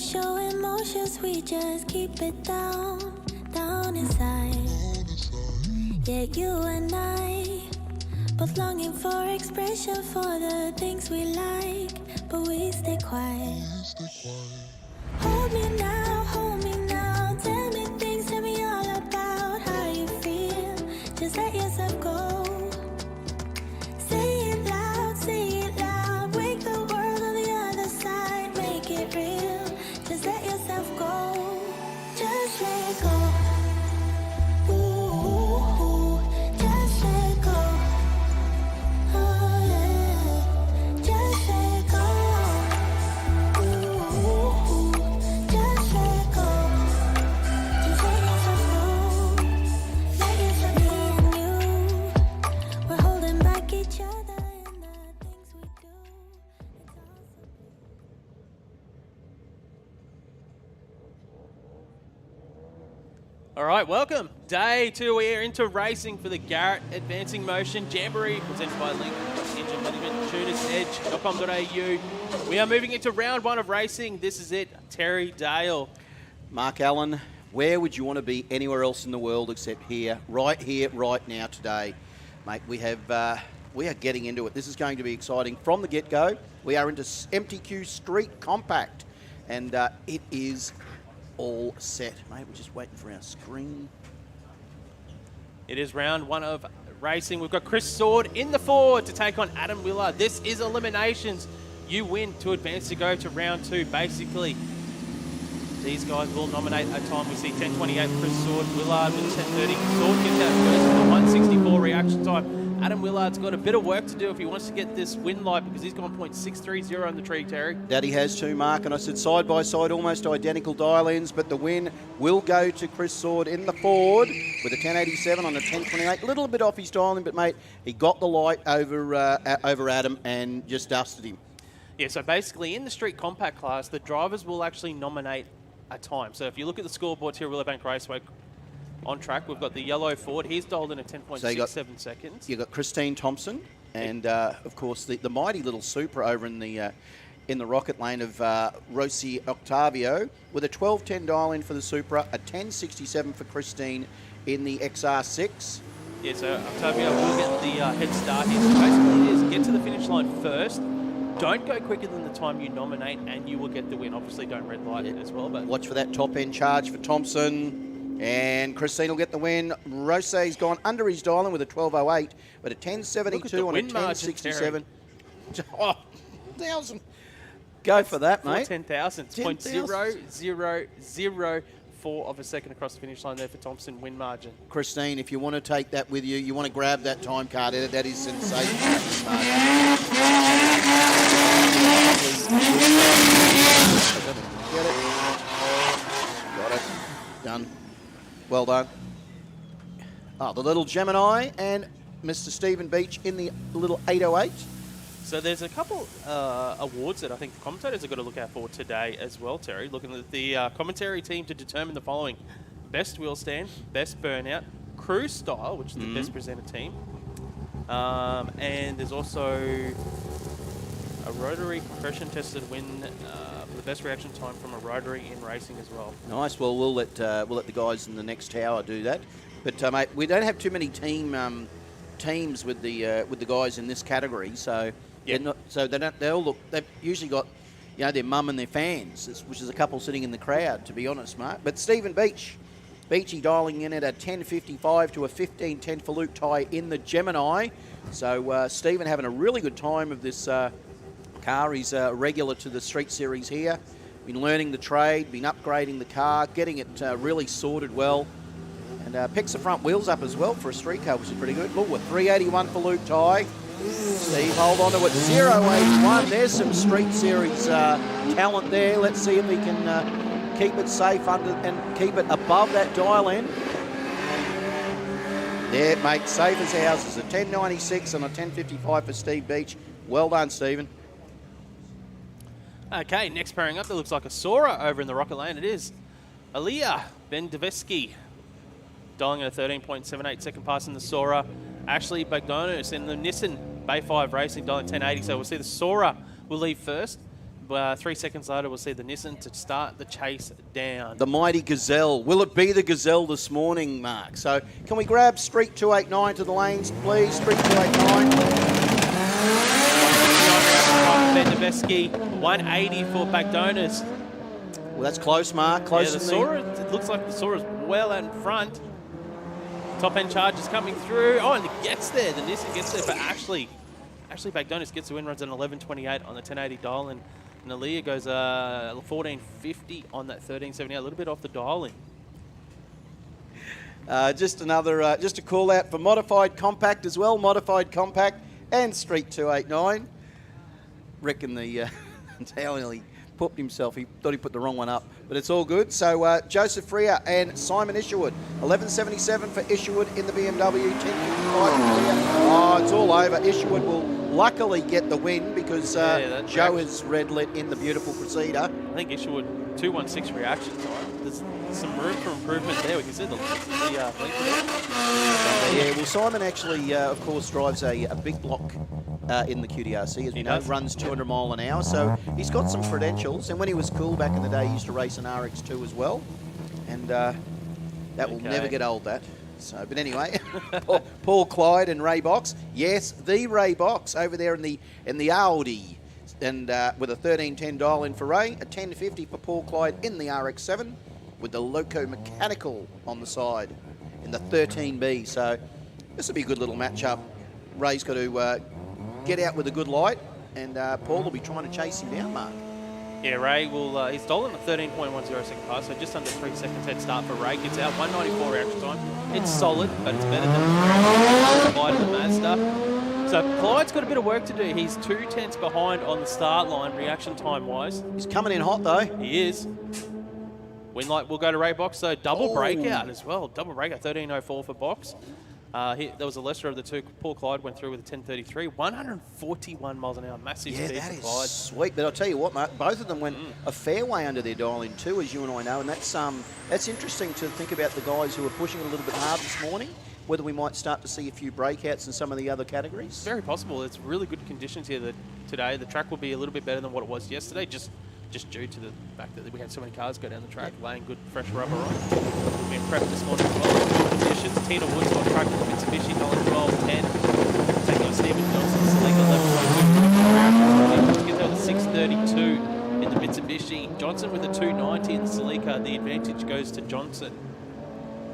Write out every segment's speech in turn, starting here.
show emotions, we just keep it down inside. Yeah, you and I, both longing for expression for the things we like, but we stay quiet. Hold me now, tell me things, tell me all about how you feel. Just let yourself go. Say it loud, wake the world on the other side, make it real. Just let yourself go, just let go. Ooh, just let go. Oh yeah, just let go. Ooh, just let go. Just let yourself go. Let yourself be and you. We're holding back each other in the things we do. It's all so. All right, welcome. Day 2, we are into racing for the Garrett Advancing Motion Jamboree, presented by Link, Engine Management, tunersedge.com.au. We are moving into round 1 of racing. This is it, Terry Dale. Mark Allen, where would you want to be anywhere else in the world except here, right now, today? Mate, we are getting into it. This is going to be exciting from the get-go. We are into MTQ Street Compact, and it is all set. Mate, we're just waiting for our screen. It is round 1 of racing. We've got Chris Sword in the forward to take on Adam Willard. This is eliminations. You win to advance to go to round 2. Basically, these guys will nominate a time. We see 10:28 Chris Sword, Willard with 10:30. Sword gets out first with a 1:64 reaction time. Adam Willard's got a bit of work to do if he wants to get this win light, because he's gone .630 on the tree, Terry. That he has too, Mark, and I said side by side, almost identical dial-ins, but the win will go to Chris Sword in the forward with a 1087 on a 1028. A little bit off his dial-in, but mate, he got the light over Adam and just dusted him. Yeah, so basically in the street compact class, the drivers will actually nominate a time. So if you look at the scoreboards here at Willowbank Raceway, on track, we've got the yellow Ford. He's dialed in at 10.67 seconds. You've got Christine Thompson and, of course, the mighty little Supra over in the rocket lane of Rossi Octavio with a 12.10 dial-in for the Supra, a 10.67 for Christine in the XR6. Yeah, so Octavio will get the head start here. So basically it is get to the finish line first. Don't go quicker than the time you nominate and you will get the win. Obviously, don't red light it as well. But watch for that top-end charge for Thompson. And Christine will get the win. Rose's gone under his dial-in with a 12.08, but a 10.72 on a 10.67. Oh, 1,000. Go for that, mate. 10,000. 0.0004 of a second across the finish line there for Thompson, win margin. Christine, if you want to take that with you, you want to grab that time card. That is sensational. Get it. Got it. Done. Well done. Oh, the little Gemini and Mr. Stephen Beach in the little 808. So there's a couple awards that I think the commentators have got to look out for today as well, Terry. Looking at the commentary team to determine the following: best wheel stand, best burnout, cruise style, which is the best presented team, and there's also a Rotary compression tested win for the best reaction time from a Rotary in racing as well. Nice. Well, we'll let the guys in the next tower do that. But mate, we don't have too many teams with the guys in this category, so yeah. They all look. They've usually got, you know, their mum and their fans, which is a couple sitting in the crowd, to be honest, Mark. But Stephen Beachy dialing in at a 10.55 to a 15.10 for Luke Ty in the Gemini. So Stephen having a really good time of this car. He's regular to the Street Series here. Been learning the trade, been upgrading the car, getting it really sorted well. And picks the front wheels up as well for a street car, which is pretty good. Oh, a 381 for Luke Ty. Steve, hold on to it. 081. There's some Street Series talent there. Let's see if he can keep it safe under and keep it above that dial in. Yeah, mate, safe as houses. A 1096 and a 1055 for Steve Beach. Well done, Stephen. Okay, next pairing up, that looks like a Sora over in the rocket lane. It is Aliyah Bendeveski, dialing at a 13.78 second pass in the Sora. Ashley Bagdonis in the Nissan Bay 5 Racing, dialing 1080. So we'll see the Sora will leave first 3 seconds later, we'll see the Nissan to start the chase down. The mighty Gazelle. Will it be the Gazelle this morning, Mark? So can we grab Street 289 to the lanes, please? Street 289. Bendeveski, 180 for Bagdonas. Well, that's close, Mark. Close. Yeah, the Sora, it looks like the Sora's well out in front. Top end charges coming through. Oh, and it gets there. The Nissan gets there, but Ashley Bagdonas gets the win, runs an 11.28 on the 1080 dial, and Nalia goes 14.50 on that 13.78, a little bit off the dial in. Just a call out for Modified Compact as well. Modified Compact and Street 289. Reckon the Tao nearly pooped himself. He thought he put the wrong one up, but it's all good. So Joseph Freer and Simon Isherwood, 11.77 for Isherwood in the BMW, 10.55 for Freer. Oh, it's all over. Isherwood will luckily get the win because Joe has red lit in the beautiful Crusader. I think Isherwood 216 reaction time. There's some room for improvement there. We can see the length of the Yeah, well, Simon actually, of course, drives a big block in the QDRC, as we know, runs 200 mile an hour, so he's got some credentials. And when he was cool back in the day, he used to race an RX2 as well, and that will never get old. That. So, but anyway, Paul Clyde and Ray Box. Yes, the Ray Box over there in the Audi, and with a 13.10 dial in for Ray, a 10.50 for Paul Clyde in the RX7, with the Loco Mechanical on the side in the 13B. So this will be a good little matchup. Ray's got to get out with a good light, and Paul will be trying to chase him down, Mark. Yeah, Ray will, he's stolen a 13.10 second pass, so just under 3 seconds head start for Ray. Gets out, 194 reaction time. It's solid, but it's better than Clyde and the Mazda. So Clyde's got a bit of work to do. He's 2 tenths behind on the start line, reaction time-wise. He's coming in hot, though. He is. Win light will go to Ray Box, so double breakout as well. Double breakout, 13.04 for Box. There was a lesser of the two. Paul Clyde went through with a 10.33, 141 miles an hour. Massive speed for Clyde. Sweet. But I'll tell you what, Mark, both of them went a fair way under their dial in too, as you and I know, and that's interesting to think about the guys who are pushing it a little bit hard this morning, whether we might start to see a few breakouts in some of the other categories. Very possible. It's really good conditions here today. The track will be a little bit better than what it was yesterday, just due to the fact that we had so many cars go down the track, laying good fresh rubber on. We've been prepped this morning as well. Conditions. Tina Woods on track with the Mitsubishi, $12.10. Taking on Stephen Johnson, Select 11.2. Get there with a 6.32 in the Mitsubishi. Johnson with a 2.90 in the Celica. The advantage goes to Johnson.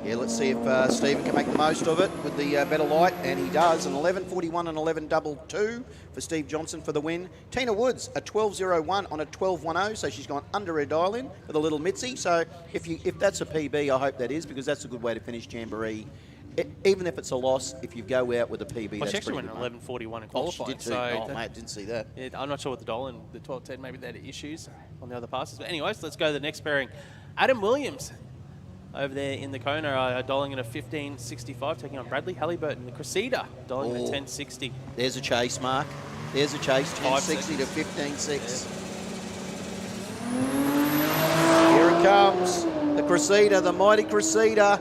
Yeah, let's see if Stephen can make the most of it with the better light, and he does. An 11.41 and 11.22 for Steve Johnson for the win. Tina Woods, a 12.01 on a 12.10, so she's gone under her dial-in with a little Mitzi. So if that's a PB, I hope that is, because that's a good way to finish Jamboree. Even if it's a loss, if you go out with a PB, well, she actually went 11.41 and qualified. She did too. Mate, didn't see that. Yeah, I'm not sure what the dial-in, the 12.10, maybe they had issues on the other passes. But anyways, let's go to the next pairing. Adam Williams. Over there in the Kona, dialing in a 15.65, taking on Bradley Halliburton. The Crusader, dialing in a 10.60. There's a chase, Mark. There's a chase, 10.60 to 15.6. Yeah. Here it comes. The Crusader, the mighty Crusader.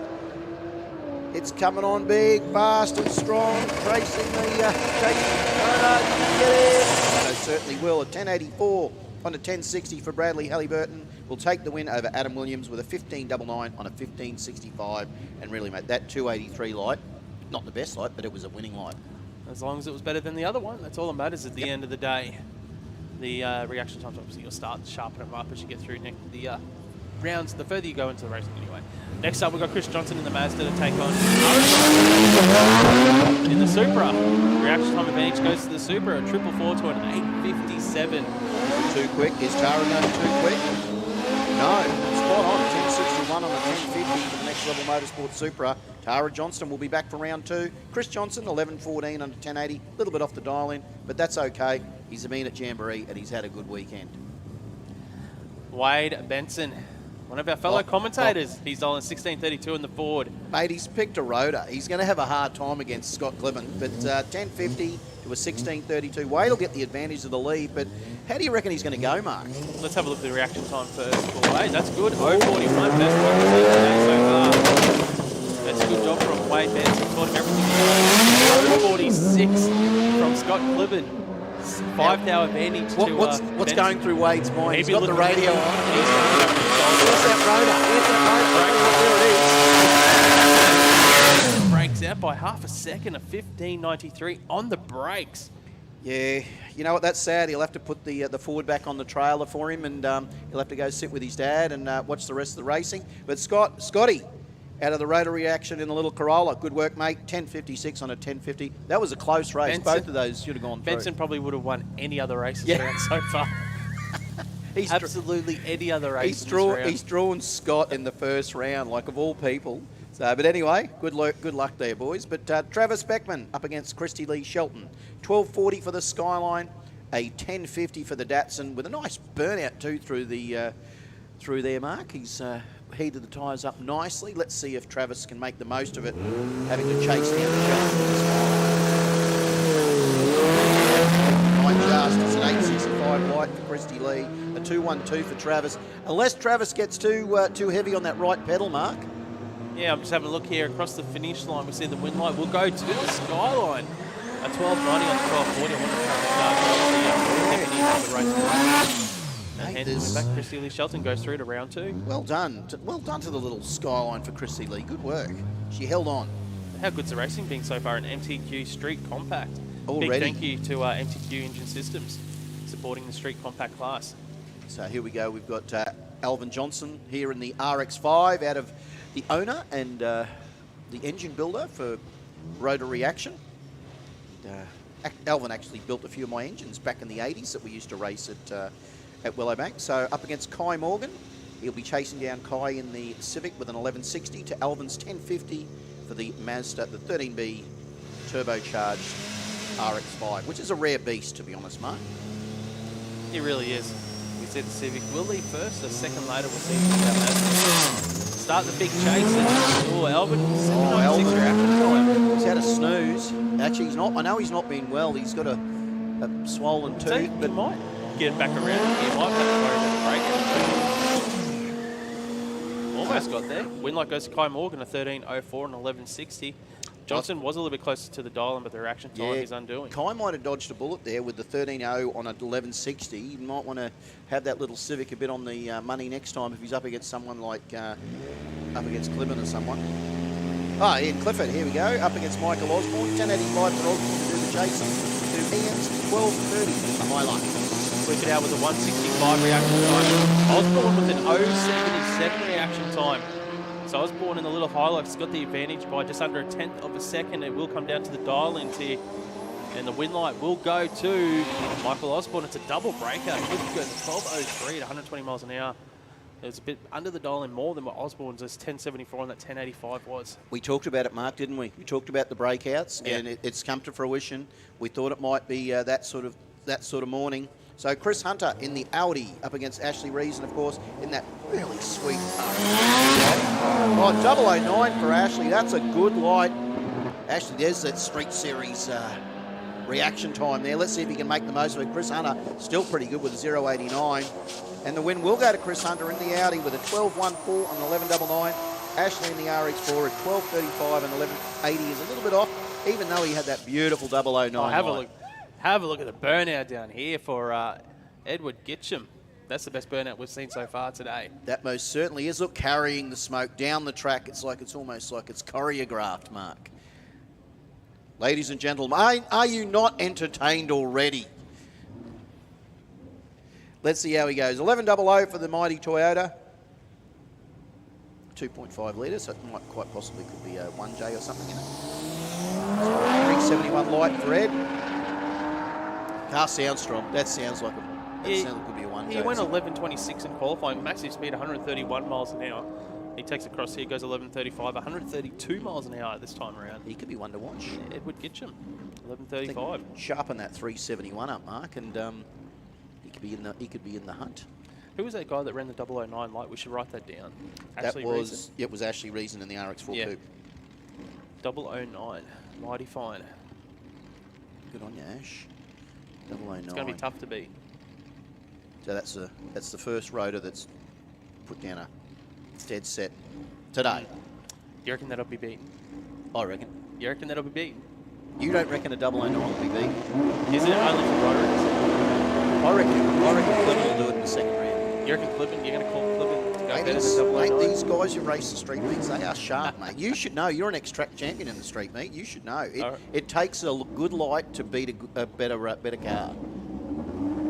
It's coming on big, fast and strong. Tracing the Kona. Get it. They certainly will. A 10.84 on a 10.60 for Bradley Halliburton. Will take the win over Adam Williams with a 15.99 on a 15.65. And really, mate, that 2.83 light, not the best light, but it was a winning light. As long as it was better than the other one, that's all that matters at the end of the day. The reaction times, obviously, you'll start to sharpen them up as you get through the rounds, the further you go into the racing anyway. Next up, we've got Chris Johnson in the Mazda to take on in the Supra. Reaction time advantage goes to the Supra, a 4.44 to an 8.57. Too quick. Is Tara going too quick? No, spot on. 10.61 on a 10.50 for the Next Level Motorsport Supra. Tara Johnston will be back for round 2. Chris Johnson, 11.14 under 10.80. A little bit off the dial in, but that's okay. He's been at Jamboree and he's had a good weekend. Wade Benson, one of our fellow commentators. He's dialing 16.32 in the Ford. Mate, he's picked a rotor. He's going to have a hard time against Scott Cliven, but 10.50 to a 16.32. Wade will get the advantage of the lead, but how do you reckon he's going to go, Mark? Let's have a look at the reaction time first for Wade. That's good. 0.41. Best one we've seen today so far. That's a good job from Wade Benson. Taught him everything. 0.46 from Scott Cliven. 5-hour advantage to What's Benson. going through Wade's mind? He's Maybe got the looking- radio on. He's Where's that rotor? There it is. Breaks out by half a second of 15.93 on the brakes. Yeah, you know what? That's sad. He'll have to put the forward back on the trailer for him, and he'll have to go sit with his dad and watch the rest of the racing. But Scotty, out of the Rotary action in the little Corolla, good work, mate. 10.56 on a 10.50. That was a close race. Benson- Both of those should have gone through. Benson probably would have won any other races Yeah. around so far. He's Absolutely any other race. He's drawn Scott in the first round, like of all people. So, but anyway, good luck there, boys. But Travis Beckman up against Christy Lee Shelton. 12.40 for the Skyline, a 10.50 for the Datsun, with a nice burnout too through their mark. He's heated the tyres up nicely. Let's see if Travis can make the most of it, having to chase down the Skyline. Nine just, it's an 8.65 light for Christy Lee, a 2.12 for Travis. Unless Travis gets too heavy on that right pedal, Mark. Yeah, I'm just having a look here across the finish line. We see the win light. We'll go to the Skyline. A 12.90 on 12.40. I want to the race. And hand back. Christy Lee Shelton goes through to round 2. Well done. Well done to the little Skyline for Christy Lee. Good work. She held on. How good's the racing being so far in MTQ Street Compact? Already. Big thank you to MTQ Engine Systems supporting the Street Compact class. So here we go. We've got Alvin Johnson here in the RX5 out of the owner and the engine builder for Rotary Action. Alvin actually built a few of my engines back in the 80s that we used to race at Willowbank. So up against Kai Morgan. He'll be chasing down Kai in the Civic with an 1160 to Alvin's 1050 for the Mazda, the 13B turbocharged RX5, which is a rare beast, to be honest, Mark. It really is. We see the Civic will leave first, a second later we'll see Mazda. Start the big chase. Alvin. Alvin. Reaction time. He's had a snooze. Actually, he's not. I know he's not been well. He's got a swollen tooth, But might get back around. He might have to worry about the break. Almost got there. Win light goes to Kai Morgan, a 13.04 and 11.60. Johnson was a little bit closer to the dial, but the reaction time is undoing. Kai might have dodged a bullet there with the 13.0 on a 11.60. You might want to have that little Civic a bit on the money next time if he's up against someone like up against Clement or someone. Oh, Ian Clifford, here we go. Up against Michael Osborne. 10.85 for Osborne to do the chasing. To Ian's 12.30, a highlight. Work it out with a 165 reaction time. Osborne with an 0.77 reaction time. So Osborne in the little highlights got the advantage by just under a tenth of a second. It will come down to the dial-ins here. And the win light will go to Michael Osborne. It's a double breaker. He would go to 12.03 at 120 miles an hour. It was a bit under the dial in more than what Osborne's 10.74 and that 10.85 was. We talked about it, Mark, didn't we? We talked about the breakouts, and it's come to fruition. We thought it might be that sort of morning. So Chris Hunter in the Audi up against Ashley Reason, of course, in that really sweet. Oh, 009 for Ashley. That's a good light. Ashley, there's that Street Series reaction time there. Let's see if he can make the most of it. Chris Hunter still pretty good with a 0.89. And the win will go to Chris Hunter in the Audi with a 12.14 on 11.99. Ashley in the RX4 at 12.35 and 11.80 is a little bit off, even though he had that beautiful 009. Oh, have a look at the burnout down here for Edward Gitcham. That's the best burnout we've seen so far today. That most certainly is. Look, carrying the smoke down the track. It's almost like it's choreographed, Mark. Ladies and gentlemen, are you not entertained already? Let's see how he goes. 11.00 for the mighty Toyota. 2.5 litres, so it might quite possibly could be a 1J or something in it. So 371 light for Ed. Car sounds strong. That sounds like it could be a 1J. He went 11.26 in qualifying, massive speed, 131 miles an hour. He takes across here, goes 11.35, 132 miles an hour this time around. He could be one to watch. Edward Gitcham, 11.35. Sharpen that 371 up, Mark, and he could be in the hunt. Who was that guy that ran the 009 light? We should write that down. It was Ashley Reason in the RX4 Coupe. 009, mighty fine. Good on you, Ash. 009. It's going to be tough to beat. So that's the first rotor that's put down a dead set today. You reckon that'll be beaten? I reckon. You reckon that'll be beaten? You don't reckon a 009 will be beaten? Isn't it only for rotaries? I reckon Clipper will do it in the second round. You reckon Clipper, you're going to call Clipper to go Mate, better than mate, these guys who race the street meets, they are sharp, mate. You should know. You're an ex-track champion in the street meet. You should know. It takes a good light to beat a better car.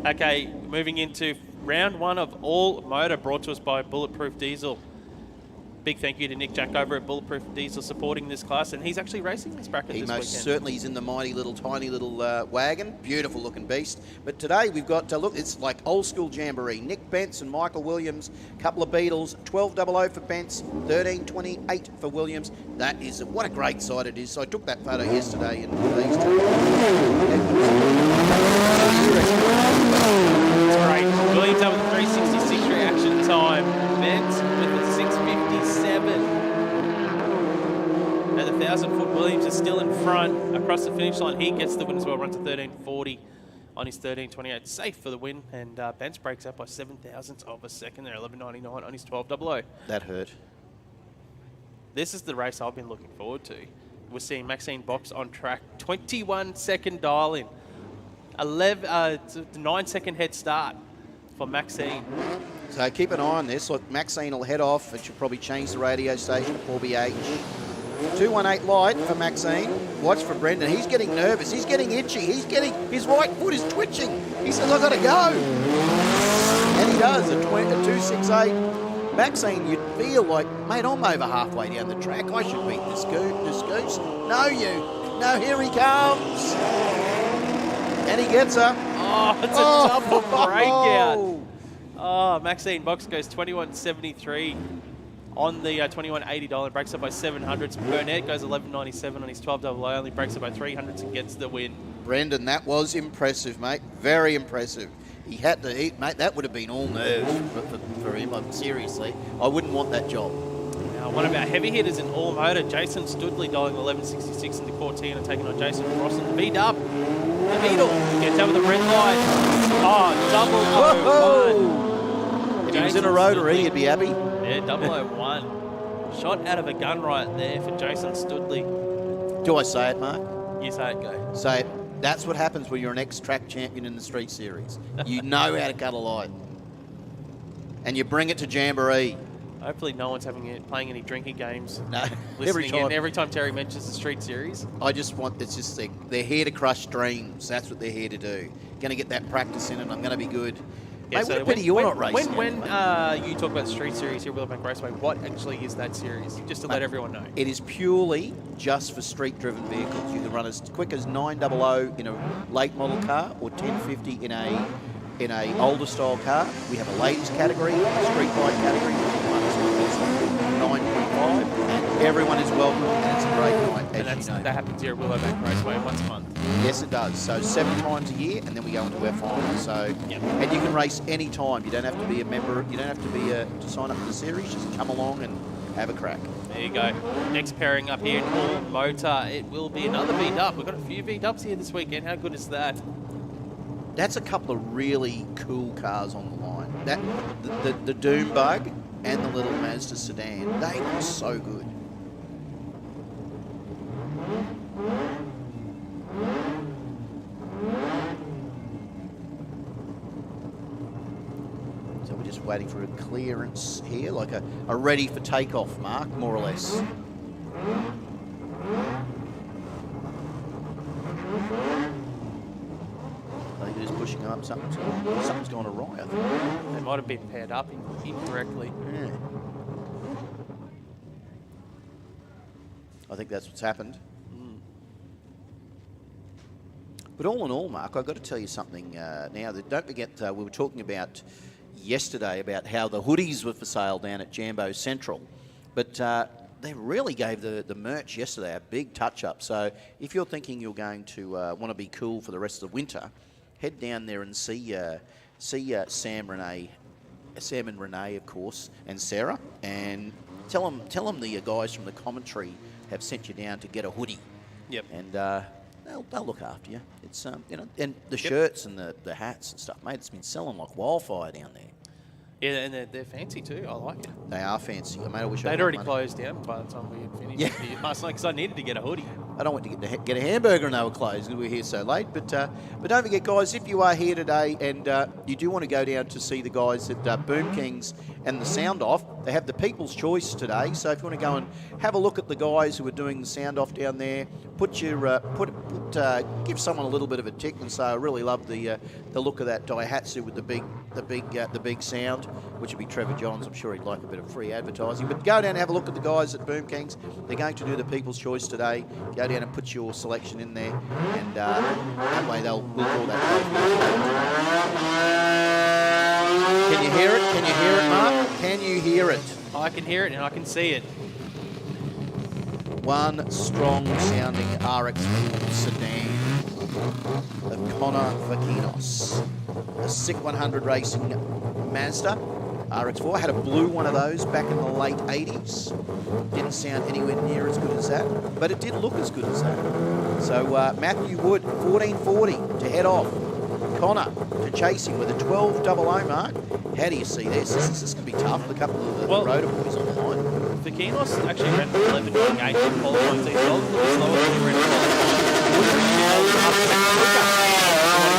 Okay, moving into round 1 of All Motor, brought to us by Bulletproof Diesel. Big thank you to Nick Jack over at Bulletproof Diesel supporting this class, and he's actually racing this bracket this weekend. He most certainly is in the mighty little, tiny little wagon. Beautiful looking beast. But today we've got, look, it's like old school Jamboree. Nick Bence and Michael Williams, couple of Beetles, 12.00 for Bence, 13.28 for Williams. That is, what a great sight it is. So I took that photo yesterday and these two. That's great. Williams up with a 366 reaction time. Bence with a 657. Now the 1,000-foot Williams is still in front across the finish line. He gets the win as well, runs to 13.40 on his 13.28. Safe for the win, and Bence breaks up by 7 thousandths of a second there, 11.99 on his 12.00. That hurt. This is the race I've been looking forward to. We're seeing Maxine Box on track, 21-second dial-in. 9-second head start for Maxine. So keep an eye on this. Look, Maxine will head off. It should probably change the radio station to 4BH. 218 light for Maxine. Watch for Brendan. He's getting nervous. He's getting itchy. His right foot is twitching. He says, I've got to go. And he does. A 268. Maxine, you'd feel like, mate, I'm over halfway down the track. I should beat this goose. No, here he comes. And he gets her. Oh, it's a double breakout. Oh, Maxine Box goes 21.73 on the 21.80 dollar, breaks up by 700s. Burnett goes 11.97 on his 12.00, only breaks up by 300s and gets the win. Brendan, that was impressive, mate. Very impressive. He had to eat, mate. That would have been all nerves for him. Seriously, I wouldn't want that job. Now, one of our heavy hitters in All Motor, Jason Studley, dialing 11.66 in the Cortina, taking on Jason Ross in the V-dub. The Beetle gets over the red light. Oh, 001. If he was in a Rotary, he'd be happy. Yeah, 001. Shot out of a gun right there for Jason Studley. Do I say it, Mark? You say it, go. Say it. That's what happens when you're an ex-track champion in the Street Series. You know how to cut a light. And you bring it to Jamboree. Hopefully no one's playing any drinking games. No, every time Terry mentions the Street Series. They're here to crush dreams. That's what they're here to do. Going to get that practice in and I'm going to be good. Yeah, mate, so what you're not racing. When you talk about the Street Series here at Willowbank Raceway, what actually is that series? Just to let everyone know. It is purely just for street-driven vehicles. You can run as quick as 900 in a late model car or 1050 in a older style car. We have a ladies category, a street bike category, which runs 9.5, and everyone is welcome, and it's a great night, as you know. That happens here at Willowbank Raceway once a month. Yes, it does. So 7 times a year, and then we go into our final. So, and you can race any time. You don't have to be a member. You don't have to be to sign up for the series. Just come along and have a crack. There you go. Next pairing up here in All Motor, it will be another V-dub. We've got a few V-dubs here this weekend. How good is that? That's a couple of really cool cars on the line. The Doom Bug and the little Mazda sedan, they are so good. So we're just waiting for a clearance here, like a ready for takeoff mark, more or less. I think it is pushing up. Something's gone awry, I think. They might have been paired up incorrectly. Yeah. I think that's what's happened. But all in all, Mark, I've got to tell you something now. That don't forget, we were talking about yesterday about how the hoodies were for sale down at Jambo Central. But they really gave the merch yesterday a big touch-up. So if you're thinking you're going to want to be cool for the rest of the winter, head down there and see Sam and Renee, of course, and Sarah, and tell them the guys from the commentary have sent you down to get a hoodie. Yep. And they'll look after you. It's and the shirts and the hats and stuff, mate. It's been selling like wildfire down there. Yeah, and they're fancy too. I like it. They are fancy. I wish They'd I'd already money. closed down by the time we had finished Yeah. last night because I needed to get a hoodie. I don't want to get a hamburger and they were closed because we were here so late. But don't forget, guys, if you are here today and you do want to go down to see the guys at Boom Kings and the Sound Off, they have the People's Choice today. So if you want to go and have a look at the guys who are doing the Sound Off down there, give someone a little bit of a tick and say, I really love the look of that Daihatsu with the big sound, which would be Trevor Johns. I'm sure he'd like a bit of free advertising. But go down and have a look at the guys at Boom Kings. They're going to do the People's Choice today. Go down and put your selection in there, and that way we'll draw that. Can you hear it? Can you hear it, Mark? Can you hear it? I can hear it and I can see it. One strong sounding RX sedan of Connor Vakinos. A SICK 100 Racing Mazda RX4. I had a blue one of those back in the late 80s. Didn't sound anywhere near as good as that, but it did look as good as that. So Matthew Wood, 1440 to head off. Connor to chase him with a 12.00 mark. How do you see this? This is going to be tough for a couple of the Rotor boys on the line. Vakinos actually ran 11.8 in qualifying, so he's a little bit slower than he ran in qualifying. Wood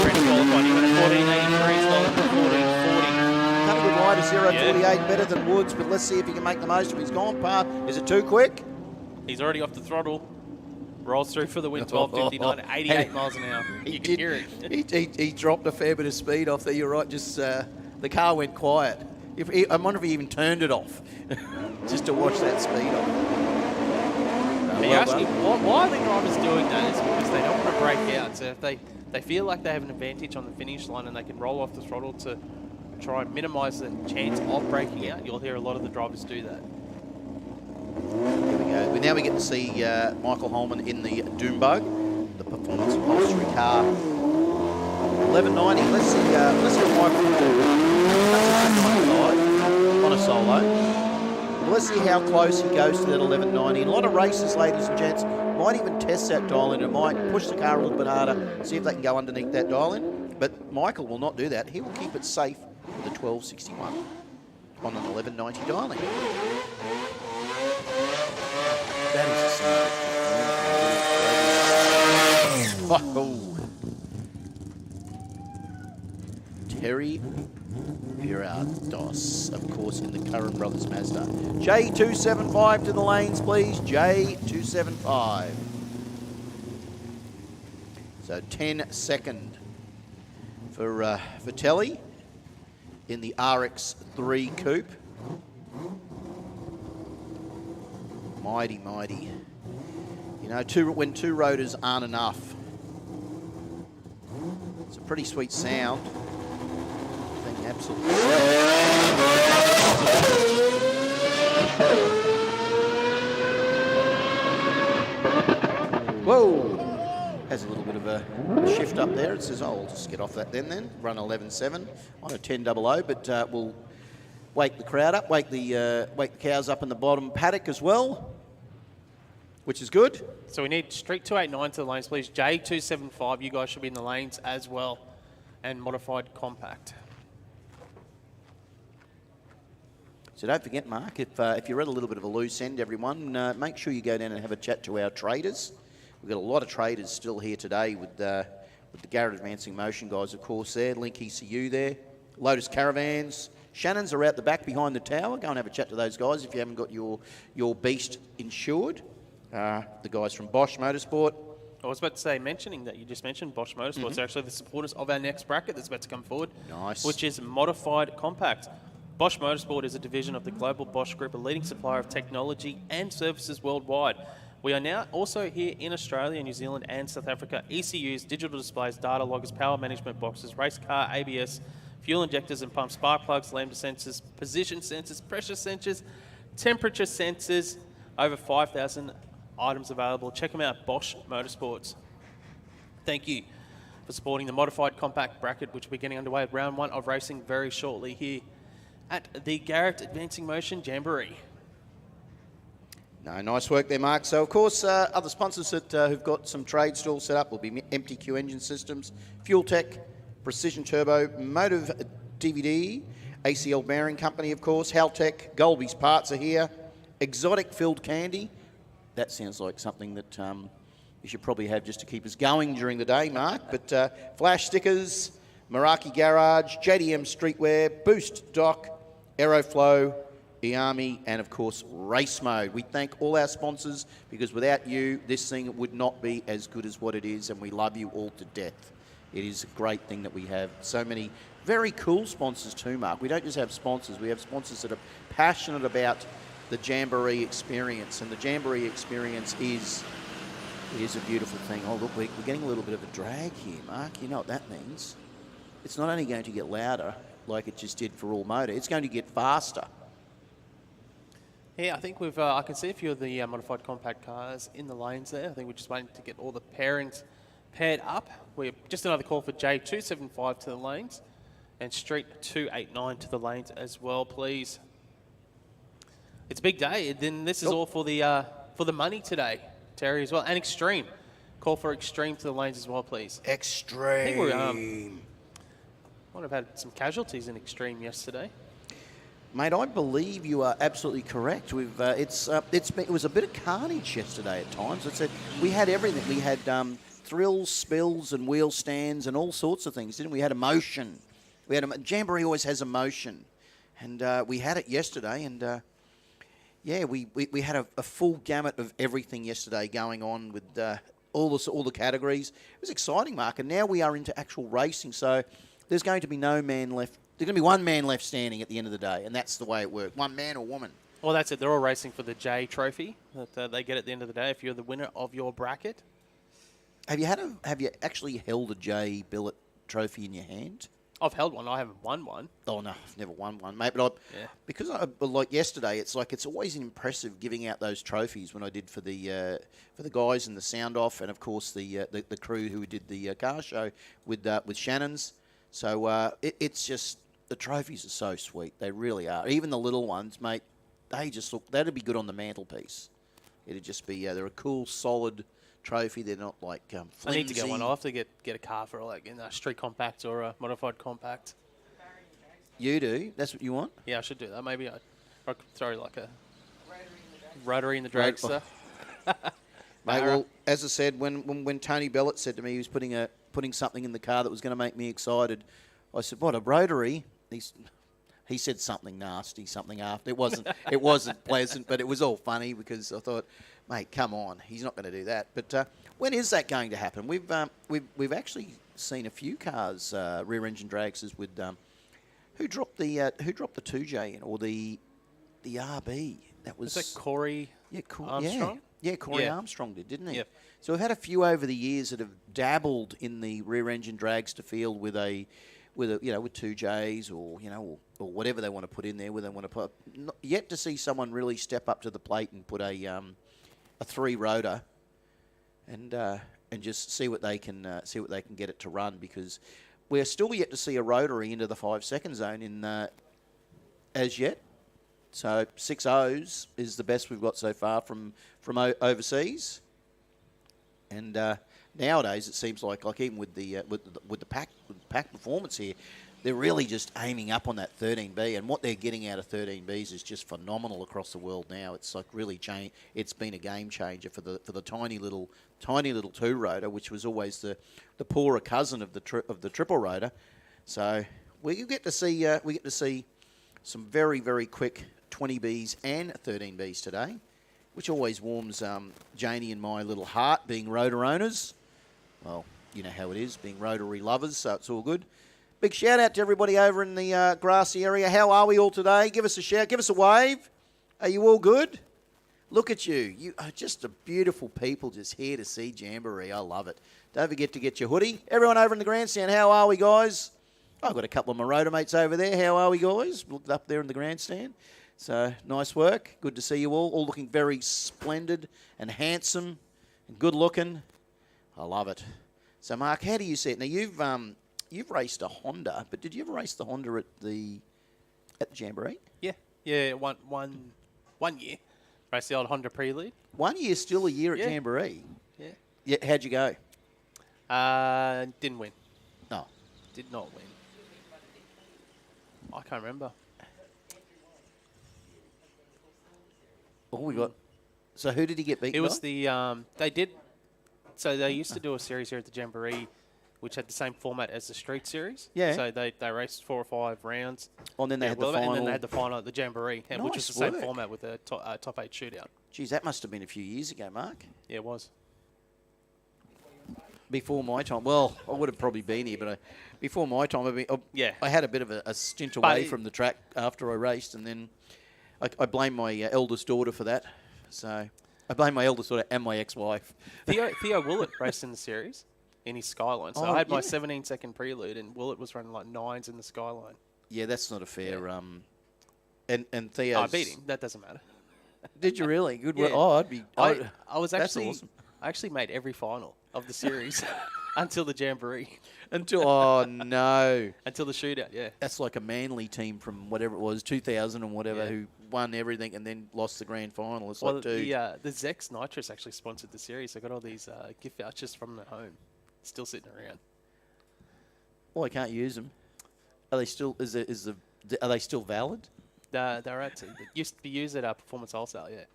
ran in qualifying. He went at 14.83 as well as 14.40. Not a good rider, 0.48 better than Woods, but let's see if he can make the most of it. He's gone par. Is it too quick? He's already off the throttle. Rolls through for the win, 12.59 at 88 miles an hour. You can hear it. He dropped a fair bit of speed off there. You're right. Just the car went quiet. I wonder if he even turned it off just to watch that speed off. Why are the drivers doing that is because they don't want to break out. So if they feel like they have an advantage on the finish line and they can roll off the throttle to try and minimise the chance of breaking out, you'll hear a lot of the drivers do that. Here we go. Now we get to see Michael Holman in the Doombug, the performance upholstery car. 1190. Let's see what Michael can do. That's a 295 on a solo. Let's see how close he goes to that 1190. And a lot of races, ladies and gents, might even test that dial in. It might push the car a little bit harder, see if they can go underneath that dial in. But Michael will not do that. He will keep it safe with a 1261 on an 1190 dial in. That is a oh. Terry Virados, of course, in the Curran Brothers Mazda. J275 to the lanes, please. J275. So 10-second for Telly in the RX3 Coupe. Mighty, mighty. You know, when two rotors aren't enough, it's a pretty sweet sound. Thing absolutely. Whoa! Has a little bit of a shift up there. It says, oh, I'll just get off that then. Run 11.7 on a 10.00, but we'll wake the crowd up, wake the cows up in the bottom paddock as well, which is good. So we need Street 289 to the lanes, please. J275, you guys should be in the lanes as well. And modified compact. So don't forget, Mark, if you're at a little bit of a loose end, everyone, make sure you go down and have a chat to our traders. We've got a lot of traders still here today with the Garrett Advancing Motion guys, of course, there. Link ECU there. Lotus Caravans. Shannons are out the back behind the tower. Go and have a chat to those guys if you haven't got your beast insured. The guys from Bosch Motorsport. I was about to say, mentioning that you just mentioned Bosch Motorsports, are actually the supporters of our next bracket that's about to come forward. Nice. Which is Modified Compact. Bosch Motorsport is a division of the global Bosch Group, a leading supplier of technology and services worldwide. We are now also here in Australia, New Zealand and South Africa. ECUs, digital displays, data loggers, power management boxes, race car, ABS, fuel injectors and pumps, spark plugs, lambda sensors, position sensors, pressure sensors, temperature sensors, over 5,000 items available. Check them out, Bosch Motorsports. Thank you for supporting the Modified Compact bracket, which will be getting underway with round one of racing very shortly here at the Garrett Advancing Motion Jamboree. No, nice work there, Mark. So, of course, other sponsors that who've got some trade stalls set up will be MTQ Engine Systems, Fuel Tech, Precision Turbo, Motive DVD, ACL Bearing Company, of course. Haltech, Golby's Parts are here. Exotic Filled Candy. That sounds like something that you should probably have just to keep us going during the day, Mark. But Flash Stickers, Meraki Garage, JDM Streetwear, Boost Dock, Aeroflow, Iami, and of course Race Mode. We thank all our sponsors because without you, this thing would not be as good as what it is, and we love you all to death. It is a great thing that we have so many very cool sponsors too, Mark. We don't just have sponsors, we have sponsors that are passionate about the Jamboree experience, and the Jamboree experience is a beautiful thing. Oh, look, we're getting a little bit of a drag here, Mark. You know what that means. It's not only going to get louder like it just did for All Motor, it's going to get faster. Yeah, I think we've. I can see a few of the modified compact cars in the lanes there. I think we're just waiting to get all the pairings paired up. We're just another call for J275 to the lanes, and Street 289 to the lanes as well, please. It's a big day. Then this is all for the money today, Terry, as well, and Extreme. Call for Extreme to the lanes as well, please. Extreme. I think we might have had some casualties in Extreme yesterday. Mate, I believe you are absolutely correct. It was a bit of carnage yesterday at times. We had everything. We had thrills, spills, and wheel stands, and all sorts of things, didn't we? We had emotion. Jamboree always has emotion, and we had it yesterday. And we had a full gamut of everything yesterday going on with all the categories. It was exciting, Mark. And now we are into actual racing. So there's going to be no man left. There's going to be one man left standing at the end of the day, and that's the way it works. One man or woman. Well, that's it. They're all racing for the J trophy that they get at the end of the day if you're the winner of your bracket. Have you actually held a J billet trophy in your hand? I've held one. I haven't won one. Oh no, I've never won one, mate. But like yesterday, it's always impressive giving out those trophies. When I did for the guys and the sound off, and of course the crew who did the car show with Shannons. So it's just. The trophies are so sweet. They really are. Even the little ones, mate, that'd be good on the mantelpiece. It'd just be, they're a cool, solid trophy. They're not like flimsy. I need to get one. I'll have to get a car for like a street compact or a modified compact. You do? That's what you want? Yeah, I should do that. Maybe I could throw like a Rotary in the dragster. Mate, well, as I said, when Tony Bellett said to me he was putting something in the car that was going to make me excited, I said, what, a Rotary? He said something nasty, something after. It wasn't pleasant, but it was all funny because I thought, mate, come on, he's not going to do that. But when is that going to happen? We've actually seen a few cars, rear engine dragsters with who dropped the 2J in or the RB. That was that Corey Armstrong? Yeah, Corey Armstrong did, didn't he? Yep. So we've had a few over the years that have dabbled in the rear engine dragster field with 2Js or whatever they want to put in there. Where they want to put. Yet to see someone really step up to the plate and put a 3 rotor and just see what they can get it to run, because we're still yet to see a Rotary into the 5-second zone in as yet. So 6 O's is the best we've got so far from overseas. And nowadays it seems like even with the pack performance here, they're really just aiming up on that 13B, and what they're getting out of 13Bs is just phenomenal across the world now. It's like really changed. It's been a game changer for the tiny little 2 rotor, which was always the poorer cousin of the triple rotor. So we get to see some very, very quick 20Bs and 13Bs today, which always warms Janie and my little heart, being rotor owners. Well, you know how it is, being Rotary lovers, so it's all good. Big shout out to everybody over in the grassy area. How are we all today? Give us a shout. Give us a wave. Are you all good? Look at you. You are just a beautiful people just here to see Jamboree. I love it. Don't forget to get your hoodie. Everyone over in the grandstand, how are we, guys? I've got a couple of my rotor mates over there. How are we, guys? Looked up there in the grandstand. So, nice work. Good to see you all looking very splendid and handsome and good looking. I love it. So, Mark, how do you see it? Now, you've raced a Honda, but did you ever race the Honda at the Jamboree? Yeah, one year. Raced the old Honda Prelude. 1 year, still a year at Jamboree. Yeah. How'd you go? Didn't win. No. Did not win. I can't remember. Oh, we got. So who did he get beaten It was by? the they did. So they used to do a series here at the Jamboree, which had the same format as the street series. Yeah. So they raced 4 or 5 rounds. Oh, and then they had the Willowbank, final. and then they had the final at the Jamboree, which was Nice the same work. format with a top 8 shootout. Geez, that must have been a few years ago, Mark. Yeah, it was. Before my time. Well, I would have probably been here, but before my time, Yeah. I had a bit of a stint But away from the track after I raced, and then I blame my eldest daughter for that. So I blame my eldest daughter and my ex-wife. Theo Willett raced in the series in his Skyline. So Oh, I had my yeah. 17-second prelude, and Willett was running like 9s in the Skyline. Yeah, that's not a fair. Yeah. And Theo. I beat him. That doesn't matter. Did you really? Good Yeah. work. Oh, I'd be. I was that's actually awesome. I actually made every final of the series until the Jamboree, Oh no. until the shootout. Yeah. That's like a Manly team from whatever it was, 2000 and whatever, Yeah. who won everything and then lost the grand final. It's Well, like, dude. the Zex Nitrous actually sponsored the series. I got all these gift vouchers from the home, still sitting around. Well, I can't use them. Are they still? Are they still valid? They're actually they used to be used at Performance Wholesale. Yeah.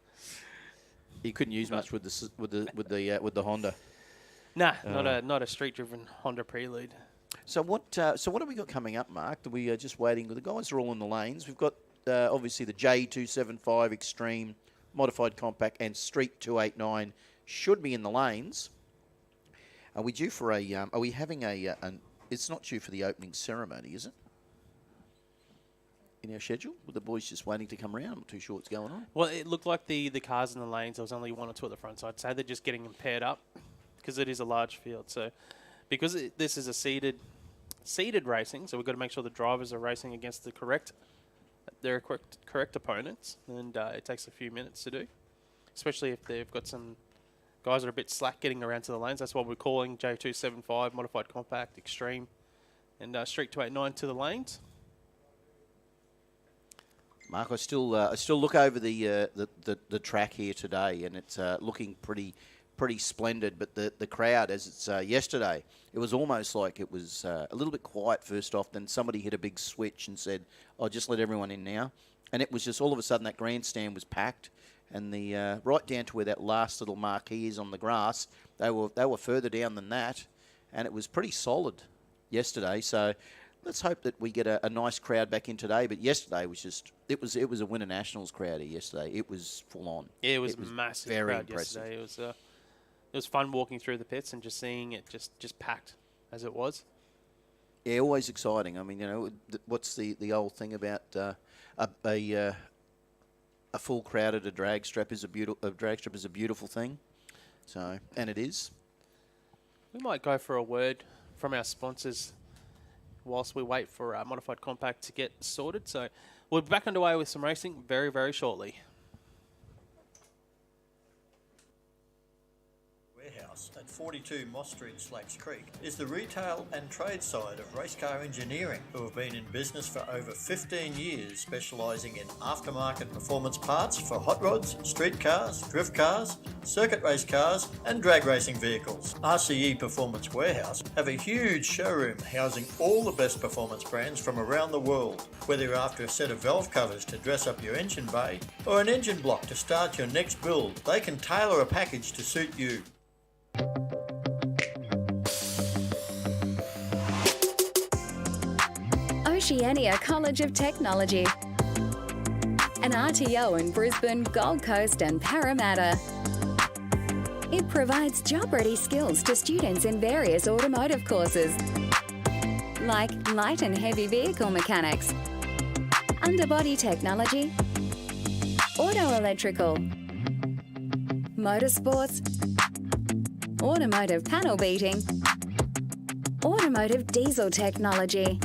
You couldn't use much with the Honda. Nah, not a street driven Honda Prelude. So what have we got coming up, Mark? We are just waiting. The guys are all in the lanes. We've got obviously the J275 Extreme Modified Compact and Street 289 should be in the lanes. Are we due for a? Are we having an? It's not due for the opening ceremony, is it? In our schedule, with the boys just waiting to come around. I'm not too sure what's going on. Well, it looked like the cars in the lanes, there was only 1 or 2 at the front, so I'd say they're just getting them paired up because it is a large field. So because this is a seated racing, so we've got to make sure the drivers are racing against correct opponents, and it takes a few minutes to do, especially if they've got some guys that are a bit slack getting around to the lanes. That's why we're calling J275 Modified Compact, Extreme, and Street 289 to the lanes. Mark, I still look over the track here today, and it's looking pretty splendid. But the crowd, as it's yesterday, it was almost like it was a little bit quiet first off. Then somebody hit a big switch and said, "I'll just let everyone in now," and it was just all of a sudden that grandstand was packed, and the right down to where that last little marquee is on the grass, they were further down than that, and it was pretty solid yesterday. So let's hope that we get a nice crowd back in today. But yesterday was just it was a Winter Nationals crowd here yesterday. It was full on. Yeah, it was massive. Very crowd impressive. Yesterday. It was fun walking through the pits and just seeing it just packed as it was. Yeah, always exciting. I mean, you know, what's the old thing about a full crowd at a drag strip is a beautiful thing. So, and it is. We might go for a word from our sponsors whilst we wait for Modified Compact to get sorted. So we'll be back underway with some racing very, very shortly. Warehouse at 42 Moss Street, Slakes Creek, is the retail and trade side of Race Car Engineering, who have been in business for over 15 years, specialising in aftermarket performance parts for hot rods, street cars, drift cars, circuit race cars and drag racing vehicles. RCE Performance Warehouse have a huge showroom housing all the best performance brands from around the world. Whether you're after a set of valve covers to dress up your engine bay or an engine block to start your next build, they can tailor a package to suit you. Oceania College of Technology, an RTO in Brisbane, Gold Coast and Parramatta. It provides job-ready skills to students in various automotive courses, like light and heavy vehicle mechanics, underbody technology, auto electrical, motorsports, automotive panel beating, automotive diesel technology.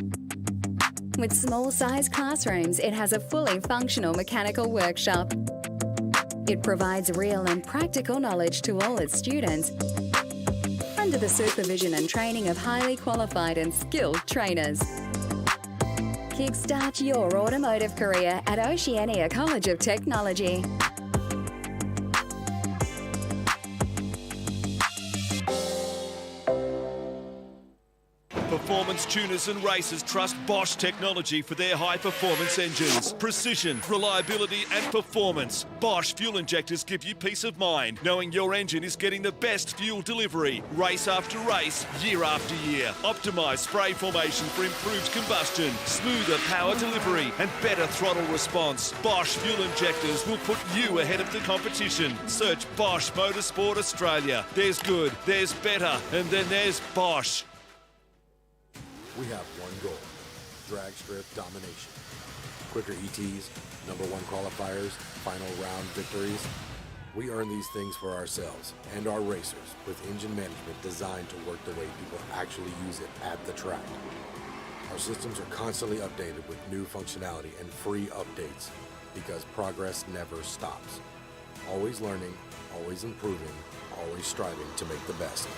With small-sized classrooms, it has a fully functional mechanical workshop. It provides real and practical knowledge to all its students, under the supervision and training of highly qualified and skilled trainers. Kickstart your automotive career at Oceania College of Technology. Performance tuners and racers trust Bosch technology for their high-performance engines. Precision, reliability and performance. Bosch fuel injectors give you peace of mind, knowing your engine is getting the best fuel delivery, race after race, year after year. Optimised spray formation for improved combustion, smoother power delivery and better throttle response. Bosch fuel injectors will put you ahead of the competition. Search Bosch Motorsport Australia. There's good, there's better, and then there's Bosch. We have one goal, drag strip domination. Quicker ETs, #1 qualifiers, final round victories. We earn these things for ourselves and our racers with engine management designed to work the way people actually use it at the track. Our systems are constantly updated with new functionality and free updates because progress never stops. Always learning, always improving, always striving to make the best.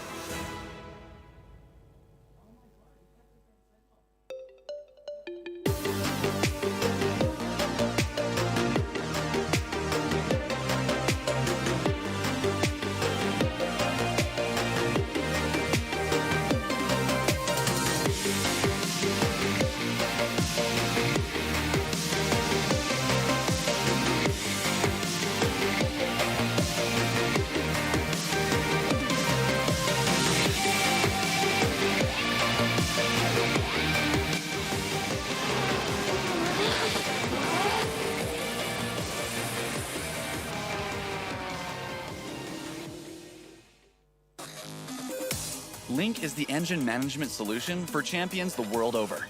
Link is the engine management solution for champions the world over.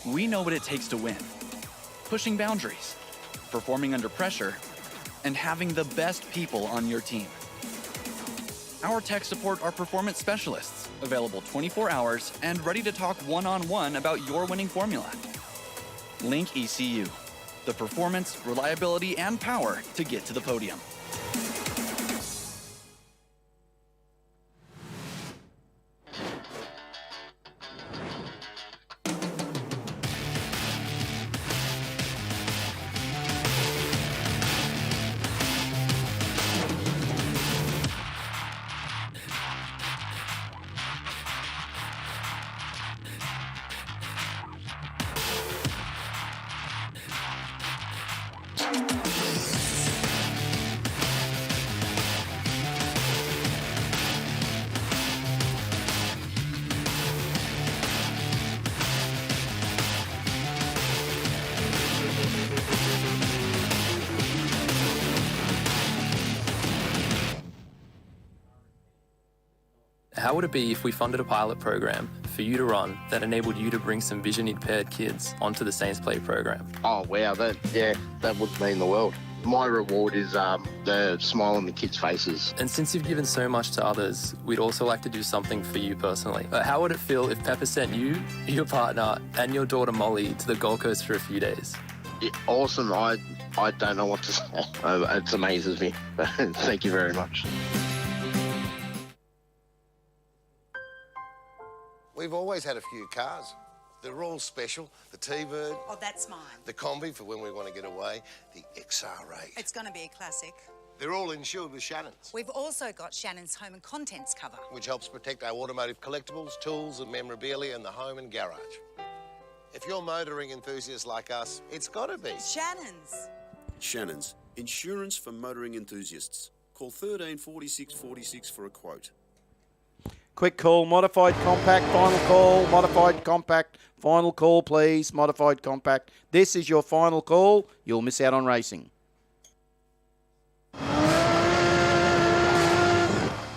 We know what it takes to win. Pushing boundaries, performing under pressure, and having the best people on your team. Our tech support are performance specialists, available 24 hours and ready to talk one-on-one about your winning formula. Link ECU, the performance, reliability, and power to get to the podium. How would it be if we funded a pilot program for you to run that enabled you to bring some vision-impaired kids onto the Saints Play program? Oh, wow, that would mean the world. My reward is the smile on the kids' faces. And since you've given so much to others, we'd also like to do something for you personally. How would it feel if Pepper sent you, your partner, and your daughter Molly to the Gold Coast for a few days? Yeah, awesome. I don't know what to say. It amazes me. Thank you very much. We've always had a few cars. They're all special. The T-Bird. Oh, that's mine. The Combi for when we want to get away. The XR8. It's going to be a classic. They're all insured with Shannons. We've also got Shannons Home and Contents cover, which helps protect our automotive collectibles, tools and memorabilia in the home and garage. If you're motoring enthusiasts like us, it's got to be Shannons. Shannons, insurance for motoring enthusiasts. Call 13 46 46 for a quote. Quick call, modified compact, final call, modified compact, final call, please, modified compact. This is your final call. You'll miss out on racing.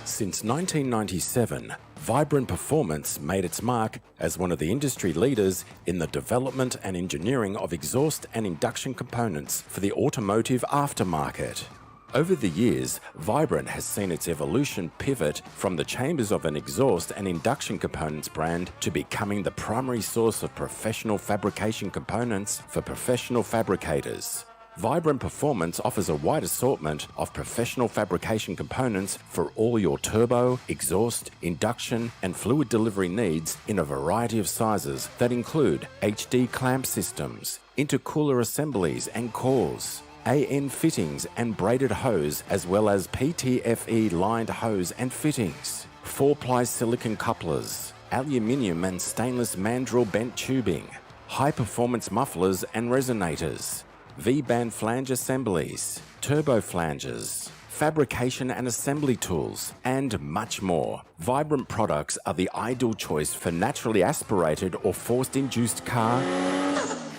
Since 1997, Vibrant Performance made its mark as one of the industry leaders in the development and engineering of exhaust and induction components for the automotive aftermarket. Over the years, Vibrant has seen its evolution pivot from the chambers of an exhaust and induction components brand to becoming the primary source of professional fabrication components for professional fabricators. Vibrant Performance offers a wide assortment of professional fabrication components for all your turbo, exhaust, induction and fluid delivery needs in a variety of sizes that include HD clamp systems, intercooler assemblies and cores, AN fittings and braided hose, as well as PTFE lined hose and fittings, 4-ply silicone couplers, aluminium and stainless mandrel bent tubing, high-performance mufflers and resonators, V-band flange assemblies, turbo flanges, fabrication and assembly tools, and much more. Vibrant products are the ideal choice for naturally aspirated or forced-induced car,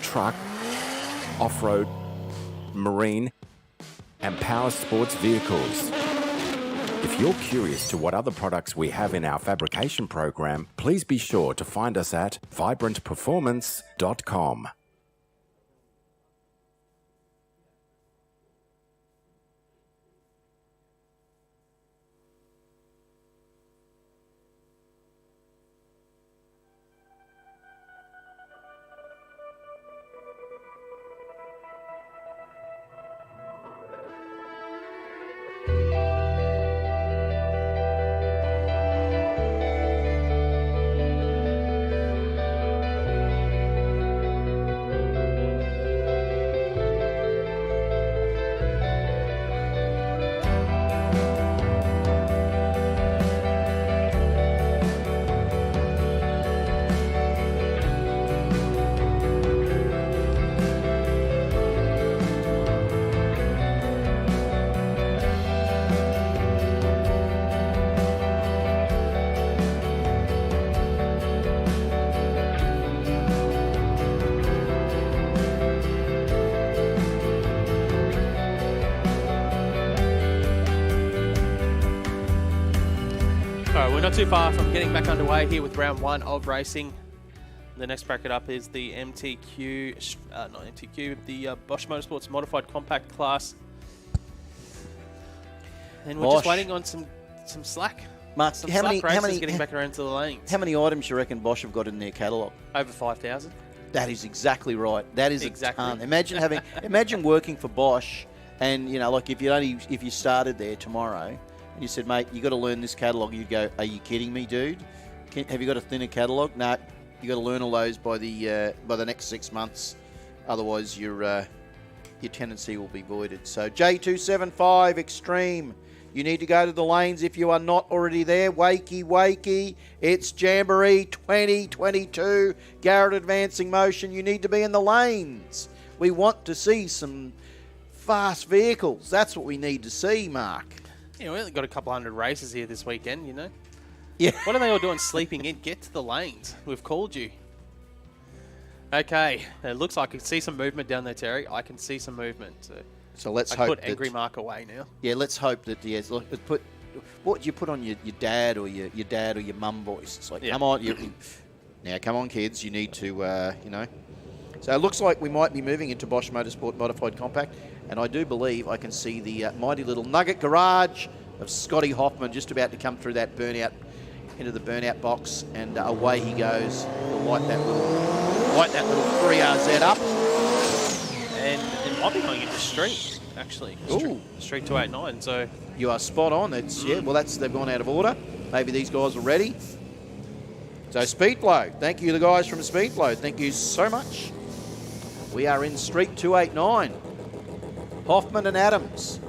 truck, off-road, marine, and power sports vehicles. If you're curious to what other products we have in our fabrication program, please be sure to find us at vibrantperformance.com. Not too far from getting back underway here with round one of racing. The next bracket up is the MTQ, not MTQ, the Bosch Motorsports Modified Compact class. And we're just waiting on some slack. Mark, some slack races getting back around to the lanes. How many items you reckon Bosch have got in their catalogue? Over 5,000. That is exactly right. That is exactly. a ton. Imagine working for Bosch, and like if you started there tomorrow. And you said, mate, you got to learn this catalogue. You'd go, are you kidding me, dude? Have you got a thinner catalogue? No, you got to learn all those by the next 6 months. Otherwise, your tenancy will be voided. So J275 Extreme. You need to go to the lanes if you are not already there. Wakey. It's Jamboree 2022. Garrett Advancing Motion. You need to be in the lanes. We want to see some fast vehicles. That's what we need to see, Mark. Yeah, we only got a couple hundred races here this weekend, you know. Yeah. What are they all doing sleeping in? Get to the lanes. We've called you. Okay. It looks like I can see some movement down there, Terry. I can see some movement. So let's I hope put Angry Mark away now. Yeah, let's hope that, what do you put on your dad or your dad or your mum voice? It's like, come on, now come on, kids. You need to, So it looks like we might be moving into Bosch Motorsport Modified Compact. And I do believe I can see the mighty little nugget garage of Scotty Hoffman just about to come through that burnout, into the burnout box, and away he goes. He'll light that little 3RZ up. And it might be going into street, actually. Street 289, so... You are spot on. It's they've gone out of order. Maybe these guys are ready. So Speedflow, thank you the guys from Speedflow. Thank you so much. We are in Street 289. Hoffman and Adams.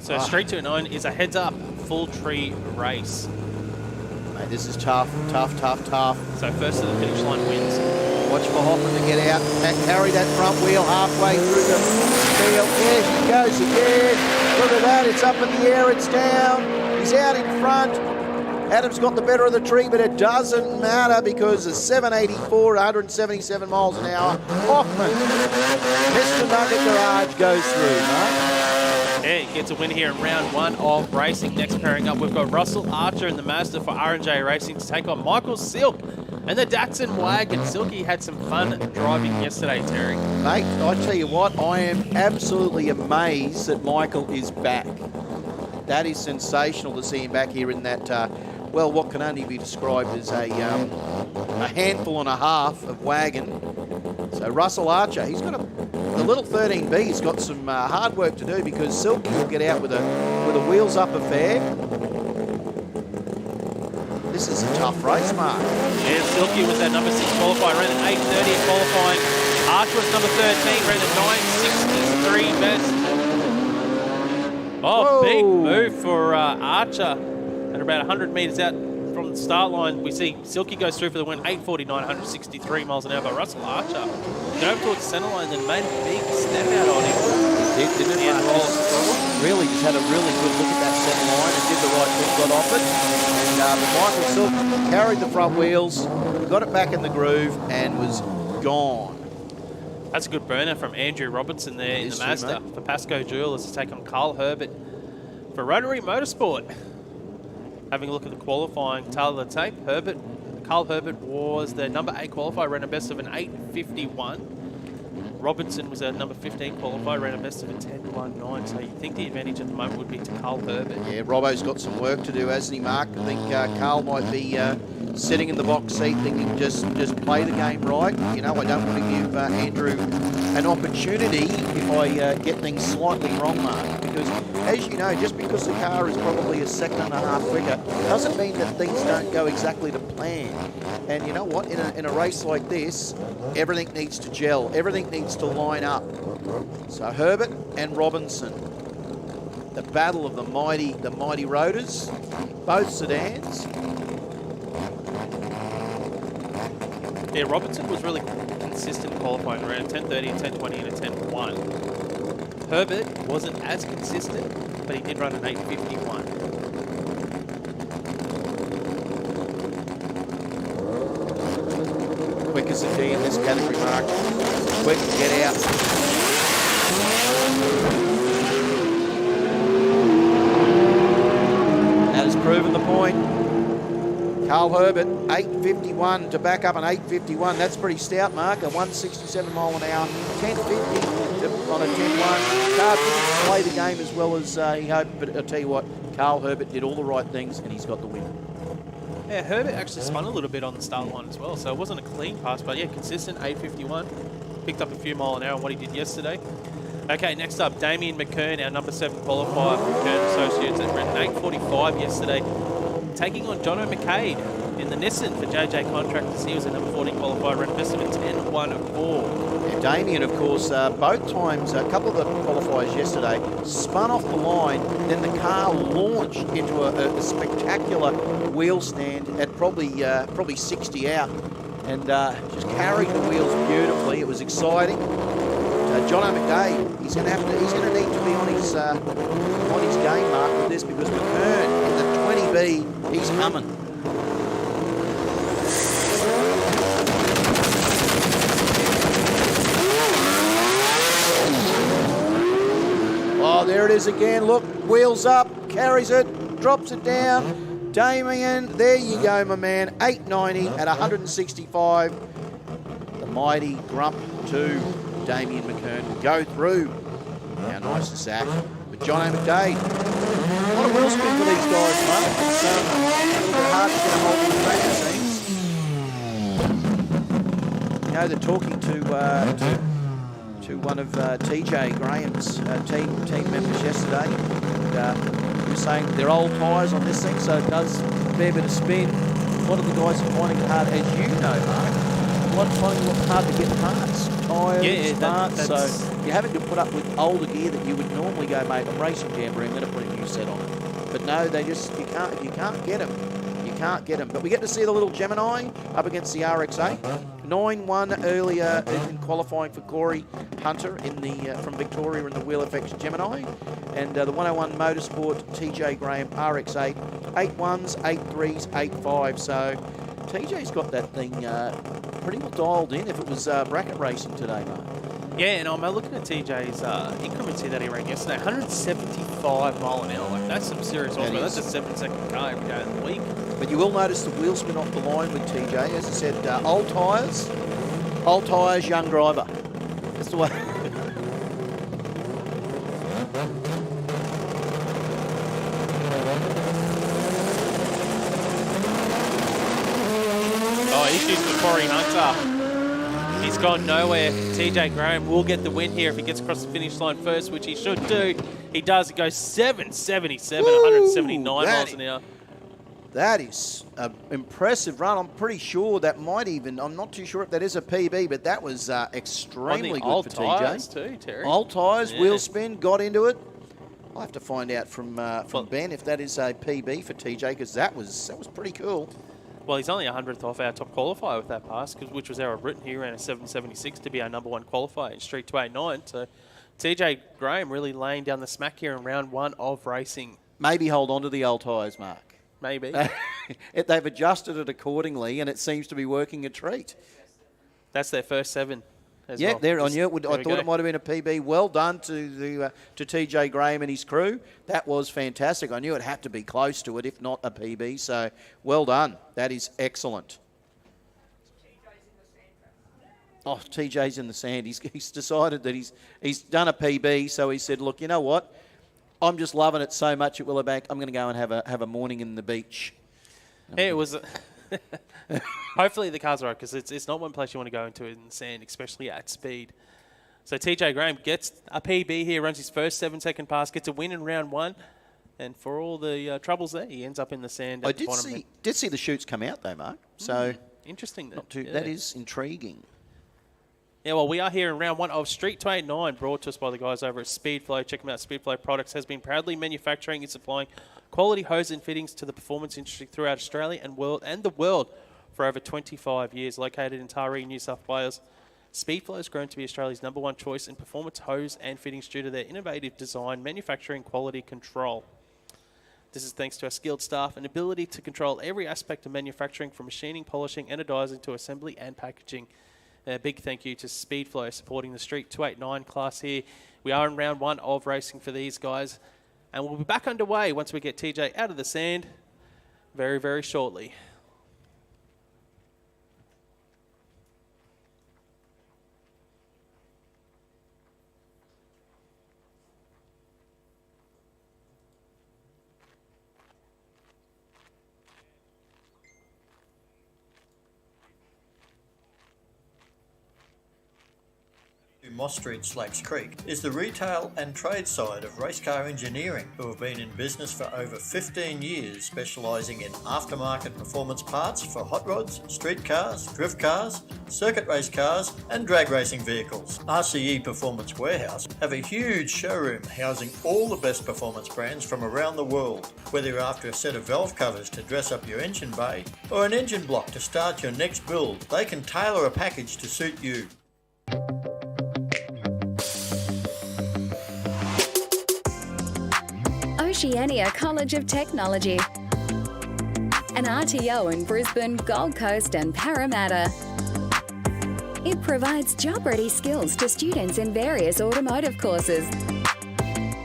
So Street 209 is a heads-up full tree race. Mate, this is tough. So first to the finish line wins. Watch for Hoffman to get out and carry that front wheel halfway through the field. There he goes again. Look at that. It's up in the air. It's down. He's out in front. Adams got the better of the tree, but it doesn't matter because the 784, 177 miles an hour. Hoffman, Mr. Nugget Garage goes through, mate. Yeah, he gets a win here in round one of racing. Next pairing up, we've got Russell Archer in the Mazda for R&J Racing to take on Michael Silk and the Datsun Wagon. Silky had some fun driving yesterday, Terry. Mate, I tell you what, I am absolutely amazed that Michael is back. That is sensational to see him back here in that, what can only be described as a handful and a half of wagon. So Russell Archer, he's got the little 13B. He's got some hard work to do because Silky will get out with a wheels up affair. This is a tough race, Mark. Yeah, Silky was that number 6 qualifying, ran at 8:30 in qualifying. Archer was number 13, ran at 9:63 best. Oh, Whoa. big move for Archer. At about 100 metres out from the start line, we see Silky goes through for the win, 8:49, 163 miles an hour. But Russell Archer got over towards the centre line, then made a big step out on him. He did, didn't it? And Really just had a really good look at that centre line and did the right thing, got off it. And Michael Silk carried the front wheels, got it back in the groove, and was gone. That's a good burner from Andrew Robertson there in the too, Mazda mate. for Pascoe Jewelers to take on Carl Herbert for Rotary Motorsport. Having a look at the qualifying tail of the tape, Carl Herbert was the number 8 qualifier, ran a best of an 8:51. Robinson was a number 15 qualifier, ran a best of a 10:19. So you think the advantage at the moment would be to Carl Herbert. Yeah, Robbo's got some work to do, hasn't he, Mark? I think Carl might be sitting in the box seat thinking just play the game right. You know, I don't want to give Andrew an opportunity if I get things slightly wrong, Mark. Because, as you know, just because the car is probably a second and a half quicker doesn't mean that things don't go exactly to plan. And you know what? In a race like this, everything needs to gel. Everything needs to line up. So Herbert and Robinson, the battle of the mighty Rotors, both sedans. Yeah, Robinson was really consistent qualifying, around 10:30, a 10:20 and a 10:1. Herbert wasn't as consistent, but he did run an 8:51. Quick as a key in this category, Mark. Quick to get out. That has proven the point. Carl Herbert, 8:51 to back up an 8:51. That's pretty stout, Mark. A 167 mile an hour, 10:50 on a 10:1. Car didn't play the game as well as he hoped, but I'll tell you what, Carl Herbert did all the right things and he's got the win. Yeah, Herbert actually spun a little bit on the start line as well, so it wasn't a clean pass, but yeah, consistent, 8:51. Picked up a few mile an hour on what he did yesterday. Okay, next up, Damien McKern, our number 7 qualifier from Kern Associates, that ran an 8:45 yesterday, taking on Jono McCade in the Nissan for JJ Contractors. He was a number 14 qualifier, ran best of a 10:14. Yeah, Damien, of course, both times, a couple of the qualifiers yesterday, spun off the line, then the car launched into a spectacular wheel stand at probably 60 out, and just carried the wheels beautifully. It was exciting. Jono McDade, he's going to need to be on his game, Mark, with this, because McKern in the 20B, he's coming. Oh, there it is again. Look, wheels up, carries it, drops it down. Damien, there you go, my man. 890 at 165. The mighty Grump 2, Damien McKern, go through. How nice is that? But John McDade, a lot of wheel spin for these guys, mate. It's a little bit hard to get a hold of the track, it seems. You know, they're talking to one of TJ Graham's team members yesterday. And, he was saying they're old tyres on this thing, so it does a fair bit of spin. A lot of the guys are finding it hard, as you know, Mark. A lot finding it hard to get parts, tyres, parts. So you're having to put up with older gear that you would normally go, mate, I'm racing Jamboree, I'm going to put a new set on it. But no, they just you can't get them. You can't get them. But we get to see the little Gemini up against the RX-8. 9-1 earlier in qualifying for Corey Hunter from Victoria in the Wheel FX Gemini. And the 101 Motorsport TJ Graham RX-8. 8-1s, 8-3s, 8-5. So TJ's got that thing pretty well dialed in if it was bracket racing today, mate. Yeah, and I'm looking at TJ's increments here that he ran yesterday. 175 mile an hour. Like, that's some serious horsepower. That's a 7-second car every day of the week. But you will notice the wheel spin off the line with TJ. As I said, old tyres, young driver. That's the way. Oh, issues with Corey Hunter. He's gone nowhere. TJ Graham will get the win here if he gets across the finish line first, which he should do. He does. It goes 777, 179 miles an hour. That is an impressive run. I'm pretty sure that might even, I'm not too sure if that is a PB, but that was extremely good for TJ. Old tyres too, Terry. Old tyres, Yeah. wheel spin, got into it. I'll have to find out from Ben if that is a PB for TJ, because that was pretty cool. Well, he's only 100th off our top qualifier with that pass, which was our Britain. He ran a 7.76 to be our number 1 qualifier in Street 289. So TJ Graham really laying down the smack here in round 1 of racing. Maybe hold on to the old tyres, Mark. Maybe. They've adjusted it accordingly, and it seems to be working a treat. That's their first 7. Yeah, well. there on you. I thought go. it might have been a PB. Well done to TJ Graham and his crew. That was fantastic. I knew it had to be close to it, if not a PB. So well done. That is excellent. Oh, TJ's in the sand. He's decided that he's done a PB. So he said, "Look, you know what? I'm just loving it so much at Willowbank. I'm going to go and have a morning in the beach." Yeah, it was. Hopefully the car's right, because it's not one place you want to go into in the sand, especially at speed. So TJ Graham gets a PB here, runs his first 7-second pass, gets a win in round 1, and for all the troubles there, he ends up in the sand. I did see the chutes come out though, Mark. So interesting. That is intriguing. Yeah, well, we are here in round 1 of Street 289, brought to us by the guys over at Speedflow. Check them out. Speedflow Products has been proudly manufacturing and supplying quality hose and fittings to the performance industry throughout Australia and the world for over 25 years. Located in Taree, New South Wales, Speedflow has grown to be Australia's number 1 choice in performance hose and fittings due to their innovative design, manufacturing, quality control. This is thanks to our skilled staff and ability to control every aspect of manufacturing, from machining, polishing, anodizing to assembly and packaging. A big thank you to Speedflow supporting the Street 289 class here. We are in round 1 of racing for these guys, and we'll be back underway once we get TJ out of the sand very, very shortly. Moss Street, Slakes Creek, is the retail and trade side of Race Car Engineering, who have been in business for over 15 years, specialising in aftermarket performance parts for hot rods, street cars, drift cars, circuit race cars and drag racing vehicles. RCE Performance Warehouse have a huge showroom housing all the best performance brands from around the world. Whether you're after a set of valve covers to dress up your engine bay or an engine block to start your next build, they can tailor a package to suit you. Oceania College of Technology, an RTO in Brisbane, Gold Coast and Parramatta. It provides job-ready skills to students in various automotive courses,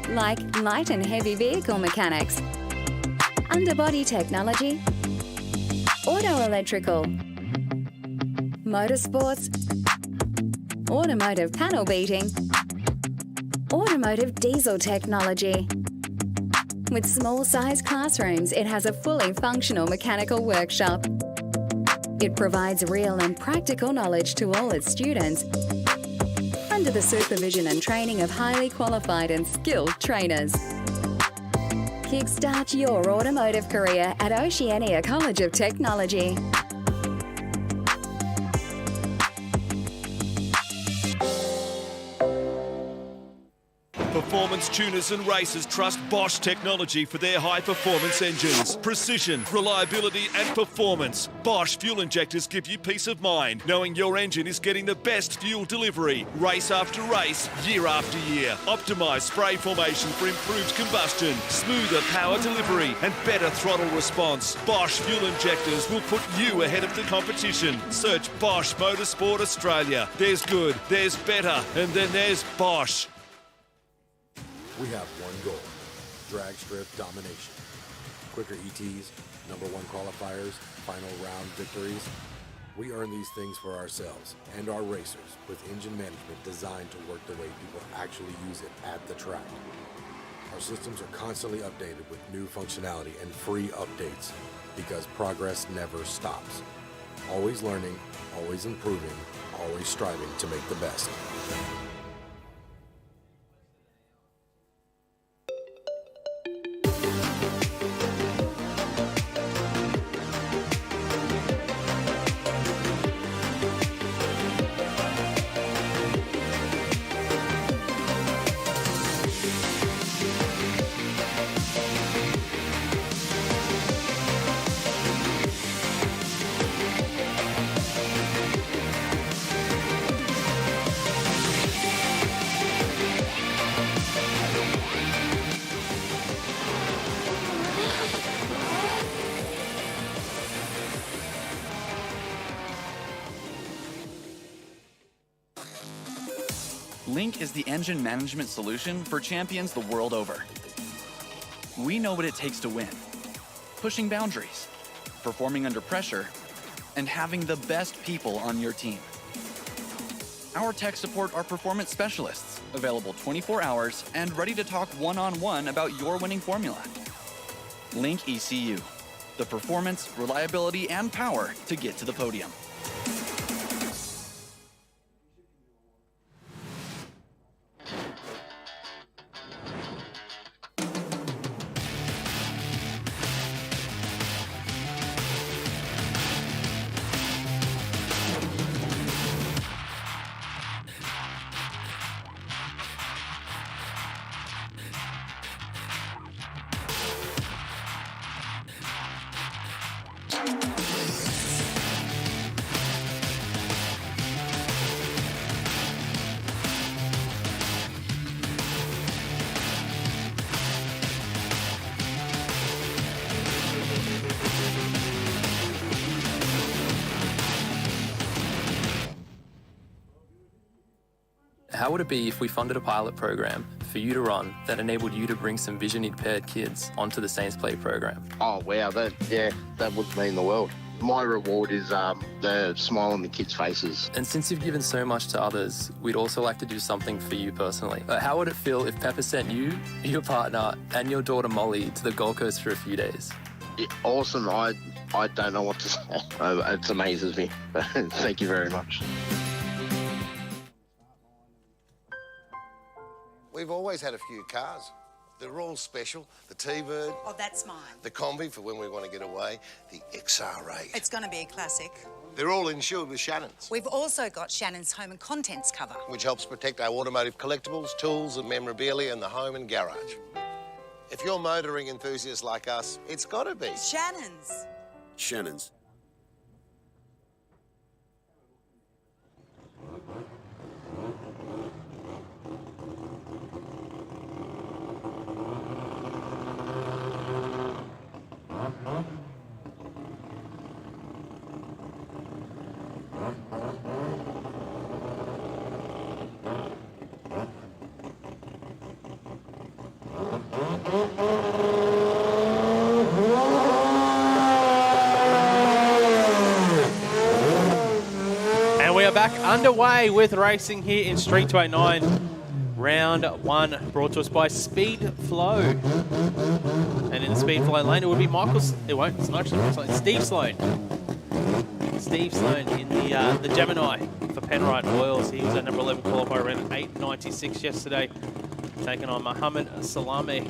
like light and heavy vehicle mechanics, underbody technology, auto electrical, motorsports, automotive panel beating, automotive diesel technology. With small-sized classrooms, it has a fully functional mechanical workshop. It provides real and practical knowledge to all its students, under the supervision and training of highly qualified and skilled trainers. Kickstart your automotive career at Oceania College of Technology. Performance tuners and racers trust Bosch technology for their high-performance engines. Precision, reliability and performance. Bosch fuel injectors give you peace of mind, knowing your engine is getting the best fuel delivery, race after race, year after year. Optimised spray formation for improved combustion, smoother power delivery and better throttle response. Bosch fuel injectors will put you ahead of the competition. Search Bosch Motorsport Australia. There's good, there's better, and then there's Bosch. We have one goal: drag strip domination. Quicker ETs, number 1 qualifiers, final round victories. We earn these things for ourselves and our racers with engine management designed to work the way people actually use it at the track. Our systems are constantly updated with new functionality and free updates because progress never stops. Always learning, always improving, always striving to make the best. Willowbank is the engine management solution for champions the world over. We know what it takes to win. Pushing boundaries, performing under pressure, and having the best people on your team. Our tech support are performance specialists, available 24 hours and ready to talk one-on-one about your winning formula. Link ECU, the performance, reliability, and power to get to the podium. How would it be if we funded a pilot program for you to run that enabled you to bring some vision impaired kids onto the Saints Play program? Oh, wow, that would mean the world. My reward is the smile on the kids' faces. And since you've given so much to others, we'd also like to do something for you personally. How would it feel if Pepper sent you, your partner, and your daughter Molly to the Gold Coast for a few days? Yeah, awesome. I don't know what to say. It amazes me. Thank you very much. We've always had a few cars. They're all special. The T-Bird. Oh, that's mine. The Combi for when we want to get away. The XR8. It's going to be a classic. They're all insured with Shannons, We've also got Shannons home and contents cover. which helps protect our automotive collectibles, tools and memorabilia in the home and garage. If you're motoring enthusiasts like us, it's got to be. Shannons. Shannons. And we are back underway with racing here in Street 289. Round one brought to us by Speed Flow. And in the Speed Flow lane, it would be it's actually Steve Sloan. Steve Sloan in the Gemini for Penrite Oils. He was at number 11 qualifier, ran 8.96 yesterday, taking on Mohammed Salami.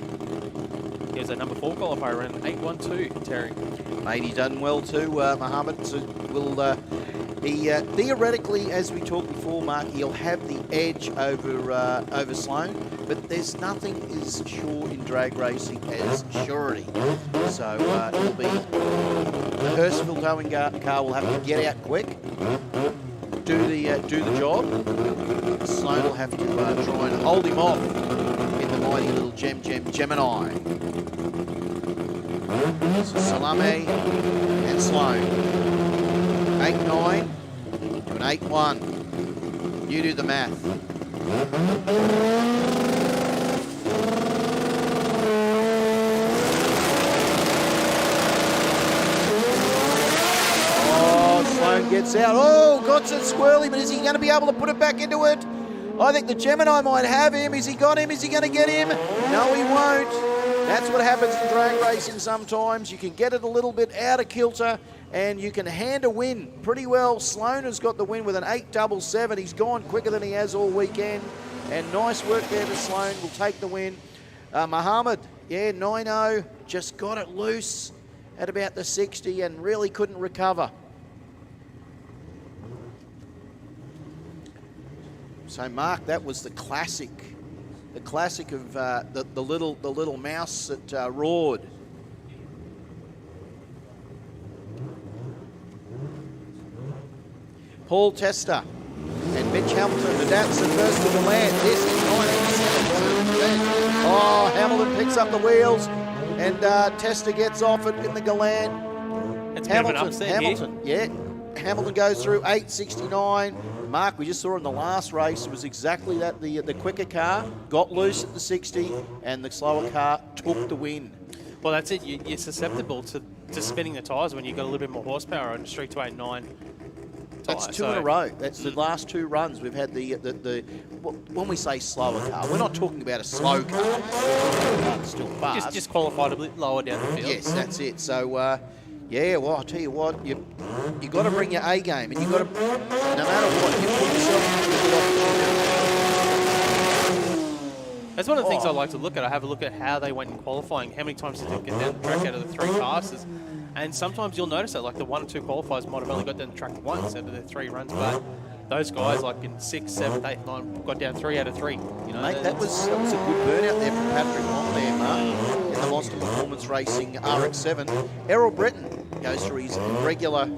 He was at number 4 qualifier, ran 8.12, Terry. Mate, he's done well too, Mohammed. So he theoretically, as we talked before, Mark, he'll have the edge over Sloan, but there's nothing as sure in drag racing as surety. So it'll be the Hurstville towing car will have to get out quick, do the job. Sloan will have to try and hold him off in the mighty little Gemini. So Salame and Sloan. 8-9 to an 8-1. You do the math. Oh, Sloan gets out. Oh, got it squirrely, but is he going to be able to put it back into it? I think the Gemini might have him. Is he got him? Is he going to get him? No, he won't. That's what happens in drag racing sometimes. You can get it a little bit out of kilter and you can hand a win pretty well. Sloan has got the win with an 8.77. He's gone quicker than he has all weekend. And nice work there to Sloan. Will take the win. Mohammed, 9-0. Just got it loose at about the 60 and really couldn't recover. So, Mark, that was the classic of the little mouse that roared. Paul Tester and Mitch Hamilton, and that's the first to the land. This is 97. Oh, Hamilton picks up the wheels, and Tester gets off it in the Galant. Hamilton, yeah. Hamilton goes through 8.69. Mark, we just saw in the last race, it was exactly that. The quicker car got loose at the 60 and the slower car took the win. Well, that's it. You're susceptible to spinning the tyres when you've got a little bit more horsepower on a Street 289 tyre. That's two in a row. That's the last 2 runs. We've had the when we say slower car, we're not talking about a slow car. It's still fast. Just qualified a bit lower down the field. Yes, that's it. So, yeah, well, I'll tell you what, you got to bring your A game, and you got to, no matter what, you put yourself in a good opportunity. That's one of the things I like to look at. I have a look at how they went in qualifying, how many times did they get down the track out of the 3 passes. And sometimes you'll notice that, like the 1 or 2 qualifiers might have only got down the track once out of their 3 runs, but those guys, like in 6th, 7th, 8th, 9th, got down 3 out of 3. You know, mate, that was a good burnout there from Patrick Long there, Mark, in the Monster Performance Racing RX-7. Errol Britton goes through his regular,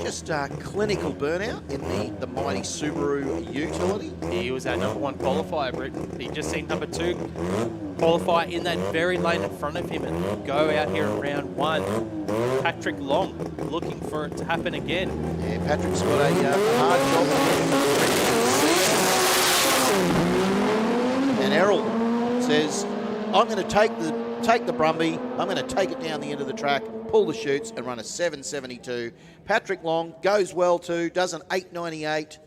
just clinical burnout in the mighty Subaru Utility. He was our number 1 qualifier, Britton. He just seen number 2 qualify in that very lane in front of him and go out here in round 1. Patrick Long looking for it to happen again. Yeah, Patrick's got a hard job. And Errol says, I'm going to take the Brumby, I'm going to take it down the end of the track, pull the chutes and run a 7.72. Patrick Long goes well too, does an 8.98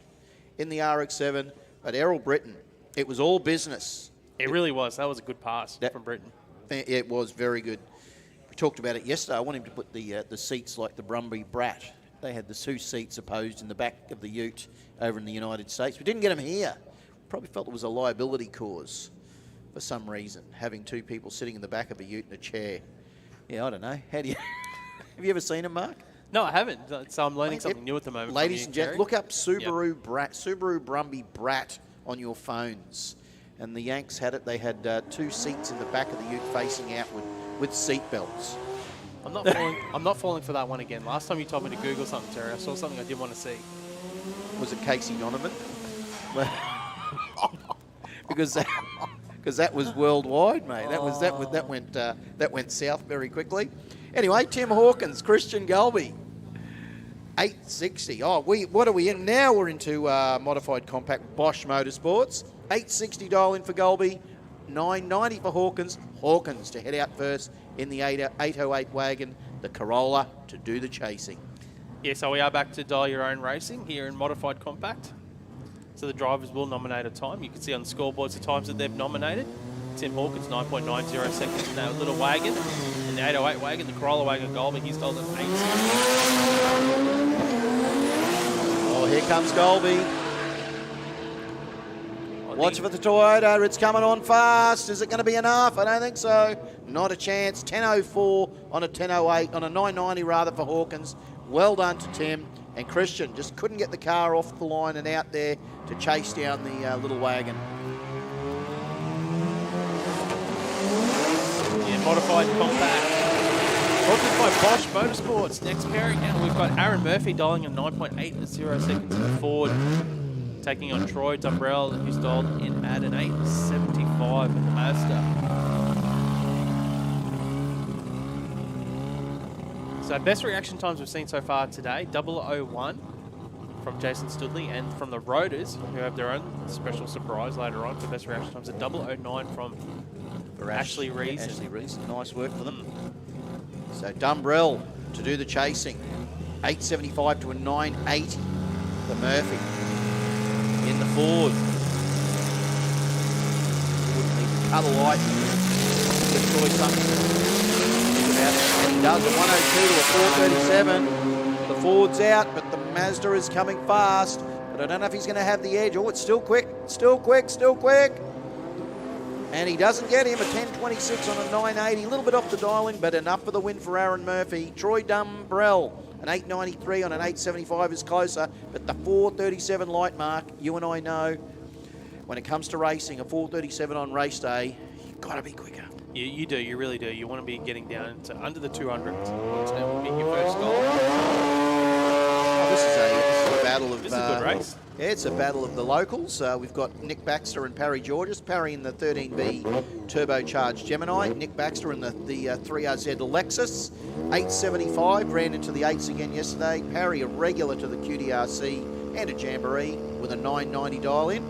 in the RX-7. But Errol Britton, it was all business. It really was. That was a good pass from Britton. It was very good. We talked about it yesterday. I want him to put the seats like the Brumby Brat. They had the 2 seats opposed in the back of the ute over in the United States. We didn't get them here. Probably felt it was a liability cause for some reason, having 2 people sitting in the back of a ute in a chair. Yeah, I don't know. How do you... Have you ever seen them, Mark? No, I haven't. So I'm learning something new at the moment. Ladies and gentlemen, look up Subaru Brat, Subaru Brumby Brat on your phones. And the Yanks had it. They had 2 seats in the back of the ute facing outward with seat belts. I'm not falling for that one again. Last time you told me to Google something, Terry, I saw something I didn't want to see. Was it Casey Donovan? because that was worldwide, mate. That went south very quickly. Anyway, Tim Hawkins, Christian Gulby, 860. What are we in now? We're into modified compact Bosch Motorsports. 860 dial in for Gulby, 990 for Hawkins. Hawkins to head out first in the 808 wagon, the Corolla to do the chasing. Yeah, so we are back to dial your own racing here in modified compact. So the drivers will nominate a time. You can see on the scoreboards the times that they've nominated. Tim Hawkins, 9.90 seconds in that little wagon. In the 808 wagon, the Corolla wagon, Gulby, he's told at 8. Oh, here comes Gulby. Watch for the Toyota. It's coming on fast. Is it going to be enough? I don't think so. Not a chance. 10.04 on a 10.08, on a 9.90 rather for Hawkins. Well done to Tim. And Christian just couldn't get the car off the line and out there to chase down the little wagon. Yeah, modified compact. Brought to you by Bosch Motorsports. Next pairing now, we've got Aaron Murphy dialing in 9.80 seconds in the Ford. Taking on Troy Dumbrell, who's dialed in at an 8.75 in the Mazda. So best reaction times we've seen so far today, 001 from Jason Studley, and from the Rotors, who have their own special surprise later on for best reaction times, a 009 from Ashley Rees. Ashley Rees, nice work for them. So Dumbrell to do the chasing, 8.75 to a 9.80 for Murphy. In the Ford. Wouldn't need to cut a light. Destroy something. And he does a 102 to a 437. The Ford's out, but the Mazda is coming fast. But I don't know if he's going to have the edge. Oh, it's still quick. Still quick. Still quick. And he doesn't get him. A 10.26 on a 9.80. A little bit off the dialing, but enough for the win for Aaron Murphy. Troy Dumbrell. An 8.93 on an 8.75 is closer, but the 4.37 light mark, you and I know, when it comes to racing, a 4.37 on race day, you've got to be quicker. You do, you really do. You want to be getting down to under the 200s. That would be your first goal. This is a battle of... This is a good race. Yeah, it's a battle of the locals. We've got Nick Baxter and Parry Georges. Parry in the 13B turbocharged Gemini. Nick Baxter in the 3RZ Lexus. 8.75, ran into the 8s again yesterday. Parry, a regular to the QDRC and a Jamboree with a 990 dial in.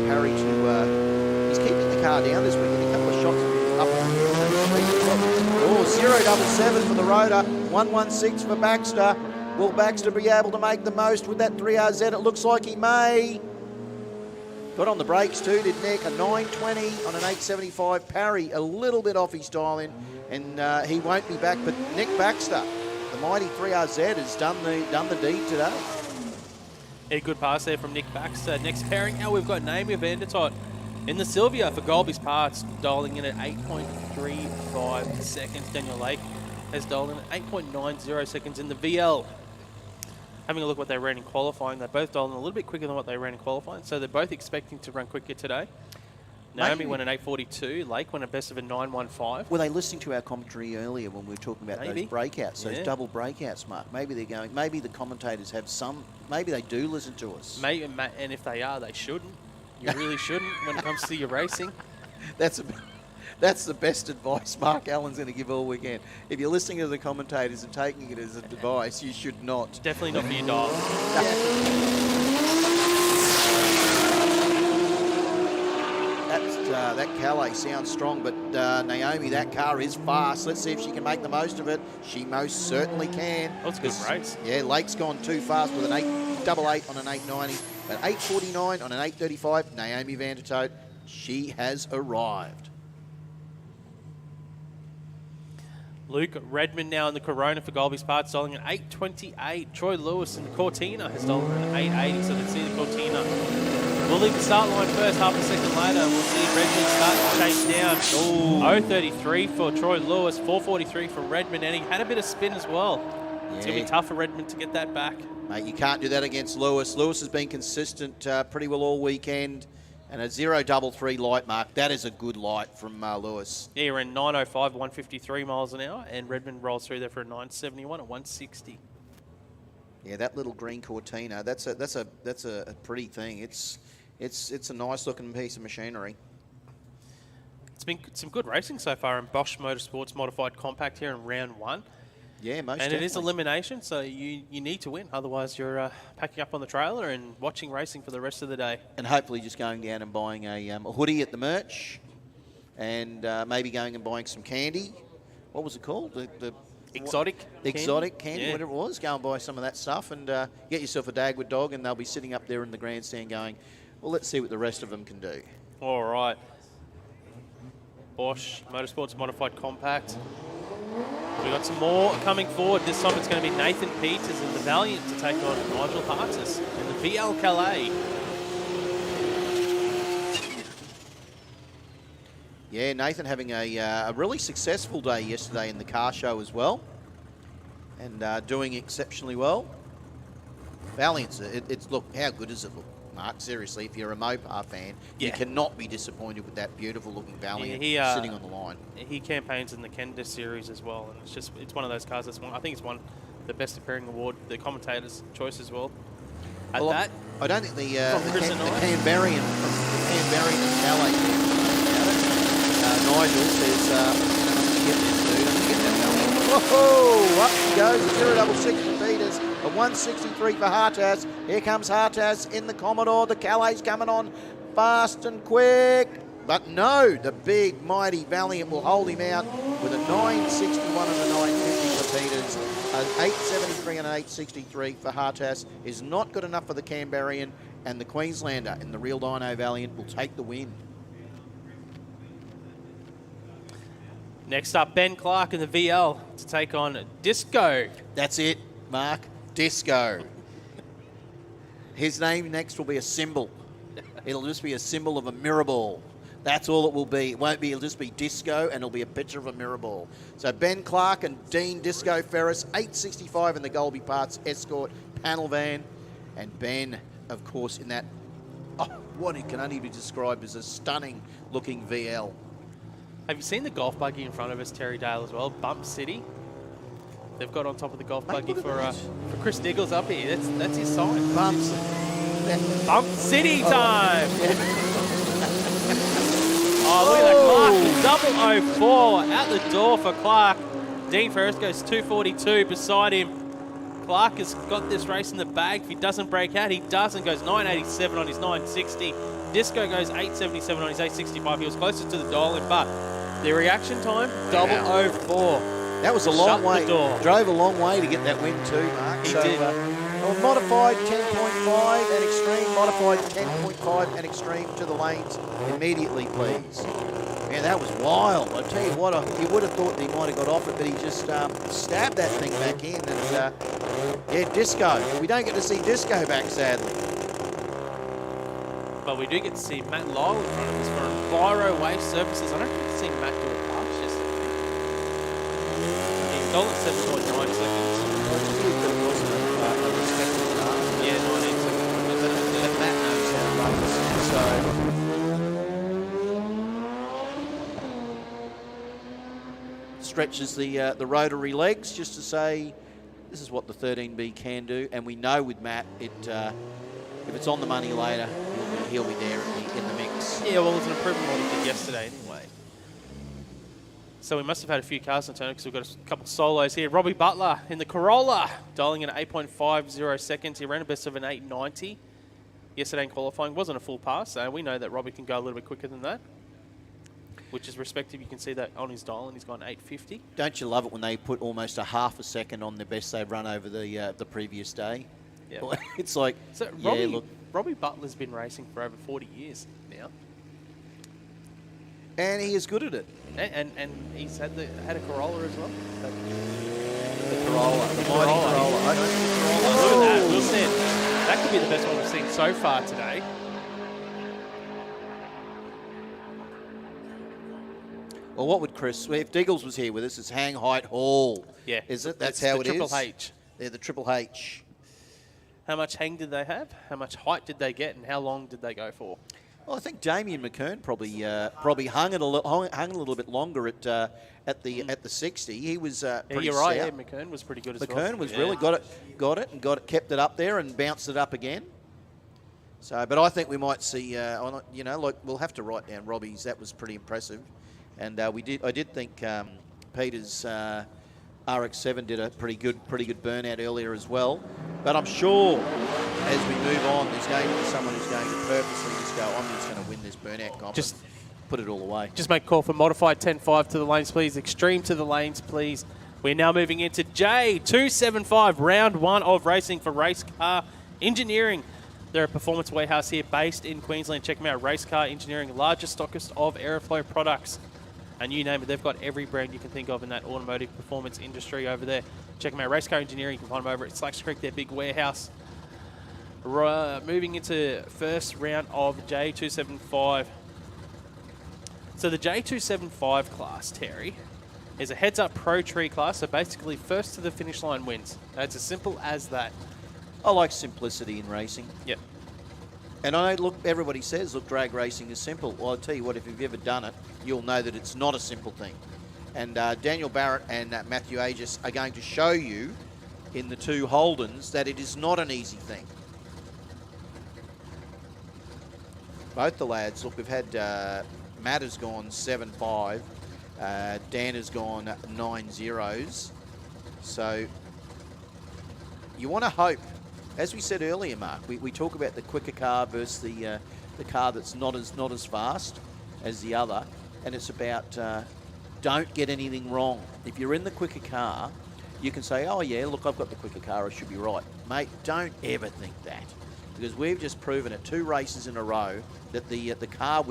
Parry to, he's keeping the car down this weekend. A couple of shots up. Oh, 077 for the Rotor, 116 for Baxter. Will Baxter be able to make the most with that 3RZ? It looks like he may. Got on the brakes too, did Nick? A 920 on an 875. Parry a little bit off his dial in, and he won't be back. But Nick Baxter, the mighty 3RZ, has done the deed today. Yeah, good pass there from Nick Baxter. Next pairing, now we've got Naomi Vandertot in the Sylvia for Golby's Parts, dialing in at 8.35 seconds. Daniel Lake has dialed in at 8.90 seconds in the VL. Having a look what they ran in qualifying, they both dialed in a little bit quicker than what they ran in qualifying, so they're both expecting to run quicker today. Naomi went an 8.42, Lake went a best of a 9.15. Were they listening to our commentary earlier when we were talking about those breakouts, those double breakouts, Mark? Maybe they're going, maybe the commentators have some, maybe they do listen to us. Maybe, and if they are, they shouldn't. You really shouldn't when it comes to your racing. That's the best advice Mark Allen's going to give all weekend. If you're listening to the commentators and taking it as a device, you should not. Definitely not for your dial. That Calais sounds strong, but Naomi, that car is fast. Let's see if she can make the most of it. She most certainly can. That's a good race. Yeah, Lake's gone too fast with an 888 on an 890, but 849 on an 835. Naomi Vandertot, she has arrived. Luke Redmond now in the Corona for Golby's Parts, dialing at 8.28. Troy Lewis in the Cortina has dialed in at 8.80, so let's see the Cortina. We'll leave the start line first, half a second later. We'll see Redmond start to chase down. 0.33 for Troy Lewis, 4.43 for Redmond, and he had a bit of spin as well. Yeah. It's going to be tough for Redmond to get that back. Mate, you can't do that against Lewis. Lewis has been consistent pretty well all weekend. And a 0.33 light, Mark. That is a good light from Lewis. Yeah, he ran 9.05, 153 miles an hour, and Redmond rolls through there for a 9.71 at 160. Yeah, that little green Cortina. That's a pretty thing. It's a nice looking piece of machinery. It's been some good racing so far in Bosch Motorsports Modified Compact here in round 1. Yeah, most And definitely. it is elimination, so you need to win. Otherwise, you're packing up on the trailer and watching racing for the rest of the day. And hopefully just going down and buying a hoodie at the merch, and maybe going and buying some candy. What was it called? The Exotic candy, whatever it was. Go and buy some of that stuff and get yourself a Dagwood dog, and they'll be sitting up there in the grandstand going, well, let's see what the rest of them can do. All right. Bosch Motorsports Modified Compact. We got some more coming forward. This time it's going to be Nathan Peters in the Valiant to take on Nigel Hartis in the VL Calais. Yeah, Nathan having a really successful day yesterday in the car show as well, and doing exceptionally well. Valiant's, look, how good does it look, Mark? Seriously, if you're a Mopar fan, you cannot be disappointed with that beautiful looking Valiant sitting on the line. He campaigns in the Kenda series as well, and it's one of those cars I think it's won the best appearing award, the commentator's choice as well. I don't think the Canberrian and Calais. Nigel says, get this dude, get that Valiant. Whoa, up he goes, 0.66 for Peters, a 163 for Hartas. Here comes Hartas in the Commodore. The Calais coming on fast and quick. But no, the big, mighty Valiant will hold him out with a 961 and a 950 for Peters. An 873 and an 863 for Hartas is not good enough for the Canberrian, and the Queenslander in the Real Dino Valiant will take the win. Next up, Ben Clark in the VL to take on Disco. That's it, Mark. Disco. His name next will be a symbol. It'll just be a symbol of a mirror ball. That's all it will be. It won't be, it'll just be Disco, and it'll be a picture of a mirror ball. So Ben Clark and Dean Disco Ferris, 865 in the Golby Parts Escort panel van. And Ben, of course, in that, what it can only be described as a stunning looking VL. Have you seen the golf buggy in front of us, Terry Dale, as well? Bump City. They've got on top of the golf buggy for Chris Diggles up here. That's his sign. Bumps. Bump City time. Oh, look at that, Clark. 004 out the door for Clark. Dean Ferris goes 242 beside him. Clark has got this race in the bag. If he doesn't break out, he doesn't. Goes 987 on his 960. Disco goes 877 on his 865. He was closer to the dial-in, but the reaction time, 004. That was a long way. Shut the door. Drove a long way to get that win too, Mark. He did. Modified 10.5 and extreme. Modified 10.5 and extreme to the lanes immediately, please. Man, that was wild. I tell you what, you would have thought that he might have got off it, but he just stabbed that thing back in. And yeah, Disco. We don't get to see Disco back, sadly. But we do get to see Matt Lyle in front of us for Enviro Waste Services. I don't get to see Matt do a pass yesterday. He's gone at 7.9 seconds. Yeah, 19 seconds. But Matt knows how to run this. So stretches the rotary legs just to say this is what the 13B can do. And we know with Matt, if it's on the money later, he'll be there in the mix. Yeah, well, it's an improvement on what he did yesterday anyway. So we must have had a few cars in turn because we've got a couple of solos here. Robbie Butler in the Corolla, dialing in at 8.50 seconds. He ran a best of an 8.90 yesterday in qualifying. Wasn't a full pass, so we know that Robbie can go a little bit quicker than that, which is respective. You can see that on his dial, and he's gone 8.50. Don't you love it when they put almost a half a second on the best they've run over the previous day? Yeah. It's like, So Robbie Butler's been racing for over 40 years now. And he is good at it. And he's had a Corolla as well. The Corolla, the mighty Corolla. Look at that, Wilson. That could be the best one we've seen so far today. Well, what would Chris, if Diggles was here with us, it's Hang Height Hall. Yeah. Is it? That's It's how the it is? Triple H. They're the Triple H. How much hang did they have? How much height did they get, and how long did they go for? Well, I think Damien McKern probably hung a little bit longer at the 60. He was pretty you're right. stout. Yeah, McKern was pretty good as well. McKern was really got it, kept it up there and bounced it up again. So, but I think we might see, we'll have to write down Robbie's. That was pretty impressive, and I did think Peter's RX-7 did a pretty good burnout earlier as well. But I'm sure as we move on, there's going to be someone who's going to purposely just go, I'm just going to win this burnout comp. Just put it all away. Just make a call for modified 10.5 to the lanes, please. Extreme to the lanes, please. We're now moving into J275, round one of racing for Race Car Engineering. They're a performance warehouse here based in Queensland. Check them out, Race Car Engineering, largest stockist of Aeroflow products. And you name it, they've got every brand you can think of in that automotive performance industry over there. Check them out, Race Car Engineering. You can find them over at Slacks Creek, their big warehouse. Moving into first round of J275. So the J275 class, Terry, is a heads-up pro tree class. So basically, first to the finish line wins. It's as simple as that. I like simplicity in racing. Yep. And I know, look, everybody says, look, drag racing is simple. Well, I'll tell you what, if you've ever done it, you'll know that it's not a simple thing. And Daniel Barrett and Matthew Aegis are going to show you in the two Holdens that it is not an easy thing. Both the lads, look, we've had Matt has gone 7.5, Dan has gone 9.0s. So you want to hope. As we said earlier, Mark, we talk about the quicker car versus the car that's not as fast as the other, and it's about don't get anything wrong. If you're in the quicker car, you can say, oh yeah, look, I've got the quicker car, I should be right. Mate, don't ever think that, because we've just proven it 2 races in a row that the car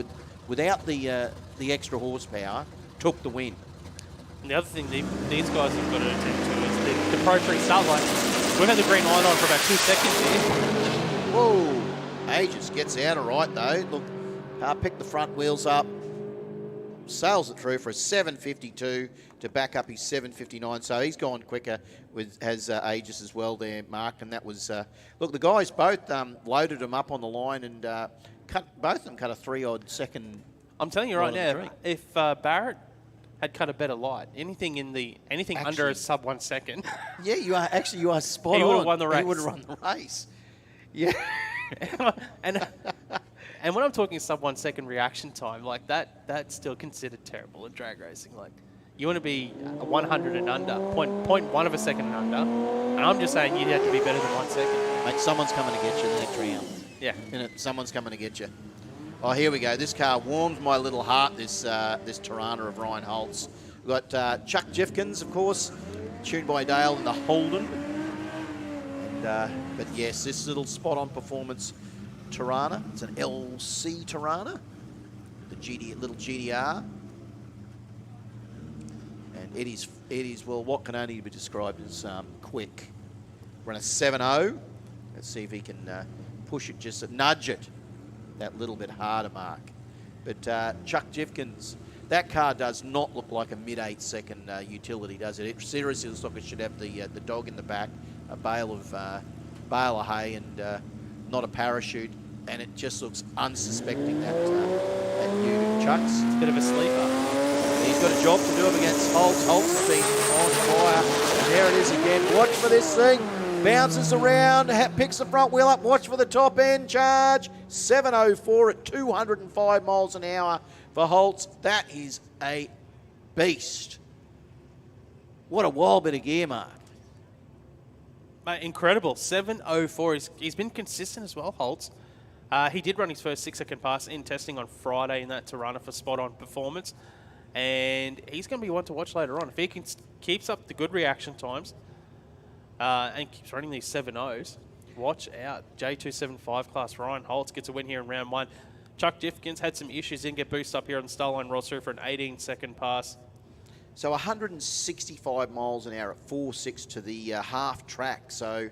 without the extra horsepower took the win. And the other thing these guys have got to attend to is the Pro Tree start line. We've had the green light on for about 2 seconds here. Whoa! Aegis gets out all right though. Look, pick the front wheels up, sails it through for a 7.52 to back up his 7.59. So he's gone quicker has Aegis as well there, Mark. And that was look, the guys both loaded him up on the line and both of them cut a 3-odd second. I'm telling you right now, if Barrett had cut a better light, anything under a sub 1 second. Yeah, you are spot on. He would have won the race. He would have run the race. Yeah. and when I'm talking sub 1 second reaction time, like that's still considered terrible in drag racing. Like you want to be 100 and under, 0.1 of a second and under. And I'm just saying you'd have to be better than 1 second. Mate, someone's coming to get you in the next round. Yeah. Someone's coming to get you. Oh, here we go. This car warms my little heart, this Tirana of Ryan Holtz. We've got Chuck Jeffkins, of course, tuned by Dale in the Holden. But yes, this little spot-on performance Tirana. It's an LC Tirana, the little GDR. And Eddie's, well, what can only be described as quick. Run a 7.0. Let's see if he can push it, just nudge it that little bit harder, Mark. But Chuck Jeffkins, that car does not look like a mid-8 second utility, does it? It seriously looks like it should have the dog in the back, a bale of hay, and not a parachute, and it just looks unsuspecting, that unit. Chuck's. It's a bit of a sleeper. He's got a job to do up against Holtz. Holtz has been on fire. And there it is again. Watch for this thing. Bounces around, picks the front wheel up. Watch for the top end charge. 7.04 at 205 miles an hour for Holtz. That is a beast. What a wild bit of gear, Mark. Mate, incredible. 7.04. He's been consistent as well, Holtz. He did run his first 6 second pass in testing on Friday in that Tirana for spot-on performance. And he's going to be one to watch later on. If he keeps up the good reaction times and keeps running these 7.0s, watch out. J275 class Ryan Holtz gets a win here in round 1. Chuck Jeffkins had some issues, didn't get boosted up here on the Starline Rosser for an 18-second pass. So 165 miles an hour at 4.6 to the half track. So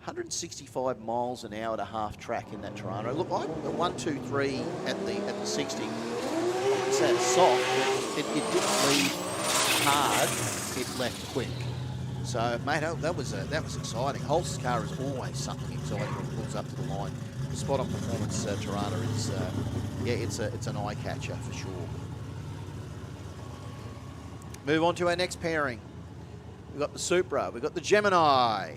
165 miles an hour to half track in that Tirana. Look, like the 1, 2, 3 at the 60. It's that soft. It didn't lead hard. It left quick. So, mate, that was exciting. Holtz's car is always something exciting when it pulls up to the line. The spot-on performance Tirana is, it's an eye catcher for sure. Move on to our next pairing. We've got the Supra. We've got the Gemini.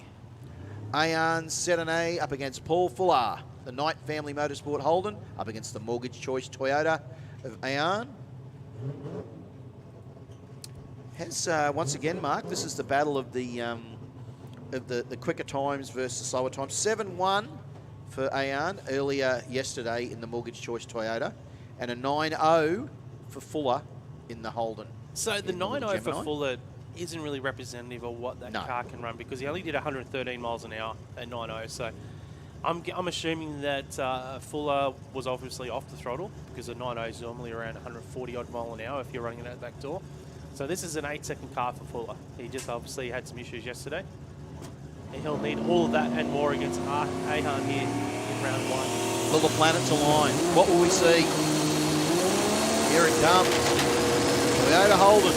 Ayan Sedane up against Paul Fuller. The Knight Family Motorsport Holden up against the Mortgage Choice Toyota of Ayan. Has once again, Mark, this is the battle of the quicker times versus slower times. 7-1 for Ayan earlier yesterday in the Mortgage Choice Toyota, and a 9-0 for Fuller in the Holden. So the 9.0 for Fuller isn't really representative of what that car can run, because he only did 113 miles an hour at 9.0. So I'm assuming that Fuller was obviously off the throttle, because the 9.0 is normally around 140 odd mile an hour if you're running it at back door. So this is an 8-second car for Fuller. He just obviously had some issues yesterday, and he'll need all of that and more against Ahan here in round 1. Will the planets align? What will we see? Here it comes. Toyota Holden.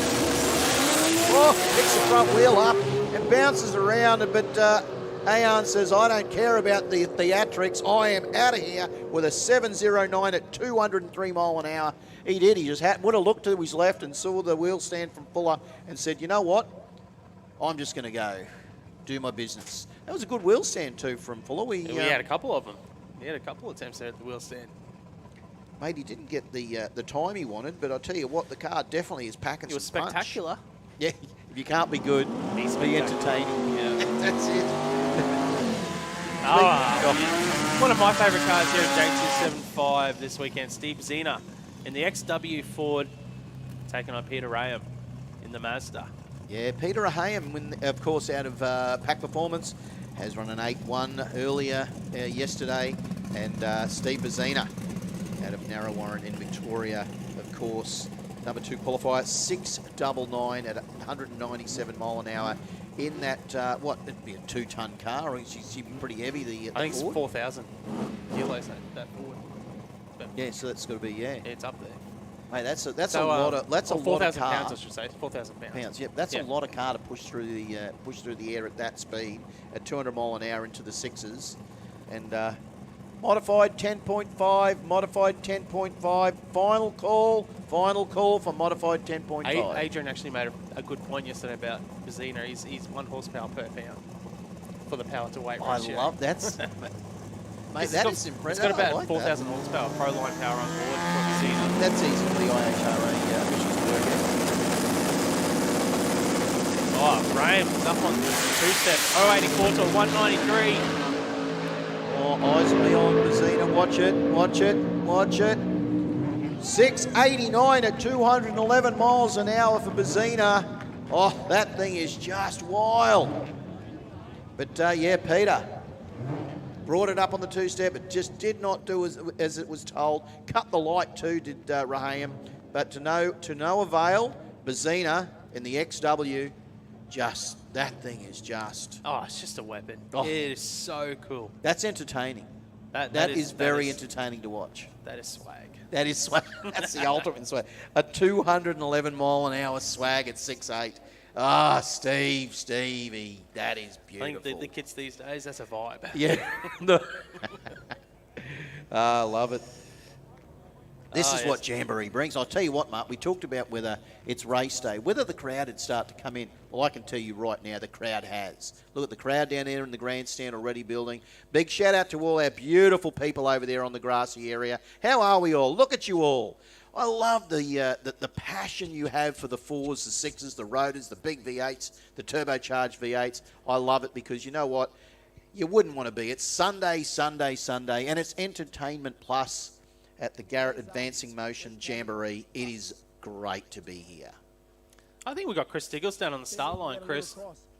Oh, picks the front wheel up and bounces around, but Ayan says, I don't care about the theatrics. I am out of here with a 7.09 at 203 mile an hour. He did. He just would have looked to his left and saw the wheel stand from Fuller and said, you know what? I'm just going to go do my business. That was a good wheel stand too from Fuller. We had a couple of them. He had a couple of attempts there at the wheel stand. Mate, he didn't get the time he wanted, but I'll tell you what, the car definitely is packing some punch. It was spectacular. Yeah, if you can't be good, be entertaining. Yeah. That's it. One of my favourite cars here at J275 this weekend, Steve Zena in the XW Ford, taking on Peter Raham in the Mazda. Yeah, Peter Raham, of course, out of Pack Performance, has run an 8-1 earlier yesterday, and Steve Zena out of Narrawarren in Victoria, of course, number 2 qualifier, 6.99 at 197 mile an hour. In that, it'd be a 2-ton car, or she'd be pretty heavy, the I think Ford. it's 4,000 kilos, that Ford. But yeah, so that's got to be, it's up there. Mate, that's a lot of car. 4,000 pounds, I should say. 4,000 pounds. Yep, that's a lot of car to push through the air at that speed, at 200 mile an hour into the 6s, and modified 10.5, modified 10.5. Final call for modified 10.5. Adrian actually made a good point yesterday about Zena. He's 1 horsepower per pound for the power to weight ratio. I love that. Mate, that is impressive. It's got about 4,000 horsepower Pro Line power on board for Zena. That's easy for the IHRA officials to work out. Raham is up on the two-step. 084 to 193. Oh, eyes on me on Brisbane. Watch it, watch it, watch it. 689 at 211 miles an hour for Brisbane. Oh, that thing is just wild. But yeah, Peter brought it up on the two-step. It just did not do as it was told. Cut the light too, did Raham. But to no avail. Brisbane in the XW, that thing is just... Oh, it's just a weapon. Oh. It is so cool. That's entertaining. That is very entertaining to watch. That is swag. That is swag. That's the ultimate swag. A 211 mile an hour swag at 6'8". Ah, Stevie, that is beautiful. I think the kids these days, that's a vibe. Yeah. I love it. This is what Jamboree brings. I'll tell you what, Mark, we talked about whether it's race day, whether the crowd would start to come in. Well, I can tell you right now, the crowd has. Look at the crowd down there in the grandstand already building. Big shout out to all our beautiful people over there on the grassy area. How are we all? Look at you all. I love the passion you have for the 4s, the 6s, the rotors, the big V8s, the turbocharged V8s. I love it because you know what? You wouldn't want to be. It's Sunday, and it's entertainment plus at the Garrett Advancing Motion Jamboree. It is great to be here. I think we've got Chris Diggles down on the start line, Chris.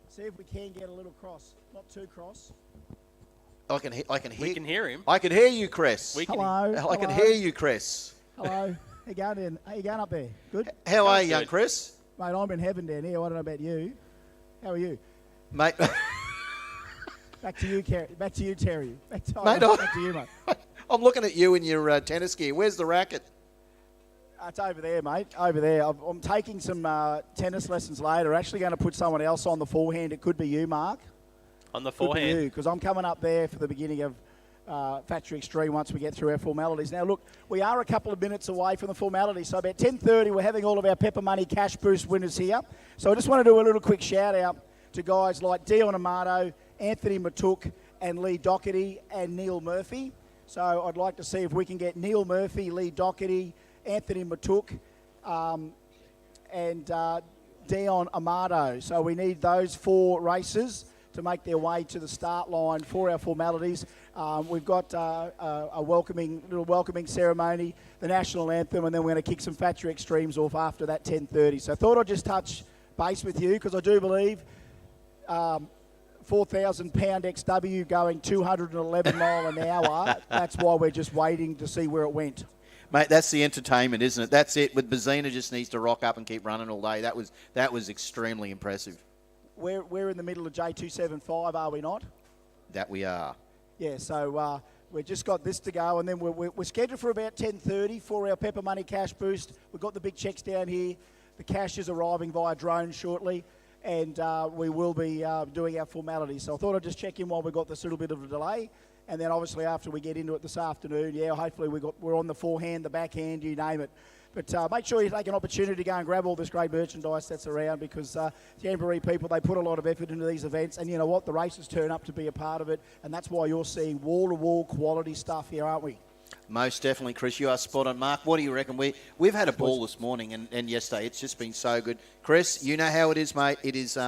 See if we can get a little cross. Not too cross. I can hear. We can hear him. I can hear you, Chris. Hello. I can hear you, Chris. Hello. How you going up there? Good? How are you, young Chris? Mate, I'm in heaven down here. I don't know about you. How are you? Mate. Back to you, Terry. Back to you, mate. I'm looking at you in your tennis gear. Where's the racket? It's over there, mate. Over there. I'm taking some tennis lessons later. Actually going to put someone else on the forehand. It could be you, Mark. On the forehand? Could be you, because I'm coming up there for the beginning of Factory Extreme once we get through our formalities. Now, look, we are a couple of minutes away from the formalities. So about 10:30, we're having all of our Pepper Money Cash Boost winners here. So I just want to do a little quick shout-out to guys like Dion Amato, Anthony Matuk, and Lee Doherty, and Neil Murphy. So I'd like to see if we can get Neil Murphy, Lee Doherty, Anthony Matuk, and Dion Amato. So we need those 4 racers to make their way to the start line for our formalities. We've got a little welcoming ceremony, the national anthem, and then we're going to kick some Factory Extremes off after that 10:30. So I thought I'd just touch base with you because I do believe 4,000 pound XW going 211 mile an hour. That's why we're just waiting to see where it went. Mate, that's the entertainment, isn't it? That's it. With Brisbane just needs to rock up and keep running all day. That was extremely impressive. We're in the middle of J275, are we not? That we are. Yeah, so we've just got this to go, and then we're scheduled for about 10:30 for our Pepper Money Cash Boost. We've got the big checks down here. The cash is arriving via drone shortly, and we will be doing our formalities. So I thought I'd just check in while we've got this little bit of a delay. And then obviously after we get into it this afternoon, hopefully we're on the forehand, the backhand, you name it. But make sure you take an opportunity to go and grab all this great merchandise that's around because Jamboree people, they put a lot of effort into these events. And you know what? The races turn up to be a part of it. And that's why you're seeing wall-to-wall quality stuff here, aren't we? Most definitely, Chris. You are spot on. Mark, what do you reckon? We've had a ball this morning and yesterday. It's just been so good. Chris, you know how it is, mate. It is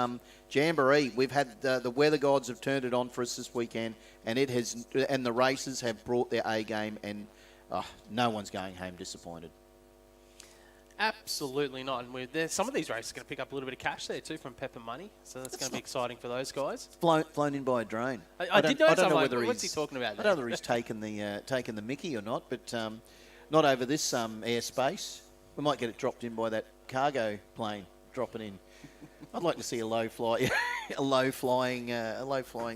Jamboree. We've had the weather gods have turned it on for us this weekend, and the races have brought their A game, and no one's going home disappointed. Absolutely not. And some of these races are going to pick up a little bit of cash there too from Pepper Money, so that's going to be exciting for those guys. Flown in by a drone. I did notice. I don't know whether what's he talking about? I don't know whether he's taken the Mickey or not, but not over this airspace. We might get it dropped in by that cargo plane dropping in. I'd like to see a low flying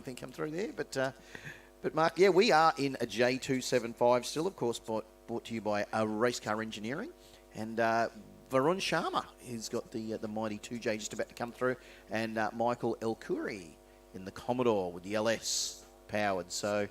thing come through there. But Mark, yeah, we are in a J275 still, of course, brought to you by Race Car Engineering. And Varun Sharma, he's got the mighty 2J just about to come through, and Michael El-Khoury in the Commodore with the LS powered. So,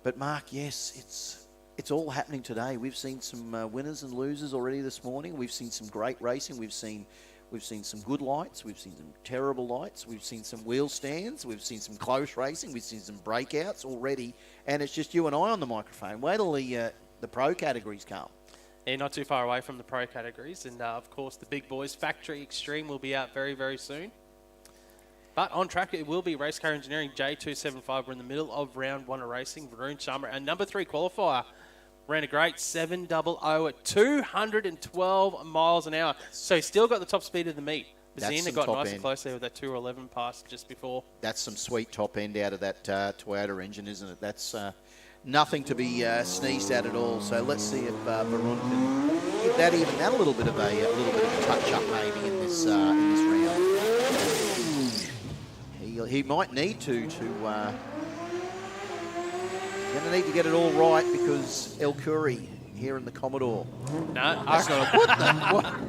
but Mark, yes, it's all happening today. We've seen some winners and losers already this morning. We've seen some great racing. We've seen some good lights. We've seen some terrible lights. We've seen some wheel stands. We've seen some close racing. We've seen some breakouts already, and it's just you and I on the microphone. Wait till the pro categories come. Yeah, not too far away from the pro categories. And, of course, the big boys, Factory Extreme, will be out very, very soon. But on track, it will be Race Car Engineering J275. We're in the middle of round 1 of racing. Varun Sharma, our number 3 qualifier, ran a great 700 at 212 miles an hour. So he's still got the top speed of the meet. Zena got nice and close there with that 211 pass just before. That's some sweet top end out of that Toyota engine, isn't it? That's nothing to be sneezed at all. So let's see if Varun can give that even that a little bit of a touch up maybe in this round. He might need to. Going to need to get it all right because El Khoury here in the Commodore. No, that's not.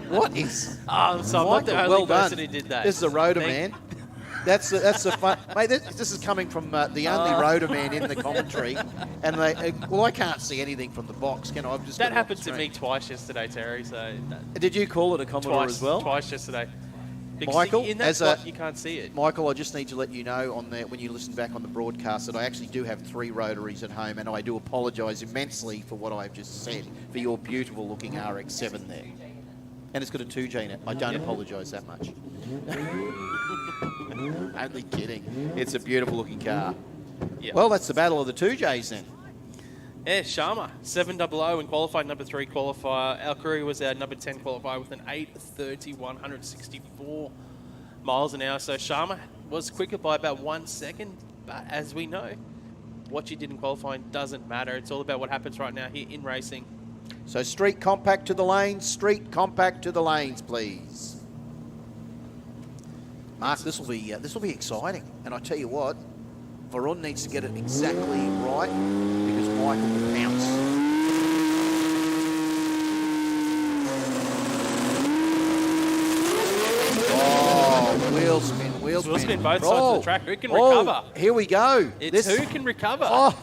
What is? Oh, so I'm not the only person who did that. This is a rotor man. That's the fun, mate. This is coming from the only rotor man in the commentary, and I can't see anything from the box. Can I? I've just that happened to me twice yesterday, Terry. So did you call it a Commodore as well? Twice yesterday. Because Michael, in that spot, you can't see it. Michael, I just need to let you know on there when you listen back on the broadcast that I actually do have 3 rotaries at home, and I do apologise immensely for what I've just said for your beautiful looking RX-7 there. And it's got a 2J in it. I don't apologise that much. Only kidding. It's a beautiful looking car. Yep. Well, that's the battle of the 2Js then. Yeah, Sharma, 700 and qualified number 3 qualifier. El Khoury was our number 10 qualifier with an 8:30, 164 miles an hour. So Sharma was quicker by about 1 second. But as we know, what you did in qualifying doesn't matter. It's all about what happens right now here in racing. So street compact to the lanes, street compact to the lanes, please. Mark, this will be exciting. And I tell you what, Varun needs to get it exactly right because Michael will bounce. Oh, wheel spin. Wheel spin both sides of the track. Who can recover? Here we go. It's who can recover. Oh,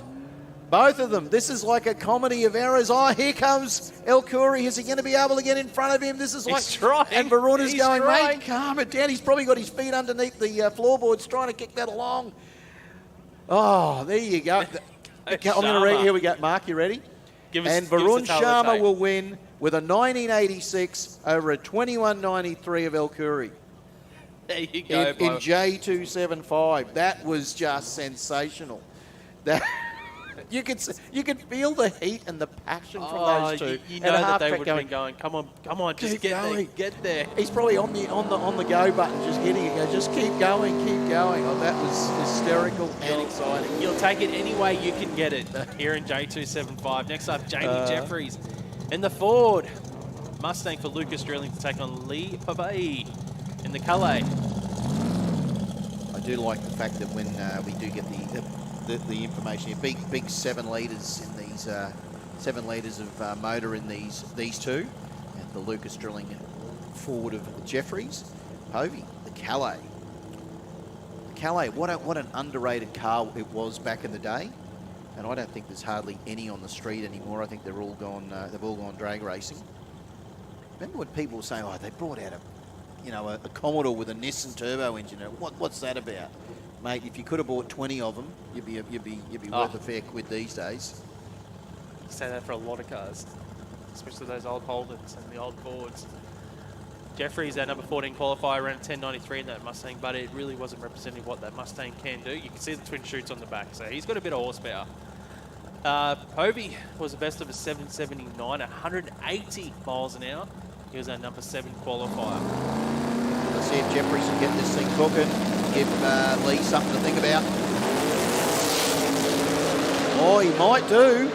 both of them. This is like a comedy of errors. Oh, here comes El Khoury. Is he going to be able to get in front of him? This is like... He's trying. And Varun is going, trying. mate, calm it down. He's probably got his feet underneath the floorboards trying to kick that along. Oh, there you go. I'm going to read. Here we go. Mark, you ready? Varun Sharma will win with a 1986 over a 2193 of El Khoury. There you go, in J275. That was just sensational. That you could feel the heat and the passion from those two. You know that they would have been going, come on, just get there. He's probably on the go button, just hitting it. Just keep going. Oh, that was hysterical and exciting. You'll take it any way you can get it here in J275. Next up, Jamie Jeffries in the Ford Mustang for Lucas Drilling to take on Lee Pavey in the Calais. I do like the fact that when we do get the information, big 7 litres in these 7 litres of motor in these two, and the Lucas Drilling Ford of Jeffries, Povey, the Calais. What an underrated car it was back in the day, and I don't think there's hardly any on the street anymore. I think they're all gone. They've all gone drag racing. Remember when people were saying, "Oh, they brought out a Commodore with a Nissan turbo engine"? What's that about, mate? If you could have bought 20 of them, you'd be worth a fair quid these days. You say that for a lot of cars, especially those old Holdens and the old Fords. Jeffries, our number 14 qualifier, ran a 1093 in that Mustang, but it really wasn't representing what that Mustang can do. You can see the twin chutes on the back, so he's got a bit of horsepower. Povey was the best of a 779, 180 miles an hour. He was our number 7 qualifier. Let's see if Jeffries can get this thing cooking. Give Lee something to think about. Oh, he might do.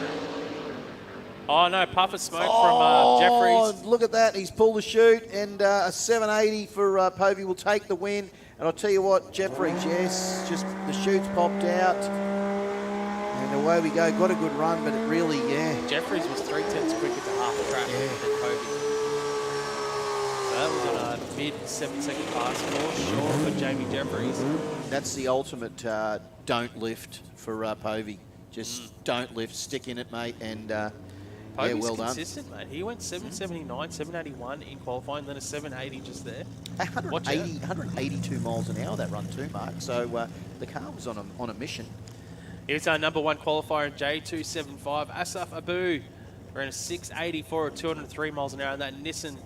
Oh, no, puff of smoke from Jeffries. Look at that. He's pulled the chute, and a 780 for Povey will take the win. And I'll tell you what, Jeffries, yes, just the chute's popped out. And away we go. Got a good run, but it really, Jeffries was 3/10 quicker to half the track than Povey. So that was on a mid-7-second pass for sure for Jamie Jeffries. That's the ultimate don't lift for Povey. Just don't lift, stick in it, mate, and Povey's well done. Consistent, mate. He went 779, 781 in qualifying, then a 780 just there. 182 miles an hour that run too, Mark. So the car was on a mission. Here's our number 1 qualifier in J275, Asaf Abu. Ran a 684 at 203 miles an hour in that Nissan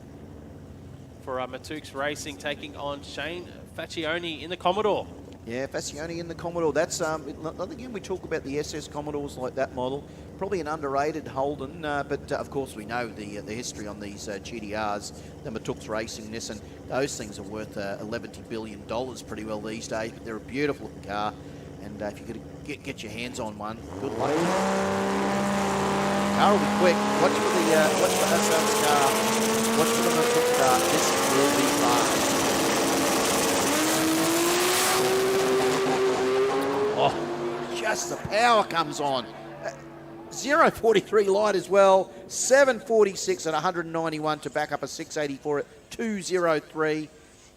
for Matuk's Racing, taking on Shane Faccioni in the Commodore. Yeah, Faccioni in the Commodore. That's again, we talk about the SS Commodores like that model. Probably an underrated Holden, but of course we know the history on these GDRs, the Matuk's Racing Nissan. Those things are worth $11 billion pretty well these days. But they're a beautiful looking car, and if you could get your hands on one, good luck. Car will be quick. Watch for the Hassan's car. Watch for the Matuk car. This will be fast. Oh, just the power comes on. 0.43 light as well. 7.46 at 191 to back up a 684 at 2.03.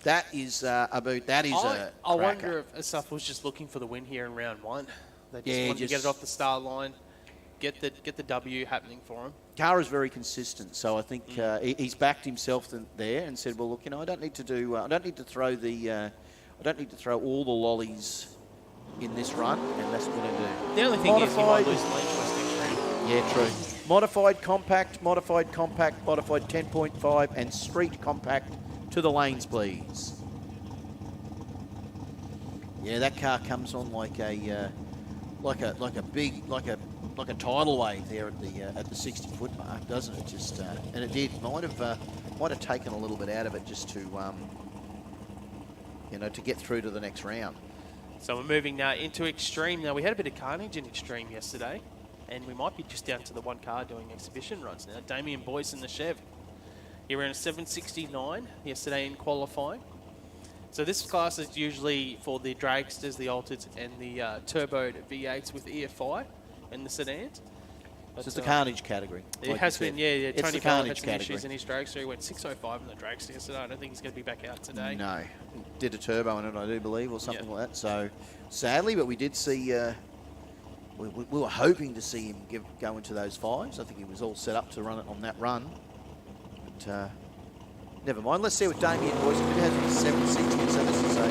That is a boot. That is a I cracker. wonder if Asaf was just looking for the win here in round one. They just wanted to get it off the start line, get the W happening for him. Car is very consistent, so I think he's backed himself there and said, "Well, look, I don't need to do. I don't need to throw all the lollies in this run," and that's what I'm going to do. The only thing is you might lose lane choice next round. Yeah, true. Modified compact, modified 10.5, and street compact to the lanes, please. Yeah, that car comes on like a tidal wave there at the 60-foot mark, doesn't it? Just and it did. Might have taken a little bit out of it just to to get through to the next round. So we're moving now into Extreme. Now, we had a bit of carnage in Extreme yesterday, and we might be just down to the one car doing exhibition runs now. Damien Boyce in the Chev. He ran a 769 yesterday in qualifying. So this class is usually for the dragsters, the altereds, and the turboed V8s with EFI and the sedans. So it's the carnage category. It has been, yeah. It's Tony the Bell had carnage some category. issues in his dragster. He went 605 in the dragster yesterday. I don't think he's going to be back out today. No. Did a turbo in it, I do believe, or something like that. So, sadly, but we did see... we were hoping to see him go into those fives. I think he was all set up to run it on that run. But never mind. Let's see what Damien Boyce did. It has a 760, so this is a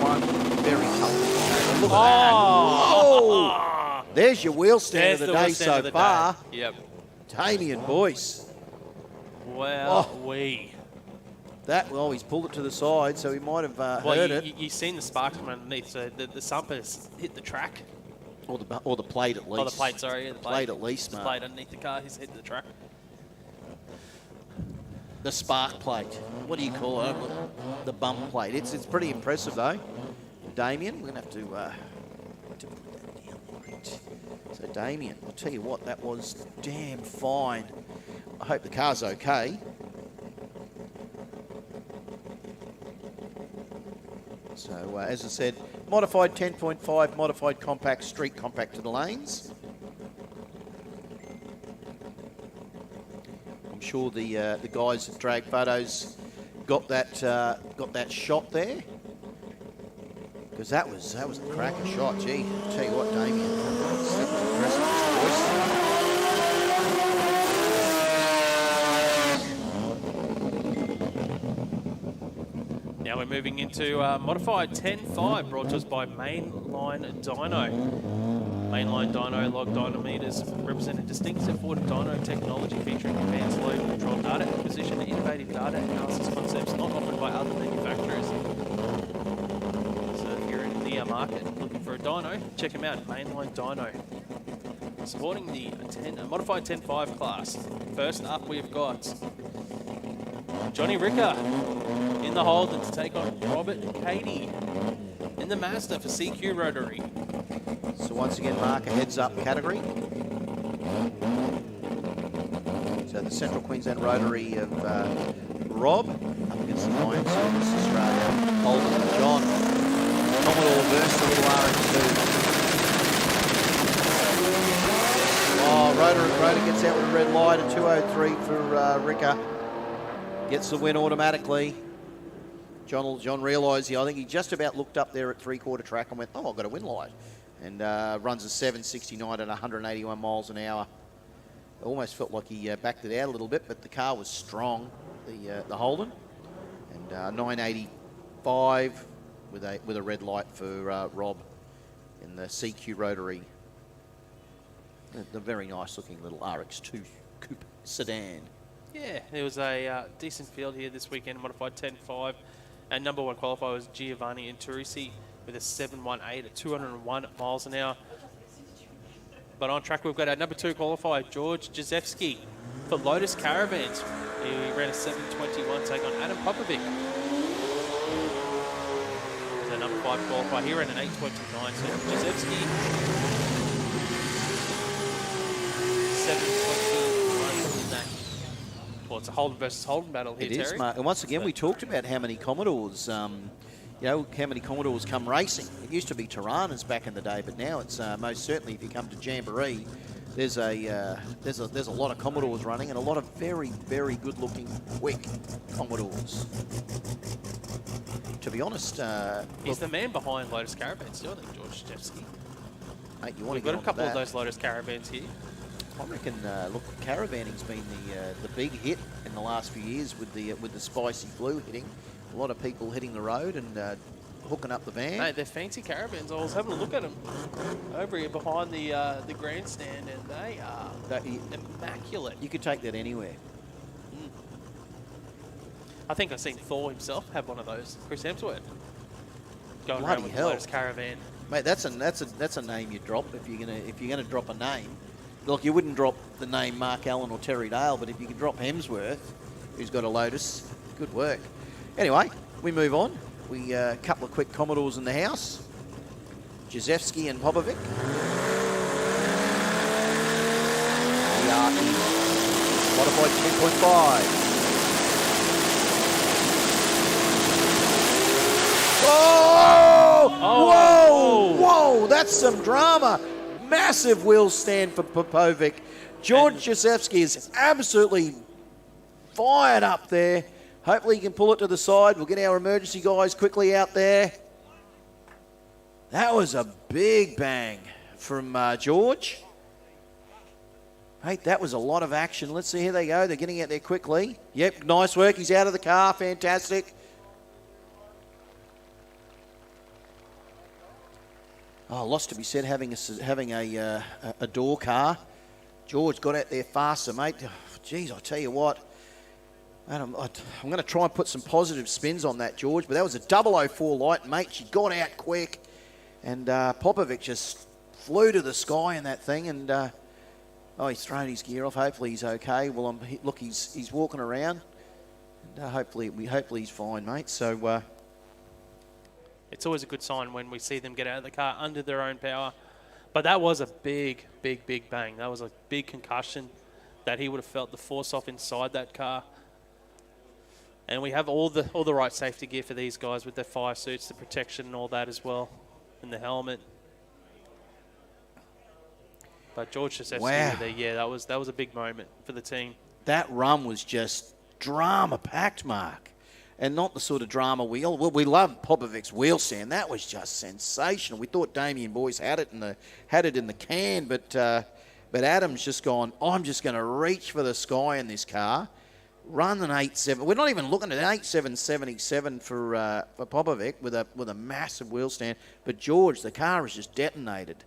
one very tough. Look at that. Oh! There's your wheel stand of the day so far. Yep. Damien Boyce. Well, he's pulled it to the side, so he might have heard it. You've seen the sparks from underneath, so the sumpers hit the track. Or the plate at least. Oh, the plate, sorry. Yeah, the plate at least, the mate. plate underneath the car, he's hit the track. The spark plate. What do you call it? The bump plate. It's pretty impressive, though. Damien, we're going to have to put that down. Right. So, Damien, I'll tell you what, that was damn fine. I hope the car's okay. So, as I said, modified 10.5, modified compact, street compact to the lanes. I'm sure the guys at Drag Photos got that shot there, because that was a cracker shot. Gee, I'll tell you what, Damien, that was impressive. Now we're moving into modified 10.5, brought to us by Mainline Dyno. Mainline Dyno log dynometers represent a distinctive Ford dyno technology featuring advanced load control data acquisition and innovative data analysis concepts not offered by other manufacturers. So if you're in the market looking for a dyno, check them out, Mainline Dyno. Supporting the modified 10.5 class. First up we've got Johnny Ricker in the Holden to take on Robert Cady in the Mazda for CQ Rotary. So once again, Mark, a heads-up category. So the Central Queensland Rotary of Rob up against the Lion Service Australia. Holden and John. Commodore versus the little RX2. Oh, Rotary gets out with a red light at 203 for Ricker. Gets the win automatically. John realised, I think he just about looked up there at three-quarter track and went, oh, I've got a win light. And runs a 769 at 181 miles an hour. It almost felt like he backed it out a little bit, but the car was strong, the Holden. And 985 with a red light for Rob in the CQ Rotary. The very nice looking little RX2 coupe sedan. Yeah, there was a decent field here this weekend, modified 10.5. And number one qualifier was Giovanni Inturisi with a 7.18 at 201 miles an hour. But on track, we've got our number two qualifier, George Jezewski for Lotus Caravans. He ran a 7.21, take on Adam Popovic. The number five qualifier, he ran an 8.29, so Jezewski 7.21 in that. Well, it's a Holden versus Holden battle here, It is, Terry. Mark. And once again, we talked about how many Commodores, how many Commodores come racing. It used to be Tiranas back in the day, but now it's most certainly, if you come to Jamboree, there's a lot of Commodores running and a lot of very, very good-looking, quick Commodores. To be honest, he's the man behind Lotus Caravans, still, I think, George Jezewski. Mate, you want We've to got get a couple onto of that. those Lotus Caravans here. I reckon, look, caravanning's been the big hit in the last few years with the spicy blue hitting. A lot of people hitting the road and hooking up the van. Mate, they're fancy caravans. I was having a look at them over here behind the grandstand, and they are immaculate. You could take that anywhere. I think I've seen Thor himself have one of those. Chris Hemsworth going Bloody around with hell. the Lotus Caravan. Mate, that's a name you drop if you're gonna drop a name. Look, you wouldn't drop the name Mark Allen or Terry Dale, but if you could drop Hemsworth, who's got a Lotus, good work. Anyway, we move on. We a couple of quick Commodores in the house. Jezewski and Popovic. We are in modified 10.5. Oh! Whoa! That's some drama. Massive wheel stand for Popovic. George Jezewski is absolutely fired up there. Hopefully he can pull it to the side. We'll get our emergency guys quickly out there. That was a big bang from George. Mate, that was a lot of action. Let's see, here they go. They're getting out there quickly. Yep, nice work. He's out of the car. Fantastic. Oh, lots to be said having a door car. George got out there faster, mate. Geez, I tell you what. I'm going to try and put some positive spins on that, George, but that was a 004 light, mate. She got out quick, and Popovic just flew to the sky in that thing, and he's thrown his gear off. Hopefully he's okay. Well, look, he's walking around, and hopefully he's fine, mate. So it's always a good sign when we see them get out of the car under their own power. But that was a big, big, big bang. That was a big concussion that he would have felt the force off inside that car. And we have all the right safety gear for these guys with their fire suits, the protection and all that as well, and the helmet. But George Jezewski, wow. that was a big moment for the team. That run was just drama-packed, Mark. And not the sort of drama we love Popovic's wheel stand. That was just sensational. We thought Damien Boyce had it in the can, but Adam's just gone, I'm just going to reach for the sky in this car. Run an 8.7. We're not even looking at an 8.777 for Popovic with a massive wheel stand. But George, the car is just detonated.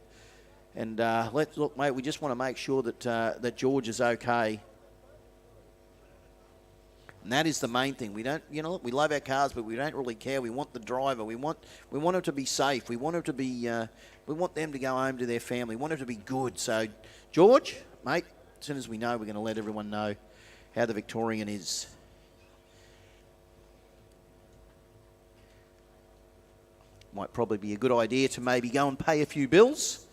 And let's look, mate. We just want to make sure that George is okay. And that is the main thing. We don't, we love our cars, but we don't really care. We want the driver. We want him to be safe. We want him to be. We want them to go home to their family. We want him to be good. So, George, mate, as soon as we know, we're going to let everyone know how the Victorian is. Might probably be a good idea to maybe go and pay a few bills.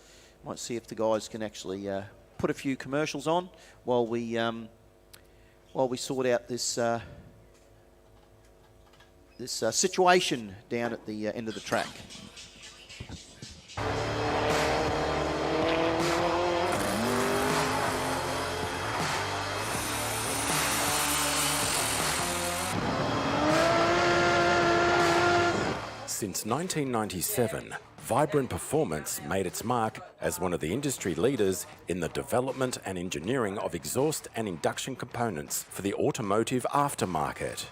Might see if the guys can actually put a few commercials on while we sort out this situation down at the end of the track. Since 1997, Vibrant Performance made its mark as one of the industry leaders in the development and engineering of exhaust and induction components for the automotive aftermarket.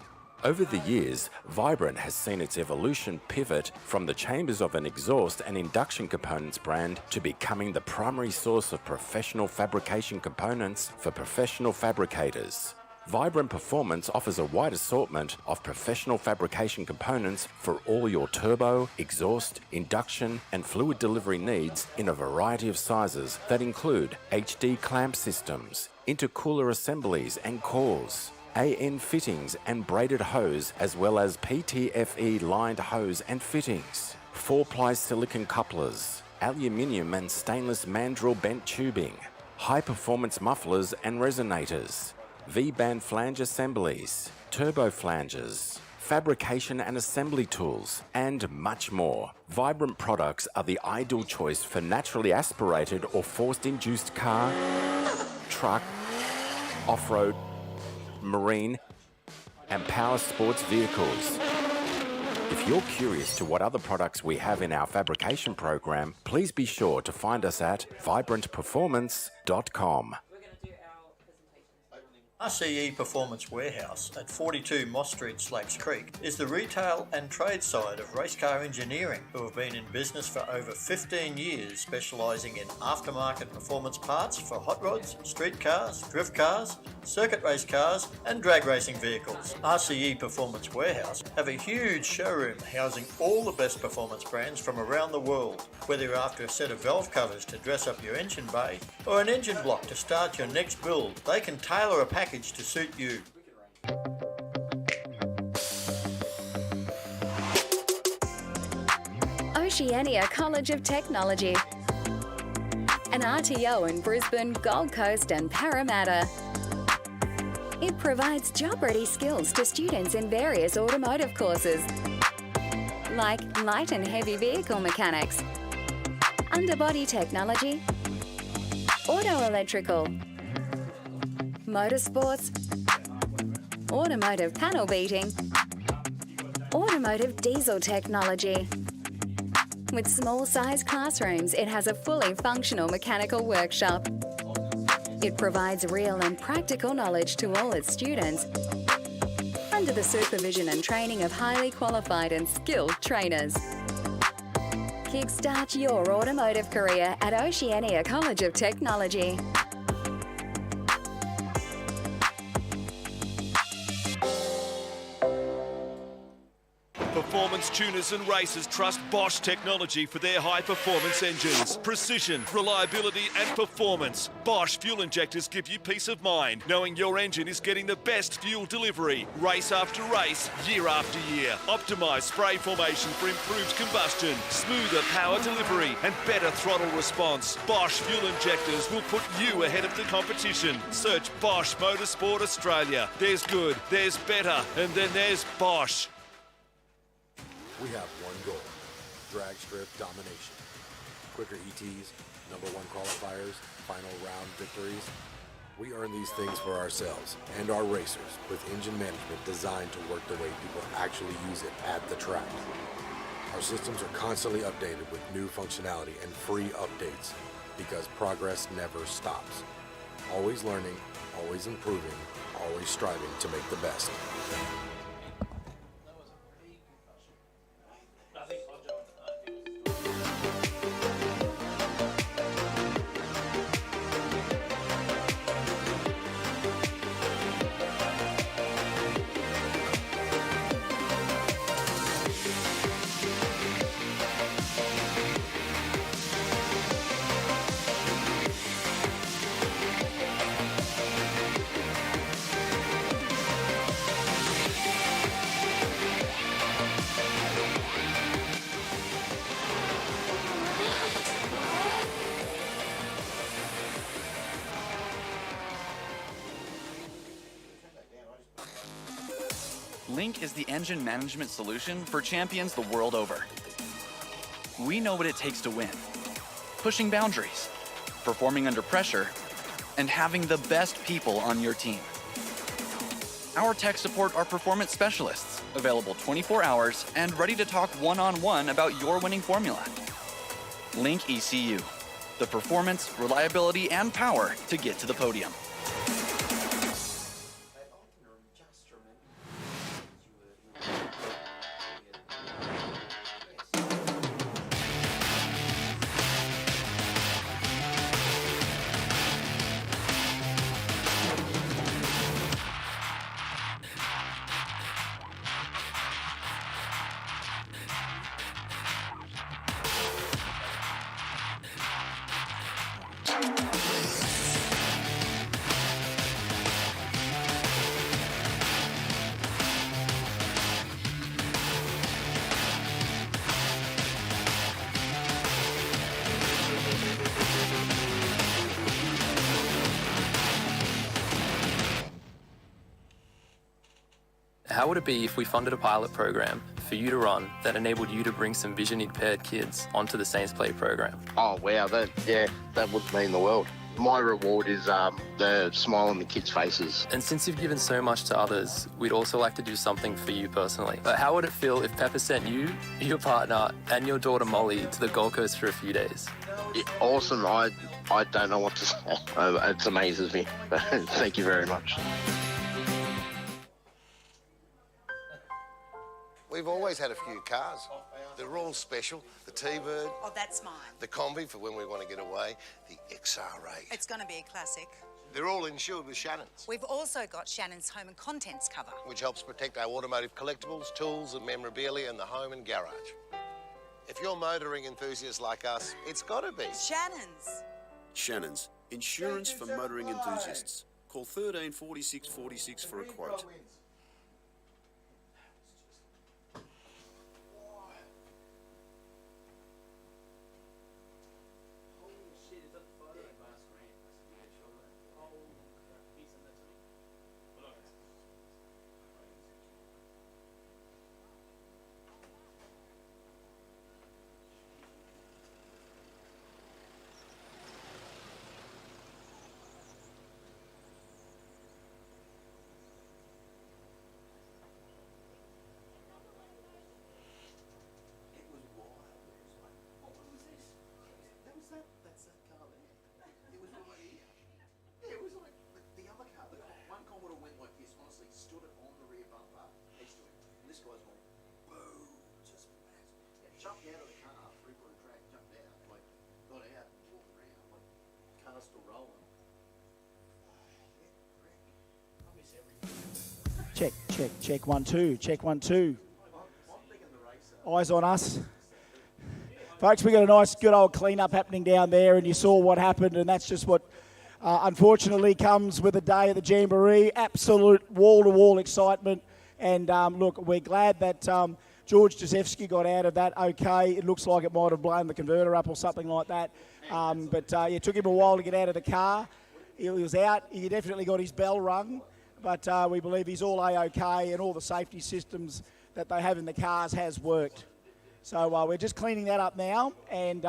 Over the years, Vibrant has seen its evolution pivot from the chambers of an exhaust and induction components brand to becoming the primary source of professional fabrication components for professional fabricators. Vibrant Performance offers a wide assortment of professional fabrication components for all your turbo, exhaust, induction, and fluid delivery needs in a variety of sizes that include HD clamp systems, intercooler assemblies and cores, AN fittings and braided hose, as well as PTFE lined hose and fittings, 4-ply silicon couplers, aluminium and stainless mandrel bent tubing, high-performance mufflers and resonators, V-band flange assemblies, turbo flanges, fabrication and assembly tools, and much more. Vibrant products are the ideal choice for naturally aspirated or forced-induced car, truck, off-road, marine, and power sports vehicles. If you're curious to what other products we have in our fabrication program, please be sure to find us at vibrantperformance.com. RCE Performance Warehouse at 42 Moss Street, Slacks Creek is the retail and trade side of Race Car Engineering, who have been in business for over 15 years, specialising in aftermarket performance parts for hot rods, street cars, drift cars, circuit race cars and drag racing vehicles. RCE Performance Warehouse have a huge showroom housing all the best performance brands from around the world. Whether you're after a set of valve covers to dress up your engine bay or an engine block to start your next build, they can tailor a package to suit you. Oceania College of Technology. An RTO in Brisbane, Gold Coast and Parramatta. It provides job-ready skills to students in various automotive courses, like light and heavy vehicle mechanics, underbody technology, auto electrical, motorsports, automotive panel beating, automotive diesel technology. With small-sized classrooms, it has a fully functional mechanical workshop. It provides real and practical knowledge to all its students, under the supervision and training of highly qualified and skilled trainers. Kickstart your automotive career at Oceania College of Technology. Performance tuners and racers trust Bosch technology for their high-performance engines. Precision, reliability and performance. Bosch fuel injectors give you peace of mind, knowing your engine is getting the best fuel delivery, race after race, year after year. Optimised spray formation for improved combustion, smoother power delivery and better throttle response. Bosch fuel injectors will put you ahead of the competition. Search Bosch Motorsport Australia. There's good, there's better, and then there's Bosch. We have one goal, drag strip domination. Quicker ETs, #1 qualifiers, final round victories. We earn these things for ourselves and our racers with engine management designed to work the way people actually use it at the track. Our systems are constantly updated with new functionality and free updates because progress never stops. Always learning, always improving, always striving to make the best. Link is the engine management solution for champions the world over. We know what it takes to win. Pushing boundaries, performing under pressure, and having the best people on your team. Our tech support are performance specialists, available 24 hours and ready to talk one-on-one about your winning formula. Link ECU, the performance, reliability, and power to get to the podium. How would it be if we funded a pilot program for you to run that enabled you to bring some vision impaired kids onto the Saints Play program? Oh wow, that would mean the world. My reward is the smile on the kids' faces. And since you've given so much to others, we'd also like to do something for you personally. How would it feel if Pepper sent you, your partner, and your daughter Molly to the Gold Coast for a few days? Yeah, awesome. I don't know what to say. It amazes me. Thank you very much. We've always had a few cars. They're all special. The T-Bird. Oh, that's mine. The Combi for when we want to get away. The XR8. It's going to be a classic. They're all insured with Shannons, We've also got Shannons home and contents cover. which helps protect our automotive collectibles, tools and memorabilia in the home and garage. If you're motoring enthusiasts like us, it's got to be. Shannons. Shannons, insurance for motoring enthusiasts. Call 13 46 46 for a quote. Check, 1, 2, check, 1, 2. Eyes on us. Folks, we got a nice, good old clean-up happening down there, and you saw what happened, and that's just what unfortunately comes with a day at the Jamboree. Absolute wall-to-wall excitement, and look, we're glad that George Josefsky got out of that okay. It looks like it might have blown the converter up or something like that, but it took him a while to get out of the car. He was out. He definitely got his bell rung. But we believe he's all A-OK, and all the safety systems that they have in the cars has worked. So we're just cleaning that up now, and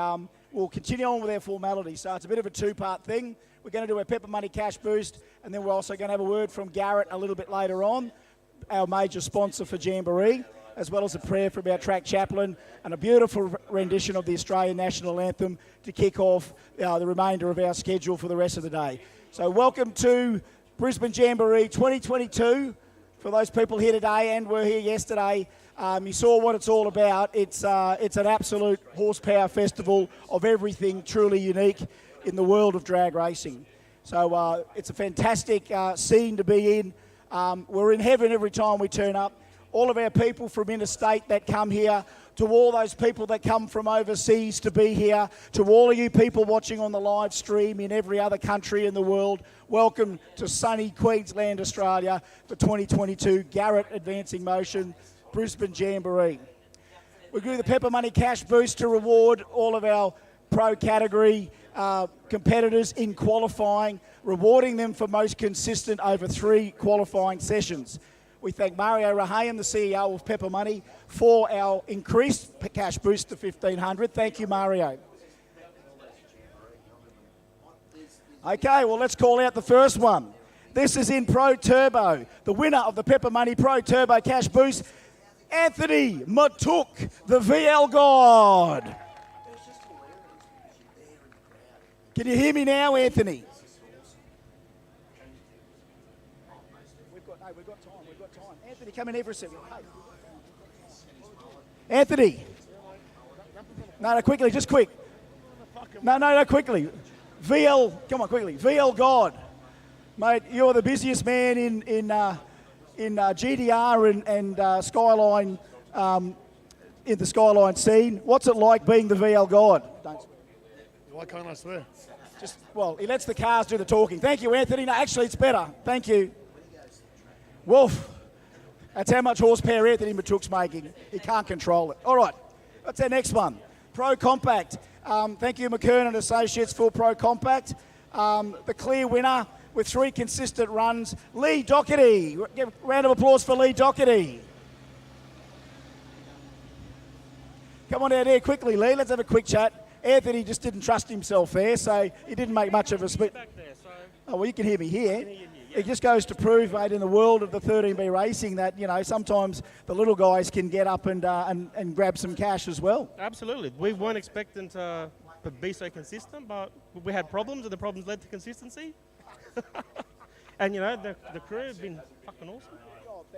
we'll continue on with our formalities. So it's a bit of a two-part thing. We're going to do a Pepper Money Cash Boost, and then we're also going to have a word from Garrett a little bit later on, our major sponsor for Jamboree, as well as a prayer from our track chaplain, and a beautiful rendition of the Australian National Anthem to kick off the remainder of our schedule for the rest of the day. So welcome to Brisbane Jamboree 2022. For those people here today and were here yesterday, you saw what it's all about. It's an absolute horsepower festival of everything truly unique in the world of drag racing. So it's a fantastic scene to be in. We're in heaven every time we turn up. All of our people from interstate that come here, to all those people that come from overseas to be here, to all of you people watching on the live stream in every other country in the world, welcome to sunny Queensland, Australia for 2022 Garrett Advancing Motion Brisbane Jamboree. We do the Pepper Money Cash Boost to reward all of our pro category competitors in qualifying, rewarding them for most consistent over 3 qualifying sessions. We thank Mario Rahayan, the CEO of Pepper Money, for our increased cash boost to $1,500. Thank you, Mario. Okay, well, let's call out the first one. This is in Pro Turbo. The winner of the Pepper Money Pro Turbo Cash Boost, Anthony Matuk, the VL God. Can you hear me now, Anthony? We've got time. Anthony, come in here for a second. Hey. Anthony. No, quickly, just quick. No, quickly. VL, come on, quickly. VL God. Mate, you're the busiest man in GDR and Skyline, in the Skyline scene. What's it like being the VL God? Why can't I swear? Well, he lets the cars do the talking. Thank you, Anthony. No, actually, it's better. Thank you. Wolf. That's how much horsepower Anthony Matuk's making. He can't control it. All right, that's our next one. Pro Compact. Thank you, McKern and Associates, for Pro Compact. The clear winner with 3 consistent runs, Lee Doherty. Give a round of applause for Lee Doherty. Come on out here quickly, Lee. Let's have a quick chat. Anthony just didn't trust himself there, so he didn't make much of a speech. Oh, well, you can hear me here. It just goes to prove, mate, in the world of the 13B racing that, sometimes the little guys can get up and grab some cash as well. Absolutely. We weren't expecting to be so consistent, but we had problems, and the problems led to consistency. And, the crew have been fucking awesome.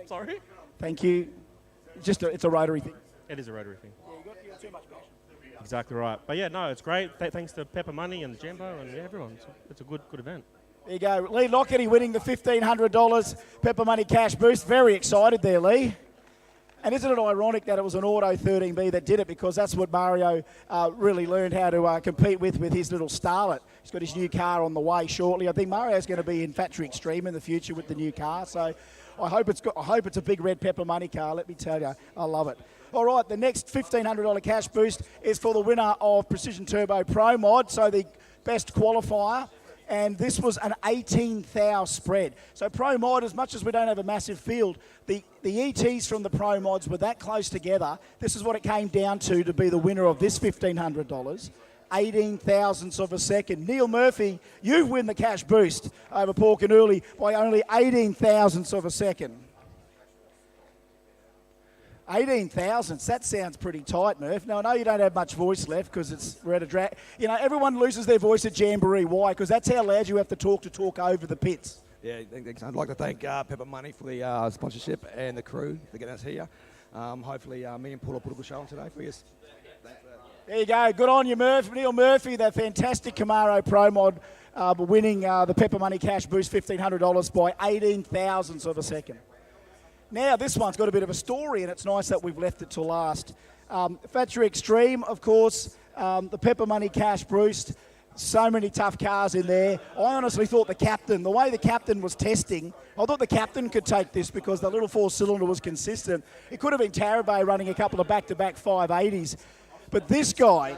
Sorry? Thank you. It's a Rotary thing. It is a Rotary thing. Yeah, you got too much passion. Exactly right. But, yeah, no, it's great. Thanks to Pepper Money and Jambo and everyone. It's a good event. There you go. Lee Doherty winning the $1,500 Pepper Money Cash Boost. Very excited there, Lee. And isn't it ironic that it was an Auto 13B that did it, because that's what Mario really learned how to compete with his little Starlet. He's got his new car on the way shortly. I think Mario's going to be in Factory Extreme in the future with the new car. So I hope it's a big red Pepper Money car, let me tell you. I love it. All right, the next $1,500 cash boost is for the winner of Precision Turbo Pro Mod, so the best qualifier. And this was an 18,000 spread. So Pro Mod, as much as we don't have a massive field, the ETs from the Pro Mods were that close together. This is what it came down to be the winner of this $1,500. 18 thousandths of a second. Neil Murphy, you win the cash boost over Pork and Early by only 18 thousandths of a second. 18 thousandths, that sounds pretty tight, Murph. Now, I know you don't have much voice left because we're at a drag. Everyone loses their voice at Jamboree. Why? Because that's how loud you have to talk over the pits. Yeah, I'd like to thank Pepper Money for the sponsorship and the crew for getting us here. Hopefully, me and Paul will put a good show on today for you. There you go. Good on you, Murph. Neil Murphy, the fantastic Camaro Pro Mod, winning the Pepper Money Cash Boost $1,500 by 18 thousandths of a second. Now, this one's got a bit of a story, and it's nice that we've left it to last. Factory Extreme, of course, the Pepper Money Cash Boost, so many tough cars in there. I honestly thought the way the captain was testing, I thought the captain could take this because the little 4-cylinder was consistent. It could have been Tarabay running a couple of back-to-back 580s. But this guy,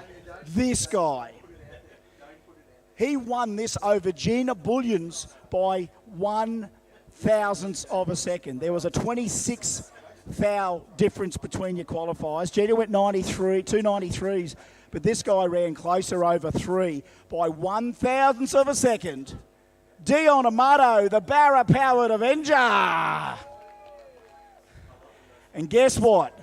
he won this over Gina Bullions by 1 thousandths of a second. There was a 26 thou difference between your qualifiers. Gina went 93, 293s, but this guy ran closer over 3 by 1 thousandths of a second. Dion Amato, the Barra-powered Avenger. And guess what?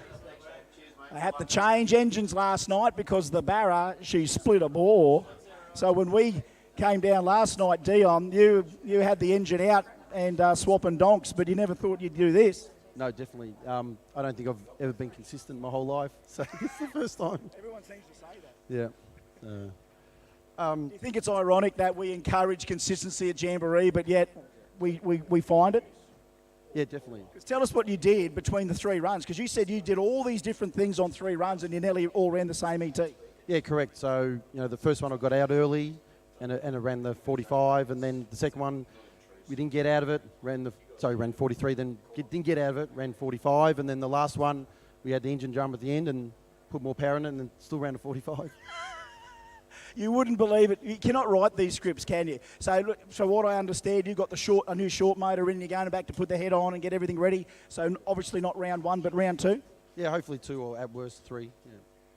They had to change engines last night because the Barra, she split a bore. So when we came down last night, Dion, you had the engine out and swapping donks, but you never thought you'd do this. No, definitely. I don't think I've ever been consistent my whole life, so this is the first time. Everyone seems to say that. Yeah. Do you think it's ironic that we encourage consistency at Jamboree, but yet we find it? Yeah, definitely. Tell us what you did between the 3 runs, because you said you did all these different things on 3 runs and you nearly all ran the same ET. Yeah, correct. So, the first one I got out early and I ran the 45, and then the second one we didn't get out of it, ran 43, then didn't get out of it, ran 45, and then the last one we had the engine drum at the end and put more power in it and then still ran a 45. You wouldn't believe it. You cannot write these scripts, can you? So what I understand, you got a new short motor in, you're going back to put the head on and get everything ready. So obviously not round 1, but round 2? Yeah, hopefully 2 or at worst 3. Yeah.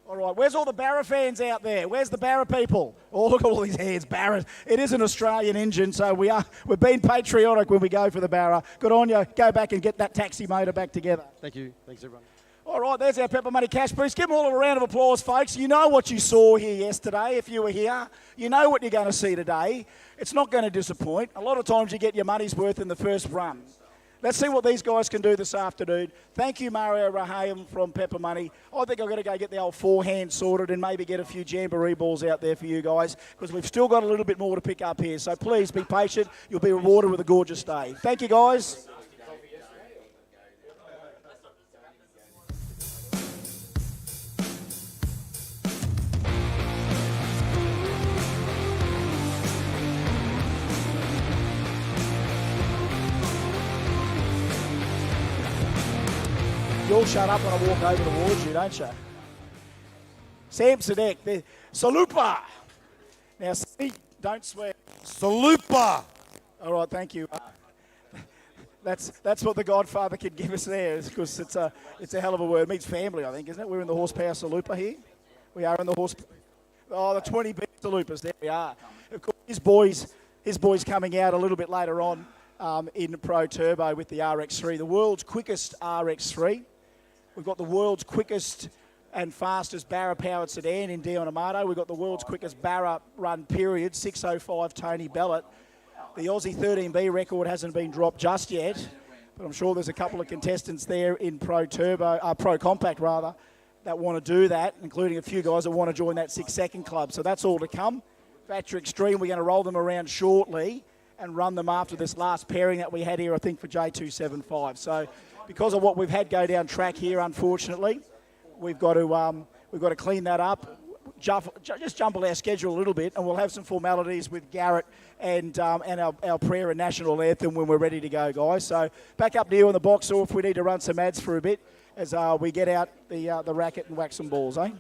All right, where's all the Barra fans out there? Where's the Barra people? Oh, look at all these hands, Barra. It is an Australian engine, so we're being patriotic when we go for the Barra. Good on you. Go back and get that taxi motor back together. Thank you. Thanks, everyone. All right, there's our Pepper Money Cash Boost. Give them all a round of applause, folks. You know what you saw here yesterday if you were here. You know what you're going to see today. It's not going to disappoint. A lot of times you get your money's worth in the first run. Let's see what these guys can do this afternoon. Thank you, Mario Rahayam from Pepper Money. I think I'm going to go get the old forehand sorted and maybe get a few Jamboree balls out there for you guys, because we've still got a little bit more to pick up here. So please be patient. You'll be rewarded with a gorgeous day. Thank you, guys. You'll shut up when I walk over towards you, don't you? Samsonek, Salupa. Now, see, don't swear. Salupa. All right, thank you. That's what the Godfather could give us there, because it's a hell of a word. It means family, I think, isn't it? We're in the horsepower Salupa here. We are in the the 20 big Salupas. There we are. Of course, his boys coming out a little bit later on in Pro Turbo with the RX3, the world's quickest RX3. We've got the world's quickest and fastest Barra-powered sedan in Dion Amato. We've got the world's quickest Barra run period, 6:05 Tony Bellett. The Aussie 13B record hasn't been dropped just yet, but I'm sure there's a couple of contestants there in Pro Compact rather, that want to do that, including a few guys that want to join that 6-second club. So that's all to come. Factory Extreme, we're going to roll them around shortly and run them after this last pairing that we had here, I think, for J275. So because of what we've had go down track here, unfortunately, we've got to clean that up. Just jumble our schedule a little bit, and we'll have some formalities with Garrett and our prayer and national anthem when we're ready to go, guys. So back up to you in the box, or if we need to run some ads for a bit as we get out the racket and whack some balls, eh?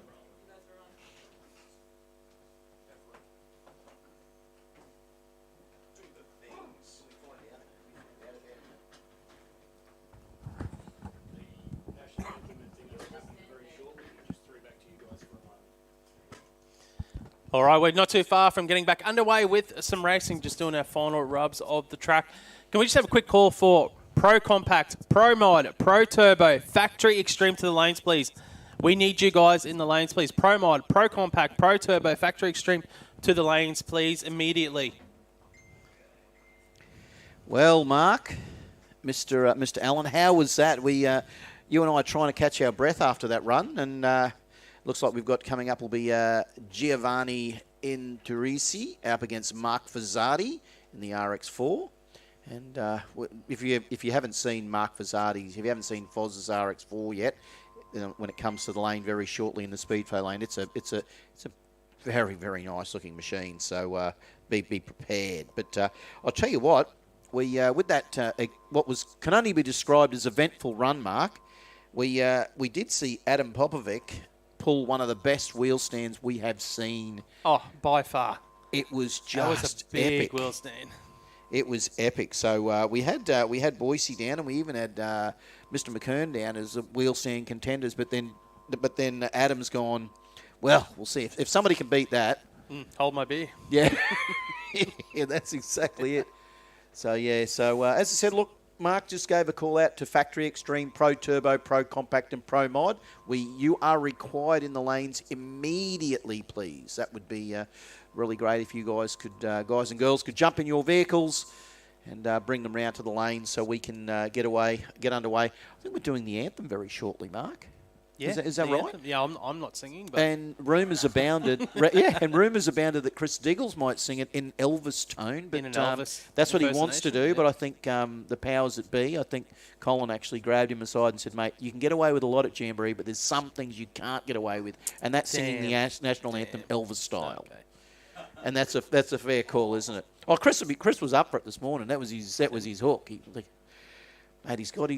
All right, we're not too far from getting back underway with some racing, just doing our final rubs of the track. Can we just have a quick call for Pro Compact, Pro Mod, Pro Turbo, Factory Extreme to the lanes, please? We need you guys in the lanes, please. Pro Mod, Pro Compact, Pro Turbo, Factory Extreme to the lanes, please, immediately. Well, Mark, Mr. Allen, how was that? You and I are trying to catch our breath after that run, and looks like we've got coming up will be Giovanni Inturisi up against Mark Fazzardi in the RX4. And if you haven't seen Mark Fazzardi, if you haven't seen Foz's RX4 yet, when it comes to the lane very shortly in the Speedway lane, it's a very, very nice looking machine. So be prepared. But I'll tell you what, with that what can only be described as eventful run, Mark, we did see Adam Popovic pull one of the best wheel stands we have seen. Oh, by far. It was just that was a big epic. wheel stand. It was epic. So we had Boise down, and we even had Mr. McKern down as wheel stand contenders. But then Adam's gone, well, we'll see if somebody can beat that. Hold my beer. Yeah, yeah, that's exactly it. So yeah, as I said, look, Mark just gave a call out to Factory Extreme, Pro Turbo, Pro Compact and Pro Mod. You are required in the lanes immediately, please. That would be really great if you guys and girls could jump in your vehicles and bring them round to the lanes so we can get underway. I think we're doing the anthem very shortly, Mark. Yeah, is that right? Anthem. Yeah, I'm not singing. But And rumours abounded. That Chris Diggles might sing it in Elvis tone. But In an Elvis that's what he wants to do. impersonation, But I think the powers that be, I think Colin actually grabbed him aside and said, mate, you can get away with a lot at Jamboree, but there's some things you can't get away with. And that's singing the national anthem Elvis style. Okay. And that's a fair call, isn't it? Oh, Chris was up for it this morning. That was his hook. Mate, he's got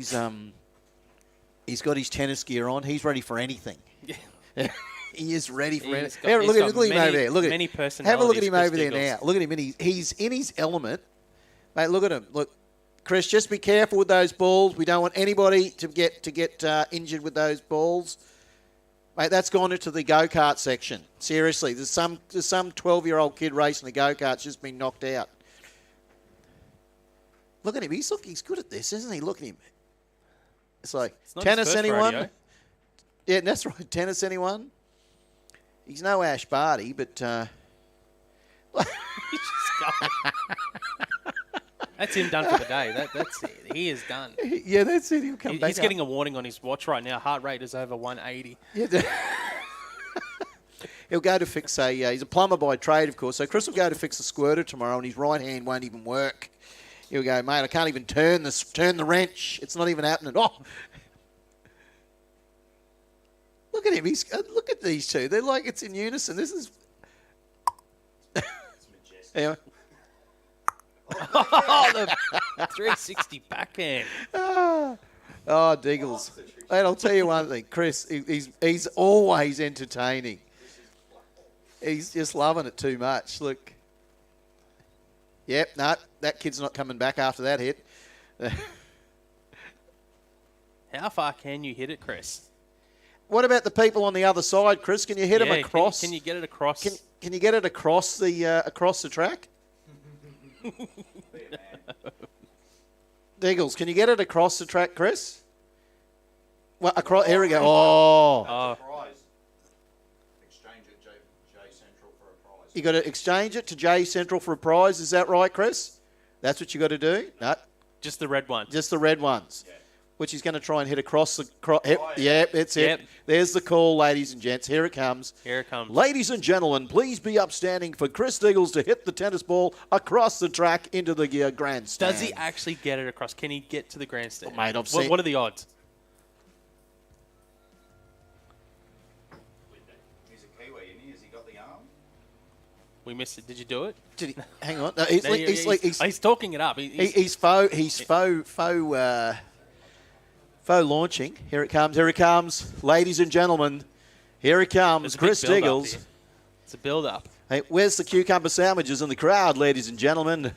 his tennis gear on. He's ready for anything. Yeah. He is ready for anything. Look at him over there. Look at many him. personalities. Have a look at him Chris over there Diggles. now. Look at him. He's in his element. Mate, look at him. Look, Chris, just be careful with those balls. We don't want anybody to get injured with those balls. Mate, that's gone into the go-kart section. Seriously, there's some 12-year-old kid racing a go-kart's just been knocked out. Look at him. He's good at this, isn't he? Look at him. It's like, It's not tennis, his first anyone? rodeo. Yeah, that's right. Tennis, anyone? He's no Ash Barty, but... That's him done for the day. That's it. He is done. Yeah, that's it. He'll come back He's up. getting a warning on his watch right now. Heart rate is over 180. Yeah, he'll go to fix he's a plumber by trade, of course. So Chris will go to fix a squirter tomorrow, and his right hand won't even work. He'll go, mate, I can't even turn the wrench. It's not even happening. Oh, look at him. Look at these two. They're like it's in unison. This is. Anyway. Oh, the 360 backhand. Oh, Diggles. Mate, I'll tell you one thing. Chris, he's always entertaining. He's just loving it too much. Look. Yep, no, that kid's not coming back after that hit. How far can you hit it, Chris? What about the people on the other side, Chris? Can you hit them Yeah, across? Can you get it across? Can you get it across the track? Diggles, can you get it across the track, Chris? Well, across. Here we go. Oh. You got to exchange it to J Central for a prize. Is that right, Chris? That's what you got to do. No, just the red one. Just the red ones. Yeah. Which he's going to try and hit across the... Yep, it's it. There's the call, ladies and gents. Here it comes. Here it comes. Ladies and gentlemen, please be upstanding for Chris Diggles to hit the tennis ball across the track into the grandstand. Does he actually get it across? Can he get to the grandstand? Mate, I've seen... What are the odds? He's a Kiwi, isn't he? Has he got the arm? We missed it. Did you do it? Did he? Hang on. No, he's talking it up. He's faux launching. Here it comes. Here it comes. Ladies and gentlemen, here it comes. Chris Diggles. It's a build-up. Hey, where's the cucumber sandwiches in the crowd, ladies and gentlemen?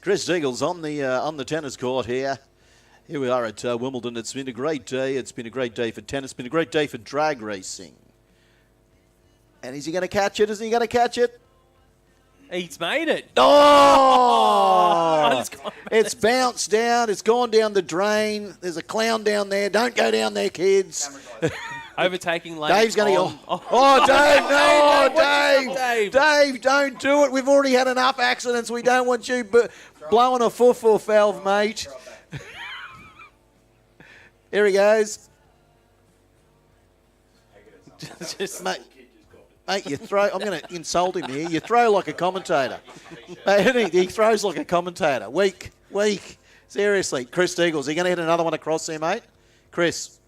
Chris Diggles on the tennis court here. Here we are at Wimbledon. It's been a great day. It's been a great day for tennis. It's been a great day for drag racing. And is he going to catch it? Is he going to catch it? He's made it. Oh! It's bounced down. It's gone down the drain. There's a clown down there. Don't go down there, kids. Overtaking lane. Dave's going to go. Oh, Dave, no, Dave. Dave, don't do it. We've already had enough accidents. We don't want you blowing a fufu valve, mate. Here he goes. Mate, you throw. I'm going to insult him here. You throw like a commentator. He throws like a commentator. Weak. Seriously, Chris Diggles. Are you going to hit another one across there, mate? Chris,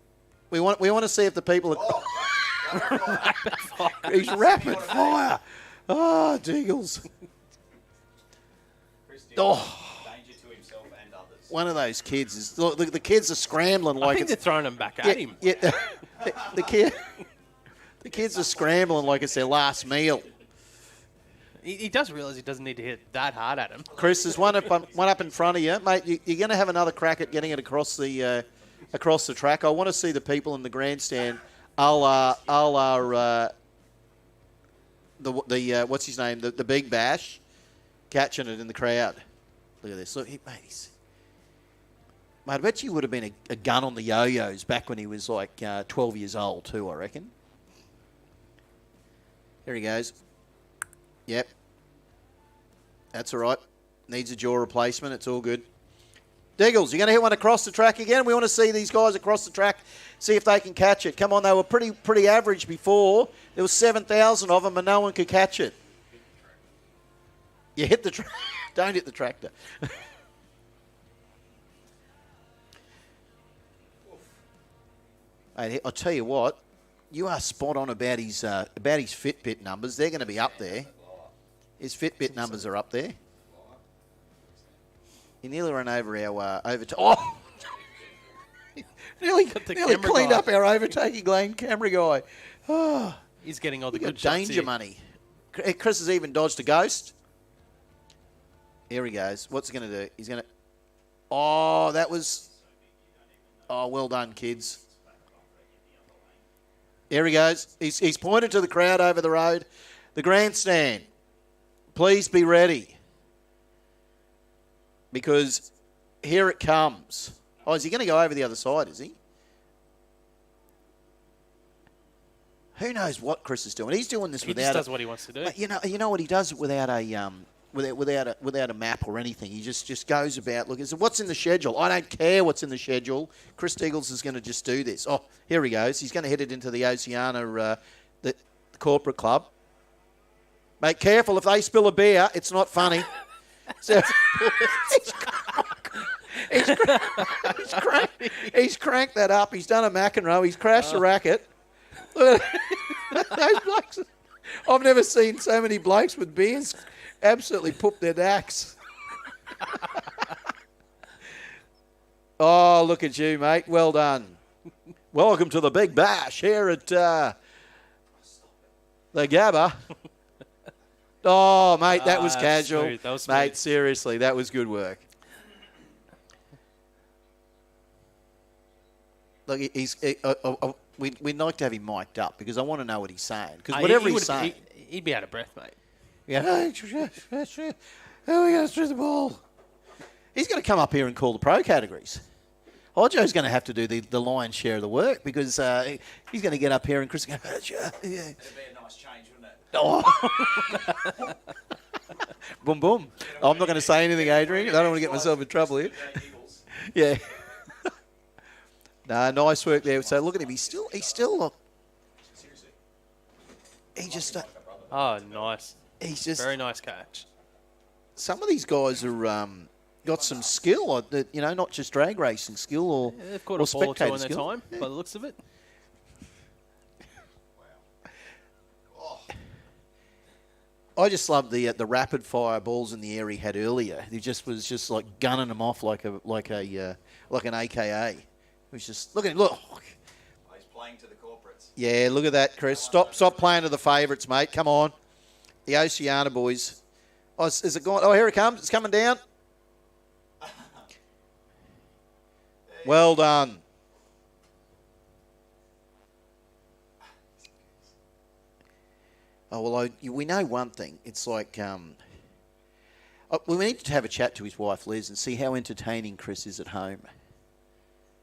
we want to see if the people are. He's rapid fire. Oh, Diggles. Oh. Danger to himself and others. One of those kids is. Look, the kids are scrambling like I think they're throwing them back at him. Yeah, the kid. The kids are scrambling like it's their last meal. He does realise he doesn't need to hit that hard at him. Chris, there's one up in front of you, mate. You're going to have another crack at getting it across the track. I want to see the people in the grandstand. What's his name? The Big Bash, catching it in the crowd. Look at this. Look, mate. Mate, I bet you would have been a gun on the yo-yos back when he was like 12 years old too, I reckon. Here he goes. Yep. That's all right. Needs a jaw replacement. It's all good. Diggles, you're going to hit one across the track again? We want to see these guys across the track, see if they can catch it. Come on, they were pretty average before. There was 7,000 of them and no one could catch it. You hit the tractor. Don't hit the tractor. Hey, I'll tell you what. You are spot on about his Fitbit numbers. They're going to be up there. His Fitbit numbers are up there. He nearly ran over our overtake. Oh! nearly cleaned up our overtaking lane camera guy. Oh. He's getting all the good danger shots money. Chris has even dodged a ghost. Here he goes. What's he going to do? He's going to... Oh, that was... Oh, well done, kids. Here he goes. He's pointed to the crowd over the road. The grandstand, please be ready. Because here it comes. Oh, is he going to go over the other side, is he? Who knows what Chris is doing? He's doing this without... He just does what he wants to do. You know what he does without a... Without a map or anything. He just goes about, look, what's in the schedule? I don't care what's in the schedule. Chris Diggles is going to just do this. Oh, here he goes. He's going to hit it into the Oceania, the corporate club. Mate, careful. If they spill a beer, it's not funny. So, he's cranked that up. He's done a McEnroe. He's crashed the racket. Look at those blokes. I've never seen so many blokes with beers absolutely poop their dacks. Oh, look at you, mate. Well done. Welcome to the Big Bash here at the Gabba. Oh, mate, that was casual. Smooth. That was smooth. Mate, seriously, that was good work. Look, we'd like to have him mic'd up because I want to know what he's saying. Because whatever he's saying... He'd be out of breath, mate. Yeah, how are we going to throw the ball? He's going to come up here and call the pro categories. Hodjo's going to have to do the lion's share of the work because he's going to get up here and Chris is going to go, It'd be a nice change, wouldn't it? oh. Boom, boom. I'm not going to say anything, Adrian. I don't want to get myself in trouble here. Yeah. No, nice work there. So look at him. He's still he just... Oh, nice. He's just... Very nice catch. Some of these guys are... got some skill, not just drag racing skill or They've caught or a ball or two spectator in their skill. time, by the looks of it. I just love the rapid fire balls in the air he had earlier. He was just like gunning them off like an AKA. It was just look at him, look. He's playing to the corporates. Yeah, look at that, Chris. Stop playing to the favourites, mate. Come on, the Oceania boys. Oh, is it gone? Oh, here it comes. It's coming down. Well done. Oh, well, we know one thing. It's like we need to have a chat to his wife, Liz, and see how entertaining Chris is at home.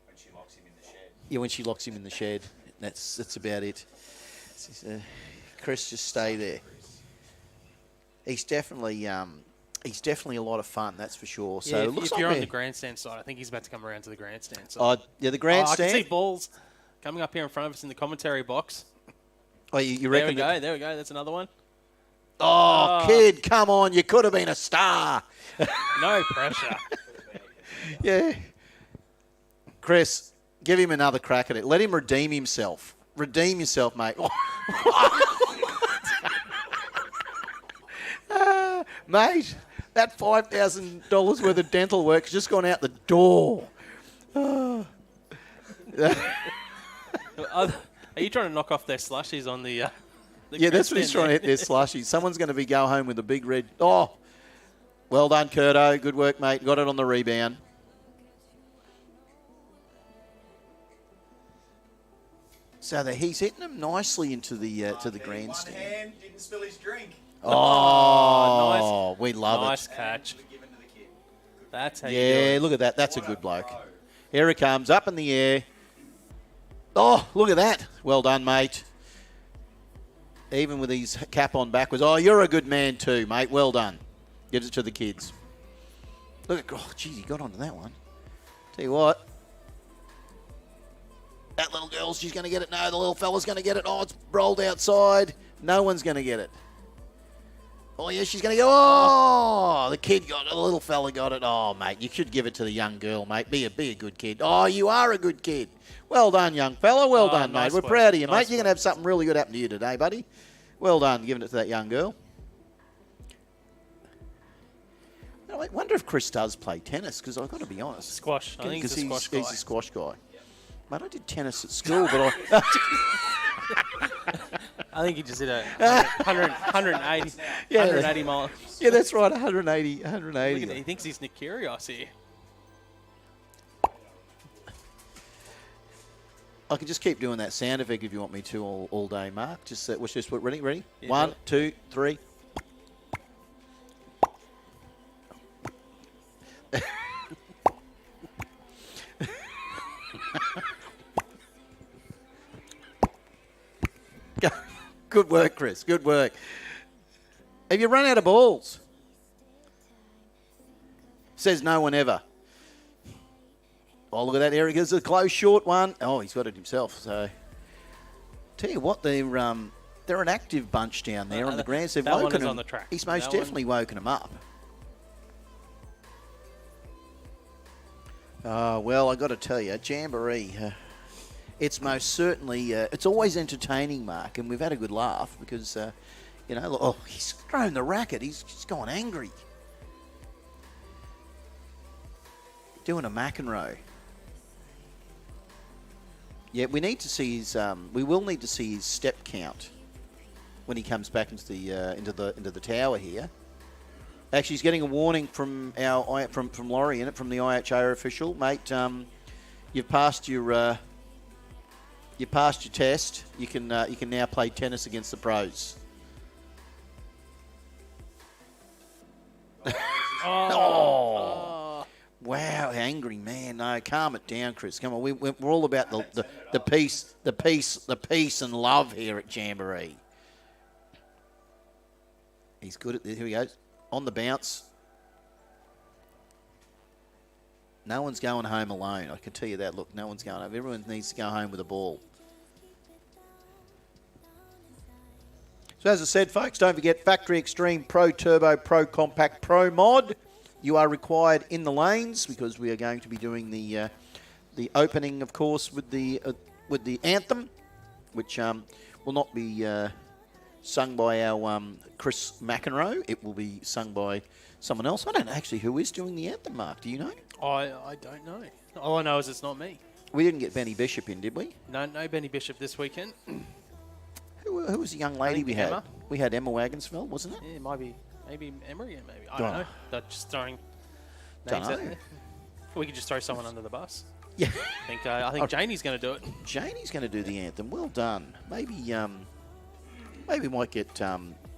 When she locks him in the shed. Yeah, when she locks him in the shed. That's about it. Chris, just stay there. He's definitely a lot of fun, that's for sure. So Yeah, it looks if like you're on the grandstand side, I think he's about to come around to the grandstand side. Oh, yeah, the grandstand. I can see balls coming up here in front of us in the commentary box. Oh, you reckon? There we go. That's another one. Oh, kid, come on. You could have been a star. No pressure. Yeah. Chris, give him another crack at it. Let him redeem himself. Redeem yourself, mate. Mate, that $5,000 worth of dental work's just gone out the door. Are you trying to knock off their slushies on the yeah, that's what he's trying to hit their slushies. Someone's going to be go home with a big red... Oh, well done, Curto. Good work, mate. Got it on the rebound. So he's hitting them nicely into the to the grandstand. One hand, didn't spill his drink. Oh, nice. We love nice it. Nice catch. That's how you do Yeah, it. look at that. That's a good bloke. Here it comes, up in the air. Oh, look at that. Well done, mate. Even with his cap on backwards. Oh, you're a good man too, mate. Well done. Gives it to the kids. Look at... Oh, geez, he got onto that one. Tell you what. That little girl, she's going to get it. No, the little fella's going to get it. Oh, it's rolled outside. No one's going to get it. Oh, yeah, she's going to go. Oh, the kid got it. The little fella got it. Oh, mate, you should give it to the young girl, mate. Be a good kid. Oh, you are a good kid. Well done, young fella. Well done, nice mate. We're work. proud of you, Nice mate. You're going to have something really good happen to you today, buddy. Well done giving it to that young girl. I wonder if Chris does play tennis, because I've got to be honest. Squash. I think he's a squash guy. He's a squash guy. Mate, I did tennis at school, but I... I think he just hit a 180, Yeah. 180 mile. Yeah, that's right, 180. Look at that. He thinks he's Nick Kyrgios here. I can just keep doing that sound effect if you want me to all day, Mark. Just watch this. Ready? Yeah, 1, 2, 3. Good work, Chris. Good work. Have you run out of balls? Says no one ever. Oh, look at that. There he goes. A close, short one. Oh, he's got it himself. So, tell you what, they're an active bunch down there on the grounds. They've that one woken is them. on the track. He's most That definitely woken them up. Well, I got to tell you, Jamboree, it's most certainly, it's always entertaining, Mark, and we've had a good laugh because, oh, he's thrown the racket. He's just gone angry. Doing a McEnroe. Yeah, we need to see his, we will need to see his step count. when he comes back into the tower here. Actually, he's getting a warning from from Laurie in it, from the IHO official, mate. You've passed your test. You can now play tennis against the pros. Oh. Wow, angry man. No, calm it down, Chris. Come on, we're all about the peace and love here at Jamboree. He's good at this. Here he goes. On the bounce. No one's going home alone. I can tell you that. Look, no one's going home. Everyone needs to go home with a ball. So as I said, folks, don't forget Factory Extreme Pro Turbo Pro Compact Pro Mod. You are required in the lanes because we are going to be doing the opening, of course, with the anthem, which will not be sung by our Chris McEnroe. It will be sung by someone else. I don't know actually who is doing the anthem, Mark. Do you know? I don't know. All I know is it's not me. We didn't get Benny Bishop in, did we? No Benny Bishop this weekend. Who was the young lady we had? Emma. We had Emma Wagonsfeld, wasn't it? Yeah, it might be. Maybe Emery, maybe. I don't know. They're just throwing names Don't out know. there. We could just throw someone under the bus. Yeah. I think Janie's going to do it. Janie's going to do the anthem. Well done. Maybe we might get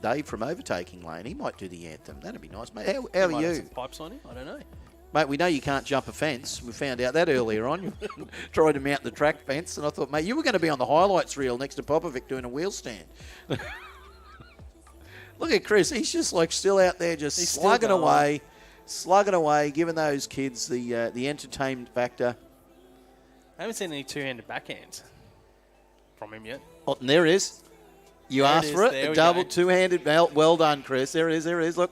Dave from Overtaking Lane. He might do the anthem. That'd be nice, mate. How are Might have you? some pipes on him. I don't know. Mate, we know you can't jump a fence. We found out that earlier on. You tried to mount the track fence, and I thought, mate, you were going to be on the highlights reel next to Popovic doing a wheel stand. Look at Chris. He's just like still out there just slugging away, giving those kids the entertainment factor. I haven't seen any two-handed backhands from him yet. Oh, and there it is. You There it asked is. for it. There A we double go. two-handed belt. Well done, Chris. There it is. Look.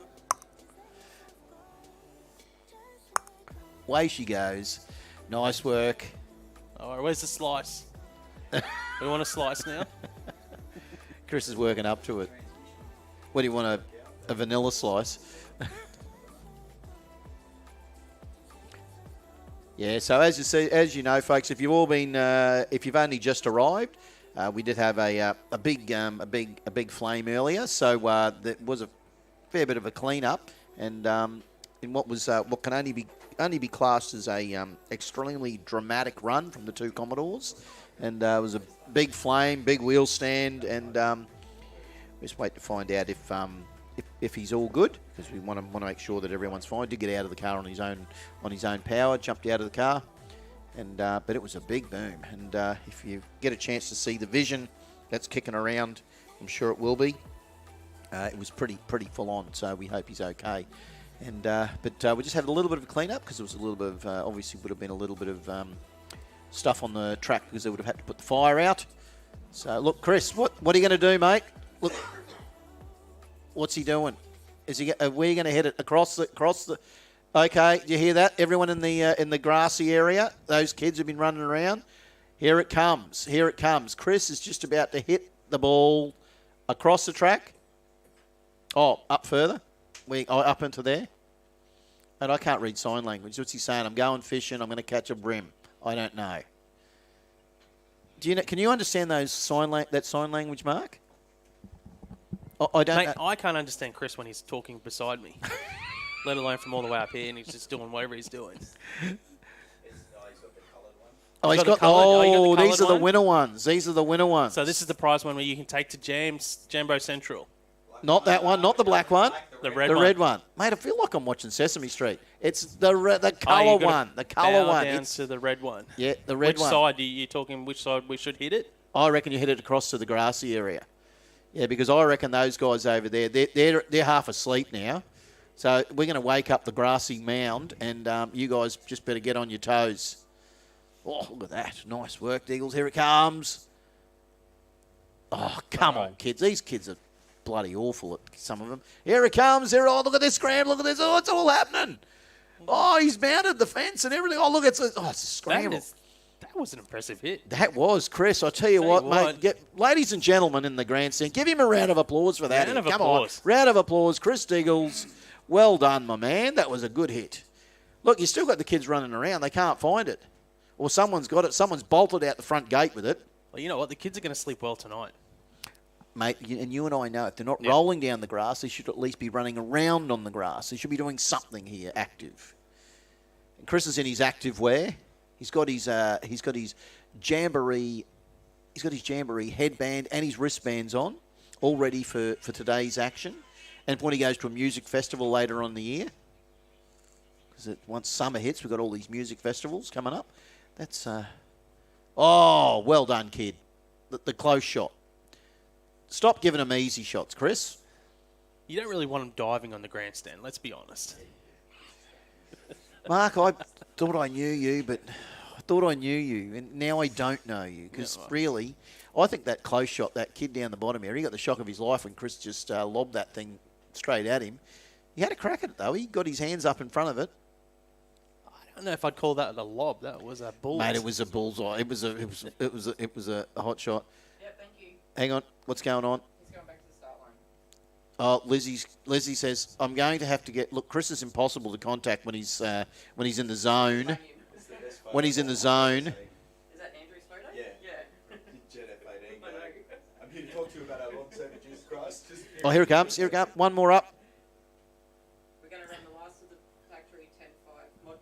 Away she goes. Nice work. All right, where's the slice? We want a slice now. Chris is working up to it. What do you want, a vanilla slice? Yeah, so as you know, folks, if you've all been, if you've only just arrived, we did have a big flame earlier, so there was a fair bit of a clean up, and in what was what can only be classed as a extremely dramatic run from the two Commodores, and it was a big flame, big wheel stand, and just wait to find out if he's all good, because we want to make sure that everyone's fine. Did get out of the car on his own power, jumped out of the car, and but it was a big boom. And if you get a chance to see the vision that's kicking around, I'm sure it will be. It was pretty full on, so we hope he's okay. And but we just had a little bit of a clean up because there was a little bit of obviously would have been a little bit of stuff on the track because they would have had to put the fire out. So look, Chris, what are you going to do, mate? Look, what's he doing? Is he? Are we going to hit it across the? Okay, do you hear that? Everyone in the grassy area, those kids have been running around. Here it comes. Here it comes. Chris is just about to hit the ball across the track. Oh, up further. Up into there. And I can't read sign language. What's he saying? I'm going fishing. I'm going to catch a brim. I don't know. Do you know? Can you understand that sign language, Mark? I don't. Mate, I can't understand Chris when he's talking beside me, let alone from all the way up here, and he's just doing whatever he's doing. Oh, he's got you got the these are coloured the winner ones. These are the winner ones. So this is the prize one where you can take to Jambo Central. Not that one, not the black one. The red the one. red one. Mate, I feel like I'm watching Sesame Street. It's the colour one. The colour one. Down to the red one. Yeah, the red which one. Side are you talking? Which side we should hit it? I reckon you hit it across to the grassy area. Yeah, because I reckon those guys over there, they're half asleep now. So we're going to wake up the grassy mound, and you guys just better get on your toes. Oh, look at that. Nice work, Eagles. Here it comes. Oh, come on, kids. These kids are bloody awful, at some of them. Here it comes. Here, oh, look at this scramble. Look at this. Oh, it's all happening. Oh, he's mounted the fence and everything. Oh, look, it's a scramble. That was an impressive hit. That was, Chris. I tell you what, mate. Ladies and gentlemen in the grandstand, give him a round of applause for that. Round of Come applause. on. Round of applause. Chris Diggles, well done, my man. That was a good hit. Look, you still got the kids running around. They can't find it. Or someone's got it. Someone's bolted out the front gate with it. Well, you know what? The kids are going to sleep well tonight. mate, and you and I know if they're not rolling down the grass, they should at least be running around on the grass. They should be doing something here, active. And Chris is in his active wear. He's got his jamboree. He's got his jamboree headband and his wristbands on, all ready for today's action. And when he goes to a music festival later on in the year, because once summer hits, we've got all these music festivals coming up. That's well done, kid. The close shot. Stop giving him easy shots, Chris. You don't really want him diving on the grandstand, let's be honest. Mark, I thought I knew you, but I thought I knew you, and now I don't know you. Because really, I think that close shot, that kid down the bottom here, he got the shock of his life when Chris just lobbed that thing straight at him. He had a crack at it, though. He got his hands up in front of it. I don't know if I'd call that a lob. That was a bullseye. Mate, it was a bullseye. It was a hot shot. Yeah, thank you. Hang on. What's going on? He's going back to the start line. Oh, Lizzie says, I'm going to have to get... Look, Chris is impossible to contact when he's in the zone. When he's in the zone. Is that Andrew's photo? Yeah. Jet F18 guy. I'm here to talk to you about our long term of Jesus Christ. Oh, here it comes. Here it comes. One more up. We're going to run the last of the factory 10-5, mod 10-5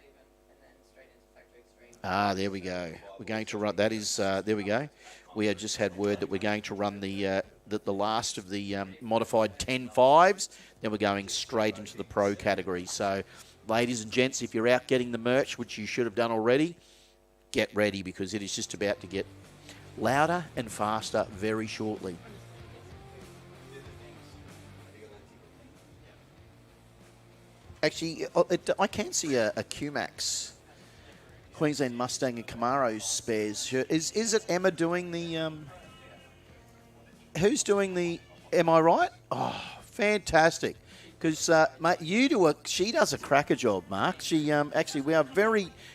even, and then straight into factory extreme. Ah, there we go. We're going to run... That is... there we go. We had just had word that we're going to run the last of the modified 10-5s. Then we're going straight into the pro category. So, ladies and gents, if you're out getting the merch, which you should have done already, get ready because it is just about to get louder and faster very shortly. Actually, I can see a QMax. Queensland Mustang and Camaro spares shirt. Is it Emma doing the... who's doing the... Am I right? Oh, fantastic. Because, mate, she does a cracker job, Mark. She, actually,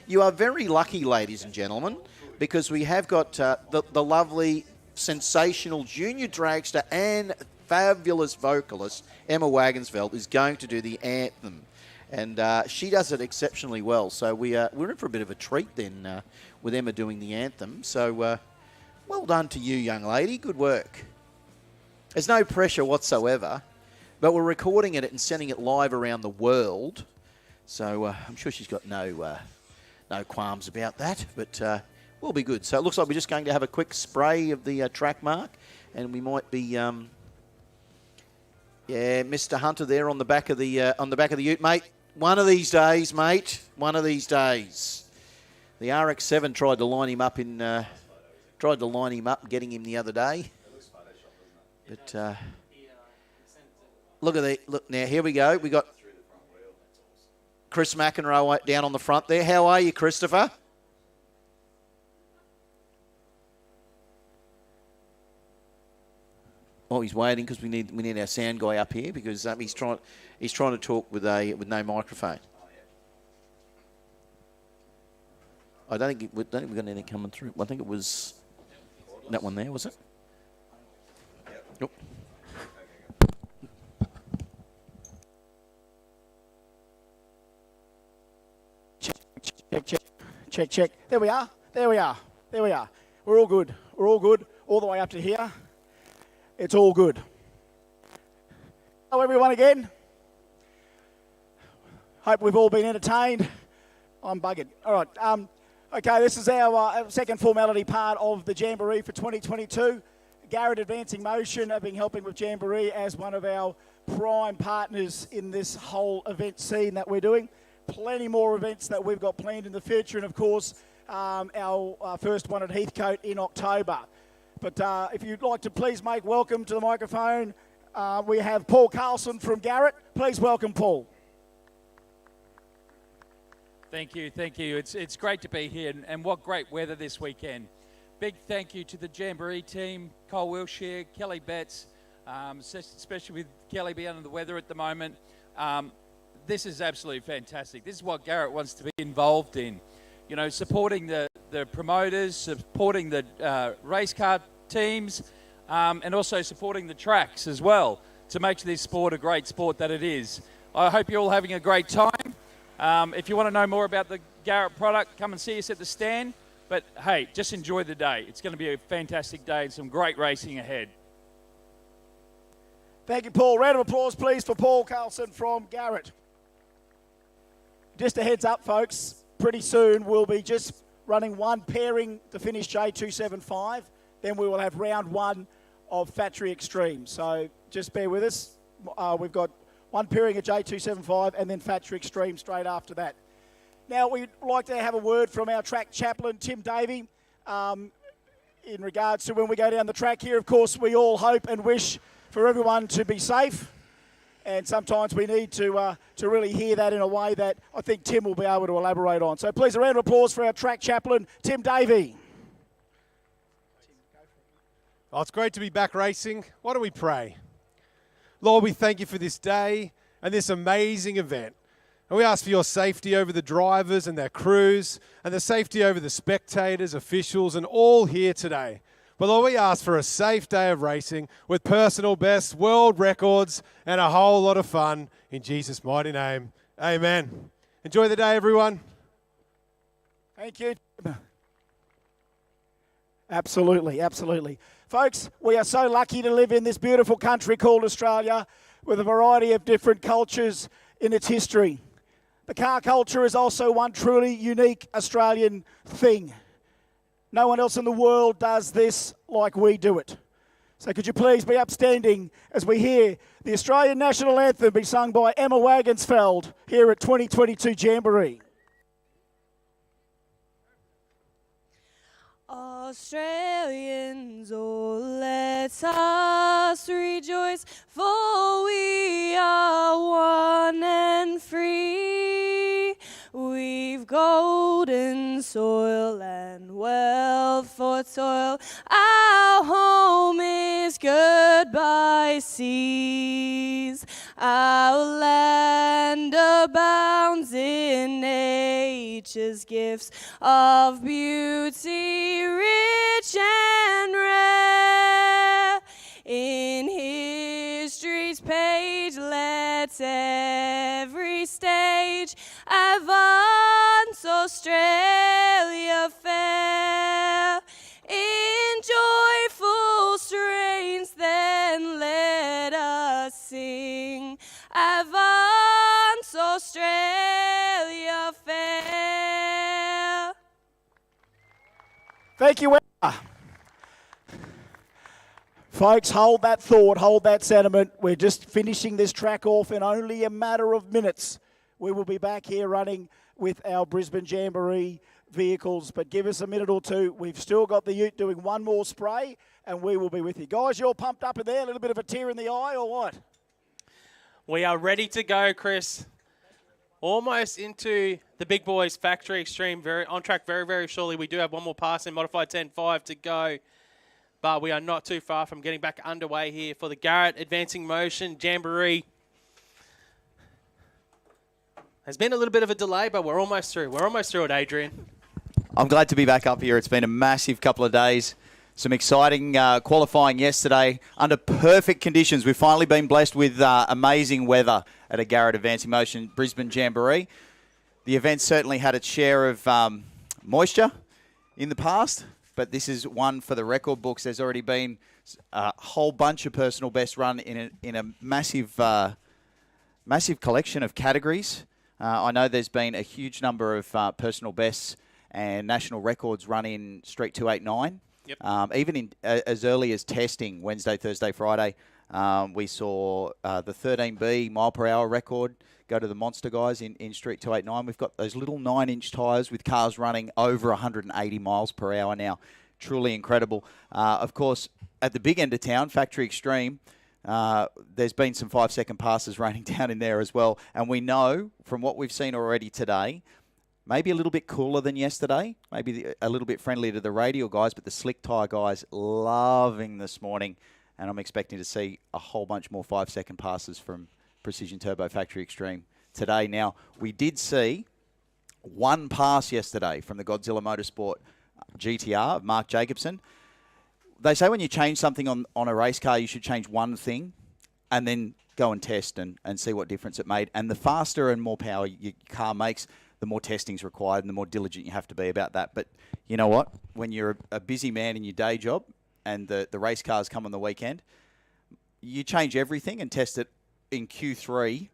you are very lucky, ladies and gentlemen, because we have got the lovely, sensational junior dragster and fabulous vocalist, Emma Wagensfeld, is going to do the anthem. And she does it exceptionally well. So we're in for a bit of a treat then with Emma doing the anthem. So well done to you, young lady. Good work. There's no pressure whatsoever, but we're recording it and sending it live around the world. So I'm sure she's got no qualms about that, but we'll be good. So it looks like we're just going to have a quick spray of the track mark, and we might be... yeah, Mr. Hunter there on the back of the ute, mate. One of these days, mate. One of these days. The RX-7 tried to line him up getting him the other day. But look at that. Look now. Here we go. We got Chris McEnroe down on the front there. How are you, Christopher? Oh, he's waiting because we need our sound guy up here because he's trying to talk with no microphone. I don't think we've got anything coming through. I think it was that one there, was it? Nope. Check. There we are. We're all good. All the way up to here. It's all good. Hello, everyone, again. Hope we've all been entertained. I'm buggered. All right. Okay, this is our second formality part of the Jamboree for 2022. Garrett Advancing Motion have been helping with Jamboree as one of our prime partners in this whole event scene that we're doing. Plenty more events that we've got planned in the future, and of course, our first one at Heathcote in October. But if you'd like to please make welcome to the microphone, we have Paul Carlson from Garrett. Please welcome Paul. Thank you. It's great to be here, and what great weather this weekend. Big thank you to the Jamboree team, Cole Wilshire, Kelly Betts, especially with Kelly being under the weather at the moment. This is absolutely fantastic. This is what Garrett wants to be involved in. You know, supporting the promoters, supporting the race car teams, and also supporting the tracks as well to make this sport a great sport that it is. I hope you're all having a great time. If you want to know more about the Garrett product, come and see us at the stand. But hey, just enjoy the day. It's going to be a fantastic day and some great racing ahead. Thank you, Paul. Round of applause, please, for Paul Carlson from Garrett. Just a heads up, folks. Pretty soon we'll be just running one pairing to finish J275. Then we will have round one of Factory Extreme. So just bear with us. We've got one pairing at J275 and then Factory Extreme straight after that. Now, we'd like to have a word from our track chaplain, Tim Davey, in regards to when we go down the track here. Of course, we all hope and wish for everyone to be safe. And sometimes we need to really hear that in a way that I think Tim will be able to elaborate on. So please, a round of applause for our track chaplain, Tim Davey. Oh, it's great to be back racing. Why don't we pray? Lord, we thank you for this day and this amazing event. And we ask for your safety over the drivers and their crews, and the safety over the spectators, officials, and all here today. But Lord, we ask for a safe day of racing with personal bests, world records, and a whole lot of fun. In Jesus' mighty name, amen. Enjoy the day, everyone. Thank you. Absolutely, absolutely. Folks, we are so lucky to live in this beautiful country called Australia with a variety of different cultures in its history. The car culture is also one truly unique Australian thing. No one else in the world does this like we do it. So could you please be upstanding as we hear the Australian National Anthem be sung by Emma Wagensfeld here at 2022 Jamboree. Australians, oh, let us rejoice, for we are one and free. We've golden soil and wealth for toil. Our home is goodbye seas. Our land abounds in nature's gifts of beauty, rich and rare. In history's page, let every stage advance Australia fair. In joyful strains, then let us sing, advance Australia fair. Thank you, Emma. Folks, hold that thought, hold that sentiment. We're just finishing this track off in only a matter of minutes. We will be back here running with our Brisbane Jamboree vehicles, but give us a minute or two. We've still got the ute doing one more spray, and we will be with you. Guys, you're pumped up in there? A little bit of a tear in the eye or what? We are ready to go, Chris. Almost into the big boys Factory Extreme, on track very, very shortly. We do have one more pass in Modified 10.5 to go, but we are not too far from getting back underway here for the Garrett Advancing Motion Jamboree. There's been a little bit of a delay, but we're almost through. We're almost through it, Adrian. I'm glad to be back up here. It's been a massive couple of days. Some exciting qualifying yesterday under perfect conditions. We've finally been blessed with amazing weather at a Garrett Advancing Motion Brisbane Jamboree. The event certainly had its share of moisture in the past, but this is one for the record books. There's already been a whole bunch of personal best run in a massive collection of categories. I know there's been a huge number of personal bests and national records run in Street 289. Yep. Even in as early as testing, Wednesday, Thursday, Friday, we saw the 13B mile per hour record go to the monster guys in Street 289. We've got those little 9-inch tyres with cars running over 180 miles per hour now. Truly incredible. Of course, at the big end of town, Factory Extreme, there's been some 5-second passes raining down in there as well. And we know from what we've seen already today, maybe a little bit cooler than yesterday, maybe a little bit friendlier to the radial guys, but the slick tyre guys loving this morning. And I'm expecting to see a whole bunch more 5-second passes from Precision Turbo Factory Extreme today. Now, we did see one pass yesterday from the Godzilla Motorsport GTR of Mark Jacobson. They say when you change something on a race car, you should change one thing and then go and test and see what difference it made. And the faster and more power your car makes, the more testing is required and the more diligent you have to be about that. But you know what? When you're a busy man in your day job and the race cars come on the weekend, you change everything and test it in Q3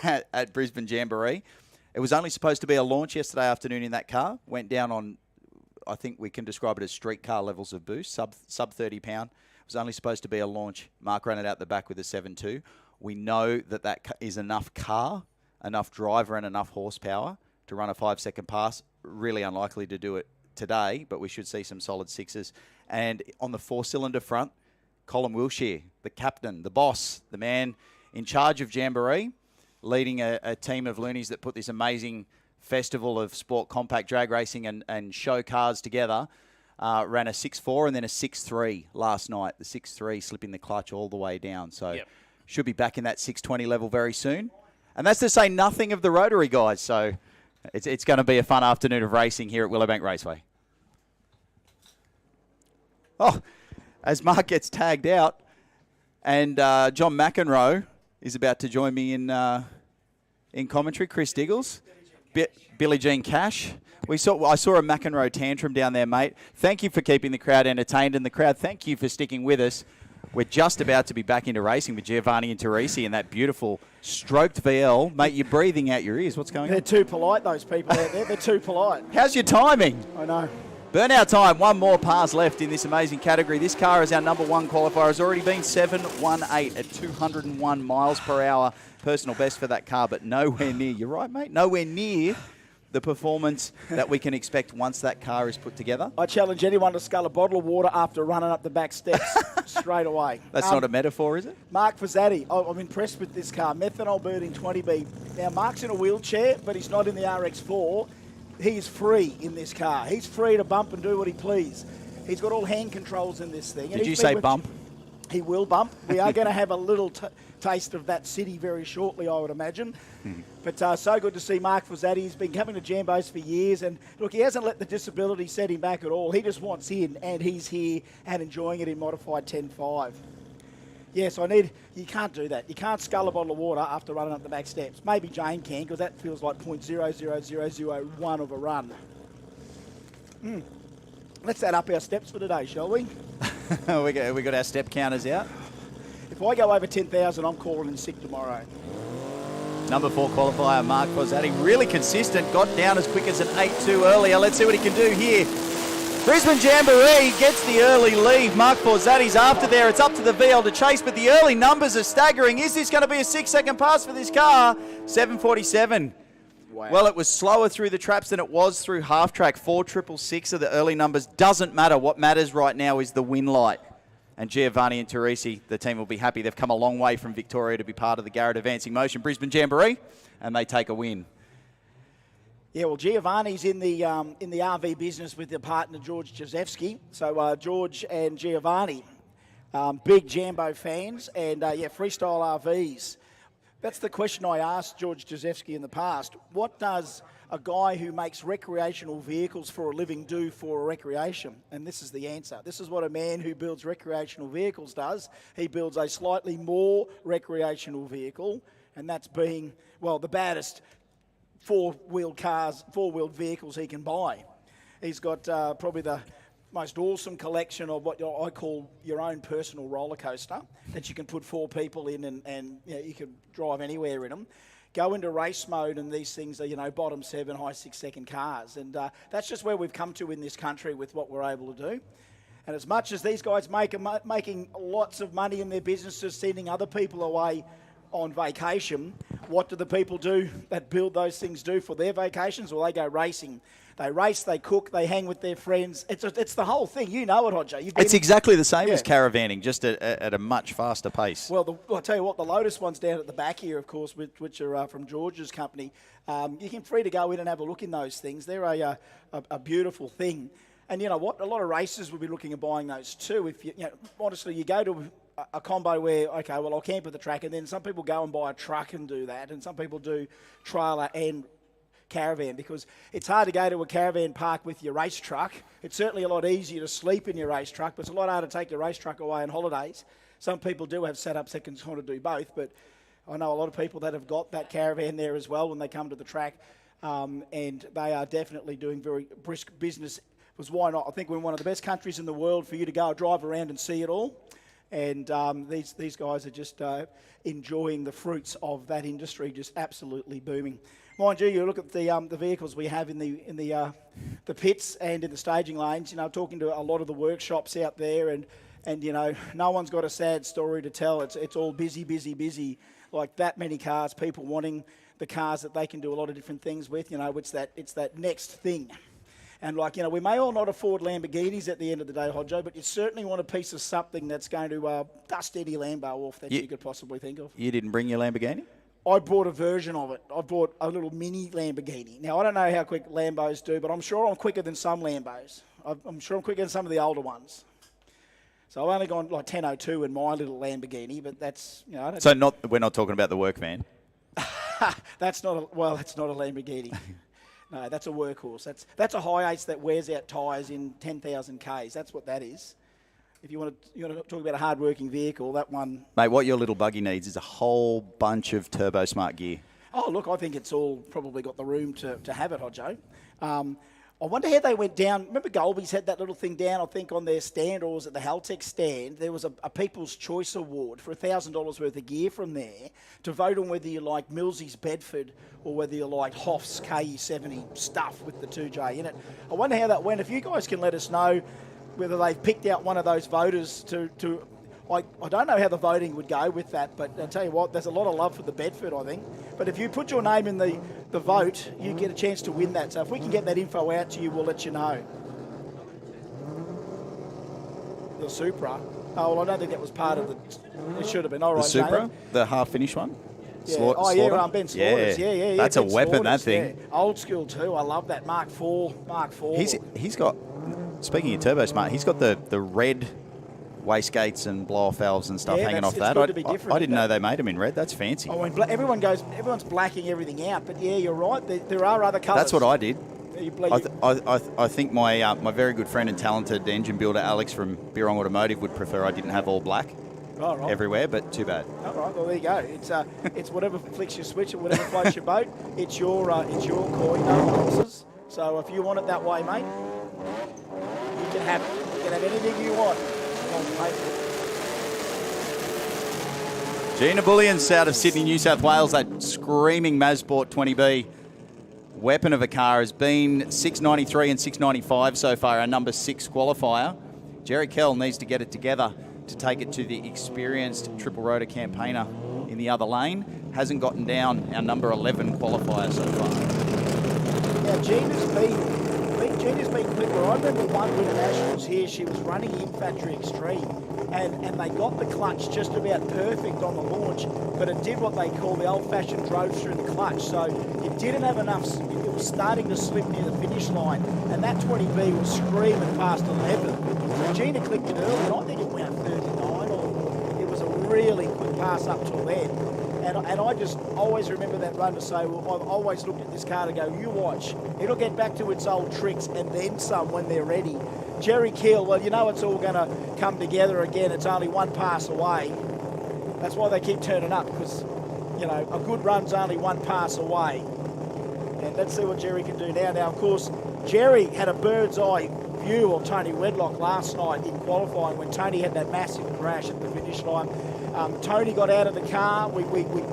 at Brisbane Jamboree. It was only supposed to be a launch yesterday afternoon in that car. Went down on, I think we can describe it as street car levels of boost, sub 30 pound. It was only supposed to be a launch. Mark ran it out the back with a 7.2. We know that is enough car, enough driver and enough horsepower to run a 5-second pass. Really unlikely to do it today, but we should see some solid sixes. And on the 4-cylinder front, Colin Wilshire, the captain, the boss, the man in charge of Jamboree, leading a team of loonies that put this amazing festival of sport compact drag racing and show cars together, ran a 6.4 and then a 6.3 last night. The 6.3 slipping the clutch all the way down. So should be back in that 6.20 level very soon. And that's to say nothing of the Rotary guys. So it's going to be a fun afternoon of racing here at Willowbank Raceway. Oh, as Mark gets tagged out, and John McEnroe is about to join me in commentary. Chris Diggles, Billie Jean Cash. I saw a McEnroe tantrum down there, mate. Thank you for keeping the crowd entertained, and the crowd, thank you for sticking with us. We're just about to be back into racing with Giovanni and Teresi and that beautiful stroked VL. Mate, you're breathing out your ears. What's going on? They're too polite, those people out there. They're too polite. How's your timing? I know. Burnout time, one more pass left in this amazing category. This car is our number one qualifier. Has already been 7.18 at 201 miles per hour. Personal best for that car, but nowhere near, you're right, mate, nowhere near the performance that we can expect once that car is put together. I challenge anyone to scull a bottle of water after running up the back steps straight away. That's not a metaphor, is it? Mark Fazzati, I'm impressed with this car. Methanol burning 20B. Now, Mark's in a wheelchair, but he's not in the RX4. He's free in this car. He's free to bump and do what he please. He's got all hand controls in this thing. Did you say bump? He will bump. We are going to have a little taste of that city very shortly, I would imagine. But so good to see Mark Fazzati. He's been coming to Jambos for years. And look, he hasn't let the disability set him back at all. He just wants in, and he's here and enjoying it in modified 10.5. Yes, you can't do that. You can't scull a bottle of water after running up the back steps. Maybe Jane can, because that feels like 0.00001 of a run. Let's add up our steps for today, shall we? we got our step counters out. If I go over 10,000, I'm calling in sick tomorrow. Number 4 qualifier, Mark Fazzati, really consistent. Got down as quick as an 8.2 earlier. Let's see what he can do here. Brisbane Jamboree gets the early lead. Mark Fazzati's after there. It's up to the VL to chase, but the early numbers are staggering. Is this going to be a 6-second pass for this car? 7.47. Wow. Well, it was slower through the traps than it was through half track. 4.666 are the early numbers. Doesn't matter. What matters right now is the win light. And Giovanni and Teresi, the team will be happy. They've come a long way from Victoria to be part of the Garrett Advancing Motion Brisbane Jamboree, and they take a win. Yeah, well, Giovanni's in the RV business with their partner, George Jozefsky. So George and Giovanni, big Jambo fans, and freestyle RVs. That's the question I asked George Jozefsky in the past. What does a guy who makes recreational vehicles for a living do for a recreation? And this is the answer. This is what a man who builds recreational vehicles does. He builds a slightly more recreational vehicle, and that's being, well, the baddest four-wheeled vehicles he can buy. He's got probably the most awesome collection of what I call your own personal roller coaster that you can put 4 people in and you can drive anywhere in them. Go into race mode, and these things are, bottom 7, high 6-second cars. And that's just where we've come to in this country with what we're able to do. And as much as these guys making lots of money in their businesses, sending other people away on vacation, what do the people do that build those things do for their vacations? Well, they go racing. They race, they cook, they hang with their friends. It's the whole thing. You know it, Hodger. It's exactly the same as caravanning, just at a much faster pace. Well, I'll tell you what, the Lotus ones down at the back here, of course, which are from George's company, you can free to go in and have a look in those things. They're a beautiful thing. And you know what? A lot of racers will be looking at buying those too. If honestly, you go to a combo where, okay, well, I'll camp at the track, and then some people go and buy a truck and do that, and some people do trailer and caravan, because it's hard to go to a caravan park with your race truck. It's certainly a lot easier to sleep in your race truck, but it's a lot harder to take your race truck away on holidays. Some people do have setups that can kind of do both, but I know a lot of people that have got that caravan there as well when they come to the track, and they are definitely doing very brisk business. Because why not? I think we're one of the best countries in the world for you to go drive around and see it all. And these guys are just enjoying the fruits of that industry, just absolutely booming. Mind you, you look at the vehicles we have in the pits and in the staging lanes. You know, talking to a lot of the workshops out there, and you know, no one's got a sad story to tell. It's all busy, busy, busy. Like that many cars, people wanting the cars that they can do a lot of different things with. You know, it's that next thing. And like, you know, we may all not afford Lamborghinis at the end of the day, Hodjo, but you certainly want a piece of something that's going to dust any Lambo off that you could possibly think of. You didn't bring your Lamborghini? I bought a version of it. I bought a little mini Lamborghini. Now, I don't know how quick Lambos do, but I'm sure I'm quicker than some Lambos. I'm sure I'm quicker than some of the older ones. So I've only gone like 10:02 in my little Lamborghini, but that's, you know. So we're not talking about the work van? That's not a Lamborghini. No, that's a workhorse. That's a high ace that wears out tyres in 10,000 Ks. That's what that is. If you want to talk about a hard-working vehicle, that one... Mate, what your little buggy needs is a whole bunch of turbo smart gear. Oh, look, I think it's all probably got the room to have it, Hodjo. I wonder how they went down. Remember Golby's had that little thing down, I think, on their stand, or was it the Haltech stand? There was a People's Choice Award for $1,000 worth of gear from there to vote on whether you like Millsy's Bedford or whether you like Hoff's KE70 stuff with the 2J in it. I wonder how that went. If you guys can let us know whether they've picked out one of those voters to I don't know how the voting would go with that, but I'll tell you what, there's a lot of love for the Bedford, I think. But if you put your name in the vote, you get a chance to win that. So if we can get that info out to you, we'll let you know. The Supra. Oh, well, I don't think that was part of the... It should have been. All right, The Supra? Shane. The half-finished one? Yeah. Ben Slaughter's. Yeah. That's Ben a weapon, that Slaughter's, thing. yeah. Old school too. I love that. Mark IV. He's got, speaking of Turbo Smart, he's got the red wastegates and blow-off valves and stuff hanging off that. Good to be different, I didn't know they made them in red. That's fancy. Oh, and everyone's blacking everything out, but yeah, you're right. There are other colours. That's what I did. I think my very good friend and talented engine builder Alex from Birong Automotive would prefer I didn't have all black everywhere, but too bad. All right, well there you go. It's whatever flicks your switch or whatever floats your boat. It's your coin, no one else's. So if you want it that way, mate, you can have it. You can have anything you want. Gina Bullions out of Sydney, New South Wales, that screaming Mazsport 20B. Weapon of a car has been 693 and 695 so far, our number 6 qualifier. Jerry Kell needs to get it together to take it to the experienced triple rotor campaigner in the other lane. Hasn't gotten down our number 11 qualifier so far. Now, Gina's been quicker. I remember one Winter Nationals here, she was running in Factory Extreme, and they got the clutch just about perfect on the launch, but it did what they call the old-fashioned drove through the clutch, so it didn't have enough, it was starting to slip near the finish line, and that 20B was screaming past 11. Gina clicked it early, and I think it went 39, or it was a really quick pass up till then. And I just always remember that run to say, well, I've always looked at this car to go, you watch, it'll get back to its old tricks and then some when they're ready. Jerry Keel, well, you know it's all going to come together again. It's only one pass away. That's why they keep turning up, because, you know, a good run's only one pass away. And let's see what Jerry can do now. Now, of course, Jerry had a bird's eye view of Tony Wedlock last night in qualifying when Tony had that massive crash at the finish line. Tony got out of the car. We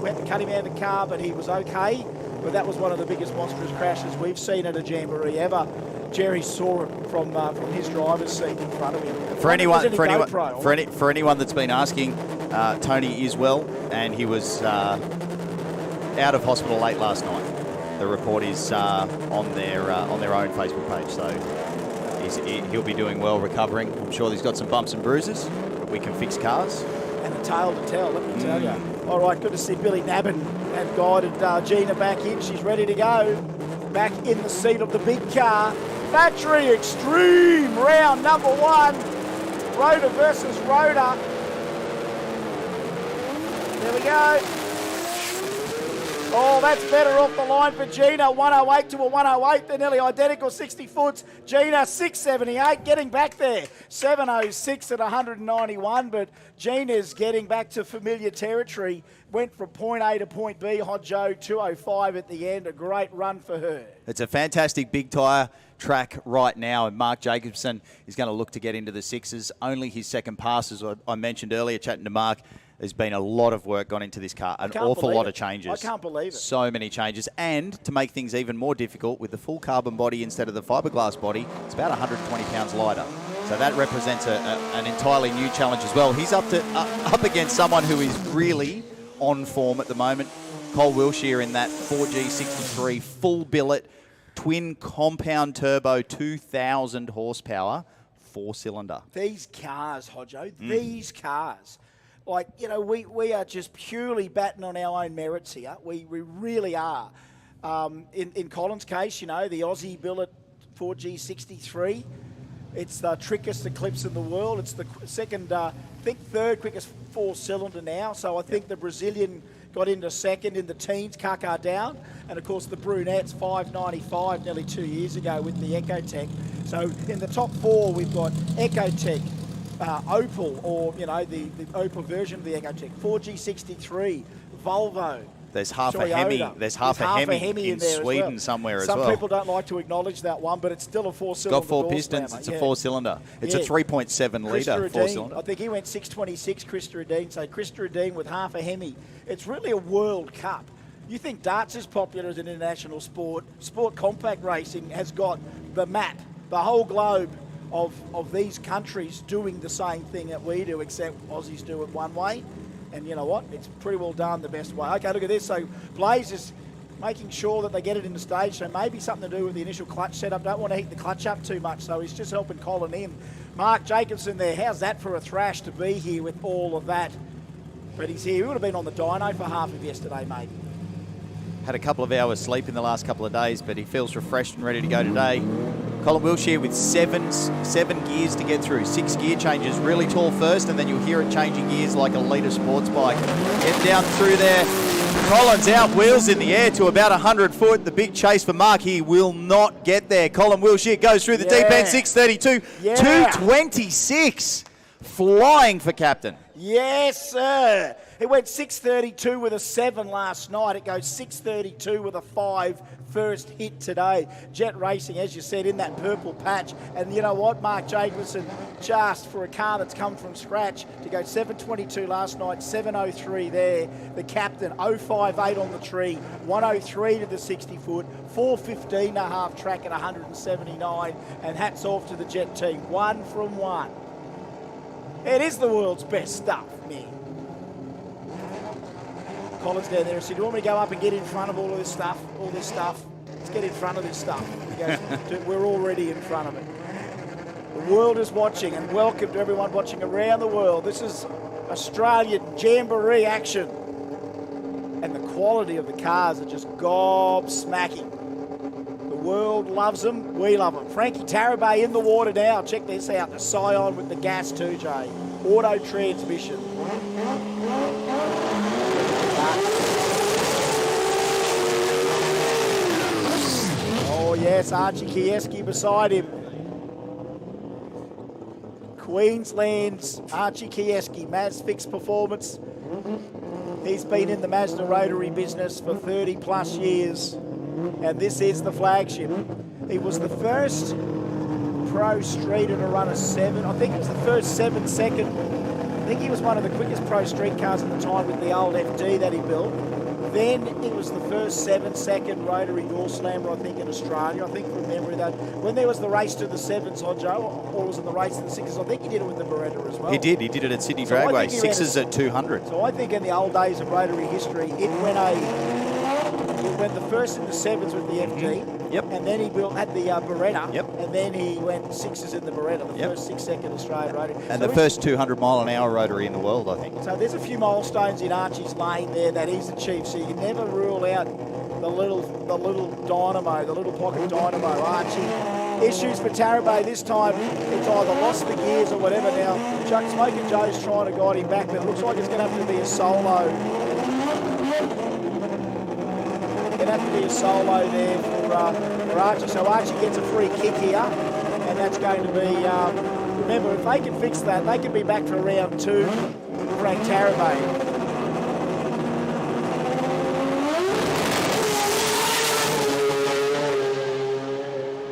had to cut him out of the car, but he was okay. But that was one of the biggest monstrous crashes we've seen at a Jamboree ever. Jerry saw it from his driver's seat in front of him. For anyone that's been asking, Tony is well, and he was out of hospital late last night. The report is on their own Facebook page, so he'll be doing well, recovering. I'm sure he's got some bumps and bruises, but we can fix cars. And a tale to tell, let me tell you. All right, good to see Billy Nabbin have guided Gina back in. She's ready to go. Back in the seat of the big car. Factory Extreme, round number 1. Rotor versus rotor. There we go. Oh, that's better off the line for Gina. 108 to a 108. They're nearly identical, 60 foots. Gina, 678, getting back there. 706 at 191, but Gina's getting back to familiar territory. Went from point A to point B. Hodjo, 205 at the end. A great run for her. It's a fantastic big tyre. track right now, and Mark Jacobson is going to look to get into the sixes. Only his second pass, as I mentioned earlier, chatting to Mark. There's been a lot of work gone into this car, an awful lot of changes. I can't believe it. So many changes. And to make things even more difficult, with the full carbon body instead of the fiberglass body, it's about 120 pounds lighter. So that represents an entirely new challenge as well. He's up against someone who is really on form at the moment. Cole Wilshire in that 4G63 full billet, twin compound turbo, 2,000 horsepower, 4-cylinder. These cars, Hodjo, these cars. Like, you know, we are just purely batting on our own merits here. We really are. In Colin's case, you know, the Aussie billet 4G63, it's the trickiest Eclipse in the world. It's the third quickest 4-cylinder now. So I think the Brazilian got into second in the teens, Kaka down. And of course the brunettes, 595 nearly 2 years ago with the Ecotec. So in the top four, we've got Ecotec, Opel, or, you know, the Opel version of the Ecotec, 4G63, Volvo. There's half Toyota. a Hemi. There's half a Hemi in Sweden somewhere as well. Some people don't like to acknowledge that one, but it's still a 4-cylinder. Got 4 pistons. It's a 4-cylinder. It's a 3.7 litre 4-cylinder. I think he went 626, Chris Radine. So Chris Radine with half a Hemi. It's really a World Cup. You think darts is popular as an international sport. Sport compact racing has got the map, the whole globe of these countries doing the same thing that we do, except Aussies do it one way. And you know what? It's pretty well done the best way. Okay, look at this. So Blaze is making sure that they get it in the stage. So maybe something to do with the initial clutch setup. Don't want to heat the clutch up too much. So he's just helping Colin in. Mark Jacobson there. How's that for a thrash to be here with all of that? But he's here. He would have been on the dyno for half of yesterday, maybe. Had a couple of hours sleep in the last couple of days, but he feels refreshed and ready to go today. Colin Wilshire with seven gears to get through. 6 gear changes, really tall first, and then you'll hear it changing gears like a Leader sports bike. Get down through there. Colin's out, wheels in the air to about 100 foot. The big chase for Mark. He will not get there. Colin Wilshire goes through the deep end, 632, 226. Flying for captain. Yes, sir. It went 632 with a 7 last night. It goes 632 with a 5 first hit today. Jet Racing, as you said, in that purple patch. And you know what? Mark Jacobson, just for a car that's come from scratch, to go 722 last night, 703 there. The captain, 058 on the tree, 103 to the 60 foot, 415 and a half track at 179. And hats off to the Jet team. 1 from 1. It is the world's best stuff, man. Colin's down there and said, do you want me to go up and get in front of all this stuff? Let's get in front of this stuff. He goes, we're already in front of it. The world is watching, and welcome to everyone watching around the world. This is Australian Jamboree action. And the quality of the cars are just gobsmacking. The world loves them, we love them. Frankie Tarabay in the water now. Check this out, the Scion with the gas too, Jay. Auto transmission. Oh yes, Archie Kieski beside him. Queensland's Archie Kieski, Mazfix Performance. He's been in the Mazda Rotary business for 30 plus years, and this is the flagship. He was the first pro streeter to run a 7. I think it was the first 7 second. I think he was one of the quickest pro street cars at the time with the old FD that he built. Then it was the first 7-second rotary door slammer, I think, in Australia. I think from memory that when there was the race to the 7s, Hodjo, or was it the race to the 6s? I think he did it with the Beretta as well. He did it at Sydney Dragway. 6s at 200. So I think in the old days of rotary history, it went the first in the 7s with the FD. Yep. And then he had the Beretta. Yep. And then he went 6s in the Beretta, the first 6-second Australian rotary. And so the first 200-mile-an-hour rotary in the world, I think. So there's a few milestones in Archie's lane there that he's achieved. So you can never rule out the little dynamo, the little pocket dynamo. Archie. Issues for Tarabay this time. It's either lost the gears or whatever now. Smoking Joe's trying to guide him back, but it looks like it's going to have to be a solo. Going to have to be a solo there for Archie. So Archie gets a free kick here, and that's going to be, remember, if they can fix that, they can be back for round 2, Frank Tarabay.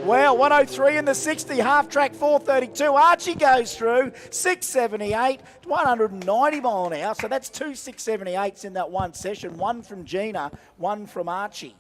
Well, 103 in the 60, half track 432. Archie goes through, 678, 190 mile an hour. So that's 2 678s in that one session. One from Gina, one from Archie.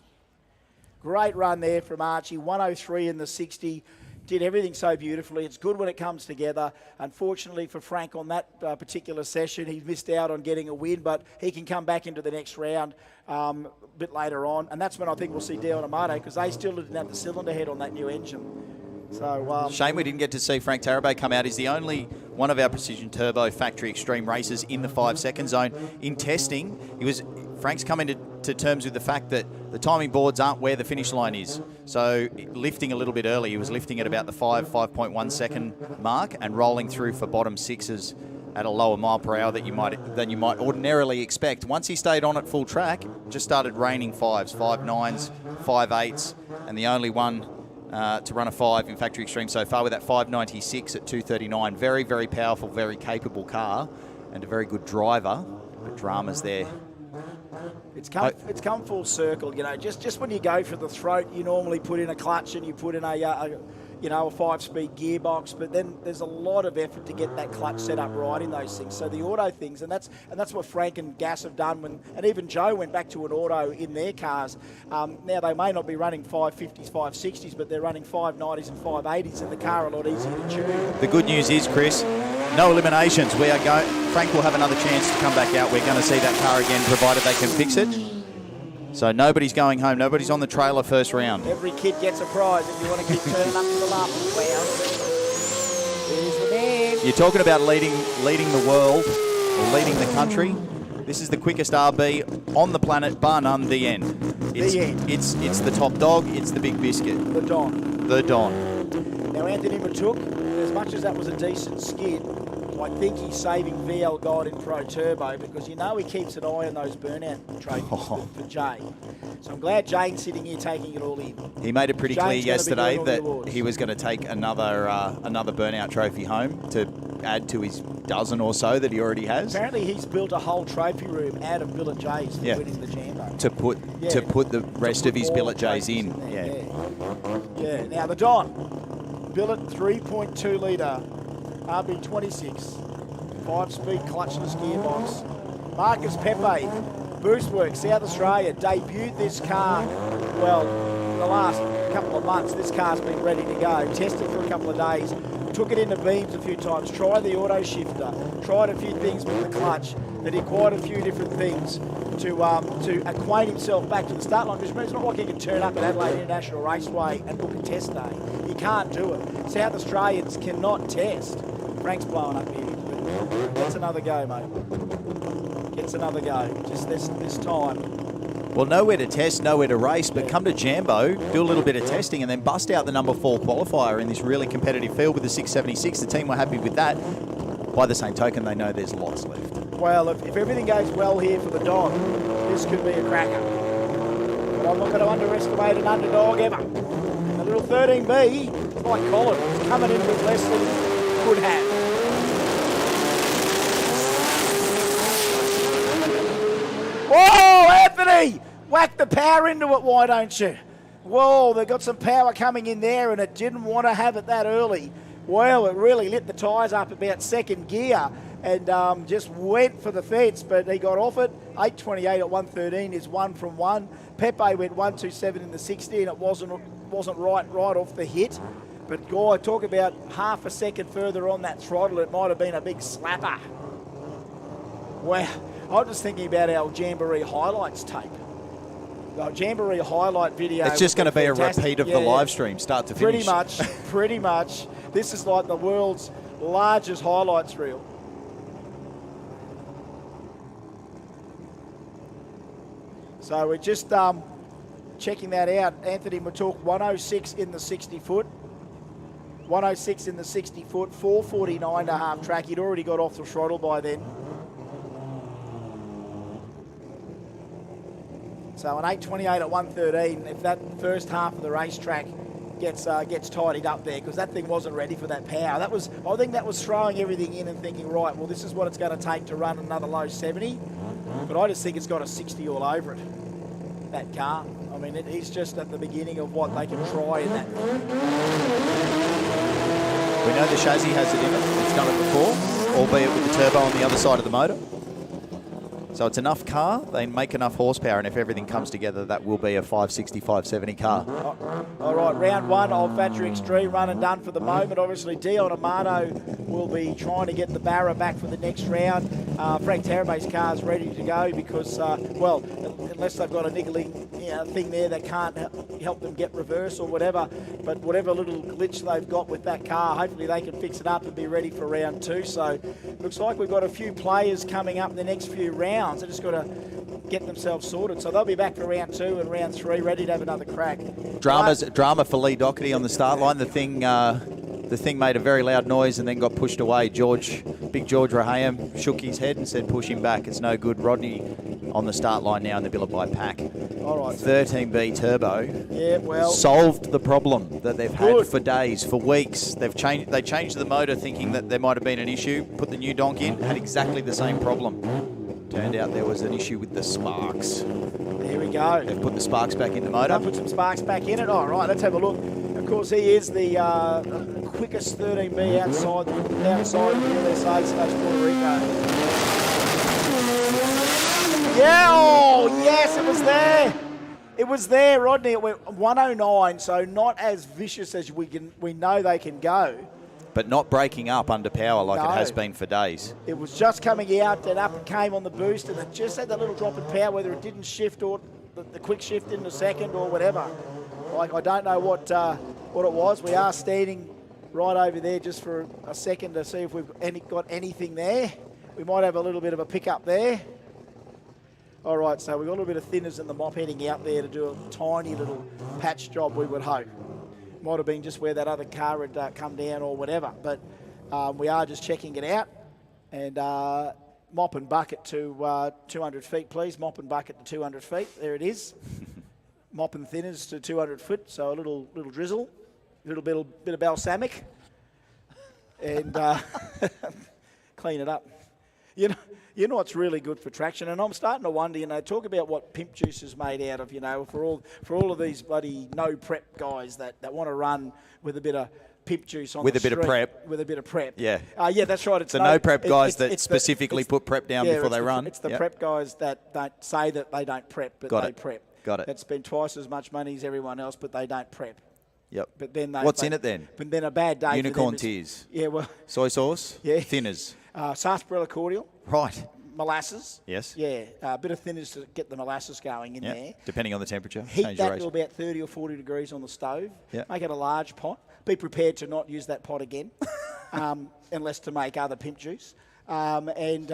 Great run there from Archie, 103 in the 60. Did everything so beautifully. It's good when it comes together. Unfortunately for Frank on that particular session, he missed out on getting a win, but he can come back into the next round a bit later on. And that's when I think we'll see Dion Amato, because they still didn't have the cylinder head on that new engine. So shame we didn't get to see Frank Tarabay come out. He's the only one of our Precision Turbo Factory Extreme racers in the 5-second zone. In testing, Frank's come into terms with the fact that the timing boards aren't where the finish line is. So lifting a little bit early, he was lifting at about the 5.1 second mark and rolling through for bottom sixes at a lower mile per hour than you might ordinarily expect. Once he stayed on at full track, just started raining 5s, 5.9s, 5.8s, and the only one to run a 5 in Factory Extreme so far with that 5.96 at 2.39. Very, very powerful, very capable car and a very good driver, but drama's there. It's come full circle, you know. Just when you go for the throat, you normally put in a clutch and you put in a 5-speed gearbox, but then there's a lot of effort to get that clutch set up right in those things. So the auto things, and that's what Frank and Gas have done and even Joe went back to an auto in their cars. Now they may not be running 550s, 560s, but they're running 590s and 580s, and the car a lot easier to tune. The good news is, Chris, no eliminations. Frank will have another chance to come back out. We're going to see that car again, provided they can fix it. So nobody's going home. Nobody's on the trailer first round. Every kid gets a prize if you want to keep turning up to the last round. Here's the man. You're talking about leading the world or leading the country. This is the quickest RB on the planet, bar none, the end. It's the top dog. It's the big biscuit. The Don. The Don. Now Anthony Matuk, as much as that was a decent skid, I think he's saving VL Gold in Pro Turbo, because you know he keeps an eye on those burnout trophies for Jay. So I'm glad Jane's sitting here taking it all in. He made it pretty clear yesterday that the he was going to take another burnout trophy home to add to his dozen or so that he already has. Apparently he's built a whole trophy room out of billet J's for winning the Jambo. To put the rest of his billet J's in. Yeah. Now the Don, billet 3.2 litre. RB26, 5-speed clutchless gearbox. Marcus Pepe, Boostworks, South Australia, debuted this car, well, in the last couple of months. This car's been ready to go. Tested for a couple of days, took it into beams a few times, tried the auto shifter, tried a few things with the clutch. They did quite a few different things to acquaint himself back to the start line. Because it's not like he can turn up at Adelaide International Raceway and book a test day. He can't do it. South Australians cannot test. Frank's blowing up here, but that's another go, mate. Gets another go, just this time. Well, nowhere to test, nowhere to race, but come to Jambo, do a little bit of testing, and then bust out the number 4 qualifier in this really competitive field with the 676. The team were happy with that. By the same token, they know there's lots left. Well, if everything goes well here for the Don, this could be a cracker. But I'm not going to underestimate an underdog ever. A little 13B, it's like Colin, it's coming in with less than it could have. Whoa, Anthony! Whack the power into it, why don't you? Whoa, they've got some power coming in there, and it didn't want to have it that early. Well, it really lit the tyres up about second gear and just went for the fence, but he got off it. 8.28 at 1.13 is 1 from 1. Pepe went 1.27 in the 60, and it wasn't right off the hit. But, guy, talk about half a second further on that throttle, it might have been a big slapper. Wow. I'm just thinking about our Jamboree highlights tape. The Jamboree highlight video. It's just going to be a repeat of the live stream, start to finish. Pretty much. This is like the world's largest highlights reel. So we're just checking that out. Anthony Matuk, 106 in the 60 foot. 106 in the 60 foot, 449.5 track. He'd already got off the throttle by then. So an 8.28 at 1.13, if that first half of the racetrack gets tidied up there, because that thing wasn't ready for that power. I think that was throwing everything in and thinking, right, well, this is what it's going to take to run another low 70. But I just think it's got a 60 all over it. that car. I mean, he's just at the beginning of what they can try in that. We know the chassis has it in it. It's done it before, albeit with the turbo on the other side of the motor. So it's enough car, they make enough horsepower, and if everything comes together, that will be a 560, 570 car. All right, round one of Factory Extreme run and done for the moment. Obviously, Dion Amato will be trying to get the Barra back for the next round. Frank Tarabay's car is ready to go because, well, unless they've got a niggling thing there that can't help them get reverse or whatever, but whatever little glitch they've got with that car, hopefully they can fix it up and be ready for round two. So looks like we've got a few players coming up in the next few rounds. They just got to get themselves sorted. So they'll be back for round two and round three, ready to have another crack. Drama for Lee Doherty on the start line. The thing made a very loud noise and then got pushed away. Big George Raham shook his head and said, push him back. It's no good. Rodney on the start line now in the Billabong pack. All right. 13B turbo. Yeah, well. Solved the problem that they've had for days, for weeks. They changed the motor thinking that there might have been an issue. Put the new donk in, had exactly the same problem. Turned out there was an issue with the sparks. There we go. They've put the sparks back in the motor. Put some sparks back in it. All right, let's have a look. Of course, he is the quickest 13B outside the USA /Puerto Rico. Yeah, oh, yes, it was there. It was there, Rodney. It went 109, so not as vicious as we know they can go. But not breaking up under power like No. it has been for days. It was just coming out and up and came on the boost, and it just had that little drop in power, whether it didn't shift or the quick shift in the second or whatever. Like, I don't know what it was. We are standing right over there just for a second to see if we've got anything there. We might have a little bit of a pickup there. All right, so we've got a little bit of thinners in the mop heading out there to do a tiny little patch job, we would hope. Might have been just where that other car had come down or whatever. But we are just checking it out. And mop and bucket to 200 feet, please. Mop and bucket to 200 feet. There it is. Mop and thinners to 200 foot. So a little drizzle. A little bit of balsamic. And clean it up. You know what's really good for traction, and I'm starting to wonder, talk about what pimp juice is made out of, for all of these bloody no prep guys that want to run with a bit of pimp juice on With the a bit of street. prep. With a bit of prep. Yeah. Yeah, that's right. It's the no prep guys that it's specifically put prep down before they run. It's the Yep. prep guys that don't say that they don't prep, but Got they it. prep. Got it. That spend twice as much money as everyone else, but they don't prep. Yep. But then What's in it then? But then a bad day. Unicorn for them tears. Yeah, well. Soy sauce. Yeah. Thinners. Sarsaparilla cordial. Right. Molasses. Yes. Yeah, a bit of thinners to get the molasses going in Yep. there. Depending on the temperature. Heat Change your that to ratio. about 30 or 40 degrees on the stove. Yep. Make it a large pot. Be prepared to not use that pot again, unless to make other pimp juice. And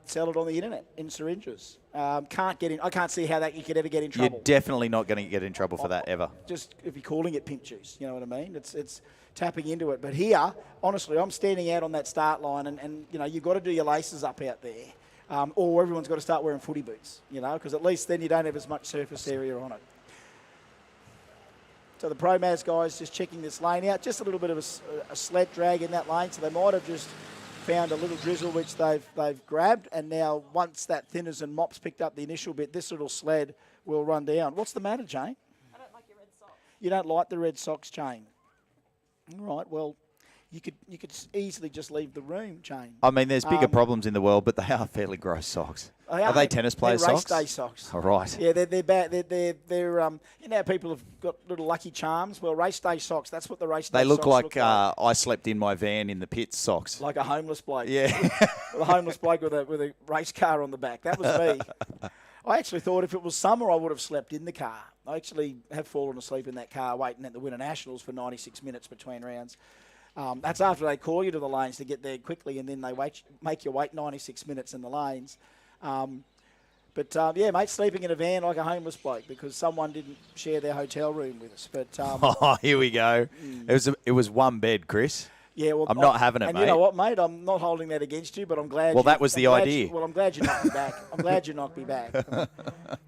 sell it on the internet in syringes. I can't see how that you could ever get in trouble. You're definitely not going to get in trouble for that ever. Just if you're calling it pimp juice, you know what I mean? It's tapping into it. But here, honestly, I'm standing out on that start line, and you've got to do your laces up out there. Or everyone's got to start wearing footy boots, because at least then you don't have as much surface area on it. So the ProMaz guys just checking this lane out. Just a little bit of a sled drag in that lane, so they might have just found a little drizzle which they've grabbed, and now once that thinners and mops picked up the initial bit, this little sled will run down. What's the matter, Jane? I don't like your red socks. You don't like the red socks, Jane? All right, well, you could easily just leave the room, Jane. I mean, there's bigger problems in the world, but they are fairly gross socks. Are they tennis players' they're socks? race day socks. All right. Yeah, they're bad. They're you know how people have got little lucky charms? Well, race day socks, that's what the race day They look socks like look like. I slept in my van in the pits socks. Like a homeless bloke. Yeah. A homeless bloke with a race car on the back. That was me. I actually thought if it was summer, I would have slept in the car. I actually have fallen asleep in that car waiting at the Winter Nationals for 96 minutes between rounds. That's after they call you to the lanes to get there quickly, and then they make you wait 96 minutes in the lanes. But yeah, mate, sleeping in a van like a homeless bloke because someone didn't share their hotel room with us. But Oh, here we go. It was one bed, Chris. yeah, well, I'm not having it, and mate. you know what, mate? I'm not holding that against you, but I'm glad. Well, that was the idea. I'm glad you knocked me back. I'm glad you knocked me back. The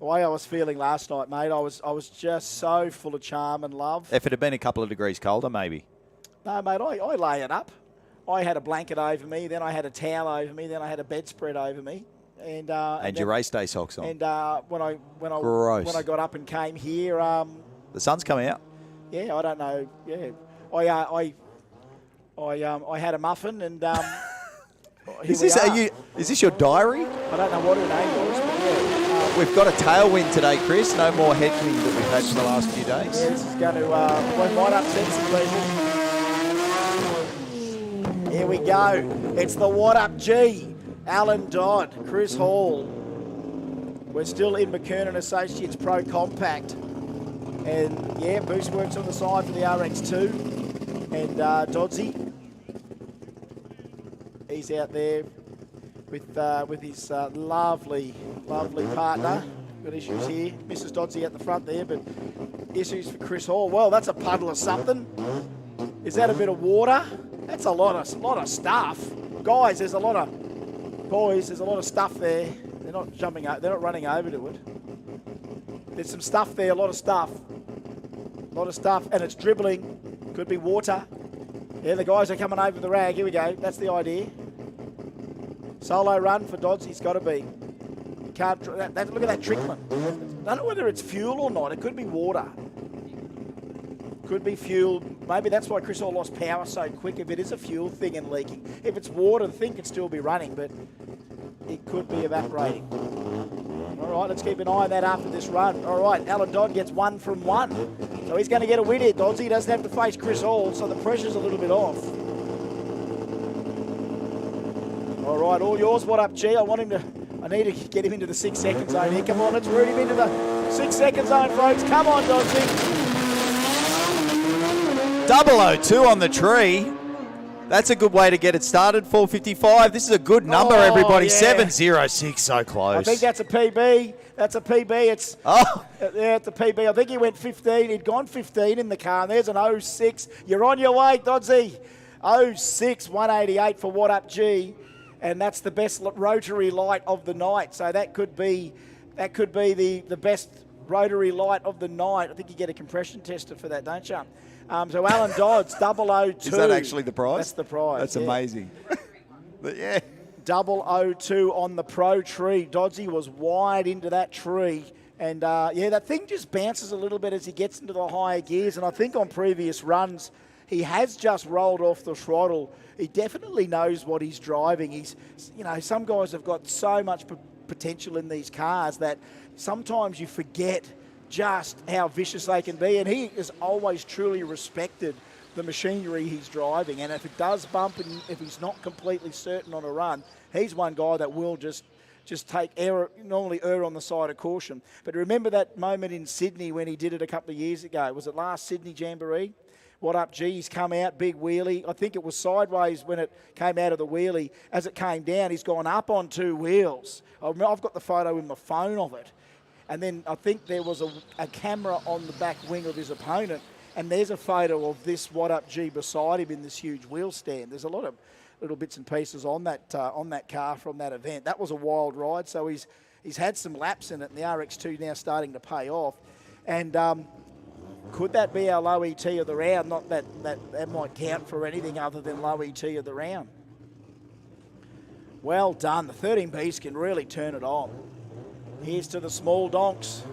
way I was feeling last night, mate, I was just so full of charm and love. If it had been a couple of degrees colder, maybe. No, mate, I lay it up. I had a blanket over me, then I had a towel over me, then I had a bedspread over me. And your race day socks on. And when I Gross. got up and came here, The sun's coming out. yeah, I don't know. Yeah, I had a muffin and. Is this your diary? I don't know what her name was, but yeah. We've got a tailwind today, Chris. No more headwind that we've had for the last few days. Yeah, this is going to might upset some people. Here we go. It's the What Up G. Alan Dodd, Chris Hall. We're still in McKernan Associates Pro Compact. And yeah, Boost works on the side for the RX2. And Doddsy, he's out there with his lovely partner. Got issues here. Mrs. Doddsy at the front there, but issues for Chris Hall. Well, that's a puddle of something. Is that a bit of water? That's a lot of stuff. Guys, there's a lot of stuff there. They're not jumping up. They're not running over to it. There's some stuff there. A lot of stuff, and it's dribbling. Could be water. Yeah, the guys are coming over the rag. Here we go. That's the idea. Solo run for Dodds. He's got to be. Can't. Look at that trickling. I don't know whether it's fuel or not. It could be water. Could be fuel. Maybe that's why Chris Hall lost power so quick. If it is a fuel thing and leaking, if it's water, the thing could still be running, but it could be evaporating. All right, let's keep an eye on that after this run. All right, Alan Dodd gets 1 from 1. So he's going to get a win here, Dodds. He doesn't have to face Chris Hall, so the pressure's a little bit off. All right, all yours. What up, G? I need to get him into the 6 second zone here. Come on, let's root him into the 6 second zone, folks. Come on, Doddsy. 002 on the tree. That's a good way to get it started. 4:55. This is a good number, everybody. Yeah. 7:06. So close. I think that's a PB. That's a PB. It's yeah, it's a PB. I think he went 15. He'd gone 15 in the car, and there's an 06. You're on your way, Doddsy. 06, 188 for What Up G, and that's the best rotary light of the night. So that could be the best rotary light of the night. I think you get a compression tester for that, don't you? So Alan Dodds, 002. Is that actually the prize? That's the prize. That's yeah. amazing. But yeah. 002 on the pro tree. Doddsy was wide into that tree. And yeah, that thing just bounces a little bit as he gets into the higher gears. And I think on previous runs, he has just rolled off the throttle. He definitely knows what he's driving. He's, some guys have got so much potential in these cars that sometimes you forget just how vicious they can be, and he has always truly respected the machinery he's driving. And if it does bump, and if he's not completely certain on a run, he's one guy that will just normally err on the side of caution. But remember that moment in Sydney when he did it a couple of years ago? Was it last Sydney Jamboree? What Up G, he's come out, big wheelie. I think it was sideways when it came out of the wheelie. As it came down, he's gone up on 2 wheels. I've got the photo in my phone of it. And then I think there was a camera on the back wing of his opponent, and there's a photo of this What Up G beside him in this huge wheel stand. There's a lot of little bits and pieces on that car from that event. That was a wild ride. So he's had some laps in it, and the RX2 now starting to pay off. And could that be our low ET of the round? Not that might count for anything other than low ET of the round. Well done. The 13Bs can really turn it on. Here's to the small donks.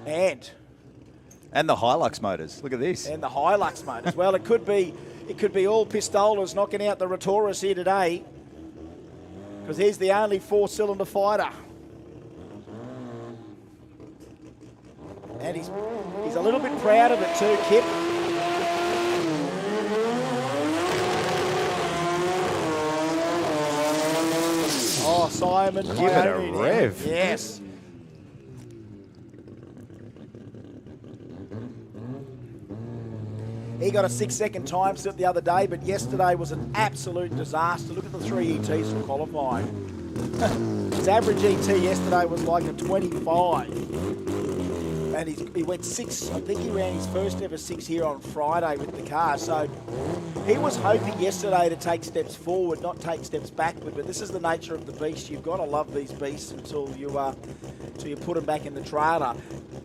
And the Hilux motors. Look at this. And the Hilux motors. Well, it could be all pistolas knocking out the Rotaurus here today, because he's the only 4-cylinder fighter. And he's a little bit proud of it too, Kip. Oh, Simon. Give it a rev. Yes. He got a 6-second time slip the other day, but yesterday was an absolute disaster. Look at the 3 ETs from qualifying. His average ET yesterday was like a 25. And he went 6, I think he ran his first ever 6 here on Friday with the car. So he was hoping yesterday to take steps forward, not take steps backward. But this is the nature of the beast. You've got to love these beasts until you put them back in the trailer.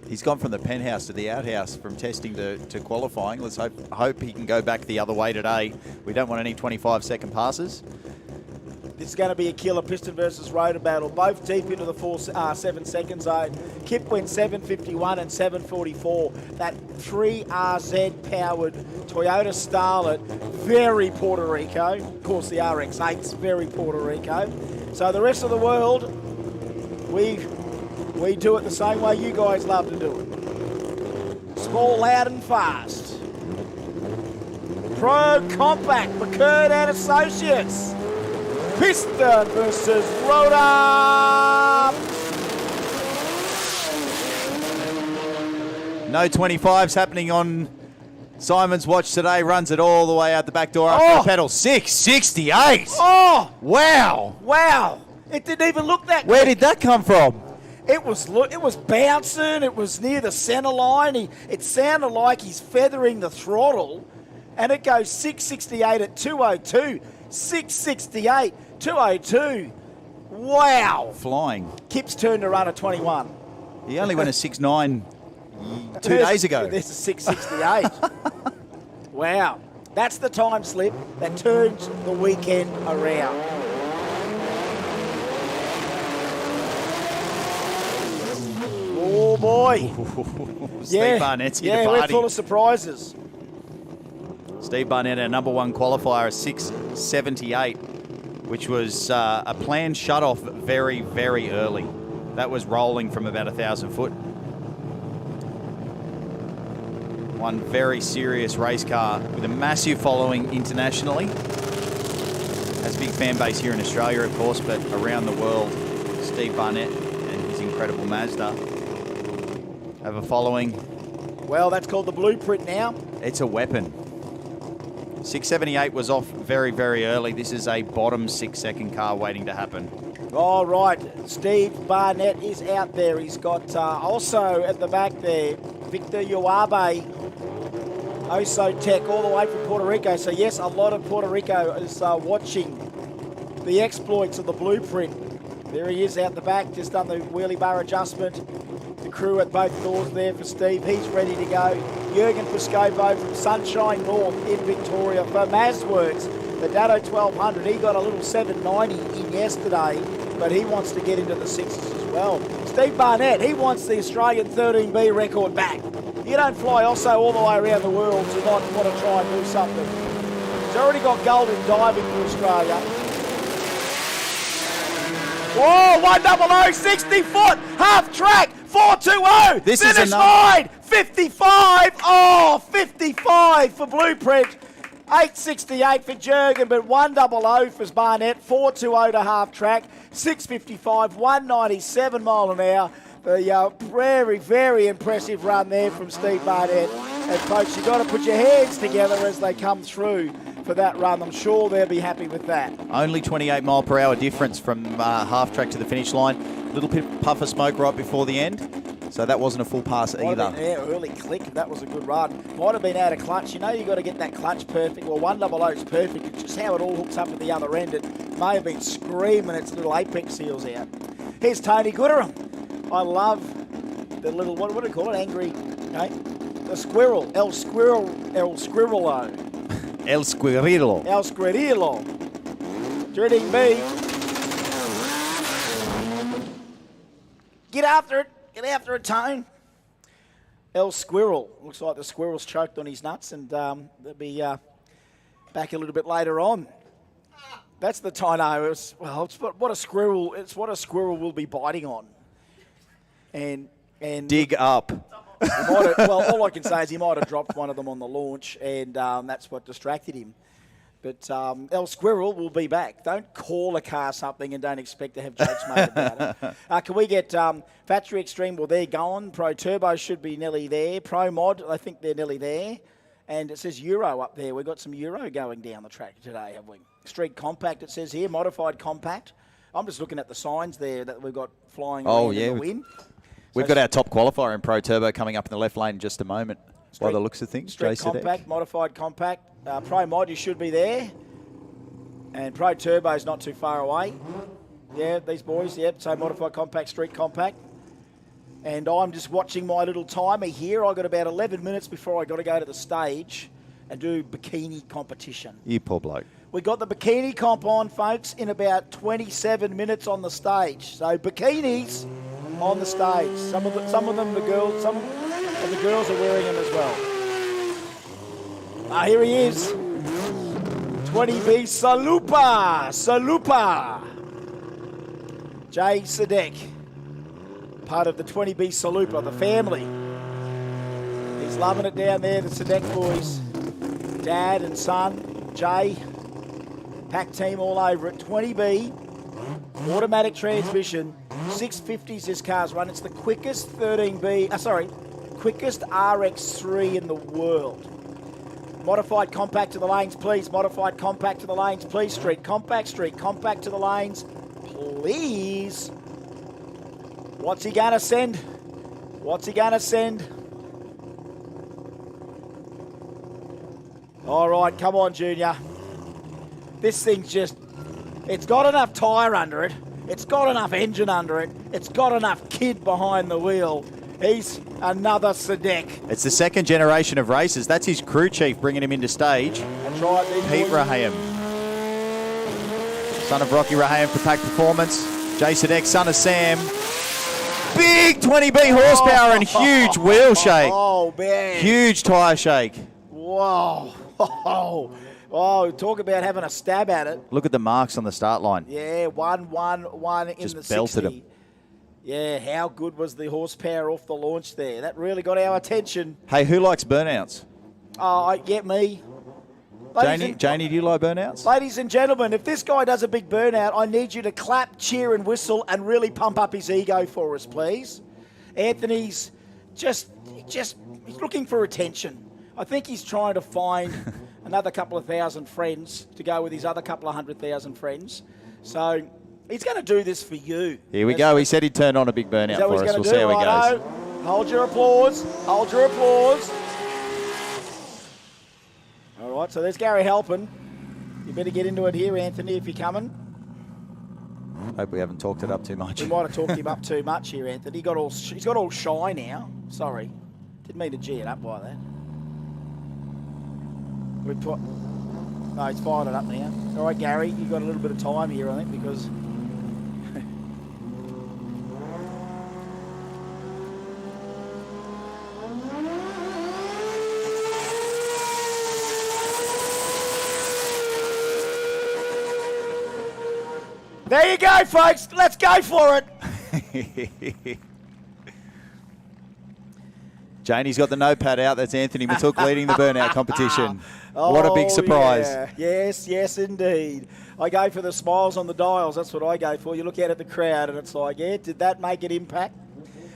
He's gone from the penthouse to the outhouse, from testing to qualifying. Let's hope he can go back the other way today. We don't want any 25-second passes. This is going to be a killer piston versus rotor battle. Both deep into the 7 second zone. Kip went 7:51 and 7:44. That 3RZ powered Toyota Starlet, very Puerto Rico. Of course, the RX-8's very Puerto Rico. So the rest of the world, we do it the same way you guys love to do it. Small, loud and fast. Pro Compact, McCurd and Associates. Piston versus rotor. No 25s happening on Simon's watch today. Runs it all the way out the back door after the pedal. 668. Oh! Wow. Wow. It didn't even look that Where quick. did that come from? It was bouncing. It was near the centre line. It sounded like he's feathering the throttle. And it goes 668 at 202. 668, 202. Wow. Flying. Kip's turned to run a 21. He only went a 6.9 2 days ago. There's a 668. Wow. That's the time slip that turns the weekend around. Oh, boy. Steve Barnett's here to we're party. full of surprises. Steve Barnett, our number one qualifier, a 678, which was a planned shut-off very, very early. That was rolling from about 1,000 foot. One very serious race car with a massive following internationally. Has a big fan base here in Australia, of course, but around the world, Steve Barnett and his incredible Mazda have a following. Well, that's called the blueprint now. It's a weapon. 678 was off very, very early. This is a bottom 6 second car waiting to happen. All right, Steve Barnett is out there. He's got also at the back there, Victor Uabe, Oso Tech, all the way from Puerto Rico. So yes, a lot of Puerto Rico is watching the exploits of the blueprint. There he is out the back, just done the wheelie bar adjustment. The crew at both doors there for Steve. He's ready to go. Jürgen Piscopo from Sunshine North in Victoria for Mazworks. The Datto 1200, he got a little 790 in yesterday, but he wants to get into the sixes as well. Steve Barnett, he wants the Australian 13B record back. You don't fly also all the way around the world to not want to try and do something. He's already got gold in diving for Australia. Whoa, 100, 60 foot, half track, 420. This Finish is enough. line, 55. Oh, 55 for Blueprint. 868 for Jurgen, but 100 for Barnett, 420 to half track, 655, 197 mile an hour. The very, very impressive run there from Steve Barnett. And folks, you've got to put your hands together as they come through for that run. I'm sure they'll be happy with that. Only 28 mile per hour difference from half track to the finish line. Little puff of smoke right before the end. So that wasn't a full pass either. Yeah, early click. That was a good run. Might have been out of clutch. You know you've got to get that clutch perfect. Well, 100 is perfect. It's just how it all hooks up at the other end. It may have been screaming its little apex seals out. Here's Tony Gooderham. I love the little, what do you call it? Angry, okay? The squirrel. El Squirrelo. El Squirrelo. El Squirrelo. Dreading B. Get after it. Get after it, Tone. El Squirrel. Looks like the squirrel's choked on his nuts, and they'll be back a little bit later on. That's the Tino. It's what a squirrel. It's what a squirrel will be biting on. And dig up. All I can say is he might have dropped one of them on the launch, and that's what distracted him. But El Squirrel will be back. Don't call a car something and don't expect to have jokes made about it. Can we get Factory Extreme? Well, they're gone. Pro Turbo should be nearly there. Pro Mod, I think they're nearly there. And it says Euro up there. We've got some Euro going down the track today, have we? Street Compact, it says here. Modified Compact. I'm just looking at the signs there that we've got flying around in the wind. We've got our top qualifier in Pro Turbo coming up in the left lane in just a moment. By the looks of things, Street Compact, Modified Compact. Pro Mod, you should be there. And Pro Turbo is not too far away. Yeah, these boys, yep. So Modified Compact, Street Compact. And I'm just watching my little timer here. I've got about 11 minutes before I got to go to the stage and do bikini competition. You poor bloke. We got the bikini comp on, folks, in about 27 minutes on the stage. So bikinis on the stage. Some of them the girls are wearing them as well. Here he is. 20B Salupa. Jay Sadek, part of the 20B Salupa, the family. He's loving it down there, the Sadek boys. Dad and son, Jay. Pack team all over it. 20B, automatic transmission, 650s this car's run. It's the quickest quickest RX3 in the world. Modified compact to the lanes, please. Modified compact to the lanes, please. Street, compact to the lanes, please. What's he gonna send? All right, come on, Junior. This thing's it's got enough tyre under it. It's got enough engine under it. It's got enough kid behind the wheel. He's another Sadek. It's the second generation of races. That's his crew chief bringing him into stage. That's right. Pete Raham. Son of Rocky Raham for Pack Performance. Jay Sadek, son of Sam. Big 20B horsepower and huge wheel shake. Oh, man. Huge tyre shake. Whoa. Oh, talk about having a stab at it. Look at the marks on the start line. Yeah, 1 in Just the 60. belted him. Yeah, how good was the horsepower off the launch there? That really got our attention. Hey, who likes burnouts? Me. Janie, do you like burnouts? Ladies and gentlemen, if this guy does a big burnout, I need you to clap, cheer and whistle and really pump up his ego for us, please. Anthony's just he's looking for attention. I think he's trying to find another couple of thousand friends to go with his other couple of 100,000 friends. So he's going to do this for you. Here we go. He said he'd turn on a big burnout for us. We'll see how he goes. Hold your applause. All right, so there's Gary helping. You better get into it here, Anthony, if you're coming. Hope we haven't talked it up too much. We might have talked him up too much here, Anthony. He's got all shy now. Sorry. Didn't mean to G it up like that. No, he's fired it up now. All right, Gary, you've got a little bit of time here, I think, because... There you go, folks. Let's go for it. Janie's got the notepad out. That's Anthony Matook leading the burnout competition. What a big surprise. Yeah. Yes, indeed. I go for the smiles on the dials. That's what I go for. You look out at the crowd and it's like, yeah, did that make an impact?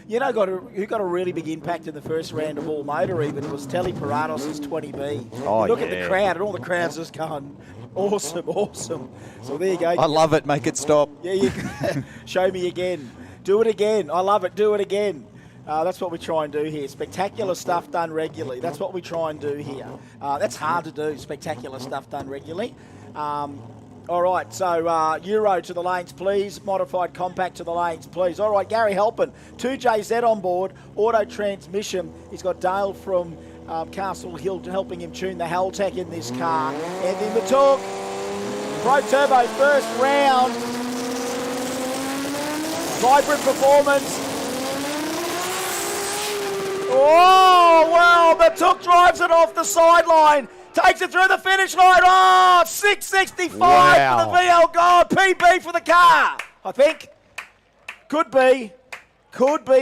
You know who got a really big impact in the first round of all motor even was Telly Parados' 20B. Oh, look at the crowd and all the crowd's just going, awesome. So there you go. I love it. Make it stop. Yeah, you show me again. Do it again. I love it. Do it again. That's what we try and do here. Spectacular stuff done regularly. That's what we try and do here. That's hard to do, spectacular stuff done regularly. All right, so Euro to the lanes, please. Modified compact to the lanes, please. All right, Gary helping. 2JZ on board. Auto transmission. He's got Dale from Castle Hill helping him tune the Haltech in this car. And in the talk, Pro Turbo first round. Vibrant performance. Oh, well, Matook drives it off the sideline. Takes it through the finish line. Oh, 665 for the VL Gold. PB for the car, I think. Could be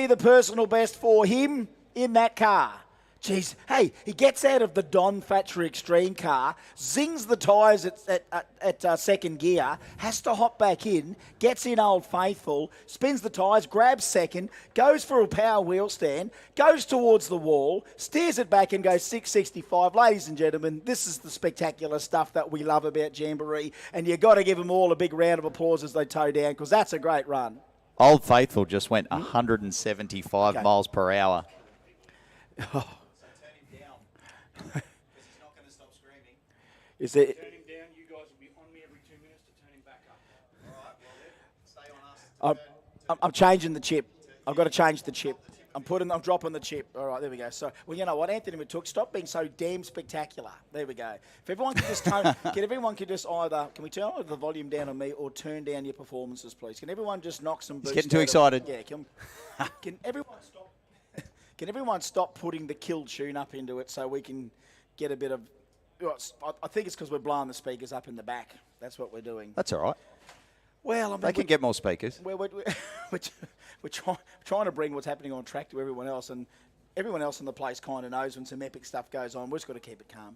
the personal best for him in that car. Jeez, hey, he gets out of the Don Factory Extreme car, zings the tyres at second gear, has to hop back in, gets in Old Faithful, spins the tyres, grabs second, goes for a power wheel stand, goes towards the wall, steers it back and goes 665. Ladies and gentlemen, this is the spectacular stuff that we love about Jamboree, and you've got to give them all a big round of applause as they tow down, because that's a great run. Old Faithful just went 175 miles per hour. Is it? Turn him down. You guys will be on me every 2 minutes to turn him back up. All right, well, then, stay on us. I'm changing the chip. I've got to change the chip. I'm dropping the chip. All right, there we go. So, well, you know what, Anthony McTook, stop being so damn spectacular. There we go. If everyone could just either, can we turn the volume down on me or turn down your performances, please? Can everyone just knock some boost? He's getting too excited. Yeah, can everyone stop? Can everyone stop putting the kill tune up into it so we can get a bit of? Well, I think it's because we're blowing the speakers up in the back. That's what we're doing. That's all right. Well, I mean, they can get more speakers. We're trying to bring what's happening on track to everyone else, and everyone else in the place kind of knows when some epic stuff goes on. We've just got to keep it calm.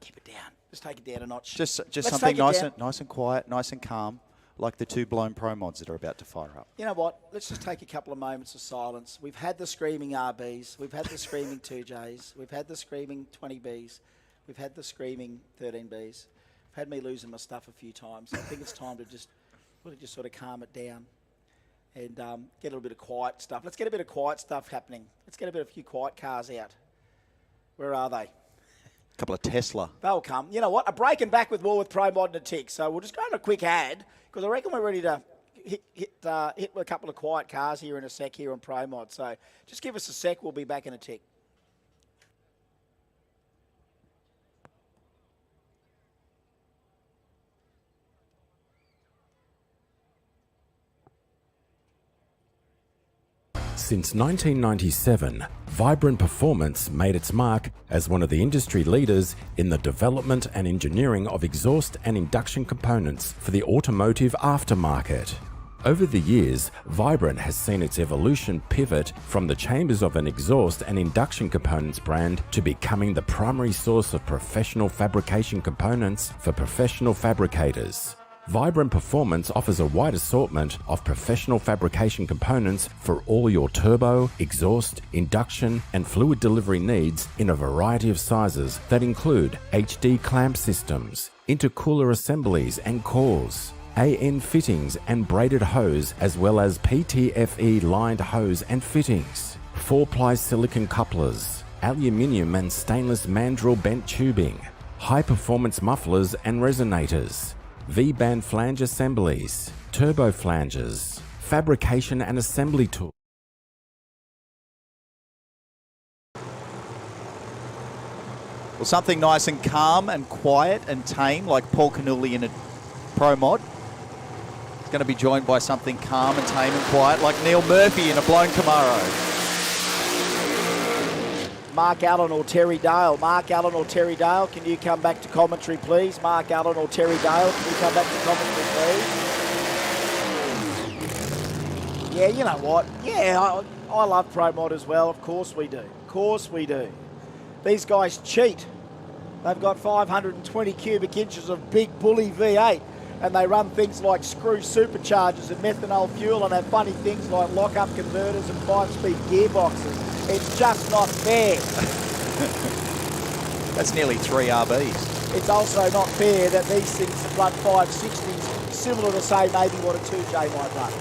Keep it down. Just take it down a notch. Just Let's something nice and quiet, nice and calm, like the two blown pro mods that are about to fire up. You know what? Let's just take a couple of moments of silence. We've had the screaming RBs. We've had the screaming 2Js. We've had the screaming 20Bs. We've had the screaming 13Bs. We've had me losing my stuff a few times. I think it's time to just sort of calm it down and get a little bit of quiet stuff. Let's get a bit of quiet stuff happening. Let's get a few quiet cars out. Where are they? A couple of Tesla. They'll come. You know what? A break and back with more with Pro Mod and a tick. So we'll just go on a quick ad because I reckon we're ready to hit a couple of quiet cars here in a sec here on Pro Mod. So just give us a sec. We'll be back in a tick. Since 1997, Vibrant Performance made its mark as one of the industry leaders in the development and engineering of exhaust and induction components for the automotive aftermarket. Over the years, Vibrant has seen its evolution pivot from the chambers of an exhaust and induction components brand to becoming the primary source of professional fabrication components for professional fabricators. Vibrant Performance offers a wide assortment of professional fabrication components for all your turbo, exhaust, induction, and fluid delivery needs in a variety of sizes that include HD clamp systems, intercooler assemblies and cores, AN fittings and braided hose, as well as PTFE lined hose and fittings, 4-ply silicon couplers, aluminium and stainless mandrel bent tubing, high-performance mufflers and resonators, V-band flange assemblies, turbo flanges, fabrication and assembly tools. Well, something nice and calm and quiet and tame, like Paul Canuli in a Pro Mod. It's going to be joined by something calm and tame and quiet, like Neil Murphy in a blown Camaro. Mark Allen or Terry Dale. Mark Allen or Terry Dale, can you come back to commentary, please? Mark Allen or Terry Dale, can you come back to commentary, please? Yeah, you know what? Yeah, I love Pro Mod as well. Of course we do. Of course we do. These guys cheat. They've got 520 cubic inches of big bully V8, and they run things like screw superchargers and methanol fuel and have funny things like lock-up converters and 5-speed gearboxes. It's just not fair. That's nearly 3 RBs. It's also not fair that these things run 560s, similar to, say, maybe what a 2J might run.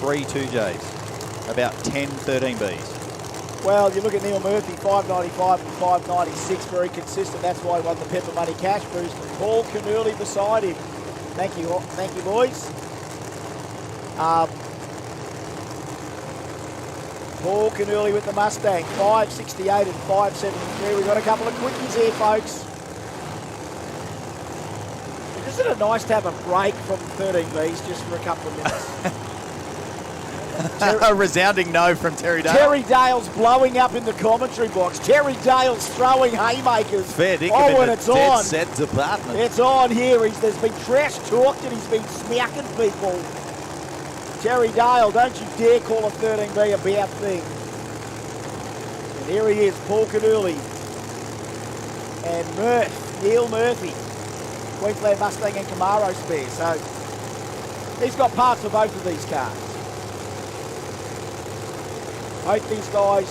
3 2Js, about 10 13Bs. Well, you look at Neil Murphy, 595 and 596, very consistent. That's why he won the Pepper Money Cash Boost. Paul Canuli beside him. Thank you, boys. Paul Canuli with the Mustang, 568 and 573. We've got a couple of quickies here, folks. Isn't it nice to have a break from 13Bs just for a couple of minutes? A resounding no from Terry Dale. Terry Dale's blowing up in the commentary box. Terry Dale's throwing haymakers. Fair dinkum when in it's the dead on. set department. It's on here. There's been trash talked and he's been smacking people. Terry Dale, don't you dare call a 13B a bad thing. And here he is, Paul Canuli. And Neil Murphy. Queensland Mustang and Camaro spare. So he's got parts for both of these cars. Both these guys,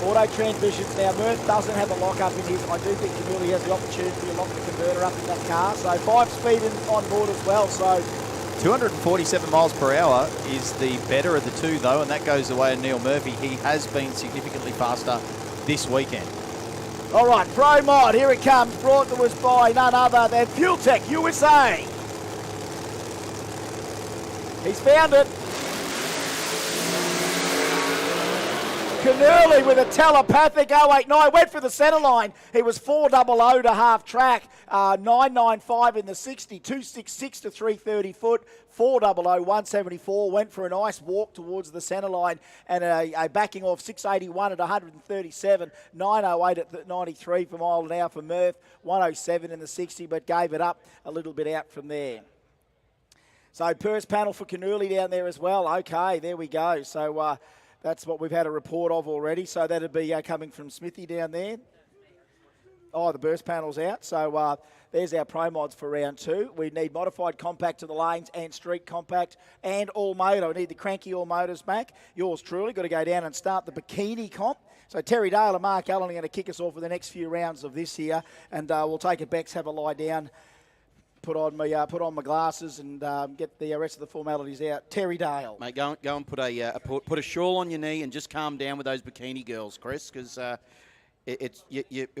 auto transmissions. Now, Murph doesn't have a lock-up in his. I do think Canuli has the opportunity to lock the converter up in that car. So 5-speed on board as well. So 247 miles per hour is the better of the two, though, and that goes the way of Neil Murphy. He has been significantly faster this weekend. All right, Pro Mod, here it comes, brought to us by none other than Fuel Tech USA. He's found it. Canurley with a telepathic 089. Went for the centre line. He was 400 to half track. 995 in the 60. 266 to 330 foot. 400, 174. Went for a nice walk towards the centre line and a backing off 681 at 137. 908 at 93 for mile an hour for Murph. 107 in the 60, but gave it up a little bit out from there. So purse panel for Canurley down there as well. Okay, there we go. So that's what we've had a report of already. So that'd be coming from Smithy down there. Oh, the burst panel's out. So there's our pro mods for round 2. We need modified compact to the lanes and street compact and all motor. We need the cranky all motors back. Yours truly got to go down and start the bikini comp. So Terry Dale and Mark Allen are going to kick us off for the next few rounds of this here, and we'll take it back, have a lie down, put on my glasses, and get the rest of the formalities out. Terry Dale, mate, go and put a shawl on your knee and just calm down with those bikini girls, Chris, because if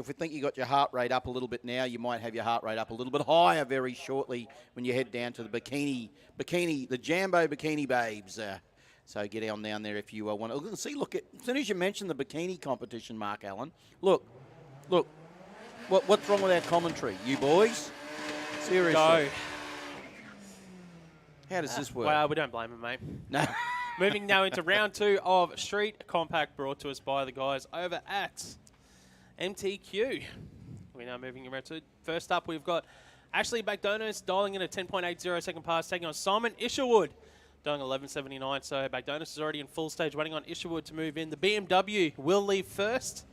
we think you got your heart rate up a little bit now, you might have your heart rate up a little bit higher very shortly when you head down to the the Jambo Bikini Babes. So get on down there if you want to. See, look, as soon as you mention the bikini competition, Mark Allen, look, what's wrong with our commentary, you boys? Seriously. Go. How does this work? Well, we don't blame him, mate. No. Moving now into round 2 of Street Compact, brought to us by the guys over at MTQ. We're now moving around to first up. We've got Ashley McDonough dialing in a 10.80 second pass, taking on Simon Isherwood, doing 11.79. So McDonough is already in full stage, waiting on Isherwood to move in. The BMW will leave first.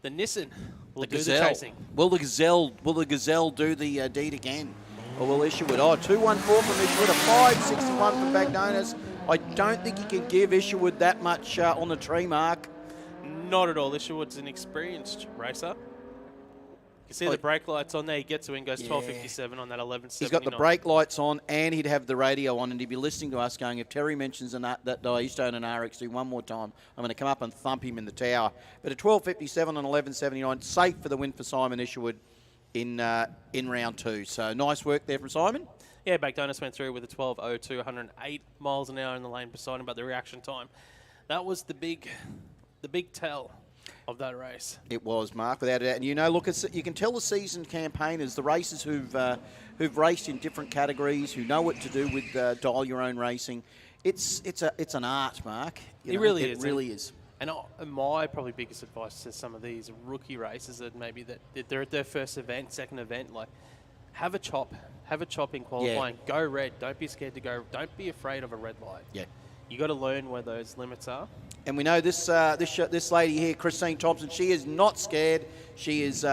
The Nissan will do the chasing. Will the Gazelle do the deed again? Or will Isherwood? 214 from Isherwood, a 561 from McDonough. I don't think you can give Isherwood that much on the tree mark. Not at all. Isherwood's an experienced racer. You can see the brake lights on there. He gets to win, goes 12.57 on that 11.79. He's got the brake lights on and he'd have the radio on and he'd be listening to us going, if Terry mentions that I used to own an RX2 one more time, I'm going to come up and thump him in the tower. But a 12.57 on 11.79, safe for the win for Simon Isherwood in round 2. So nice work there from Simon. Yeah, McDonough went through with a 12.02, 108 miles an hour in the lane beside him, but the reaction time, that was the big tell of that race. It was, Mark, without a doubt. And look, you can tell the seasoned campaigners, the racers who've raced in different categories, who know what to do with dial your own racing. It's an art, Mark. It really is. It really is. And my probably biggest advice to some of these rookie racers that maybe that they're at their first event, second event, like have a chop in qualifying. Yeah. Go red. Don't be scared to go. Don't be afraid of a red light. Yeah. You got to learn where those limits are. And we know this lady here, Christine Thompson. She is not scared. She is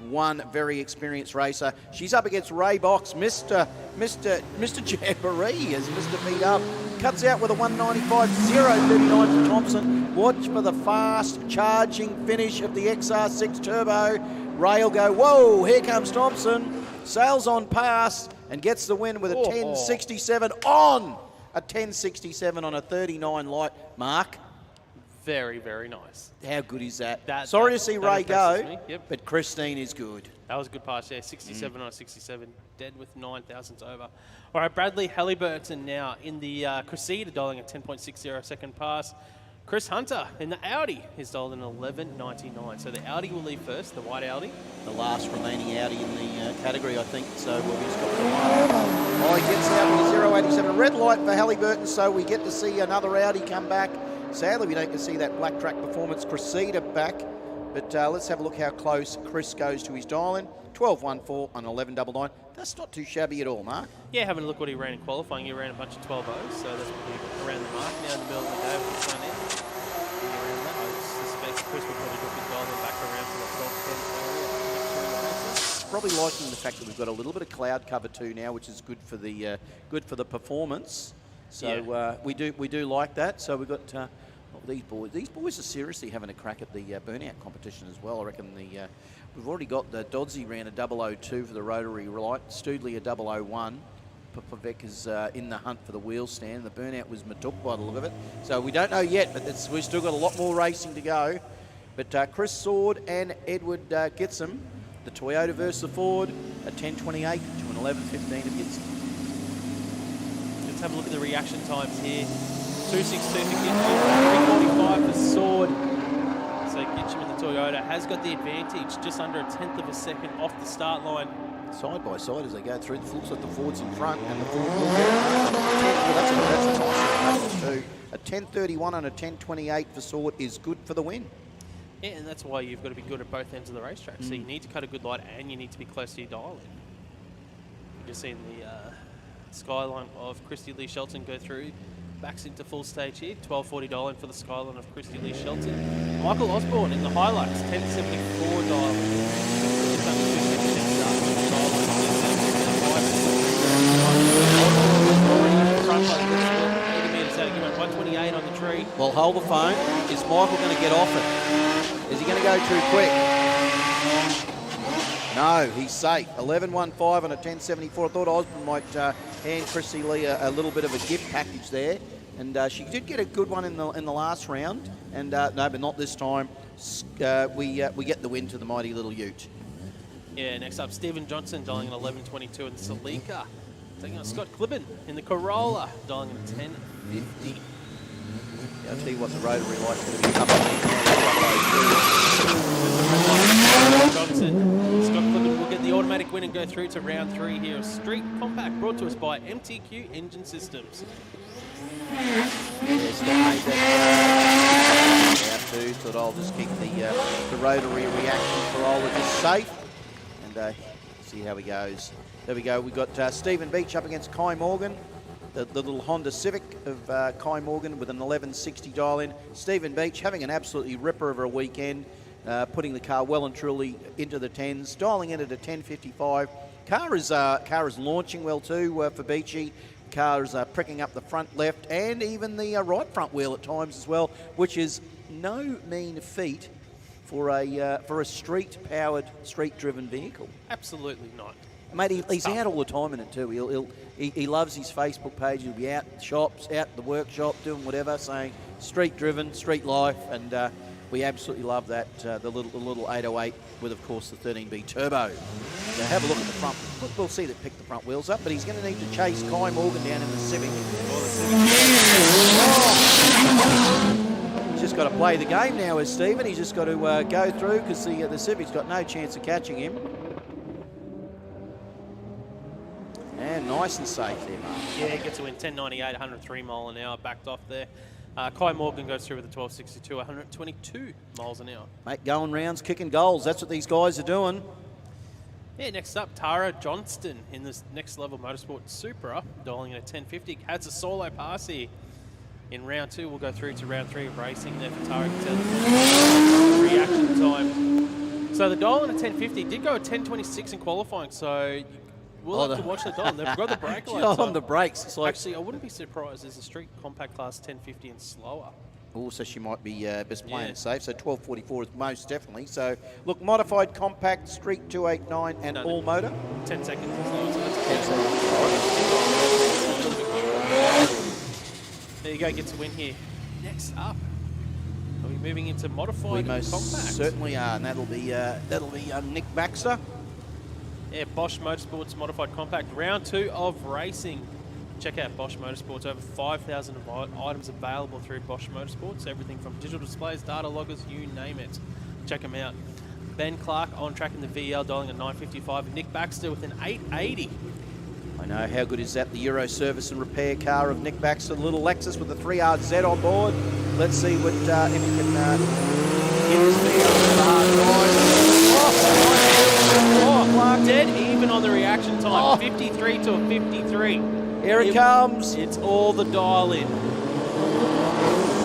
one very experienced racer. She's up against Ray Box, Mr. Jamboree, as Mr. beat up. Cuts out with a 195, 0.39 for Thompson. Watch for the fast charging finish of the XR6 Turbo. Ray will go, whoa, here comes Thompson. Sails on past and gets the win with a 10.67 on a 10.67 on a 39 light. Mark. Very, very nice. How good is that? Sorry to see Ray go, but Christine is good. That was a good pass, yeah. 67 on a 67, dead with 9 thousandths over. All right, Bradley Halliburton now in the Cressida, dialing a 10.60 second pass. Chris Hunter in the Audi is dialed in 11.99. So the Audi will leave first, the white Audi. The last remaining Audi in the category, I think. So we've just got the white. He gets out with a 0.87. Red light for Halliburton, so we get to see another Audi come back. Sadly, we don't get to see that Black Track Performance Cressida back. But let's have a look how close Chris goes to his dial-in. 12.14 on 11.99. That's not too shabby at all, Mark. Yeah, having a look what he ran in qualifying. He ran a bunch of 12.0s, so that's probably around the mark now in the middle of the day with the sun in. Around that, I suspect Chris will probably drop his dial-in back around to the 12.10 area. Probably liking the fact that we've got a little bit of cloud cover too now, which is good for the performance. So we do like that. So we've got these boys. These boys are seriously having a crack at the burnout competition as well. I reckon we've already got the Dodsey ran a 002 for the Rotary light. Studley a 001. Pavek is in the hunt for the wheel stand. The burnout was Matuk by the look of it. So we don't know yet, but we've still got a lot more racing to go. But Chris Sword and Edward Gitsum, the Toyota versus the Ford, a 10.28 to an 11.15 of Gitsum. Let's have a look at the reaction times here. 2.62 for Gitsum, 3.45 for Sword. Hitcham in the Toyota has got the advantage, just under a tenth of a second off the start line. Side by side as they go through. It looks like the Ford's in front, and the Ford will get that's a nice too. A 10.31 and a 10.28 for Sword is good for the win. Yeah, and that's why you've got to be good at both ends of the racetrack. So you need to cut a good light, and you need to be close to your dial in. You've just seen the skyline of Christy Lee Shelton go through. Backs into full stage here. 12.40 dial in for the skyline of Christy Lee Shelton. Michael Osborne in the highlights. 10.74 dial in. 128 on the tree. Well, hold the phone. Is Michael going to get off it? Is he going to go too quick? No, he's safe. 11.15 and a 10.74. I thought Osborne might hand Chrissy Lee a little bit of a gift package there. And she did get a good one in the last round. And no, but not this time. We get the win to the mighty little Ute. Yeah, next up, Stephen Johnson dialing an 11.22 in the Celica. Taking on Scott Clibben in the Corolla, dialing a 10.50. Yeah, I'll tell you what, the Rotary light's going to be up. Johnson, Scott Clibben will get the automatic win and go through to round 3 here of Street Compact, brought to us by MTQ Engine Systems. Yes, too, thought I'll just keep the Rotary reaction Corolla just safe and see how he goes. There we go. We've got Stephen Beach up against Kai Morgan, the little Honda Civic of Kai Morgan with an 11.60 dial in. Stephen Beach having an absolutely ripper of a weekend, putting the car well and truly into the 10s, dialing in at a 10.55. Car is launching well too for Beachy. Car is pricking up the front left and even the right front wheel at times as well, which is no mean feat for a street-powered, street-driven vehicle. Absolutely not. Mate, he's out all the time in it too. He loves his Facebook page. He'll be out in shops, out in the workshop, doing whatever, saying street-driven, street life, and we absolutely love that. The little 808 with, of course, the 13B turbo. So have a look at the front. We'll see that pick the front wheels up, but he's going to need to chase Kai Morgan down in the Civic. He's just got to play the game now, as Stephen. He's just got to go through because the Civic's got no chance of catching him. And nice and safe there, Mark. Yeah, he gets to win 10.98, 103 mile an hour, backed off there. Kai Morgan goes through with a 12.62, 122 miles an hour. Mate, going rounds, kicking goals. That's what these guys are doing. Yeah, next up, Tara Johnston in this Next Level Motorsport Supra, dialing at a 10.50. Has a solo pass here in round 2. We'll go through to round 3 of racing there for Tara. Reaction time. So the dial on a 10.50 did go at 10.26 in qualifying, so we'll have to watch the dial. They've got the brake lights on the brakes. It's like, actually, I wouldn't be surprised. There's a street compact class 10.50 and slower. Also, she might be best playing it safe. So 12.44 is most definitely. So look, modified compact street 289 and all motor. 10 seconds. 10 seconds. There you go. Gets a win here. Next up, are we moving into modified most compact? Certainly are, and that'll be Nick Baxter. Yeah, Bosch Motorsports Modified Compact, round 2 of racing. Check out Bosch Motorsports, over 5,000 items available through Bosch Motorsports. Everything from digital displays, data loggers, you name it. Check them out. Ben Clark on track in the VL, dialing at 9.55. And Nick Baxter with an 8.80. I know, how good is that? The Euro service and repair car of Nick Baxter, the little Lexus with the 3RZ on board. Let's see what if he can get his Clark dead even on the reaction time, 53 to a 53. Here it comes. It's all the dial in.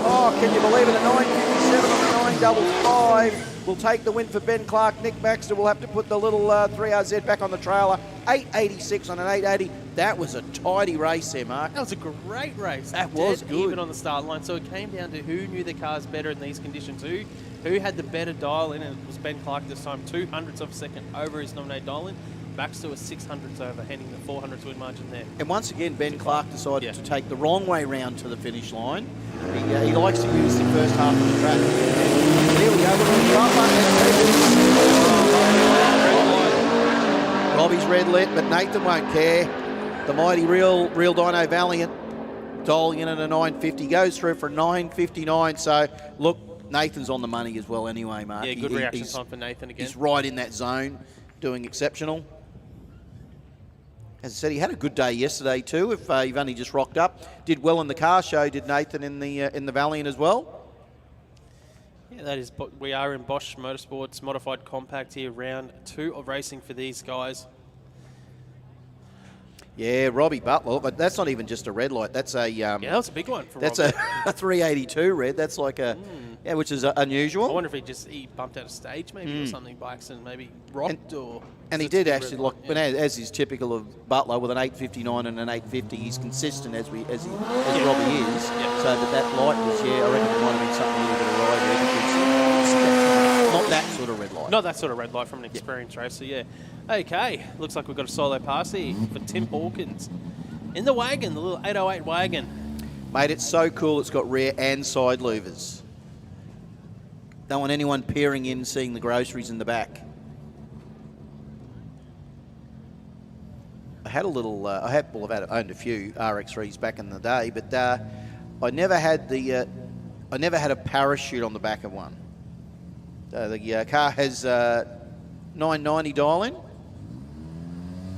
Oh, can you believe it? A 9.57 on the 9.55 will take the win for Ben Clark. Nick Baxter will have to put the little 3RZ back on the trailer. 8.86 on an 8.80. That was a tidy race there, Mark. That was a great race. That was good. Even on the start line. So it came down to who knew the cars better in these conditions. Who had the better dial in, and it was Ben Clark this time, 200ths of a second over his nominated dial in. Baxter was 600ths over, handing the 400ths win margin there. And once again, Ben Clark decided to take the wrong way round to the finish line. He likes to use the first half of the track. There we go. Robbie's red lit, but Nathan won't care. The mighty real Dino Valiant dialing in at a 9.50, goes through for 9.59. So look, Nathan's on the money as well anyway, Mark. Yeah, good reaction time for Nathan again. He's right in that zone, doing exceptional. As I said, he had a good day yesterday too. If you've only just rocked up, did well in the car show. Did Nathan in the Valiant as well? Yeah, that is. We are in Bosch Motorsports Modified Compact here, round 2 of racing for these guys. Yeah, Robbie Butler, but that's not even just a red light. That's a yeah, that's a big one for that's Robbie. a 382 red. That's like a yeah, which is unusual. I wonder if he bumped out of stage maybe or something by accident, maybe rocked or. And he did actually look, but as is typical of Butler, with an 859 and an 850, he's consistent as Robbie is. Yeah. So that light was, I reckon it might have been something a little bit awry there, because not that sort of red light. Not that sort of red light from an experienced racer, yeah. Okay, looks like we've got a solo pass here for Tim Hawkins. In the wagon, the little 808 wagon. Mate, it's so cool. It's got rear and side louvers. Don't want anyone peering in, seeing the groceries in the back. I had a little. I've owned a few RX3s back in the day, but I never had a parachute on the back of one. The car has 990 dial in.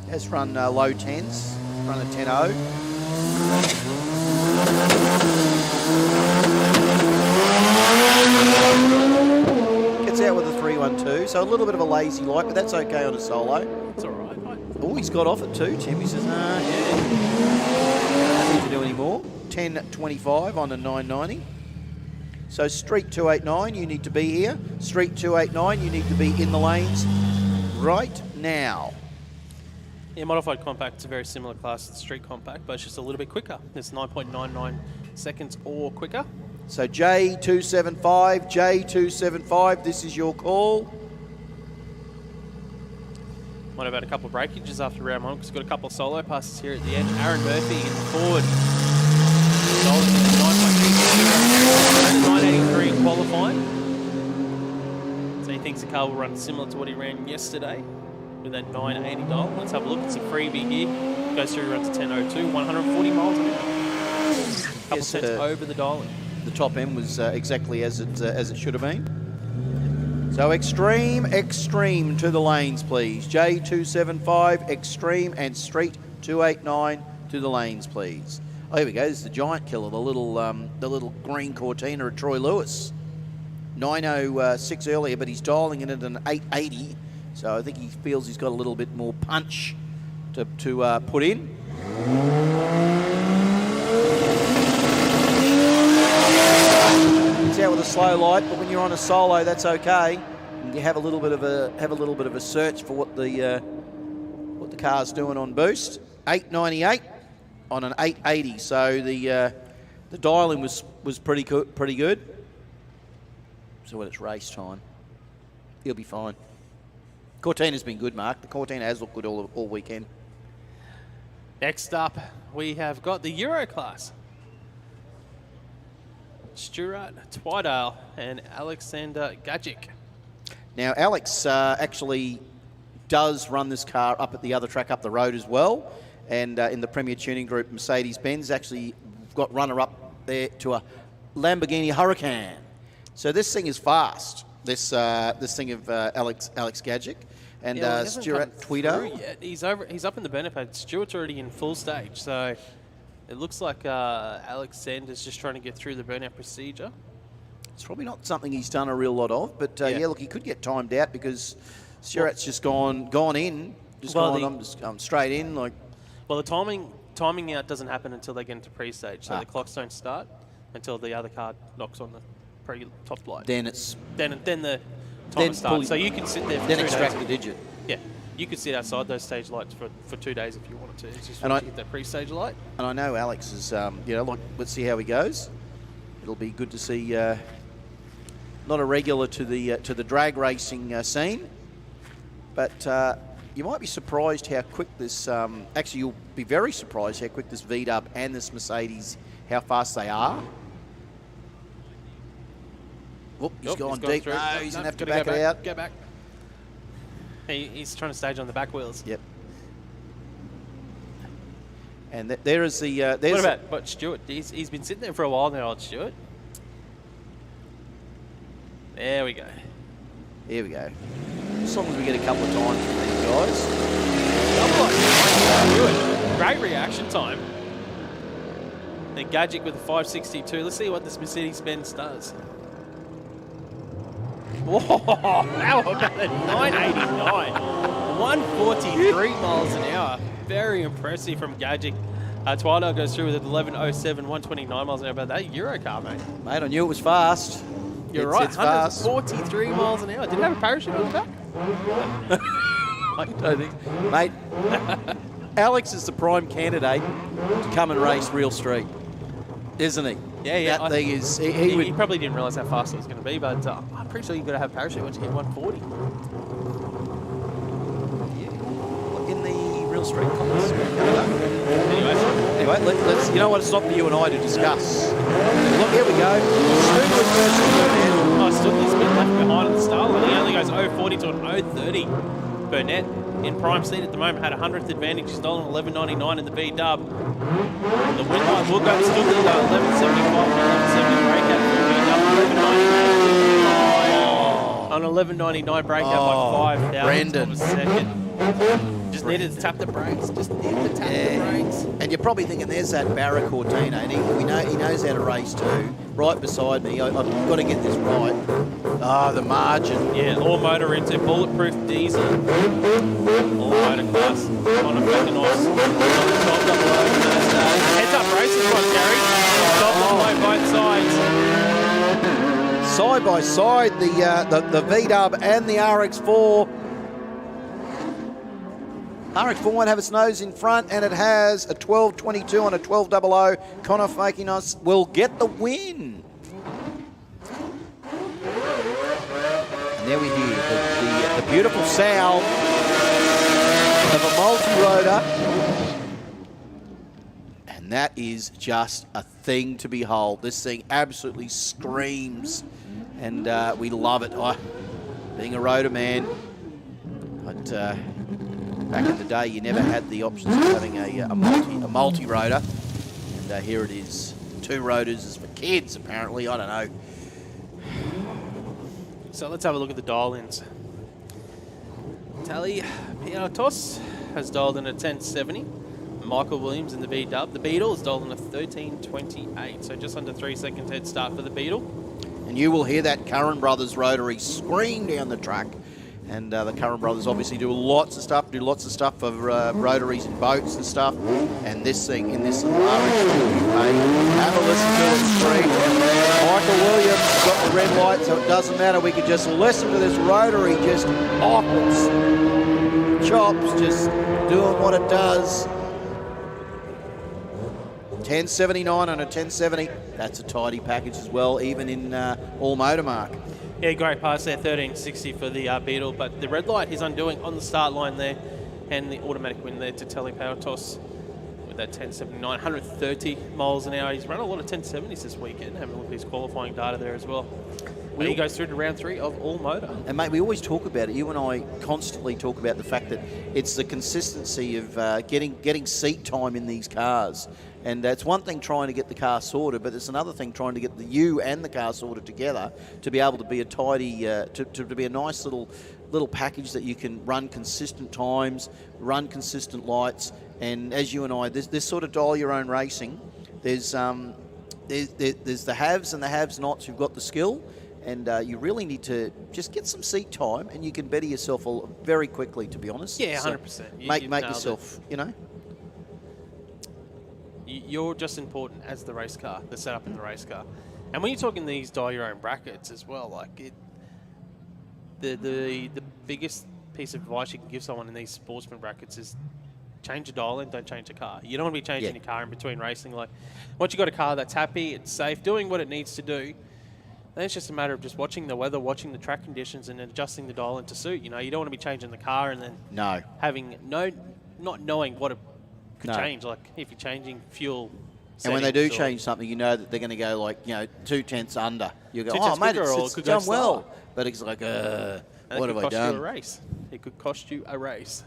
Has run low 10s, run a 10.0. Gets out with a 312, so a little bit of a lazy light, but that's okay on a solo. It's all right. Oh, he's got off it too, Tim. He says, yeah. Don't need to do any more. 10.25 on a 990. So Street 289, you need to be here. Street 289, you need to be in the lanes right now. Yeah, Modified Compact's a very similar class to the Street Compact, but it's just a little bit quicker. It's 9.99 seconds or quicker. So J275, this is your call. Might have had a couple of breakages after round 1 because we've got a couple of solo passes here at the edge. Aaron Murphy in the forward. 983 qualifying. So he thinks the car will run similar to what he ran yesterday with that 980 dial. Let's have a look. It's a freebie here. Goes through, runs a 10.02, 140 miles an hour. Couple cents over the dial. The top end was exactly as it should have been. So extreme to the lanes, please. J275, extreme, and Street 289 to the lanes, please. Oh, here we go. This is the giant killer, the little green Cortina at Troy Lewis. 906 earlier, but he's dialing in at an 880. So I think he feels he's got a little bit more punch to put in. It's out with a slow light, but when you're on a solo, that's okay. You have a little bit of a search for what the car's doing on boost. 898 on an 880. So the dialing was pretty good. So when it's race time, he'll be fine. Cortina's been good, Mark. The Cortina has looked good all weekend. Next up, we have got the Euro class. Stuart Twydale and Alexander Gajic. Now, Alex actually does run this car up at the other track up the road as well. And in the Premier Tuning Group, Mercedes-Benz actually got runner-up there to a Lamborghini Huracan. So this thing is fast, this thing of Alex Gajic. And Stuart Tweedo. He's up in the benefit. Stuart's already in full stage, so it looks like Alexander's just trying to get through the burnout procedure. It's probably not something he's done a real lot of, but yeah, look, he could get timed out because Stuart's just gone in, I'm straight in. Like, well, the timing out doesn't happen until they get into pre-stage, so the clocks don't start until the other car knocks on the top light. Then the timer starts. So you can sit there for 2 days. Then extract the digit. Yeah. You could sit outside those stage lights for 2 days if you wanted to. It's just to get that pre-stage light. And I know Alex is, let's see how he goes. It'll be good to see not a regular to the drag racing scene, but you might be surprised how quick this. Actually, you'll be very surprised how quick this VW and this Mercedes, how fast they are. Whoop, he's gone deep. Through. No, he's going to have to back it out. Go back. He's trying to stage on the back wheels. Yep. And there is the... what about Stuart? He's been sitting there for a while now, old Stuart. There we go. Here we go. As long as we get a couple of times from these guys. Great reaction time. And Gadget with a 562. Let's see what this Mercedes-Benz does. Whoa, that was about a 989. 143 miles an hour. Very impressive from Gadget. Twilight goes through with an 1107, 129 miles an hour. But that Euro car, mate. Mate, I knew it was fast. You're right, It's fast. 143 miles an hour. Did it have a parachute on the back? I don't think. Mate, Alex is the prime candidate to come and race Real Street, isn't he? Yeah. That thing is... He probably didn't realise how fast it was going to be, but I'm pretty sure you've got to have a parachute once you hit 140. In the Real Street comments. Anyway, let's. You know what? It's not for you and I to discuss. Look, here we go. Stugley's been left behind on the start line. He only goes 0.40 to an 0.30. Burnett in prime seat at the moment had a 100th advantage. He's stolen 11.99 in the B-dub. The win line will go to Stugley, 11.75 and 11.70 breakout for B-dub. 11.99. An 11.99 breakout by 5,000 Brandon. of a second. Just needed to tap the brakes. Just needed to tap the brakes. And you're probably thinking, there's that Barra Cortina, and he knows how to race too. Right beside me, I've got to get this right. The margin. Yeah, all motor into bulletproof diesel. All motor class. On a Feckanos. On the top double O Thursday. Heads up racing one, Gary. Top double O both sides. Side by side, the V-Dub and the RX-4. RX-4 won't have its nose in front, and it has a 12.22 on a 12.00. Connor Feckanos will get the win. And there we hear the beautiful sound of a multi-rotor. And that is just a thing to behold. This thing absolutely screams, and we love it. Being a rotor man, back in the day, you never had the options of having a multi-rotor. And here it is. 2 rotors is for kids, apparently. I don't know. So let's have a look at the dial-ins. Tally Piatos has dialed in a 1070. Michael Williams in the B-Dub. The Beetle has dialed in a 1328. So just under 3 seconds head start for the Beetle. And you will hear that Curran Brothers Rotary scream down the track. And the Curran Brothers obviously do lots of stuff for rotaries and boats and stuff. And this thing, in this little RX-2, have a listen to it scream. Michael Williams got the red light, so it doesn't matter. We can just listen to this rotary just offers, chops, just doing what it does. 1079 on a 1070. That's a tidy package as well, even in all motor mark. Yeah, great pass there, 1360 for the Beetle, but the red light he's undoing on the start line there, and the automatic win there to Telly Powertos with that 1079, 130 miles an hour. He's run a lot of 1070s this weekend, having a look at his qualifying data there as well. But he goes through to round 3 of all motor. And mate, we always talk about it. You and I constantly talk about the fact that it's the consistency of getting seat time in these cars. And it's one thing trying to get the car sorted, but it's another thing trying to get you and the car sorted together to be able to be a tidy, to be a nice little package that you can run consistent times, run consistent lights. And as you and I, this sort of dial your own racing. There's the haves and the have-nots who've got the skill. And you really need to just get some seat time, and you can better yourself very quickly, to be honest. Yeah, 100%. So make yourself, You're just important as the race car, the setup in the race car. And when you're talking these dial your own brackets as well, like the biggest piece of advice you can give someone in these sportsman brackets is change your dial in, don't change the car. You don't want to be changing your car in between racing. Like once you've got a car that's happy, it's safe, doing what it needs to do, then it's just a matter of just watching the weather, watching the track conditions, and adjusting the dial in to suit. You don't want to be changing the car and then having not knowing what it could change. Like if you're changing fuel. And when they do change something, you know that they're going to go like 2/10 under. You go, oh mate, it's done well, but it's like, what have I done? It could cost you a race. It could cost you a race.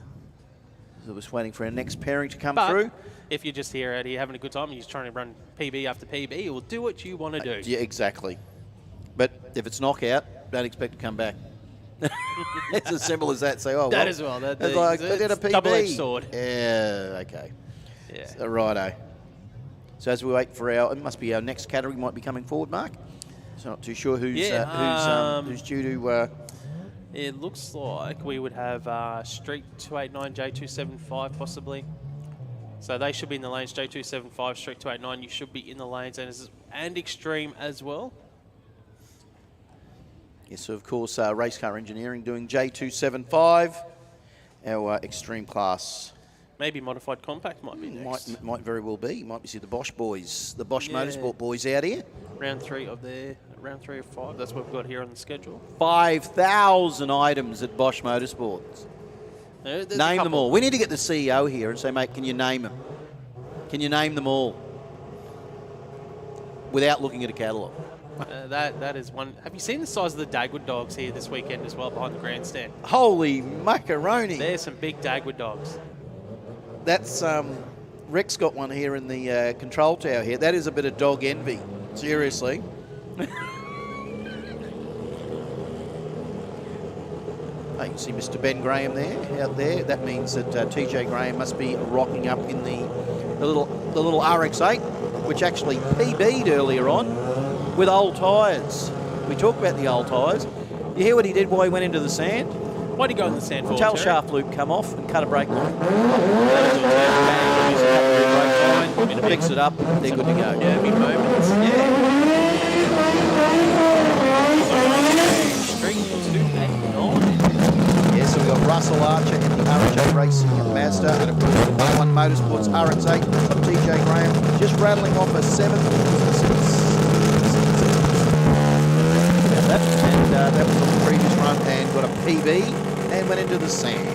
So we're just waiting for our next pairing to come through. If you're just here out here having a good time and you're just trying to run PB after PB, it will do what you want to do. Yeah, exactly. But if it's knockout, don't expect to come back. It's as simple as that. Say, oh, That well, as well. It's like, I did a PB. Double-edged sword. Yeah, okay. Yeah. So, righto. So as we wait for it must be our next category might be coming forward, Mark. So not too sure who's due to. It looks like we would have Street 289, J275 possibly. So they should be in the lanes. J275, Street 289, you should be in the lanes, and Extreme as well. Yes, so of course, race car engineering doing J275, our extreme class. Maybe modified compact might be next. Might very well be. Might be see the Bosch boys, the Bosch Motorsport boys out here. Round 3 of 5. That's what we've got here on the schedule. 5,000 items at Bosch Motorsports. There's Name them all. We need to get the CEO here and say, mate, can you name them? Can you name them all? Without looking at a catalogue. That is one. Have you seen the size of the Dagwood dogs here this weekend as well behind the grandstand? Holy macaroni. There's some big Dagwood dogs. That's, Rick's got one here in the control tower here. That is a bit of dog envy. Seriously. Oh, you can see Mr. Ben Graham there, out there. That means that TJ Graham must be rocking up in the little RX-8, which actually PB'd earlier on with old tyres. We talk about the old tyres. You hear what he did while he went into the sand? Why'd he go in the sand for? Tail shaft loop come off and cut a brake line. Fix it up, they're good to go. Yeah, big moments. Yeah. Yeah, so we've got Russell Archer in the RJ Racing Mazda, and of course the One Motorsports RX-8 of TJ Graham, just rattling off a 7th. That was on the previous run and got a PB and went into the sand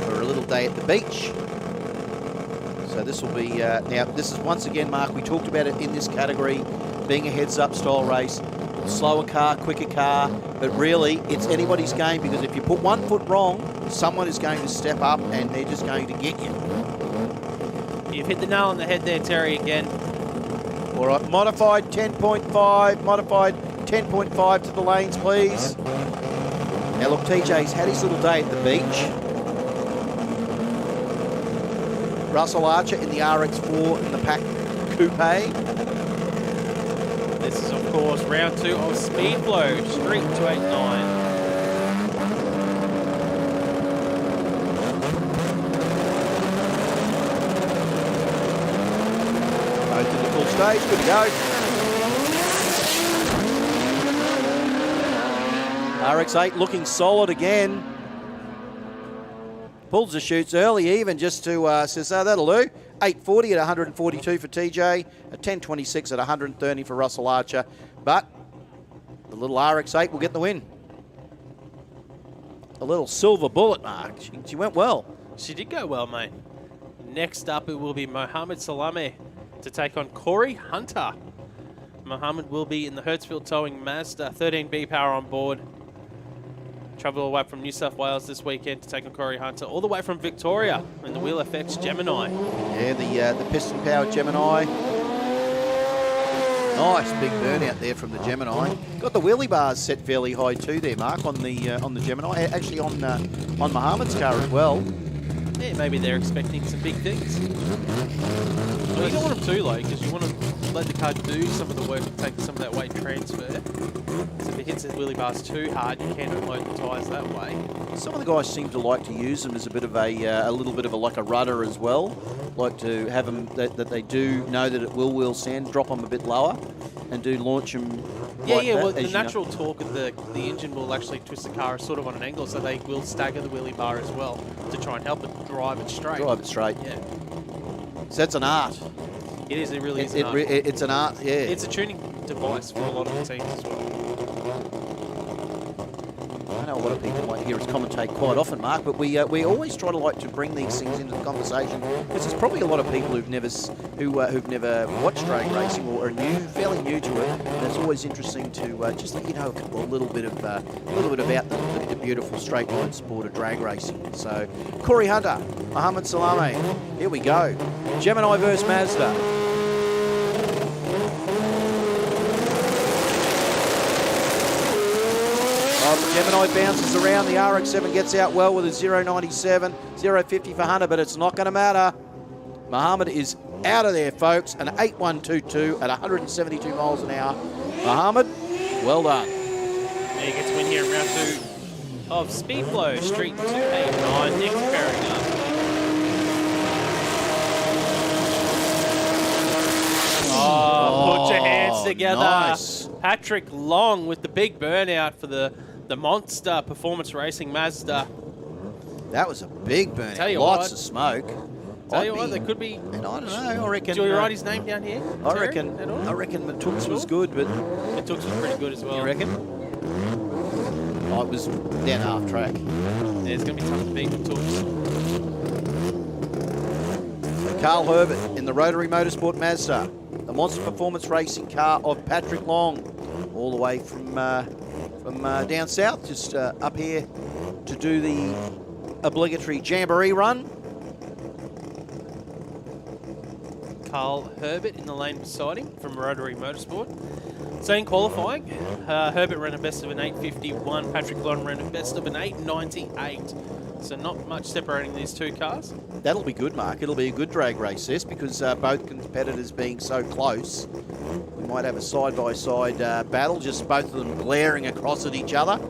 for a little day at the beach. So this will be, now this is once again, Mark, we talked about it in this category, being a heads-up style race. Slower car, quicker car, but really it's anybody's game, because if you put 1 foot wrong, someone is going to step up and they're just going to get you. You've hit the nail on the head there, Terry, again. All right, modified 10.5, modified 10.5 to the lanes, please. Now look, TJ's had his little day at the beach. Russell Archer in the RX4 in the Pack Coupe. This is, of course, round 2 of Speed Flow, Street 289. Both in the full stage, good to go. RX-8 looking solid again. Pulls the chutes early even just to, says, oh, that'll do. 840 at 142 for TJ, a 1026 at 130 for Russell Archer. But the little RX-8 will get the win. A little silver bullet, Mark. She went well. She did go well, mate. Next up, it will be Mohammed Salame to take on Corey Hunter. Mohammed will be in the Hertzfield Towing Mazda, 13B power on board. Travel away from New South Wales this weekend to take on Corey Hunter, all the way from Victoria in the Wheel FX Gemini. Yeah, the piston-powered Gemini. Nice big burnout there from the Gemini. Got the wheelie bars set fairly high too there, Mark, on the Gemini. Actually on Mohammed's car as well. Yeah, maybe they're expecting some big things. Well, you don't want them too low, because you want to let the car do some of the work and take some of that weight transfer. So if it hits the wheelie bars too hard, you can unload the tyres that way. Some of the guys seem to like to use them as a bit of a little bit of like a rudder as well. Like to have them that they do know that it will wheel sand, drop them a bit lower, and do launch them. Yeah, like that, well, the as you natural torque of the engine will actually twist the car sort of on an angle, so they will stagger the wheelie bar as well to try and help it drive it straight. Drive it straight. Yeah. So that's an art. It is. It really is an art. It's an art. Yeah. It's a tuning device for a lot of the teams as well. I know a lot of people like to hear us commentate quite often, Mark, but we always try to like to bring these things into the conversation, because there's probably a lot of people who've never watched drag racing or are fairly new to it. And it's always interesting to just let you know a little bit about the beautiful straight line sport of drag racing. So Corey Hunter, Mohammed Salame, here we go. Gemini versus Mazda. Gemini bounces around. The RX-7 gets out well with a 0.97, 0.50 for Hunter, but it's not going to matter. Muhammad is out of there, folks. An 8.122 at 172 miles an hour. Muhammad, well done. He gets a win here in round 2 of Speedflow Street 289. Next pairing up. Oh, put your hands together. Nice. Patrick Long with the big burnout for the Monster Performance Racing Mazda. That was a big burnout. Tell you Lots what. of smoke. Tell you what, there could be. And I don't know. I reckon. Do you write his name down here? I Terry, reckon. at all? I reckon Matooks was good, but Matooks was pretty good as well. you reckon? Oh, it was down half track. Yeah, it's going to be tough to beat Matooks. Carl Herbert in the Rotary Motorsport Mazda, the Monster Performance Racing car of Patrick Long, all the way from down south, just up here to do the obligatory Jamboree run. Carl Herbert in the lane beside him from Rotary Motorsport. So in qualifying, Herbert ran a best of an 8.51. Patrick Long ran a best of an 8.98. So not much separating these two cars. That'll be good, Mark. It'll be a good drag race, this, because both competitors being so close, we might have a side-by-side battle, just both of them glaring across at each other.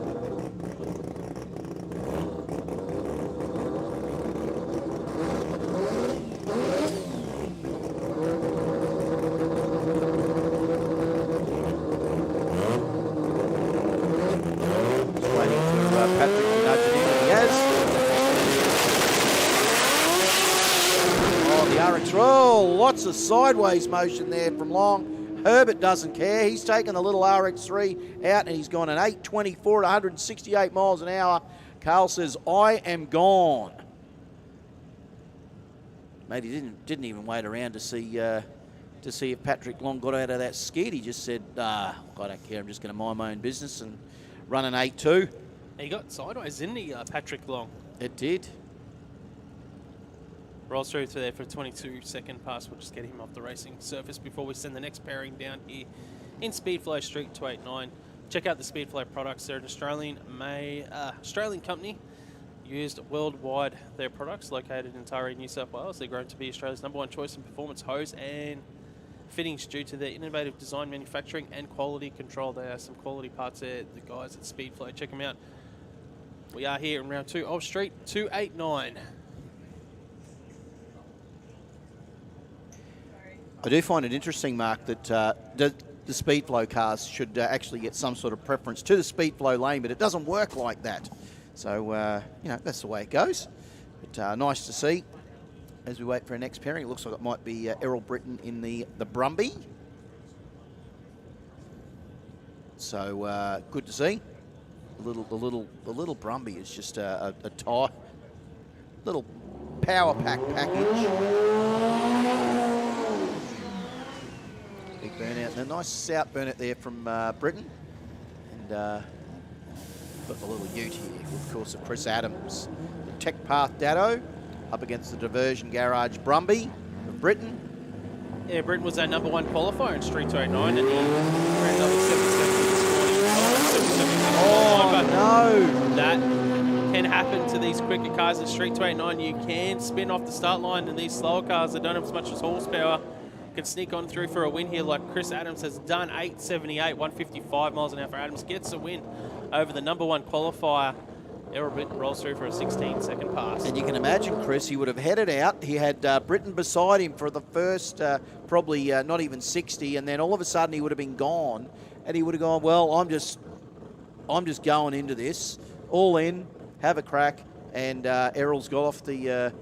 Lots of sideways motion there from Long. Herbert doesn't care. He's taken the little RX-3 out and he's gone an 8.24 at 168 miles an hour. Carl says, I am gone. Mate, he didn't even wait around to see if Patrick Long got out of that skid. He just said, I don't care. I'm just going to mind my own business and run an 8.2. He got sideways, didn't he, Patrick Long? It did. Rolls through there for a 22-second pass. We'll just get him off the racing surface before we send the next pairing down here in Speedflow Street 289. Check out the Speedflow products. They're an Australian company used worldwide. Their products located in Taree, New South Wales. They're grown to be Australia's #1 choice in performance hose and fittings due to their innovative design, manufacturing, and quality control. There are some quality parts there. The guys at Speedflow, check them out. We are here in round 2 of Street 289. I do find it interesting, Mark, that the Speedflow cars should actually get some sort of preference to the Speedflow lane, but it doesn't work like that. So, that's the way it goes. But nice to see. As we wait for our next pairing, it looks like it might be Errol Britton in the Brumby. So, good to see. The little Brumby is just a tight little power pack package. Big burnout and a nice out burnout there from Britton. And got the little ute here, of course, of Chris Adams. The Tech Path Datto up against the Diversion Garage Brumby of Britton. Yeah, Britton was our #1 qualifier in Street 289 and he ran another 7.7 this morning. Oh, no. That can happen to these quicker cars in Street 289. You can spin off the start line, and these slower cars that don't have as much as horsepower can sneak on through for a win here like Chris Adams has done. 8.78, 155 miles an hour for Adams. Gets a win over the #1 qualifier. Errol Britton rolls through for a 16-second pass. And you can imagine, Chris, he would have headed out. He had Britton beside him for the first probably not even 60, and then all of a sudden he would have been gone, and he would have gone, well, I'm just going into this, all in, have a crack, and Errol's got off the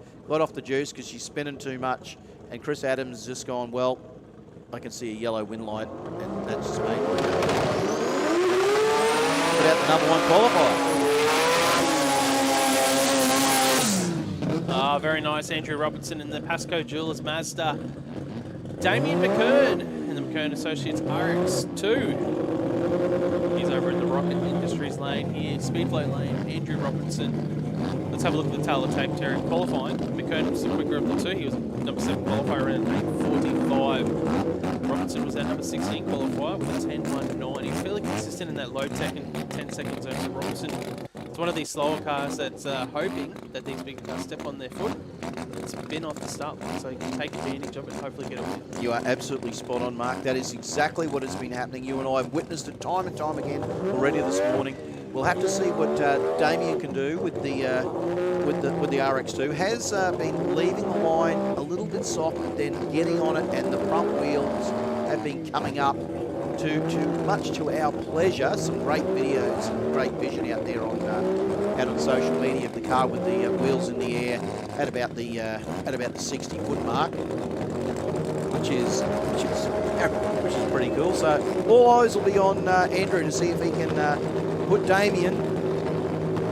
juice because she's spinning too much. And Chris Adams has just gone, well, I can see a yellow wind light, and that's just me. Put out the #1 qualifier. Very nice, Andrew Robertson in the Pasco Jewelers Mazda. Damien McKern in the McKern Associates RX2. He's over in the Rocket Industries lane here, Speedflow lane, Andrew Robertson. Let's have a look at the tail of tape, Terry. Qualifying, McKern was the quicker of the two. He was #7 qualifier, ran at 8.45. Robertson was our #16 qualifier with a 10.190. Fairly consistent consistent in that low 10-second zone for Robinson. It's one of these slower cars that's hoping that these bigger cars step on their foot. It's been off the start line, so he can take advantage of it and hopefully get a win. You are absolutely spot on, Mark. That is exactly what has been happening. You and I have witnessed it time and time again already this morning. We'll have to see what Damien can do with the RX2. Has been leaving the line a little bit soft, but then getting on it, and the front wheels have been coming up to much to our pleasure. Some great videos, some great vision out there on social media of the car with the wheels in the air at about the 60-foot mark, which is pretty cool. So all eyes will be on Andrew to see if he can put Damien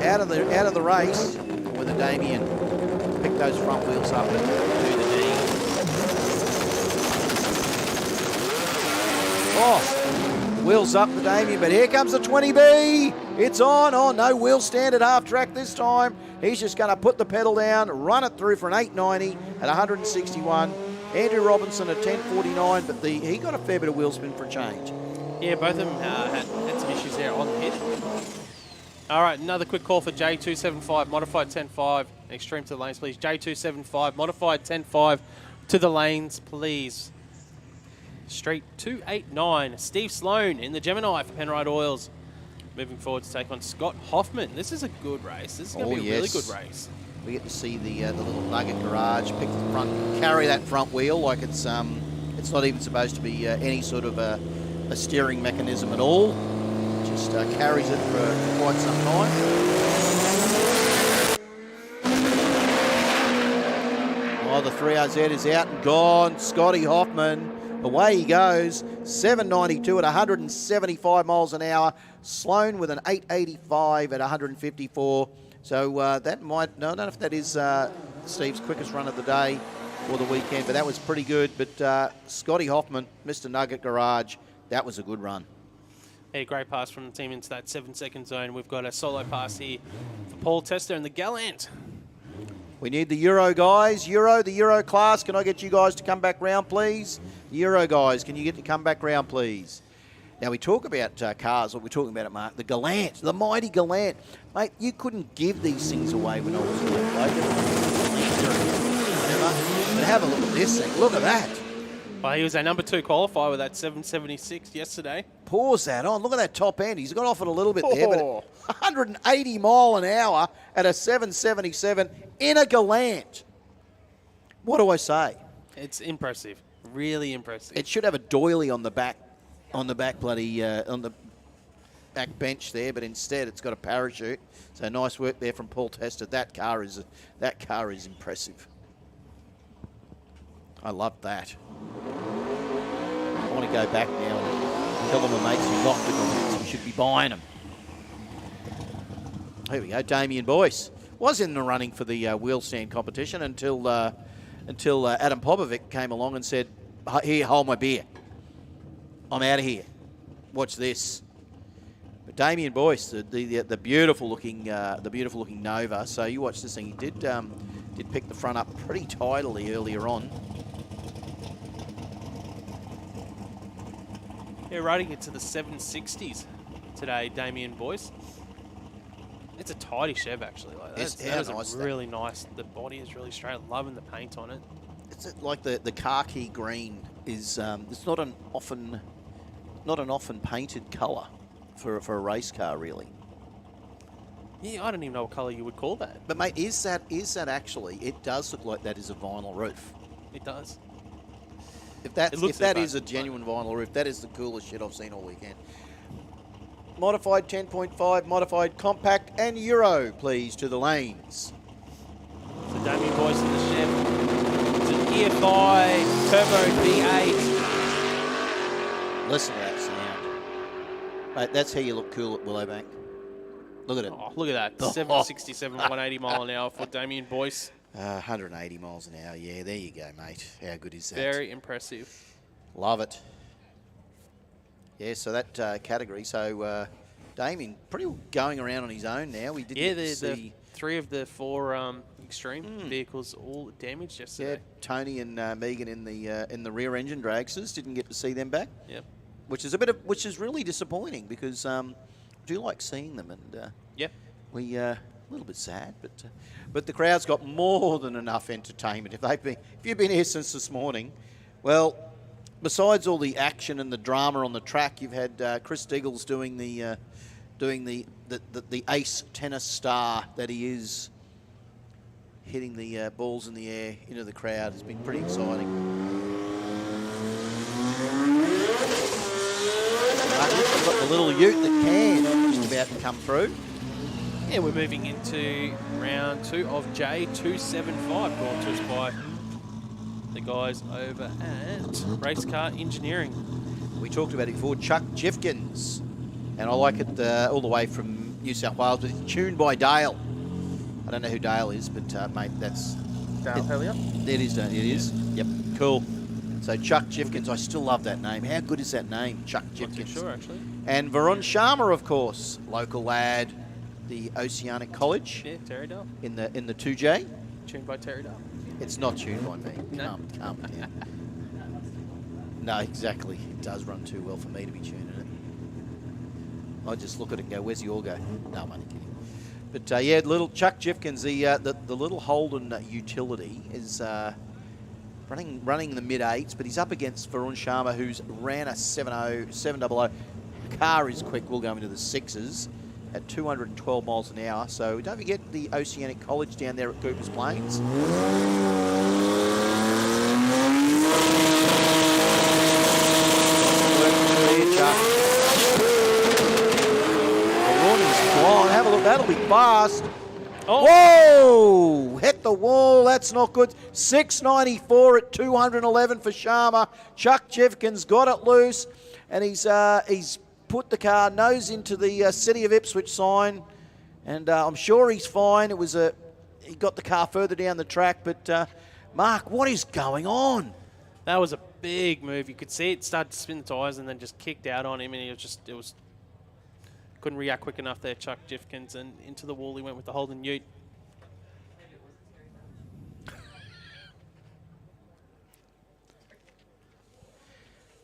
out of the race, or whether Damien pick those front wheels up and do the deed. Oh, wheels up for Damien, but here comes the 20B. It's on. Oh, no wheel stand at half track this time. He's just going to put the pedal down, run it through for an 890 at 161. Andrew Robinson at 1049, but he got a fair bit of wheel spin for a change. Yeah, both of them had some issues there on the hit. All right, another quick call for J275, modified 10.5. Extreme to the lanes, please. J275, modified 10.5 to the lanes, please. Street 289, Steve Sloan in the Gemini for Penrite Oils. Moving forward to take on Scott Hoffman. This is a good race. This is going to be a really good race. We get to see the little nugget garage pick the front, carry that front wheel like it's not even supposed to be any sort of a steering mechanism at all. Just carries it for quite some time. Oh, the 3RZ is out and gone. Scotty Hoffman, away he goes. 792 at 175 miles an hour. Sloan with an 885 at 154. So that might, I don't know if that is Steve's quickest run of the day or the weekend, but that was pretty good. But Scotty Hoffman, Mr. Nugget Garage, that was a good run. Yeah, great pass from the team into that 7-second zone. We've got a solo pass here for Paul Tester and the Gallant. We need the Euro guys. The Euro class. Can I get you guys to come back round, please? The Euro guys, can you get to come back round, please? Now, we talk about cars, what we're talking about it, Mark, the Gallant, the mighty Gallant. Mate, you couldn't give these things away when I was playing. But have a look at this thing. Look at that. Well, he was our number 2 qualifier with that 776 yesterday. Pause that on. Look at that top end. He's got off it a little bit there, but 180 mile an hour at a 777 in a Gallant. What do I say? It's impressive. Really impressive. It should have a doily on the back bloody on the back bench there, but instead it's got a parachute. So nice work there from Paul Tester. That car is impressive. I love that. I want to go back now and tell them my mates who got the Galants we should be buying them. Here we go, Damien Boyce was in the running for the wheel stand competition until Adam Popovic came along and said, "Here, hold my beer. I'm out of here. Watch this." But Damien Boyce, the beautiful looking Nova. So you watch this thing. He did pick the front up pretty tidily earlier on. Yeah, riding it to the 760s today, Damien Boyce. It's a tidy Chev actually. Like that is really nice. The body is really straight. Loving the paint on it. It's like the khaki green is. It's not an often painted colour for a race car, really. Yeah, I don't even know what colour you would call that. But mate, is that actually? It does look like that is a vinyl roof. It does. If that is a genuine vinyl roof, that is the coolest shit I've seen all weekend. Modified 10.5, modified compact and Euro, please, to the lanes. So Damien Boyce in the Chev. It's an EFI Turbo V8. Listen to that sound. Mate, that's how you look cool at Willowbank. Look at it. Oh, look at that. 767, 180 mile an hour for Damien Boyce. 180 miles an hour. Yeah, there you go, mate. How good is that? Very impressive. Love it. Yeah, so that category. So Damien pretty well going around on his own now. We didn't see... the 3 of the 4 extreme vehicles all damaged yesterday. Yeah, Tony and Megan in the rear engine dragsters. Didn't get to see them back. Yep. which is really disappointing because I do like seeing them, and we a little bit sad, but the crowd's got more than enough entertainment. If you've been here since this morning, well, besides all the action and the drama on the track, you've had Chris Diggles doing the ace tennis star that he is, hitting the balls in the air into the crowd. It's been pretty exciting. We've got the little ute that can just about to come through. Yeah, we're moving into round 2 of J275, brought to us by the guys over at Race Car Engineering. We talked about it before, Chuck Jeffkins, and I like it all the way from New South Wales, but it's tuned by Dale. I don't know who Dale is, but mate, that's... Dale Hellier? It is, it is. Yep, cool. So Chuck Jeffkins, I still love that name. How good is that name, Chuck Jeffkins? Not too sure, actually. And Varun Sharma, of course, local lad, the Oceanic College. Yeah, Terry Dale. In the 2J. Tuned by Terry Dale. It's not tuned by me. No. Calm down. No, exactly. It does run too well for me to be tuning it. I just look at it and go, where's the augo? No, I'm only kidding. But yeah, little Chuck Jeffkins, the little Holden utility is running the mid-8s, but he's up against Varun Sharma, who's ran a 700. Car is quick, will go into the 6s at 212 miles an hour. So don't forget the Oceanic College down there at Coopers Plains. Have a look, that'll be fast. Whoa! Hit the wall, that's not good. 694 at 211 for Sharma. Chuck Jeffkins got it loose, and he's put the car nose into the City of Ipswich sign, and I'm sure he's fine. He got the car further down the track, but Mark, what is going on? That was a big move. You could see it start to spin the tyres and then just kicked out on him, and it was couldn't react quick enough there, Chuck Jeffkins, and into the wall he went with the Holden Ute.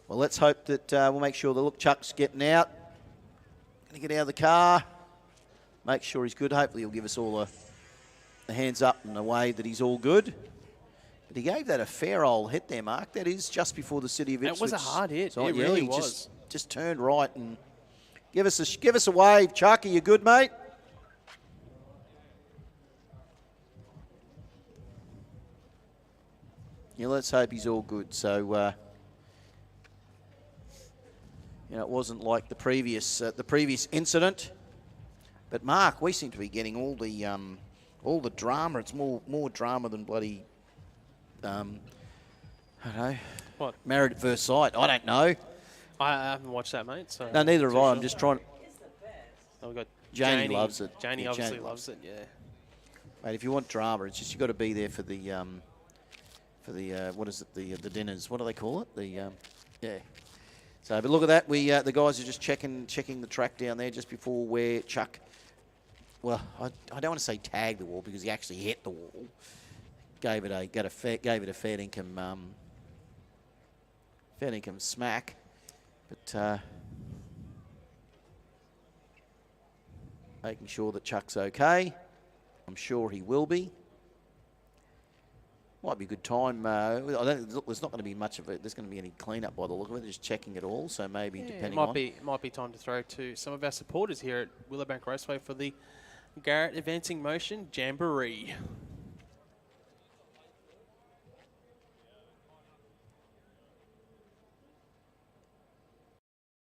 Well, let's hope that we'll make sure that, look, Chuck's getting out. Going to get out of the car. Make sure he's good. Hopefully he'll give us all a hands up and a wave that he's all good. But he gave that a fair old hit there, Mark. That is just before the City of Ipswich. It was a hard hit. So, it yeah, really he was. Just turned right and give us a wave. Chuck, are you good, mate? Yeah, let's hope he's all good. So, it wasn't like the previous incident. But Mark, we seem to be getting all the drama. It's more drama than bloody, I don't know. What? Married at First Sight. I don't know. I haven't watched that, mate. So no, neither have I. sure. I'm just trying. Oh, we got Janie loves it. Janie Yeah, obviously Janie loves it. Yeah. Mate, if you want drama, it's just you got to be there for the what is it? The dinners. What do they call it? Yeah. So, but look at that. We the guys are just checking the track down there just before where Chuck. Well, I don't want to say tagged the wall because he actually hit the wall. Gave it a fair income smack, but making sure that Chuck's okay. I'm sure he will be. Might be a good time. There's not going to be much of it. There's going to be any cleanup by the look of it. They're just checking it all, so maybe depending on. It might be time to throw to some of our supporters here at Willowbank Raceway for the Garrett Advancing Motion Jamboree.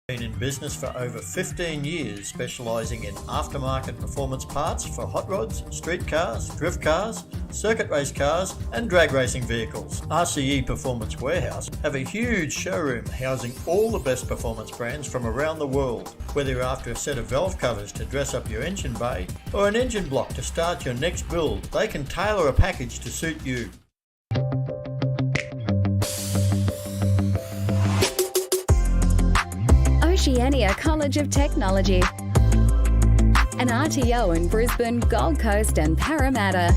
Been in business for over 15 years, specialising in aftermarket performance parts for hot rods, street cars, drift cars, circuit race cars and drag racing vehicles. RCE Performance Warehouse have a huge showroom housing all the best performance brands from around the world. Whether you're after a set of valve covers to dress up your engine bay or an engine block to start your next build, they can tailor a package to suit you. Oceania College of Technology, an RTO in Brisbane, Gold Coast and Parramatta.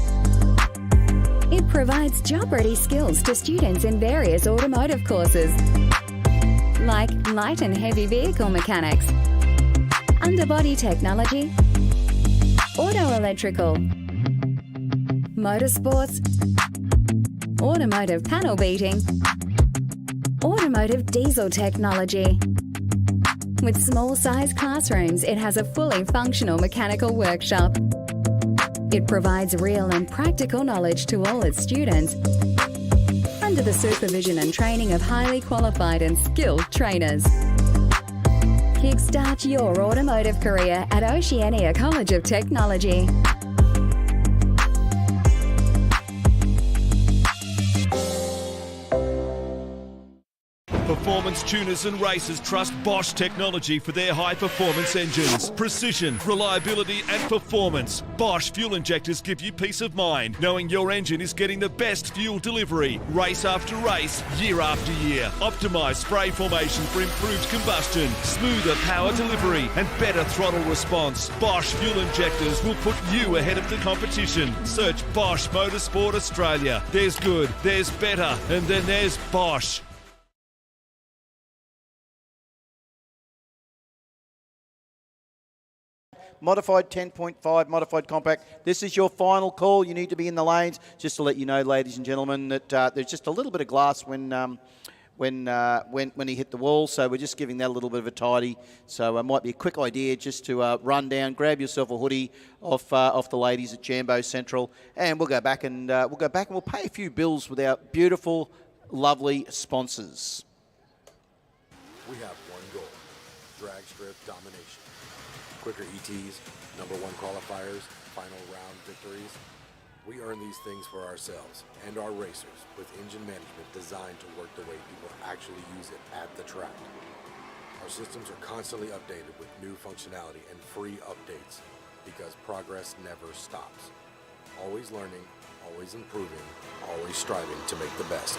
It provides job-ready skills to students in various automotive courses. like light and heavy vehicle mechanics, underbody technology, auto electrical, motorsports, automotive panel beating, automotive diesel technology. With small-sized classrooms, it has a fully functional mechanical workshop. It provides real and practical knowledge to all its students under the supervision and training of highly qualified and skilled trainers. Kickstart your automotive career at Oceania College of Technology. Performance tuners and racers trust Bosch technology for their high-performance engines. Precision, reliability and performance. Bosch fuel injectors give you peace of mind, knowing your engine is getting the best fuel delivery, race after race, year after year. Optimised spray formation for improved combustion, smoother power delivery and better throttle response. Bosch fuel injectors will put you ahead of the competition. Search Bosch Motorsport Australia. There's good, there's better, and then there's Bosch. Modified 10.5, modified compact. This is your final call. You need to be in the lanes. Just to let you know, ladies and gentlemen, that there's just a little bit of glass when he hit the wall. So we're just giving that a little bit of a tidy. So it might be a quick idea just to run down, grab yourself a hoodie off the ladies at Jambo Central, and we'll go back and we'll pay a few bills with our beautiful, lovely sponsors. We have one goal: drag strip domination. Quicker ETs, #1 qualifiers, final round victories. We earn these things for ourselves and our racers with engine management designed to work the way people actually use it at the track. Our systems are constantly updated with new functionality and free updates because progress never stops. Always learning, always improving, always striving to make the best.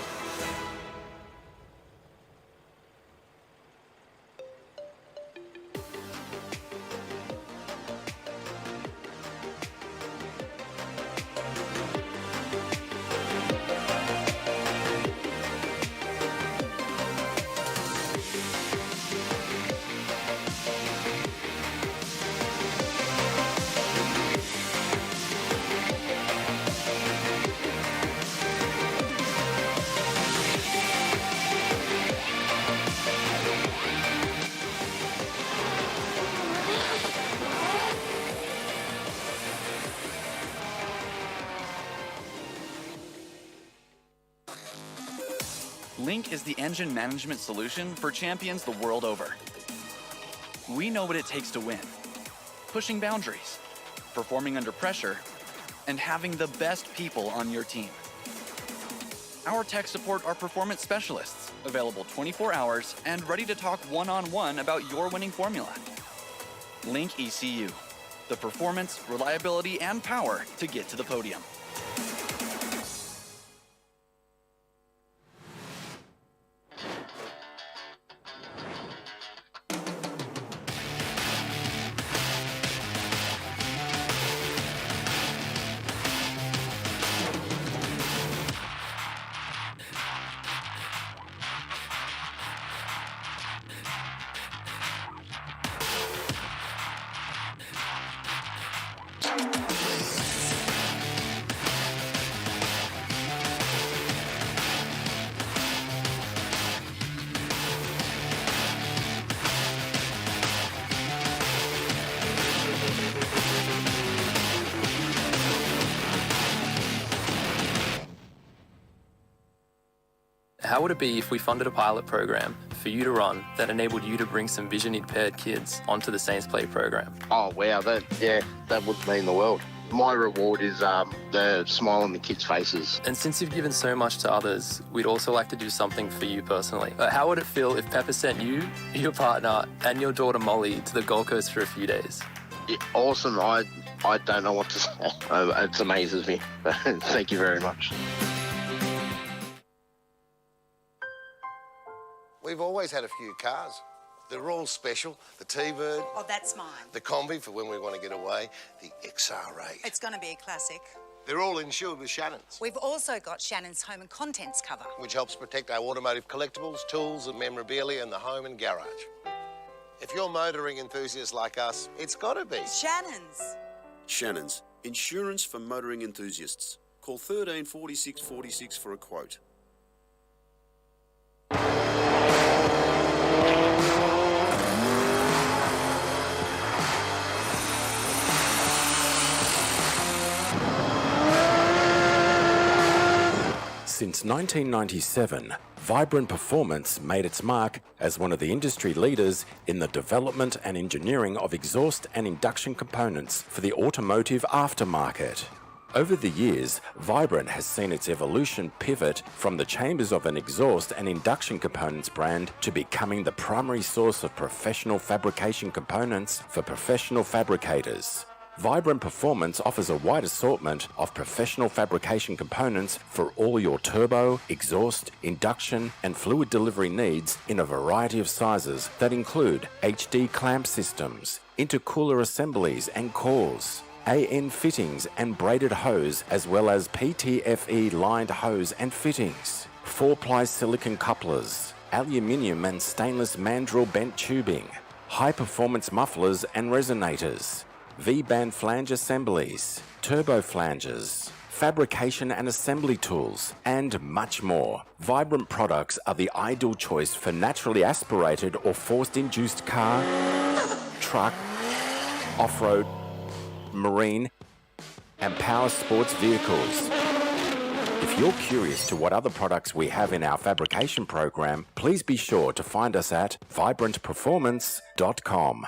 Link is the engine management solution for champions the world over. We know what it takes to win. Pushing boundaries, performing under pressure, and having the best people on your team. Our tech support are performance specialists, available 24 hours and ready to talk one-on-one about your winning formula. Link ECU, the performance, reliability, and power to get to the podium. How would it be if we funded a pilot program for you to run that enabled you to bring some vision-impaired kids onto the Saints Play program? Oh, wow, that would mean the world. My reward is the smile on the kids' faces. And since you've given so much to others, we'd also like to do something for you personally. How would it feel if Pepper sent you, your partner, and your daughter Molly to the Gold Coast for a few days? Yeah, awesome. I don't know what to say. It amazes me. Thank you very much. We've always had a few cars. They're all special. The T-Bird. Oh, that's mine. The Combi for when we want to get away. The XR8. It's going to be a classic. They're all insured with Shannons, We've also got Shannons home and contents cover. which helps protect our automotive collectibles, tools and memorabilia in the home and garage. If you're motoring enthusiasts like us, it's got to be Shannons. Shannons, insurance for motoring enthusiasts. Call 13 46 46 for a quote. Since 1997, Vibrant Performance made its mark as one of the industry leaders in the development and engineering of exhaust and induction components for the automotive aftermarket. Over the years, Vibrant has seen its evolution pivot from the chambers of an exhaust and induction components brand to becoming the primary source of professional fabrication components for professional fabricators. Vibrant Performance offers a wide assortment of professional fabrication components for all your turbo, exhaust, induction and fluid delivery needs in a variety of sizes that include HD clamp systems, intercooler assemblies and cores, AN fittings and braided hose, as well as PTFE lined hose and fittings, 4-ply silicon couplers, aluminium and stainless mandrel bent tubing, high-performance mufflers and resonators, V-band flange assemblies, turbo flanges, fabrication and assembly tools, and much more. Vibrant products are the ideal choice for naturally aspirated or forced-induced car, truck, off-road, marine, and power sports vehicles. If you're curious to what other products we have in our fabrication program, please be sure to find us at vibrantperformance.com.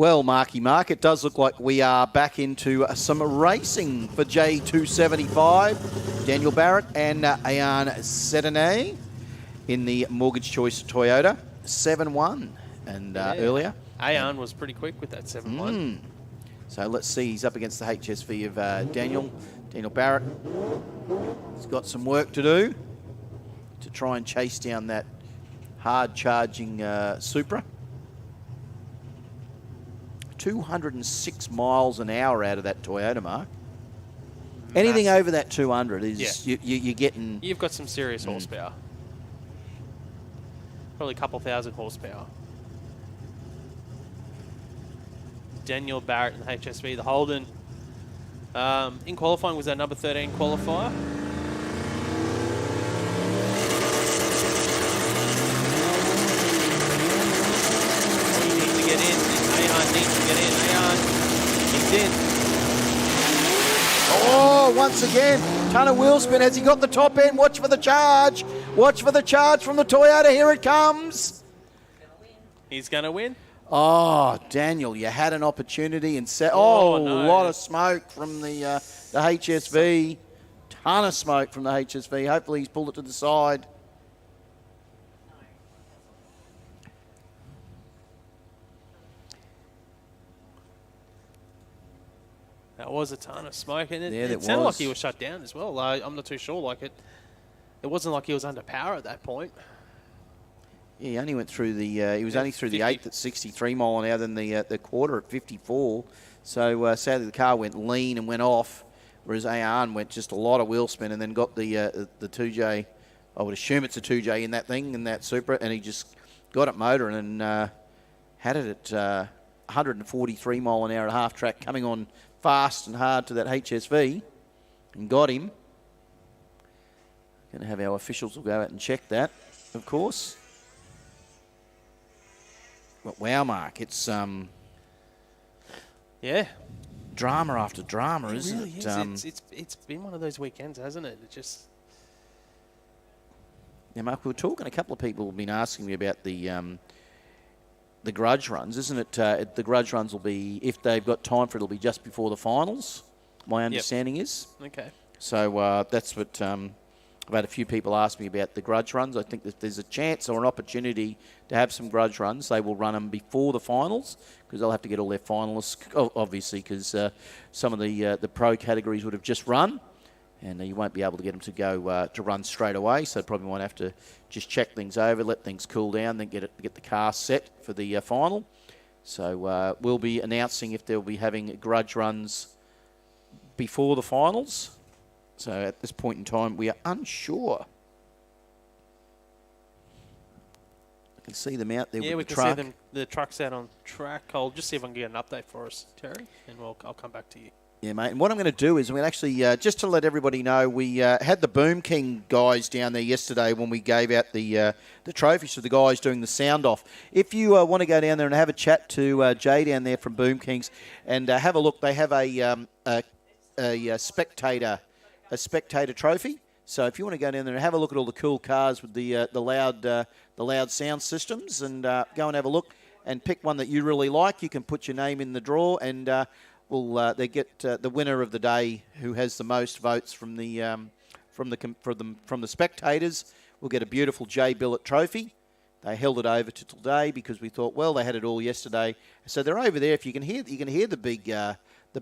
Well, Marky Mark, it does look like we are back into some racing for J275. Daniel Barrett and Ayan Sedane in the Mortgage Choice Toyota 7-1. And earlier, Ayan was pretty quick with that 7-1. So let's see. He's up against the HSV of Daniel Barrett. He's got some work to do to try and chase down that hard-charging Supra. 206 miles an hour out of that Toyota, Mark. Anything over that 200 is you're getting... You've got some serious horsepower. Probably a couple thousand horsepower. Daniel Barrett in the HSV, the Holden. In qualifying was our number 13 qualifier. He needs to get in. Ayan needs to get in. Ayan, he's in. Oh, once again, ton of wheel spin. Has he got the top end? Watch for the charge. Watch for the charge from the Toyota. Here it comes. He's going to win. Oh, Daniel, you had an opportunity and set. No. A lot of smoke from the HSV. Ton of smoke from the HSV. Hopefully he's pulled it to the side. That was a ton of smoke, and Yeah, it sounded like he was shut down as well. I'm not too sure. Like it wasn't like he was under power at that point. Yeah, he only went through the. He was only through the 8th at 63 mile an hour, then the quarter at 54. So sadly, the car went lean and went off, whereas Ayan went just a lot of wheel spin and then got the 2J. I would assume it's a 2J in that thing, in that Supra, and he just got it motoring and had it at 143 mile an hour at half track, coming on fast and hard to that HSV, and got him. Going to have our officials will go out and check that, of course. But wow, Mark, it's drama after drama, isn't it? Really is. It's been one of those weekends, hasn't it? It just. Yeah, Mark, we were talking. A couple of people have been asking me about the grudge runs, isn't it? The grudge runs will be, if they've got time for it, it'll be just before the finals. My understanding is. Okay. So that's what. I've had a few people ask me about the grudge runs. I think that there's a chance or an opportunity to have some grudge runs. They will run them before the finals because they'll have to get all their finalists, obviously, because some of the pro categories would have just run, and you won't be able to get them to go to run straight away. So probably might have to just check things over, let things cool down, then get the car set for the final. So we'll be announcing if they'll be having grudge runs before the finals. So at this point in time, we are unsure. I can see them out there with the truck. Yeah, we can see the trucks out on track. I'll just see if I can get an update for us, Terry, and I'll come back to you. Yeah, mate. And what I'm going to do is we'll actually, just to let everybody know, we had the Boom King guys down there yesterday when we gave out the trophies to the guys doing the sound off. If you want to go down there and have a chat to Jay down there from Boom Kings and have a look, they have a spectator trophy. So if you want to go down there and have a look at all the cool cars with the loud sound systems, and go and have a look and pick one that you really like, you can put your name in the draw, and they get the winner of the day, who has the most votes from the spectators, will get a beautiful J Billet trophy. They held it over to today because we thought, well, they had it all yesterday, so they're over there. If you can hear the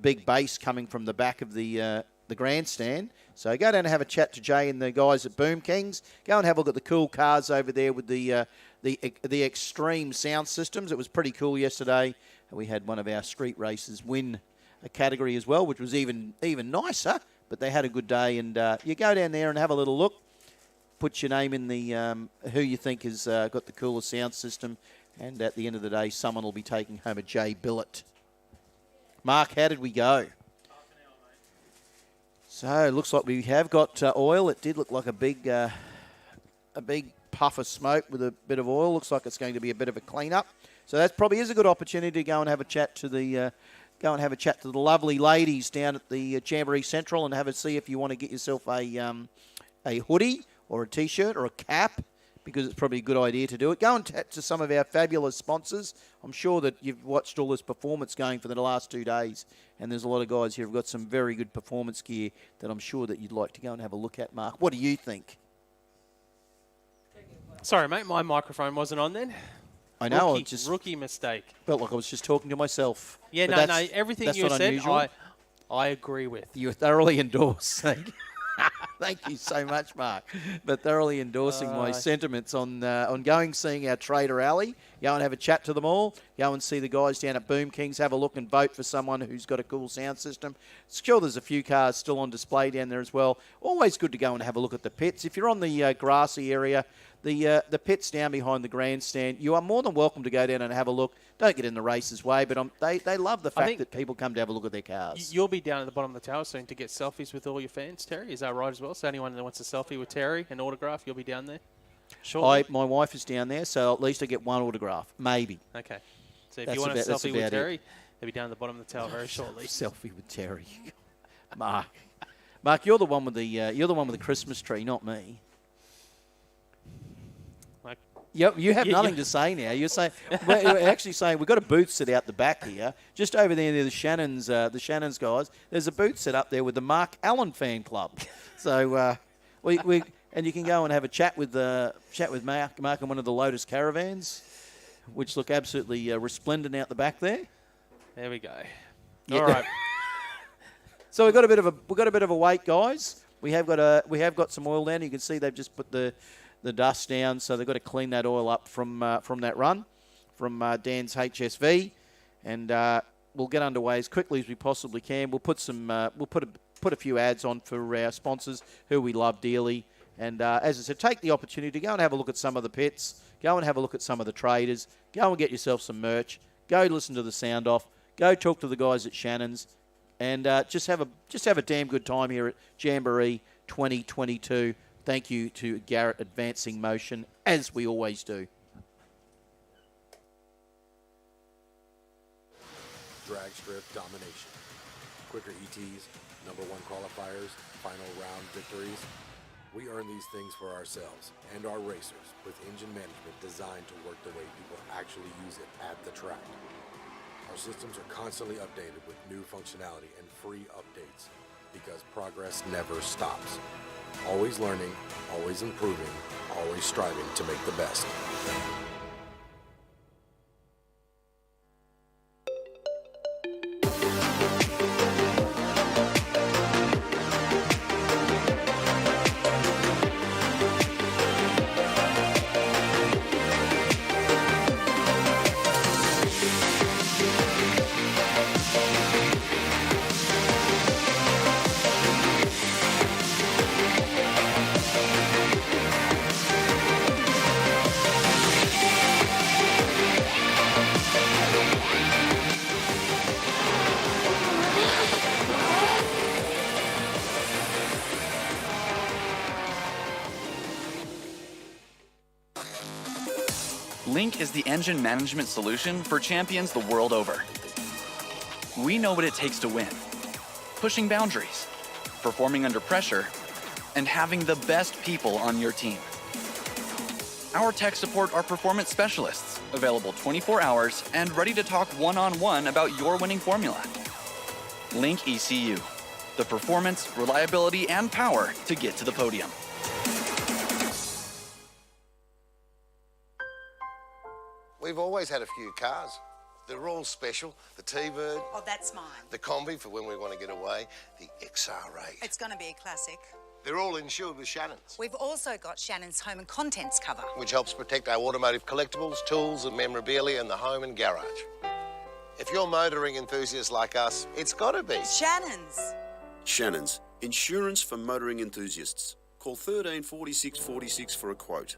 big bass coming from the back of the grandstand. So go down and have a chat to Jay and the guys at Boom Kings. Go and have a look at the cool cars over there with the extreme sound systems. It was pretty cool yesterday. We had one of our street races win a category as well, which was even nicer. But they had a good day, and you go down there and have a little look. Put your name in the who you think has got the coolest sound system, and at the end of the day, someone will be taking home a J Billet. Mark, how did we go? So it looks like we have got oil. It did look like a big puff of smoke with a bit of oil. Looks like it's going to be a bit of a clean-up. So that probably is a good opportunity to go and have a chat to the lovely ladies down at the Jamboree Central and see if you want to get yourself a hoodie or a T-shirt or a cap, because it's probably a good idea to do it. Go and chat to some of our fabulous sponsors. I'm sure that you've watched all this performance going for the last 2 days, and there's a lot of guys here who've got some very good performance gear that I'm sure that you'd like to go and have a look at, Mark. What do you think? Sorry, mate, my microphone wasn't on then. I know, Rookie mistake. Felt like I was just talking to myself. Yeah, But no, everything you said, I agree with. You thoroughly endorse. Thank you so much, Mark. But thoroughly endorsing my sentiments on going, seeing our Trader Alley. Go and have a chat to them all. Go and see the guys down at Boom Kings. Have a look and vote for someone who's got a cool sound system. Sure, there's a few cars still on display down there as well. Always good to go and have a look at the pits. If you're on the grassy area, the pits down behind the grandstand, you are more than welcome to go down and have a look. Don't get in the race's way, but they love the fact that people come to have a look at their cars. You'll be down at the bottom of the tower soon to get selfies with all your fans, Terry. Is that right as well? So anyone that wants a selfie with Terry, an autograph, you'll be down there? Sure. My wife is down there, so at least I get one autograph, maybe. Okay. So if you want a selfie with Terry, they'll be down at the bottom of the tower very shortly. Selfie with Terry, Mark. Mark, you're the one with the Christmas tree, not me. Yep, you have nothing to say now. You're saying we're actually saying we've got a booth set out the back here, just over there near the Shannons guys. There's a booth set up there with the Mark Allen fan club. So we and you can go and have a chat with Mark on one of the Lotus caravans, which look absolutely resplendent out the back there. There we go. Yeah. All right. So we've got a bit of a wait, guys. We have got some oil down. You can see they've just put the dust down, so they've got to clean that oil up from that run, from Dan's HSV, and we'll get underway as quickly as we possibly can. We'll put a few ads on for our sponsors, who we love dearly, and as I said, take the opportunity to go and have a look at some of the pits, go and have a look at some of the traders, go and get yourself some merch, go listen to the sound off, go talk to the guys at Shannons, and just have a damn good time here at Jamboree 2022. Thank you to Garrett Advancing Motion, as we always do. Drag strip domination. Quicker ETs, #1 qualifiers, final round victories. We earn these things for ourselves and our racers with engine management designed to work the way people actually use it at the track. Our systems are constantly updated with new functionality and free updates because progress never stops. Always learning, always improving, always striving to make the best. Link is the engine management solution for champions the world over. We know what it takes to win. Pushing boundaries, performing under pressure, and having the best people on your team. Our tech support are performance specialists, available 24 hours and ready to talk one-on-one about your winning formula. Link ECU, the performance, reliability, and power to get to the podium. We've always had a few cars. They're all special. The T-Bird. Oh, that's mine. The Combi for when we want to get away. The XR8. It's going to be a classic. They're all insured with Shannons, We've also got Shannons home and contents cover. which helps protect our automotive collectibles, tools and memorabilia in the home and garage. If you're motoring enthusiasts like us, it's got to be Shannons. Shannons, insurance for motoring enthusiasts. Call 13 46 46 for a quote.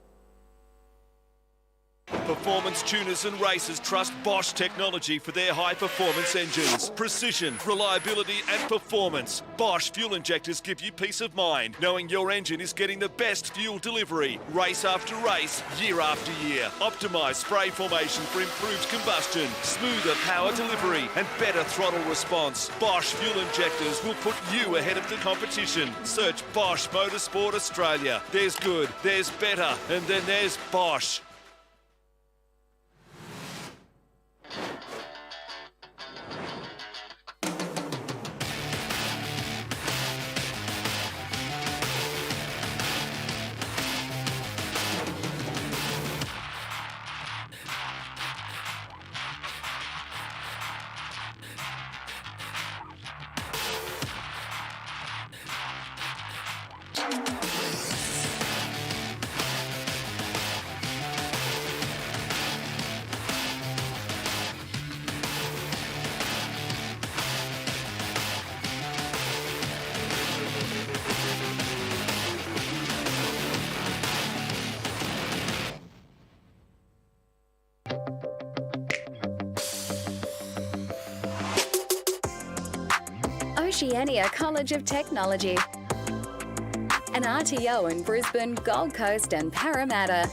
Performance tuners and racers trust Bosch technology for their high-performance engines. Precision, reliability and performance. Bosch fuel injectors give you peace of mind, knowing your engine is getting the best fuel delivery, race after race, year after year. Optimised spray formation for improved combustion, smoother power delivery and better throttle response. Bosch fuel injectors will put you ahead of the competition. Search Bosch Motorsport Australia. There's good, there's better, and then there's Bosch. Oceania College of Technology, an RTO in Brisbane, Gold Coast and Parramatta.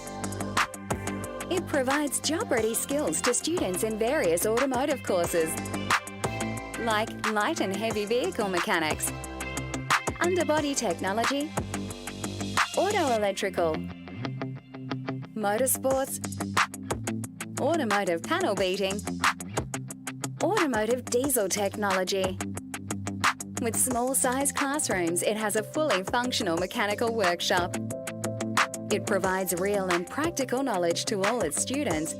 It provides job-ready skills to students in various automotive courses, like light and heavy vehicle mechanics, underbody technology, auto electrical, motorsports, automotive panel beating, automotive diesel technology. With small-sized classrooms, it has a fully functional mechanical workshop. It provides real and practical knowledge to all its students,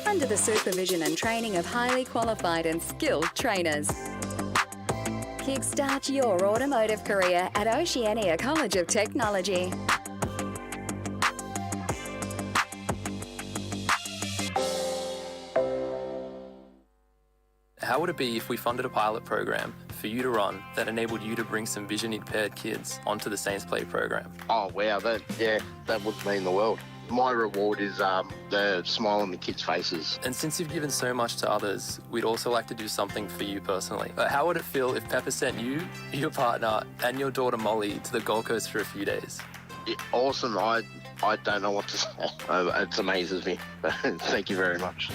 under the supervision and training of highly qualified and skilled trainers. Kickstart your automotive career at Oceania College of Technology. How would it be if we funded a pilot program for you to run that enabled you to bring some vision-impaired kids onto the Saints Play program? Oh, wow, that would mean the world. My reward is the smile on the kids' faces. And since you've given so much to others, we'd also like to do something for you personally. How would it feel if Pepper sent you, your partner, and your daughter Molly to the Gold Coast for a few days? Yeah, awesome. I don't know what to say. It amazes me. Thank you very much.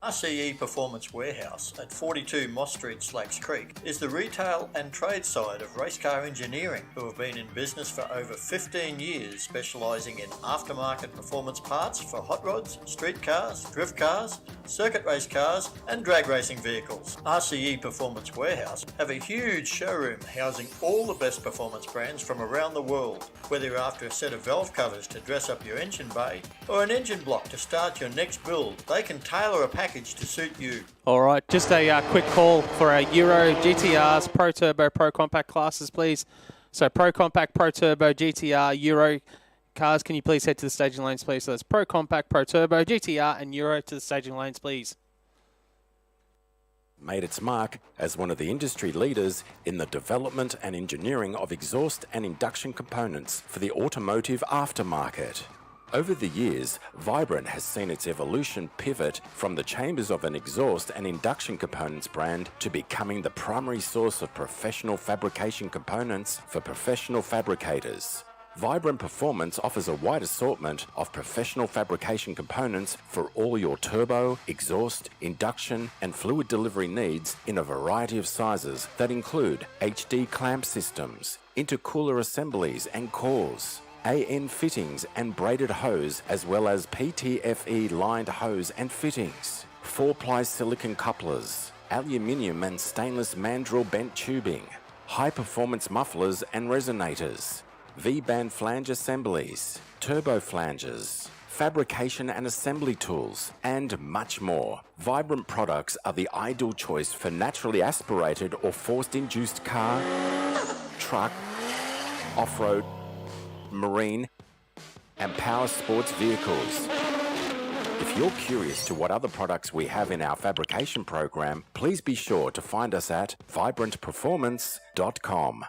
RCE Performance Warehouse at 42 Moss Street, Slacks Creek is the retail and trade side of Race Car Engineering, who have been in business for over 15 years, specialising in aftermarket performance parts for hot rods, street cars, drift cars, circuit race cars and drag racing vehicles. RCE Performance Warehouse have a huge showroom housing all the best performance brands from around the world. Whether you're after a set of valve covers to dress up your engine bay or an engine block to start your next build, they can tailor a package to suit you. All right, just a quick call for our Euro GTRs, Pro Turbo, Pro Compact classes, please. So Pro Compact, Pro Turbo, GTR, Euro cars, can you please head to the staging lanes, please? So that's Pro Compact, Pro Turbo, GTR and Euro to the staging lanes, please. Made its mark as one of the industry leaders in the development and engineering of exhaust and induction components for the automotive aftermarket. Over the years, Vibrant has seen its evolution pivot from the chambers of an exhaust and induction components brand to becoming the primary source of professional fabrication components for professional fabricators. Vibrant Performance offers a wide assortment of professional fabrication components for all your turbo, exhaust, induction and fluid delivery needs in a variety of sizes that include HD clamp systems, intercooler assemblies and cores, AN fittings and braided hose, as well as PTFE lined hose and fittings, 4-ply silicon couplers, aluminium and stainless mandrel bent tubing, high-performance mufflers and resonators, V-band flange assemblies, turbo flanges, fabrication and assembly tools, and much more. Vibrant products are the ideal choice for naturally aspirated or forced-induced car, truck, off-road, marine and power sports vehicles. If you're curious to what other products we have in our fabrication program, please be sure to find us at vibrantperformance.com.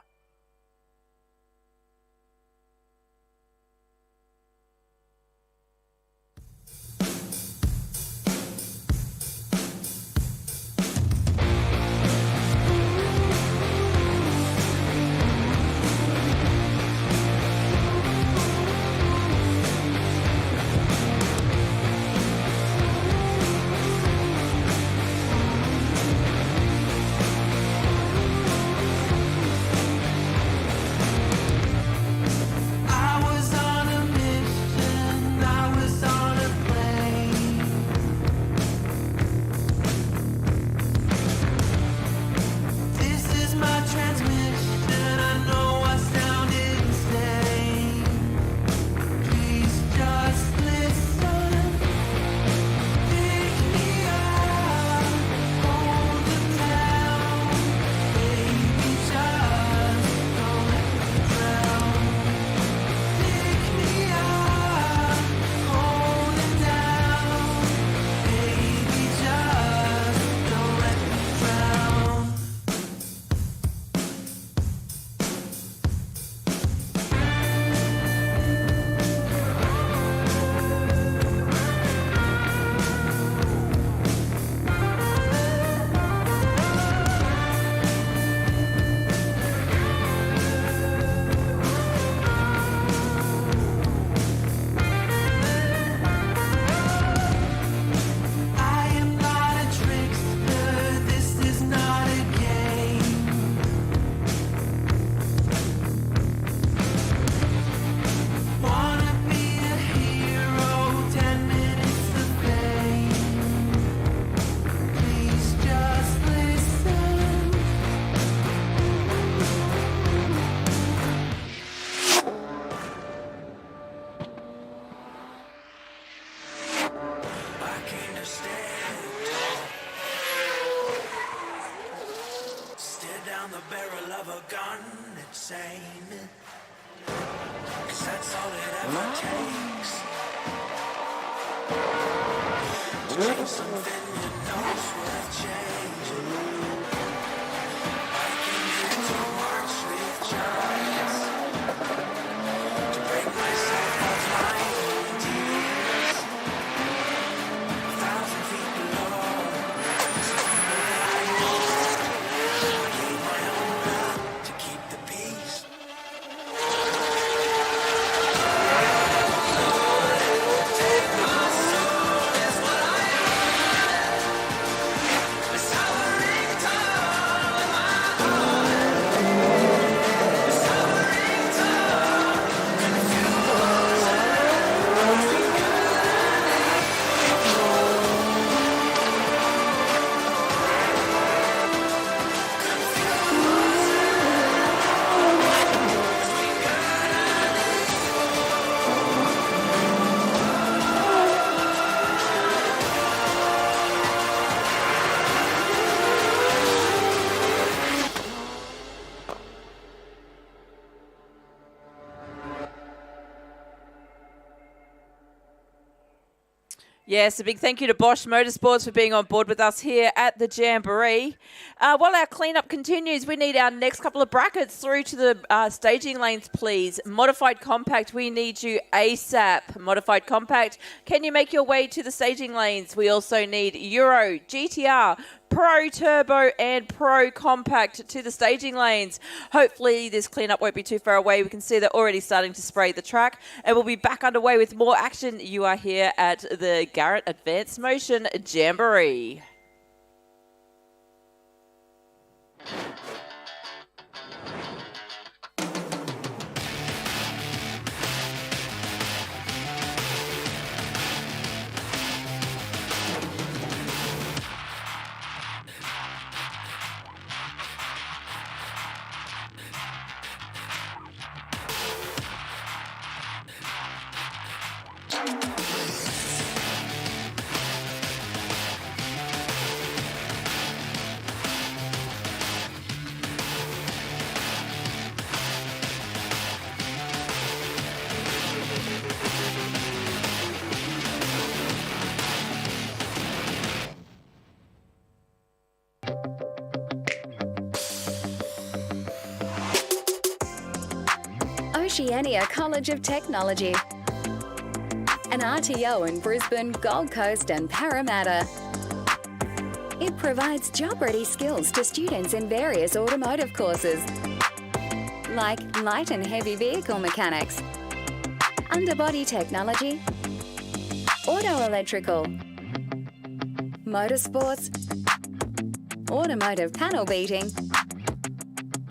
Yes, a big thank you to Bosch Motorsports for being on board with us here at the Jamboree. While our cleanup continues, we need our next couple of brackets through to the staging lanes, please. Modified Compact, we need you ASAP. Modified Compact, can you make your way to the staging lanes? We also need Euro, GTR, Pro Turbo and Pro Compact to the staging lanes. Hopefully this cleanup won't be too far away. We can see they're already starting to spray the track, and we'll be back underway with more action. You are here at the Garrett Advanced Motion Jamboree. Oceania College of Technology, an RTO in Brisbane, Gold Coast and Parramatta. It provides job-ready skills to students in various automotive courses, like light and heavy vehicle mechanics, underbody technology, auto electrical, motorsports, automotive panel beating,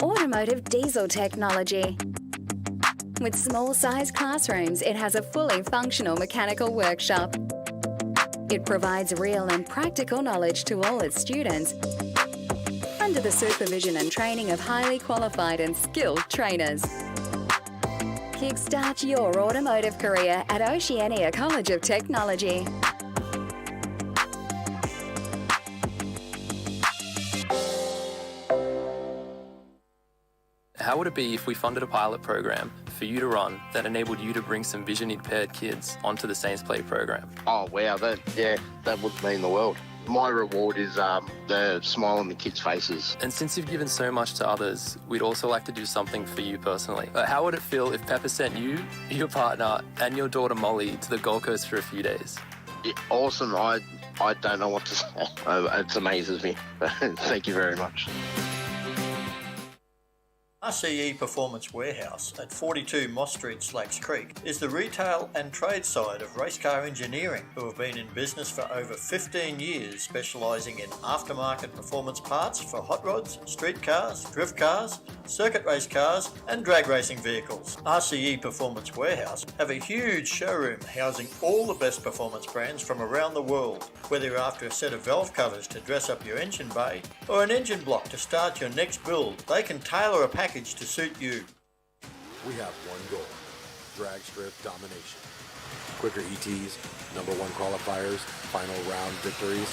automotive diesel technology. With small-sized classrooms, it has a fully functional mechanical workshop. It provides real and practical knowledge to all its students, under the supervision and training of highly qualified and skilled trainers. Kickstart your automotive career at Oceania College of Technology. How would it be if we funded a pilot program for you to run that enabled you to bring some vision-impaired kids onto the Saints Play program? Oh, wow, that would mean the world. My reward is the smile on the kids' faces. And since you've given so much to others, we'd also like to do something for you personally. How would it feel if Pepper sent you, your partner, and your daughter Molly to the Gold Coast for a few days? Yeah, awesome. I don't know what to say. It amazes me. Thank you very much. RCE Performance Warehouse at 42 Moss Street, Slacks Creek is the retail and trade side of Race Car Engineering, who have been in business for over 15 years, specialising in aftermarket performance parts for hot rods, street cars, drift cars, circuit race cars and drag racing vehicles. RCE Performance Warehouse have a huge showroom housing all the best performance brands from around the world. Whether you're after a set of valve covers to dress up your engine bay or an engine block to start your next build, they can tailor a package to suit you. We have one goal: drag strip domination. Quicker ETs, number one qualifiers, final round victories.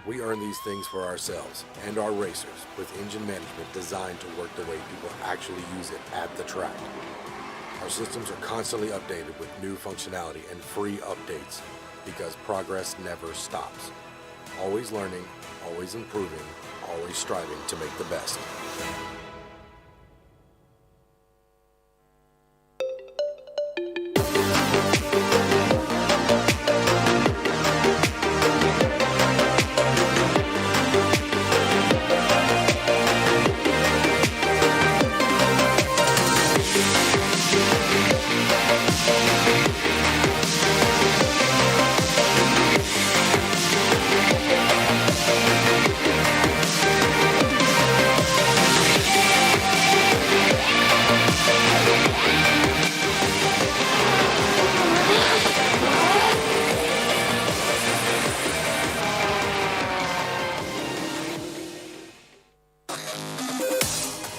We earn these things for ourselves and our racers with engine management designed to work the way people actually use it at the track. Our systems are constantly updated with new functionality and free updates because progress never stops. Always learning, always improving, always striving to make the best.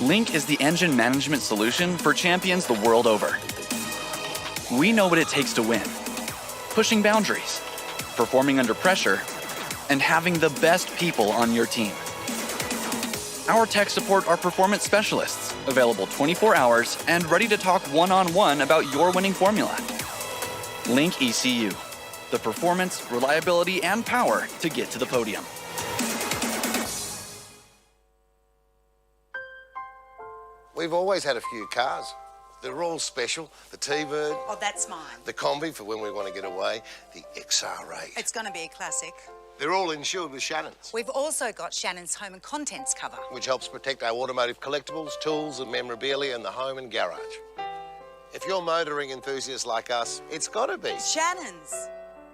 Link is the engine management solution for champions the world over. We know what it takes to win. Pushing boundaries, performing under pressure, and having the best people on your team. Our tech support are performance specialists, available 24 hours and ready to talk one-on-one about your winning formula. Link ECU, the performance, reliability, and power to get to the podium. We've always had a few cars. They're all special. The T-Bird. Oh, that's mine. The Combi for when we want to get away. The XR8. It's going to be a classic. They're all insured with Shannons, We've also got Shannons home and contents cover. which helps protect our automotive collectibles, tools and memorabilia in the home and garage. If you're motoring enthusiasts like us, it's got to be. Shannons.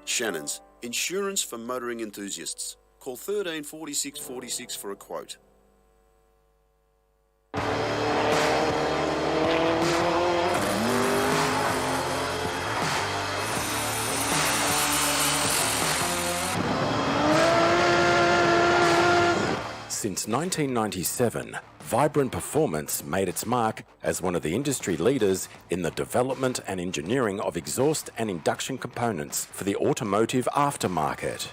Shannons, insurance for motoring enthusiasts. Call 13 46 46 for a quote. Since 1997, Vibrant Performance made its mark as one of the industry leaders in the development and engineering of exhaust and induction components for the automotive aftermarket.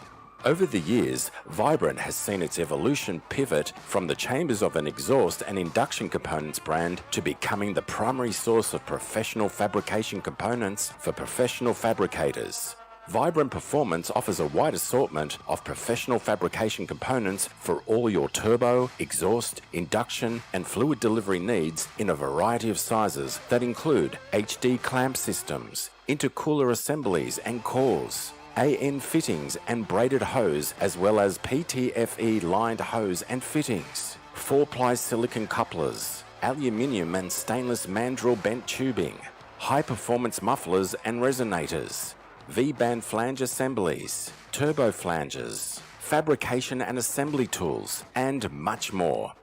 Over the years, Vibrant has seen its evolution pivot from the chambers of an exhaust and induction components brand to becoming the primary source of professional fabrication components for professional fabricators. Vibrant Performance offers a wide assortment of professional fabrication components for all your turbo, exhaust, induction, and fluid delivery needs in a variety of sizes that include HD clamp systems, intercooler assemblies and cores, AN fittings and braided hose, as well as PTFE lined hose and fittings, 4-ply silicon couplers, aluminium and stainless mandrel bent tubing, high-performance mufflers and resonators, V-band flange assemblies, turbo flanges, fabrication and assembly tools, and much more.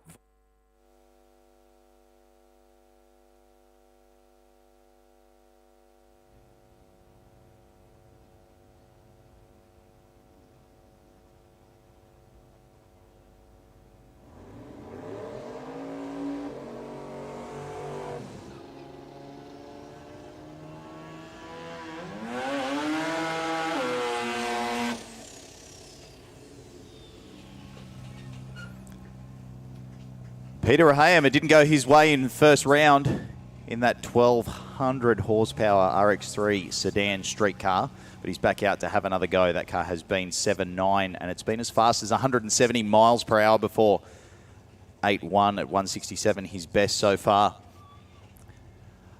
Peter Raham, it didn't go his way in the first round in that 1200 horsepower RX3 sedan street car, but he's back out to have another go. That car has been 7.9 and it's been as fast as 170 miles per hour before. 8.1 at 167, his best so far.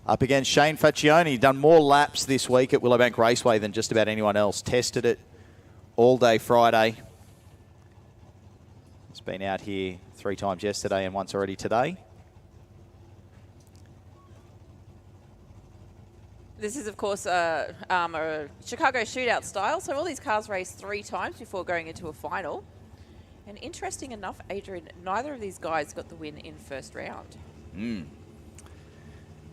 Up against Shane Faccioni, done more laps this week at Willowbank Raceway than just about anyone else. Tested it all day Friday. He's been out here 3 times yesterday and once already today. This is, of course, a Chicago shootout style. So all these cars race 3 times before going into a final. And interesting enough, Adrian, neither of these guys got the win in first round.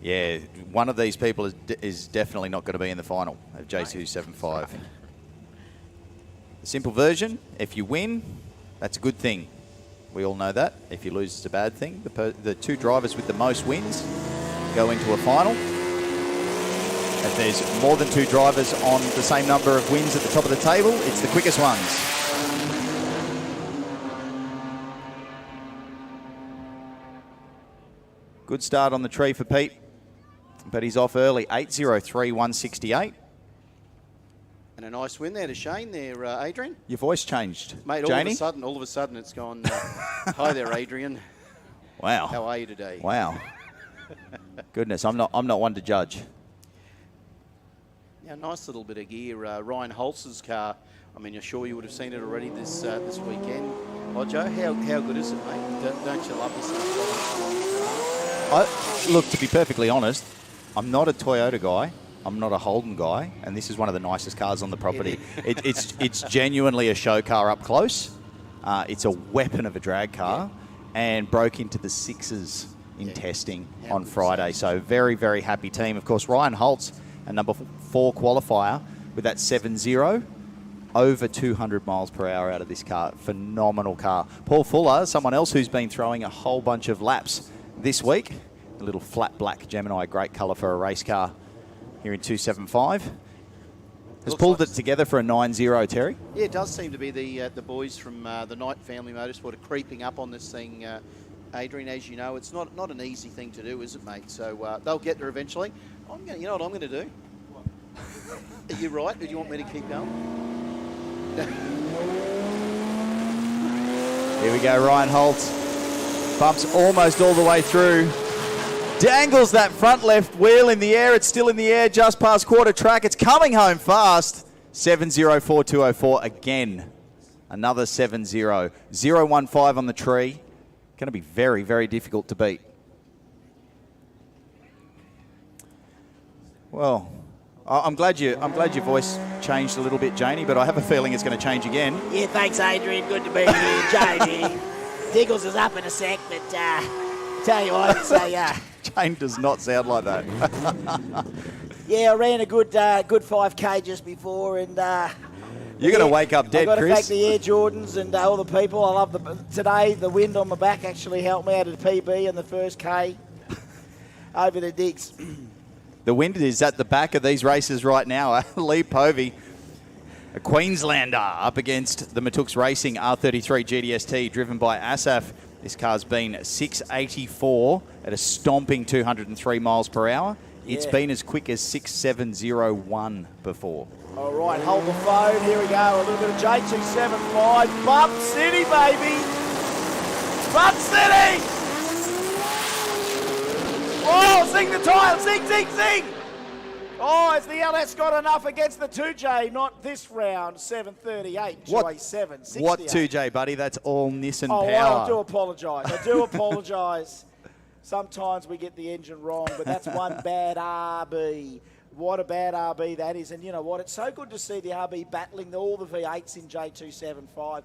Yeah, one of these people is definitely not going to be in the final of J275. Right. The simple version, if you win, that's a good thing. We all know that. If you lose, it's a bad thing. The 2 drivers with the most wins go into a final. If there's more than 2 drivers on the same number of wins at the top of the table, it's the quickest ones. Good start on the tree for Pete. but he's off early. 8.03, 168. And a nice win there to Shane there, Adrian. Your voice changed, Mate, Janie. all of a sudden it's gone, hi there, Adrian. Wow. How are you today? Wow. Goodness, I'm not one to judge. Yeah, nice little bit of gear. Ryan Holtz's car. I mean, you're sure you would have seen it already this weekend. Oh, Joe, how good is it, mate? Don't you love this? Look, to be perfectly honest, I'm not a Toyota guy. I'm not a Holden guy, and this is one of the nicest cars on the property. It's genuinely a show car up close. It's a weapon of a drag car, and broke into the sixes in testing on Friday. So very, very happy team. Of course, Ryan Holtz, a number 4 qualifier with that 7.0. Over 200 miles per hour out of this car. Phenomenal car. Paul Fuller, someone else who's been throwing a whole bunch of laps this week. A little flat black Gemini, great colour for a race car here in 275. Has pulled it together for a 9.0, Terry. Yeah, it does seem to be the boys from the Knight Family Motorsport are creeping up on this thing, Adrian. As you know, it's not an easy thing to do, is it, mate? So they'll get there eventually. You know what I'm going to do? Are you right? Or do you want me to keep going? Here we go, Ryan Holtz. Bumps almost all the way through. Dangles that front left wheel in the air. It's still in the air just past quarter track. It's coming home fast. 7.04.204 again. Another 7.0. 0.15 on the tree. Going to be very, very difficult to beat. Well, I'm glad your voice changed a little bit, Janie, but I have a feeling it's going to change again. Yeah, thanks, Adrian. Good to be here, Jamie. Diggles is up in a sec, but tell you what, it's Jane does not sound like that. yeah, I ran a good 5K just before, and you're going to wake up dead, I've got to Chris. thank the Air Jordans and all the people. I love today. The wind on my back actually helped me out at PB in the first K over the digs. The wind is at the back of these races right now. Lee Povey, a Queenslander, up against the Matooks Racing R33 GDST, driven by Asaf. This car's been 684 at a stomping 203 miles per hour. It's been as quick as 6701 before. All right, hold the phone. Here we go. A little bit of J275. Bump City, baby. Bump City. Oh, sing the time. Sing, sing, sing. Oh, has the LS got enough against the 2J? Not this round. 738 to a 768. What 2J, buddy? That's all Nissan power. Well, I do apologise. I do apologise. Sometimes we get the engine wrong, but that's one bad RB. What a bad RB that is. And you know what? It's so good to see the RB battling all the V8s in J275.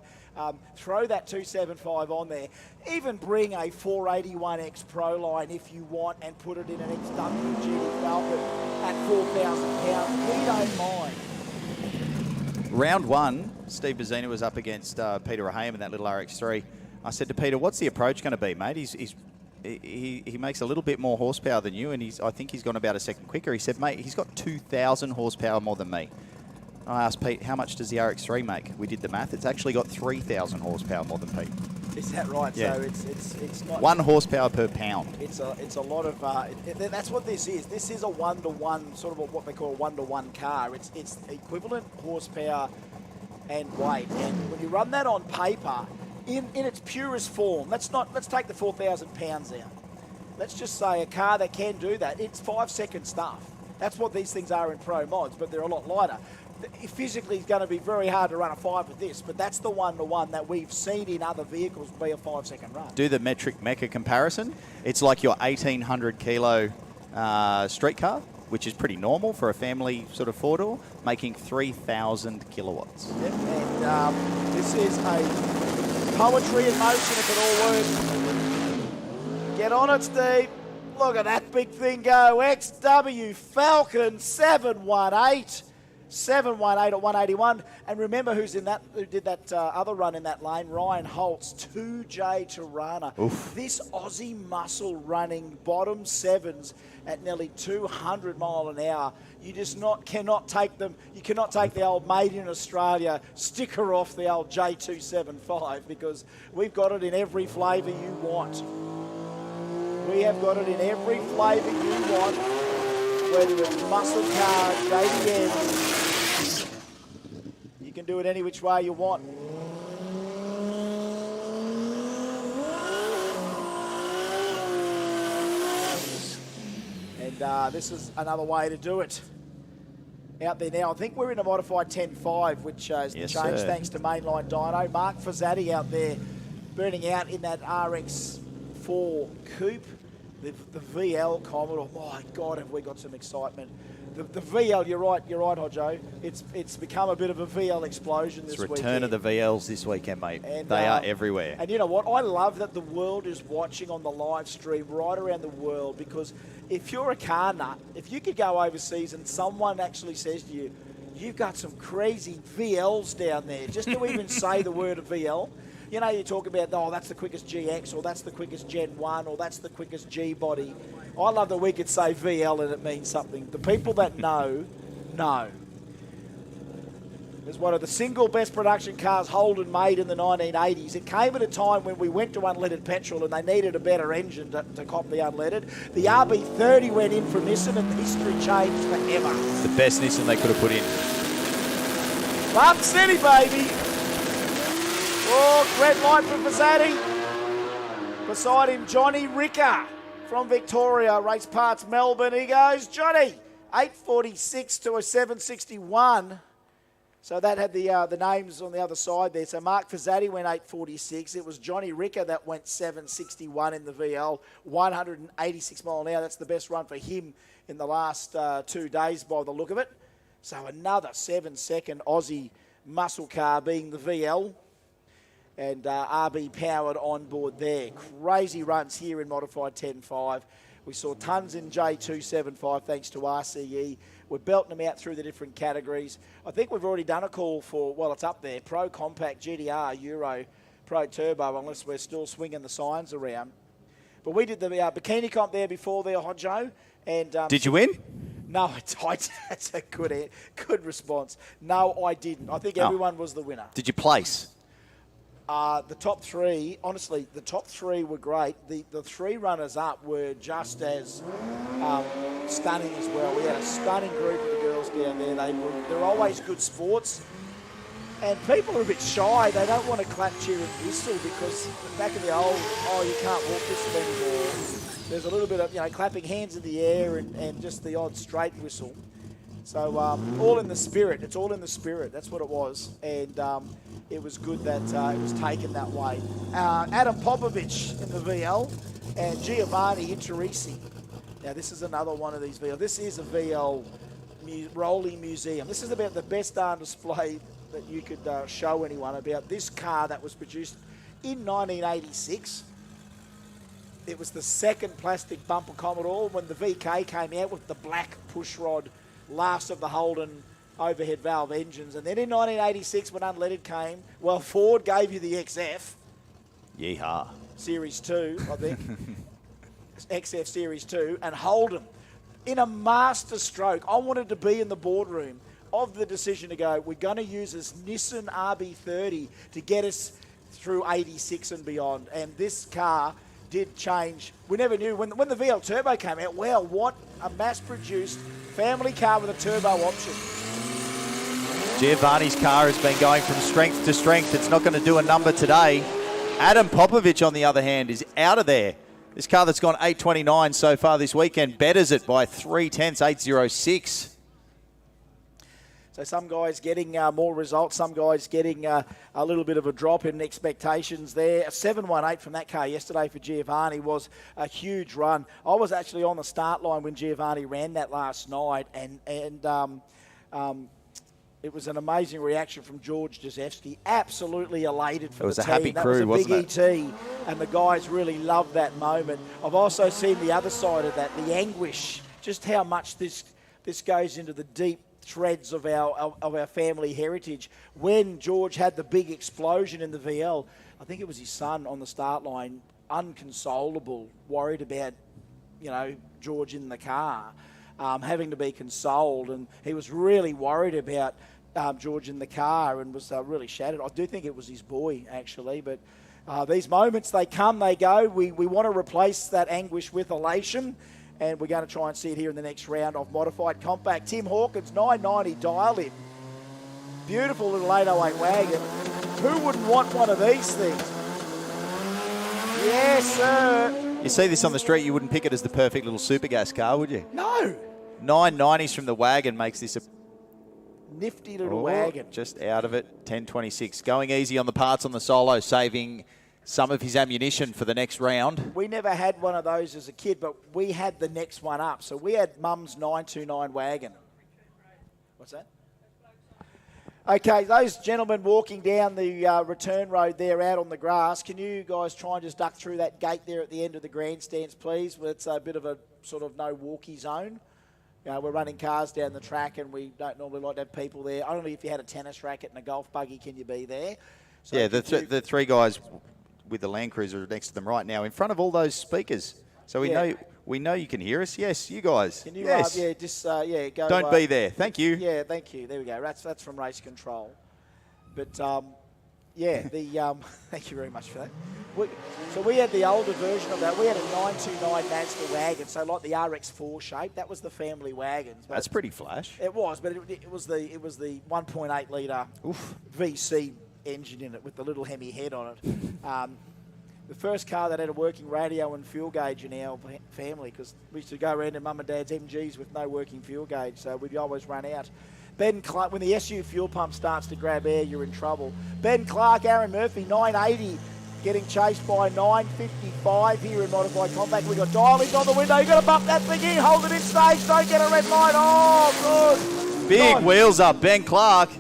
Throw that 275 on there. Even bring a 481X Pro line if you want and put it in an XW GT Falcon at 4,000 pounds. We don't mind. Round one, Steve Bazzina was up against Peter Raham in that little RX3. I said to Peter, what's the approach going to be, mate? He makes a little bit more horsepower than you, and I think he's gone about a second quicker. He said, mate, he's got 2,000 horsepower more than me. I asked Pete, how much does the RX3 make? We did the math. It's actually got 3,000 horsepower more than Pete. Is that right? Yeah. So it's not 1 horsepower per pound. It's a lot of that's what this is. This is a 1-to-1 sort of what they call a 1-to-1 car. It's equivalent horsepower and weight. And when you run that on paper, in its purest form, let's take the 4,000 pounds out. Let's just say a car that can do that. It's 5-second stuff. That's what these things are in pro mods, but they're a lot lighter. Physically, it's going to be very hard to run a 5 with this, but that's the 1-to-1 that we've seen in other vehicles be a 5-second run. Do the metric mecha comparison. It's like your 1,800 kilo street car, which is pretty normal for a family sort of 4-door, making 3,000 kilowatts. Yep, and this is a poetry in motion if it all works. Get on it, Steve. Look at that big thing go. XW Falcon 718. 718 at 181. And remember who did that other run in that lane? Ryan Holtz, 2J Tirana. This Aussie muscle running bottom sevens at nearly 200 mile an hour. You just cannot take them. You cannot take the old made in Australia sticker off the old J275 because we've got it in every flavour you want. We have got it in every flavour you want. whether it's muscle car, JDM, you can do it any which way you want. And this is another way to do it. Out there now, I think we're in a modified 10.5, which is the change thanks to Mainline Dyno. Mark Fazzati out there burning out in that RX4 coupe. The VL Commodore, my God, have we got some excitement. The VL, you're right, Hodjo. It's become a bit of a VL explosion this weekend. It's return of the VLs this weekend, mate. And, they are everywhere. And you know what? I love that the world is watching on the live stream right around the world, because if you're a car nut, if you could go overseas and someone actually says to you, you've got some crazy VLs down there, just to even say the word of VL. You know, you talk about, oh, that's the quickest GX, or that's the quickest Gen 1, or that's the quickest G-body. I love that we could say VL and it means something. The people that know. It's one of the single best production cars Holden made in the 1980s. It came at a time when we went to unleaded petrol and they needed a better engine to cop the unleaded. The RB30 went in from Nissan and history changed forever. The best Nissan they could have put in. Bump City, baby. Oh, red light for Fazzati. Beside him, Johnny Ricker from Victoria, Race Parts Melbourne. He goes, Johnny, 846 to a 761. So that had the names on the other side there. So Mark Fazzati went 846. It was Johnny Ricker that went 761 in the VL, 186 mile an hour. That's the best run for him in the last 2 days by the look of it. So another 7-second Aussie muscle car being the VL. And RB powered on board there. Crazy runs here in modified 10.5. We saw tons in J275 thanks to RCE. We're belting them out through the different categories. I think we've already done a call for, well, it's up there, Pro Compact, GTR, Euro, Pro Turbo, unless we're still swinging the signs around. But we did the bikini comp there before there, Hodjo. And did you win? No, that's a good response. No, I didn't. I think everyone was the winner. Did you place? The top three, honestly, the top three were great. The three runners-up were just as stunning as well. We had a stunning group of the girls down there. They're always good sports. And people are a bit shy. They don't want to clap, cheer and whistle because back in the old, you can't walk this anymore. There's a little bit of, clapping hands in the air and just the odd straight whistle. So all in the spirit. It's all in the spirit. That's what it was. And it was good that it was taken that way. Adam Popovich in the VL and Giovanni Interisi. Now, this is another one of these VL. This is a VL rolling museum. This is about the best darn display that you could show anyone about this car that was produced in 1986. It was the second plastic bumper Commodore when the VK came out with the black pushrod, last of the Holden overhead valve engines. And then in 1986, when unleaded came, well, Ford gave you the XF. Yeehaw. Series 2, I think. XF Series 2. And Holden, in a master stroke, I wanted to be in the boardroom of the decision to go, we're going to use this Nissan RB30 to get us through 86 and beyond. And this car did change. We never knew. When the VL Turbo came out, well, what a mass-produced family car with a turbo option. Giovanni's car has been going from strength to strength. It's not going to do a number today. Adam Popovich, on the other hand, is out of there. This car that's gone 829 so far this weekend betters it by 0.3, 806. So some guys getting more results, some guys getting a little bit of a drop in expectations there. A 718 from that car yesterday for Giovanni was a huge run. I was actually on the start line when Giovanni ran that last night, and it was an amazing reaction from George Drzewski. Absolutely elated for the team. It was a happy crew, wasn't it? That was a big ET, and the guys really loved that moment. I've also seen the other side of that, the anguish, just how much this goes into the deep threads of our family heritage. When George had the big explosion in the VL, I think it was his son on the start line, unconsolable, worried about, George in the car, having to be consoled, and he was really worried about George in the car and was really shattered. I do think it was his boy, actually, but these moments, they come, they go. We want to replace that anguish with elation, and we're going to try and see it here in the next round of Modified Compact. Tim Hawkins, 990 dial in. Beautiful little 808 wagon. Who wouldn't want one of these things? Yes, sir. You see this on the street, you wouldn't pick it as the perfect little super gas car, would you? No. 990s from the wagon makes this a nifty little wagon. Just out of it, 1026. Going easy on the parts on the solo, saving some of his ammunition for the next round. We never had one of those as a kid, but we had the next one up. So we had Mum's 929 wagon. What's that? Okay, those gentlemen walking down the return road there out on the grass, can you guys try and just duck through that gate there at the end of the grandstands, please? It's a bit of a sort of no walkie zone. We're running cars down the track and we don't normally like to have people there. Only if you had a tennis racket and a golf buggy can you be there. So yeah, the three guys with the Land Cruiser are next to them right now in front of all those speakers. So we know you can hear us. Yes, you guys. Can you, yes. Go. Don't be there. Thank you. Yeah, thank you. There we go. That's from Race Control. But, thank you very much for that. So we had the older version of that. We had a 929 Mazda wagon, so like the RX-4 shape. That was the family wagons. That's pretty flash. It was, but it was the 1.8 litre VC engine in it with the little Hemi head on it. The first car that had a working radio and fuel gauge in our family, because we used to go around in Mum and Dad's MGs with no working fuel gauge, so we'd always run out. Ben Clark, when the SU fuel pump starts to grab air, you're in trouble. Ben Clark, Aaron Murphy, 980, getting chased by 955 here in Modified Compact. We've got dialings on the window. You've got to bump that thing in, hold it in stage, don't get a red light. Oh, good. Big wheels up, Ben Clark.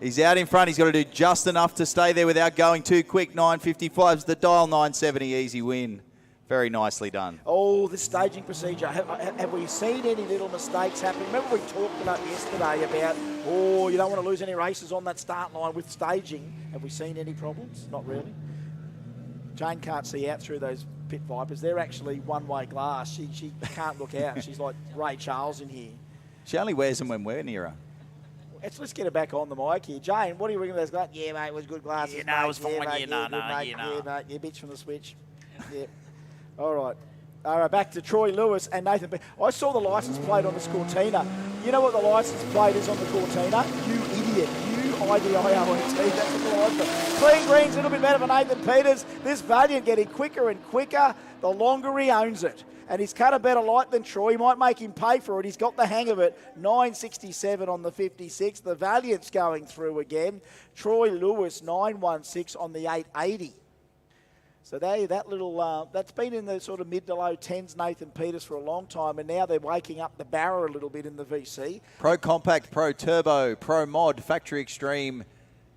He's out in front. He's got to do just enough to stay there without going too quick. 955's the dial, 970, easy win. Very nicely done. Oh, the staging procedure. Have we seen any little mistakes happen? Remember we talked about yesterday about, you don't want to lose any races on that start line with staging. Have we seen any problems? Not really. Jane can't see out through those pit vipers. They're actually one-way glass. She can't look out. She's like Ray Charles in here. She only wears them when we're near her. Let's get her back on the mic here. Jane, what do you reckon of those glasses? Yeah, mate, it was good glasses. Yeah, no, it was fine. Mate, Yeah, mate, yeah, bitch from the switch. Yeah. All right, back to Troy Lewis and Nathan. I saw the license plate on this Cortina. You know what the license plate is on the Cortina? You idiot. UIDIONT. That's what the license. Clean green's a little bit better for Nathan Peters. This Valiant getting quicker and quicker the longer he owns it. And he's cut a better light than Troy. He might make him pay for it. He's got the hang of it. 967 on the 56. The Valiant's going through again. Troy Lewis, 916 on the 880. So that's been in the sort of mid to low 10s, Nathan Peters, for a long time, and now they're waking up the barra a little bit in the VC. Pro Compact, Pro Turbo, Pro Mod, Factory Extreme,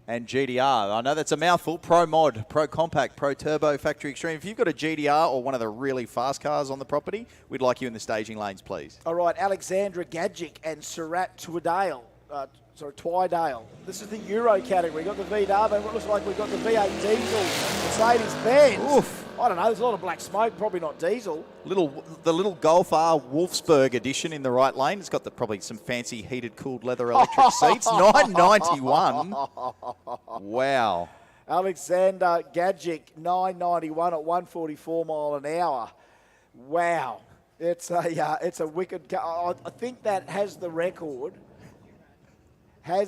and GDR. I know that's a mouthful. Pro Mod, Pro Compact, Pro Turbo, Factory Extreme. If you've got a GDR or one of the really fast cars on the property, we'd like you in the staging lanes, please. All right, Alexandra Gadgic and Surat Twidale. Twidale. This is the Euro category. We've got the VW, and it looks like we've got the V8 diesel, Mercedes-Benz. Oof. I don't know, there's a lot of black smoke, probably not diesel. The little Golf R Wolfsburg edition in the right lane. It's got probably some fancy heated, cooled leather electric seats. 991. Wow. Alexander Gadgic, 991 at 144 mile an hour. Wow. It's a wicked car. I think that has the record. I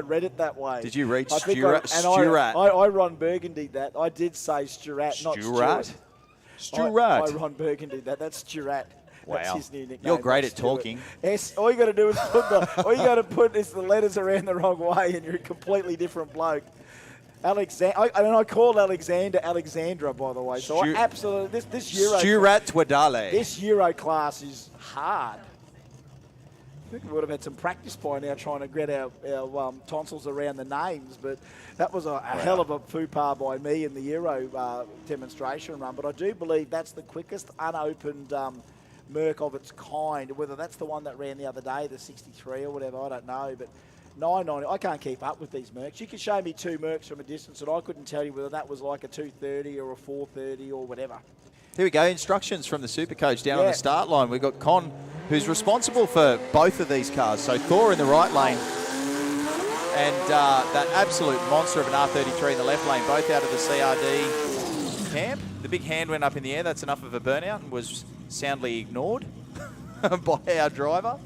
read it that way. Did you read Sturat? I Ron Burgundy that. I did say Sturat, not Stuart. Sturat? I Ron Burgundy that. That's Sturat. Wow. That's his new nickname. You're great at talking. Yes. All you got to do is put is the letters around the wrong way, and you're a completely different bloke. I called Alexander Alexandra, by the way. So I absolutely this Euro. Sturat Twidale. This Euro class is hard. I think we would have had some practice by now trying to get our tonsils around the names, but that was a hell of a faux pas by me in the Euro demonstration run. But I do believe that's the quickest unopened Merc of its kind, whether that's the one that ran the other day, the 63 or whatever, I don't know. But 990, I can't keep up with these Mercs. You can show me two Mercs from a distance and I couldn't tell you whether that was like a 230 or a 430 or whatever. Here we go, instructions from the Supercoach down on the start line. We've got Con, who's responsible for both of these cars. So Thor in the right lane and that absolute monster of an R33 in the left lane, both out of the CRD camp. The big hand went up in the air. That's enough of a burnout and was soundly ignored by our driver.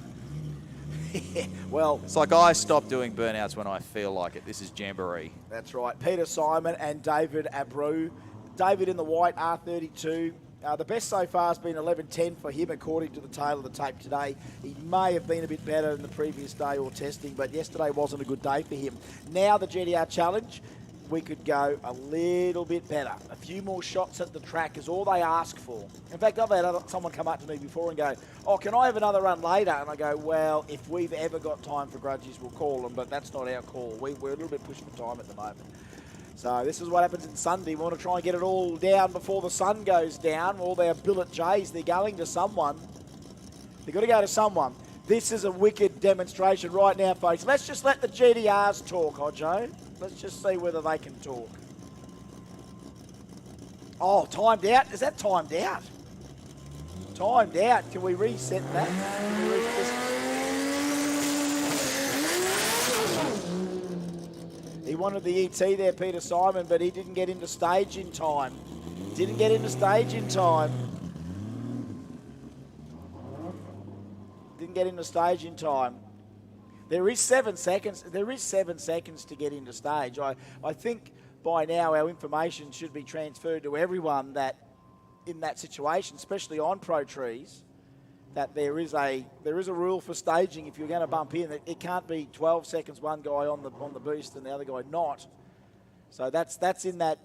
Well, it's like I stop doing burnouts when I feel like it. This is Jamboree. That's right. Peter Simon and David Abreu. David in the white R32. The best so far has been 11.10 for him, according to the tail of the tape today. He may have been a bit better than the previous day or testing, but yesterday wasn't a good day for him. Now the GDR Challenge, we could go a little bit better. A few more shots at the track is all they ask for. In fact, I've had someone come up to me before and go, oh, can I have another run later? And I go, well, if we've ever got time for grudges, we'll call them, but that's not our call. We're a little bit pushed for time at the moment. So this is what happens in Sunday. We want to try and get it all down before the sun goes down. All their billet J's, they're going to someone. They've got to go to someone. This is a wicked demonstration right now, folks. Let's just let the GDRs talk, Hodjo. Let's just see whether they can talk. Oh, timed out. Is that timed out? Timed out. Can we reset that? Can we reset this? He wanted the ET there, Peter Simon, but he didn't get into stage in time. Didn't get into stage in time. Didn't get into stage in time. There is 7 seconds. There is 7 seconds to get into stage. I think by now our information should be transferred to everyone that in that situation, especially on Pro Trees, that there is a rule for staging. If you're going to bump in, it can't be 12 seconds one guy on the boost and the other guy not. So that's in that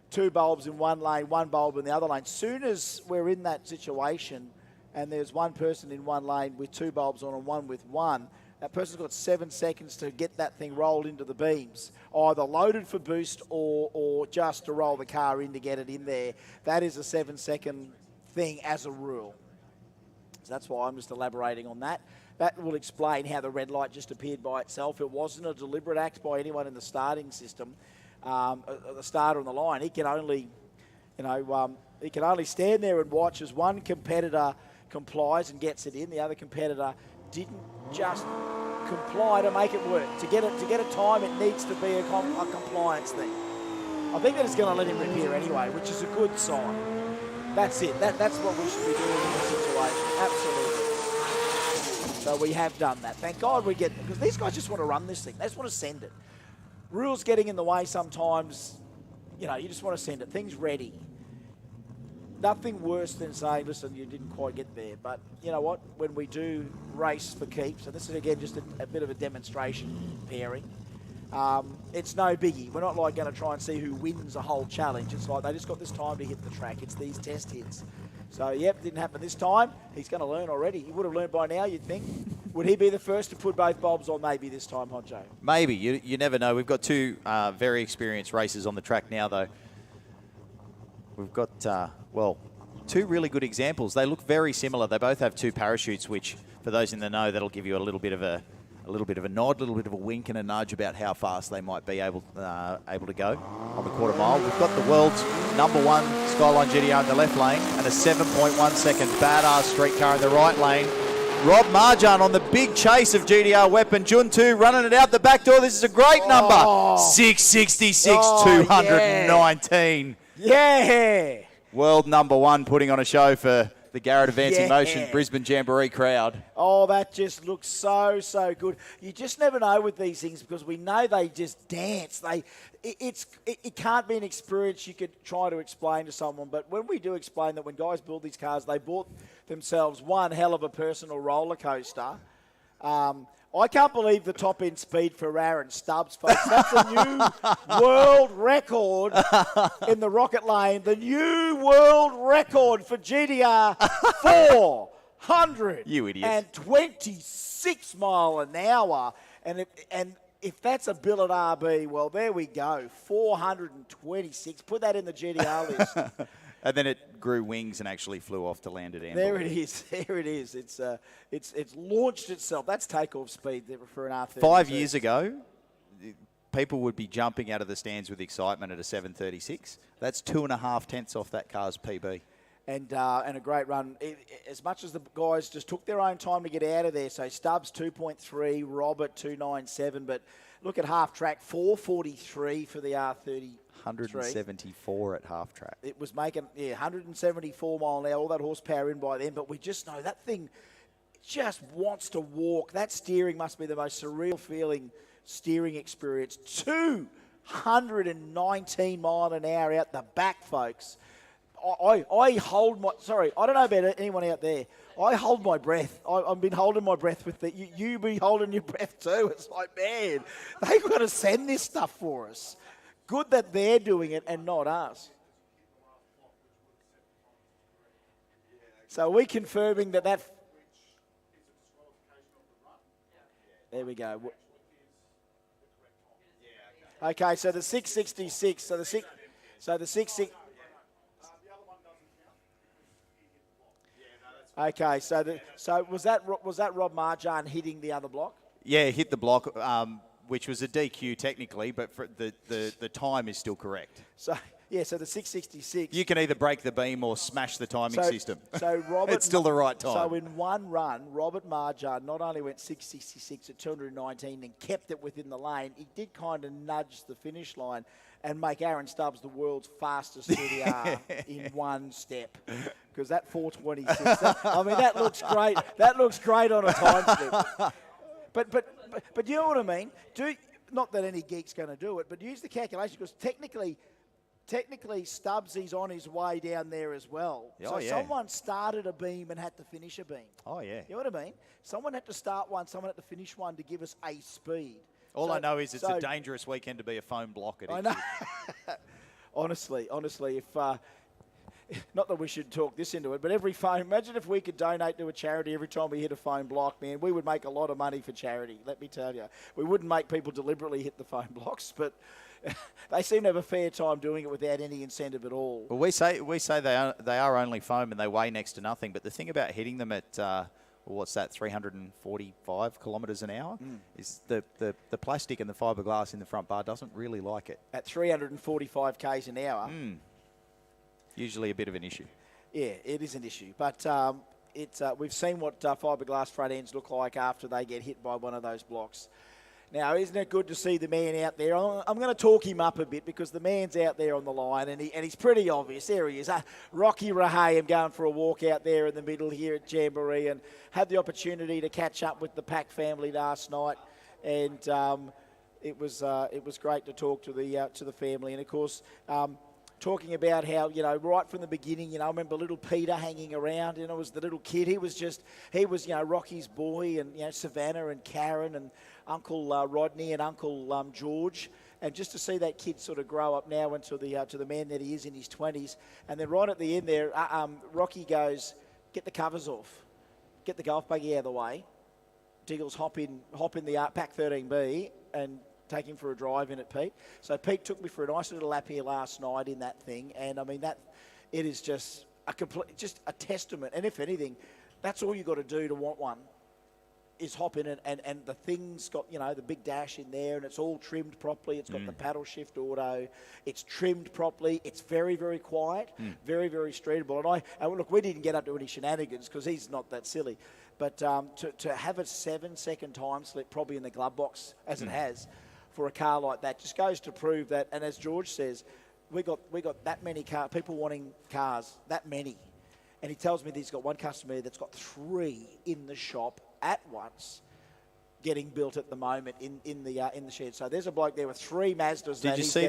2 bulbs in one lane, 1 bulb in the other lane. Soon as we're in that situation and there's one person in one lane with 2 bulbs on and one with 1, that person's got 7 seconds to get that thing rolled into the beams, either loaded for boost or just to roll the car in to get it in there. That is a 7-second thing as a rule. So that's why I'm just elaborating on that. That will explain how the red light just appeared by itself. It wasn't a deliberate act by anyone in the starting system, the starter on the line. He can only, he can only stand there and watch as one competitor complies and gets it in. The other competitor didn't just comply to make it work. To get a time, it needs to be a compliance thing. I think that it's going to let him rip here anyway, which is a good sign. That's it. That's what we should be doing in this situation. Absolutely. So we have done that. Thank God we get, because these guys just want to run this thing. They just want to send it. Rules getting in the way sometimes. You just want to send it. Things ready. Nothing worse than saying, listen, you didn't quite get there. But you know what? When we do race for keeps, and this is again just a bit of a demonstration pairing, it's no biggie. We're not like going to try and see who wins a whole challenge. It's like they just got this time to hit the track. It's these test hits. So, yep, didn't happen this time. He's going to learn already. He would have learned by now, you'd think. Would he be the first to put both bulbs on maybe this time, Hodjo? Maybe. You never know. We've got 2 very experienced racers on the track now, though. We've got, 2 really good examples. They look very similar. They both have 2 parachutes, which, for those in the know, that'll give you a little bit of a nod, a little bit of a wink and a nudge about how fast they might be able to go on the quarter mile. We've got the world's #1 Skyline GDR in the left lane and a 7.1 second badass street car in the right lane. Rob Marjan on the big chase of GDR Weapon. Juntu running it out the back door. This is a great number. 666, 219. Yeah. World #1 putting on a show for the Garrett Advancing Motion Brisbane Jamboree crowd. Oh, that just looks so good. You just never know with these things because we know they just dance. It can't be an experience you could try to explain to someone, but when we do explain that when guys build these cars, they bought themselves one hell of a personal roller coaster. I can't believe the top-end speed for Aaron Stubbs, folks. That's a new world record in the Rocket Lane. The new world record for GDR 400. You idiot. And 26 mile an hour. And if that's a billet RB, well, there we go. 426. Put that in the GDR list. And then it grew wings and actually flew off to land at Amber. There it is. There it is. It's launched itself. That's takeoff speed for an R32. 5 years ago, people would be jumping out of the stands with excitement at a 736. That's 2.5 tenths off that car's PB. and a great run. As much as the guys just took their own time to get out of there. So Stubbs 2.3, Robert 2.97, but look at half track 4.43 for the R30. 174 at half track. It was making 174 mile an hour, all that horsepower in by then. But we just know that thing just wants to walk. That steering must be the most surreal feeling steering experience. 219 mile an hour out the back, folks. I hold my, sorry, I don't know about anyone out there. I hold my breath. I've been holding my breath with the, you be holding your breath too. It's like, man, they've got to send this stuff for us. Good that they're doing it and not us. So we confirming that. There we go. Okay, so the 666. So the 660. Okay, so was that Rob Marjan hitting the other block? Yeah, hit the block, which was a DQ technically, but for the time is still correct. So yeah, so the 666. You can either break the beam or smash the timing system. So Robert, it's still the right time. So in one run, Robert Marjan not only went 666 at 219 and kept it within the lane, he did kind of nudge the finish line and make Aaron Stubbs the world's fastest CDR in one step. Because that 426, that looks great. That looks great on a time slip. But you know what I mean? Not that any geek's going to do it, but use the calculation because technically Stubbs is on his way down there as well. Oh, so yeah. someone started a beam and had to finish a beam. Oh, yeah. You know what I mean? Someone had to start one, someone had to finish one to give us a speed. All I know is it's a dangerous weekend to be a foam block at I know. honestly, if not that we should talk this into it, but every foam, imagine if we could donate to a charity every time we hit a foam block, man, we would make a lot of money for charity, let me tell you. We wouldn't make people deliberately hit the foam blocks, but they seem to have a fair time doing it without any incentive at all. Well, we say they are only foam and they weigh next to nothing, but the thing about hitting them at, 345 kilometres an hour, is the plastic and the fiberglass in the front bar doesn't really like it. At 345 k's an hour. Usually a bit of an issue. Yeah, it is an issue. But we've seen what fiberglass front ends look like after they get hit by one of those blocks. Now, isn't it good to see the man out there? I'm going to talk him up a bit because the man's out there on the line and he's pretty obvious. There he is. Rocky Rahayem going for a walk out there in the middle here at Jamboree and had the opportunity to catch up with the Pack family last night. And it was great to talk to the family. And, of course, talking about how, right from the beginning, I remember little Peter hanging around, was the little kid. He was Rocky's boy and, Savannah and Karen and Uncle Rodney and Uncle George. And just to see that kid sort of grow up now into to the man that he is in his 20s. And then right at the end there, Rocky goes, get the covers off. Get the golf buggy out of the way. Diggles hop in the Pack 13B and take him for a drive in it, Pete. So Pete took me for a nice little lap here last night in that thing, and it is just a testament. And if anything, that's all you got to do to want one, is hop in it, and the thing's got the big dash in there, and it's all trimmed properly. It's got the paddle shift auto. It's trimmed properly. It's very, very quiet, very, very streetable. And look, we didn't get up to any shenanigans because he's not that silly, but to have a 7-second time slip probably in the glove box as it has. For a car like that just goes to prove that, and as George says, we got that many people wanting cars, that many, and he tells me that he's got one customer that's got 3 in the shop at once, getting built at the moment in the shed. So there's a bloke there with 3 Mazdas. Did you see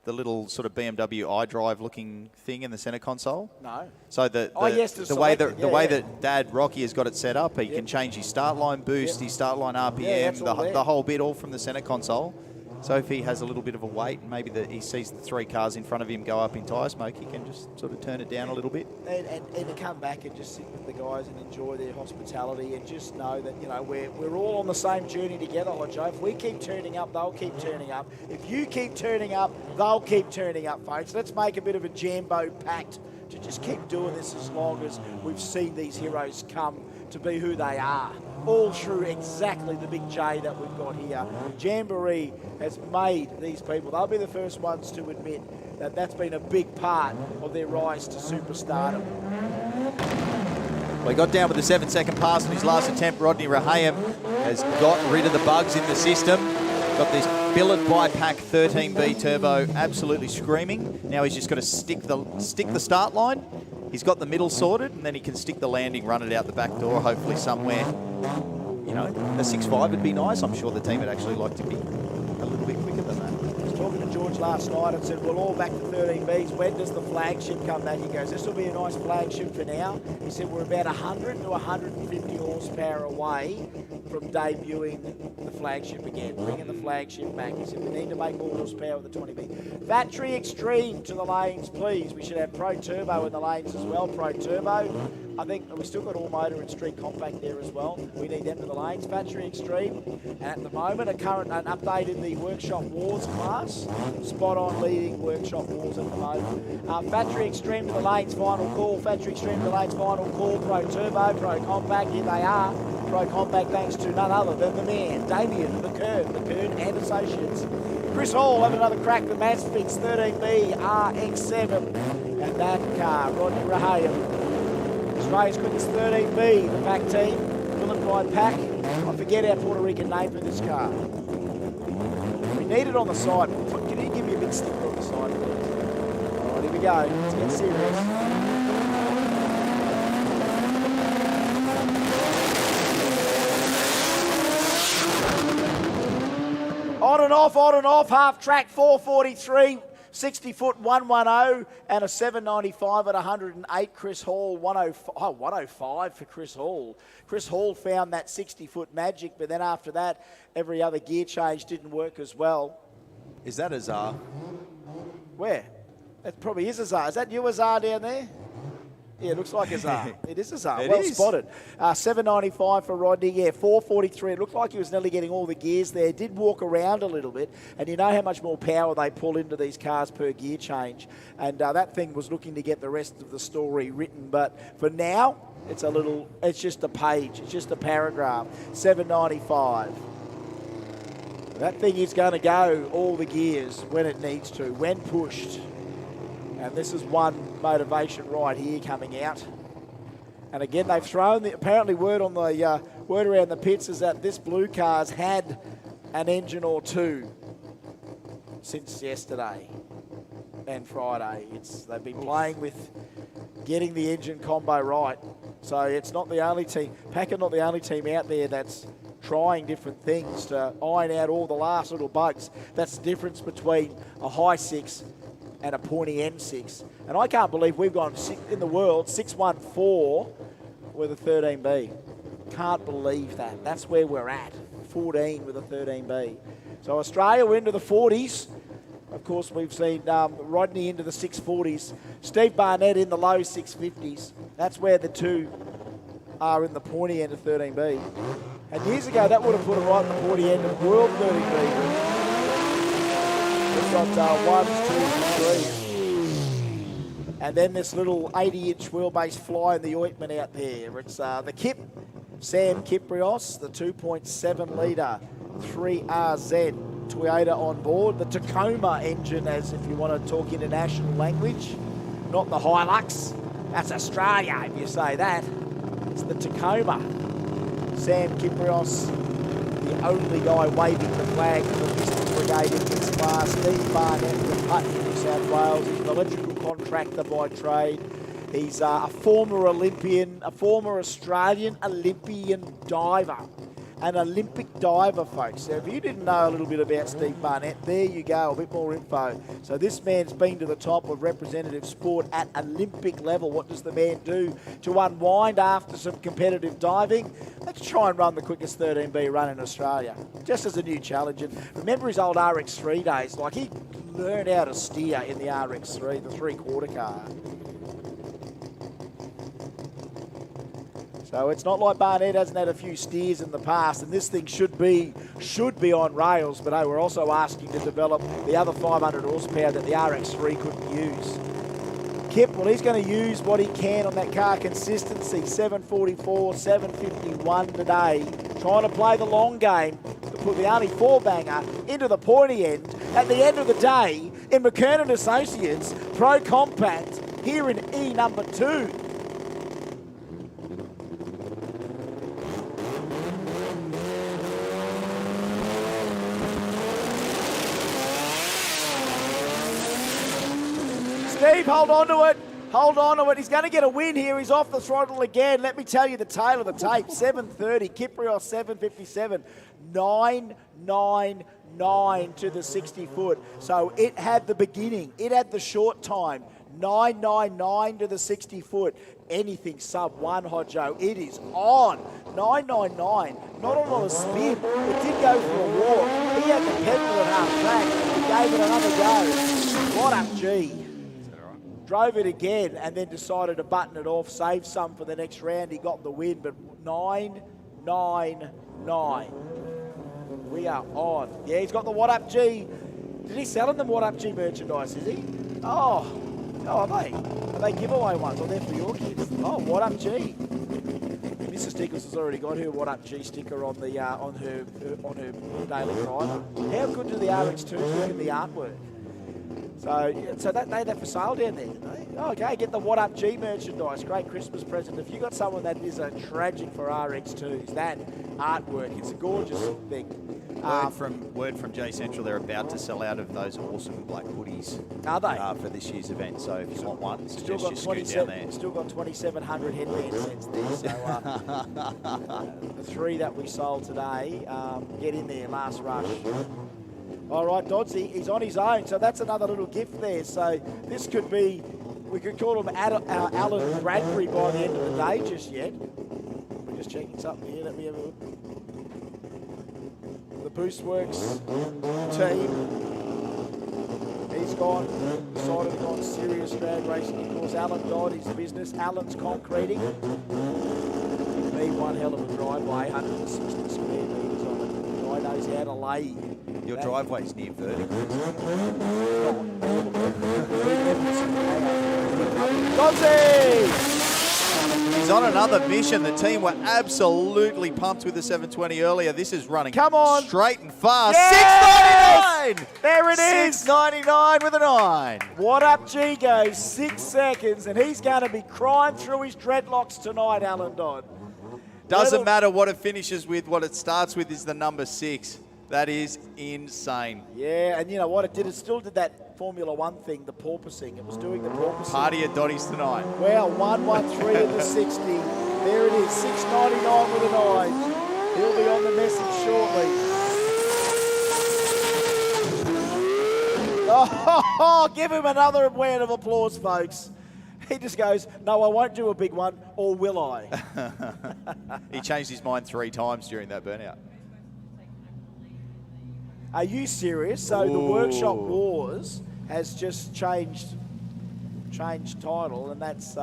the little sort of BMW iDrive looking thing in the center console? No. So the way that Dad Rocky has got it set up, he can change his start line boost, his start line RPM, the whole bit all from the center console. So if he has a little bit of a wait, maybe he sees the 3 cars in front of him go up in tyre smoke, he can just sort of turn it down a little bit. And to come back and just sit with the guys and enjoy their hospitality and just know that, we're all on the same journey together, Hodjo. If we keep turning up, they'll keep turning up. If you keep turning up, they'll keep turning up, folks. Let's make a bit of a Jambo pact to just keep doing this as long as we've seen these heroes come to be who they are. All through exactly the big J that we've got here. Jamboree has made these people. They'll be the first ones to admit that's been a big part of their rise to superstardom. Well, he got down with the 7-second pass on his last attempt. Rodney Rahayem has got rid of the bugs in the system. Got this billet bypack 13B turbo absolutely screaming. Now he's just got to stick the start line. He's got the middle sorted, and then he can stick the landing, run it out the back door, hopefully somewhere. You know, a 6.5 would be nice. I'm sure the team would actually like to be a little bit quicker than that. I was talking to George last night and said, we're all back to 13Bs. When does the flagship come back? He goes, this will be a nice flagship for now. He said, we're about 100 to 150 horsepower away from debuting the flagship again, bringing the flagship back. He said, we need to make more horsepower with the 20B. Battery Extreme to the lanes, please. We should have Pro Turbo in the lanes as well. Pro Turbo. I think we've still got All Motor and Street Compact there as well. We need them to the lanes. Battery Extreme. And at the moment, an update in the Workshop Wars class. Spot on leading Workshop Wars at the moment. Battery Extreme to the lanes, final call. Battery Extreme to the lanes, final call. Pro Turbo, Pro Compact, here they are. Pro Compact thanks to none other than the man, Damien, the Kern and Associates. Chris Hall having another crack, the Masfix 13B RX7. And that car, Rodney Rahayem. Australia's quickest 13B, the pack team, Billet by pack. I forget our Puerto Rican name for this car. We need it on the side. Can you give me a big sticker on the side, please? All right, here we go. Let's get serious. On and off, half track 443. 60-foot 110 and a 795 at 108. Chris Hall 105 for Chris Hall. Chris Hall found that 60-foot magic, but then after that, every other gear change didn't work as well. Is that Azar? Where? That probably is Azar. Is that you, Azar, down there? Yeah, it looks like Azar. It is Azar. Well spotted. 795 for Rodney. Yeah, 443. It looked like he was nearly getting all the gears there. Did walk around a little bit. And you know how much more power they pull into these cars per gear change. And that thing was looking to get the rest of the story written. But for now, it's just a page. It's just a paragraph. 795. That thing is going to go all the gears when it needs to, when pushed. And this is one motivation right here coming out. And again, they've thrown apparently word around the pits is that this blue car's had an engine or two since yesterday and Friday. They've been playing with getting the engine combo right. So it's not the only team, Packer not the only team out there that's trying different things to iron out all the last little bugs. That's the difference between a high six and a pointy N6. And I can't believe we've gone in the world 614 with a 13B. Can't believe that. That's where we're at. 14 with a 13B. So Australia, we're into the 40s. Of course, we've seen Rodney into the 640s. Steve Barnett in the low 650s. That's where the two are in the pointy end of 13B. And years ago, that would have put it right in the pointy end of World 13B. We've got 1, 2, 3. And then this little 80-inch wheelbase flying the ointment out there. It's the Kip, Sam Kiprios, the 2.7-litre 3RZ Toyota on board. The Tacoma engine, as if you want to talk international language, not the Hilux. That's Australia, if you say that. It's the Tacoma. Sam Kiprios, the only guy waving the flag for the Pistons Brigade in this class. Steve Barnett from Putney, New South Wales. He's an electrical contractor by trade. He's a former Olympian, a former Australian Olympian diver. An Olympic diver, folks. So if you didn't know a little bit about Steve Barnett, there you go, a bit more info. So this man's been to the top of representative sport at Olympic level. What does the man do to unwind after some competitive diving? Let's try and run the quickest 13B run in Australia, just as a new challenge. And remember his old RX3 days, like he learned how to steer in the RX3, the three-quarter car. So it's not like Barnett hasn't had a few steers in the past, and this thing should be on rails, but hey, we're also asking to develop the other 500 horsepower that the RX3 couldn't use. Kip, well, he's going to use what he can on that car consistency, 744, 751 today, trying to play the long game to put the only four-banger into the pointy end. At the end of the day, in McKernan Associates Pro Compact here in E number 2. Steve, hold on to it. Hold on to it. He's going to get a win here. He's off the throttle again. Let me tell you the tail of the tape. 7:30. Kiprios 7:57. 9:99 to the 60-foot. So it had the beginning. It had the short time. 9:99 to the 60-foot. Anything sub 1, Hodjo. It is on. 9:99. Not a lot of spin. It did go for a walk. He had the pedal at half track. He gave it another go. What up, G? Drove it again and then decided to button it off, save some for the next round. He got the win, but 9:99. We are on. Yeah, he's got the What Up G. Did he sell them What Up G merchandise, is he? Oh, are they? Are they giveaway ones? Or they're for your kids? Oh, What Up G. Mrs. Stickles has already got her What Up G sticker on the on her daily driver. How good do the RX2s look in the artwork? So they're for sale down there. Oh, okay, get the What Up G merchandise. Great Christmas present. If you got someone that is a tragic for RX2s, that artwork, it's a gorgeous thing. Word from J Central, they're about to sell out of those awesome black hoodies. Are they? For this year's event. So if you want one, Still got, down there. still got 2,700 headband sets there. So the 3 that we sold today, get in there, last rush. All right, Dodsey, he's on his own, so that's another little gift there. So this could be, we could call him Alan Bradbury by the end of the day just yet. We're just checking something here. Let me have a look. The Boostworks team. He's decided to go on serious drag racing. Of course, Alan Dodd, his business. Alan's concreting. Be one hell of a driveway, 160 square metres on it. The guy knows how to lay. Your driveway's near vertical. He's on another mission. The team were absolutely pumped with the 720 earlier. This is running straight and fast. Yes! 6.99! There it is! 6.99 with a 9. What Up G goes 6 seconds, and he's going to be crying through his dreadlocks tonight, Alan Dodd. Doesn't matter what it finishes with. What it starts with is the number 6. That is insane. Yeah, and you know what it did? It still did that Formula One thing, the porpoising. It was doing the porpoising. Party at Dotties tonight. Well, 113 at the 60. There it is, 6.99 with a 9. He'll be on the message shortly. Oh, give him another round of applause, folks. He just goes, no, I won't do a big one, or will I? He changed his mind 3 times during that burnout. Are you serious? So the Workshop Wars has just changed title, and that's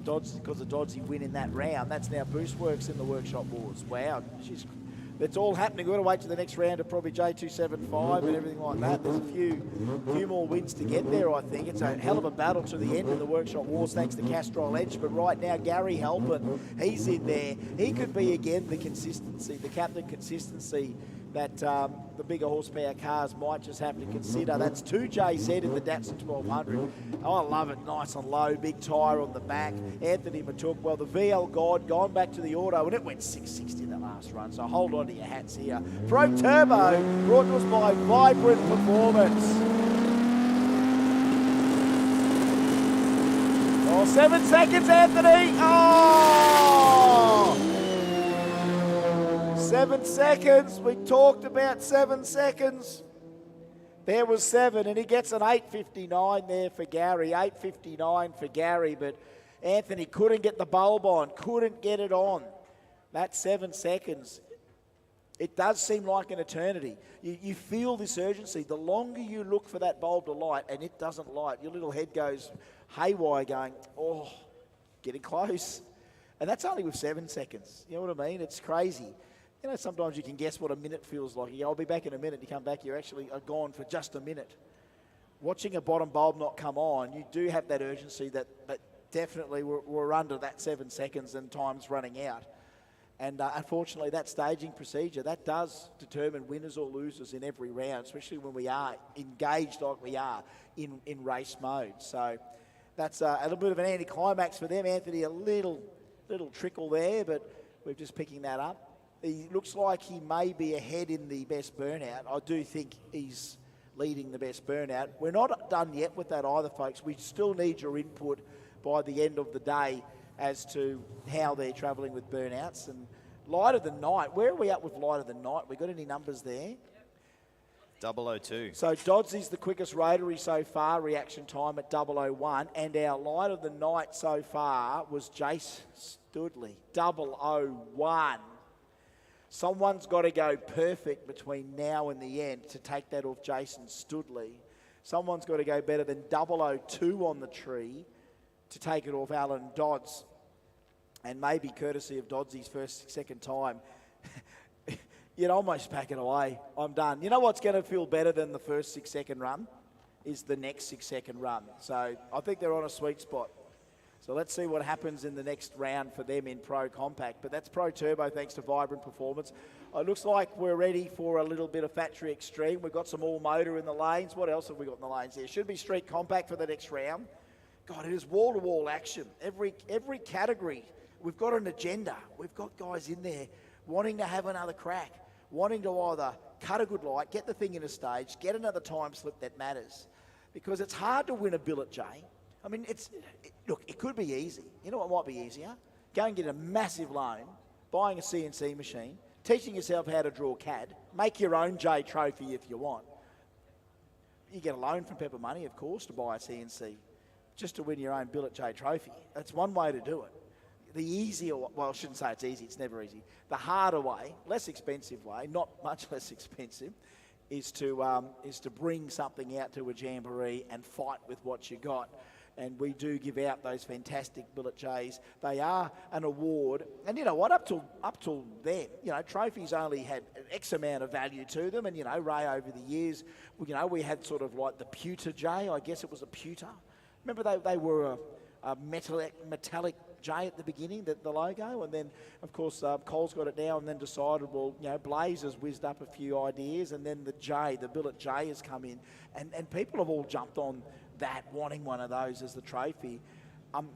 Dodds, because of Doddsy winning that round. That's now Boostworks in the Workshop Wars. Wow, it's all happening. We've got to wait to the next round of probably J275 and everything like that. There's a few more wins to get there, I think. It's a hell of a battle to the end of the Workshop Wars thanks to Castrol Edge. But right now, Gary Halpin, he's in there. He could be, again, the captain consistency that the bigger horsepower cars might just have to consider. That's 2JZ in the Datsun 1200. Oh, I love it. Nice and low, big tyre on the back. Anthony Matuk, well, the VL God gone back to the auto, and it went 660 in the last run, so hold on to your hats here. Pro Turbo, brought to us by Vibrant Performance. Oh, 7 seconds, Anthony. Oh! 7 seconds. We talked about 7 seconds. There was 7, and he gets an 8.59 there for Gary. 8.59 for Gary, but Anthony couldn't get the bulb on, couldn't get it on. That's 7 seconds. It does seem like an eternity. You feel this urgency. The longer you look for that bulb to light and it doesn't light, your little head goes haywire going, oh, getting close. And that's only with 7 seconds. You know what I mean? It's crazy. You know, sometimes you can guess what a minute feels like. You go, I'll be back in a minute. You come back, you're actually gone for just a minute. Watching a bottom bulb not come on, you do have that urgency that definitely we're under that 7 seconds and time's running out. And unfortunately, that staging procedure, that does determine winners or losers in every round, especially when we are engaged like we are in race mode. So that's a little bit of an anticlimax for them. Anthony, a little trickle there, but we're just picking that up. He looks like he may be ahead in the best burnout. I do think he's leading the best burnout. We're not done yet with that either, folks. We still need your input by the end of the day as to how they're travelling with burnouts. And Light of the Night, where are we at with Light of the Night? We got any numbers there? 002. So Dodsey's the quickest Rotary so far, reaction time at 001, and our Light of the Night so far was Jace Studley, 001. Someone's got to go perfect between now and the end to take that off Jason Studley. Someone's got to go better than 002 on the tree to take it off Alan Dodds. And maybe courtesy of Dodsey's second time, you'd almost pack it away. I'm done. You know what's going to feel better than the first 6 second run is the next 6 second run. So I think they're on a sweet spot. So let's see what happens in the next round for them in Pro Compact. But that's Pro Turbo thanks to Vibrant Performance. It looks like we're ready for a little bit of Factory Extreme. We've got some all motor in the lanes. What else have we got in the lanes here? Should be Street Compact for the next round. God, it is wall-to-wall action. Every category, we've got an agenda. We've got guys in there wanting to have another crack, wanting to either cut a good light, get the thing in a stage, get another time slip that matters. Because it's hard to win a billet, Jay. I mean, look, it could be easy. You know what might be easier? Go and get a massive loan, buying a CNC machine, teaching yourself how to draw CAD, make your own J trophy if you want. You get a loan from Pepper Money, of course, to buy a CNC, just to win your own billet J trophy. That's one way to do it. The easier, well, I shouldn't say it's easy, it's never easy. The harder way, less expensive way, not much less expensive, is to bring something out to a jamboree and fight with what you got. And we do give out those fantastic billet J's. They are an award. And you know what, up till then, you know, trophies only had X amount of value to them. And, you know, Ray, over the years, you know, we had sort of like the pewter J. I guess it was a pewter. Remember they were a metallic J at the beginning, the logo. And then, of course, Cole's got it now and then decided, well, you know, Blaze has whizzed up a few ideas. And then the J, the billet J has come in. And people have all jumped on that, wanting one of those as the trophy.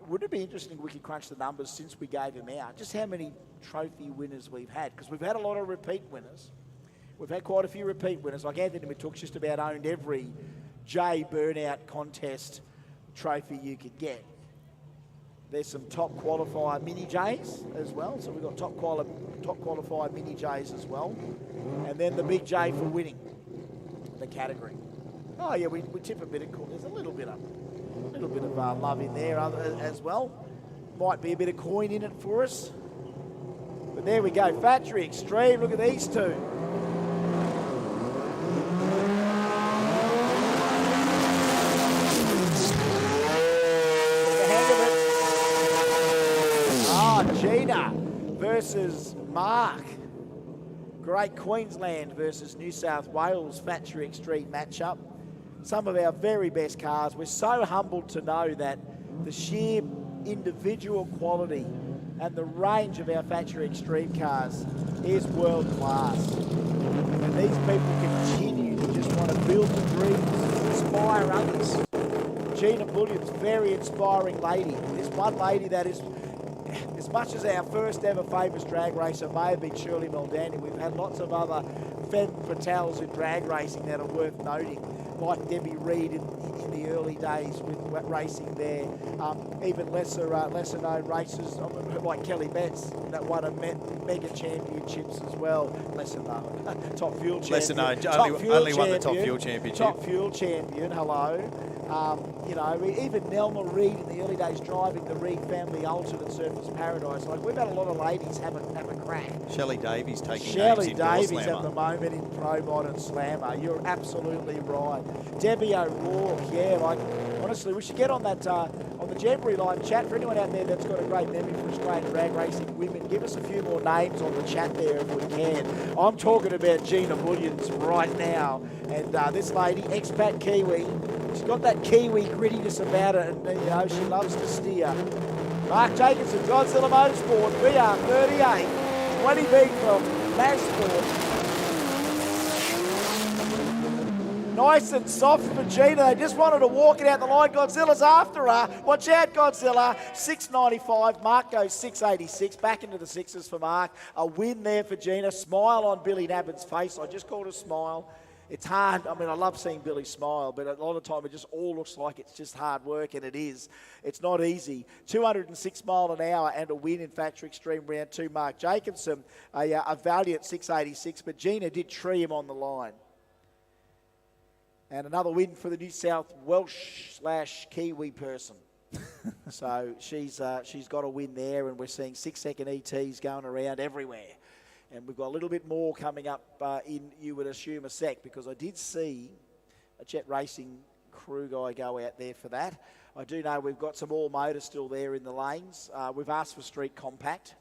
Wouldn't it be interesting if we could crunch the numbers since we gave them out, just how many trophy winners we've had? Because we've had a lot of repeat winners. We've had quite a few repeat winners. Like Anthony Matook's just about owned every J burnout contest trophy you could get. There's some top qualifier mini J's as well. So we've got top qualifier mini J's as well. And then the big J for winning the category. Oh yeah, we tip a bit of, there's a little bit of love in there as well. Might be a bit of coin in it for us. But there we go, Factory Extreme, look at these two. The hang of it. Gina versus Mark. Great Queensland versus New South Wales Factory Extreme matchup. Some of our very best cars. We're so humbled to know that the sheer individual quality and the range of our Factory Extreme cars is world class. And these people continue to just want to build the dreams, inspire others. Gina Bullion's a very inspiring lady. There's one lady that is, as much as our first ever famous drag racer may have been Shirley Maldani, we've had lots of other femme fatales in drag racing that are worth noting, like Debbie Reed in the early days with racing there. Even lesser known racers like Kelly Betts that won a mega championships as well. Lesser known, top fuel champion. Lesser known, only won the top fuel championship. Top fuel champion. Hello. You know, even Nelma Reed in the early days driving the Reed family Ultimate Surfers Paradise. Like, we've had a lot of ladies have a crack. Shelley Davies taking Shelley names in Davies at the moment in Pro Modern Slammer. You're absolutely right. Debbie O'Rourke, yeah, like, honestly, we should get on that, on the Jamboree Live chat. For anyone out there that's got a great memory for Australian drag racing women, give us a few more names on the chat there if we can. I'm talking about Gina Bullion's right now. And this lady, expat Kiwi, she's got that Kiwi grittiness about it, and you know, she loves to steer. Mark Jacobson, Godzilla Motorsport, VR38. 20B from Masport. Nice and soft for Gina. They just wanted to walk it out the line. Godzilla's after her. Watch out, Godzilla. 695. Mark goes 686. Back into the sixes for Mark. A win there for Gina. Smile on Billy Nabben's face. I just called her smile. It's hard. I mean, I love seeing Billy smile, but a lot of the time it just all looks like it's just hard work, and it is. It's not easy. 206 mile an hour and a win in Factory Extreme round 2. Mark Jacobson, a valiant 686, but Gina did tree him on the line. And another win for the New South Welsh/Kiwi person. So she's got a win there, and we're seeing 6-second ETs going around everywhere. And we've got a little bit more coming up in, you would assume, a sec, because I did see a Jet Racing crew guy go out there for that. I do know we've got some All Motor still there in the lanes. We've asked for Street Compact.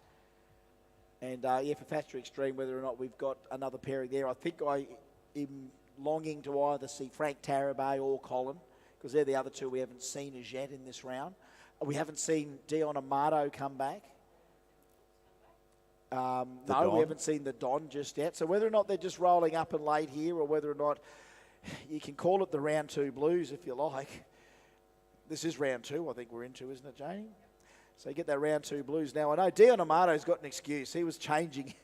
And, for Factory Extreme, whether or not we've got another pairing there. I think I am longing to either see Frank Tarabay or Colin, because they're the other two we haven't seen as yet in this round. We haven't seen Dion Amato come back. No, we haven't seen the Don just yet. So whether or not they're just rolling up and late here, or whether or not you can call it the round 2 blues if you like. This is round 2, I think we're into, isn't it, Janie? So you get that round 2 blues. Now, I know Dion Amato's got an excuse. He was changing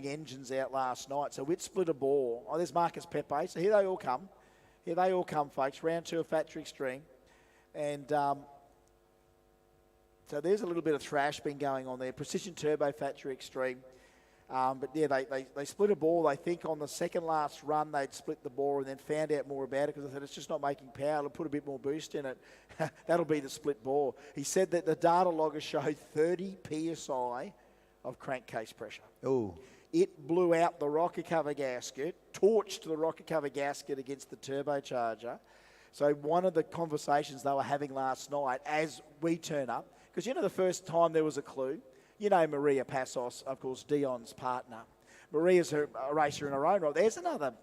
engines out last night. So we'd split a ball. Oh, there's Marcus Pepe. So here they all come. Here they all come, folks. Round 2 of Factory Extreme. And so there's a little bit of thrash been going on there. Precision Turbo Factory Extreme. But yeah, they split a ball. They think on the second last run they'd split the ball, and then found out more about it because they said it's just not making power. It'll put a bit more boost in it. That'll be the split ball. He said that the data logger showed 30 PSI of crankcase pressure. Oh. It blew out the rocker cover gasket, torched the rocker cover gasket against the turbocharger. So one of the conversations they were having last night as we turn up, because you know the first time there was a clue, you know Maria Passos, of course, Dion's partner. Maria's a racer in her own right. There's another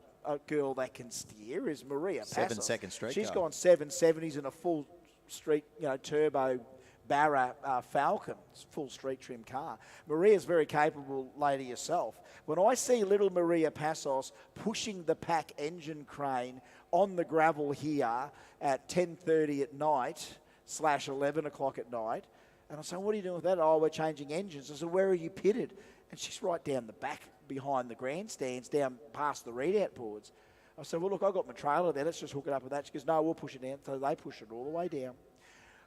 girl that can steer, is Maria Passos. 7-second street She's car. gone 770s in a full street, turbo Barra Falcon, full street trim car. Maria's very capable lady herself. When I see little Maria Passos pushing the pack engine crane on the gravel here at 10:30 at night / 11 o'clock at night, and I say, what are you doing with that? Oh, we're changing engines. I said, where are you pitted? And she's right down the back behind the grandstands, down past the readout boards. I said, well, look, I've got my trailer there. Let's just hook it up with that. She goes, no, we'll push it down. So they pushed it all the way down.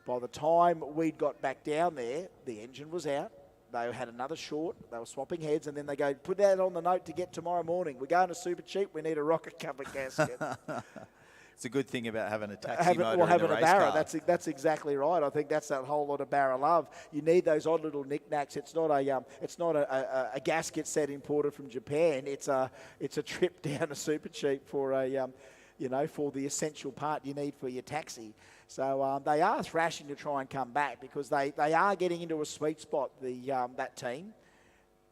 By the time we'd got back down there, the engine was out. They had another short. They were swapping heads, and then they go, put that on the note to get tomorrow morning. We're going to Super Cheap. We need a rocket cover gasket. It's a good thing about having a taxi motor in having a a race Barra. car. That's exactly right. I think that's that whole lot of Barra love. You need those odd little knickknacks. It's not a gasket set imported from Japan. It's a trip down to Super Cheap for for the essential part you need for your taxi. So they are thrashing to try and come back because they are getting into a sweet spot, that team.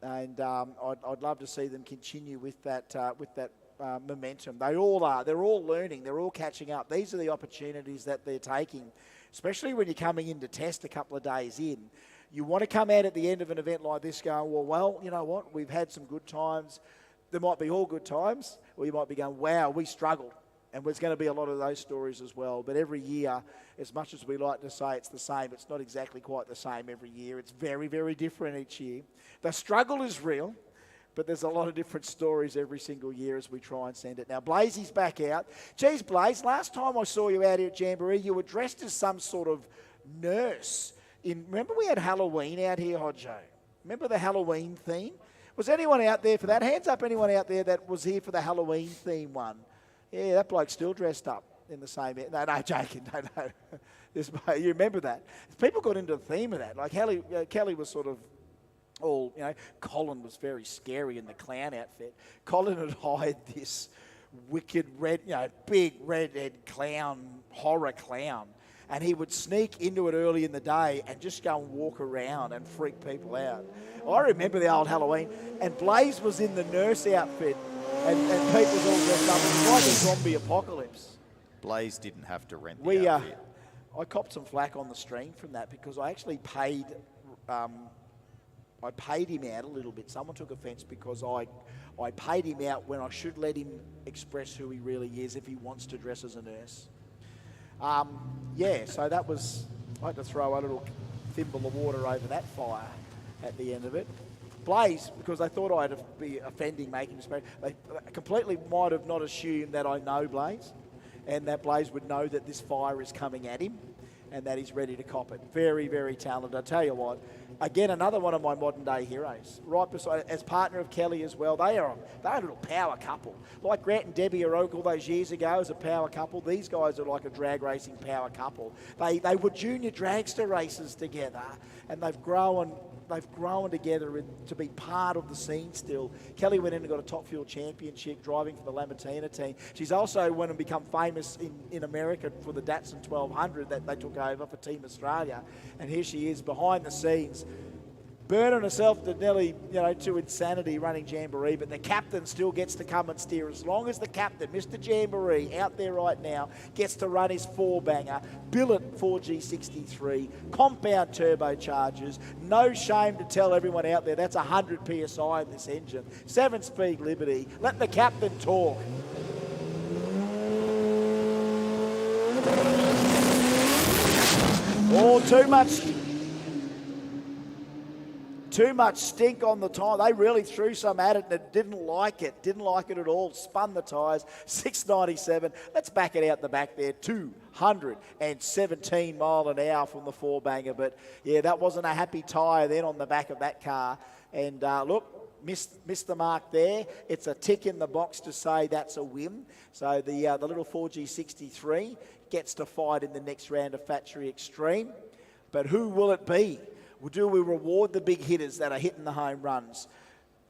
And I'd love to see them continue with that momentum. They all are. They're all learning. They're all catching up. These are the opportunities that they're taking, especially when you're coming in to test a couple of days in. You want to come out at the end of an event like this going, well, you know what? We've had some good times. There might be all good times, or you might be going, wow, we struggled. And there's going to be a lot of those stories as well. But every year, as much as we like to say it's the same, it's not exactly quite the same every year. It's very, very different each year. The struggle is real, but there's a lot of different stories every single year as we try and send it. Now, Blazey's back out. Geez, Blaze, last time I saw you out here at Jamboree, you were dressed as some sort of nurse. Remember we had Halloween out here, Hodjo? Remember the Halloween theme? Was anyone out there for that? Hands up anyone out there that was here for the Halloween theme one. Yeah, that bloke's still dressed up in the same... No, joking. No. You remember that. People got into the theme of that. Like Kelly was sort of all, Colin was very scary in the clown outfit. Colin had hired this wicked red, big redhead clown, horror clown. And he would sneak into it early in the day and just go and walk around and freak people out. I remember the old Halloween. And Blaze was in the nurse outfit. And Pete was all dressed up. It was like a zombie apocalypse. Blaze didn't have to rent the outfit. I copped some flack on the stream from that because I actually paid I paid him out a little bit. Someone took offence because I paid him out when I should let him express who he really is if he wants to dress as a nurse. So that was, I had to throw a little thimble of water over that fire at the end of it. Blaze, because they thought I'd be offending, making this, they completely might have not assumed that I know Blaze, and that Blaze would know that this fire is coming at him and that he's ready to cop it. Very, very talented. I tell you what, again, another one of my modern day heroes. Right beside, as partner of Kelly as well, they're a little power couple. Like Grant and Debbie Aroke all those years ago as a power couple, these guys are like a drag racing power couple. They were junior dragster racers together, and they've grown together to be part of the scene still. Kelly went in and got a Top Fuel Championship driving for the Lamartina team. She's also went and become famous in America for the Datsun 1200 that they took over for Team Australia. And here she is behind the scenes, burning herself to nearly, to insanity running Jamboree, but the captain still gets to come and steer. As long as the captain, Mr. Jamboree, out there right now, gets to run his 4-banger, billet 4G63, compound turbochargers, no shame to tell everyone out there, that's 100 PSI in this engine, 7-speed Liberty. Let the captain talk. Oh, too much stink on the tyre. They really threw some at it and it didn't like it at all. Spun the tyres, 697. Let's back it out the back there, 217 mile an hour from the 4-banger. But yeah, that wasn't a happy tyre then on the back of that car. And look, missed the mark there. It's a tick in the box to say that's a win. So the little 4G63 gets to fight in the next round of Factory Extreme. But who will it be? Do we reward the big hitters that are hitting the home runs?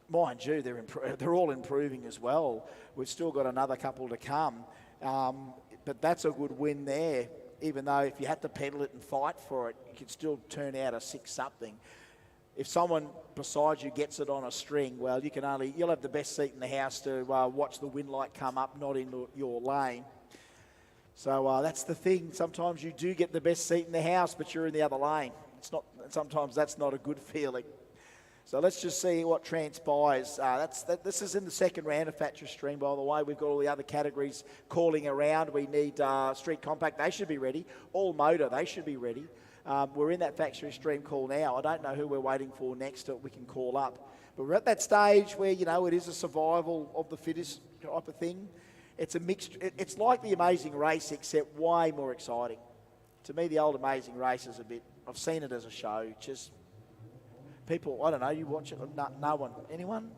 Mind you, they're all improving as well. We've still got another couple to come. But that's a good win there, even though if you had to pedal it and fight for it, you could still turn out a 6-something. If someone beside you gets it on a string, well, you'll have the best seat in the house to watch the wind light come up, not in your lane. So that's the thing. Sometimes you do get the best seat in the house, but you're in the other lane. Sometimes that's not a good feeling. So let's just see what transpires. This is in the second round of Factory Extreme, by the way. We've got all the other categories calling around. We need Street Compact. They should be ready. All Motor, they should be ready. We're in that Factory Extreme call now. I don't know who we're waiting for next that we can call up. But we're at that stage where, it is a survival of the fittest type of thing. It's a mixed. It's like the Amazing Race, except way more exciting. To me, the old Amazing Race is a bit... I've seen it as a show. Just people, I don't know, you watch it? No one. Anyone?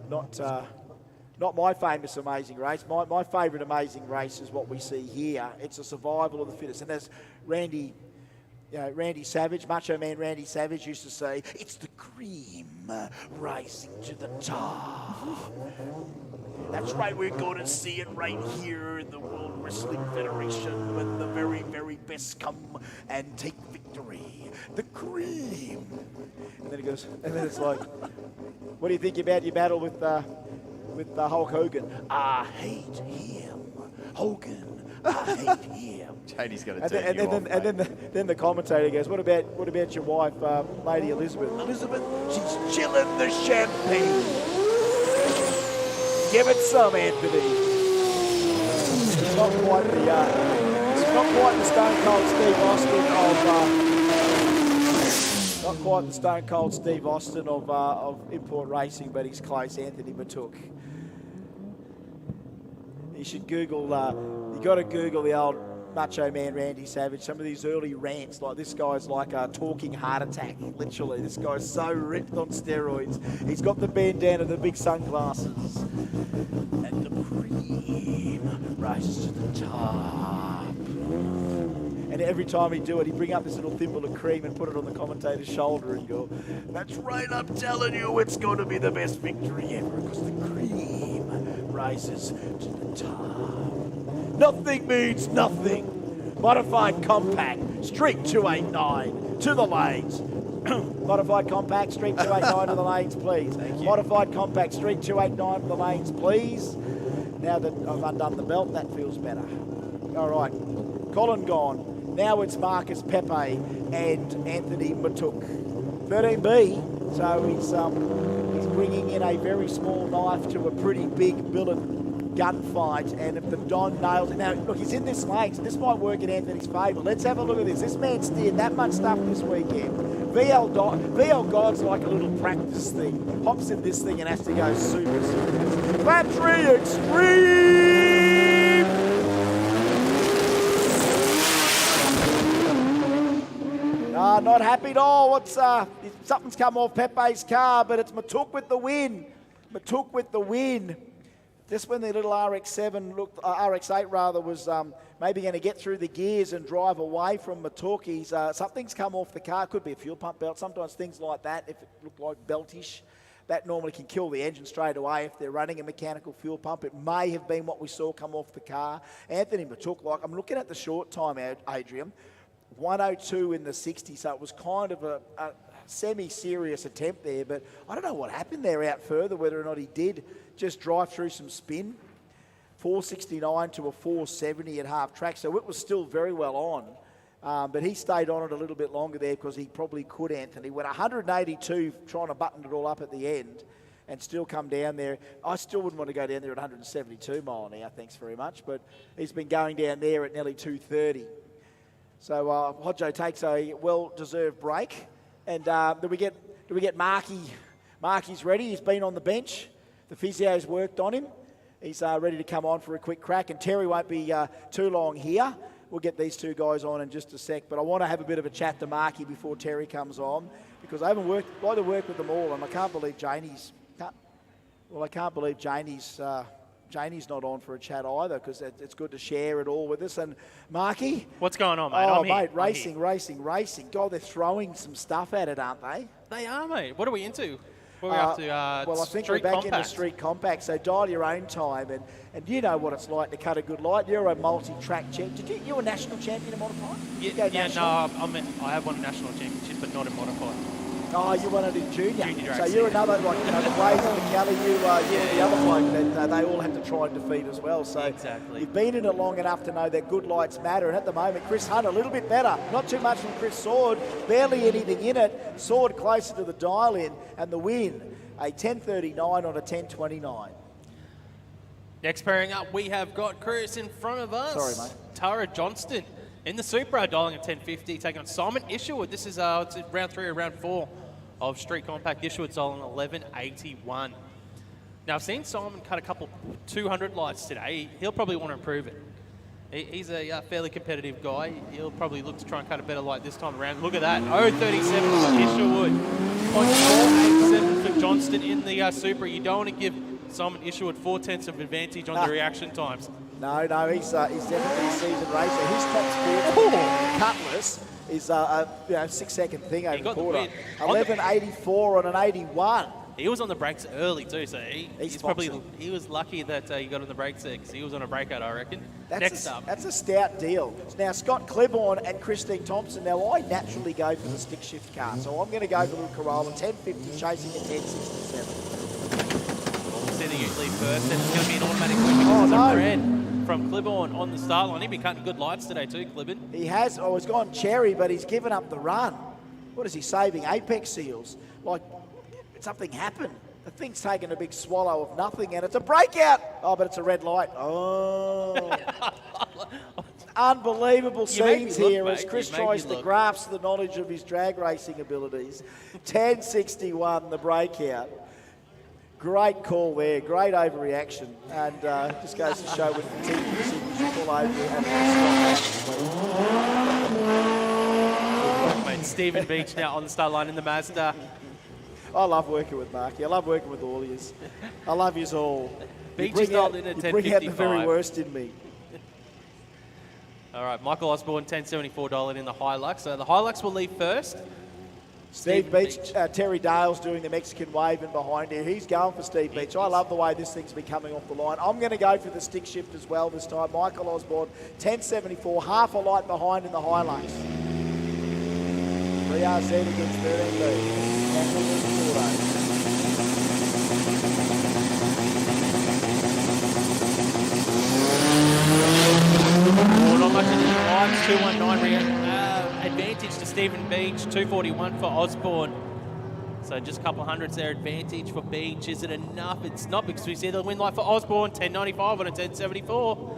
Not my famous Amazing Race. My favourite Amazing Race is what we see here. It's a survival of the fittest. And as Randy Savage, Macho Man Randy Savage used to say, it's the cream rising to the top. That's right, we're going to see it right here in the World Wrestling Federation when the very, very best come and take victory. The cream. And then he goes, and then it's like, what do you think about your battle with Hulk Hogan? I hate him. Hogan, I hate him. Janie's going to turn you off, and then the commentator goes, what about your wife, Lady Elizabeth? Elizabeth, she's chilling the champagne. Give it some, Anthony. It's not quite the Stone Cold Steve Austin of not quite the Stone Cold Steve Austin of import racing, but he's close. Anthony Matook. You should Google. You got to Google the old Macho Man Randy Savage. Some of these early rants, like this guy's like a talking heart attack. Literally, this guy's so ripped on steroids. He's got the bandana, the big sunglasses, and the cream rises to the top. And every time he'd do it, he'd bring up this little thimble of cream and put it on the commentator's shoulder and go, "That's right, I'm telling you, it's going to be the best victory ever because the cream rises to the top." Nothing means nothing. Modified Compact, Street 289 to the lanes. Modified Compact, Street 289 to the lanes, please. Thank you. Modified Compact, Street 289 to the lanes, please. Now that I've undone the belt, that feels better. All right, Colin gone. Now it's Marcus Pepe and Anthony Matuk. 13B, so he's bringing in a very small knife to a pretty big billet gunfight, and if the Don nails it, now look, he's in this lane, so this might work in Anthony's favour. Let's have a look at this. This man steered that much stuff this weekend. VL God's like a little practice thing. Hops in this thing and has to go super serious. Battery Extreme! Not happy at all. Something's come off Pepe's car, but it's Matuk with the win. Matuk with the win. Just when the little RX-7 RX-8 rather, was maybe going to get through the gears and drive away from Matuk, something's come off the car. Could be a fuel pump belt. Sometimes things like that, if it looked like beltish, that normally can kill the engine straight away if they're running a mechanical fuel pump. It may have been what we saw come off the car. Anthony Matuk, like, I'm looking at the short time, Adrian, 102 in the 60, so it was kind of a semi-serious attempt there, but I don't know what happened there out further, whether or not he did just drive through some spin. 469 to a 470 at half track, so it was still very well on, but he stayed on it a little bit longer there because he probably could, Anthony. Went 182 trying to button it all up at the end and still come down there. I still wouldn't want to go down there at 172 mile an hour, thanks very much, but he's been going down there at nearly 230. So Hodjo takes a well-deserved break. And do we get Marky? Marky's ready. He's been on the bench. The physio's worked on him. He's ready to come on for a quick crack. And Terry won't be too long here. We'll get these two guys on in just a sec. But I want to have a bit of a chat to Marky before Terry comes on, because I haven't like to work with them all, and I can't believe Janie's Janie's not on for a chat either, because it's good to share it all with us. And Marky? What's going on, mate? Oh, mate, racing. God, they're throwing some stuff at it, aren't they? They are, mate. What are we into? What are we up to? Well, I think we're back into street compact, so dial your own time. And you know what it's like to cut a good light. You're a multi-track champion. You're a national champion in modified? I have won a national championship, but not in modified. Oh, you won it in junior. Junior So you're another, like, the Blaze and the Kelly, you and the other bloke that they all have to try and defeat as well. So exactly. You've been in it long enough to know that good lights matter. And at the moment, Chris Hunt a little bit better. Not too much from Chris Sword. Barely anything in it. Sword closer to the dial-in, and the win. A 10.39 on a 10.29. Next pairing up, we have got Chris in front of us. Sorry, mate. Tara Johnston in the Supra, dialing at 10.50, taking on Simon Isherwood. This is it's round 3 or round 4 of Street Compact. Isherwood's dialing 11.81. Now, I've seen Simon cut a couple 200 lights today. He'll probably want to improve it. He's a fairly competitive guy. He'll probably look to try and cut a better light this time around. Look at that, 0.37 for Isherwood. 0.487 for Johnston in the Supra. You don't want to give Simon Isherwood 4/10 of advantage on the reaction times. No, he's definitely a seasoned racer. His top score, Cutlass, is a 6-second thing over the quarter. 11.84 on an 81. He was on the brakes early too, so he was lucky that he got on the brakes there, because he was on a breakout, I reckon. Next up. That's a stout deal. Now, Scott Clibborn and Christine Thompson. Now, I naturally go for the stick shift car, so I'm going to go for the Corolla 10.50, chasing at 10.67. Sending usually first, and it's going to be an automatic win because of red from Clibborn on the start line. He's been cutting good lights today too, Clibborn. He has. He's gone cherry, but he's given up the run. What is he saving? Apex seals. Like, something happened. The thing's taken a big swallow of nothing, and it's a breakout. Oh, but it's a red light. Oh. Unbelievable scenes here as Chris tries to grasp the knowledge of his drag racing abilities. 10.61, the breakout. Great call there, great overreaction, and just goes to show with the team, you should pull over and stop. Mate, Stephen Beach now on the start line in the Mazda. I love working with Marky. I love working with all yous. I love yous all. Beach is dialed in at 10.55. You bring out the very worst in me. All right, Michael Osborne, $10.74 in the Hilux. So the Hilux will leave first. Steve Beach, Terry Dale's doing the Mexican wave in behind here. He's going for Steve Beach. I love the way this thing's been coming off the line. I'm going to go for the stick shift as well this time. Michael Osborne, 10.74, half a light behind in the Hilux. 3RZ against 13B. Not much in the lines, 219 Stephen Beach, 241 for Osborne. So just a couple hundreds there advantage for Beach. Is it enough? It's not, because we see the win light for Osborne, 10.95 on a 10.74.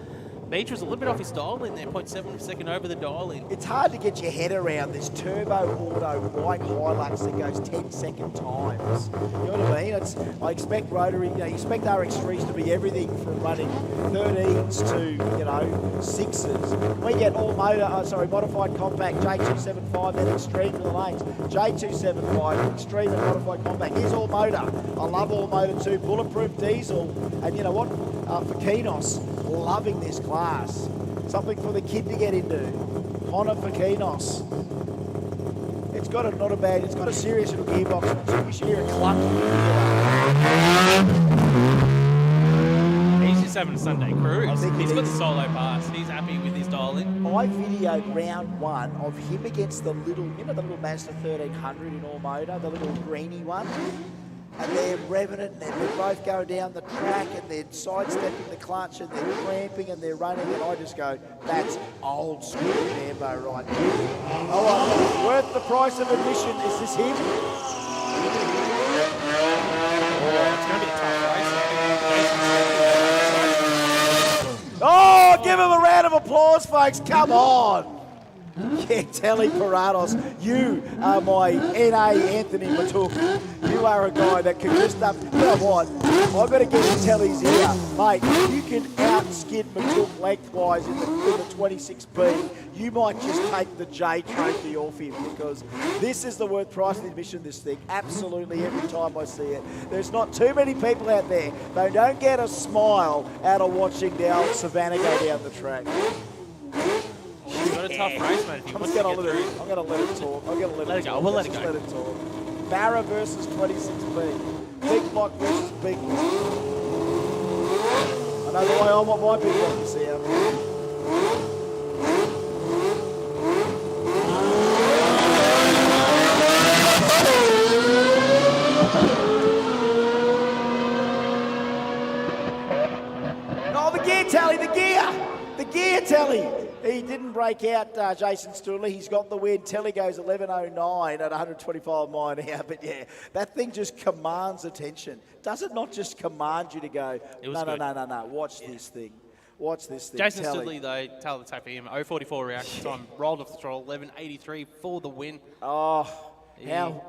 Beach was a little bit off his dial in there, 0.7 of a second over the dial in. It's hard to get your head around this turbo auto white Hilux that goes 10-second times. You know what I mean? I expect Rotary, you expect RX3s to be everything from running 13s to, 6s. We get all modified compact J275, then extreme for the lanes. J275, extreme and modified compact. Here's all motor. I love all motor too. Bulletproof diesel. And you know what? For Kinos, loving this class. Something for the kid to get into. Honor for Kinos. It's got it's got a serious little gearbox. So you should hear a cluck. He's just having a Sunday cruise. He's got the solo pass. He's happy with his dial in. I videoed round one of him against the little, the little Mazda 1300 in all motor, the little greeny one. And they're revving it, and they're both going down the track, and they're sidestepping the clutch, and they're cramping, and they're running, and I just go, that's old school Jambo right there. All right, worth the price of admission. Is this him? It's going to be a tough race. Oh, give him a round of applause, folks. Come on. Yeah, Telly Parados, you are my NA Anthony Matuk. You are a guy that can just up. You know what? I've got to get in Telly's ear. Mate, if you can outskid Matuk lengthwise in the 26B, you might just take the J trophy off him, because this is the worth price of admission, this thing. Absolutely, every time I see it. There's not too many people out there that don't get a smile out of watching the old Savannah go down the track. He's got a tough race, mate. I'm going to let it talk. I'm going to let it go. We'll let it go. Let it talk. Barra versus 26B. Big block versus big block. I know the way I want my big block to sound. Oh, the gear tally, the gear tally. He didn't break out Jason Stooley. He's got the win. Telly goes 11.09 at 125 mile an hour. But yeah, that thing just commands attention. Does it not just command you to go, no, watch this thing. Watch this thing. Jason Stooley, though, tell the tape for him. 0.44 reaction time. Rolled off the throttle. 11.83 for the win. Oh,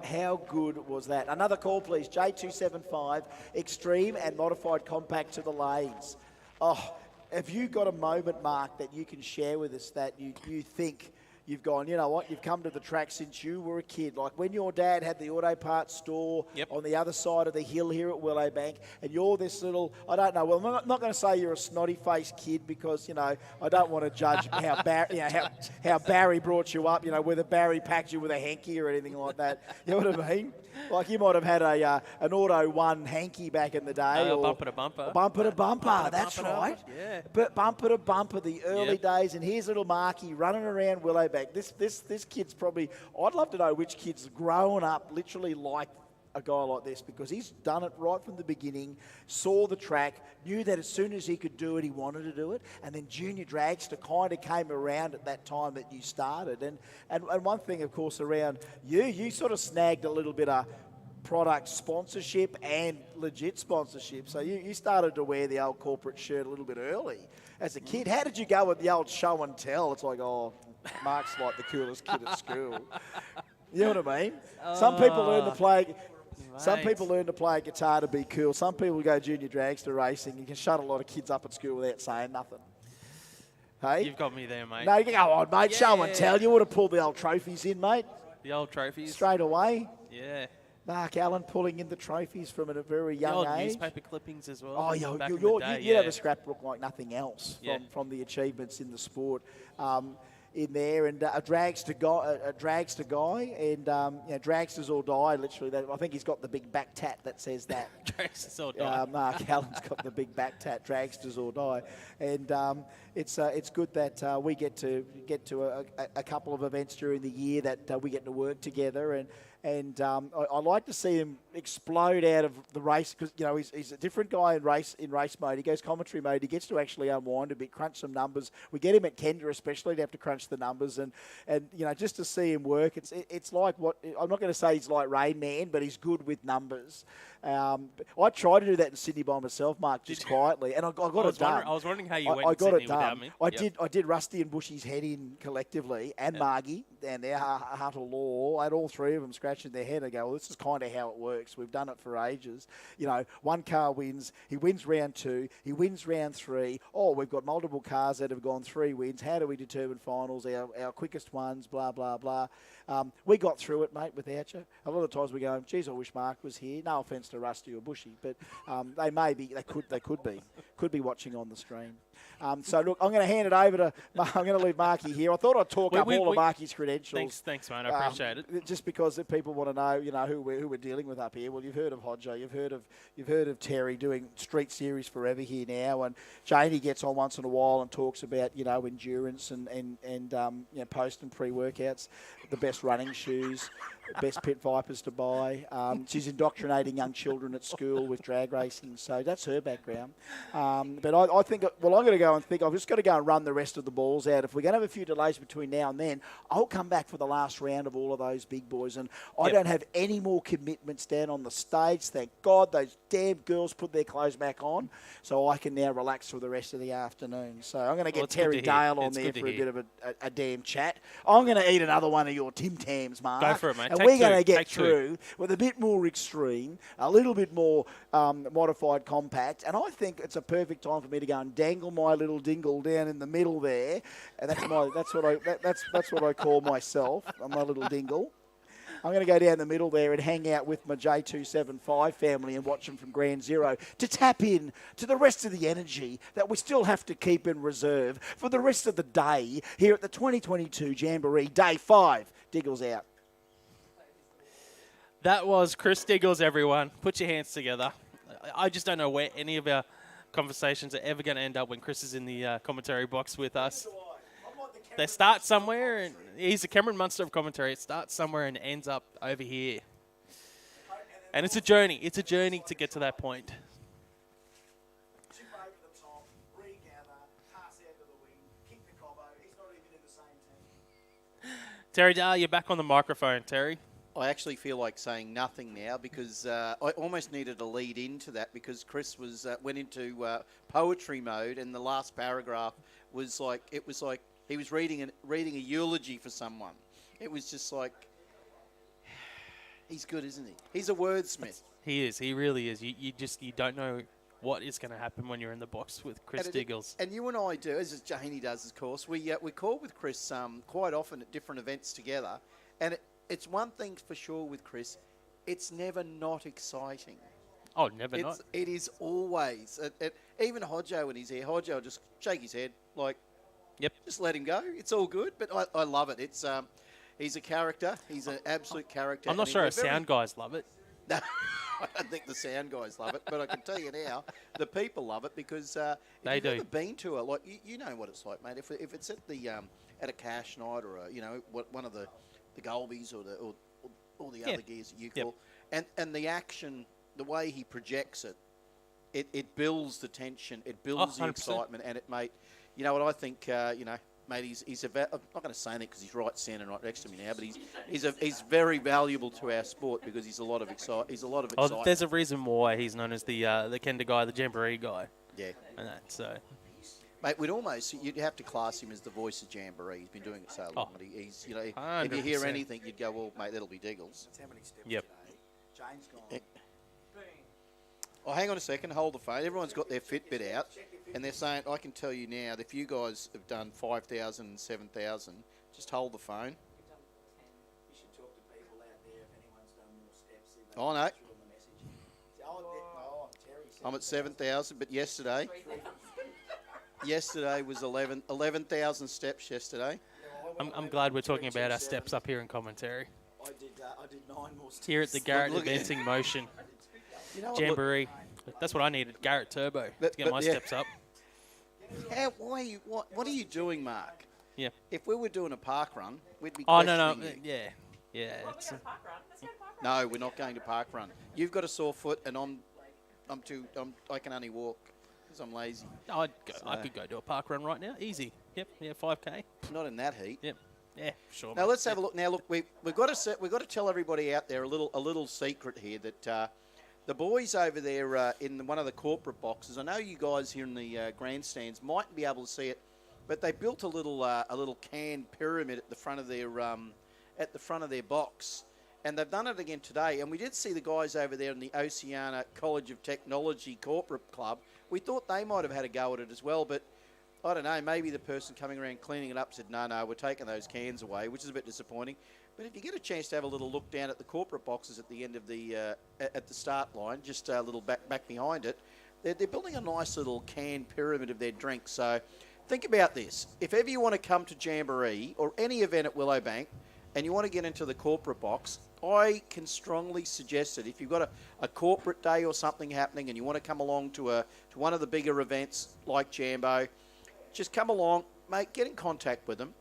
how good was that? Another call, please. J275, extreme and modified compact to the lanes. Oh, have you got a moment, Mark, that you can share with us that you think you've gone, you know what, you've come to the track since you were a kid? Like when your dad had the auto parts store on the other side of the hill here at Willowbank, and you're this little, I don't know, well, I'm not going to say you're a snotty-faced kid, because, I don't want to judge how Barry brought you up, whether Barry packed you with a hanky or anything like that. You know what I mean? Like you might have had an Auto 1 hanky back in the day. Or bumper to bumper. Bumper to bumper, that's right. Yeah. But bumper to bumper, the early days. And here's little Marky running around Willowbank. This kid's probably, I'd love to know which kid's grown up literally like a guy like this, because he's done it right from the beginning, saw the track, knew that as soon as he could do it, he wanted to do it. And then Junior Dragster kind of came around at that time that you started. And one thing, of course, around you sort of snagged a little bit of product sponsorship and legit sponsorship. So you started to wear the old corporate shirt a little bit early as a kid. How did you go with the old show and tell? It's like, oh, Mark's like the coolest kid at school. You know what I mean? Some people learn to play... Some people learn to play guitar to be cool. Some people go junior dragster racing. You can shut a lot of kids up at school without saying nothing. Hey? You've got me there, mate. No, you go on, mate. Yeah. Show and tell. You would have pulled the old trophies in, mate. The old trophies? Straight away. Yeah. Mark Allen pulling in the trophies from a very young old age. Newspaper clippings as well. Oh, you'd have a scrapbook like nothing else from the achievements in the sport. In there, and a dragster guy, and dragsters all die. Literally, I think he's got the big back tat that says that. Dragsters all die. Mark Allen's got the big back tat. Dragsters all die, and it's good that we get to a couple of events during the year that we get to work together, and I like to see him explode out of the race because he's a different guy in race mode. He goes commentary mode. He gets to actually unwind a bit, crunch some numbers. We get him at Kendra especially to have to crunch the numbers and just to see him work. It's like what I'm not going to say he's like Rain Man, but he's good with numbers. I tried to do that in Sydney by myself, Mark, just quietly, and I got it done. I was wondering how you went I in got Sydney it done. without me. I did Rusty and Bushy's head in collectively, and Margie and their Heart of Law. I had all three of them scratching their head. I go, well, this is kind of how it works. We've done it for ages. One car wins. He wins round 2. He wins round 3. Oh, we've got multiple cars that have gone 3 wins. How do we determine finals? Our quickest ones, blah, blah, blah. We got through it, mate, without you. A lot of times we go, geez, I wish Mark was here. No offence to Rusty or Bushy, but they could be watching on the stream. So look, I'm going to hand it over to. I'm going to leave Marky here. I thought I'd talk up all of Marky's credentials. Thanks, mate. I appreciate it. Just because if people want to know, who we're dealing with up here. Well, you've heard of Hodjo, you've heard of Terry doing Street Series forever here now, and Janie gets on once in a while and talks about endurance and post and pre-workouts, the best running shoes, best pit vipers to buy. She's indoctrinating young children at school with drag racing, so that's her background. But I think, I'm going to go and think, I've just got to go and run the rest of the balls out. If we're going to have a few delays between now and then, I'll come back for the last round of all of those big boys. And I don't have any more commitments down on the stage. Thank God those damn girls put their clothes back on, so I can now relax for the rest of the afternoon. So I'm going to get Terry Dale on there for a bit of a damn chat. I'm going to eat another one of your Tim Tams, Mark. Go for it, mate. And we're going to get through with a bit more extreme, a little bit more modified compact, and I think it's a perfect time for me to go and dangle my little dingle down in the middle there, and that's what I call myself, my little dingle. I'm going to go down the middle there and hang out with my J275 family and watch them from Ground Zero to tap in to the rest of the energy that we still have to keep in reserve for the rest of the day here at the 2022 Jamboree, Day 5. Diggles out. That was Chris Diggles, everyone. Put your hands together. I just don't know where any of our conversations are ever going to end up when Chris is in the commentary box with us. They start somewhere, and he's the Cameron Munster of commentary. It starts somewhere and ends up over here. And it's a journey. It's a journey to get to that point. Terry Dahl, you're back on the microphone, Terry. I actually feel like saying nothing now because I almost needed a lead into that because Chris went into poetry mode, and the last paragraph was like he was reading a eulogy for someone. It was just like, he's good, isn't he? He's a wordsmith. He is. He really is. You don't know what is going to happen when you're in the box with Chris Diggles. And you and I do, as Janie does, of course. We call with Chris quite often at different events together, and it's one thing for sure with Chris, it's never not exciting. Oh, never not. It is always. Even Hodjo when he's here, Hodjo will just shake his head like, yep, just let him go. It's all good. But I love it. It's he's a character. He's an absolute character. I'm not sure our sound guys love it. No, I don't think the sound guys love it. But I can tell you now, the people love it because if they you've do. never been to it, like you know what it's like, mate. If it's at the at a cash night or one of the Golbies or the other gears that you call, and the action, the way he projects it builds the tension, it builds the excitement, and it, mate. You know what I think? Mate, he's I'm not going to say that because he's standing right next to me now, but he's very valuable to our sport because he's a lot of excitement. Oh, there's a reason why he's known as the Kenda guy, the Jamboree guy. Yeah, and that so. Mate, you'd have to class him as the voice of Jamboree. He's been doing it so long. But he's, if 100%. you hear anything, you'd go, well, mate, that'll be Diggles. Yep. Jane's gone. Oh, hang on a second. Hold the phone. Everyone's got their Fitbit out, and they're saying, I can tell you now, that if you guys have done 5,000 and 7,000, just hold the phone. You should talk to people out there if anyone's done more steps. Oh, no. I'm at 7,000, but yesterday was 11,000 steps yesterday. I'm glad we're talking about our steps up here in commentary. I did 9 more steps. Here at the Garrett Advancing Motion Jamboree. That's what I needed, Garrett Turbo, to get my steps up. What are you doing, Mark? Yeah. If we were doing a park run, we'd be Oh, no. questioning you. Yeah. No, we're not going to park run. You've got a sore foot, and I can only walk because I'm lazy. I could go do a park run right now. Easy. Yep. Yeah, 5K. Not in that heat. Yep. Yeah, sure. Now let's have a look. Now look, we've got to tell everybody out there a little secret here that the boys over there in one of the corporate boxes. I know you guys here in the grandstands mightn't be able to see it, but they built a little can pyramid at the front of their box. And they've done it again today. And we did see the guys over there in the Oceana College of Technology Corporate Club. We thought they might have had a go at it as well, but I don't know, maybe the person coming around cleaning it up said, no, we're taking those cans away, which is a bit disappointing. But if you get a chance to have a little look down at the corporate boxes at the end of the at the start line, just a little back behind it, they're building a nice little can pyramid of their drinks. So think about this. If ever you want to come to Jamboree or any event at Willowbank and you want to get into the corporate box, I can strongly suggest that if you've got a corporate day or something happening and you want to come along to one of the bigger events like Jambo, just come along, mate, get in contact with them,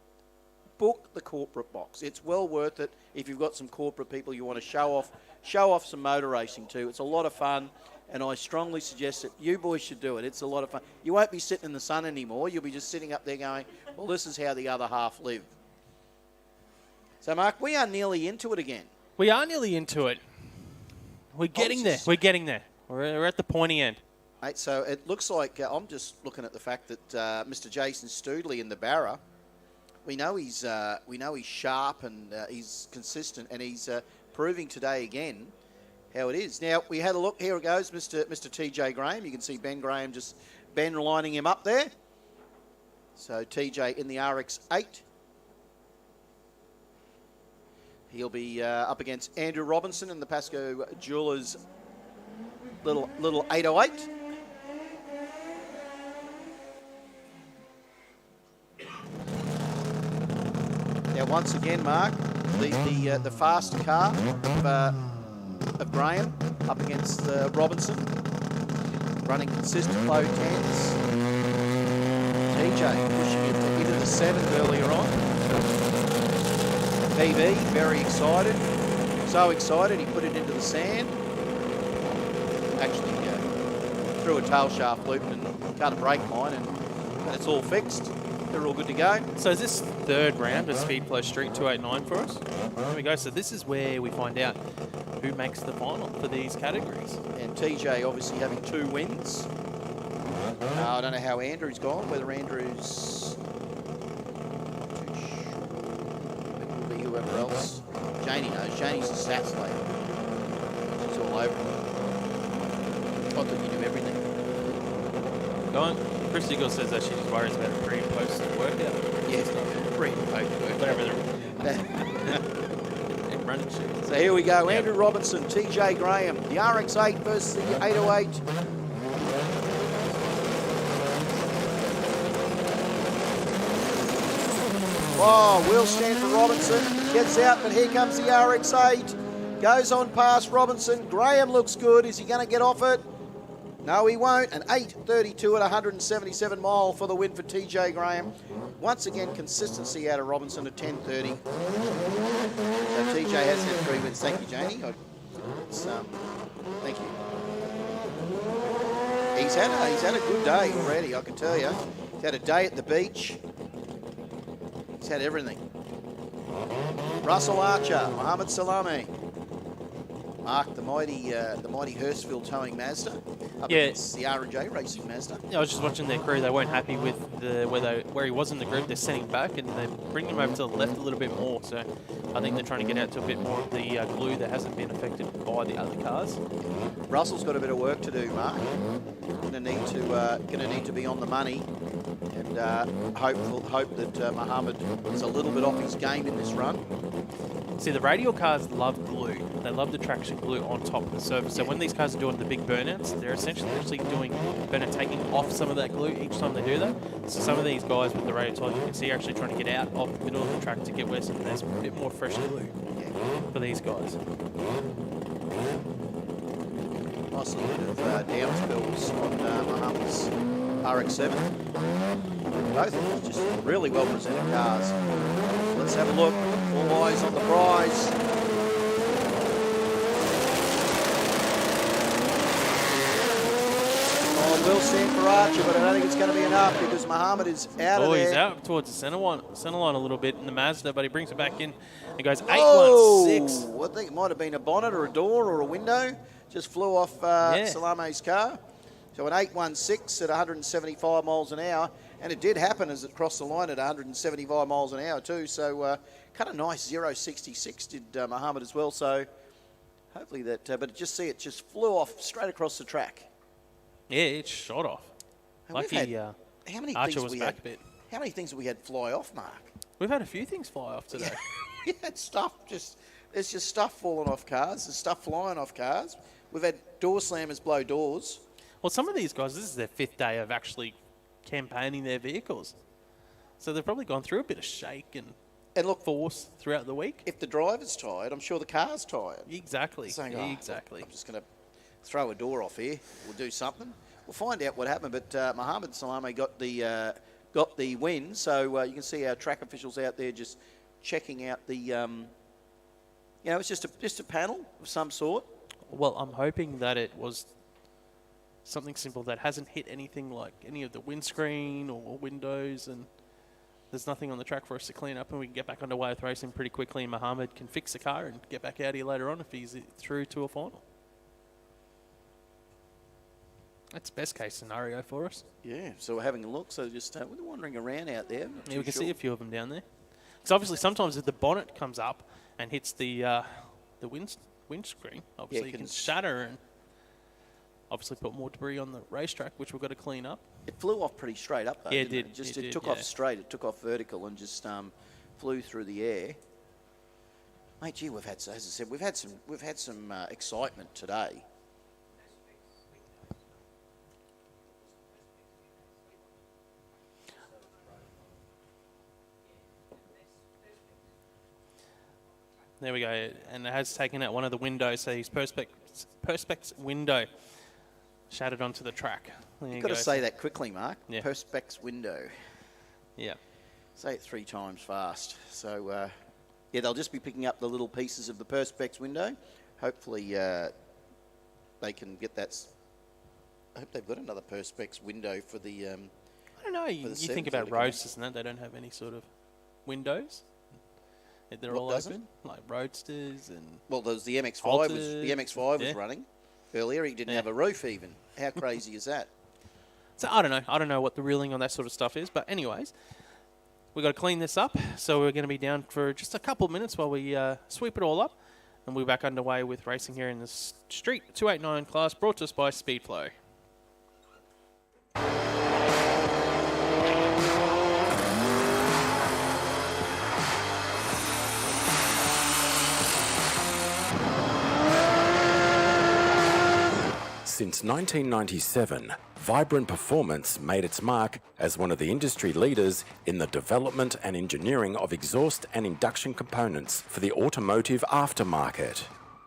book the corporate box. It's well worth it if you've got some corporate people you want to show off some motor racing to. It's a lot of fun, and I strongly suggest that you boys should do it. It's a lot of fun. You won't be sitting in the sun anymore. You'll be just sitting up there going, well, this is how the other half live. So, Mark, we are nearly into it again. We are nearly into it. We're getting there. We're getting there. We're at the pointy end. Mate, so it looks like I'm just looking at the fact that Mr. Jason Stoodley in the Barra, we know he's sharp and he's consistent, and he's proving today again how it is. Now we had a look. Here it goes, Mr. TJ Graham. You can see Ben lining him up there. So TJ in the RX8. He'll be up against Andrew Robinson in the Pasco Jewelers little 808. Now, once again, Mark, the fast car of Graham up against Robinson, running consistent low 10s. TJ pushing it into the 7s earlier on. PB, very excited. So excited, he put it into the sand. Actually, threw a tail shaft loop and cut a brake line, and it's all fixed. They're all good to go. So is this third round of Speedflow Street 289 for us? There we go. So this is where we find out who makes the final for these categories. And TJ obviously having 2 wins. I don't know how Andrew's gone, whether Andrew's not too sure. It will be whoever else. Janie knows. Janie's the stats lady. She's all over it. I thought you knew everything. Go on. Chris Eagle says that she just worries about a pre and post workout. Yeah, pre and post workout. Whatever they're running shoes. So here we go. Yep. Andrew Robinson, TJ Graham, the RX8 versus the 808. Oh, wheel stand for Robinson. Gets out, but here comes the RX8. Goes on past Robinson. Graham looks good. Is he going to get off it? No, he won't. An 8.32 at 177 mile for the win for TJ Graham. Once again, consistency out of Robinson at 10.30. So TJ has had 3 wins. Thank you, Janie. Thank you. He's had a good day already, I can tell you. He's had a day at the beach. He's had everything. Russell Archer, Mohammed Salami. Mark, the mighty Hurstville towing Mazda up against the R&J Racing Mazda. Yeah, I was just watching their crew. They weren't happy with where he was in the group. They're sending back and they're bringing him over to the left a little bit more. So I think they're trying to get out to a bit more of the glue that hasn't been affected by the other cars. Russell's got a bit of work to do, Mark. Going to need to be on the money, and hope that Mohammed is a little bit off his game in this run. See, the radial cars love glue. They love the traction glue on top of the surface. So when these cars are doing the big burnouts, they're essentially actually taking off some of that glue each time they do that. So some of these guys with the radial tires, you can see, are actually trying to get out of the middle of the track to get where there's a bit more fresh glue for these guys. Nice little bit of down spills on Mohammed's RX-7. Both of them just really well presented cars. Let's have a look. All eyes on the prize. will stand for Archer, but I don't think it's going to be enough because Muhammad is out of there. He's out towards the center line a little bit in the Mazda, but he brings it back in and goes 8-1-6. I think it might have been a bonnet or a door or a window. Just flew off Salame's car. So an 8-1-6 at 175 miles an hour. And it did happen as it crossed the line at 175 miles an hour too. So kind of nice 0.66 did Muhammad as well. So hopefully that, but it just flew off straight across the track. Yeah, it shot off. Lucky how many Archer things was we back had, a bit. How many things have we had fly off, Mark? We've had a few things fly off today. We had stuff there's just stuff falling off cars. There's stuff flying off cars. We've had door slammers blow doors. Well, some of these guys, this is their 5th day of actually campaigning their vehicles. So they've probably gone through a bit of shake and look, force throughout the week. If the driver's tired, I'm sure the car's tired. Exactly. Saying, exactly. I'm just going to throw a door off here. We'll do something. We'll find out what happened. But Mohammed Salame got the win. So you can see our track officials out there just checking out the. It's just a panel of some sort. Well, I'm hoping that it was something simple that hasn't hit anything like any of the windscreen or windows, and there's nothing on the track for us to clean up, and we can get back underway with racing pretty quickly, and Mohammed can fix the car and get back out here later on if he's through to a final. That's best case scenario for us. Yeah, so we're having a look. So just we're wandering around out there. Yeah, we can see a few of them down there. Because obviously sometimes if the bonnet comes up and hits the windscreen, obviously it can shatter and obviously put more debris on the racetrack, which we've got to clean up. It flew off pretty straight up, though. Yeah, it did. It took off straight. It took off vertical and just flew through the air. Mate, gee, as I said, we've had some excitement today. There we go, and it has taken out one of the windows, so his Perspex window shattered onto the track. You've got to say that quickly, Mark. Yeah. Perspex window. Yeah. Say it 3 times fast. So, they'll just be picking up the little pieces of the Perspex window. Hopefully, they can get that. I hope they've got another Perspex window for the. I don't know. You think about roadsters and that, they don't have any sort of windows. They're all open, like roadsters and. Well, there's the MX-5 Halters, was running earlier. He didn't have a roof even. How crazy is that? So I don't know. I don't know what the reeling on that sort of stuff is, but anyways, we've got to clean this up. So we're going to be down for just a couple of minutes while we sweep it all up, and we're back underway with racing here in the Street 289 class, brought to us by Speedflow. Since 1997, Vibrant Performance made its mark as one of the industry leaders in the development and engineering of exhaust and induction components for the automotive aftermarket.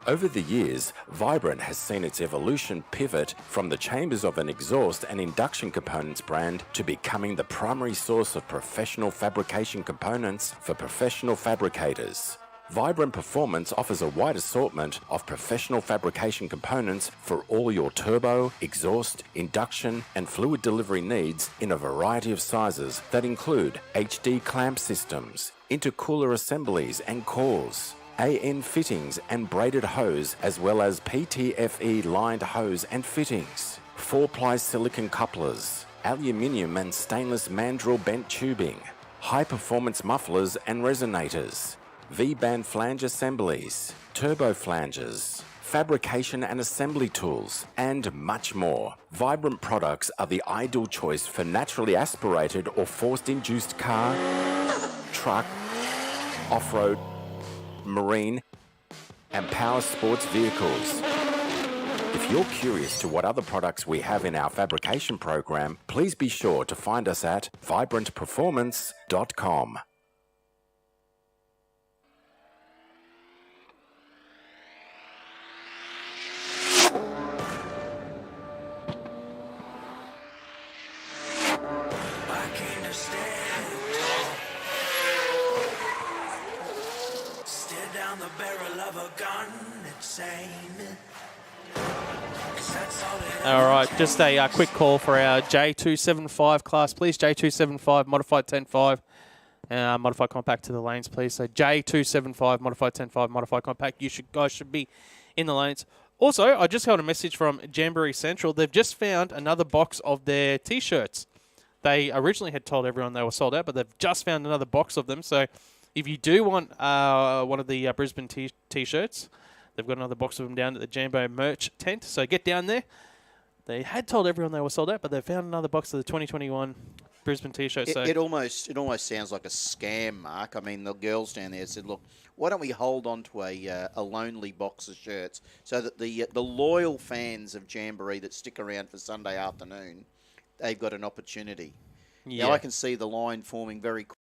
Over the years, Vibrant has seen its evolution pivot from the chambers of an exhaust and induction components brand to becoming the primary source of professional fabrication components for professional fabricators. Vibrant Performance offers a wide assortment of professional fabrication components for all your turbo, exhaust, induction, and fluid delivery needs in a variety of sizes that include HD clamp systems, intercooler assemblies and cores, AN fittings and braided hose, as well as PTFE lined hose and fittings, 4-ply silicon couplers, aluminium and stainless mandrel bent tubing, high-performance mufflers and resonators, V-band flange assemblies, turbo flanges, fabrication and assembly tools, and much more. Vibrant products are the ideal choice for naturally aspirated or forced-induced car, truck, off-road, marine, and power sports vehicles. If you're curious to what other products we have in our fabrication program, please be sure to find us at vibrantperformance.com. The barrel of a gun, it's aiming, 'cause that's all it All right, just a quick call for our J275 class, please. J275, modified 10.5. Modified compact to the lanes, please. So J275, modified 10.5, modified compact. Guys should be in the lanes. Also, I just got a message from Jamboree Central. They've just found another box of their T-shirts. They originally had told everyone they were sold out, but they've just found another box of them. So if you do want one of the Brisbane T-shirts, they've got another box of them down at the Jambo merch tent. So get down there. They had told everyone they were sold out, but they found another box of the 2021 Brisbane T-shirts. It almost sounds like a scam, Mark. I mean, the girls down there said, look, why don't we hold on to a lonely box of shirts so that the loyal fans of Jamboree that stick around for Sunday afternoon, they've got an opportunity. Yeah. Now I can see the line forming very quickly.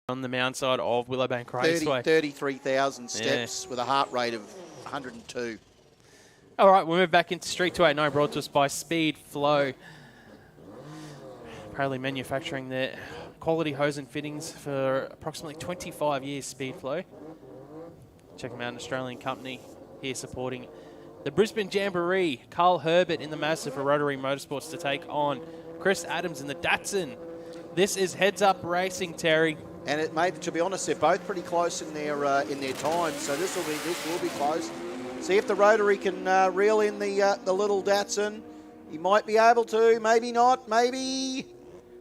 On the mound side of Willowbank Raceway. 33,000 steps with a heart rate of 102. All right, we'll move back into Street 289, brought to us by Speed Flow. Apparently manufacturing their quality hose and fittings for approximately 25 years, Speed Flow. Check them out, an Australian company here supporting the Brisbane Jamboree. Carl Herbert in the Mazda for Rotary Motorsports to take on Chris Adams in the Datsun. This is heads-up racing, Terry. And it made, to be honest, they're both pretty close in their time, so this will be close. See if the Rotary can reel in the little Datsun. He might be able to, maybe not, maybe.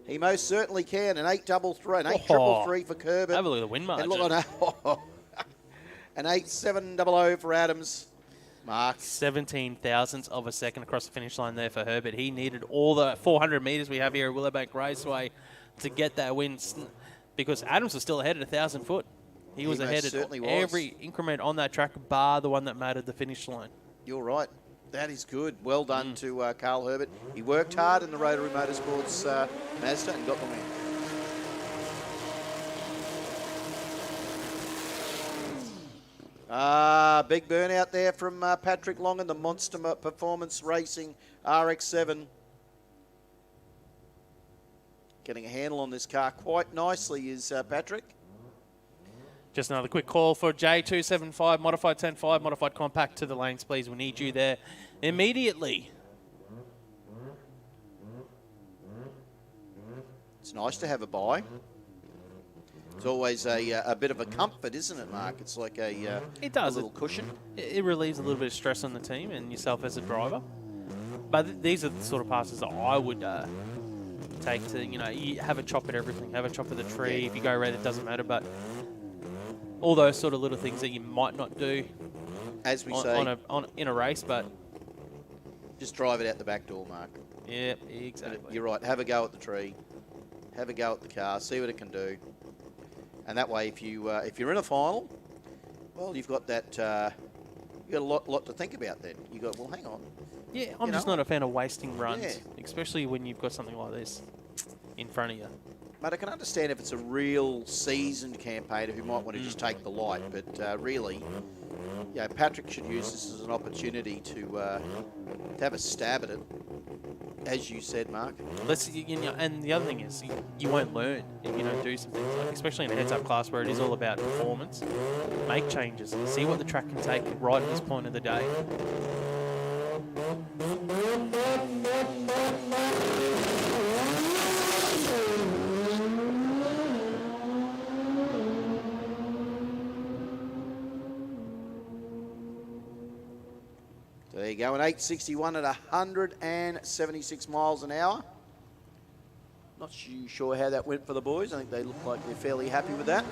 He most certainly can. An 8-3-3 for Kerber. Have a look at the win margin. And look at an 8-7-0 for Adams. Mark. 17 thousandths of a second across the finish line there for Herbert. He needed all the 400 metres we have here at Willowbank Raceway to get that win, because Adams was still ahead at 1,000 foot. He was ahead at every increment on that track, bar the one that mattered, the finish line. You're right. That is good. Well done to Carl Herbert. He worked hard in the Rotary Motorsports Mazda and got the win. Big burnout there from Patrick Long in the Monster Performance Racing RX-7. Getting a handle on this car quite nicely is Patrick. Just another quick call for J275, modified 10.5, modified compact to the lanes, please. We need you there immediately. It's nice to have a buy. It's always a bit of a comfort, isn't it, Mark? It's like a little cushion. It relieves a little bit of stress on the team and yourself as a driver. But these are the sort of passes that I would take to, you have a chop at everything, have a chop at the tree. Yeah. If you go red, it doesn't matter. But all those sort of little things that you might not do, as we say, in a race, but just drive it out the back door, Mark. Yeah, exactly. You're right. Have a go at the tree. Have a go at the car. See what it can do. And that way, if you're in a final, well, you've got that. You got a lot to think about then. You got, well, hang on. Yeah, I'm just not a fan of wasting runs, especially when you've got something like this in front of you. But I can understand if it's a real seasoned campaigner who might want to just take the light, but really, Patrick should use this as an opportunity to have a stab at it, as you said, Mark. And the other thing is, you won't learn if you don't do some things, like especially in a heads-up class where it is all about performance. Make changes, see what the track can take right at this point of the day. There you go, an 861 at 176 miles an hour. Not sure how that went for the boys. I think they look like they're fairly happy with that.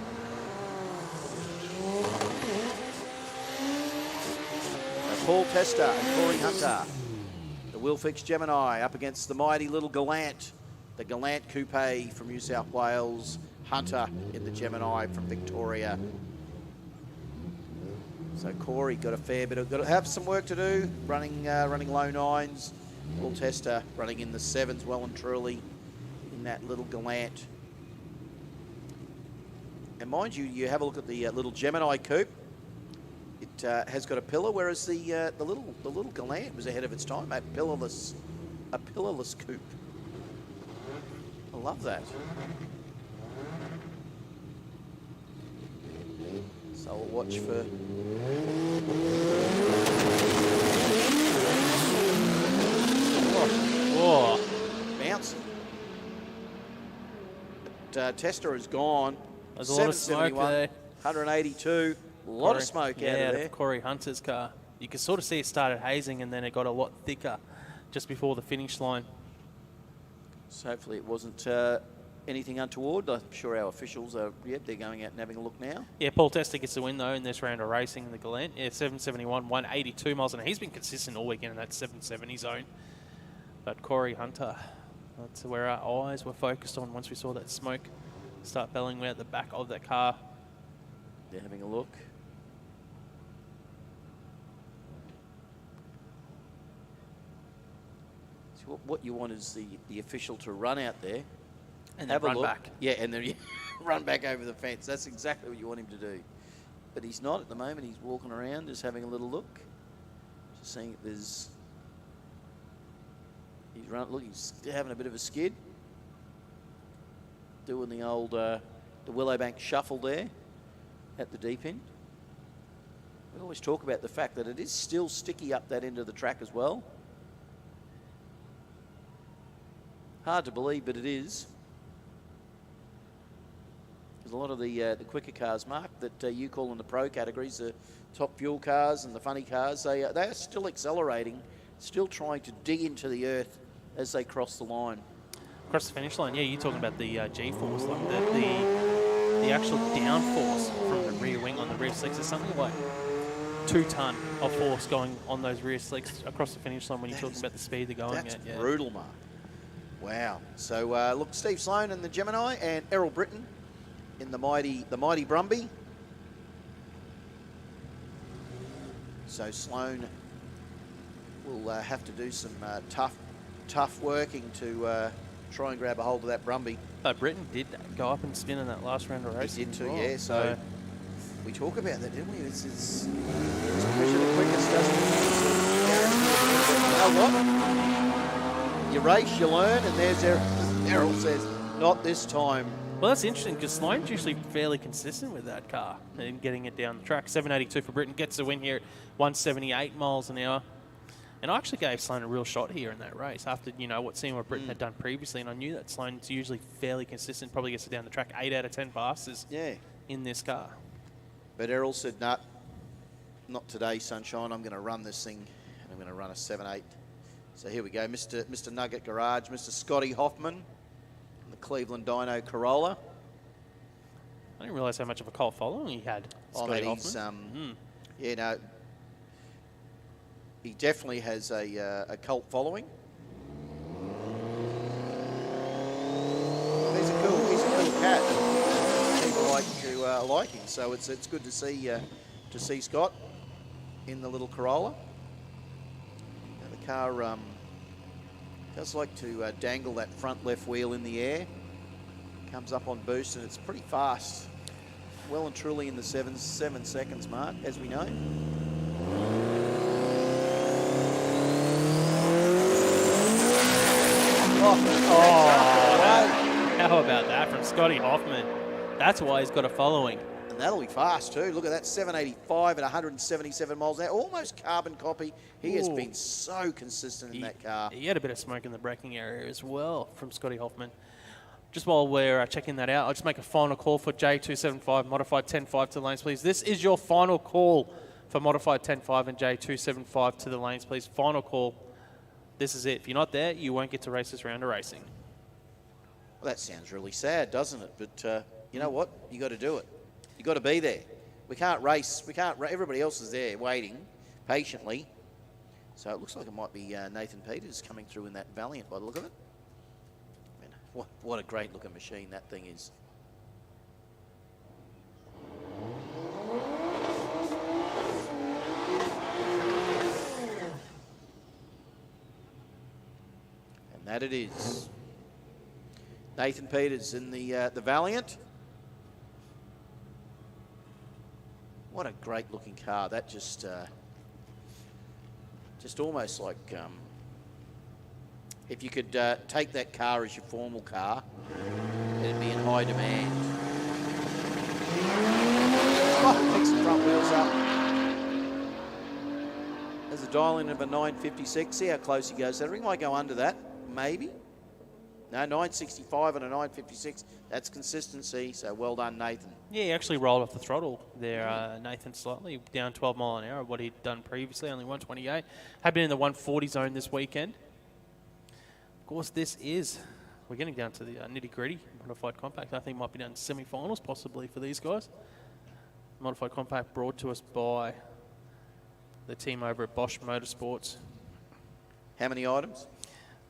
Paul Tester and Corey Hunter. The Wilfix Gemini up against the mighty little Gallant. The Gallant Coupe from New South Wales. Hunter in the Gemini from Victoria. So Corey got a fair bit of, got to have some work to do, running low nines. Will Tester running in the sevens well and truly in that little Gallant. And mind you, you have a look at the little Gemini coupe. It has got a pillar, whereas the little Gallant was ahead of its time. A pillarless coupe. I love that. So I'll watch for. Whoa. Bouncy. But Tester is gone. There's a lot of smoke there. 182. A lot of smoke out of there. Corey Hunter's car. You can sort of see it started hazing and then it got a lot thicker just before the finish line. So hopefully it wasn't anything untoward. I'm sure our officials are, they're going out and having a look now. Yeah, Paul Tester gets the win though in this round of racing in the Gallant. Yeah, 771, 182 miles an hour. He's been consistent all weekend in that 770 zone. But Corey Hunter, that's where our eyes were focused on once we saw that smoke start bellowing out the back of that car. They're having a look. So what you want is the official to run out there. And have then a run look. back. Yeah, and then run back over the fence. That's exactly what you want him to do. But he's not at the moment. He's walking around, just having a little look. Just seeing if there's... He's having a bit of a skid. Doing the old the Willowbank shuffle there at the deep end. We always talk about the fact that it is still sticky up that end of the track as well. Hard to believe, but it is. There's a lot of the quicker cars, Mark, that you call in the pro categories, the top fuel cars and the funny cars. They are still accelerating, still trying to dig into the earth as they cross the line. Across the finish line, yeah, you're talking about the G-force, like the actual downforce from the rear wing on the rear slicks is something like 2 ton of force going on those rear slicks across the finish line when you're talking about the speed they're going That's at. Yeah. brutal, Mark. Wow. So look, Steve Sloan in the Gemini and Errol Britton in the mighty Brumby. So Sloan will have to do some tough working to try and grab a hold of that Brumby. Britton did go up and spin in that last round of racing. He did too, as well. yeah. So we talk about that, didn't we? It's measure the quickest, doesn't it? You know what? You race, you learn, and there's Errol says, not this time. Well, that's interesting because Sloan's usually fairly consistent with that car and getting it down the track. 782 for Britton, gets the win here at 178 miles an hour. And I actually gave Sloan a real shot here in that race after, seeing what Britton had done previously. And I knew that Sloan's usually fairly consistent, probably gets it down the track 8 out of 10 passes in this car. But Errol said, nah, not today, sunshine. I'm going to run this thing, and I'm going to run a 7.8. So here we go, Mr. Nugget Garage, Mr. Scotty Hoffman, in the Cleveland Dyno Corolla. I didn't realise how much of a cult following he had, Scotty Hoffman. Yeah, no, he definitely has a cult following. He's a cool cat. People like him, so it's good to see Scott in the little Corolla. Now the car does like to dangle that front left wheel in the air. Comes up on boost and it's pretty fast. Well and truly in the 7 seconds mark, as we know. How about that from Scotty Hoffman? That's why he's got a following. And that'll be fast too. Look at that, 785 at 177 miles an hour. Almost carbon copy. He has been so consistent in that car. He had a bit of smoke in the braking area as well from Scotty Hoffman. Just while we're checking that out, I'll just make a final call for J275 Modified 10.5 to the lanes, please. This is your final call for Modified 10.5 and J275 to the lanes, please. Final call. This is it. If you're not there, you won't get to race this round of racing. Well, that sounds really sad, doesn't it? But you know what? You got to do it. You got to be there. We can't race. Everybody else is there waiting patiently. So it looks like it might be Nathan Peters coming through in that Valiant by the look of it. Man, what a great looking machine that thing is. That it is. Nathan Peters in the Valiant. What a great looking car. That just almost like if you could take that car as your formal car, it'd be in high demand. Oh, picks the front wheels up. There's a dial in of a 956. See how close he goes. That ring might go under that, maybe. No, 965 and a 956. That's consistency, so well done, Nathan. Yeah, he actually rolled off the throttle there, Nathan, slightly down 12 mile an hour of what he'd done previously, only 128. Had been in the 140 zone this weekend. Of course, we're getting down to the nitty-gritty modified compact. I think might be down to semi-finals possibly for these guys. Modified compact brought to us by the team over at Bosch Motorsports. How many items?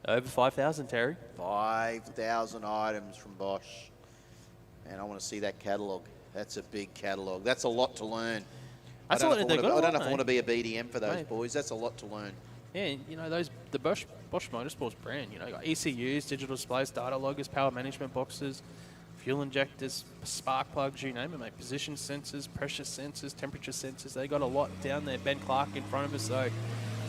Over 5,000, Terry. 5,000 items from Bosch. And I want to see that catalogue. That's a big catalogue. That's a lot to learn. I don't know if I want to be a BDM for those boys. That's a lot to learn. Yeah, you know, the Bosch Motorsports brand, you know, you got ECUs, digital displays, data loggers, power management boxes, fuel injectors, spark plugs, you name it, mate. Position sensors, pressure sensors, temperature sensors. They got a lot down there. Ben Clark in front of us, so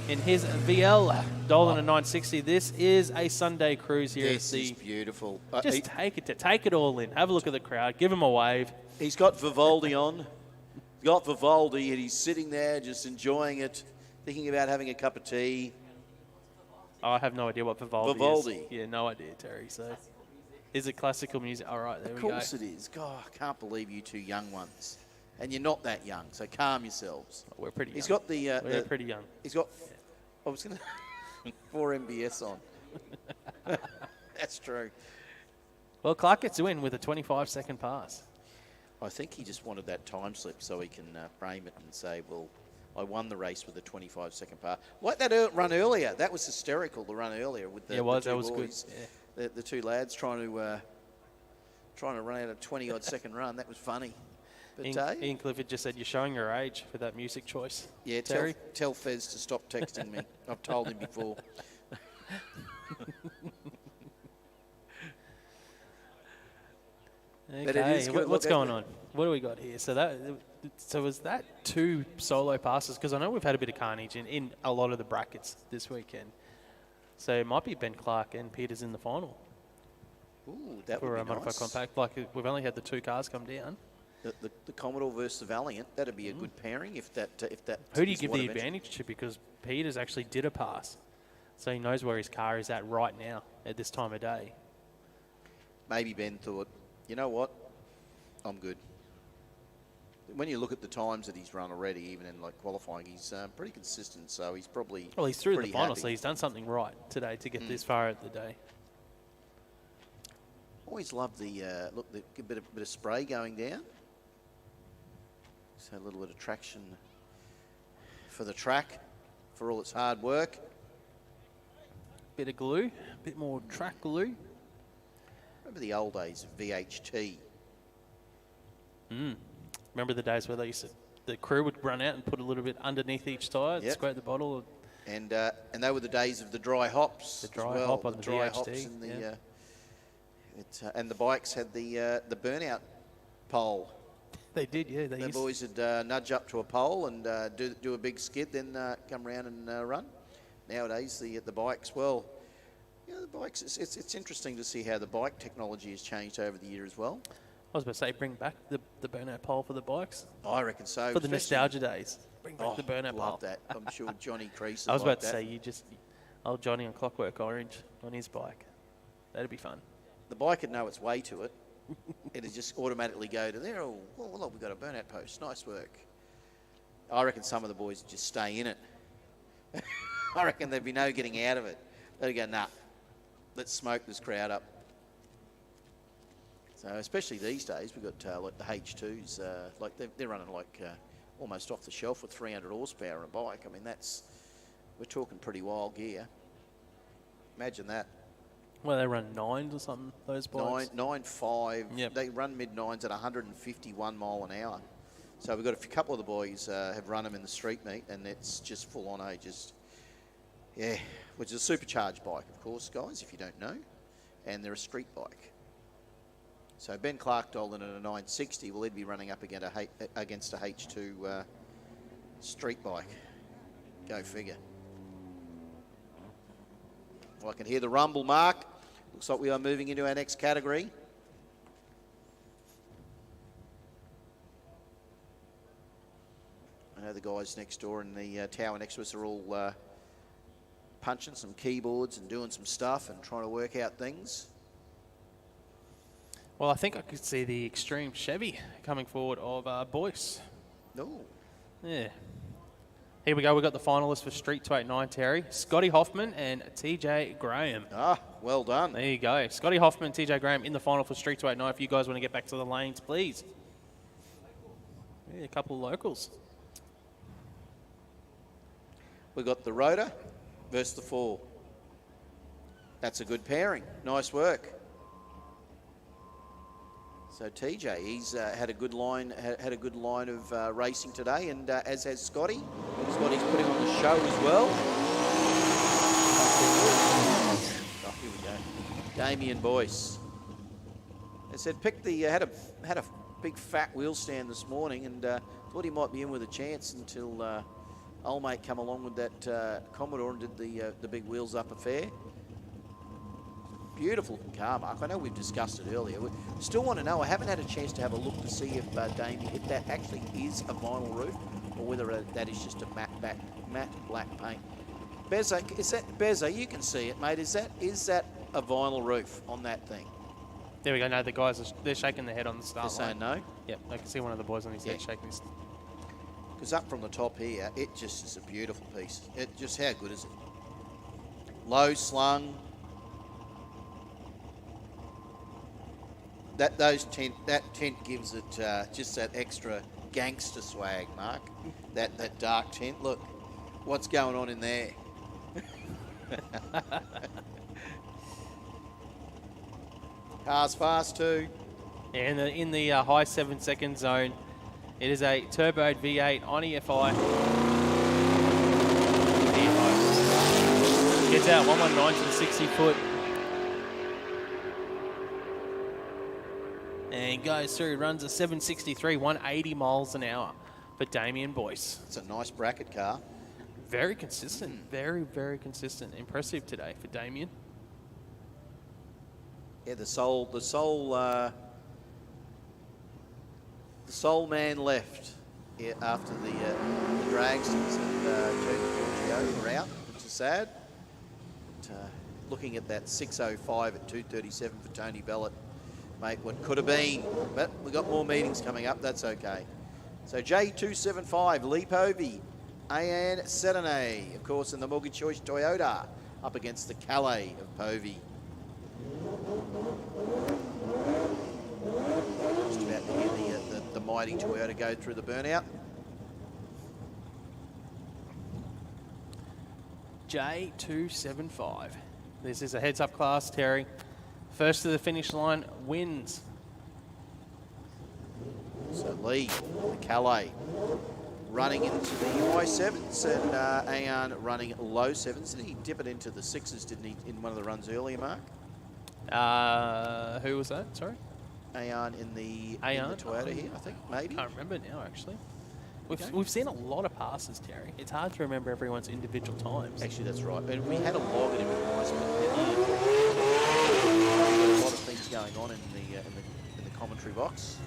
in his VL Dolan and 960. This is a Sunday cruise here. This is beautiful. Just take it all in. Have a look at the crowd. Give him a wave. He's got Vivaldi on. He's got Vivaldi, and he's sitting there just enjoying it, thinking about having a cup of tea. I have no idea what Vivaldi is. Yeah, no idea, Terry. So, is it classical music? All right, there we go. Of course it is. God, I can't believe you two young ones. And you're not that young, so calm yourselves. We're pretty young. He's got We're pretty young. He's got, I was going to, 4 MBS on. That's true. Well, Clark gets a win with a 25-second pass. I think he just wanted that time slip so he can frame it and say, well, I won the race with a 25-second pass. Like that run earlier. That was hysterical, the run earlier with the, the two that was boys. Good. Yeah. The two lads trying to run out a 20-odd second run. That was funny. But, Ian Clifford just said you're showing your age for that music choice. Yeah, Terry. Tell Fez to stop texting me. I've told him before. Okay, what's going on? What do we got here? So was that 2 solo passes? Because I know we've had a bit of carnage in a lot of the brackets this weekend. So it might be Ben Clark and Peters in the final. Ooh, that for would a be modified nice. compact. Like we've only had the 2 cars come down. The Commodore versus the Valiant. That'd be a good pairing if that. Who do you give the advantage to? Because Peters actually did a pass, so he knows where his car is at right now at this time of day. Maybe Ben thought, you know what, I'm good. When you look at the times that he's run already, even in like qualifying, he's pretty consistent. So he's probably he's through the pretty final, happy. so he's done something right today to get this far at the day. Always love the bit of spray going down. So a little bit of traction for the track, for all its hard work. Bit of glue, bit more track glue. Remember the old days of VHT? Remember the days where the crew would run out and put a little bit underneath each tyre, scrape the bottle. And they were the days of the dry hops. The dry as well. hop on the dry VHT, hops and and the bikes had the burnout pole. They did, yeah. The boys would nudge up to a pole and do a big skid, then come around and run. Nowadays, the bikes, well, you know, the bikes. It's interesting to see how the bike technology has changed over the year as well. I was about to say, bring back the burnout pole for the bikes. I reckon so. For the nostalgia days. Bring back the burnout pole. Love that. I'm sure Johnny Crease. I was about to say, old Johnny on Clockwork Orange on his bike. That'd be fun. The bike would know its way to it. It'd just automatically go to there. Oh, well, look, we've got a burnout post. Nice work. I reckon some of the boys would just stay in it. I reckon there'd be no getting out of it. They'd go, nah, let's smoke this crowd up. So especially these days, we've got like the H2s, like they're running like almost off the shelf with 300 horsepower on a bike. I mean, we're talking pretty wild gear. Imagine that. Well, they run 9s or something, those bikes? 9.5. Yep. They run mid-9s at 151 mile an hour. So we've got a couple of the boys have run them in the street meet, and it's just full on, just Yeah, which is a supercharged bike, of course, guys, if you don't know. And they're a street bike. So Ben Clark Dolan at a 960, well, he'd be running up against a H2 street bike. Go figure. Well, I can hear the rumble, Mark. Looks like we are moving into our next category. I know the guys next door in the tower next to us are all punching some keyboards and doing some stuff and trying to work out things. Well, I think I could see the Extreme Chevy coming forward of Boyce. No. Yeah. Here we go. We've got the finalists for Street 289, Terry. Scotty Hoffman and TJ Graham. Ah, well done. There you go. Scotty Hoffman and TJ Graham in the final for Street 289. If you guys want to get back to the lanes, please. Yeah, a couple of locals. We've got the Rotor versus the 4. That's a good pairing. Nice work. So TJ, he's had a good line of racing today, and as has Scotty. Scotty's putting on the show as well. Oh, here we go. Damien Boyce. They said had a big fat wheel stand this morning, and thought he might be in with a chance until old mate come along with that Commodore and did the big wheels up affair. Beautiful car, Mark. I know we've discussed it earlier. We still want to know. I haven't had a chance to have a look to see if Damien, if that actually is a vinyl roof or whether that is just a matte black paint. Bezza, you can see it, mate. Is that a vinyl roof on that thing? There we go. No, the guys they're shaking their head on the start They're saying no. Yep, I can see one of the boys on his head shaking his. Because up from the top here, it just is a beautiful piece. It just, how good is it? Low slung. That tent gives it just that extra gangster swag, Mark. That dark tent. Look, what's going on in there? Car's fast too. Yeah, in the high 7-second zone. It is a turboed V8 on EFI. Gets out 119 to the 60 foot. And goes through, runs a 763, 180 miles an hour for Damien Boyce. It's a nice bracket car. Very consistent, very, very consistent. Impressive today for Damien. Yeah, the sole man left here after the Dragsters and Giorgio were out, which is sad. But, looking at that 6:05 at 2:37 for Tony Bellett, mate, what could have been. But we've got more meetings coming up, that's okay. So J275, Lee Povey, Ayan Sedane, of course, in the Mortgage Choice Toyota, up against the Calais of Povey. Just about to hear the mighty Toyota go through the burnout. J275. This is a heads-up class, Terry. First to the finish line wins. So Lee, the Calais, running into the high 7s, and Ayan running low 7s. Did he dip it into the 6s, didn't he, in one of the runs earlier, Mark? Who was that? Sorry? Ayan in the Toyota here, I think, maybe. I can't remember now, actually. We've seen a lot of passes, Terry. It's hard to remember everyone's individual times. Actually, that's right. And we had a log at him twice, but got a lot of things going on in the commentary box.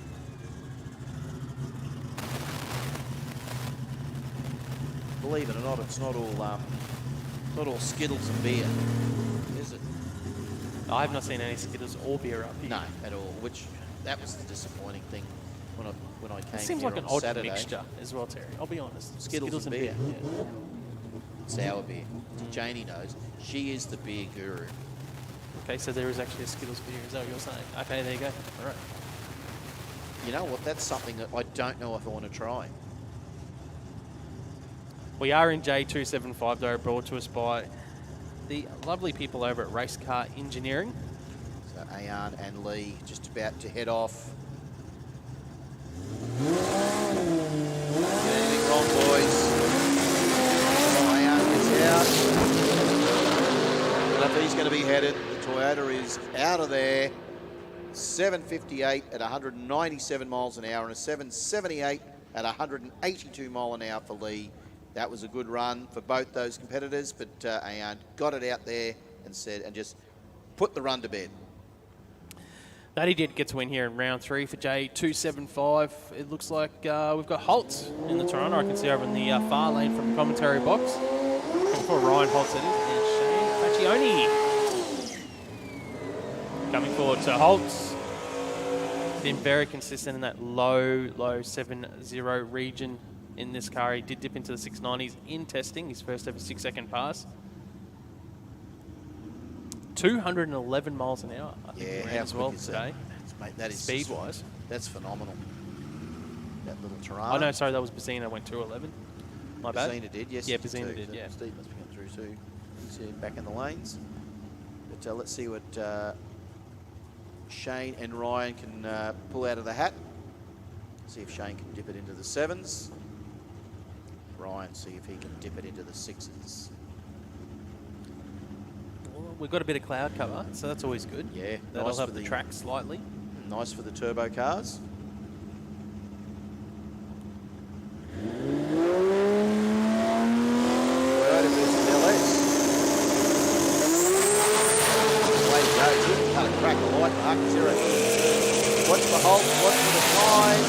Believe it or not, it's not all Skittles and beer, is it? I have not seen any Skittles or beer up here. No, at all. Which that was the disappointing thing when I came. It seems here like an on odd Saturday. mixture as well, Terry. I'll be honest. Skittles and beer. Yeah. Sour beer. Janie knows. She is the beer guru. Okay, so there is actually a Skittles beer. Is that what you're saying? Okay, there you go. All right. You know what? That's something that I don't know if I want to try. We are in J275, though, brought to us by the lovely people over at Race Car Engineering. So Ayan and Lee just about to head off. Anything wrong, boys? Ayan gets out. he's going to be headed. The Toyota is out of there. 758 at 197 miles an hour and a 778 at 182 mile an hour for Lee. That was a good run for both those competitors, but Ayan got it out there and just put the run to bed. That he did get to win here in round 3 for J275. It looks like we've got Holtz in the Toronto. I can see over in the far lane from the commentary box. For Ryan Holtz, it is, and Shane Faccioni coming forward. So Holtz been very consistent in that low 7-0 region in this car. He did dip into the 690s in testing, his first ever 6-second pass. 211 miles an hour, I think, he ran as well today. Mate, that is speed-wise. That's phenomenal. That little Toronto. Oh, no, sorry, that was Bazzina, went 211. My bad. Bazzina did, yes. Yeah, Bazzina did, yeah. Steve must be coming through too. He's back in the lanes. But let's see what Shane and Ryan can pull out of the hat. See if Shane can dip it into the 7s. Ryan, see if he can dip it into the 6s. We've got a bit of cloud cover, so that's always good. Yeah, that'll nice help for the the track slightly. Nice for the turbo cars. Toyota versus LS. Way to go. Didn't cut a crack of light, Mark. Zero. Watch the Holt. Watch for the time.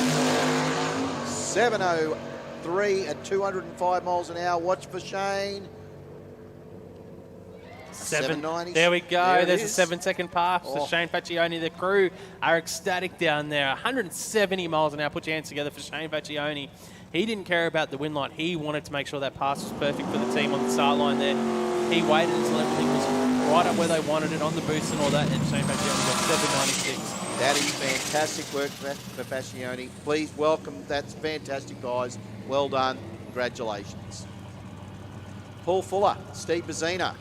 7:03 at 205 miles an hour. Watch for Shane. 790. There we go. There There's a 7-second pass Oh. for Shane Faccioni. The crew are ecstatic down there. 170 miles an hour. Put your hands together for Shane Faccioni. He didn't care about the win light. He wanted to make sure that pass was perfect for the team on the start line there. He waited until everything was right up where they wanted it on the boost and all that, and Shane Faccioni got 796. That is fantastic work for Faccioni. Please welcome. That's fantastic, guys. Well done. Congratulations. Paul Fuller, Steve Bazzina.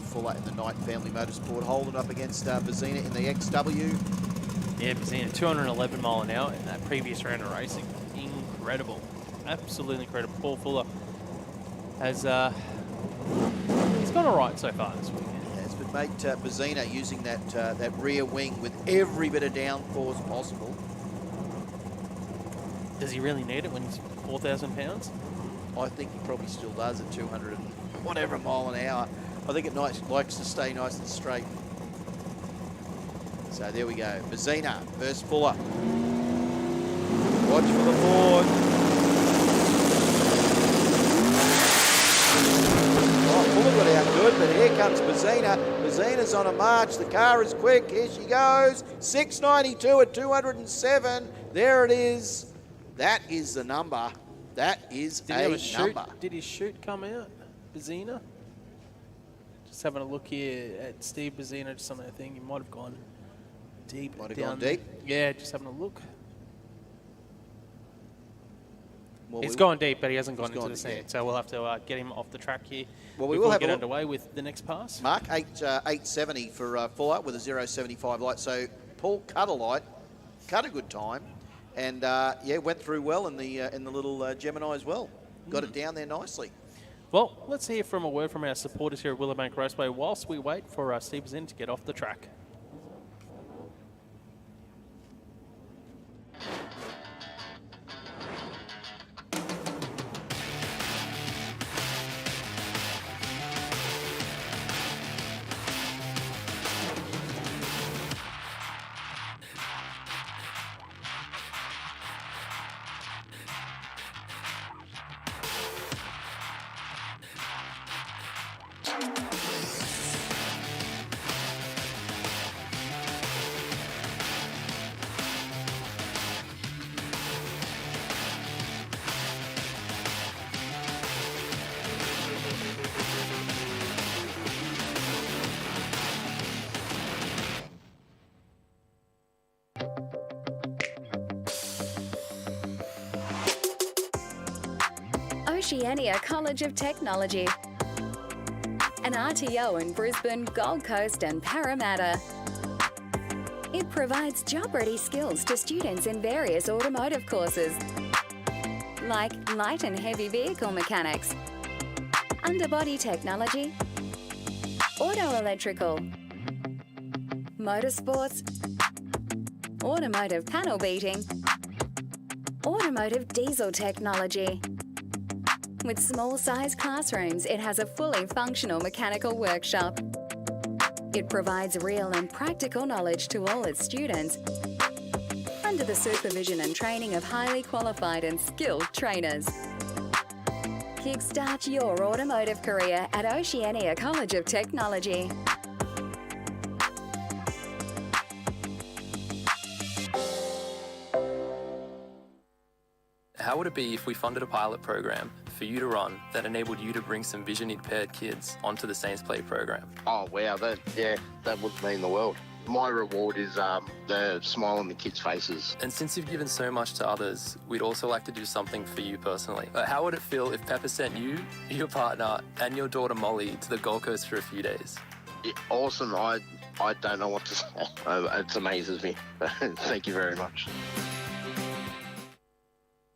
Fuller in the Knight Family Motorsport, holding up against Bazzina in the XW. Yeah, Bazzina, 211 mile an hour in that previous round of racing. Incredible. Absolutely incredible. Paul Fuller has, he's gone all right so far this weekend. Yes, but mate, Bazzina using that rear wing with every bit of downforce possible. Does he really need it when he's 4,000 pounds? I think he probably still does at 200 and whatever mile an hour. I think it likes to stay nice and straight. So there we go. Bazzina versus Fuller. Watch for the board. Oh, Fuller got out good, but here comes Bazzina. Bazzina's on a march. The car is quick. Here she goes. 692 at 207. There it is. That is the number. That is a number. Did his chute come out, Bazzina? Just having a look here at Steve Bazzina, just on that thing. He might have gone deep. Might have down gone deep? Yeah, just having a look. Well, He's gone deep, but he hasn't gone he's into gone the deep, sand. So we'll have to get him off the track here. Well, we before will have get a underway with the next pass. Mark, 870 for Fuller with a 0.75 light. So Paul cut a light, cut a good time, and yeah, went through well in the little Gemini as well. Got it down there nicely. Well, let's hear from a word from our supporters here at Willowbank Raceway whilst we wait for Steve Bazzina to get off the track. Oceania College of Technology, an RTO in Brisbane, Gold Coast and Parramatta. It provides job-ready skills to students in various automotive courses, like light and heavy vehicle mechanics, underbody technology, auto electrical, motorsports, automotive panel beating, automotive diesel technology. With small-sized classrooms, it has a fully functional mechanical workshop. It provides real and practical knowledge to all its students under the supervision and training of highly qualified and skilled trainers. Kickstart your automotive career at Oceania College of Technology. How would it be if we funded a pilot program for you to run that enabled you to bring some vision impaired kids onto the Saints Play program? Oh, wow. That would mean the world. My reward is the smile on the kids' faces. And since you've given so much to others, we'd also like to do something for you personally. How would it feel if Pepper sent you, your partner, and your daughter Molly to the Gold Coast for a few days? Yeah, awesome. I don't know what to say. It amazes me. Thank you very much.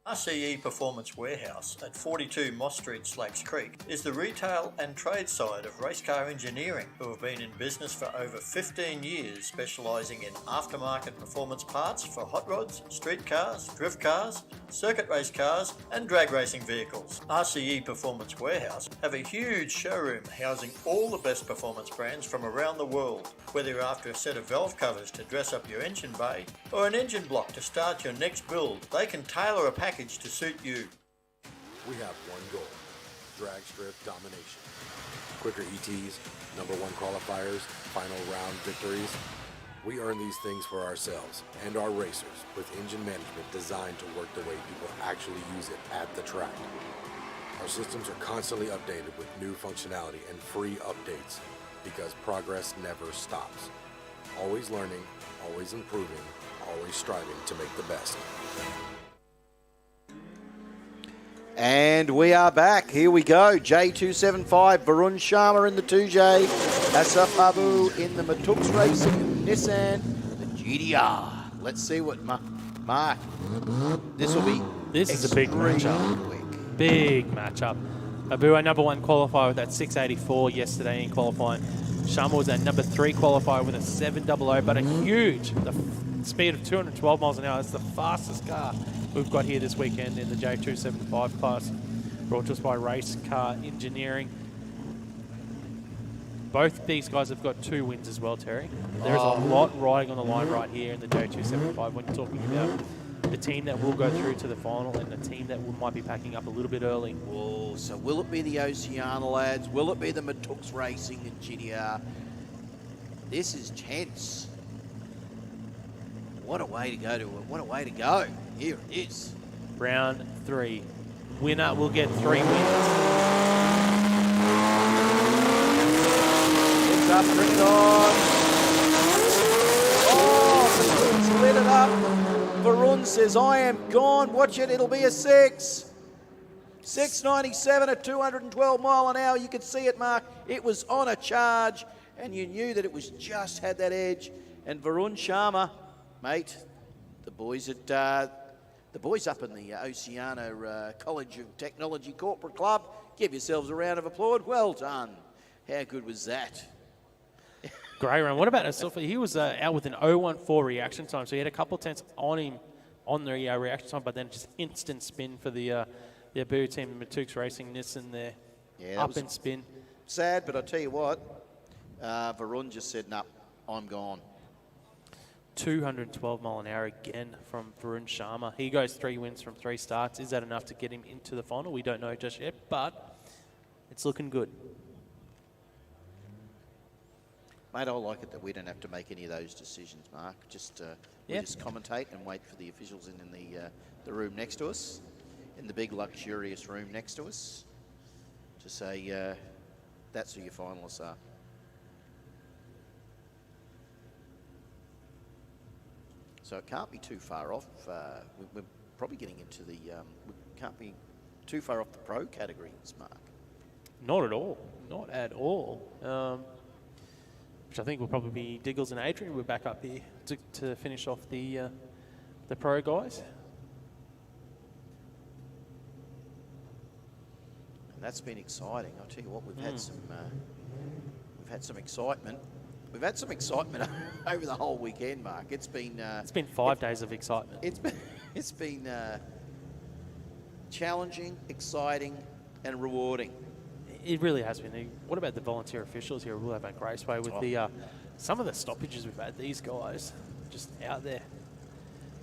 RCE Performance Warehouse at 42 Moss Street, Slacks Creek is the retail and trade side of Race Car Engineering, who have been in business for over 15 years, specialising in aftermarket performance parts for hot rods, street cars, drift cars, circuit race cars and drag racing vehicles. RCE Performance Warehouse have a huge showroom housing all the best performance brands from around the world. Whether you're after a set of valve covers to dress up your engine bay or an engine block to start your next build, they can tailor a package to suit you. We have one goal, drag strip domination. Quicker ETs, number one qualifiers, final round victories. We earn these things for ourselves and our racers with engine management designed to work the way people actually use it at the track. Our systems are constantly updated with new functionality and free updates because progress never stops. Always learning, always improving, always striving to make the best. And we are back. Here we go. J275, Varun Sharma in the 2J, Asaf Abu in the Matux Racing Nissan, the GDR. Let's see what Mark. This will be. This is a big matchup. Big matchup. Abu, our number one qualifier with that 684 yesterday in qualifying. Sharma was our number 3 qualifier with a 700, but a huge speed of 212 miles an hour. It's the fastest car we've got here this weekend in the J275 class, brought to us by Race Car Engineering. Both these guys have got 2 wins as well, Terry. There's a lot riding on the line right here in the J275 when you're talking about the team that will go through to the final and the team that might be packing up a little bit early. Whoa, so will it be the Oceania lads? Will it be the Matux Racing and GDR? This is tense. What a way to go to it. What a way to go. Here it is. Round 3. Winner will get 3 wins. It's up, bring it on. Oh, Varun lit it up. Varun says, I am gone. Watch it, it'll be a 6. 697 at 212 mile an hour. You could see it, Mark. It was on a charge, and you knew that it was just had that edge. And Varun Sharma, mate, the boys up in the Oceania College of Technology Corporate Club, give yourselves a round of applause. Well done. How good was that? Great run. What about Asaf? He was out with an 0.14 reaction time, so he had a couple of tenths on him on the reaction time, but then just instant spin for the Abu team, the Matux Racing Nissan there. Yeah, up and spin. Sad, but I tell you what, Varun just said, no, I'm gone. 212 mile an hour again from Varun Sharma. He goes 3 wins from 3 starts. Is that enough to get him into the final? We don't know just yet, but it's looking good. Mate, I like it that we don't have to make any of those decisions, Mark. Just we just commentate and wait for the officials in the room next to us, in the big luxurious room next to us, to say that's who your finalists are. So it can't be too far off. We're probably getting into the, we can't be too far off the pro categories, Mark. Not at all. Not at all. Which I think will probably be Diggles and Adrian. We're back up here to finish off the pro guys. That's been exciting. I'll tell you what, we've had some excitement. We've had some excitement over the whole weekend, Mark. It's been 5 days of excitement. It's been challenging, exciting, and rewarding. It really has been. What about the volunteer officials here at Willowbank Raceway with the some of the stoppages we've had? These guys just out there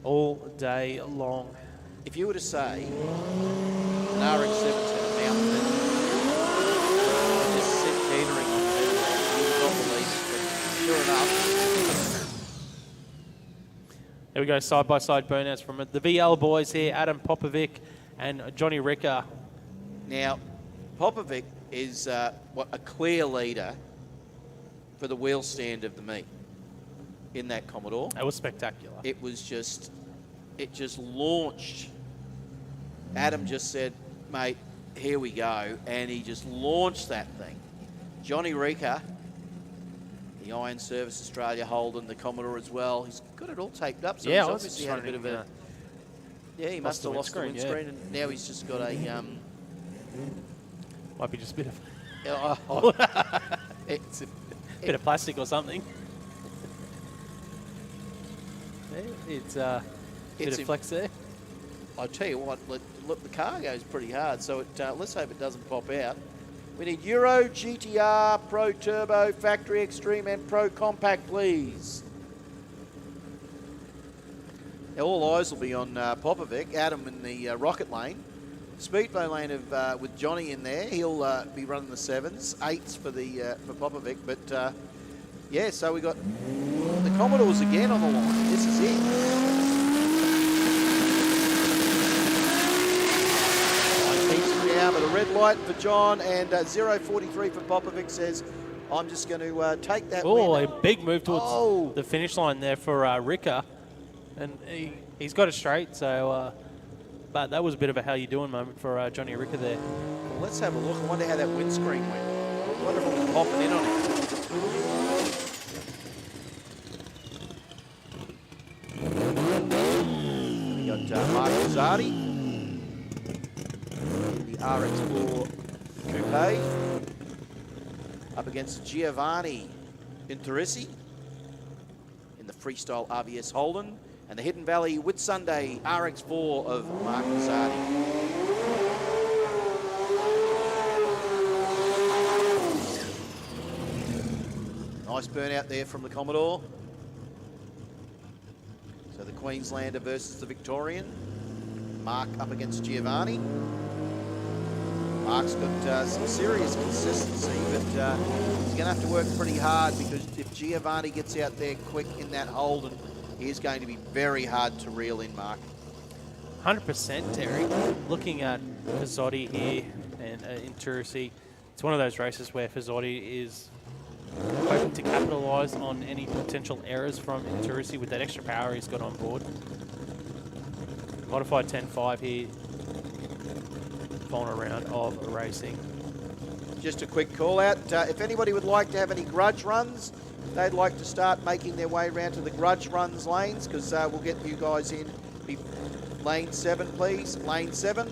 all day long. If you were to say an RX-7's going to mount it, just sit catering on the middle, you would not believe it, but sure enough. There we go, side-by-side burnouts from the VL boys here, Adam Popovic and Johnny Ricker. Now, Popovic is a clear leader for the wheel stand of the meet in that Commodore. That was spectacular. It just launched. Adam just said, mate, here we go. And he just launched that thing. Johnny Ricker, the Iron Service Australia Holden, the Commodore as well. He's got it all taped up. So yeah, he's obviously had a bit of a... Yeah, he must have lost the windscreen. And now he's just got a... Might be just a bit of... it's a bit of plastic or something. It's a bit of flex there. I tell you what, look, the car goes pretty hard, so let's hope it doesn't pop out. We need Euro, GTR, Pro Turbo, Factory Extreme, and Pro Compact, please. Now, all eyes will be on Popovic, Adam in the rocket lane. Speedway lane of with Johnny in there. He'll be running the 7s, 8s for Popovic. But yeah, so we got the Commodores again on the line. This is it. Now, but a red light for John and 0:43 for Popovic says, I'm just going to take that win. Oh, a big move towards the finish line there for Ricker. And he's got it straight, so... but that was a bit of a how you doing moment for Johnny Ricker there. Well, let's have a look. I wonder how that windscreen went. I wonder if it was popping in on it. We got Mark Rosati, the RX4 Coupe, up against Giovanni Interisi in the Freestyle RVS Holden. And the Hidden Valley Whitsunday RX4 of Mark Rosati. Nice burnout there from the Commodore. So the Queenslander versus the Victorian. Mark up against Giovanni. Mark's got some serious consistency, but he's going to have to work pretty hard because if Giovanni gets out there quick in that Holden, he is going to be very hard to reel in, Mark. 100%, Terry. Looking at Fazzotti here and Interisi, it's one of those races where Fazzotti is hoping to capitalise on any potential errors from Interisi with that extra power he's got on board. Modified 10.5 here, final round of racing. Just a quick call out. If anybody would like to have any grudge runs, they'd like to start making their way around to the grudge runs lanes because we'll get you guys in. Lane 7, please. Lane 7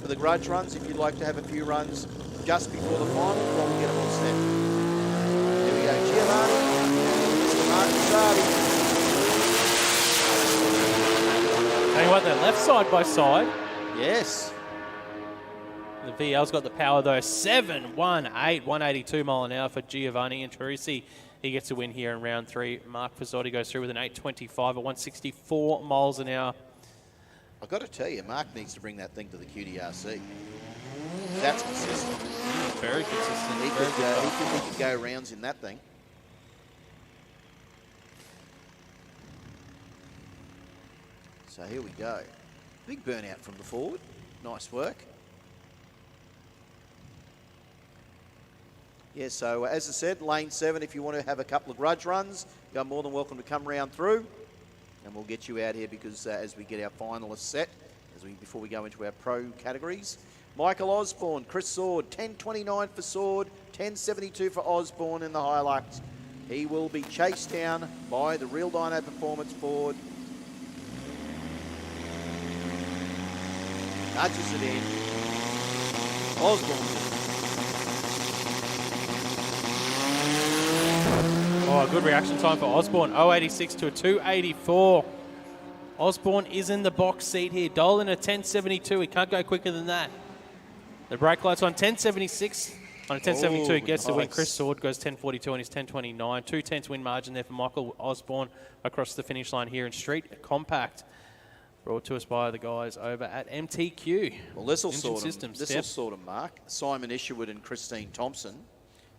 for the grudge runs if you'd like to have a few runs just before the final before we get them all set. There we go. Giovanni, Mr. Mark Rosati. Tell you what, they're left side by side. Yes. The VL's got the power though. 7-1-8, 182 mile an hour for Giovanni Interisi. He gets a win here in round 3. Mark Fazzotti goes through with an 8.25 at 164 miles an hour. I've got to tell you, Mark needs to bring that thing to the QDRC. That's consistent. Very consistent. He could go rounds in that thing. So here we go. Big burnout from the forward. Nice work. Yeah, so as I said, lane 7, if you want to have a couple of grudge runs, you're more than welcome to come round through. And we'll get you out here because as we get our finalists set, before we go into our pro categories. Michael Osborne, Chris Sword, 10.29 for Sword, 10.72 for Osborne in the Hilux. He will be chased down by the Real Dyno Performance Ford. Nudges it in. Osborne. Oh, good reaction time for Osborne. 086 to a 284. Osborne is in the box seat here. Dolan at 1072. He can't go quicker than that. The brake light's on 1076. On a 1072, he gets the win. Chris Sword goes 1042 on his 1029. 2/10 win margin there for Michael Osborne across the finish line here in Street Compact. Brought to us by the guys over at MTQ. Well, this will Systems. sort of mark Simon Isherwood and Christine Thompson.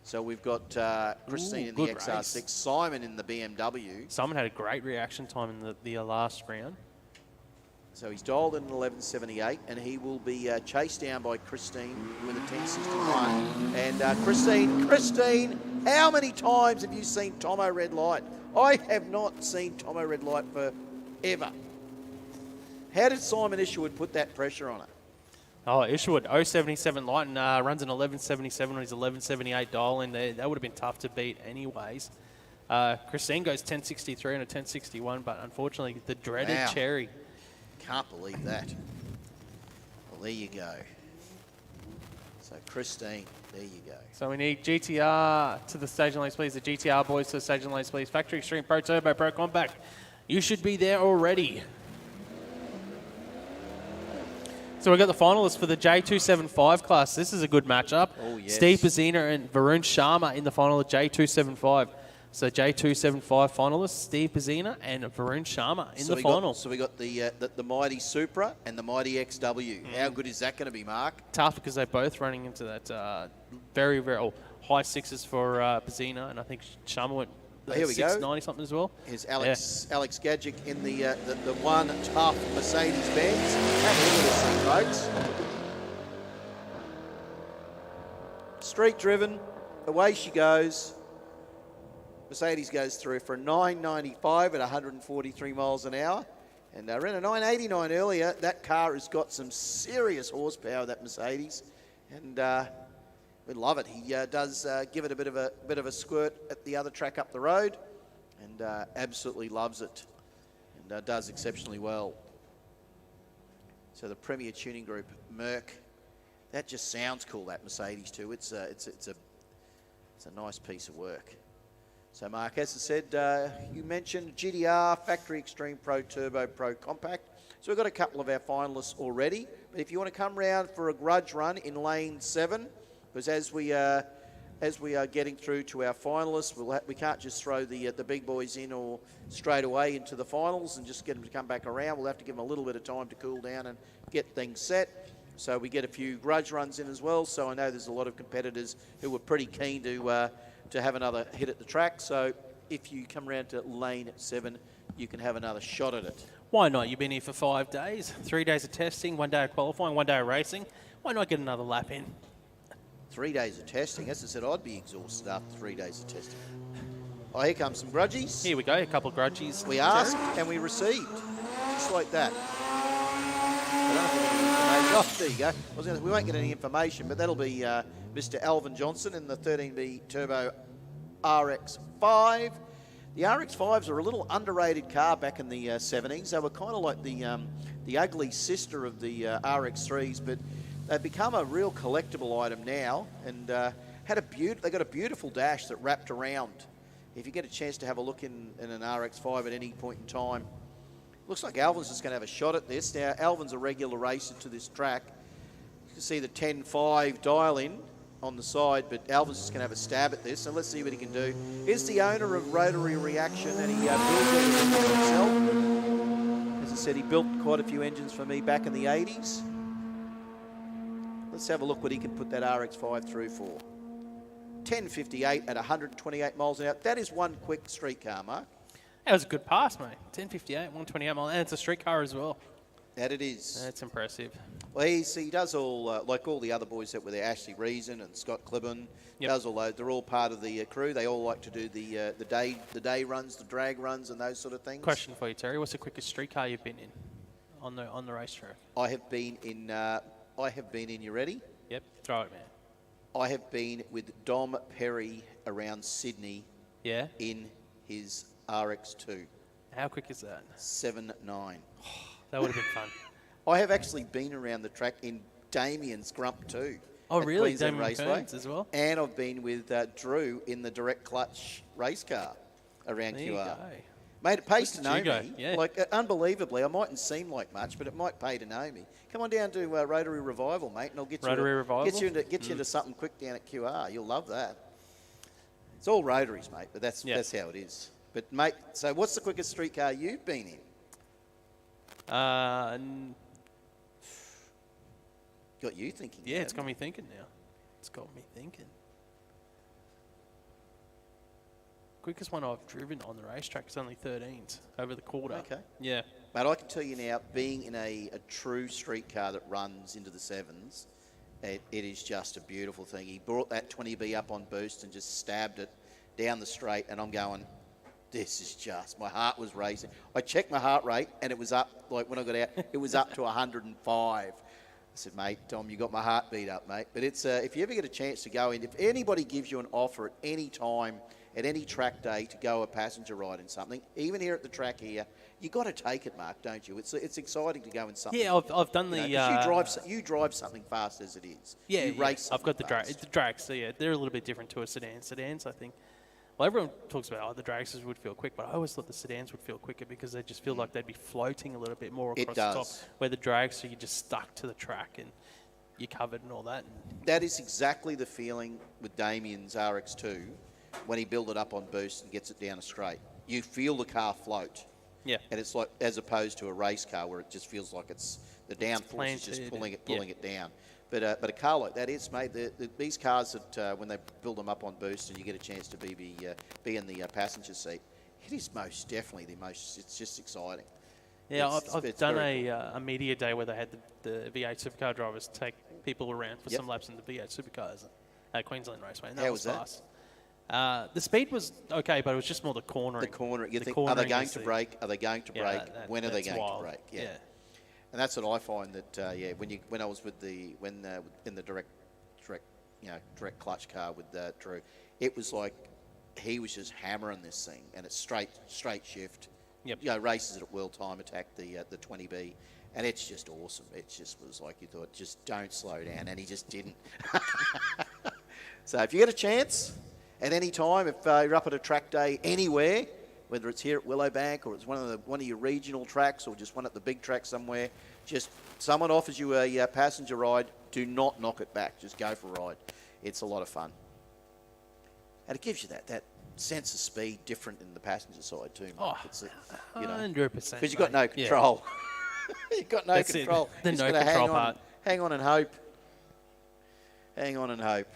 So we've got Christine in the XR6, race. Simon in the BMW. Simon had a great reaction time in the last round. So he's dialed in an 1178, and he will be chased down by Christine with a 1061. And Christine, how many times have you seen Tomo Red Light? I have not seen Tomo Red Light forever. How did Simon Isherwood put that pressure on it? Oh, Isherwood, 077 light and runs an 1177 on his 1178 dial in there. That would have been tough to beat anyways. Christine goes 1063 and a 1061, but unfortunately the dreaded cherry. Can't believe that. Well, there you go. So Christine, there you go. So we need GTR to the staging lanes, please. The GTR boys to the staging lanes, please. Factory Extreme Pro Turbo Pro Compact. You should be there already. So we've got the finalists for the J275 class. This is a good matchup. Oh, yes. Steve Pazina and Varun Sharma in the final of J275. So J275 finalists, Steve Pazina and Varun Sharma in the final. So we got the Mighty Supra and the Mighty XW. How good is that going to be, Mark? Tough because they're both running into that very, very high sixes for Pazina, and I think Sharma went here we 690 something as well. Here's Alex Gajic in the one tough Mercedes-Benz. Have a look at this thing, folks. Street driven, away she goes. Mercedes goes through for a 995 at 143 miles an hour. And ran a 989 earlier. That car has got some serious horsepower, that Mercedes. And we love it. He does give it a bit of a squirt at the other track up the road, and absolutely loves it, and does exceptionally well. So the Premier Tuning Group, Merc, that just sounds cool. That Mercedes too. It's a nice piece of work. So Mark, as I said, you mentioned GTR Factory Extreme Pro Turbo Pro Compact. So we've got a couple of our finalists already. But if you want to come round for a grudge run in lane 7. Because as we are getting through to our finalists, we can't just throw the big boys in or straight away into the finals and just get them to come back around. We'll have to give them a little bit of time to cool down and get things set. So we get a few grudge runs in as well. So I know there's a lot of competitors who were pretty keen to have another hit at the track. So if you come around to lane 7, you can have another shot at it. Why not? You've been here for 5 days, 3 days of testing, 1 day of qualifying, 1 day of racing. Why not get another lap in? 3 days of testing. As I said, I'd be exhausted after 3 days of testing. Oh, here comes some grudgies. Here we go, a couple of grudgies. We asked and we received, just like that. Oh, there you go. We won't get any information, but that'll be Mr. Alvin Johnson in the 13B Turbo RX-5. The RX-5s are a little underrated car back in the 70s. They were kind of like the ugly sister of the RX-3s, but they've become a real collectible item now, and they got a beautiful dash that wrapped around. If you get a chance to have a look in an RX-5 at any point in time, looks like Alvin's just going to have a shot at this. Now, Alvin's a regular racer to this track. You can see the 10.5 dial-in on the side, but Alvin's just going to have a stab at this, so let's see what he can do. Here's the owner of Rotary Reaction, and he builds everything himself. As I said, he built quite a few engines for me back in the 80s. Let's have a look what he can put that RX-5 through for. 1058 at 128 miles an hour. That is one quick street car, Mark. That was a good pass, mate. 1058, 128 miles, and it's a street car as well. That it is. That's impressive. Well, he does all, like all the other boys that were there, Ashley Reason and Scott Clibborn, does all those. They're all part of the crew. They all like to do the day runs, the drag runs, and those sort of things. Question for you, Terry. What's the quickest street car you've been in on the racetrack? I have been in, you ready? Yep, throw it, man. I have been with Dom Perry around Sydney. Yeah. In his RX-2. How quick is that? 7.9. That would have been fun. I have actually been around the track in Damien's Grump too. Oh, at really? Queensland Damon Raceway. Kearns as well? And I've been with Drew in the direct clutch race car around There you QR. go. Mate, it pays to Look know at you me. go, yeah. Like, unbelievably, I mightn't seem like much, but it might pay to know me. Come on down to Rotary Revival, mate, and I'll get Rotary you Revival? get you into something quick down at QR. You'll love that. It's all Rotaries, mate, but that's how it is. But mate, so what's the quickest streetcar you've been in? Got you thinking. Yeah, it's got me thinking now. It's got me thinking. Quickest one I've driven on the racetrack is only 13s over the quarter. Okay. Yeah. Mate, I can tell you now, being in a true streetcar that runs into the sevens, it is just a beautiful thing. He brought that 20B up on boost and just stabbed it down the straight, and I'm going, this is just, my heart was racing. I checked my heart rate, and it was up, like when I got out, it was up to 105. I said, mate, Tom, you got my heart beat up, mate. But it's if you ever get a chance to go in, if anybody gives you an offer at any time, at any track day to go a passenger ride in something, even here at the track here, you got to take it, Mark, don't you? It's exciting to go in something. Yeah, I've done the. 'cause you drive something fast as it is. Yeah, you race. I've got the fast. drag. The drags, so yeah, they're a little bit different to a sedan. Sedans, I think. Well, everyone talks about the dragsters would feel quick, but I always thought the sedans would feel quicker because they just feel like they'd be floating a little bit more across the top. Where the dragster, you're just stuck to the track and you're covered and all that. That is exactly the feeling with Damien's RX2 when he built it up on boost and gets it down a straight. You feel the car float. Yeah. And it's like, as opposed to a race car where it just feels like it's the downforce is just pulling it down. But a car like that is, mate, these cars that when they build them up on boost and you get a chance to be in the passenger seat, it is most definitely it's just exciting. Yeah, I've done a media day where they had the V8 supercar drivers take people around for some laps in the V8 supercars at Queensland Raceway. And that was fast. The speed was okay, but it was just more the cornering. The cornering. You think, cornering are they going to brake? Are they going to brake? When are they going to brake? Yeah. And that's what I find that when I was with in the direct clutch car with Drew, it was like he was just hammering this thing, and it's straight shift. Yep. You know, races it at World Time Attack, the 20B, and it's just awesome. It just was like you thought, just don't slow down, and he just didn't. So if you get a chance at any time, if you're up at a track day anywhere, whether it's here at Willowbank or it's one of your regional tracks or just one at the big track somewhere, just someone offers you a passenger ride, do not knock it back. Just go for a ride. It's a lot of fun. And it gives you that sense of speed different in the passenger side too, Mark. Oh, it's 100%. Because you've got no control. You've got no control. The You're no just control gonna part. hang on and hope. Hang on and hope.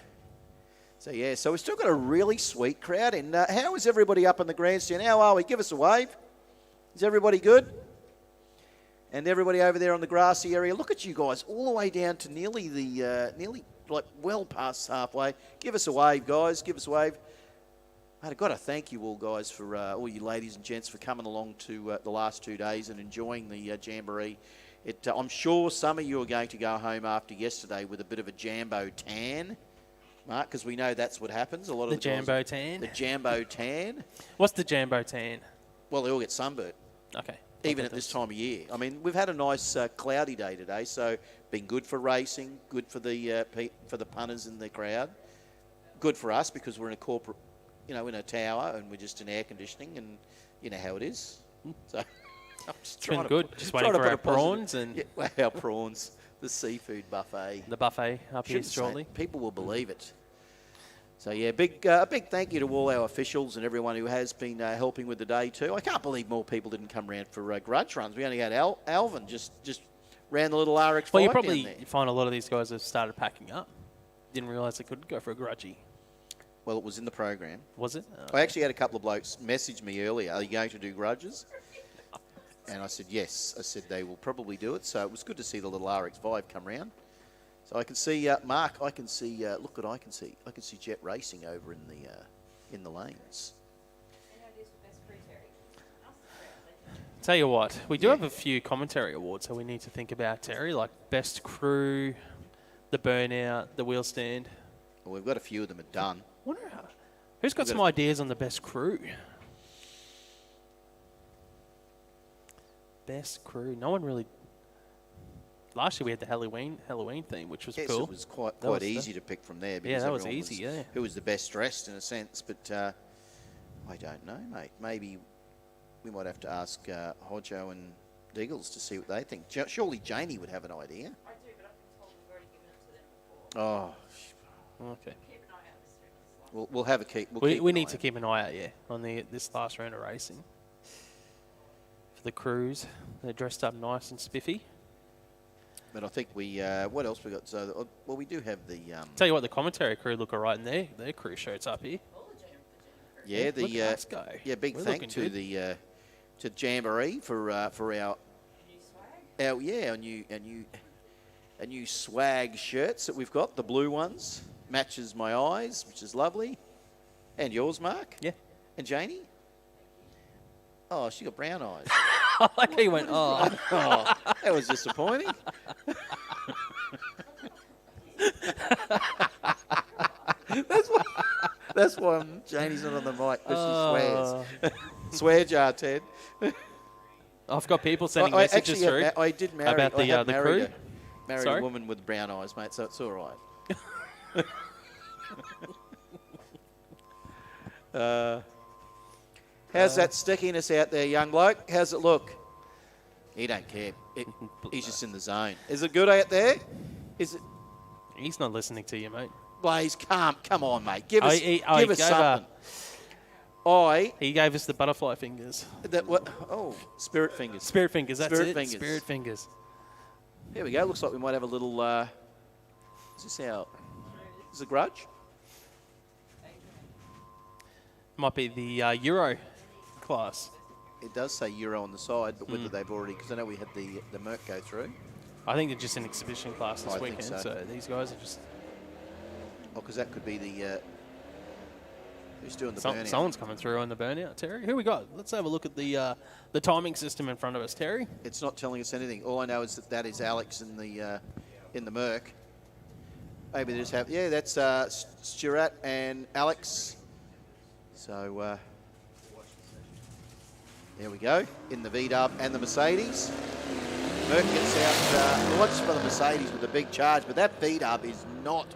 So, yeah, so we've still got a really sweet crowd. And how is everybody up in the grandstand? How are we? Give us a wave. Is everybody good? And everybody over there on the grassy area, look at you guys, all the way down to nearly well past halfway. Give us a wave, guys. Give us a wave. I've got to thank you all, guys, for all you ladies and gents for coming along to the last 2 days and enjoying the Jamboree. I'm sure some of you are going to go home after yesterday with a bit of a Jambo tan, Mark, because we know that's what happens. A lot of the Jambo tan? The Jambo tan. What's the Jambo tan? Well, they all get sunburnt. Okay. Even at this time of year. I mean, we've had a nice cloudy day today, so been good for racing, good for the punters in the crowd, good for us because we're in a corporate, in a tower and we're just in air conditioning, and you know how it is. So I'm just been good. Just waiting for our prawns and our prawns, the seafood buffet. The buffet up here Shouldn't say shortly. it. People will believe it. So, yeah, a big thank you to all our officials and everyone who has been helping with the day too. I can't believe more people didn't come round for grudge runs. We only had Alvin just ran the little RX5 Well, you down probably there. find a lot of these guys have started packing up. Didn't realise they could go for a grudgy. Well, it was in the program. Was it? I actually had a couple of blokes message me earlier, are you going to do grudges? And I said, yes. I said they will probably do it. So it was good to see the little RX5 come round. So I can see, Mark, I can see, look what I can see. I can see Jet Racing over in the lanes. Tell you what, we do have a few commentary awards that we need to think about, Terry, like Best Crew, the Burnout, the Wheel Stand. Well, we've got a few of them done. Who's got some ideas on the Best Crew? Best Crew. No one really... Last year we had the Halloween theme, which was Yes, cool. it was quite That was easy to pick from there. Yeah, Because that was everyone easy, yeah. Who was the best dressed in a sense, but I don't know, mate. Maybe we might have to ask Hodjo and Diggles to see what they think. Surely Janie would have an idea. I do, but I've been told we've already given it to them before. Oh, Okay. Keep an eye out this week. we'll have a keep. We need to keep an eye out, on this last round of racing. For the crews, they're dressed up nice and spiffy. But I think we, what else we got? So, well, we do have the. Tell you what, the commentary crew look all right in their crew shirts up here. Yeah, Look at us go. Yeah, big We're thank looking to good. the to Jamboree for our new swag shirts that we've got. The blue ones matches my eyes, which is lovely, and yours, Mark. Yeah. And Janie. Oh, she got brown eyes. I like how you went, oh. Oh, that was disappointing. That's why Janie's not on the mic, because she swears. Swear jar, Ted. I've got people sending messages through I did marry, about the crew. Married Sorry? a woman with brown eyes, mate, so it's all right. How's that stickiness out there, young bloke? How's it look? He don't care. He's just in the zone. Is it good out there? Is it? He's not listening to you, mate. Blaze, come on, mate. Give us he something. He gave us the butterfly fingers. Spirit fingers. Spirit fingers, that's Spirit it. fingers. Spirit fingers. Here we go. Looks like we might have a little. Is this our? Is it a grudge? Might be the Euro class. It does say Euro on the side, but whether they've already, because I know we had the Merc go through. I think they're just an exhibition class this I think weekend, so these guys are just. Oh, because that could be the. Who's doing the burnout? Someone's coming through on the burnout, Terry. Who we got? Let's have a look at the timing system in front of us, Terry. It's not telling us anything. All I know is that is Alex in the Merc. Maybe they just have. Yeah, that's Stuart and Alex. So there we go in the V-Dub and the Mercedes. Merc gets out. Watch for the Mercedes with a big charge, but that V-Dub is not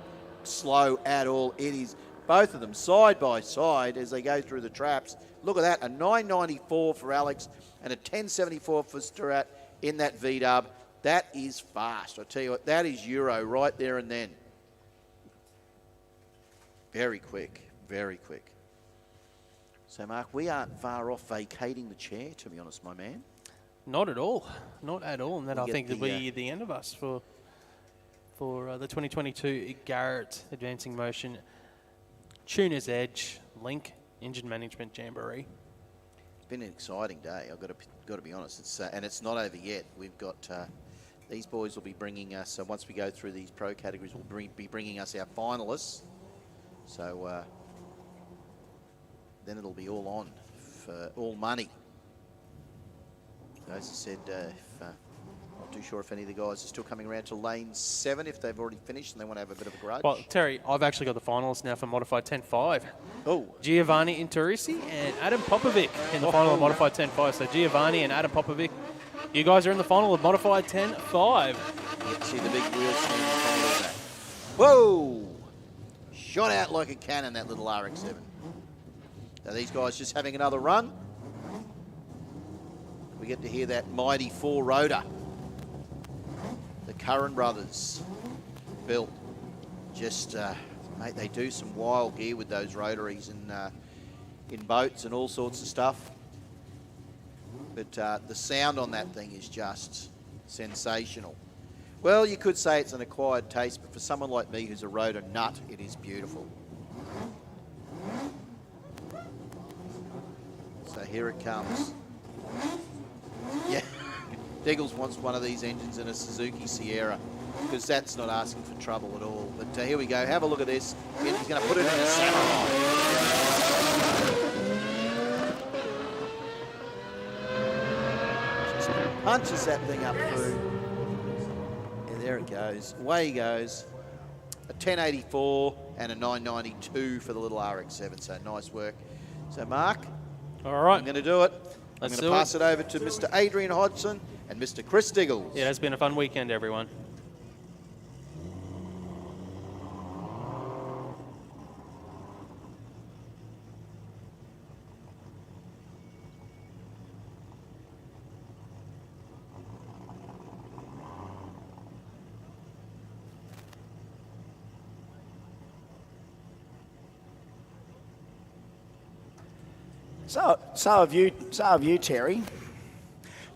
slow at all. It is both of them side by side as they go through the traps. Look at that, a 994 for Alex and a 1074 for Stuart in that V-Dub. That is fast. I tell you what, that is Euro right there and then. Very quick, very quick. So, Mark, we aren't far off vacating the chair, to be honest, my man. Not at all. Not at all. And that We I get think will the, be the end of us for the 2022 Garrett Advancing Motion Tuner's Edge Link Engine Management Jamboree. It's been an exciting day. I've got to be honest. It's and it's not over yet. We've got these boys will be bringing us. Once we go through these pro categories, will be bringing us our finalists. So then it'll be all on for all money. As I said, not too sure if any of the guys are still coming around to lane 7 if they've already finished and they want to have a bit of a grudge. Well, Terry, I've actually got the finalists now for Modified 10.5. Oh. Giovanni Inturisi and Adam Popovic in the final of Modified 10.5. So Giovanni and Adam Popovic, you guys are in the final of Modified 10.5. You get to see the big wheels standing on top of that. Whoa! Shot out like a cannon, that little RX-7. Now these guys just having another run. We get to hear that mighty 4-rotor. The Curran brothers built. Just, mate, they do some wild gear with those rotaries in boats and all sorts of stuff. But the sound on that thing is just sensational. Well, you could say it's an acquired taste, but for someone like me who's a rotor nut, it is beautiful. So here it comes. Yeah, Diggles wants one of these engines in a Suzuki Sierra because that's not asking for trouble at all. But here we go. Have a look at this. He's going to put it in a Samurai. Just punches that thing up through. And there it goes. Away he goes. A 1084 and a 992 for the little RX-7. So nice work. So Mark, all right, I'm going to do it. I'm Let's going to do pass it over to Mr. Adrian Hodgson and Mr. Chris Diggles. Yeah, it's been a fun weekend, everyone. So have you, Terry.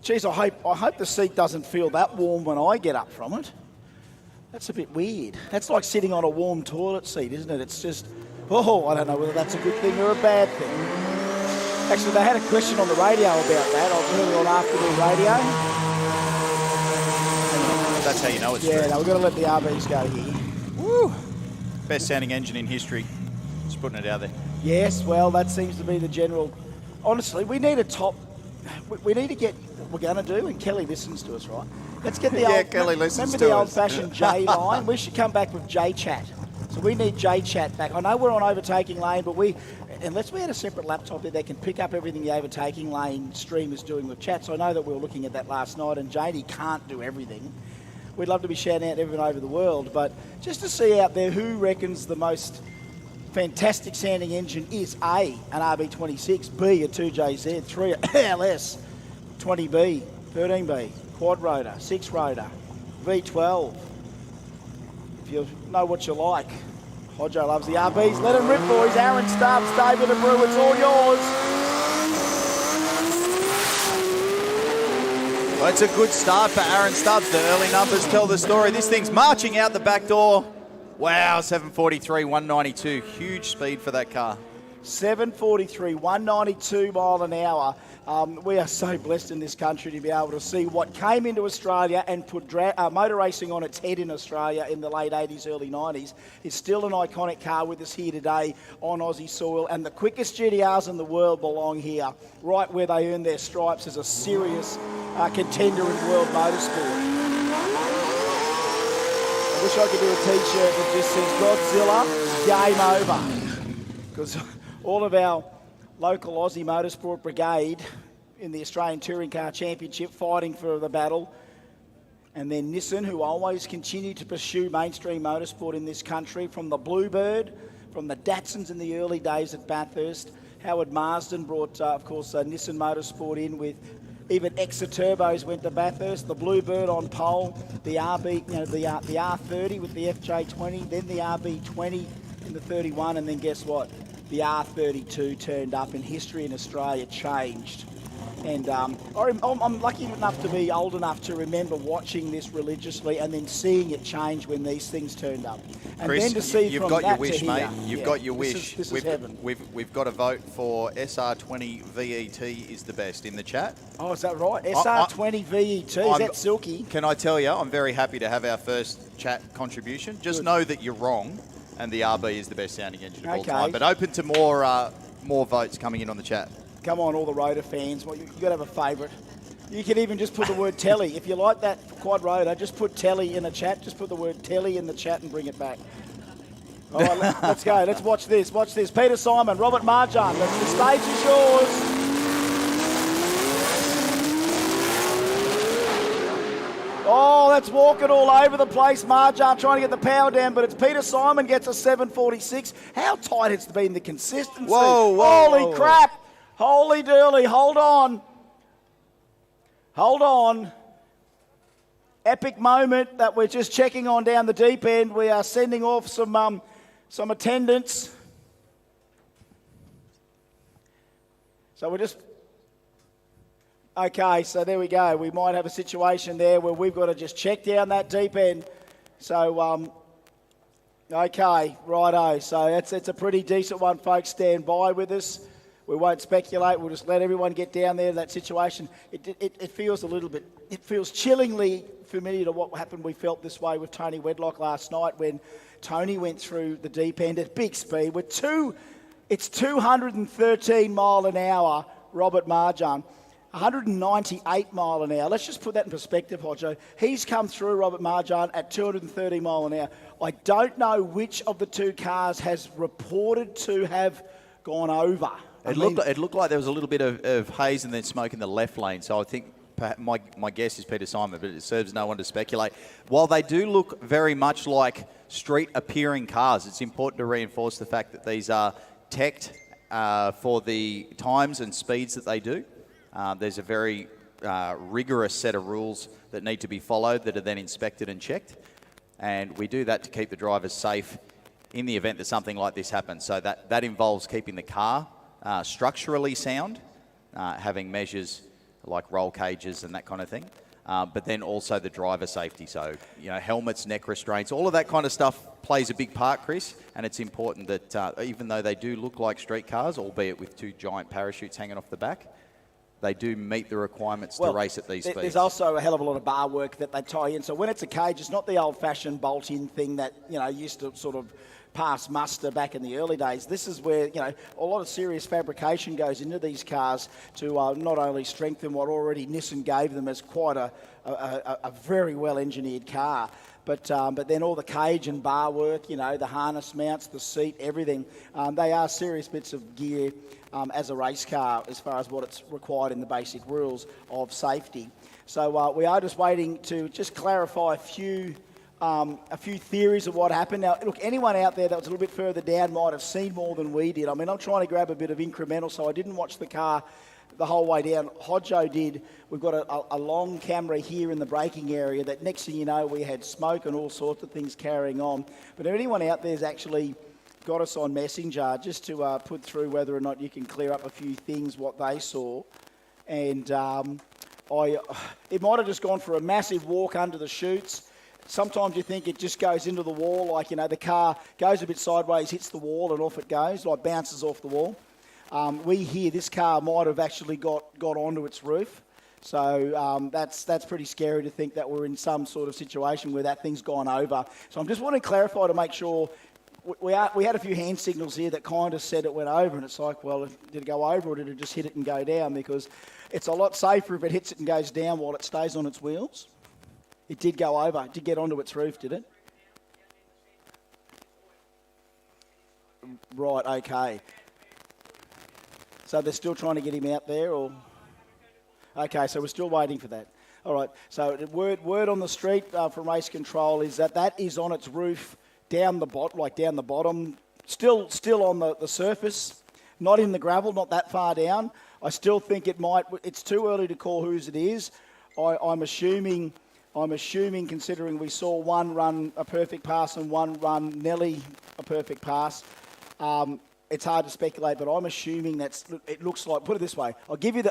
Geez, I hope the seat doesn't feel that warm when I get up from it. That's a bit weird. That's like sitting on a warm toilet seat, isn't it? It's just, I don't know whether that's a good thing or a bad thing. Actually, they had a question on the radio about that. I was heard on afternoon radio. That's how you know it's true. true. No, we've got to let the RBs go here. Woo! Best sounding engine in history. Just putting it out there. Yes, well, that seems to be the general. Honestly, we need a top. We need to get. We're going to do, and Kelly listens to us, right? Let's get the old. Kelly listens remember to the us. old-fashioned J line? We should come back with J chat. So we need J chat back. I know we're on overtaking lane, but unless we had a separate laptop that can pick up everything the overtaking lane stream is doing with chat. So I know that we were looking at that last night, and Janie can't do everything. We'd love to be shouting out everyone over the world, but just to see out there who reckons the most fantastic sounding engine is A, an RB26, B, a 2JZ, 3, a LS, 20B, 13B, quad rotor, 6 rotor, V12. If you know what you like. Hodjo loves the RBs. Let him rip, boys. Aaron Stubbs, David Abreu, it's all yours. Well, it's a good start for Aaron Stubbs. The early numbers tell the story. This thing's marching out the back door. Wow, 743, 192. Huge speed for that car. 743, 192 mile an hour. We are so blessed in this country to be able to see what came into Australia and put motor racing on its head in Australia in the late 80s, early 90s. It's still an iconic car with us here today on Aussie soil, and the quickest GTRs in the world belong here, right where they earn their stripes as a serious contender in world motorsport. I wish I could do a T-shirt that just says Godzilla, game over. Because all of our local Aussie Motorsport Brigade in the Australian Touring Car Championship fighting for the battle. And then Nissan, who always continue to pursue mainstream motorsport in this country, from the Bluebird, from the Datsuns in the early days at Bathurst. Howard Marsden brought, of course, Nissan Motorsport in with even Exeter Turbos went to Bathurst, the Bluebird on pole, the RB, the R30 with the FJ20, then the RB20 in the 31, and then guess what? The R32 turned up, and history in Australia changed. And I'm lucky enough to be old enough to remember watching this religiously and then seeing it change when these things turned up. And Chris, then to see you've from got that your wish, to here, mate. You've got your wish. This is heaven. We've got a vote for SR20 VET is the best in the chat. Oh, is that right? SR20 VET, is that silky? Can I tell you, I'm very happy to have our first chat contribution. Just know that you're wrong, and the RB is the best sounding engine of all time. But open to more votes coming in on the chat. Come on, all the rotor fans. Well, you've got to have a favourite. You can even just put the word telly. If you like that quad rotor, just put telly in the chat. Just put the word telly in the chat and bring it back. All right, let's go. Let's watch this. Watch this. Peter Simon, Robert Marjan. The stage is yours. Oh, that's walking all over the place. Marjan trying to get the power down, but it's Peter Simon gets a 746. How tight it's been, the consistency. Whoa, Holy crap. Holy durly, hold on. Hold on. Epic moment that we're just checking on down the deep end. We are sending off some attendants. So we're just... Okay, so there we go. We might have a situation there where we've got to just check down that deep end. So, okay, righto. So it's a pretty decent one, folks. Stand by with us. We won't speculate. We'll just let everyone get down there to that situation. It feels a little bit, it feels chillingly familiar to what happened. We felt this way with Tony Wedlock last night when Tony went through the deep end at big speed. It's 213 mile an hour, Robert Marjan. 198 mile an hour. Let's just put that in perspective, Hodjo. He's come through, Robert Marjan, at 230 mile an hour. I don't know which of the two cars has reported to have gone over. It looked like there was a little bit of haze and then smoke in the left lane, so I think my guess is Peter Simon, but it serves no one to speculate. While they do look very much like street-appearing cars, it's important to reinforce the fact that these are teched for the times and speeds that they do. There's a very rigorous set of rules that need to be followed that are then inspected and checked. And we do that to keep the drivers safe in the event that something like this happens. So that involves keeping the car structurally sound, having measures like roll cages and that kind of thing. But then also the driver safety. So, helmets, neck restraints, all of that kind of stuff plays a big part, Chris. And it's important that even though they do look like street cars, albeit with two giant parachutes hanging off the back, they do meet the requirements to race at these speeds. There's also a hell of a lot of bar work that they tie in. So when it's a cage, it's not the old-fashioned bolt-in thing that, used to sort of pass muster back in the early days. This is where, a lot of serious fabrication goes into these cars to not only strengthen what already Nissan gave them as quite a very well-engineered car, but then all the cage and bar work, the harness mounts, the seat, everything, they are serious bits of gear as a race car as far as what it's required in the basic rules of safety. So we are just waiting to just clarify a few theories of what happened. Now, look, anyone out there that was a little bit further down might have seen more than we did. I mean, I'm trying to grab a bit of incremental, so I didn't watch the car the whole way down. Hodjo did. We've got a long camera here in the braking area that next thing you know, we had smoke and all sorts of things carrying on. But if anyone out there's actually got us on Messenger, just to put through whether or not you can clear up a few things, what they saw. And it might have just gone for a massive walk under the chutes. Sometimes you think it just goes into the wall, like, the car goes a bit sideways, hits the wall, and off it goes, like bounces off the wall. We hear this car might have actually got onto its roof. So that's pretty scary to think that we're in some sort of situation where that thing's gone over. So I'm just wanting to clarify to make sure. We had a few hand signals here that kind of said it went over, and it's like, well, did it go over or did it just hit it and go down? Because it's a lot safer if it hits it and goes down while it stays on its wheels. It did go over. It did get onto its roof, did it? Right, okay. So they're still trying to get him out there, or? Okay, so we're still waiting for that. All right, so the word on the street from race control is that is on its roof, down the bottom, still on the surface, not in the gravel, not that far down. I still think it's too early to call whose it is. I'm assuming, considering we saw one run a perfect pass and one run Nelly a perfect pass, it's hard to speculate, but I'm assuming it looks like, put it this way, I'll give you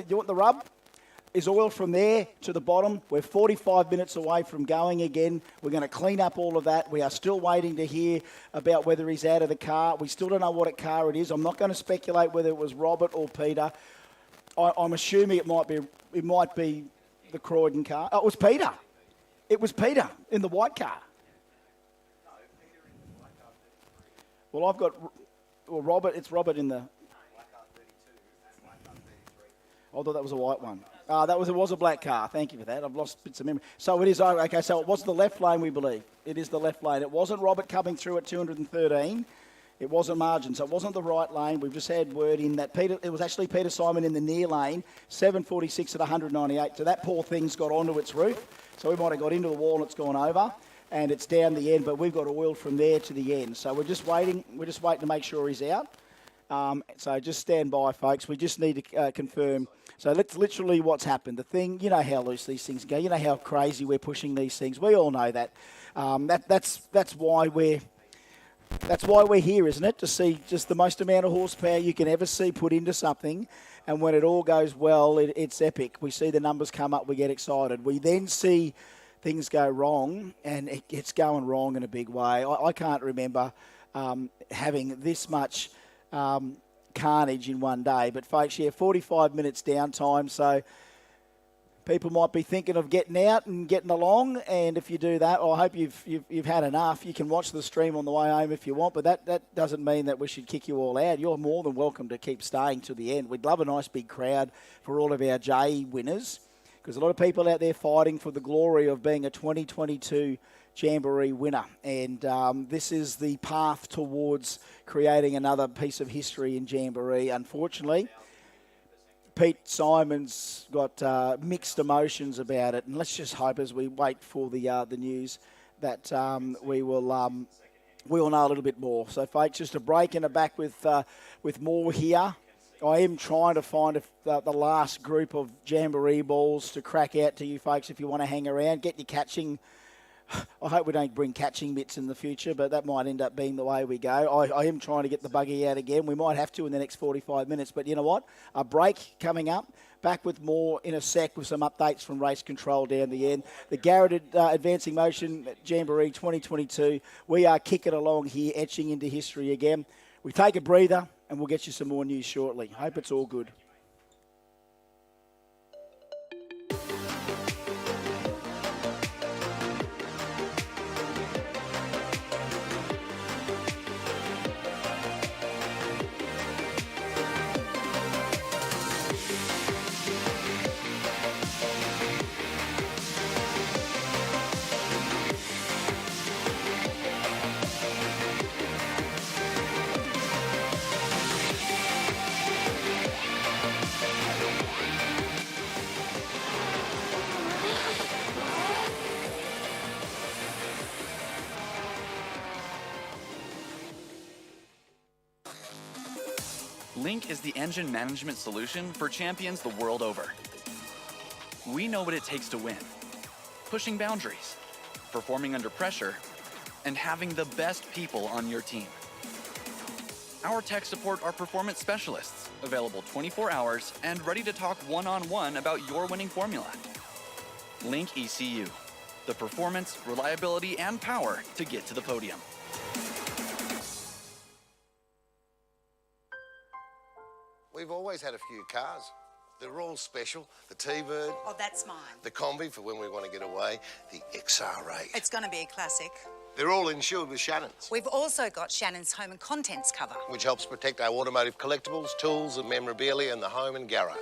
you want the rub? Is oil from there to the bottom. We're 45 minutes away from going again. We're going to clean up all of that. We are still waiting to hear about whether he's out of the car. We still don't know what car it is. I'm not going to speculate whether it was Robert or Peter. I'm assuming it might be the Croydon car. Oh, it was Peter. It was Peter in the white car. Well, I've got Robert. It's Robert in the. I thought that was a white one. It was a black car. Thank you for that. I've lost bits of memory. So it is, okay, so it was the left lane, we believe. It is the left lane. It wasn't Robert coming through at 213. It wasn't Margin, so it wasn't the right lane. We've just had word in that it was actually Peter Simon in the near lane, 746 at 198. So that poor thing's got onto its roof. So we might have got into the wall and it's gone over. And it's down the end, but we've got oil from there to the end. So we're just waiting to make sure he's out. So just stand by, folks. We just need to confirm. So that's literally what's happened. The thing, you know how loose these things go. You know how crazy we're pushing these things. We all know that. That's why we're here, isn't it? To see just the most amount of horsepower you can ever see put into something. And when it all goes well, it's epic. We see the numbers come up, we get excited. We then see things go wrong, and it's going wrong in a big way. I can't remember having this much carnage in one day. But folks, 45 minutes downtime, so people might be thinking of getting out and getting along. And if you do that, I hope you've had enough. You can watch the stream on the way home if you want, but that doesn't mean that we should kick you all out. You're more than welcome to keep staying to the end. We'd love a nice big crowd for all of our J winners, because a lot of people out there fighting for the glory of being a 2022 Jamboree winner. And this is the path towards creating another piece of history in Jamboree. Unfortunately, Pete Simon's got mixed emotions about it, and let's just hope as we wait for the news that we will know a little bit more. So, folks, just a break and a back with more here. I am trying to find the last group of Jamboree balls to crack out to you folks if you want to hang around. Get your catching. I hope we don't bring catching mitts in the future, but that might end up being the way we go. I am trying to get the buggy out again. We might have to in the next 45 minutes, but you know what? A break coming up. Back with more in a sec with some updates from race control down the end. The Garrett Advancing Motion Jamboree 2022. We are kicking along here, etching into history again. We take a breather and we'll get you some more news shortly. Hope it's all good. Link is the engine management solution for champions the world over. We know what it takes to win. Pushing boundaries, performing under pressure, and having the best people on your team. Our tech support are performance specialists, available 24 hours and ready to talk one-on-one about your winning formula. Link ECU, the performance, reliability, and power to get to the podium. We've always had a few cars. They're all special. The T-Bird. Oh, that's mine. The Combi for when we want to get away. The XR8. It's going to be a classic. They're all insured with Shannons, We've also got Shannons home and contents cover. which helps protect our automotive collectibles, tools and memorabilia in the home and garage.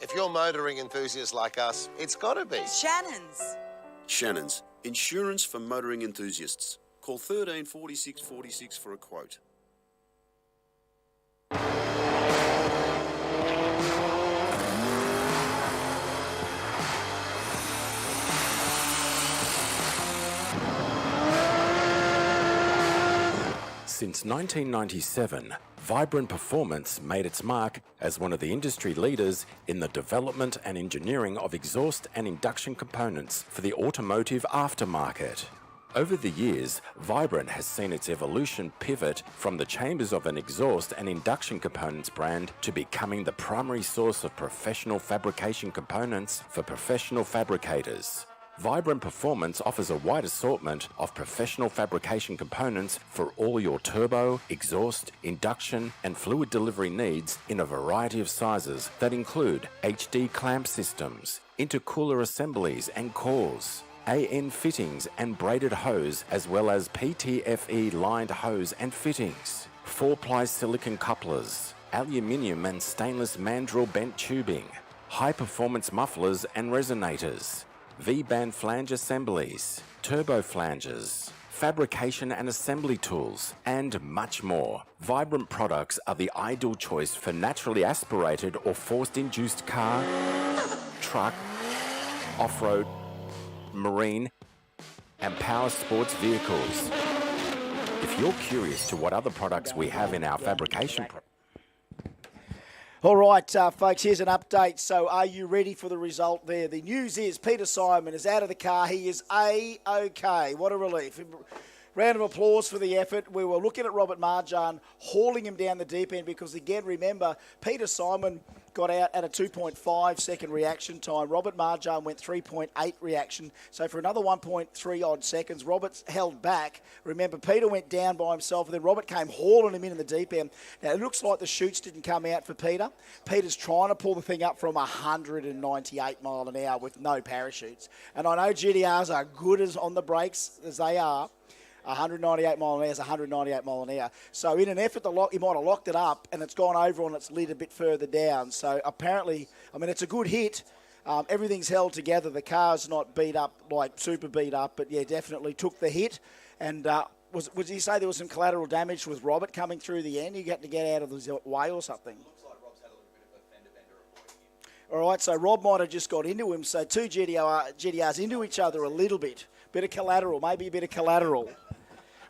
If you're motoring enthusiasts like us, it's got to be Shannons. Shannons, insurance for motoring enthusiasts. Call 13 46 46 for a quote. Since 1997, Vibrant Performance made its mark as one of the industry leaders in the development and engineering of exhaust and induction components for the automotive aftermarket. Over the years, Vibrant has seen its evolution pivot from the chambers of an exhaust and induction components brand to becoming the primary source of professional fabrication components for professional fabricators. Vibrant Performance offers a wide assortment of professional fabrication components for all your turbo, exhaust, induction and fluid delivery needs in a variety of sizes that include HD clamp systems, intercooler assemblies and cores, AN fittings and braided hose, as well as PTFE lined hose and fittings, 4-ply silicon couplers, aluminium and stainless mandrel bent tubing, high-performance mufflers and resonators, V-band flange assemblies, turbo flanges, fabrication and assembly tools, and much more. Vibrant products are the ideal choice for naturally aspirated or forced-induced car, truck, off-road, marine, and power sports vehicles. If you're curious to what other products we have in our fabrication All right, folks, here's an update. So are you ready for the result there? The news is Peter Simon is out of the car. He is A-OK. What a relief. Round of applause for the effort. We were looking at Robert Marjan hauling him down the deep end because, again, remember, Peter Simon got out at a 2.5 second reaction time. Robert Marjan went 3.8 reaction. So for another 1.3 odd seconds, Robert's held back. Remember, Peter went down by himself, and then Robert came hauling him in the deep end. Now, it looks like the chutes didn't come out for Peter. Peter's trying to pull the thing up from 198 mile an hour with no parachutes. And I know GTRs are good as on the brakes as they are. 198 mile an hour is 198 mile an hour. So in an effort to lock, he might have locked it up and it's gone over on its lid a bit further down. So apparently, I mean, it's a good hit. Everything's held together. The car's not beat up, like super beat up, but yeah, definitely took the hit. And was you say there was some collateral damage with Robert coming through the end? You had to get out of the way or something? Looks like Rob's had a little bit of a fender bender All right, so Rob might have just got into him. So two GDRs into each other a little bit. Bit of collateral, maybe a bit of collateral.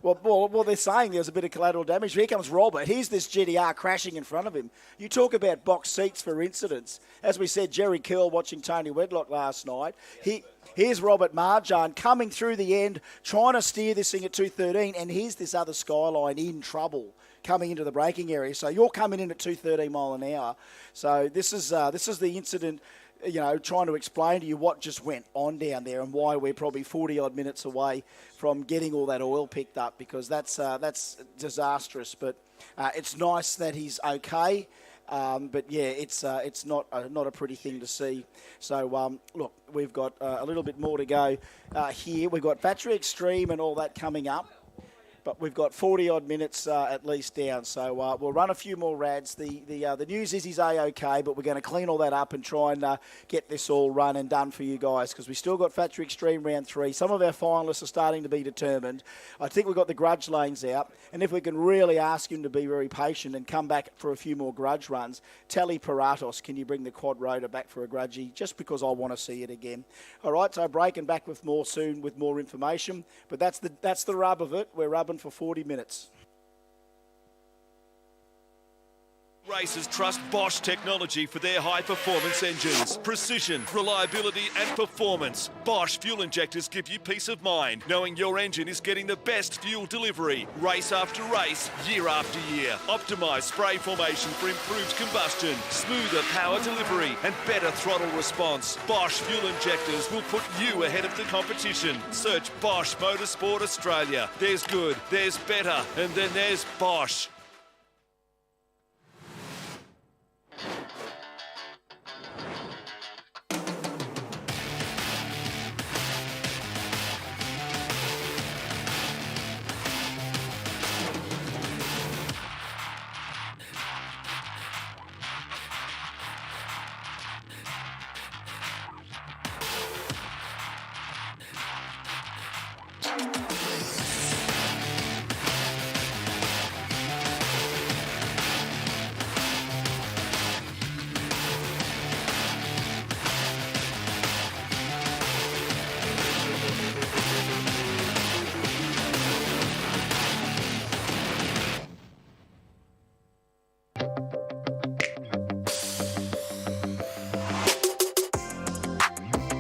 Well, they're saying there's a bit of collateral damage. Here comes Robert. Here's this GDR crashing in front of him. You talk about box seats for incidents. As we said, Jerry Curl watching Tony Wedlock last night. Here's Robert Marjan coming through the end, trying to steer this thing at 213, and here's this other Skyline in trouble coming into the braking area. So you're coming in at 213 mile an hour. So this is the incident, trying to explain to you what just went on down there and why we're probably 40-odd minutes away from getting all that oil picked up, because that's disastrous. But it's nice that he's okay. But yeah, it's not a pretty thing to see. So look, we've got a little bit more to go here. We've got Battery Extreme and all that coming up. But we've got 40-odd minutes at least down, so we'll run a few more rads. The news is he's A-OK, but we're going to clean all that up and try and get this all run and done for you guys, because we still got Factory Extreme round 3. Some of our finalists are starting to be determined. I think we've got the grudge lanes out, and if we can really ask him to be very patient and come back for a few more grudge runs, Tally Paratos, can you bring the quad rotor back for a grudgy, just because I want to see it again. All right, so breaking back with more soon with more information, but that's the rub of it. We're rubbing for 40 minutes. Racers trust Bosch technology for their high-performance engines. Precision, reliability and performance. Bosch fuel injectors give you peace of mind, knowing your engine is getting the best fuel delivery. Race after race, year after year. Optimised spray formation for improved combustion, smoother power delivery and better throttle response. Bosch fuel injectors will put you ahead of the competition. Search Bosch Motorsport Australia. There's good, there's better, and then there's Bosch.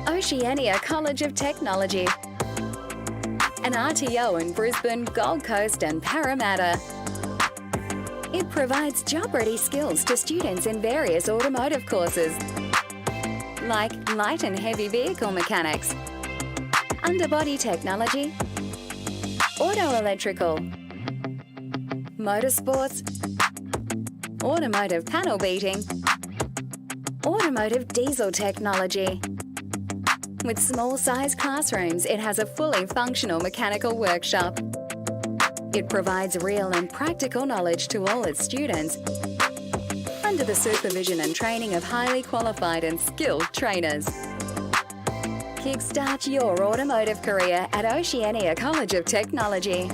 Oceania College of Technology. An RTO in Brisbane, Gold Coast and Parramatta. It provides job-ready skills to students in various automotive courses, like light and heavy vehicle mechanics, underbody technology, auto electrical, motorsports, automotive panel beating, automotive diesel technology. With small-sized classrooms, it has a fully functional mechanical workshop. It provides real and practical knowledge to all its students, under the supervision and training of highly qualified and skilled trainers. Kickstart your automotive career at Oceania College of Technology.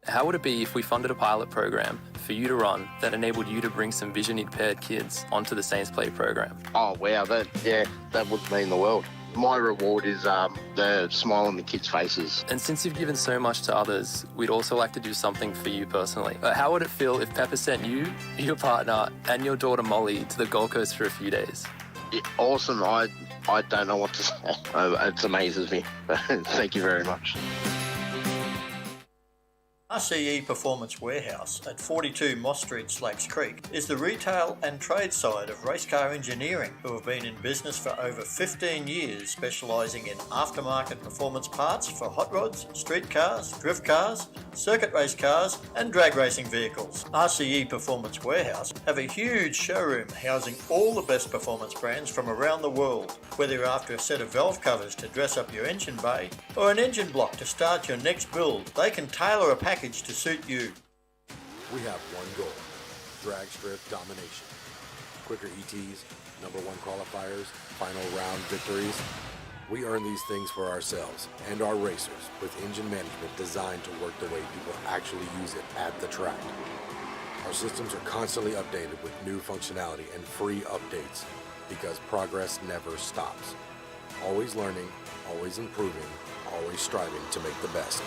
How would it be if we funded a pilot program for you to run that enabled you to bring some vision-impaired kids onto the Saints Play program? Oh, wow, that would mean the world. My reward is the smile on the kids' faces. And since you've given so much to others, we'd also like to do something for you personally. How would it feel if Pepper sent you, your partner, and your daughter Molly to the Gold Coast for a few days? Yeah, awesome. I don't know what to say. It amazes me. Thank you very much. RCE Performance Warehouse at 42 Moss Street, Slakes Creek is the retail and trade side of Race Car Engineering, who have been in business for over 15 years, specialising in aftermarket performance parts for hot rods, street cars, drift cars, circuit race cars and drag racing vehicles. RCE Performance Warehouse have a huge showroom housing all the best performance brands from around the world. Whether you're after a set of valve covers to dress up your engine bay or an engine block to start your next build, they can tailor a package to suit you. We have one goal, drag strip domination. Quicker ETs, #1 qualifiers, final round victories. We earn these things for ourselves and our racers with engine management designed to work the way people actually use it at the track. Our systems are constantly updated with new functionality and free updates because progress never stops. Always learning, always improving, always striving to make the best.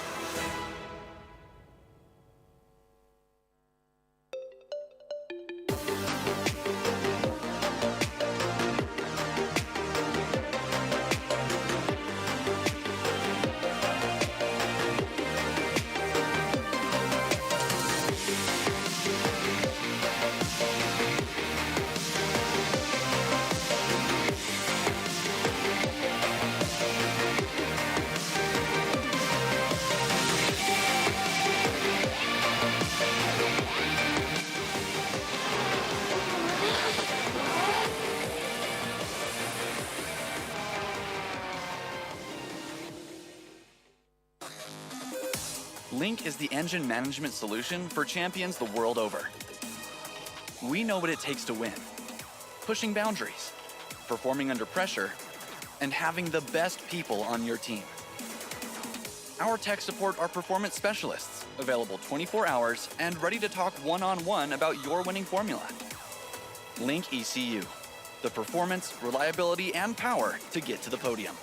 Link is the engine management solution for champions the world over. We know what it takes to win. Pushing boundaries, performing under pressure, and having the best people on your team. Our tech support are performance specialists, available 24 hours and ready to talk one-on-one about your winning formula. Link ECU, the performance, reliability, and power to get to the podium.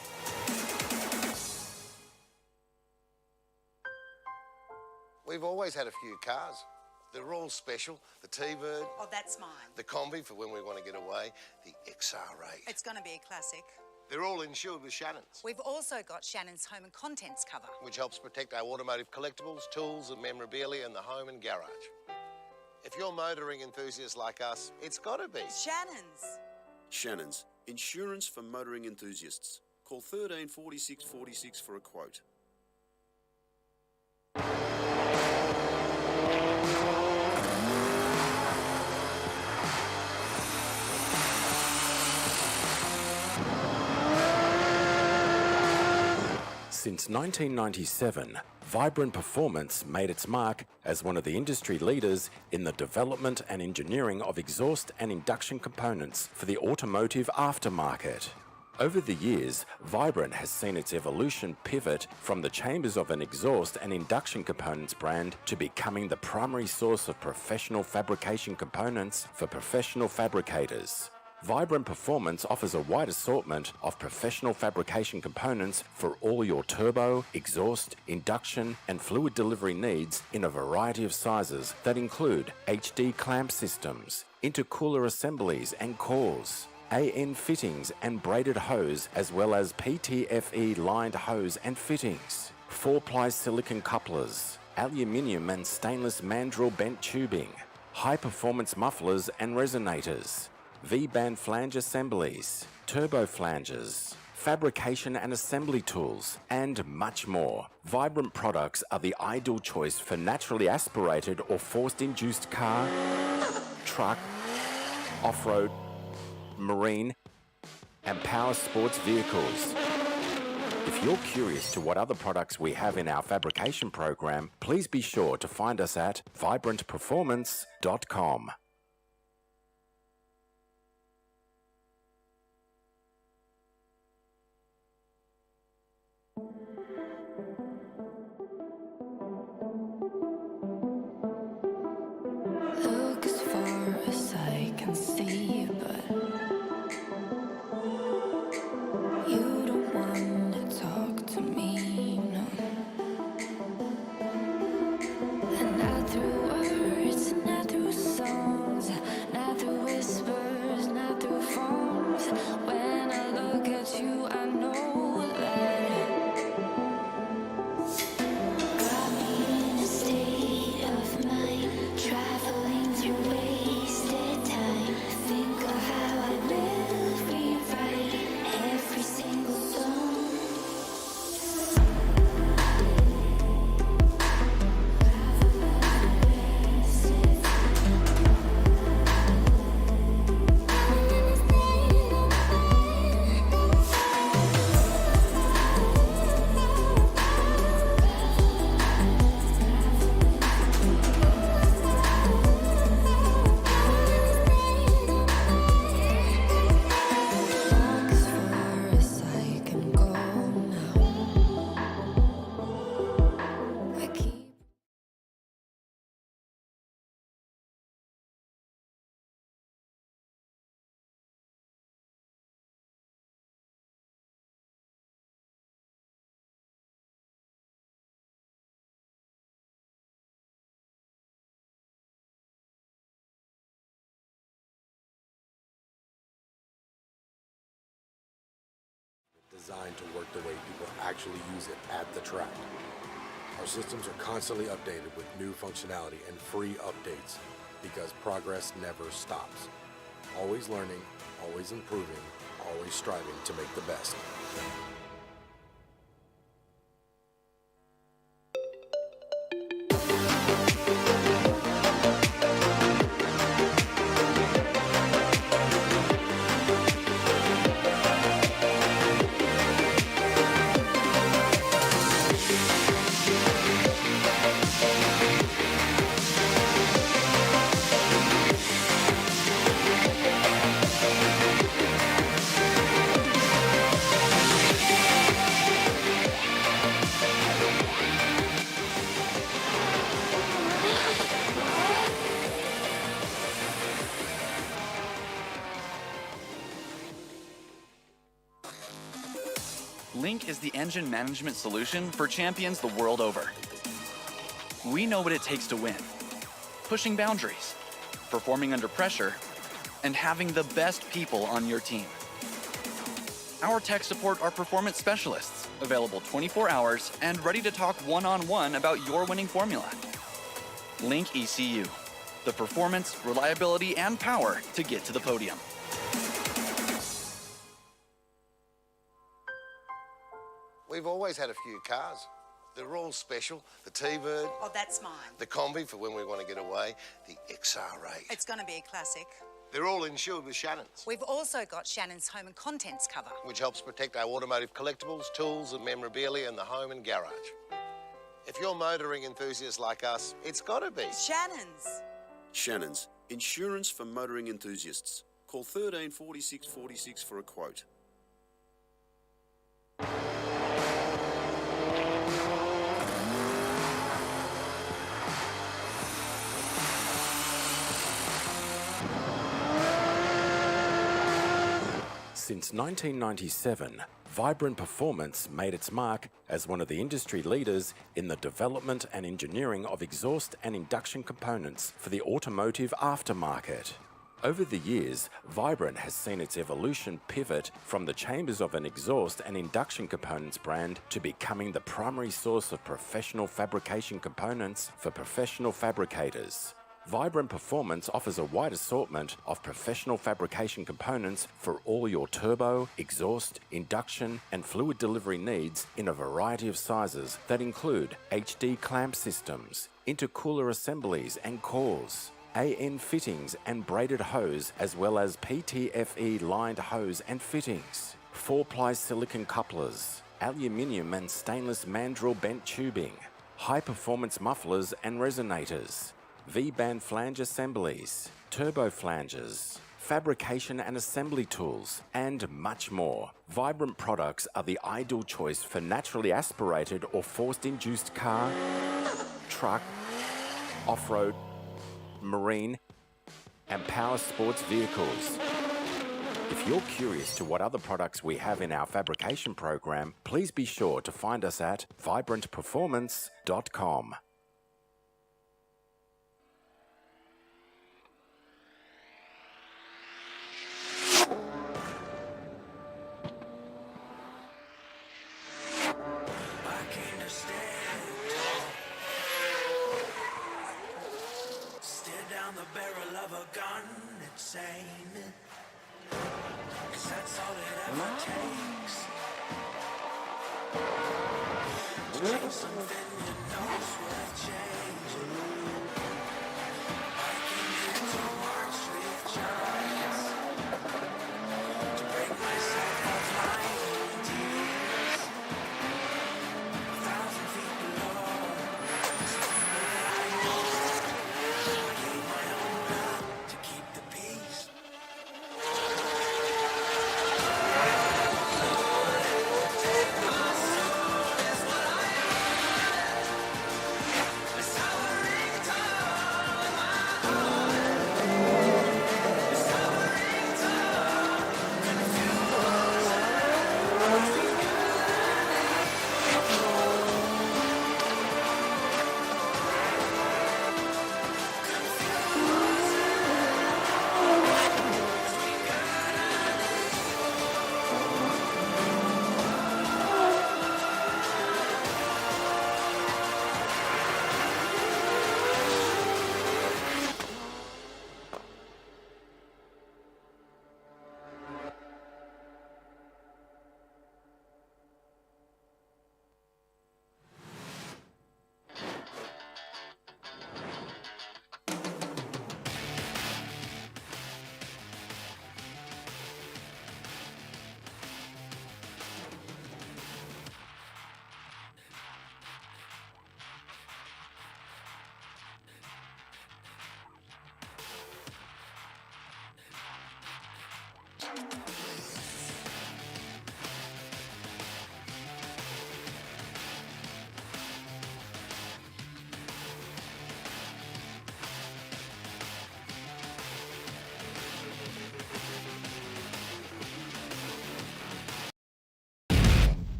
We've always had a few cars. They're all special. The T-Bird. Oh, that's mine. The Combi for when we want to get away. The XR8. It's going to be a classic. They're all insured with Shannons, We've also got Shannons home and contents cover. which helps protect our automotive collectibles, tools and memorabilia in the home and garage. If you're motoring enthusiasts like us, it's got to be. Shannons. Shannons, insurance for motoring enthusiasts. Call 13 46 46 for a quote. Since 1997, Vibrant Performance made its mark as one of the industry leaders in the development and engineering of exhaust and induction components for the automotive aftermarket. Over the years, Vibrant has seen its evolution pivot from the chambers of an exhaust and induction components brand to becoming the primary source of professional fabrication components for professional fabricators. Vibrant Performance offers a wide assortment of professional fabrication components for all your turbo, exhaust, induction, and fluid delivery needs in a variety of sizes that include HD clamp systems, intercooler assemblies and cores, AN fittings and braided hose, as well as PTFE lined hose and fittings, 4-ply silicon couplers, aluminium and stainless mandrel bent tubing, high-performance mufflers and resonators, V-band flange assemblies, turbo flanges, fabrication and assembly tools, and much more. Vibrant products are the ideal choice for naturally aspirated or forced-induced car, truck, off-road, marine, and power sports vehicles. If you're curious to what other products we have in our fabrication program, please be sure to find us at vibrantperformance.com. Look as far as I can see, but you don't want to talk to me, no. And not through words, not through songs, not through whispers, not through phones. When I look at you, I know that got me in a state of mind, traveling through wasted time. Think of how designed to work the way people actually use it at the track. Our systems are constantly updated with new functionality and free updates because progress never stops. Always learning, always improving, always striving to make the best. Link is the engine management solution for champions the world over. We know what it takes to win. Pushing boundaries, performing under pressure, and having the best people on your team. Our tech support are performance specialists, available 24 hours and ready to talk one-on-one about your winning formula. Link ECU, the performance, reliability, and power to get to the podium. We've always had a few cars. They're all special. The T-Bird. Oh, that's mine. The Combi for when we want to get away. The XR8. It's going to be a classic. They're all insured with Shannons, We've also got Shannons home and contents cover. which helps protect our automotive collectibles, tools and memorabilia in the home and garage. If you're motoring enthusiasts like us, it's got to be Shannons. Shannons, insurance for motoring enthusiasts. Call 13 46 46 for a quote. Since 1997, Vibrant Performance made its mark as one of the industry leaders in the development and engineering of exhaust and induction components for the automotive aftermarket. Over the years, Vibrant has seen its evolution pivot from the chambers of an exhaust and induction components brand to becoming the primary source of professional fabrication components for professional fabricators. Vibrant Performance offers a wide assortment of professional fabrication components for all your turbo, exhaust, induction, and fluid delivery needs in a variety of sizes that include HD clamp systems, intercooler assemblies and cores, AN fittings and braided hose, as well as PTFE lined hose and fittings, 4-ply silicon couplers, aluminium and stainless mandrel bent tubing, high-performance mufflers and resonators, V-band flange assemblies, turbo flanges, fabrication and assembly tools, and much more. Vibrant products are the ideal choice for naturally aspirated or forced-induced car, truck, off-road, marine, and power sports vehicles. If you're curious to what other products we have in our fabrication program, please be sure to find us at vibrantperformance.com.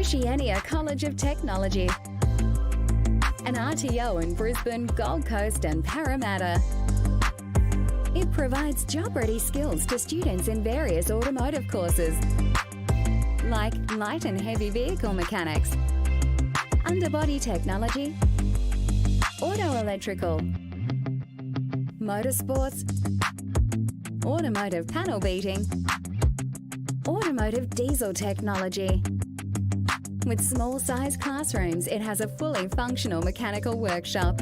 Oceania College of Technology, an RTO in Brisbane, Gold Coast and Parramatta. It provides job-ready skills to students in various automotive courses, like light and heavy vehicle mechanics, underbody technology, auto electrical, motorsports, automotive panel beating, automotive diesel technology. With small-sized classrooms, it has a fully functional mechanical workshop.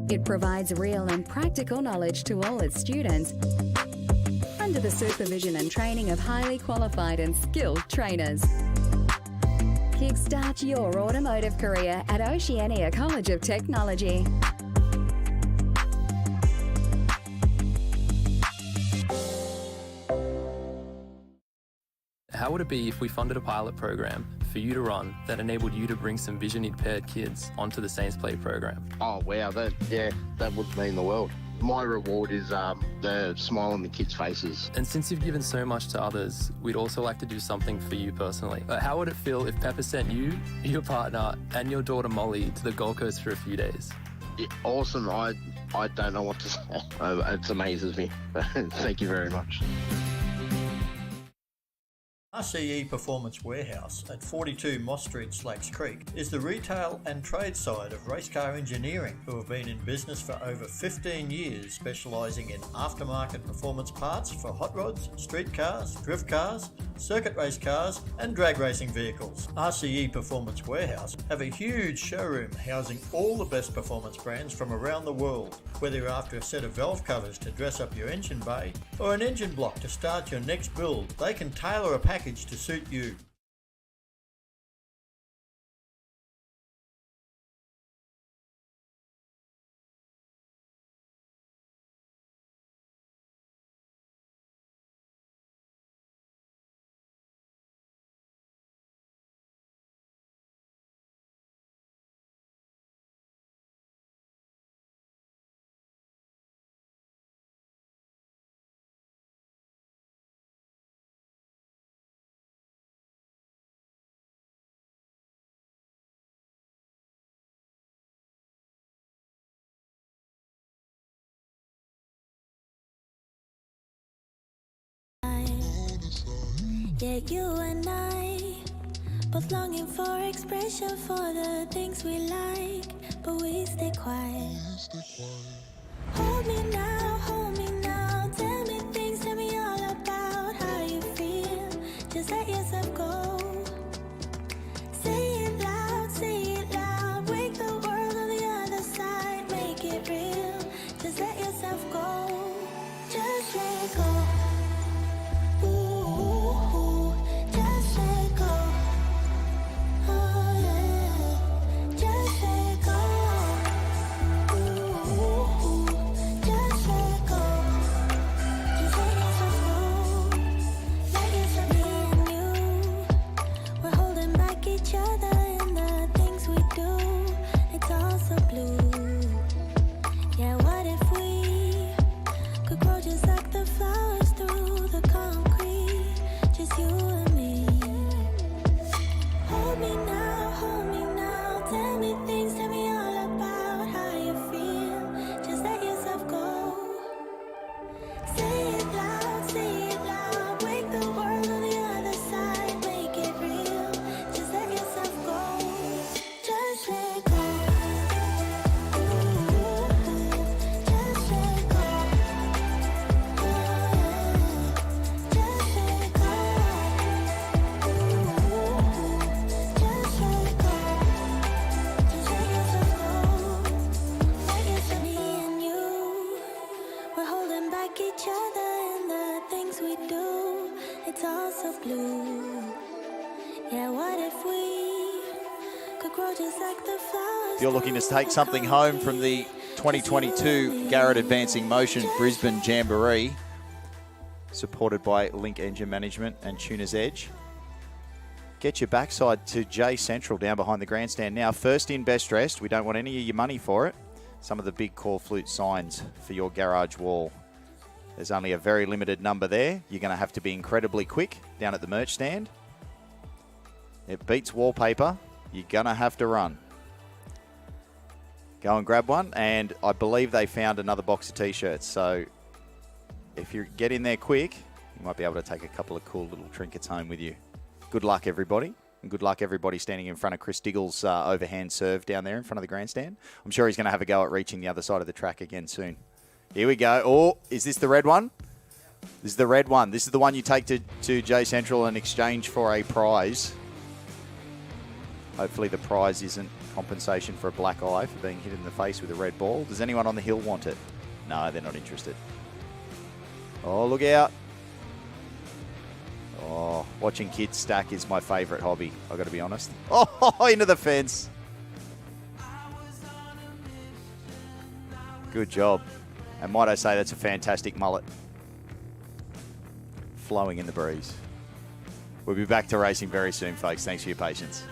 It provides real and practical knowledge to all its students under the supervision and training of highly qualified and skilled trainers. Kickstart your automotive career at Oceania College of Technology. How would it be if we funded a pilot program for you to run that enabled you to bring some vision impaired kids onto the Saints Play program? Oh, wow, that would mean the world. My reward is the smile on the kids' faces. And since you've given so much to others, we'd also like to do something for you personally. How would it feel if Pepper sent you, your partner, and your daughter Molly to the Gold Coast for a few days? Yeah, awesome. I don't know what to say. It amazes me. Thank you very much. RCE Performance Warehouse at 42 Moss Street, Slacks Creek is the retail and trade side of Race Car Engineering, who have been in business for over 15 years, specialising in aftermarket performance parts for hot rods, street cars, drift cars, circuit race cars and drag racing vehicles. RCE Performance Warehouse have a huge showroom housing all the best performance brands from around the world. Whether you're after a set of valve covers to dress up your engine bay or an engine block to start your next build, they can tailor a package to suit you. Yeah, you and I, both longing for expression for the things we like, but we stay quiet. Hold me now, tell me things, tell me all about how you feel. Just let yourself go. Say it loud, wake the world on the other side, make it real. Just let yourself go, just let go. If you're looking to take something home from the 2022 Garrett Advancing Motion Brisbane Jamboree, supported by Link Engine Management and Tuner's Edge, get your backside to J Central down behind the grandstand now. First in, best dressed. We don't want any of your money for it. Some of the big core flute signs for your garage wall. There's only a very limited number there. You're going to have to be incredibly quick down at the merch stand. It beats wallpaper. You're going to have to run. Go and grab one. And I believe they found another box of T-shirts. So if you get in there quick, you might be able to take a couple of cool little trinkets home with you. Good luck, everybody. And good luck, everybody standing in front of Chris Diggle's overhand serve down there in front of the grandstand. I'm sure he's going to have a go at reaching the other side of the track again soon. Here we go. Oh, is this the red one? This is the red one. This is the one you take to J Central in exchange for a prize. Hopefully the prize isn't compensation for a black eye for being hit in the face with a red ball. Does anyone on the hill want it? No, they're not interested. Oh, look out. Oh, watching kids stack is my favourite hobby, I've got to be honest. Oh, into the fence. Good job. And might I say, that's a fantastic mullet. Flowing in the breeze. We'll be back to racing very soon, folks. Thanks for your patience.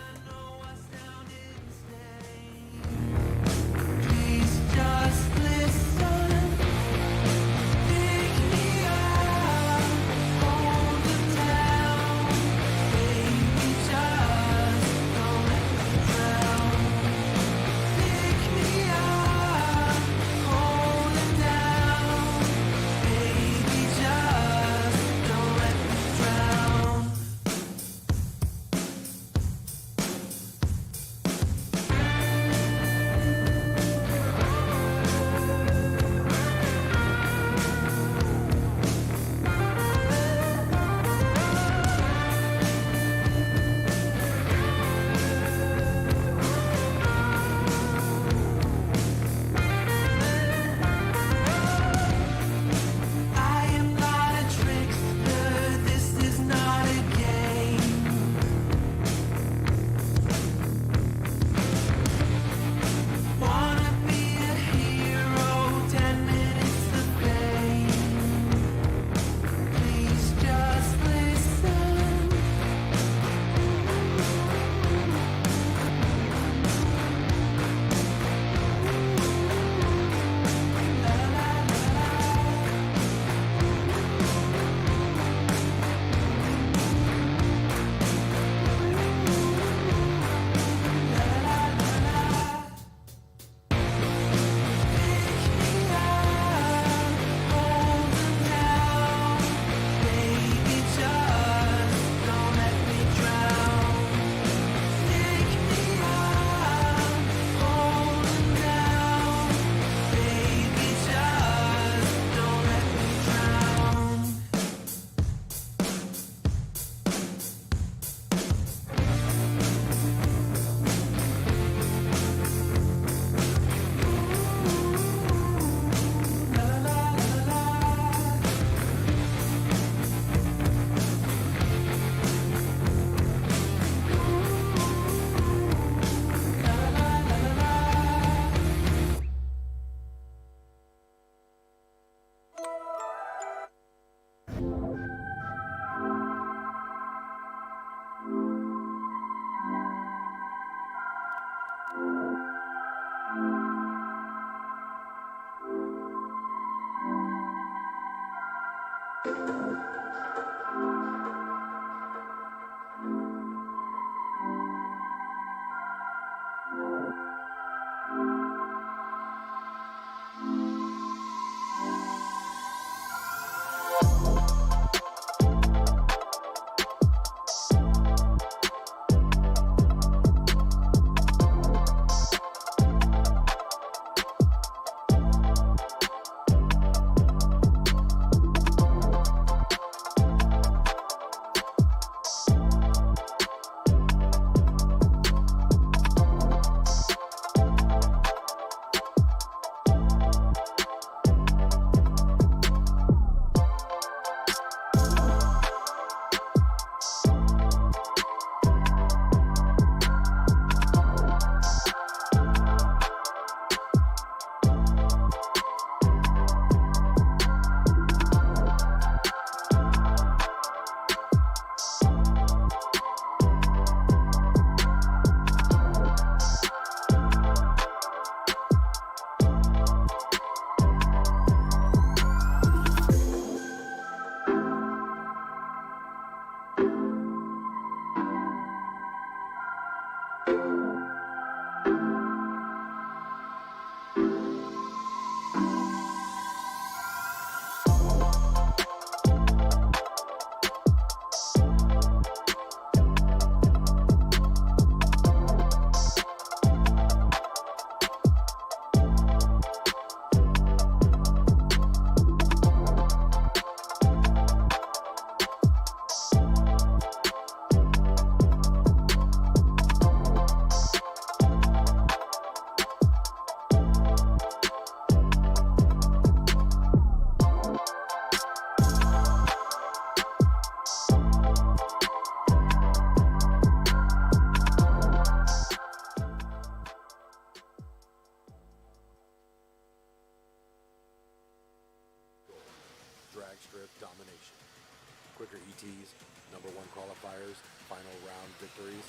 ETs, number one qualifiers, final round victories.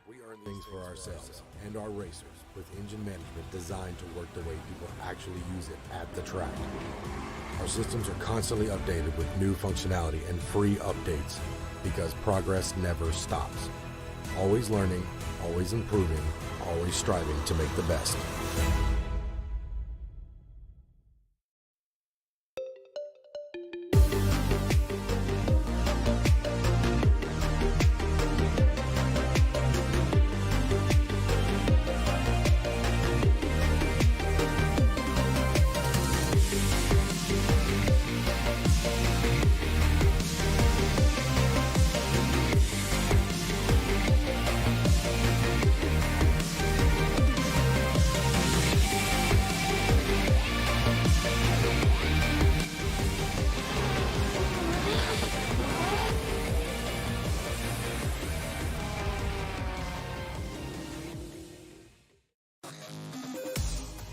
We earn things for ourselves and our racers with engine management designed to work the way people actually use it at the track. Our systems are constantly updated with new functionality and free updates because progress never stops. Always learning, always improving, always striving to make the best.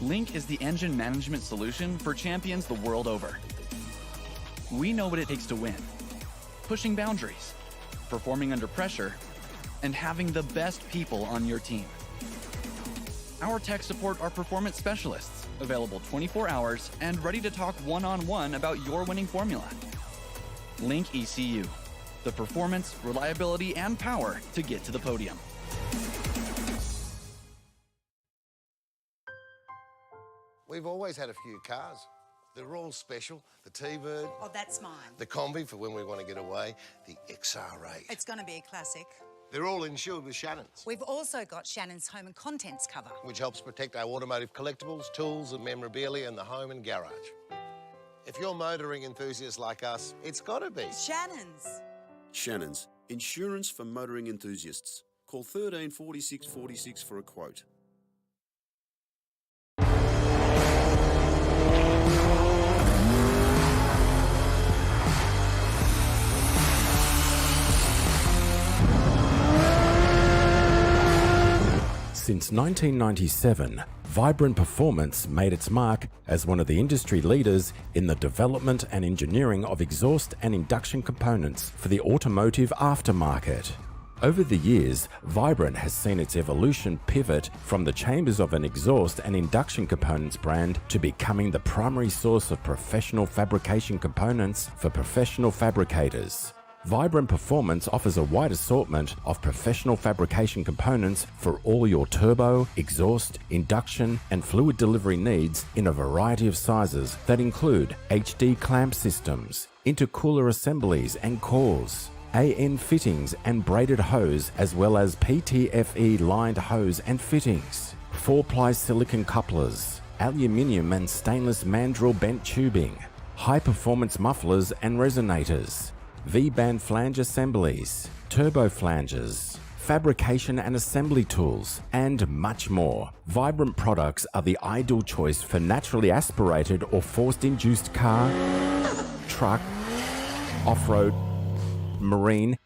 Link is the engine management solution for champions the world over. We know what it takes to win. Pushing boundaries, performing under pressure, and having the best people on your team. Our tech support are performance specialists, available 24 hours and ready to talk one-on-one about your winning formula. Link ECU, the performance, reliability, and power to get to the podium. We've always had a few cars. They're all special. The T-Bird. Oh, that's mine. The Combi for when we want to get away. The XR8. It's going to be a classic. They're all insured with Shannons, We've also got Shannons home and contents cover. which helps protect our automotive collectibles, tools and memorabilia in the home and garage. If you're motoring enthusiasts like us, it's got to be. Shannons. Shannons, insurance for motoring enthusiasts. Call 13 46 46 for a quote. Since 1997, Vibrant Performance made its mark as one of the industry leaders in the development and engineering of exhaust and induction components for the automotive aftermarket. Over the years, Vibrant has seen its evolution pivot from the chambers of an exhaust and induction components brand to becoming the primary source of professional fabrication components for professional fabricators. Vibrant Performance offers a wide assortment of professional fabrication components for all your turbo, exhaust, induction, and fluid delivery needs in a variety of sizes that include HD clamp systems, intercooler assemblies and cores, AN fittings and braided hose, as well as PTFE lined hose and fittings, 4-ply silicon couplers, aluminium and stainless mandrel bent tubing, high-performance mufflers and resonators, V-band flange assemblies, turbo flanges, fabrication and assembly tools, and much more. Vibrant products are the ideal choice for naturally aspirated or forced-induced car, truck, off-road, marine,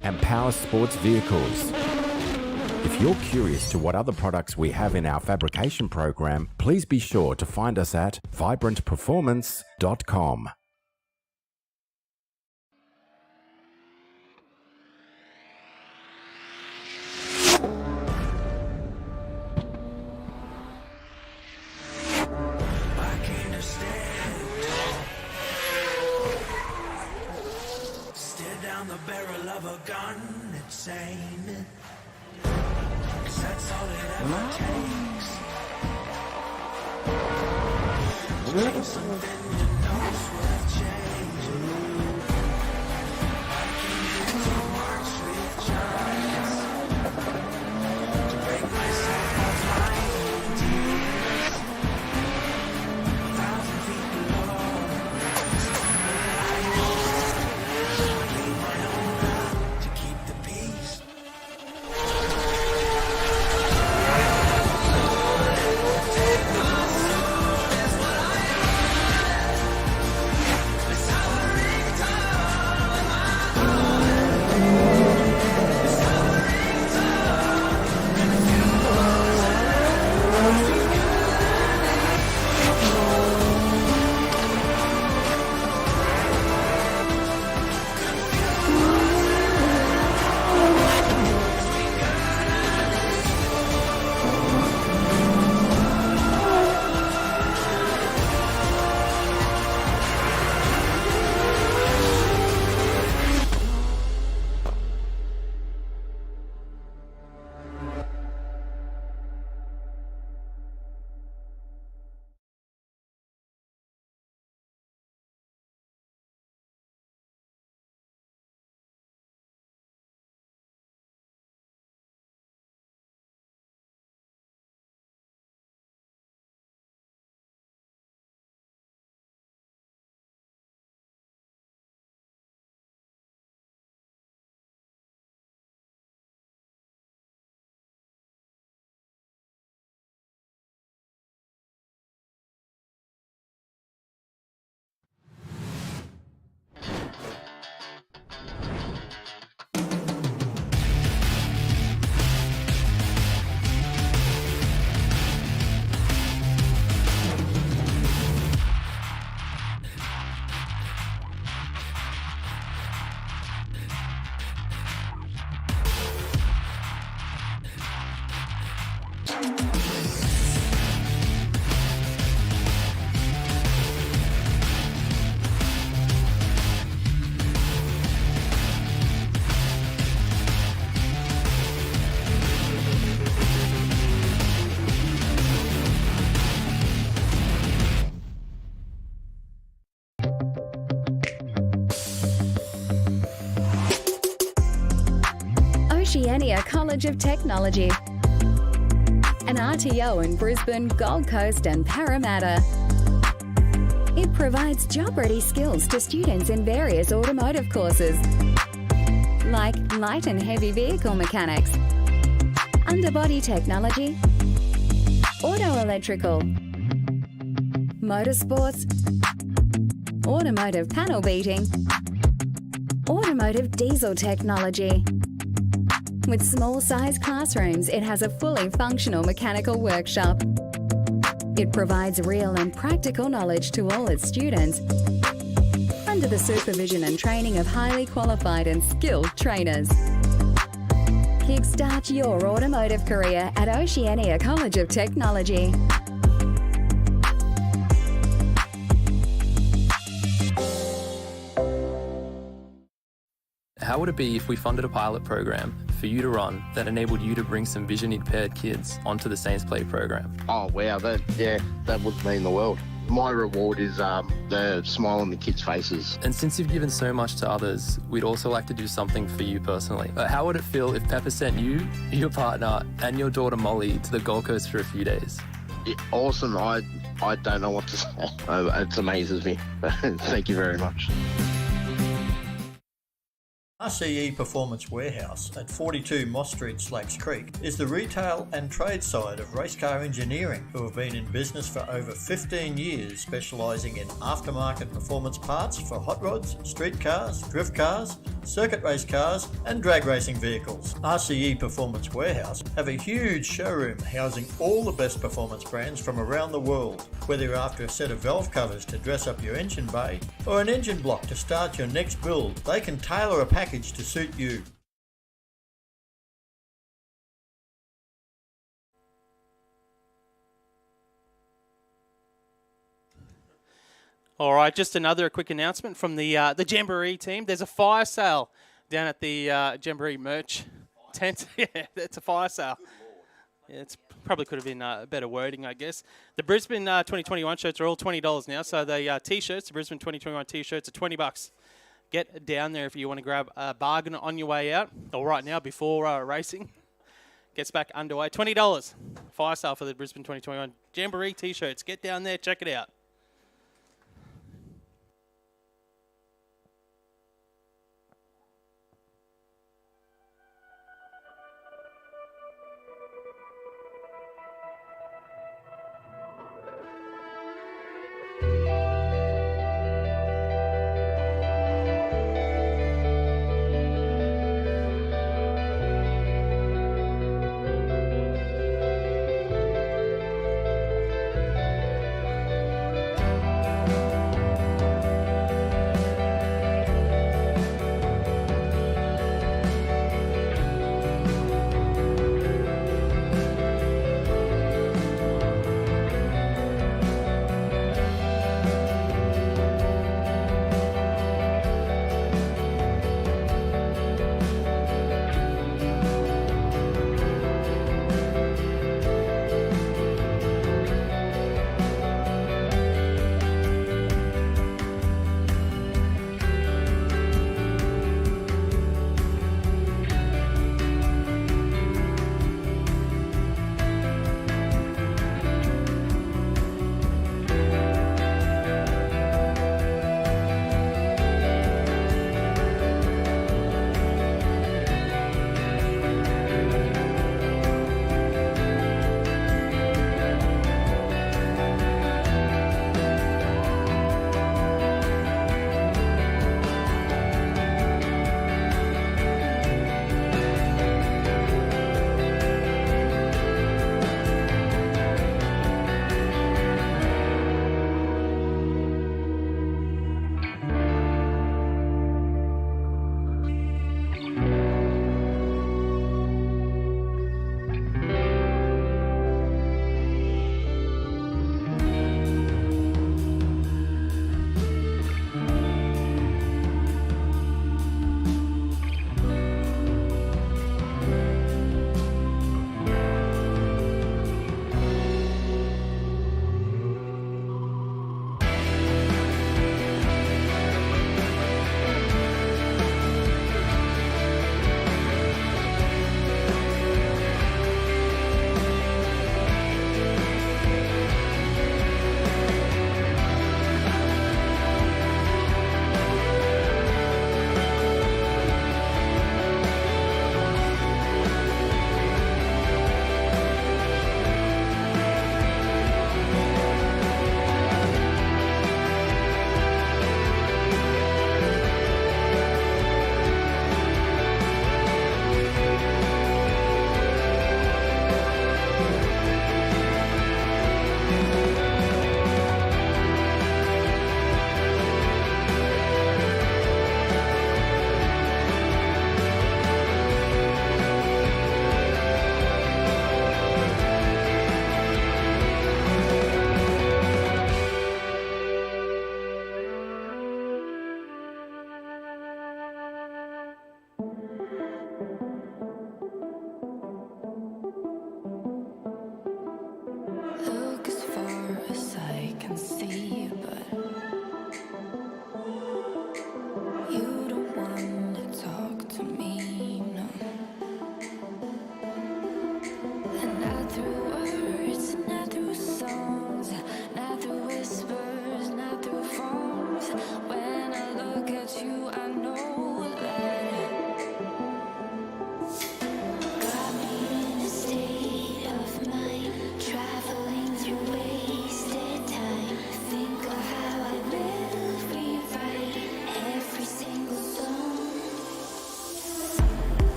and power sports vehicles. If you're curious to what other products we have in our fabrication program, please be sure to find us at vibrantperformance.com. The barrel of a gun, insane. 'Cause that's all it ever takes. Change something to know it's worth changing. I came here to march with giants, to break myself off my own tears. 1,000 feet below. Oceania College of Technology, an RTO in Brisbane, Gold Coast and Parramatta. It provides job-ready skills to students in various automotive courses, like light and heavy vehicle mechanics, underbody technology, auto electrical, motorsports, automotive panel beating, automotive diesel technology. With small-sized classrooms, it has a fully functional mechanical workshop. It provides real and practical knowledge to all its students under the supervision and training of highly qualified and skilled trainers. Kickstart your automotive career at Oceania College of Technology. How would it be if we funded a pilot program for you to run that enabled you to bring some vision-impaired kids onto the Saints Play program? Oh, wow, that would mean the world. My reward is the smile on the kids' faces. And since you've given so much to others, we'd also like to do something for you personally. How would it feel if Pepper sent you, your partner, and your daughter Molly to the Gold Coast for a few days? Yeah, awesome. I don't know what to say. It amazes me. Thank you very much. RCE Performance Warehouse at 42 Moss Street, Slacks Creek is the retail and trade side of Race Car Engineering, who have been in business for over 15 years, specialising in aftermarket performance parts for hot rods, street cars, drift cars, circuit race cars and drag racing vehicles. RCE Performance Warehouse have a huge showroom housing all the best performance brands from around the world. Whether you're after a set of valve covers to dress up your engine bay or an engine block to start your next build, they can tailor a package to suit you. All right, just another quick announcement from the Jamboree team. There's a fire sale down at the Jamboree merch tent. Yeah, it's a fire sale. Yeah, it's probably could have been better wording, I guess. The Brisbane 2021 shirts are all $20 now. So the T-shirts, the Brisbane 2021 T-shirts are $20. Get down there if you want to grab a bargain on your way out, or right now before racing gets back underway. $20 fire sale for the Brisbane 2021 Jamboree T-shirts. Get down there, check it out.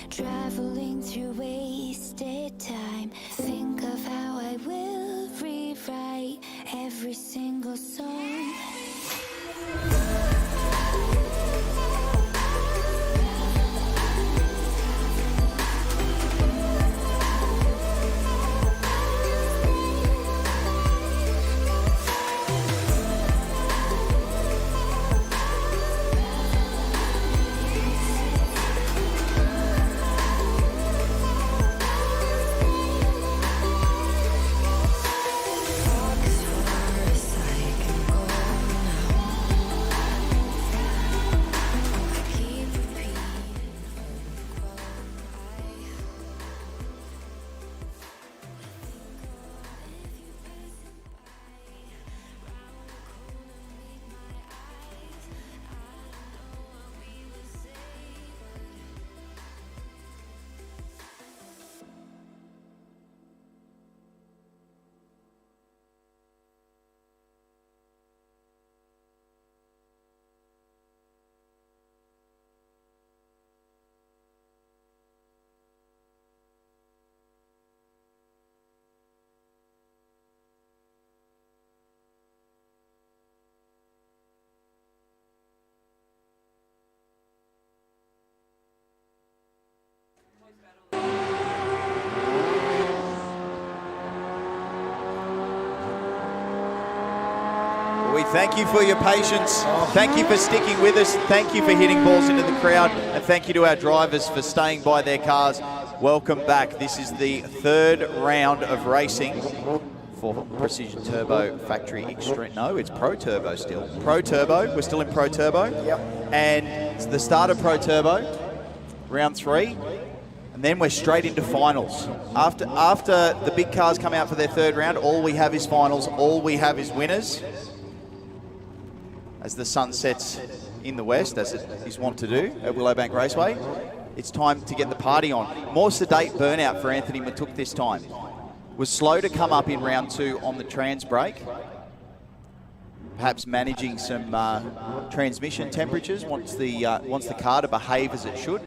Traveling through wasted time. Think of how I will rewrite every single song. We thank you for your patience. Thank you for sticking with us. Thank you for hitting balls into the crowd. And thank you to our drivers for staying by their cars. Welcome back. This is the third round of racing for Precision Turbo Factory Extreme. No, it's Pro Turbo still. Pro Turbo. We're still in Pro Turbo. Yep. And it's the start of Pro Turbo, round 3. And then we're straight into finals. After the big cars come out for their third round, all we have is finals. All we have is winners. As the sun sets in the west, as it is wont to do at Willowbank Raceway, it's time to get the party on. More sedate burnout for Anthony Matuk this time. Was slow to come up in round 2 on the trans brake. Perhaps managing some transmission temperatures, wants the car to behave as it should.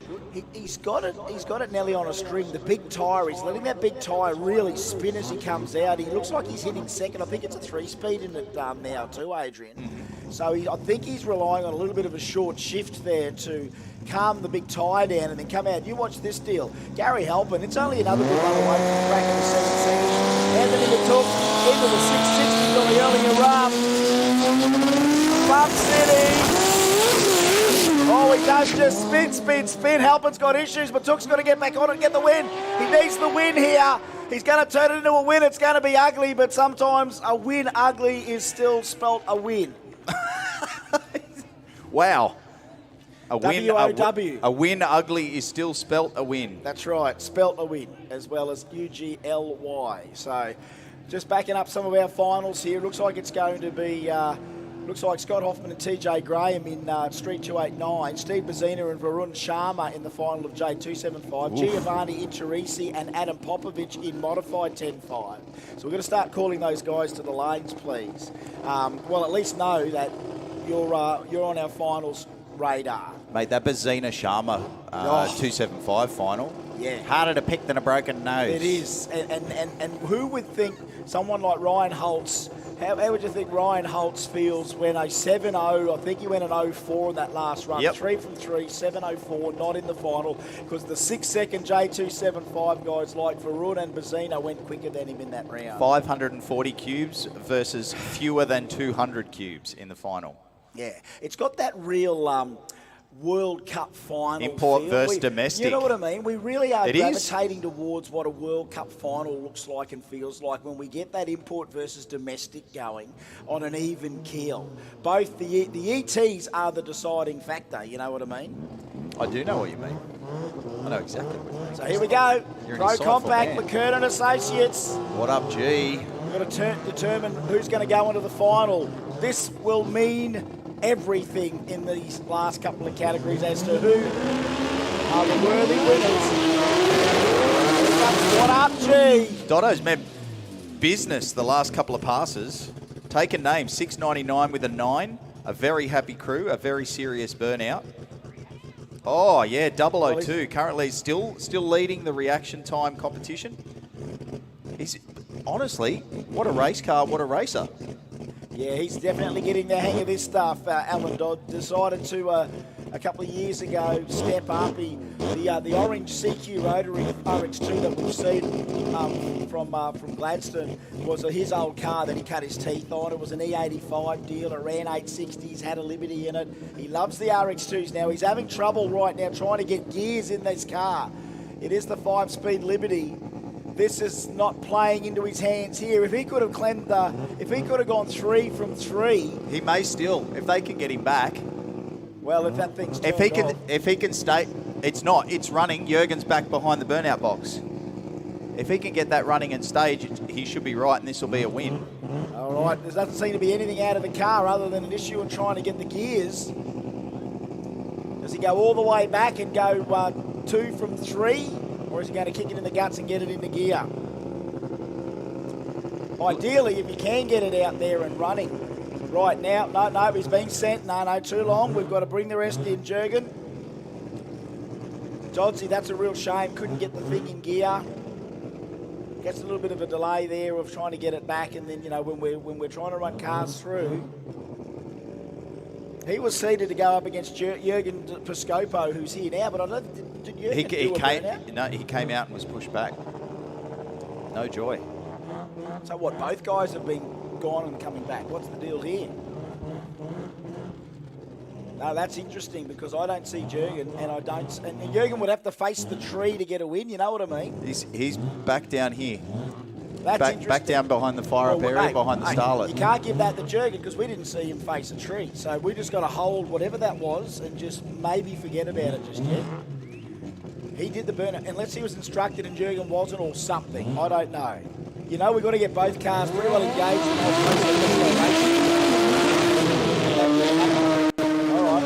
He's got it nearly on a string. The big tyre, he's letting that big tyre really spin as he comes out. He looks like he's hitting second. I think it's a 3-speed in it now too, Adrian. So I think he's relying on a little bit of a short shift there to calm the big tyre down and then come out. You watch this deal. Gary Halpin, it's only another good run away from the back of the second section. Anthony Matuk into the 660 on the earlier run. Bump City. Oh, he does just spin. Halpin's got issues, but Matuk's got to get back on it and get the win. He needs the win here. He's going to turn it into a win. It's going to be ugly, but sometimes a win ugly is still spelt a win. Wow. A win, W-O-W. a win ugly is still spelt a win. That's right, spelt a win, as well as U-G-L-Y. So just backing up some of our finals here. Looks like it's going to be... Looks like Scott Hoffman and TJ Graham in Street 289. Steve Bazina and Varun Sharma in the final of J275. Giovanni Incherisi and Adam Popovich in modified 10.5. So we're going to start calling those guys to the lanes, please. Well, at least know that you're on our finals radar. Mate, that Bazina Sharma 275 final. Yeah. Harder to pick than a broken nose. It is. And who would think someone like Ryan Holtz, how would you think Ryan Holtz feels when a 7.0, I think he went an 0.4 in that last run. Yep. 3 from 3, 7.04, not in the final, because the 6-second J275 guys like Varun and Bazina went quicker than him in that round. 540 cubes versus fewer than 200 cubes in the final. Yeah, it's got that real World Cup final import feel. versus domestic. You know what I mean? We really are It gravitating towards what a World Cup final looks like and feels like when we get that import versus domestic going on an even keel. Both the ETs are the deciding factor, you know what I mean? I do know what you mean. I know exactly what you mean. So here we go. You're an Pro insightful Compact, man. McKernan Associates. What up, G? We've got to determine who's going to go into the final. This will mean everything in these last couple of categories as to who are the worthy winners. What up, G? Dotto's met business the last couple of passes. Taken name, 6.99 with a 9. A very happy crew, a very serious burnout. Oh, yeah, 002. Currently still leading the reaction time competition. He's honestly, what a race car, what a racer. Yeah, he's definitely getting the hang of this stuff. Alan Dodd decided to, a couple of years ago, step up. The orange CQ Rotary RX2 that we've seen from Gladstone was his old car that he cut his teeth on. It was an E85 deal. It ran 860s, had a Liberty in it. He loves the RX2s now. He's having trouble right now trying to get gears in this car. It is the 5-speed Liberty. This is not playing into his hands here. If he could have if he could have gone 3 from 3, he may still, if they can get him back. Well, if that thing's if he can stay, it's running. Jurgen's back behind the burnout box. If he can get that running and stage, he should be right, and this will be a win. All right, there doesn't seem to be anything out of the car other than an issue in trying to get the gears. Does he go all the way back and go 2 from 3? Or is he going to kick it in the guts and get it into gear? Ideally, if he can get it out there and running. Right now, no, he's being sent. No, too long. We've got to bring the rest in, Jurgen. Dodsey, that's a real shame. Couldn't get the thing in gear. Gets a little bit of a delay there of trying to get it back, and then, when we're trying to run cars through. He was seeded to go up against Jurgen Piscopo, who's here now, but I don't think he came out and was pushed back. No joy. So what? Both guys have been gone and coming back. What's the deal here? No, that's interesting because I don't see Jurgen, and Jurgen would have to face the tree to get a win. You know what I mean? He's back down here. That's back down behind the fire-up area, behind the Starlet. You can't give that to Jurgen because we didn't see him face a tree. So we just got to hold whatever that was and just maybe forget about it just yet. He did the burnout, unless he was instructed and Jurgen wasn't or something. I don't know. We've got to get both cars pretty well engaged. All right,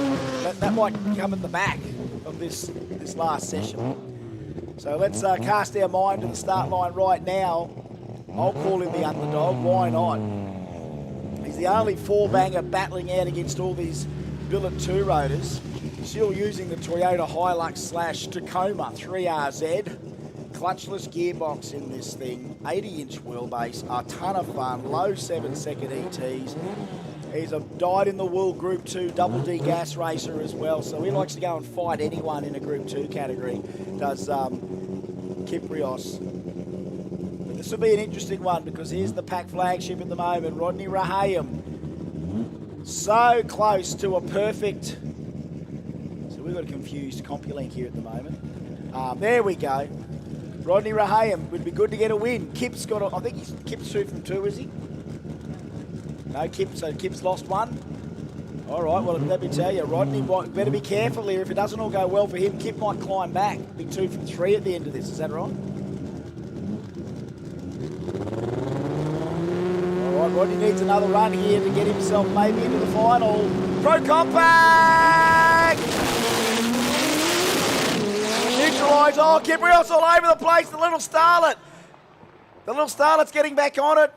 that might come at the back of this last session. So let's cast our mind to the start line right now. I'll call him the underdog. Why not? He's the only 4-banger battling out against all these billet 2-rotors. Still using the Toyota Hilux / Tacoma 3RZ. Clutchless gearbox in this thing. 80-inch wheelbase. A ton of fun. Low 7-second ETs. He's a dyed-in-the-wool Group 2 Double D gas racer as well. So he likes to go and fight anyone in a Group 2 category. Does Kyprios. This will be an interesting one because here's the pack flagship at the moment, Rodney Rahayem. So close to a perfect. So we've got a confused CompuLink here at the moment. There we go. Rodney Rahayem would be good to get a win. Kip's got, I think Kip's 2 from 2, is he? No, Kip's lost 1. All right, well, let me tell you, Rodney better be careful here. If it doesn't all go well for him, Kip might climb back. Be 2 from 3 at the end of this, is that right? Rodney needs another run here to get himself maybe into the final. Pro Compact! Neutralise. Oh, Kyprios all over the place. The little Starlet. The little Starlet's getting back on it.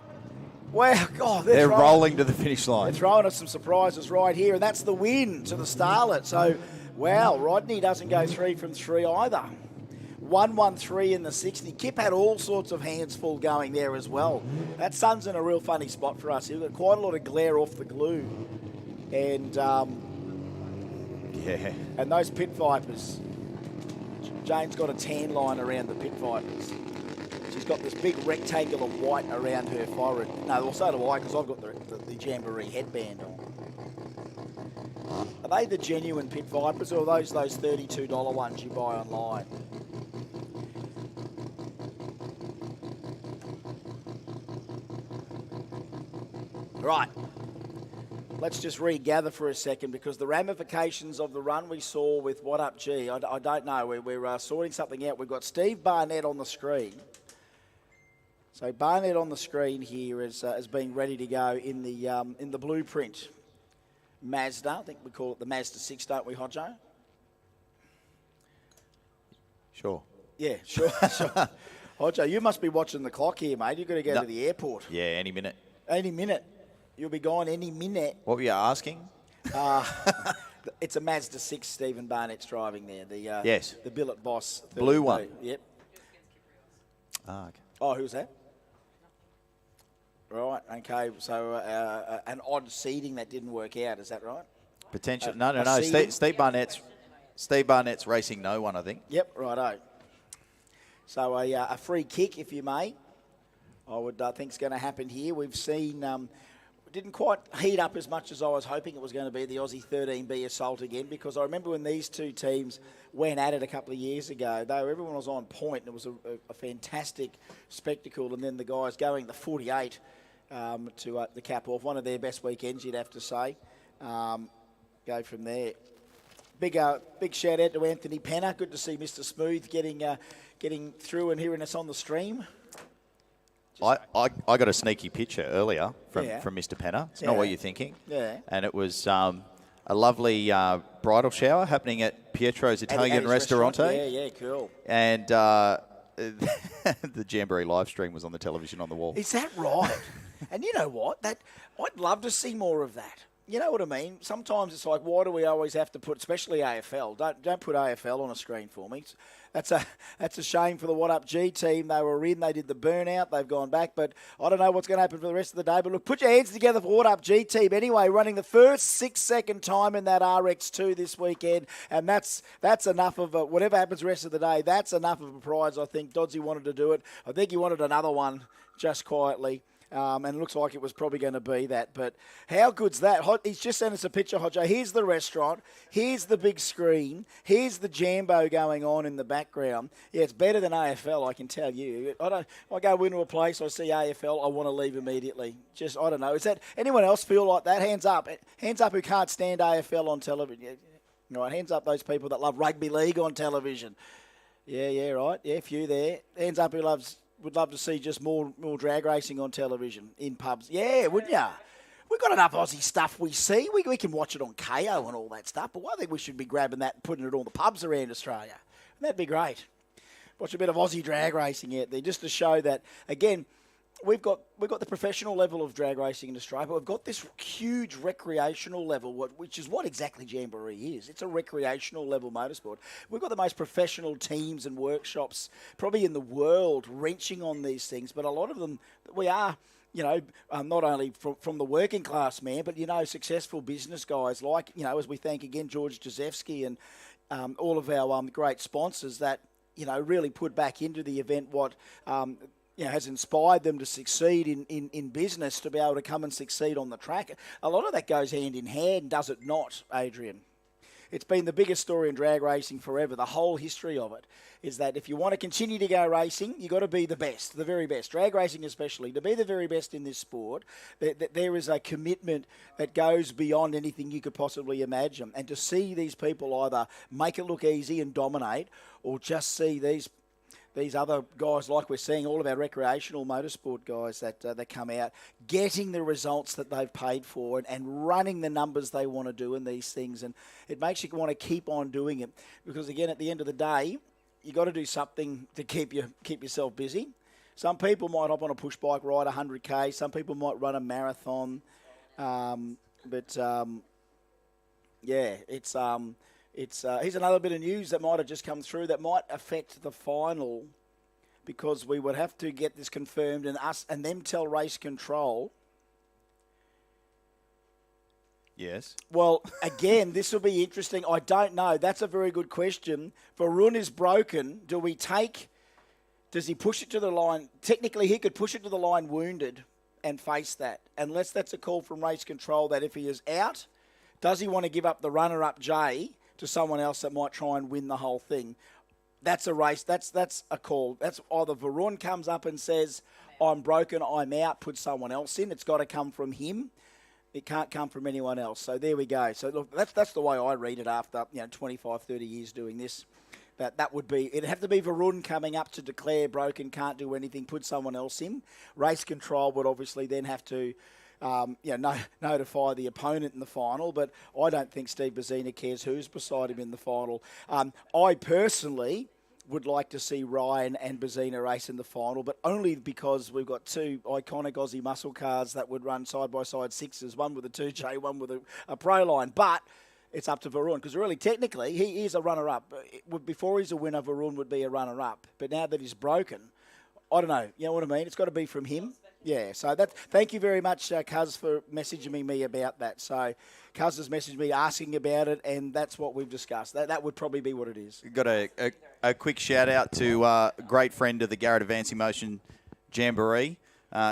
Wow, God, they're rolling to the finish line. They're throwing us some surprises right here, and that's the win to the Starlet. So, wow, Rodney doesn't go 3 from 3 either. 113 in the 60. Kip had all sorts of hands full going there as well. That sun's in a real funny spot for us. We've got quite a lot of glare off the glue. And and those pit vipers. Jane's got a tan line around the pit vipers. She's got this big rectangle of white around her forehead. No, well, so do I, because I've got the Jamboree headband on. Are they the genuine pit vipers, or are those $32 ones you buy online? Right. Let's just regather for a second, because the ramifications of the run we saw with What Up G, I don't know. We're sorting something out. We've got Steve Barnett on the screen. So Barnett on the screen here as being ready to go in the blueprint Mazda. I think we call it the Mazda 6, don't we, Hodjo? Sure. Yeah, sure. Sure. Hodjo, you must be watching the clock here, mate. You've got to go No. to the airport. Yeah, any minute. Any minute. You'll be gone any minute. What were you asking? It's a Mazda 6 Stephen Barnett's driving there. The Yes. The billet boss. Blue one. Yep. Ah, okay. Oh, who's that? Right, okay. So an odd seating that didn't work out, is that right? Potential. a No. seating? Steve Barnett's racing no one, I think. Yep, righto. So a free kick, if you may, I would think is going to happen here. We've seen, didn't quite heat up as much as I was hoping it was going to be, the Aussie 13B assault again, because I remember when these two teams went at it a couple of years ago, everyone was on point, and it was a fantastic spectacle, and then the guys going the 48 to the cap off, one of their best weekends, you'd have to say. Go from there. Big shout out to Anthony Penner. Good to see Mr. Smooth getting through and hearing us on the stream. I got a sneaky picture earlier from Yeah. Mr. Penner. It's not what you're thinking. Yeah. And it was a lovely bridal shower happening at Pietro's Italian At his Ristorante. Yeah, cool. And the Jamboree live stream was on the television on the wall. Is that right? And you know what? I'd love to see more of that. You know what I mean? Sometimes it's like, why do we always have to put, especially AFL? Don't put AFL on a screen for me. That's a shame for the What Up G team. They were in, they did the burnout, they've gone back, but I don't know what's going to happen for the rest of the day. But look, put your hands together for What Up G team anyway, running the first 6-second time in that RX2 this weekend, and that's enough of whatever happens the rest of the day. That's enough of a prize. I think Doddsy wanted to do it. I think he wanted another one just quietly. And it looks like it was probably going to be that. But how good's that? He's just sent us a picture, Hodjo. Here's the restaurant. Here's the big screen. Here's the Jambo going on in the background. Yeah, it's better than AFL, I can tell you. I go into a place, I see AFL, I want to leave immediately. Just, I don't know. Is that anyone else feel like that? Hands up. Hands up who can't stand AFL on television. Right, hands up those people that love rugby league on television. Yeah, right. Yeah, a few there. Hands up who would love to see just more drag racing on television in pubs. Yeah, wouldn't ya? We've got enough Aussie stuff we see. We can watch it on KO and all that stuff, but I think we should be grabbing that and putting it on the pubs around Australia. And that'd be great. Watch a bit of Aussie drag racing out there just to show that, again, we've got the professional level of drag racing in Australia, but we've got this huge recreational level, which is what exactly Jamboree is. It's a recreational level motorsport. We've got the most professional teams and workshops probably in the world wrenching on these things, but a lot of them, we are, not only from the working class man, but, successful business guys like, as we thank again George Jezewski and all of our great sponsors that, really put back into the event what has inspired them to succeed in business, to be able to come and succeed on the track. A lot of that goes hand in hand, does it not, Adrian? It's been the biggest story in drag racing forever. The whole history of it is that if you want to continue to go racing, you've got to be the best, the very best. Drag racing especially, to be the very best in this sport, there is a commitment that goes beyond anything you could possibly imagine. And to see these people either make it look easy and dominate, or just see these other guys, like we're seeing, all of our recreational motorsport guys that come out, getting the results that they've paid for and running the numbers they want to do in these things. And it makes you want to keep on doing it. Because, again, at the end of the day, you got to do something to keep yourself busy. Some people might hop on a push bike, ride 100K. Some people might run a marathon. Here's another bit of news that might have just come through that might affect the final, because we would have to get this confirmed and them tell Race Control. Yes. Well, again, this will be interesting. I don't know. That's a very good question. Varun is broken. Does he push it to the line? Technically, he could push it to the line wounded and face that, unless that's a call from Race Control that if he is out, does he want to give up the runner-up J to someone else that might try and win the whole thing? That's a race. That's a call. That's either Varun comes up and says, I'm broken, I'm out, put someone else in. It's got to come from him. It can't come from anyone else. So there we go. So look, that's the way I read it after 25, 30 years doing this. That would be, it'd have to be Varun coming up to declare broken, can't do anything, put someone else in. Race Control would obviously then have to notify the opponent in the final, but I don't think Steve Bazzina cares who's beside him in the final. I personally would like to see Ryan and Brisbane race in the final, but only because we've got two iconic Aussie muscle cars that would run side-by-side sixes, one with a 2J, one with a pro line. But it's up to Varun, because really, technically, he is a runner-up. Before he's a winner, Varun would be a runner-up. But now that he's broken, I don't know. You know what I mean? It's got to be from him. Yeah, so thank you very much, Cuz, for messaging me about that. So Cuz has messaged me asking about it, and that's what we've discussed. That would probably be what it is. Got a quick shout-out to a great friend of the Garrett Advancing Motion Jamboree,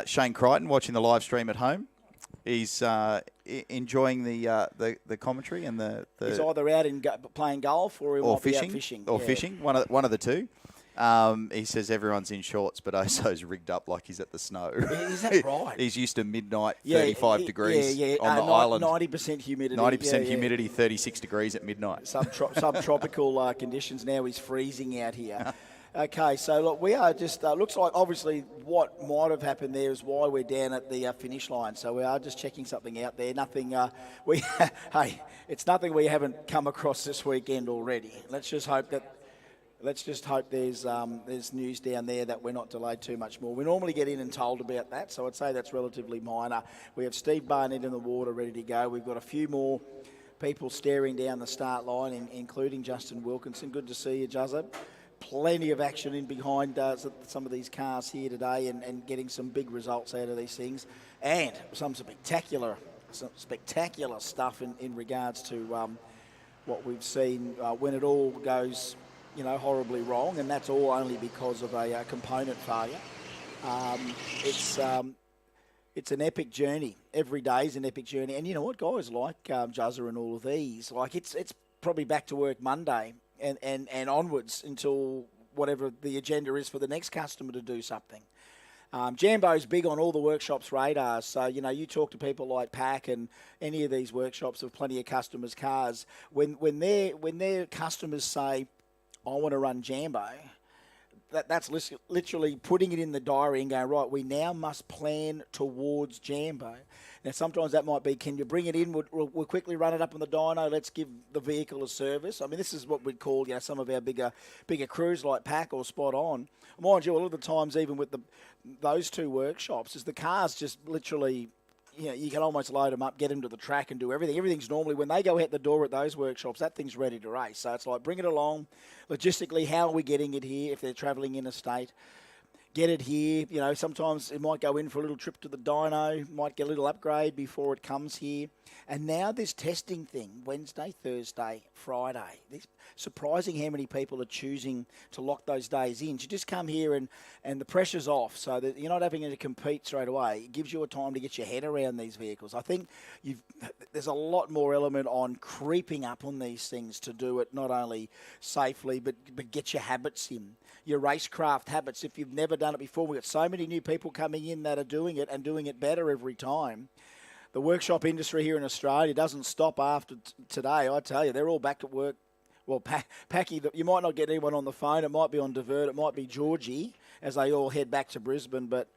Shane Crichton, watching the live stream at home. He's enjoying the commentary and the He's either out playing golf or he might be out fishing. Or fishing, one of the two. He says everyone's in shorts, but Oso's rigged up like he's at the snow. Is that right? He's used to midnight, 35 degrees on the island. 90% humidity. 90% humidity, 36 degrees at midnight. Subtropical conditions. Now he's freezing out here. Okay, so look, we are just, looks like obviously what might have happened there is why we're down at the finish line. So we are just checking something out there. Nothing, hey, it's nothing we haven't come across this weekend already. Let's just hope there's news down there that we're not delayed too much more. We normally get in and told about that, so I'd say that's relatively minor. We have Steve Barnett in the water ready to go. We've got a few more people staring down the start line, including Justin Wilkinson. Good to see you, Juzza. Plenty of action in behind some of these cars here today and getting some big results out of these things. And some spectacular stuff in regards to what we've seen when it all goes horribly wrong, and that's all only because of a component failure. It's an epic journey. Every day is an epic journey. And you know what, guys, like Juzza and all of these, like it's probably back to work Monday and onwards until whatever the agenda is for the next customer to do something. Jambo's big on all the workshops' radars. So, you talk to people like Pack and any of these workshops with plenty of customers' cars. When their customers say, I want to run Jambo, that's literally putting it in the diary and going, right, we now must plan towards Jambo. Now, sometimes that might be, can you bring it in? We'll quickly run it up on the dyno. Let's give the vehicle a service. I mean, this is what we'd call, some of our bigger crews like Pack or Spot On. Mind you, a lot of the times, even with those two workshops, is the cars just literally, you can almost load them up, get them to the track and do everything. Everything's normally, when they go out the door at those workshops, that thing's ready to race. So it's like, bring it along. Logistically, how are we getting it here if they're travelling interstate? Get it here. Sometimes it might go in for a little trip to the dyno, might get a little upgrade before it comes here. And now this testing thing, Wednesday, Thursday, Friday. It's surprising how many people are choosing to lock those days in. You just come here and the pressure's off, so that you're not having to compete straight away. It gives you a time to get your head around these vehicles. I think there's a lot more element on creeping up on these things to do it not only safely, but get your habits in. Your racecraft habits. If you've never done it before, we've got so many new people coming in that are doing it and doing it better every time. The workshop industry here in Australia doesn't stop after today. I tell you, they're all back at work. Well, Packy, you might not get anyone on the phone. It might be on Divert. It might be Georgie as they all head back to Brisbane. But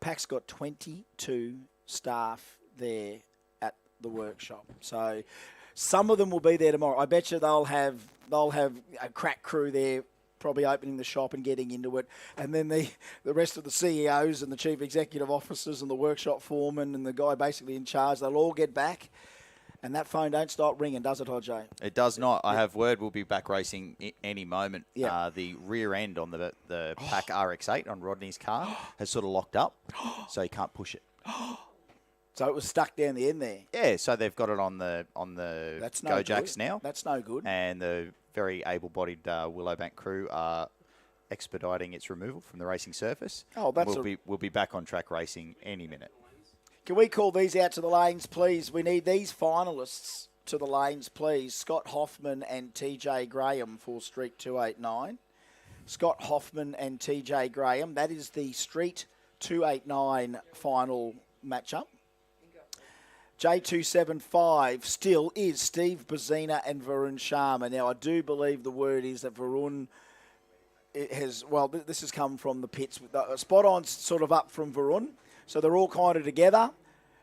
Pack's got 22 staff there at the workshop. So some of them will be there tomorrow. I bet you they'll have a crack crew there, probably opening the shop and getting into it. And then the rest of the CEOs and the chief executive officers and the workshop foreman and the guy basically in charge, they'll all get back. And that phone don't stop ringing, does it, Hodjo? It does not. I have word we'll be back racing any moment. Yeah. The rear end on the Pack RX-8 on Rodney's car has sort of locked up, so he can't push it. So it was stuck down the end there? Yeah, so they've got it on the Go Jacks now. That's no good. And the very able-bodied Willowbank crew are expediting its removal from the racing surface. Oh, we'll be back on track racing any minute. Can we call these out to the lanes, please? We need these finalists to the lanes, please. Scott Hoffman and TJ Graham for Street 289. Scott Hoffman and TJ Graham. That is the Street 289 final matchup. J275 still is Steve Bazina and Varun Sharma. Now, I do believe the word is that Varun this has come from the pits. Spot On's sort of up from Varun. So they're all kind of together.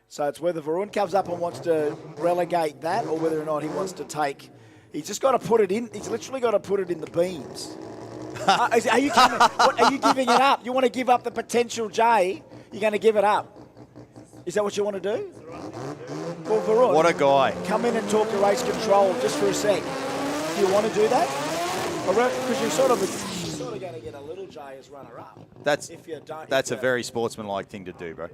So it's whether Varun comes up and wants to relegate that or whether or not he wants to take He's just got to put it in. He's literally got to put it in the beams. Are you giving it up? You want to give up the potential J? You're going to give it up? Is that what you want to do? Well, Varun, What a guy. Come in and talk to race control just for a sec. Do you want to do that? Because you're sort of going to get a little J as runner-up. That's a very sportsmanlike thing to do, bro.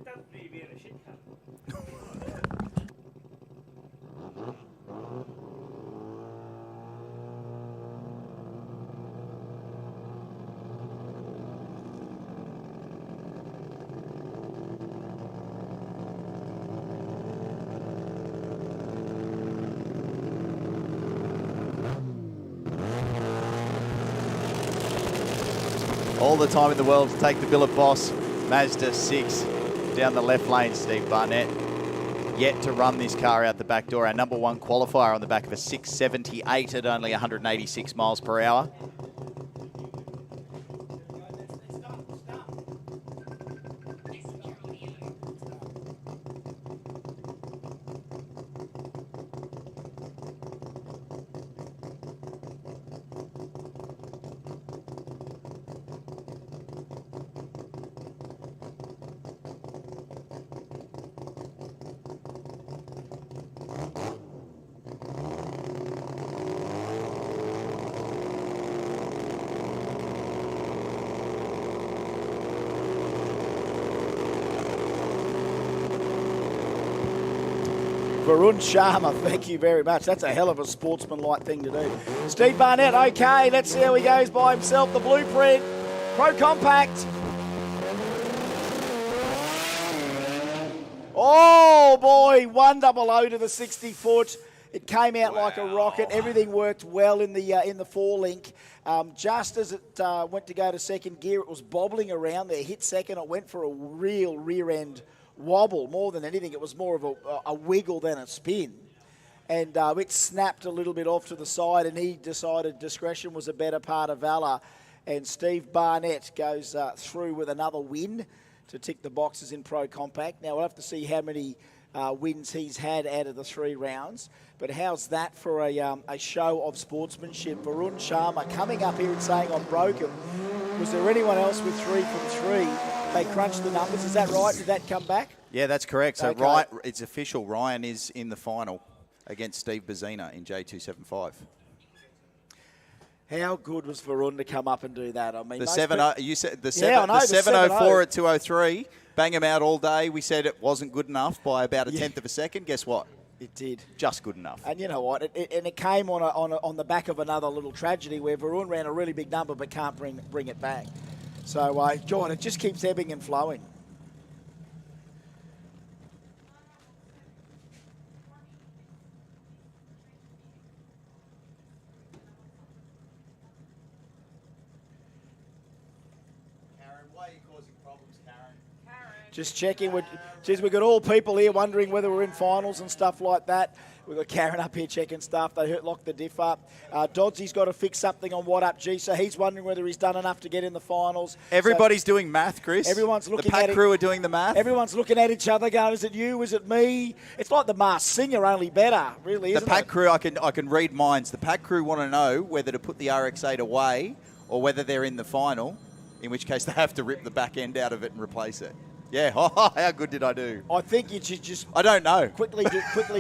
All the time in the world to take the billet boss. Mazda 6 down the left lane, Steve Barnett. Yet to run this car out the back door. Our number one qualifier on the back of a 678 at only 186 miles per hour. Varun Sharma, thank you very much. That's a hell of a sportsman-like thing to do. Steve Barnett, okay, let's see how he goes by himself. The blueprint, Pro Compact. Oh boy, 100 to the 60 foot. It came out like a rocket. Everything worked well in the four-link. Just as it went to go to second gear, it was bobbling around there. Hit second, it went for a real rear-end wobble. More than anything, it was more of a wiggle than a spin. And it snapped a little bit off to the side, and he decided discretion was a better part of valour. And Steve Barnett goes through with another win to tick the boxes in Pro Compact. Now, we'll have to see how many wins he's had out of the 3 rounds. But how's that for a show of sportsmanship? Varun Sharma coming up here and saying, I'm broken. Was there anyone else with 3 from 3? They crunched the numbers. Is that right? Did that come back? Yeah, that's correct. So Okay. it's official. Ryan is in the final against Steve Bazina in J275. How good was Varun to come up and do that? I mean, The most 7 people- you said the Yeah, I know, the 704 at 203. Bang him out all day. We said it wasn't good enough by about a tenth of a second. Guess what? It did. Just good enough. And you know what? It came on the back of another little tragedy where Varun ran a really big number but can't bring it back. So, God, it just keeps ebbing and flowing. Just checking. We've got all people here wondering whether we're in finals and stuff like that. We've got Karen up here checking stuff. They locked the diff up. Dodsy's got to fix something on What Up G, so he's wondering whether he's done enough to get in the finals. Everybody's doing math, Chris. Everyone's looking the pack at crew are doing the math. Everyone's looking at each other going, is it you, is it me? It's like the Masked Singer, only better, really, The isn't pack it? crew, I can read minds. The pack crew want to know whether to put the RX-8 away or whether they're in the final, in which case they have to rip the back end out of it and replace it. Yeah, how good did I do? I think you should just... I don't know. Quickly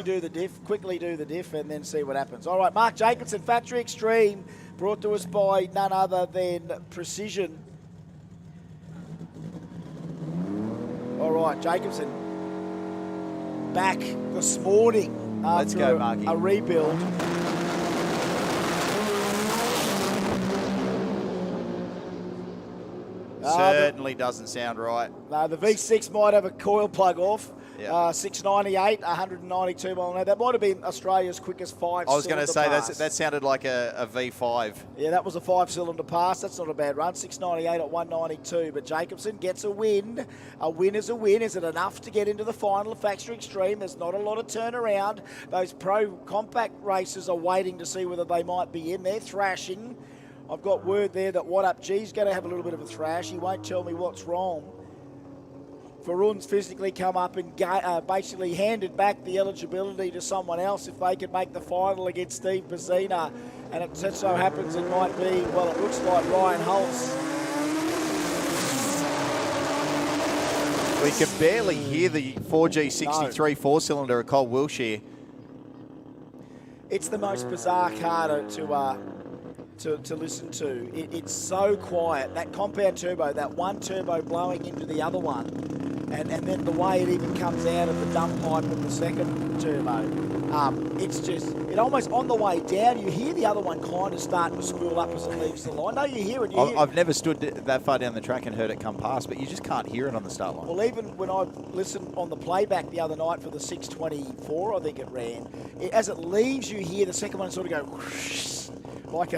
do the diff, and then see what happens. All right, Mark Jacobson, Factory Extreme, brought to us by none other than Precision. All right, Jacobson, back this morning Let's after go, Marky. a rebuild. Certainly doesn't sound right. No, the V6 might have a coil plug off. Yeah. 698, 192 mile an hour. That might have been Australia's quickest 5-cylinder I was going to say pass. that sounded like a V5. Yeah, that was a 5-cylinder pass. That's not a bad run. 698 at 192. But Jacobson gets a win. A win is a win. Is it enough to get into the final of Factory Extreme? There's not a lot of turnaround. Those Pro Compact races are waiting to see whether they might be in. They're thrashing. I've got word there that What Up G's going to have a little bit of a thrash. He won't tell me what's wrong. Varun's physically come up and basically handed back the eligibility to someone else if they could make the final against Steve Bazina. And it just so happens it might be, well, it looks like Ryan Holtz. We can barely hear the 4G63 four-cylinder of Cole Wilshire. It's the most bizarre car to listen to. It's so quiet. That compound turbo, that one turbo blowing into the other one, and then the way it even comes out of the dump pipe of the second turbo. It's just, it almost on the way down, you hear the other one kind of starting to spool up as it leaves the line. No, you hear it. I've never stood that far down the track and heard it come past, but you just can't hear it on the start line. Well, even when I listened on the playback the other night for the 624, I think it ran, as it leaves, you hear the second one sort of go whoosh, like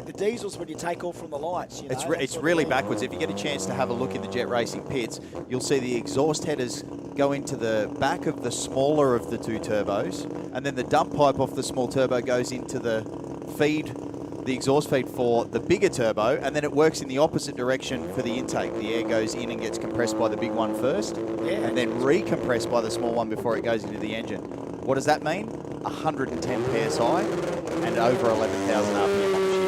the diesels when you take off from the lights. You know? It's really backwards. If you get a chance to have a look in the jet racing pits, you'll see the exhaust headers go into the back of the smaller of the two turbos, and then the dump pipe off the small turbo goes into the exhaust feed for the bigger turbo, and then it works in the opposite direction for the intake. The air goes in and gets compressed by the big one first, and then recompressed by the small one before it goes into the engine. What does that mean? 110 PSI and over 11,000 RPM on the ship.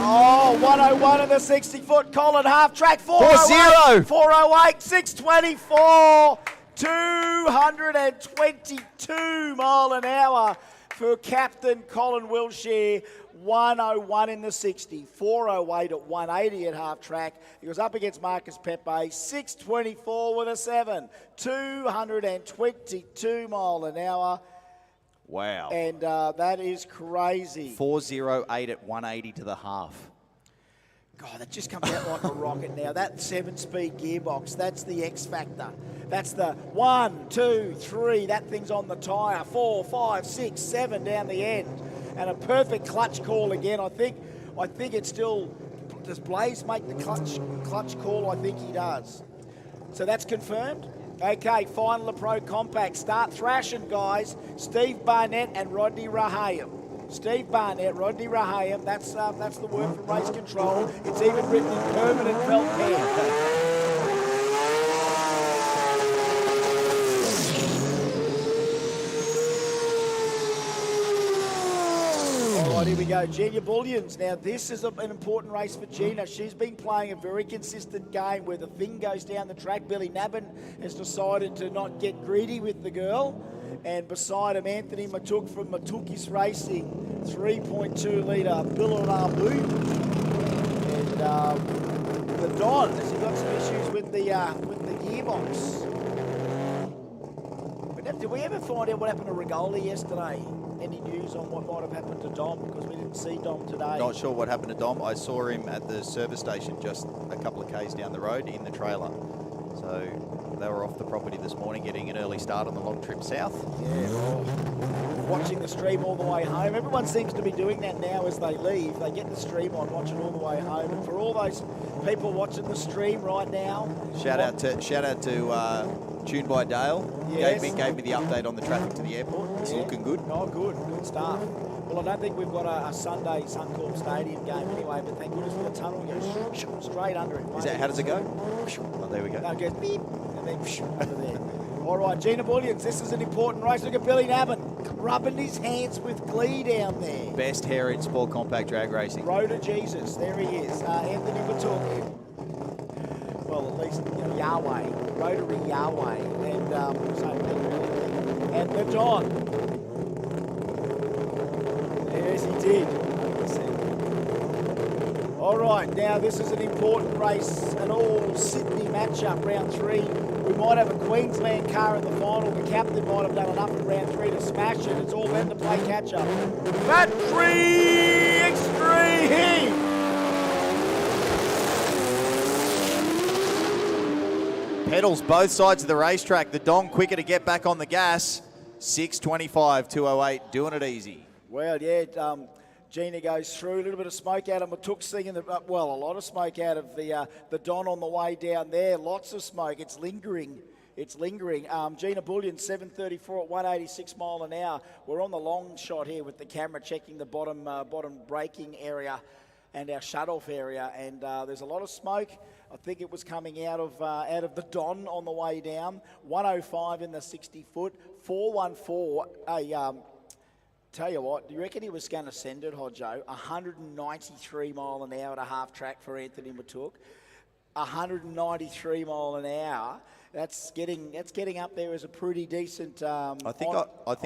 Oh, 101 in the 60-foot Colin half track. 408, 408, 624, 222 mile an hour for Captain Colin Wilshire. 101 in the 60, 408 at 180 at half track. He was up against Marcus Pepe, 624 with a 7, 222 mile an hour. Wow. And that is crazy. 408 at 180 to the half. God, that just comes out like a rocket now. That 7-speed gearbox, that's the X factor. That's the 1, 2, 3, that thing's on the tyre, 4, 5, 6, 7 down the end. And a perfect clutch call again. I think it's still, does Blaze make the clutch call? I think he does. So that's confirmed. Okay, final of Pro Compact. Start thrashing, guys. Steve Barnett and Rodney Rahayem. Steve Barnett, Rodney Rahayem. That's the word from Race Control. It's even written in permanent felt pen. Here we go, Gina Bullions. Now, this is an important race for Gina. She's been playing a very consistent game where the thing goes down the track. Billy Nabin has decided to not get greedy with the girl. And beside him, Anthony Matuk from Matukis Racing, 3.2 litre Billarabu. And the Don, has he got some issues with the gearbox? Did we ever find out what happened to Rigoli yesterday? Any news on what might have happened to Dom? Because we didn't see Dom today. Not sure what happened to Dom. I saw him at the service station just a couple of k's down the road in the trailer. So they were off the property this morning getting an early start on the long trip south. Yeah, well, watching the stream all the way home. Everyone seems to be doing that now as they leave. They get the stream on, watch it all the way home. And for all those people watching the stream right now, shout out to Tuned by Dale. Yes. Gave me the update on the traffic to the airport. It's looking good. Oh, good stuff. Well, I don't think we've got a Sunday Suncorp Stadium game anyway, but thank goodness for the tunnel. It goes straight under it. How does it go? Oh, there we go. No, it goes beep, and then under there. All right, Gina Bullions, this is an important race. Look at Billy Nabin rubbing his hands with glee down there. Best hair in sport compact drag racing. Road to Jesus, there he is. Anthony Matuk. Well, at least Yahweh, Rotary Yahweh, and the Don. Yes, he did. All right, now this is an important race, an all-Sydney matchup, round 3. We might have a Queensland car in the final. The captain might have done enough in round 3 to smash it. It's all them to play catch-up. Battery Extreme! Pedals both sides of the racetrack. The Don quicker to get back on the gas. 6:25, 2:08, doing it easy. Well, yeah, Gina goes through. A little bit of smoke out of Matuk singing, a lot of smoke out of the Don on the way down there. Lots of smoke. It's lingering. Gina Bullion, 7:34 at 186 mile an hour. We're on the long shot here with the camera checking the bottom braking area. and our shut-off area, and there's a lot of smoke. I think it was coming out of the Don on the way down. 105 in the 60-foot, 414. Tell you what, do you reckon he was going to send it, Hodjo? 193 mile an hour at a half track for Anthony Matook. 193 mile an hour. That's getting up there as a pretty decent. I think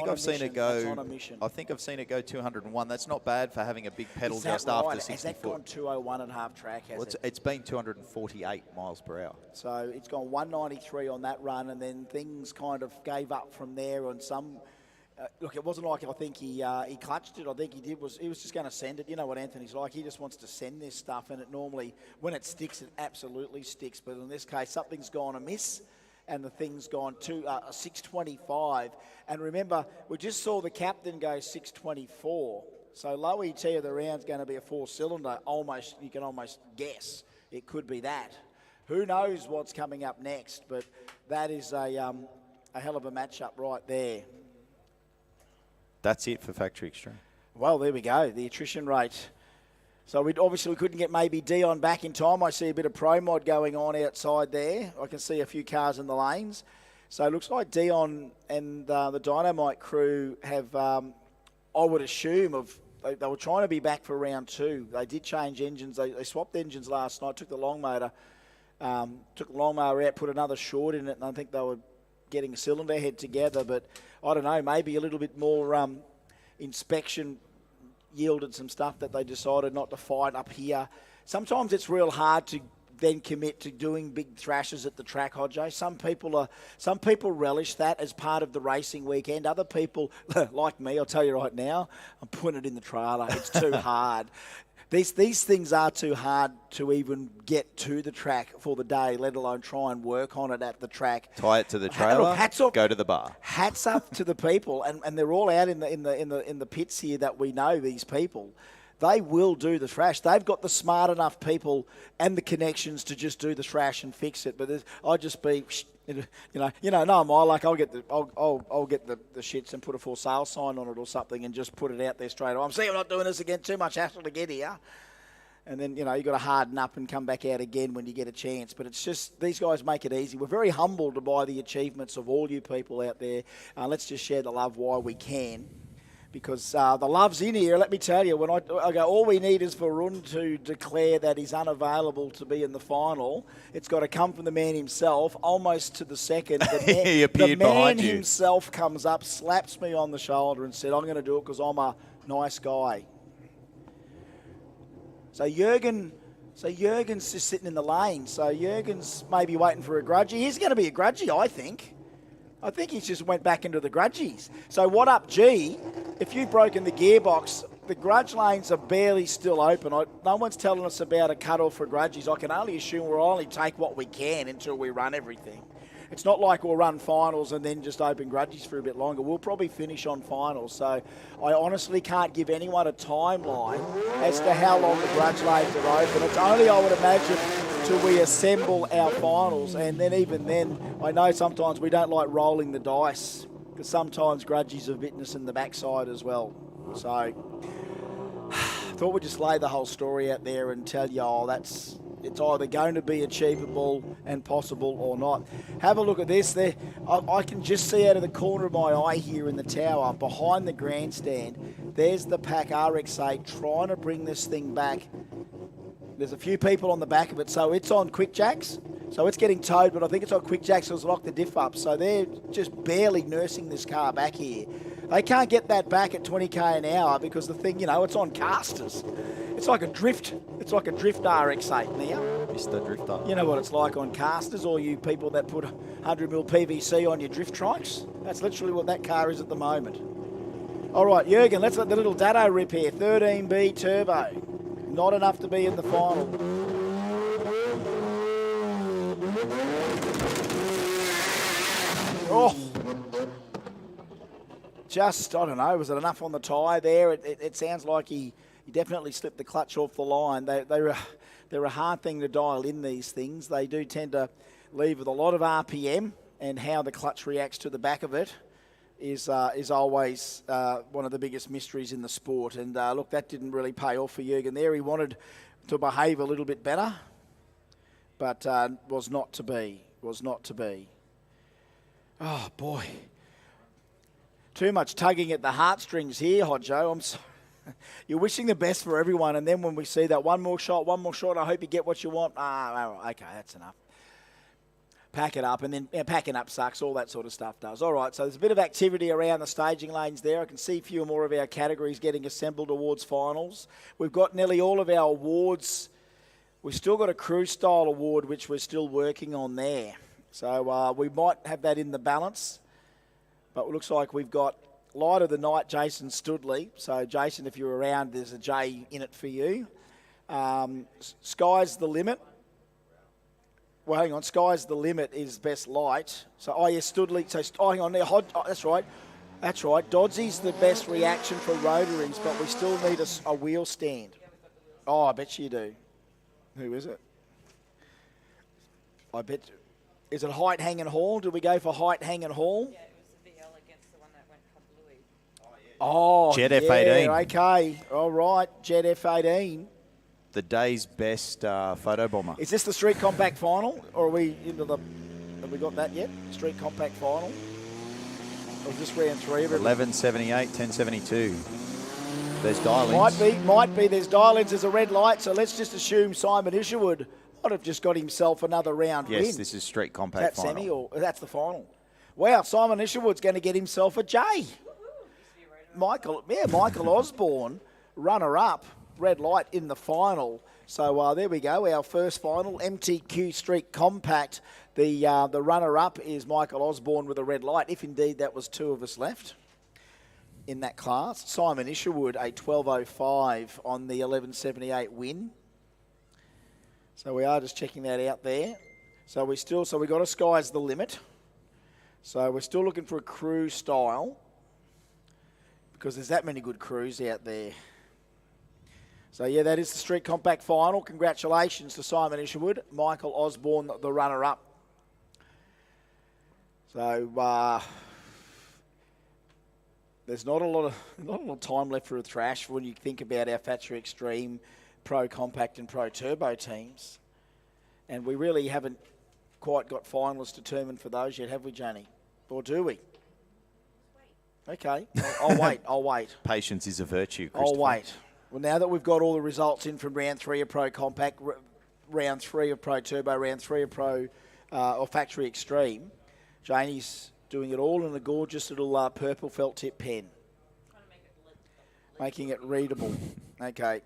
I've seen it go. That's on a mission. I think I've seen it go 201. That's not bad for having a big pedal Is that just right? after 60 Has that foot. gone 201 at half track? It's been 248 miles per hour. So it's gone 193 on that run, and then things kind of gave up from there on some. Look, it wasn't like I think he clutched it. I think he was just going to send it. You know what Anthony's like. He just wants to send this stuff, and it normally, when it sticks, it absolutely sticks. But in this case, something's gone amiss, and the thing's gone to 625. And remember, we just saw the captain go 624. So low ET of the round's going to be a 4-cylinder. Almost, you can almost guess it could be that. Who knows what's coming up next? But that is a hell of a matchup right there. That's it for Factory Extreme. Well, there we go, the attrition rate. So we couldn't get maybe Dion back in time. I see a bit of pro mod going on outside there. I can see a few cars in the lanes. So it looks like Dion and the Dynamite crew have, I would assume, they were trying to be back for round 2. They did change engines. They swapped engines last night, took the long motor out, put another short in it, and I think they were getting a cylinder head together, but I don't know, maybe a little bit more inspection yielded some stuff that they decided not to fight up here. Sometimes it's real hard to then commit to doing big thrashes at the track, Hodjo. Some people relish that as part of the racing weekend. Other people, like me, I'll tell you right now, I'm putting it in the trailer. It's too hard. These things are too hard to even get to the track for the day, let alone try and work on it at the track. Tie it to the trailer. Look, hats off, go to the bar. Hats up to the people, and they're all out in the pits here that we know these people. They will do the thrash. They've got the smart enough people and the connections to just do the thrash and fix it. But I'll just be, no, am I like I'll get the shits and put a for sale sign on it or something and just put it out there straight away. I'm not doing this again. Too much hassle to get here. And then, you got to harden up and come back out again when you get a chance. But it's just, these guys make it easy. We're very humbled by the achievements of all you people out there. Let's just share the love while we can. Because the love's in here, let me tell you. When I go, all we need is for Run to declare that he's unavailable to be in the final. It's got to come from the man himself, almost to the second. He appeared behind you. The man himself comes up, slaps me on the shoulder and said, I'm going to do it because I'm a nice guy. So Jurgen's just sitting in the lane. So Jurgen's maybe waiting for a grudgie. He's going to be a grudgie, I think. I think he just went back into the grudgies. So what up, G? If you've broken the gearbox, the grudge lanes are barely still open. No one's telling us about a cut-off for grudgies. I can only assume we'll only take what we can until we run everything. It's not like we'll run finals and then just open grudgies for a bit longer. We'll probably finish on finals. So I honestly can't give anyone a timeline as to how long the grudge lanes are open. It's only, I would imagine, till we assemble our finals. And then even then, I know sometimes we don't like rolling the dice because sometimes grudgies have bitten us in the backside as well. So I thought we'd just lay the whole story out there and tell you, it's either going to be achievable and possible or not. Have a look at this. There, I can just see out of the corner of my eye here in the tower, behind the grandstand, there's the Pack RX-8 trying to bring this thing back. There's a few people on the back of it, so it's on quick jacks. So it's getting towed, but I think it's on quick jacks, so it's locked the diff up. So they're just barely nursing this car back here. They can't get that back at 20k an hour because the thing, it's on casters. It's like a drift. It's like a drift RX-8 now. Mr. Drifter. You know what it's like on casters, all you people that put 100mm PVC on your drift trikes? That's literally what that car is at the moment. All right, Jurgen, let's let the little Dado rip here. 13B turbo. Not enough to be in the final. Oh! Just, I don't know, was it enough on the tyre there? It sounds like he definitely slipped the clutch off the line. They're a hard thing to dial in, these things. They do tend to leave with a lot of RPM and how the clutch reacts to the back of it. is always one of the biggest mysteries in the sport. And look, that didn't really pay off for Jürgen there. He wanted to behave a little bit better, but was not to be. Was not to be. Oh, boy. Too much tugging at the heartstrings here, Hodjo. I'm sorry. You're wishing the best for everyone, and then when we see that one more shot, I hope you get what you want. Okay, that's enough. Pack it up, and then packing up sucks, all that sort of stuff does. All right, so there's a bit of activity around the staging lanes there. I can see a few more of our categories getting assembled towards finals. We've got nearly all of our awards. We've still got a crew style award, which we're still working on there. So we might have that in the balance, but it looks like we've got Light of the Night, Jason Studley. So, Jason, if you're around, there's a J in it for you. Sky's the Limit. Well, hang on. Sky's the Limit is best light. So, Studley. So, hang on there. That's right. That's right. Dodsy's the best reaction for rotaries, but we still need a wheel stand. Oh, I bet you do. Who is it? I bet. Is it Height Hanging Hall? Do we go for Height Hanging Hall? Yeah, it was the VL against the one that went kablooey. Oh, Jet yeah, F18. Okay. All right. Jet F18. The day's best photo bomber. Is this the Street Compact Final? Or are we into the... Have we got that yet? Street Compact Final? Or is this round 3 of it? 1178, 1072. There's dial-ins. Might be. There's dial-ins. There's a red light, so let's just assume Simon Isherwood might have just got himself another round win. Yes, this is Street Compact Final. Is that semi Final. or that's the final? Wow, Simon Isherwood's going to get himself a J. Michael Osborne, runner-up, red light in the final. So there we go, our first final, MTQ Street Compact. The runner-up is Michael Osborne with a red light, if indeed that was 2 of us left in that class. Simon Isherwood, a 12.05 on the 11.78 win. So we are just checking that out there. So we got a Sky's the Limit. So we're still looking for a crew style because there's that many good crews out there. So yeah, that is the Street Compact Final. Congratulations to Simon Isherwood, Michael Osborne, the runner-up. So there's not a lot of time left for a thrash when you think about our Factory Extreme, Pro Compact and Pro Turbo teams. And we really haven't quite got finalists determined for those yet, have we, Janie? Or do we? Okay, I'll wait. Patience is a virtue, I'll wait. Well, now that we've got all the results in from round 3 of Pro Compact, round 3 of Pro Turbo, round 3 of Pro or Factory Extreme, Janie's doing it all in a gorgeous little purple felt tip pen. Making it readable. Okay.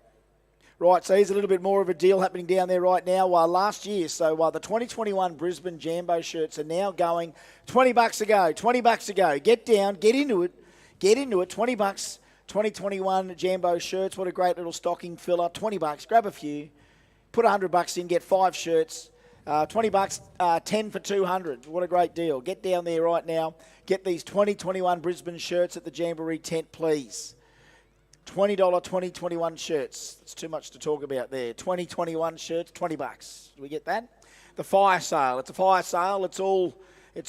Right, so here's a little bit more of a deal happening down there right now. Last year, so the 2021 Brisbane Jambo shirts are now going $20 a go, $20 a go. Get down, get into it, $20. 2021 Jambo shirts, what a great little stocking filler, $20. Grab a few, put $100 in, get 5 shirts. $20, 10 for 200. What a great deal. Get down there right now. Get these 2021 Brisbane shirts at the Jamboree tent, please. $20 2021 shirts. It's too much to talk about there. 2021 shirts, $20. Do we get that? The fire sale. It's a fire sale. It's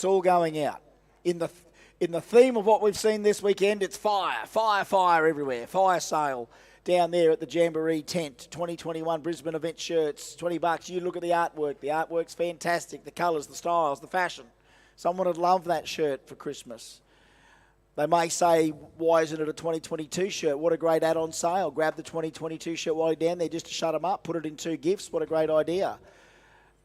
all going out. In the theme of what we've seen this weekend, it's fire everywhere. Fire sale down there at the Jamboree tent. 2021 Brisbane event shirts, $20. You look at the artwork. The artwork's fantastic. The colours, the styles, the fashion. Someone would love that shirt for Christmas. They may say, why isn't it a 2022 shirt? What a great add-on sale. Grab the 2022 shirt while you're down there just to shut them up. Put it in 2 gifts. What a great idea.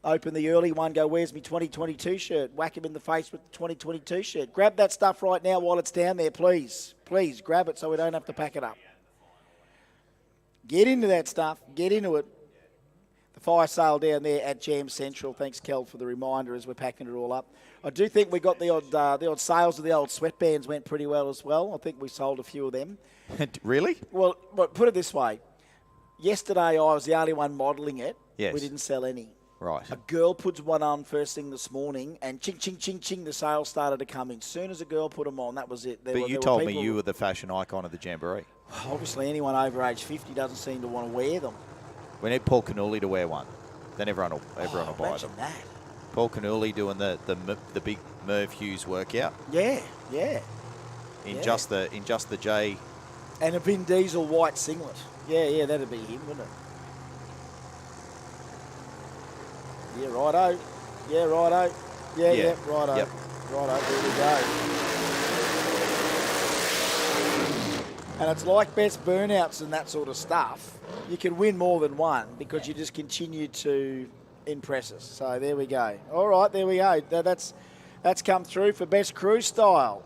Open the early one, go, where's my 2022 shirt? Whack him in the face with the 2022 shirt. Grab that stuff right now while it's down there, please. Please, grab it so we don't have to pack it up. Get into that stuff. Get into it. The fire sale down there at Jam Central. Thanks, Kel, for the reminder as we're packing it all up. I do think we got the odd sales of the old sweatbands went pretty well as well. I think we sold a few of them. Really? Well, put it this way. Yesterday, I was the only one modelling it. Yes. We didn't sell any. Right. A girl puts one on first thing this morning, and ching, ching, ching, ching, the sales started to come in. Soon as a girl put them on, that was it. But you told me you were the fashion icon of the Jamboree. Obviously, anyone over age 50 doesn't seem to want to wear them. We need Paul Canuli to wear one. Then everyone will buy them. Imagine that. Paul Canuli doing the big Merv Hughes workout. Yeah. in Yeah. just the J. And a Vin Diesel white singlet. Yeah, that'd be him, wouldn't it? Yeah, righto. Yeah, righto. Yeah, righto. Yep. Righto, there we go. And it's like best burnouts and that sort of stuff. You can win more than one because you just continue to impress us. So there we go. All right, there we go. That's come through for best crew style.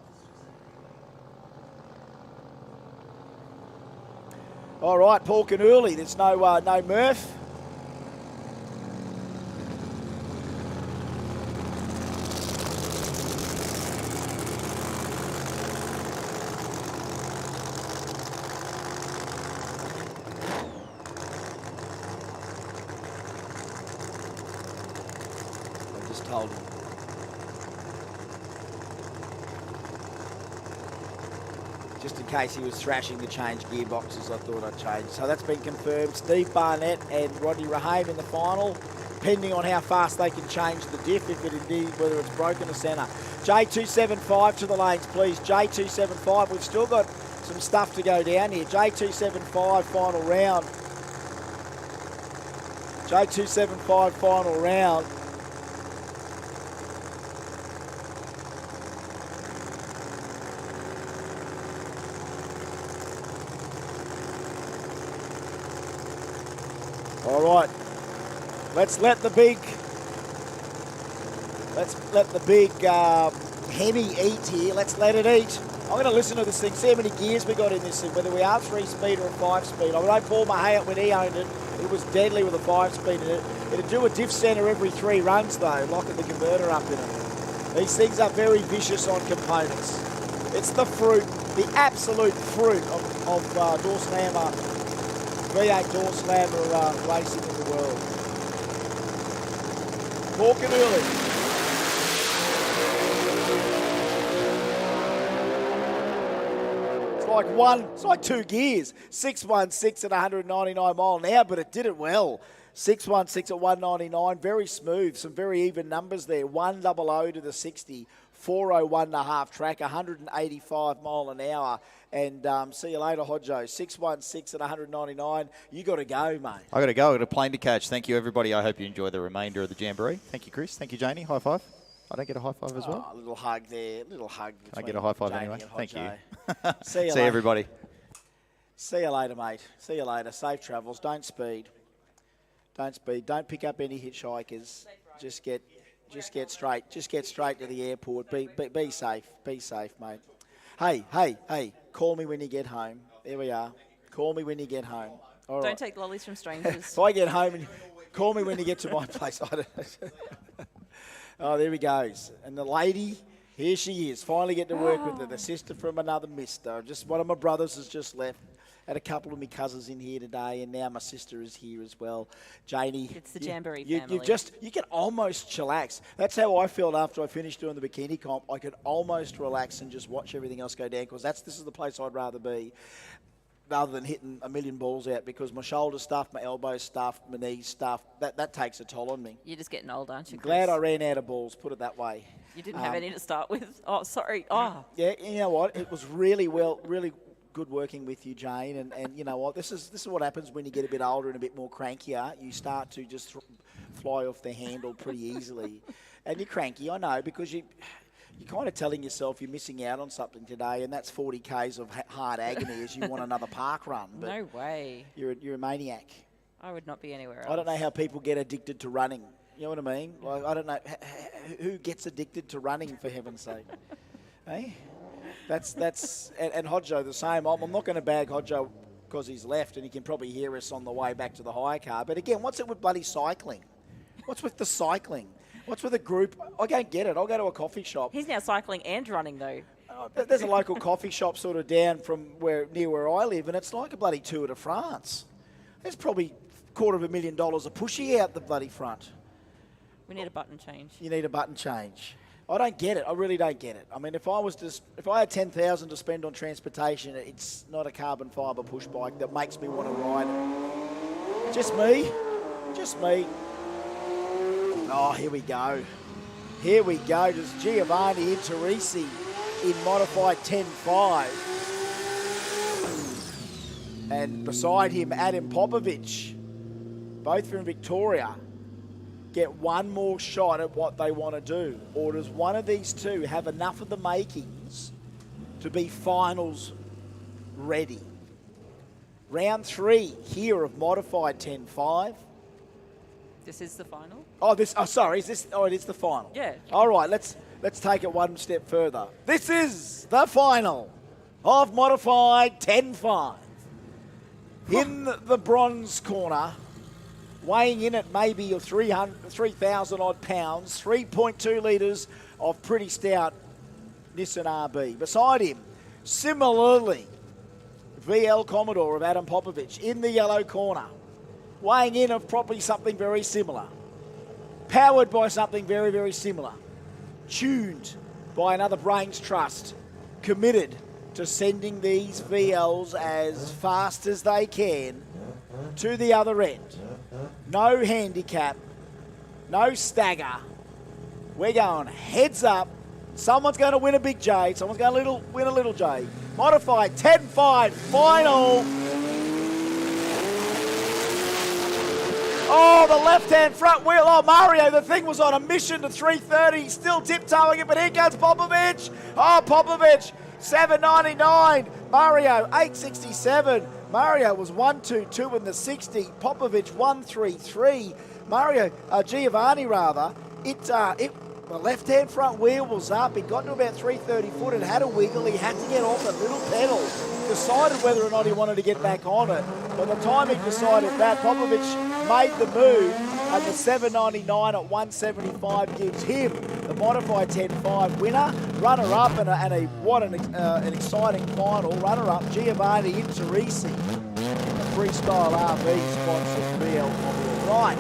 All right, Paul Canuli. There's no Murph. I just told him. Just in case he was thrashing to change gearboxes, I thought I'd change. So that's been confirmed. Steve Barnett and Rodney Rahame in the final, depending on how fast they can change the diff, if it indeed, whether it's broken or centre. J275 to the lanes, please. J275. We've still got some stuff to go down here. J275 final round. J275 final round. All right, let's let the big Hemi eat here. Let's let it eat. I'm going to listen to this thing, see how many gears we got in this thing, whether we are 3-speed or a 5-speed. I know Paul Mahayat, when he owned it, it was deadly with a 5-speed in it. It'd do a diff centre every 3 runs though, locking the converter up in it. These things are very vicious on components. It's the fruit, the absolute fruit of Dawson Hammer, V8 door slammer racing in the world. Talking early. It's like 2 gears. 616 at 199 mile an hour, but it did it well. 616 at 199, very smooth. Some very even numbers there. 100 to the 60. 401.5 track, 185 mile an hour. And see you later, Hodjo. 616 at 199. You got to go, mate. I got to go. I got a plane to catch. Thank you, everybody. I hope you enjoy the remainder of the Jamboree. Thank you, Chris. Thank you, Janie. High five. I don't get a high five as well. A little hug there. Little hug. I get a high five Jamie anyway. and Thank you. Hodjo. See you See later. everybody. See you later, mate. See you later. Safe travels. Don't speed. Don't speed. Don't pick up any hitchhikers. Just get straight. Just get straight to the airport. Be safe. Be safe, mate. Hey. Call me when you get home. There we are. Call me when you get home. All right. Don't take lollies from strangers. If I get home, and call me when you get to my place. Oh, there he goes. And the lady, here she is. Finally get to work with her. The sister from another mister. Just one of my brothers has just left. Had a couple of my cousins in here today, and now my sister is here as well. Janie. It's the Jamboree family. You can almost chillax. That's how I felt after I finished doing the bikini comp. I could almost relax and just watch everything else go down, because this is the place I'd rather be, rather than hitting a million balls out, because my shoulder stuff, my elbow stuff, my knee stuff, that takes a toll on me. You're just getting old, aren't you, I'm Chris? glad I ran out of balls, put it that way. You didn't have any to start with. Oh, sorry. Oh. Yeah, you know what? It was really good working with you, Jane, and you know what? This is what happens when you get a bit older and a bit more crankier. You start to just fly off the handle pretty easily, and you're cranky. I know, because you're kind of telling yourself you're missing out on something today, and that's 40 k's of hard agony as you want another park run. But no way. You're a maniac. I would not be anywhere else. I don't know how people get addicted to running. You know what I mean? Like, I don't know who gets addicted to running, for heaven's sake. Hey. That's and Hodjo the same. I'm not going to bag Hodjo because he's left, and he can probably hear us on the way back to the hire car. But again, what's it with bloody cycling? What's with the cycling? What's with a group? I don't get it. I'll go to a coffee shop. He's now cycling and running though. There's a local coffee shop sort of down from near where I live, and it's like a bloody Tour de France. There's probably $250,000 a pushy out the bloody front. We need a button change. You need a button change. I don't get it. I really don't get it. I mean, if I had $10,000 to spend on transportation, it's not a carbon fibre push bike that makes me want to ride it. Just me. Oh, here we go. There's Giovanni Interisi. in modified 10-5. And beside him, Adam Popovich, both from Victoria, get one more shot at what they want to do? Or does one of these two have enough of the makings to be finals ready? Round 3 here of modified 10-5. This is the final? Sorry, is this? Oh, it is the final. Yeah. All right, let's take it one step further. This is the final of modified 10-5. In the bronze corner, weighing in at maybe 3,000 odd pounds, 3.2 litres of pretty stout Nissan RB. Beside him, similarly, VL Commodore of Adam Popovich in the yellow corner, weighing in of probably something very similar, powered by something very, very similar, tuned by another Brains Trust, committed to sending these VLs as fast as they can to the other end. No handicap, no stagger. We're going heads up. Someone's going to win a big J. Someone's going to win a little J. Modified 10-5 final. Oh, the left-hand front wheel. Oh, Mario, the thing was on a mission to 330. Still tiptoeing it, but here goes Popovich. Oh, Popovich, 799. Mario, 867. Mario was 122 in the 60. Popovich, 133. Mario, Giovanni rather. The left-hand front wheel was up. It got to about 330 foot. It had a wiggle. He had to get off that little pedal. Decided whether or not he wanted to get back on it. By the time he decided that, Popovich made the move, and the 799 at 175 gives him the modified 10-5 winner. Runner-up, what an exciting final. Runner-up, Giovanni Interisi, a freestyle RV sponsored VL Commodore. Right,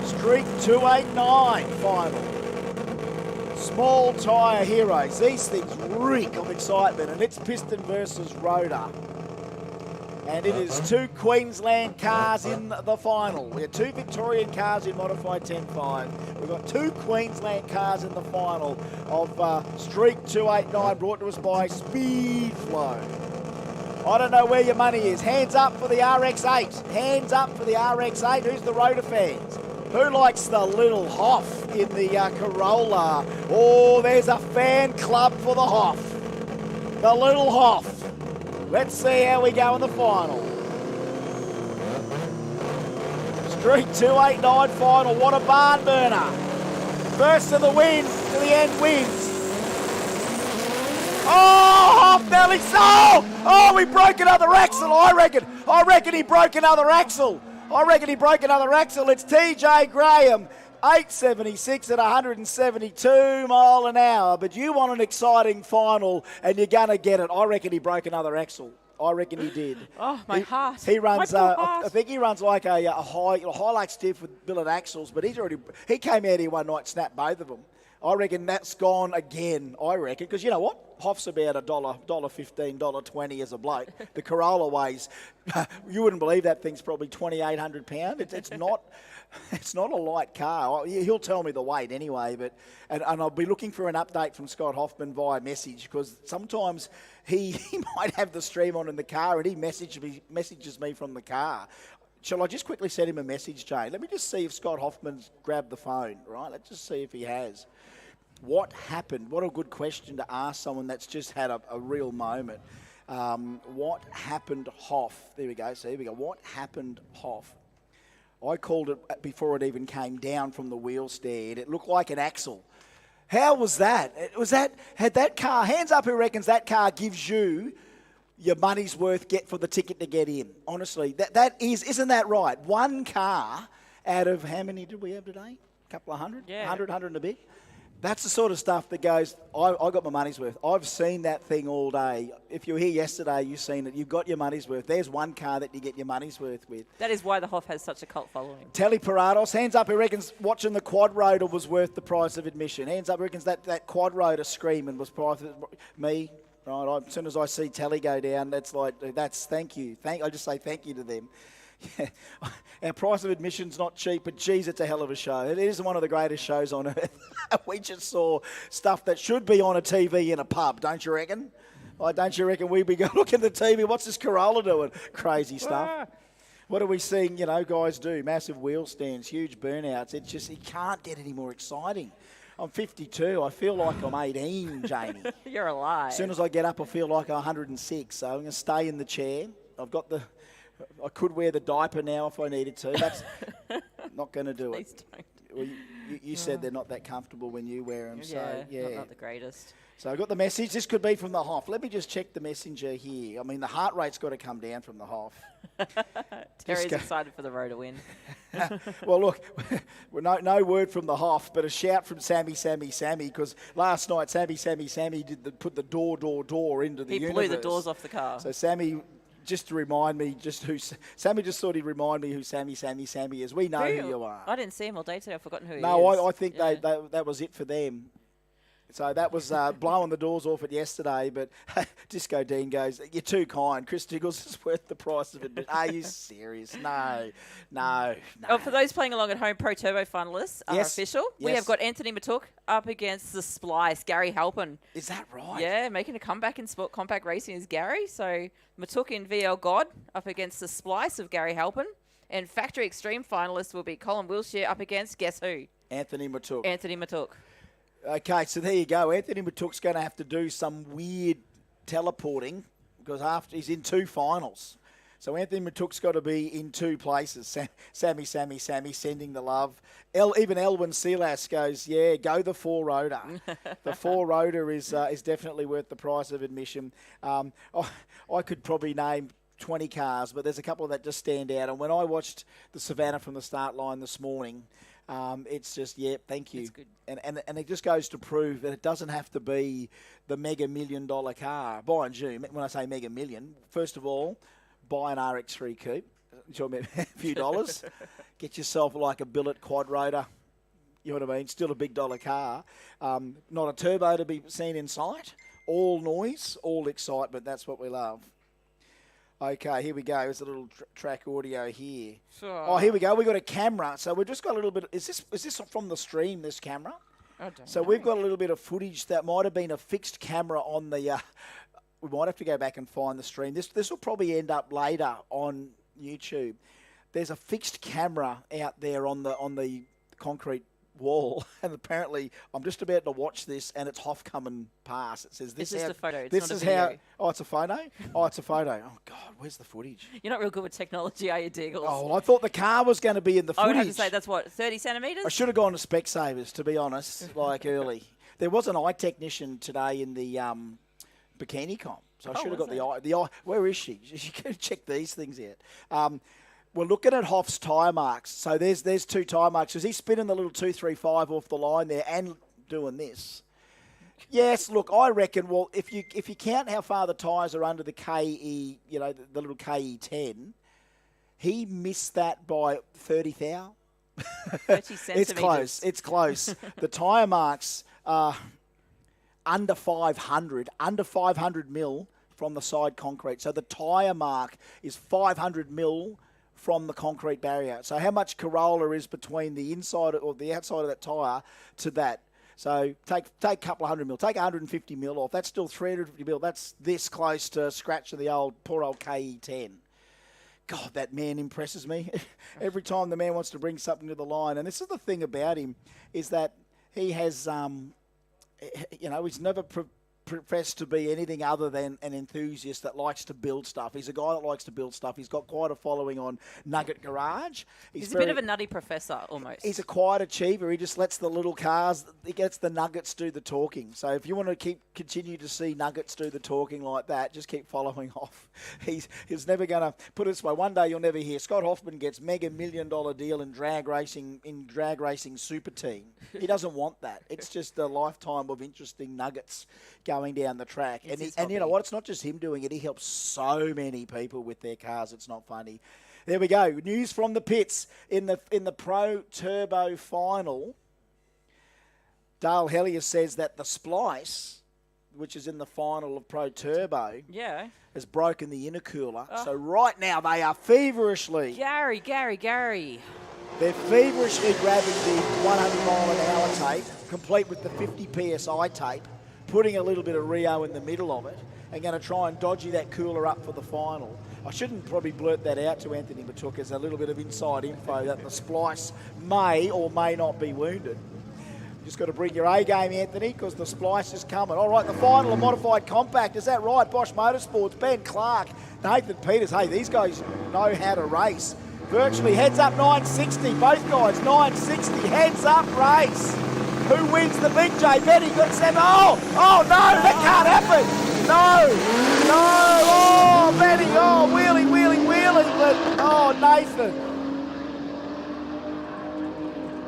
Street 289 final. Small tyre heroes. These things reek of excitement, and it's piston versus rotor. And it is 2 Queensland cars in the final. We have 2 Victorian cars in modified 10-5. We've got 2 Queensland cars in the final of Street 289, brought to us by Speedflow. I don't know where your money is. Hands up for the RX-8. Hands up for the RX-8. Who's the rotor fans? Who likes the little Hoff in the Corolla? Oh, there's a fan club for the Hoff. The little Hoff. Let's see how we go in the final. Street 289 final. What a barn burner. First to the win, to the end wins. Oh, Hoff nearly so. Oh, he broke another axle, I reckon. I reckon he broke another axle. It's TJ Graham, 876 at 172 mile an hour. But you want an exciting final, and you're going to get it. I reckon he broke another axle. I reckon he did. Oh, my heart. He runs, my heart. I think he runs like a high stiff with billet axles, but he came out here one night, snapped both of them. I reckon that's gone again, because you know what? Hoff's about $1.15, $1.20 as a bloke. The Corolla weighs, you wouldn't believe that thing's probably 2,800 pounds. It's not a light car. He'll tell me the weight anyway, and I'll be looking for an update from Scott Hoffman via message, because sometimes he might have the stream on in the car and he messages me from the car. Shall I just quickly send him a message, Jane? Let me just see if Scott Hoffman's grabbed the phone, right? Let's just see if he has. What happened? What a good question to ask someone that's just had a real moment. What happened, Hoff? There we go. So here we go. What happened, Hoff? I called it before it even came down from the wheel stand. It looked like an axle. How was that? Had that car, hands up who reckons that car gives you your money's worth for the ticket to get in. Honestly, isn't that right? One car out of, how many did we have today? A couple of hundred? Yeah. 100 and a bit? That's the sort of stuff that goes, I got my money's worth. I've seen that thing all day. If you were here yesterday, you've seen it. You've got your money's worth. There's one car that you get your money's worth with. That is why the Hoff has such a cult following. Telly Parados, hands up who reckons watching the quad rotor was worth the price of admission. Hands up who reckons that quad rotor screaming was price of me. Right, as soon as I see Telly go down, that's thank you. I just say thank you to them. Our price of admission's not cheap, but geez, it's a hell of a show. It is one of the greatest shows on earth. We just saw stuff that should be on a TV in a pub, don't you reckon? Don't you reckon we'd be looking at the TV, what's this Corolla doing? Crazy stuff. What are we seeing, guys do? Massive wheel stands, huge burnouts. It's just, it can't get any more exciting. I'm 52. I feel like I'm 18, Jamie. You're alive. As soon as I get up, I feel like I'm 106. So I'm going to stay in the chair. I could wear the diaper now if I needed to. That's not going to do it. Please don't. Well, you said they're not that comfortable when you wear them. So, yeah. Not the greatest. So I got the message. This could be from the Hoff. Let me just check the messenger here. I mean, the heart rate's got to come down from the Hoff. Terry's excited for the row to win. Well, look, no word from the Hoff, but a shout from Sammy, because last night Sammy put the door into the universe. He blew the doors off the car. So Sammy, just to remind me, Sammy just thought he'd remind me who Sammy is. We know who you are. I didn't see him all day today. I've forgotten who he is. No, I think that was it for them. So that was blowing the doors off it yesterday, but Disco Dean goes, you're too kind. Chris Diggles is worth the price of it. Are you serious? No. Oh, for those playing along at home, Pro Turbo finalists are official. We have got Anthony Matuk up against the Splice, Gary Halpin. Is that right? Yeah, making a comeback in Sport Compact Racing is Gary. So Matuk in VL God up against the Splice of Gary Halpin. And Factory Extreme finalists will be Colin Wilshire up against, guess who? Anthony Matuk. Anthony Matuk. Okay, so there you go. Anthony Matuk's going to have to do some weird teleporting because he's in 2 finals. So Anthony Matuk's got to be in 2 places. Sammy sending the love. Even Elwyn Sealas goes, yeah, go the 4-rotor. The 4-rotor is definitely worth the price of admission. I could probably name 20 cars, but there's a couple that just stand out. And when I watched the Savannah from the start line this morning, it's just, thank you. And it just goes to prove that it doesn't have to be the mega $1 million car. Mind you, when I say mega million, first of all, buy an RX3 coupe. A few dollars. Get yourself like a billet quad rotor. You know what I mean? Still a big dollar car. Not a turbo to be seen in sight. All noise, all excitement. That's what we love. Okay, here we go. There's a little track audio here. Sure. Oh, here we go. We've got a camera. So we've just got a little bit. Is this from the stream, this camera? I don't So know. we've got a little bit of footage that might have been a fixed camera on the... we might have to go back and find the stream. This will probably end up later on YouTube. There's a fixed camera out there on the concrete wall, and apparently I'm just about to watch this, and it's Hoff coming past. It says this. It's just a photo. It's this not a is video. how. Oh, it's a photo. Oh, it's a photo. Oh God, where's the footage? You're not real good with technology, are you, Diggles? Oh, well, I thought the car was going to be in the I footage. would have to say that's what, 30 centimetres? I should have gone to Specsavers, to be honest, early. There was an eye technician today in the bikini comp, so I should have got the eye. Where is she? She could check these things out. We're looking at Hoff's tyre marks. So there's 2 tyre marks. Is he spinning the little 235 off the line there and doing this? Yes, look, I reckon, well, if you count how far the tyres are under the KE, the little KE10, he missed that by 30 thou. 30 centimetres. It's close. The tyre marks are under 500 mil from the side concrete. So the tyre mark is 500 mil from the concrete barrier. So how much Corolla is between the inside or the outside of that tyre to that? So take a couple of hundred mil, take 150 mil off. That's still 350 mil. That's this close to scratching the poor old KE10. God, that man impresses me. Every time the man wants to bring something to the line. And this is the thing about him, is that he has, he's never professed to be anything other than an enthusiast that likes to build stuff. He's a guy that likes to build stuff. He's got quite a following on Nugget Garage. He's a bit of a nutty professor, almost. He's a quiet achiever. He just lets the little cars, he gets the Nuggets do the talking. So if you want to continue to see Nuggets do the talking like that, just keep following Hoff. He's never going to, put it this way, one day you'll never hear Scott Hoffman gets mega $1 million deal in drag racing super team. He doesn't want that. It's just a lifetime of interesting nuggets going down the track. And you know what? It's not just him doing it. He helps so many people with their cars. It's not funny. There we go. News from the pits in the Pro Turbo final. Dale Hellier says that the Splice, which is in the final of Pro Turbo, Yeah. has broken the intercooler. Oh. So right now they are feverishly. Gary. They're feverishly grabbing the 100-mile-an-hour tape, complete with the 50 PSI tape, putting a little bit of Rio in the middle of it, and going to try and dodgy that cooler up for the final. I shouldn't probably blurt that out to Anthony Matook as a little bit of inside info that the splice may or may not be wounded. Just got to bring your A game, Anthony, because the splice is coming. All right, the final of modified compact. Is that right? Bosch Motorsports, Ben Clark, Nathan Peters. Hey, these guys know how to race. Virtually heads up 960. Both guys 960. Heads up race. Who wins the big J? Benny got 7. Oh no, that can't happen. No. Oh, Benny. Oh, wheeling. But Nathan.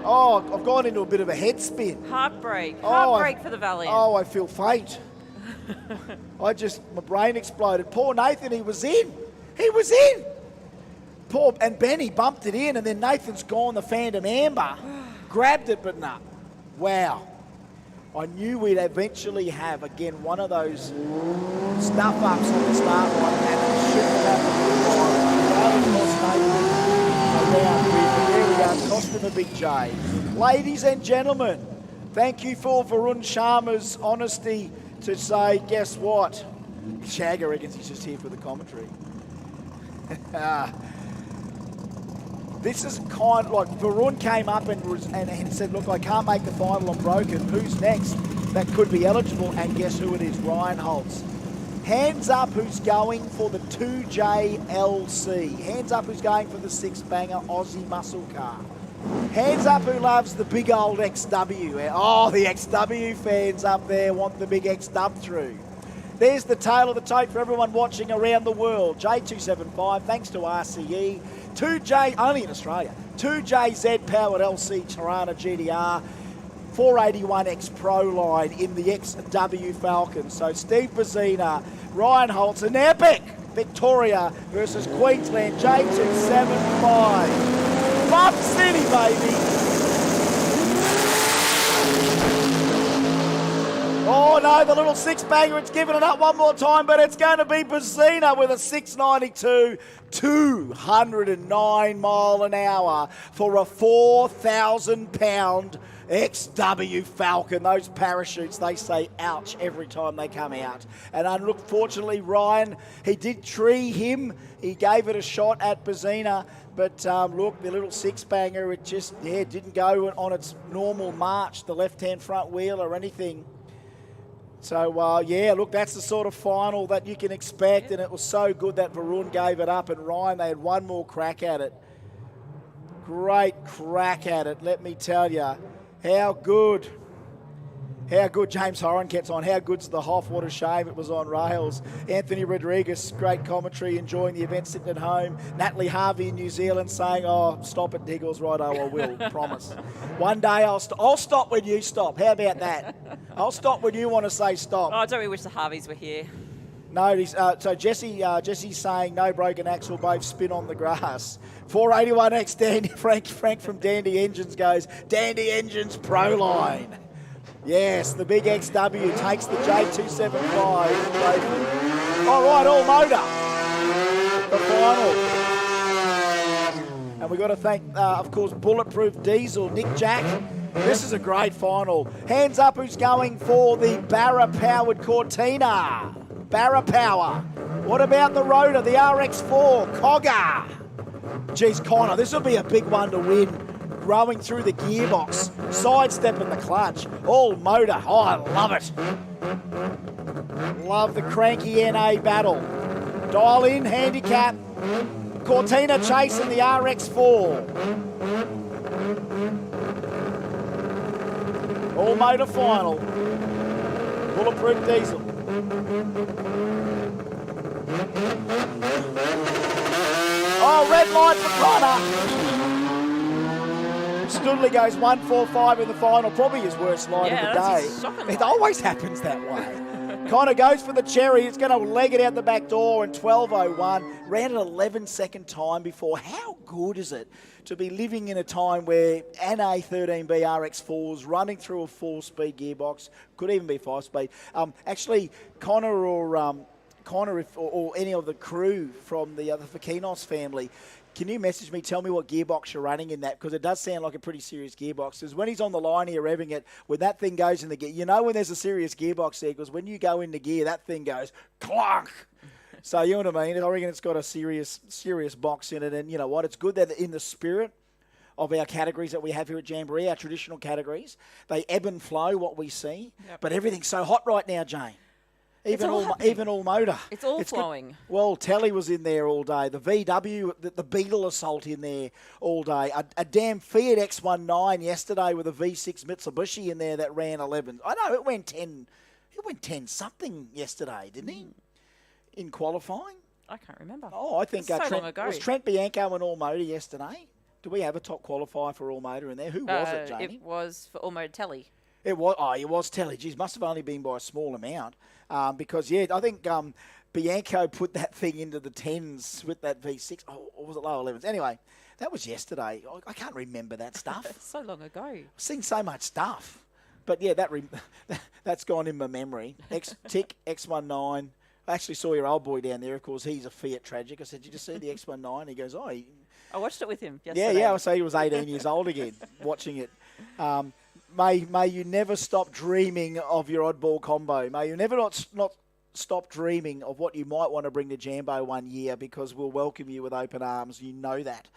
Oh, I've gone into a bit of a head spin. Heartbreak for the Valiant. Oh, I feel faint. My brain exploded. Poor Nathan, he was in. Poor, and Benny bumped it in, and then Nathan's gone the Phantom Amber. Grabbed it, but nah. Wow. I knew we'd eventually have, again, one of those stuff-ups on the start line, and it shouldn't happen. There we go, cost him a big J. Ladies and gentlemen, thank you for Varun Sharma's honesty to say, guess what? Shagger reckons he's just here for the commentary. This is kind of like Varun came up and said, look, I can't make the final, I'm broken. Who's next that could be eligible? And guess who it is? Ryan Holtz. Hands up who's going for the 2JLC. Hands up who's going for the 6-banger Aussie muscle car. Hands up who loves the big old XW. Oh, the XW fans up there want the big XW through. There's the tail of the tape for everyone watching around the world. J275, thanks to RCE. 2J, only in Australia. 2JZ powered LC Tirana GTR. 481X Pro line in the XW Falcon. So Steve Bazina, Ryan Holtz, an epic Victoria versus Queensland J275. Buff City, baby. Oh no, the little 6-banger, it's giving it up one more time, but it's going to be Bazina with a 692, 209 mile an hour for a 4,000-pound XW Falcon. Those parachutes, they say ouch every time they come out. And unfortunately, Ryan, he did tree him. He gave it a shot at Bazina. But look, the little 6-banger, it just didn't go on its normal march, the left-hand front wheel or anything. So, look, that's the sort of final that you can expect. And it was so good that Varun gave it up. And Ryan, they had one more crack at it. Great crack at it, let me tell you. How good James Horan gets on. How good's the Hoff? What a shame it was on rails. Anthony Rodriguez, great commentary, enjoying the event, sitting at home. Natalie Harvey in New Zealand saying, oh, stop it, Diggles. Right, I will, promise. One day I'll stop when you stop. How about that? I'll stop when you want to say stop. Oh, don't we wish the Harveys were here? No, so Jesse's saying no broken axle, both spin on the grass. 481X Dandy Frank from Dandy Engines goes, Dandy Engines Pro Line. Yes, the big XW takes the J275 trophy. All right, all motor. The final. And we've got to thank, of course, Bulletproof Diesel, Nick Jack. This is a great final. Hands up who's going for the Barra-powered Cortina. Barra Power. What about the Rotor, the RX4, Cogger? Geez, Connor, this will be a big one to win. Rowing through the gearbox, sidestepping the clutch, all motor. Oh, I love it. Love the cranky NA battle. Dial in, handicap. Cortina chasing the RX4. All motor final. Bulletproof Diesel. Oh, red light for Connor. Studley goes 145 in the final, probably his worst line of the day. Shocking It always happens that way. Connor goes for the cherry. It's going to leg it out the back door in 12.01. Ran an 11-second time before. How good is it to be living in a time where an A13B RX4 is running through a 4-speed gearbox? Could even be 5-speed. Actually, Connor or any of the crew from the Fakinos family, can you message me, tell me what gearbox you're running in that? Because it does sound like a pretty serious gearbox. Because when he's on the line here revving it, when that thing goes in the gear, you know when there's a serious gearbox there, because when you go into gear, that thing goes clunk. So you know what I mean? I reckon it's got a serious box in it. And you know what? It's good that in the spirit of our categories that we have here at Jamboree, our traditional categories, they ebb and flow what we see. Yep. But everything's so hot right now, Jane. Even all motor. It's all flowing. Good. Well, Telly was in there all day. The VW, the Beetle Assault in there all day. A damn Fiat X19 yesterday with a V6 Mitsubishi in there that ran 11. I know, it went 10. It went 10 something yesterday, didn't he? In qualifying? I can't remember. Oh, I think so long ago. Was Trent Bianco in All Motor yesterday? Do we have a top qualifier for All Motor in there? Who was it, Jamie? It was for All Motor Telly. It was Telly. Geez, must have only been by a small amount. Because, I think Bianco put that thing into the 10s with that V6. Or was it low 11s? Anyway, that was yesterday. I can't remember that stuff. So long ago. I've seen so much stuff. But, yeah, that's gone in my memory. Tick, X19. I actually saw your old boy down there. Of course, he's a Fiat tragic. I said, did you just see the X19? He goes, I watched it with him yesterday. Yeah, so he was 18 years old again watching it. May you never stop dreaming of your oddball combo. May you never not stop dreaming of what you might want to bring to Jambo one year, because we'll welcome you with open arms. You know that.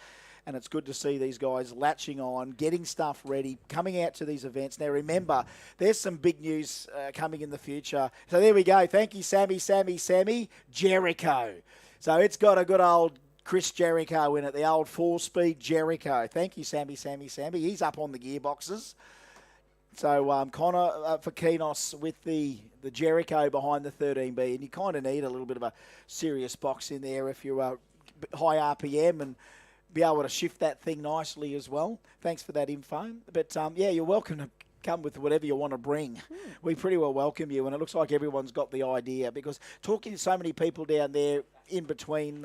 And it's good to see these guys latching on, getting stuff ready, coming out to these events. Now, remember, there's some big news coming in the future. So there we go. Thank you, Sammy Jericho. So it's got a good old Chris Jericho in it, the old 4-speed Jericho. Thank you, Sammy. He's up on the gearboxes. So Connor for Kenos with the Jericho behind the 13B, and you kind of need a little bit of a serious box in there if you're high RPM and be able to shift that thing nicely as well. Thanks for that info. But you're welcome to come with whatever you want to bring. We pretty well welcome you, and it looks like everyone's got the idea, because talking to so many people down there in between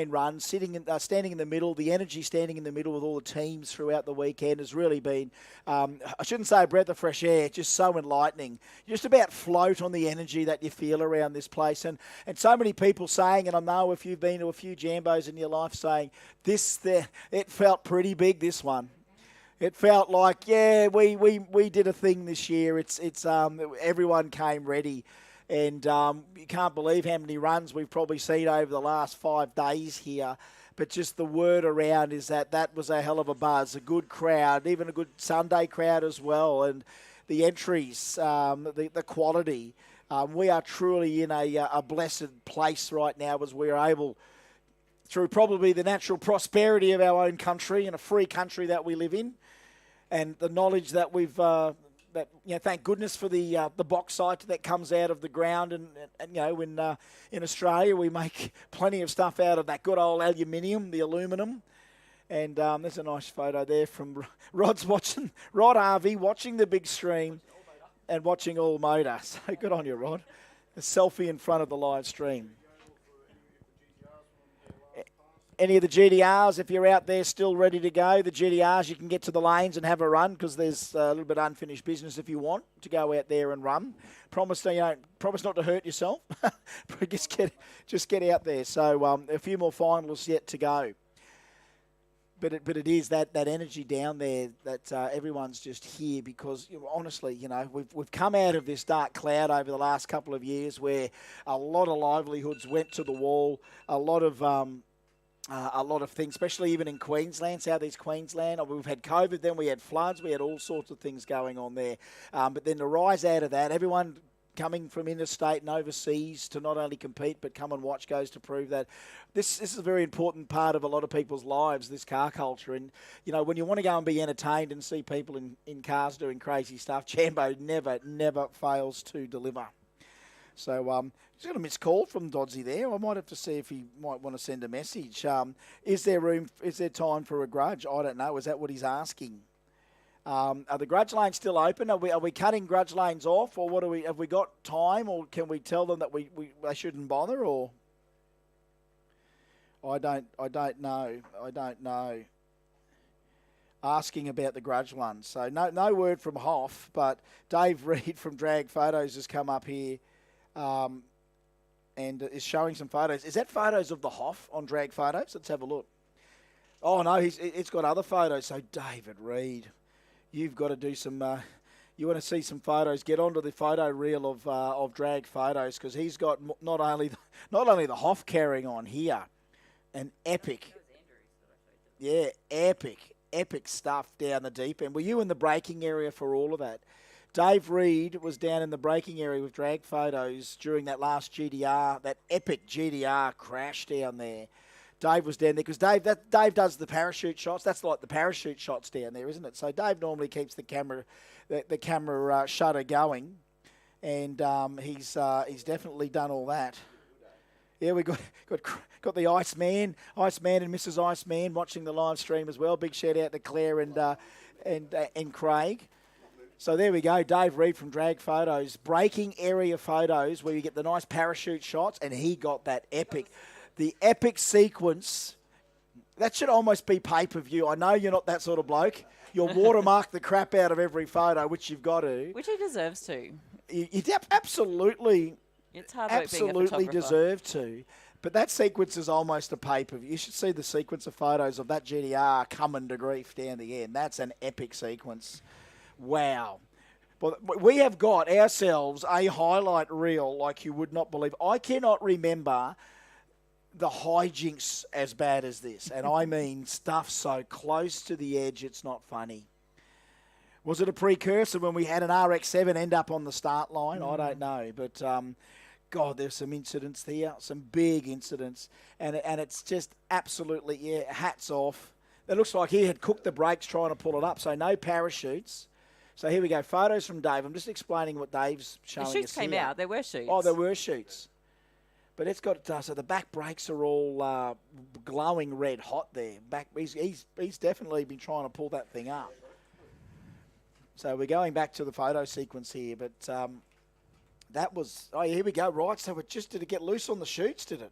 runs, standing in the middle, the energy standing in the middle with all the teams throughout the weekend has really been, I shouldn't say a breath of fresh air, just so enlightening. You just about float on the energy that you feel around this place. And so many people saying, and I know if you've been to a few Jambos in your life, saying, it felt pretty big, this one. It felt like, we did a thing this year. It's everyone came ready. And you can't believe how many runs we've probably seen over the last 5 days here. But just the word around is that was a hell of a buzz, a good crowd, even a good Sunday crowd as well. And the entries, the quality. We are truly in a blessed place right now, as we're able, through probably the natural prosperity of our own country and a free country that we live in, and the knowledge that we've thank goodness for the bauxite that comes out of the ground, and in Australia we make plenty of stuff out of that good old aluminium, the aluminum. And there's a nice photo there from Rod Harvey watching the big stream and watching All Motor. So good on you, Rod. A selfie in front of the live stream. Any of the GDRs, if you're out there still ready to go, the GDRs, you can get to the lanes and have a run, because there's a little bit of unfinished business if you want to go out there and run. Promise not to hurt yourself. just get out there. So a few more finals yet to go. But it is that energy down there that everyone's just here, because honestly, we've come out of this dark cloud over the last couple of years where a lot of livelihoods went to the wall, a lot of things, especially even in Queensland, Southeast Queensland. We've had COVID, then we had floods, we had all sorts of things going on there. But then to rise out of that, everyone coming from interstate and overseas to not only compete but come and watch goes to prove that this is a very important part of a lot of people's lives, this car culture. And, when you want to go and be entertained and see people in cars doing crazy stuff, Jambo never fails to deliver. So he's got a missed call from Dodsey there. I might have to see if he might want to send a message. Is there time for a grudge? I don't know. Is that what he's asking? Are the grudge lanes still open? Are we cutting grudge lanes off, or what are we? Have we got time, or can we tell them that they shouldn't bother? Or I don't know. Asking about the grudge ones. So no word from Hoff, but Dave Reed from Drag Photos has come up here and is showing some photos. Is that photos of the Hoff on Drag Photos? Let's have a look. Oh, no, it's got other photos. So David Reed, you've got to do some... you want to see some photos, get onto the photo reel of Drag Photos, because he's got not only the Hoff carrying on here, an epic... Yeah, epic stuff down the deep end. Were you in the braking area for all of that? Dave Reed was down in the braking area with Drag Photos during that last GDR, that epic GDR crash down there. Dave was down there because Dave does the parachute shots. That's like the parachute shots down there, isn't it? So Dave normally keeps the camera shutter going, and he's definitely done all that. Yeah, we got the Iceman and Mrs. Iceman watching the live stream as well. Big shout out to Claire and Craig. So there we go, Dave Reed from Drag Photos, braking area photos where you get the nice parachute shots, and he got the epic sequence. That should almost be pay-per-view. I know you're not that sort of bloke. You'll watermark the crap out of every photo, which you've got to. Which he deserves to. You absolutely... It's hard work being a absolutely photographer. deserve to. But that sequence is almost a pay-per-view. You should see the sequence of photos of that GDR coming to grief down the end. That's an epic sequence. Wow. But we have got ourselves a highlight reel like you would not believe. I cannot remember the hijinks as bad as this. And I mean stuff so close to the edge it's not funny. Was it a precursor when we had an RX-7 end up on the start line? I don't know. But... God, there's some incidents there, some big incidents, and it's just absolutely, hats off. It looks like he had cooked the brakes trying to pull it up, so no parachutes. So here we go, photos from Dave. I'm just explaining what Dave's showing us The shoots came here. out. There were shoots. Oh, there were shoots. But it's got, so the back brakes are all glowing red hot there. He's definitely been trying to pull that thing up. So we're going back to the photo sequence here, but... that was, here we go, right, so did it get loose on the shoots, did it?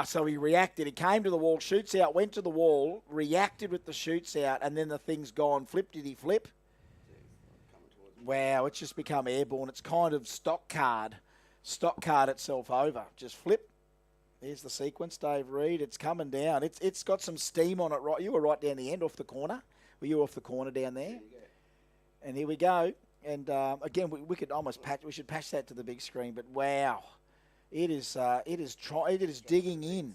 So he reacted. He came to the wall, shoots out, went to the wall, reacted with the shoots out, and then the thing's gone. Did he flip? Wow, it's just become airborne. It's kind of stock card itself over. Just flip. Here's the sequence, Dave Reed. It's coming down. It's got some steam on it, right? You were right down the end, off the corner. Were you off the corner down there? And here we go. And again, we could almost we should patch that to the big screen. But wow, it is digging in.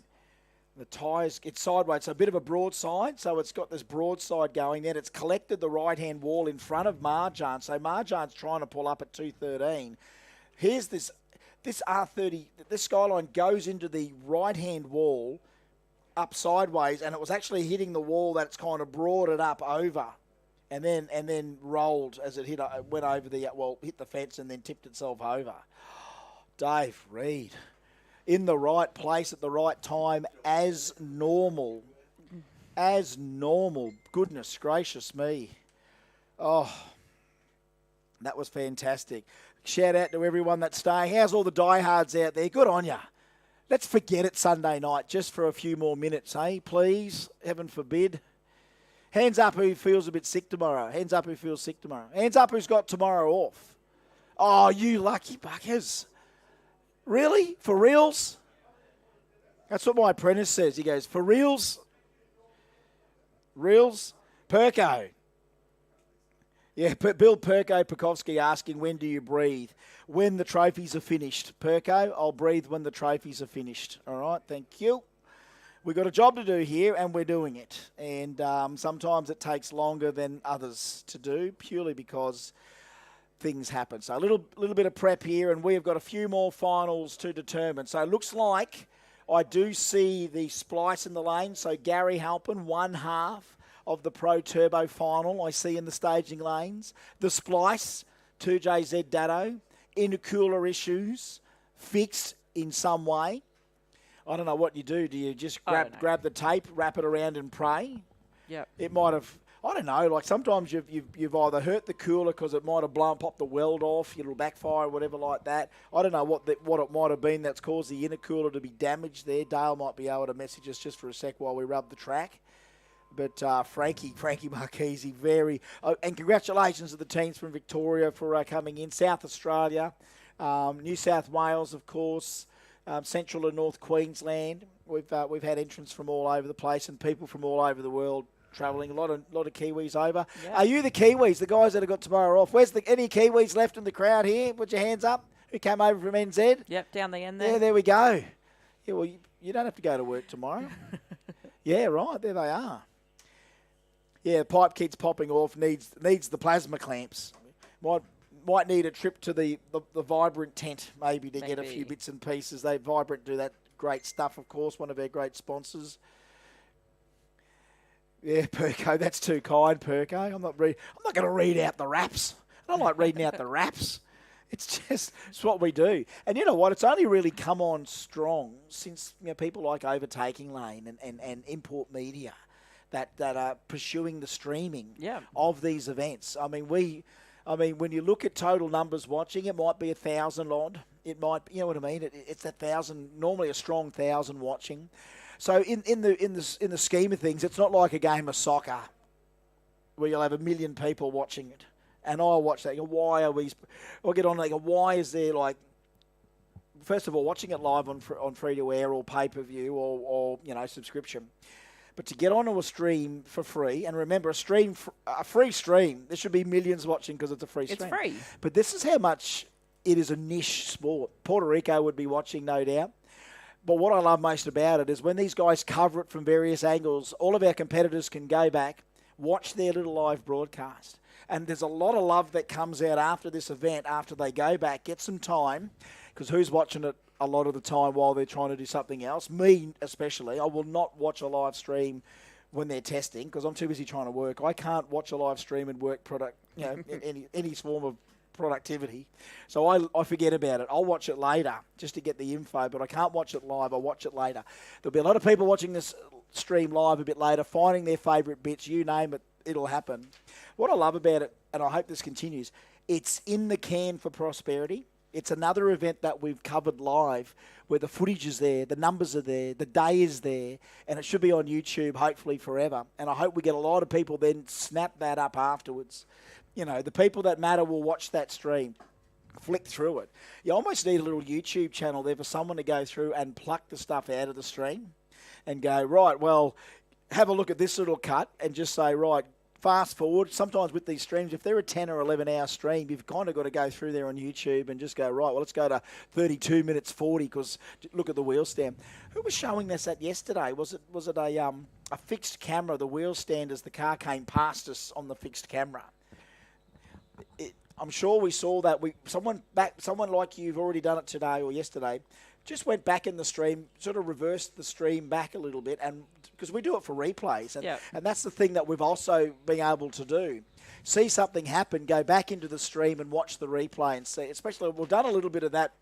The tyres, it's sideways, so a bit of a broadside. So it's got this broadside going. Then it's collected the right-hand wall in front of Marjan. So Marjan's trying to pull up at 213. Here's this R30. This Skyline goes into the right-hand wall up sideways, and it was actually hitting the wall that it's kind of brought it up over. And then rolled as it hit the fence and then tipped itself over. Dave Reed, in the right place at the right time, as normal. Goodness gracious me. Oh, that was fantastic. Shout out to everyone that's staying. How's all the diehards out there? Good on ya. Let's forget it Sunday night just for a few more minutes, eh? Please, heaven forbid. Hands up who feels a bit sick tomorrow. Hands up who feels sick tomorrow. Hands up who's got tomorrow off. Oh, you lucky buggers. Really? For reals? That's what my apprentice says. He goes, for reals? Reals? Perko. Yeah, Bill Perko Pekovsky asking, when do you breathe? When the trophies are finished. Perko, I'll breathe when the trophies are finished. All right, thank you. We've got a job to do here, and we're doing it. And sometimes it takes longer than others to do, purely because things happen. So a little bit of prep here, and we've got a few more finals to determine. So it looks like I do see the splice in the lane. So Gary Halpin, one half of the Pro Turbo final I see in the staging lanes. The splice, 2JZ Datto, intercooler issues, fixed in some way. I don't know what you do. Do you just I don't know. grab the tape, wrap it around and pray? Yep. It might have, I don't know, like sometimes you've either hurt the cooler because it might have popped the weld off, it'll backfire, whatever like that. I don't know what it might have been that's caused the intercooler to be damaged there. Dale might be able to message us just for a sec while we rub the track. But Frankie Marchese, and congratulations to the teams from Victoria for coming in. South Australia, New South Wales, of course, Central and North Queensland. We've had entrants from all over the place and people from all over the world travelling. A lot of Kiwis over. Yeah. Are you the Kiwis, the guys that have got tomorrow off? Any Kiwis left in the crowd here? Put your hands up. Who came over from NZ? Yep, down the end there. Yeah, there we go. Yeah, well, you don't have to go to work tomorrow. Yeah, right. There they are. Yeah, the pipe keeps popping off. Needs the plasma clamps. Might need a trip to the Vibrant tent maybe to get a few bits and pieces. Vibrant do that great stuff, of course. One of our great sponsors. Yeah, Perko, that's too kind, Perko. I'm not going to read out the raps. I don't like reading out the raps. It's what we do. And you know what? It's only really come on strong since people like Overtaking Lane and Import Media that are pursuing the streaming of these events. I mean, when you look at total numbers watching, it might be 1,000 odd. It might, you know what I mean? It's 1,000, normally a strong 1,000 watching. So in the scheme of things, it's not like a game of soccer where you'll have 1 million people watching it. And I'll watch that. Why are we? I'll get on. Why is there first of all, watching it live on free to air or pay per view or subscription. But to get onto a stream for free, and remember, a free stream, there should be millions watching because it's a free stream. It's free. But this is how much it is a niche sport. Puerto Rico would be watching, no doubt. But what I love most about it is when these guys cover it from various angles, all of our competitors can go back, watch their little live broadcast. And there's a lot of love that comes out after this event, after they go back, get some time, because who's watching it a lot of the time while they're trying to do something else? Me especially. I will not watch a live stream when they're testing because I'm too busy trying to work. I can't watch a live stream and work any form of productivity. So I forget about it. I'll watch it later just to get the info, but I can't watch it live. I'll watch it later. There'll be a lot of people watching this stream live a bit later, finding their favourite bits. You name it, it'll happen. What I love about it, and I hope this continues, it's in the can for prosperity. It's another event that we've covered live where the footage is there, the numbers are there, the day is there, and it should be on YouTube hopefully forever. And I hope we get a lot of people then snap that up afterwards. The people that matter will watch that stream, flick through it. You almost need a little YouTube channel there for someone to go through and pluck the stuff out of the stream and go, right, well, have a look at this little cut and just say, right, fast forward. Sometimes with these streams, if they're a 10 or 11 hour stream, you've kind of got to go through there on YouTube and just go, right, well, let's go to 32 minutes 40 because look at the wheel stand. Who was showing us that yesterday? Was it a fixed camera, the wheel stand as the car came past us on the fixed camera? I'm sure we saw that. Someone like you've already done it today or yesterday, just went back in the stream, sort of reversed the stream back a little bit, and because we do it for replays, and that's the thing that we've also been able to do. See something happen, go back into the stream and watch the replay and see. Especially, we've done a little bit of that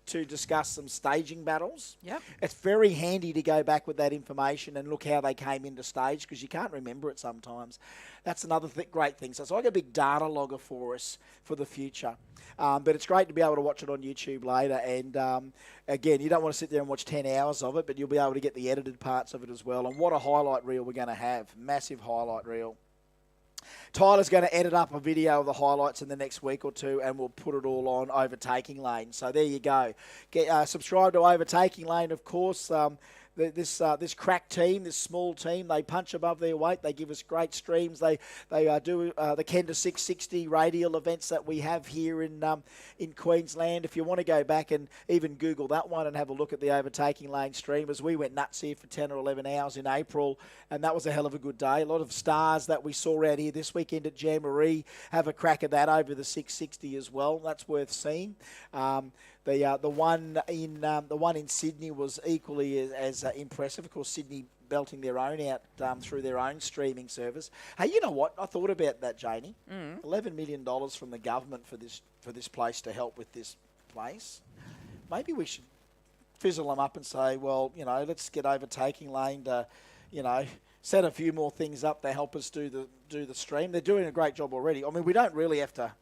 to discuss some staging battles. Yep. It's very handy to go back with that information and look how they came into stage because you can't remember it sometimes. That's another great thing. So it's like a big data logger for us for the future. But it's great to be able to watch it on YouTube later. And again, you don't want to sit there and watch 10 hours of it, but you'll be able to get the edited parts of it as well. And what a highlight reel we're going to have. Massive highlight reel. Tyler's going to edit up a video of the highlights in the next week or two, and we'll put it all on Overtaking Lane. So there you go. Subscribe to Overtaking Lane, of course. This crack team, this small team, they punch above their weight. They give us great streams. They do the Kenda 660 radial events that we have here in Queensland. If you want to go back and even Google that one and have a look at the Overtaking Lane streamers, we went nuts here for 10 or 11 hours in April, and that was a hell of a good day. A lot of stars that we saw out here this weekend at Jamboree have a crack at that over the 660 as well. That's worth seeing. The one in Sydney was equally as impressive. Of course, Sydney belting their own out through their own streaming service. Hey, you know what? I thought about that, Janie. $11 million from the government for this place to help with this place. Maybe we should fizzle them up and say, well, let's get overtaking lane to, set a few more things up to help us do the stream. They're doing a great job already. I mean, we don't really have to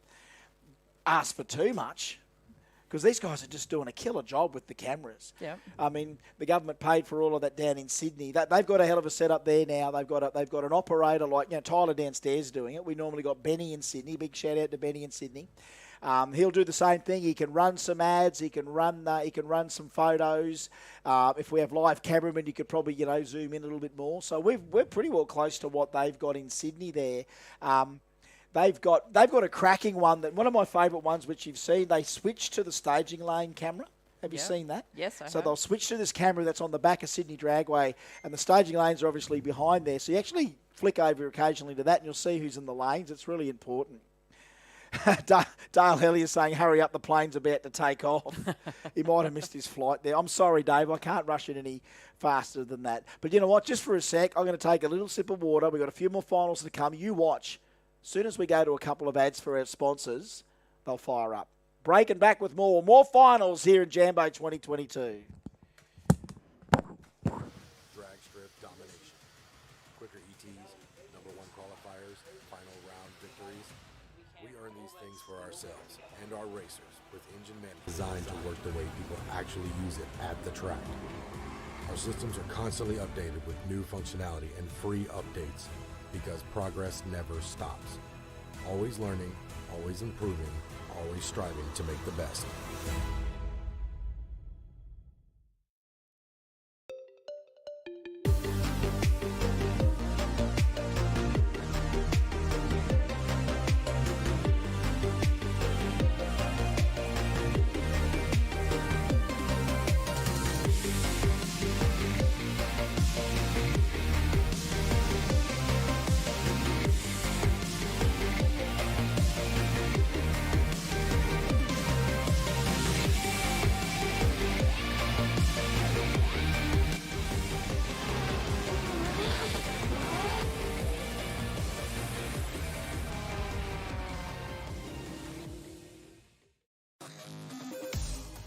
ask for too much, because these guys are just doing a killer job with the cameras. Yeah. I mean, the government paid for all of that down in Sydney. They've got a hell of a setup there now. They've got an operator like Tyler downstairs doing it. We normally got Benny in Sydney. Big shout out to Benny in Sydney. He'll do the same thing. He can run some ads. He can run some photos. If we have live cameramen, you could probably zoom in a little bit more. So we're pretty well close to what they've got in Sydney there. They've got a cracking one, one of my favourite ones which you've seen. They switch to the staging lane camera. Have you seen that? Yes, I have. So they'll switch to this camera that's on the back of Sydney Dragway, and the staging lanes are obviously behind there. So you actually flick over occasionally to that, and you'll see who's in the lanes. It's really important. Dale Helly is saying, hurry up, the plane's about to take off. He might have missed his flight there. I'm sorry, Dave, I can't rush it any faster than that. But you know what? Just for a sec, I'm going to take a little sip of water. We've got a few more finals to come. You watch. As soon as we go to a couple of ads for our sponsors, they'll fire up. Breaking back with more finals here in Jambo 2022. Drag strip domination. Quicker ETs, number one qualifiers, final round victories. We earn these things for ourselves and our racers with engine management designed to work the way people actually use it at the track. Our systems are constantly updated with new functionality and free updates, because progress never stops. Always learning, always improving, always striving to make the best.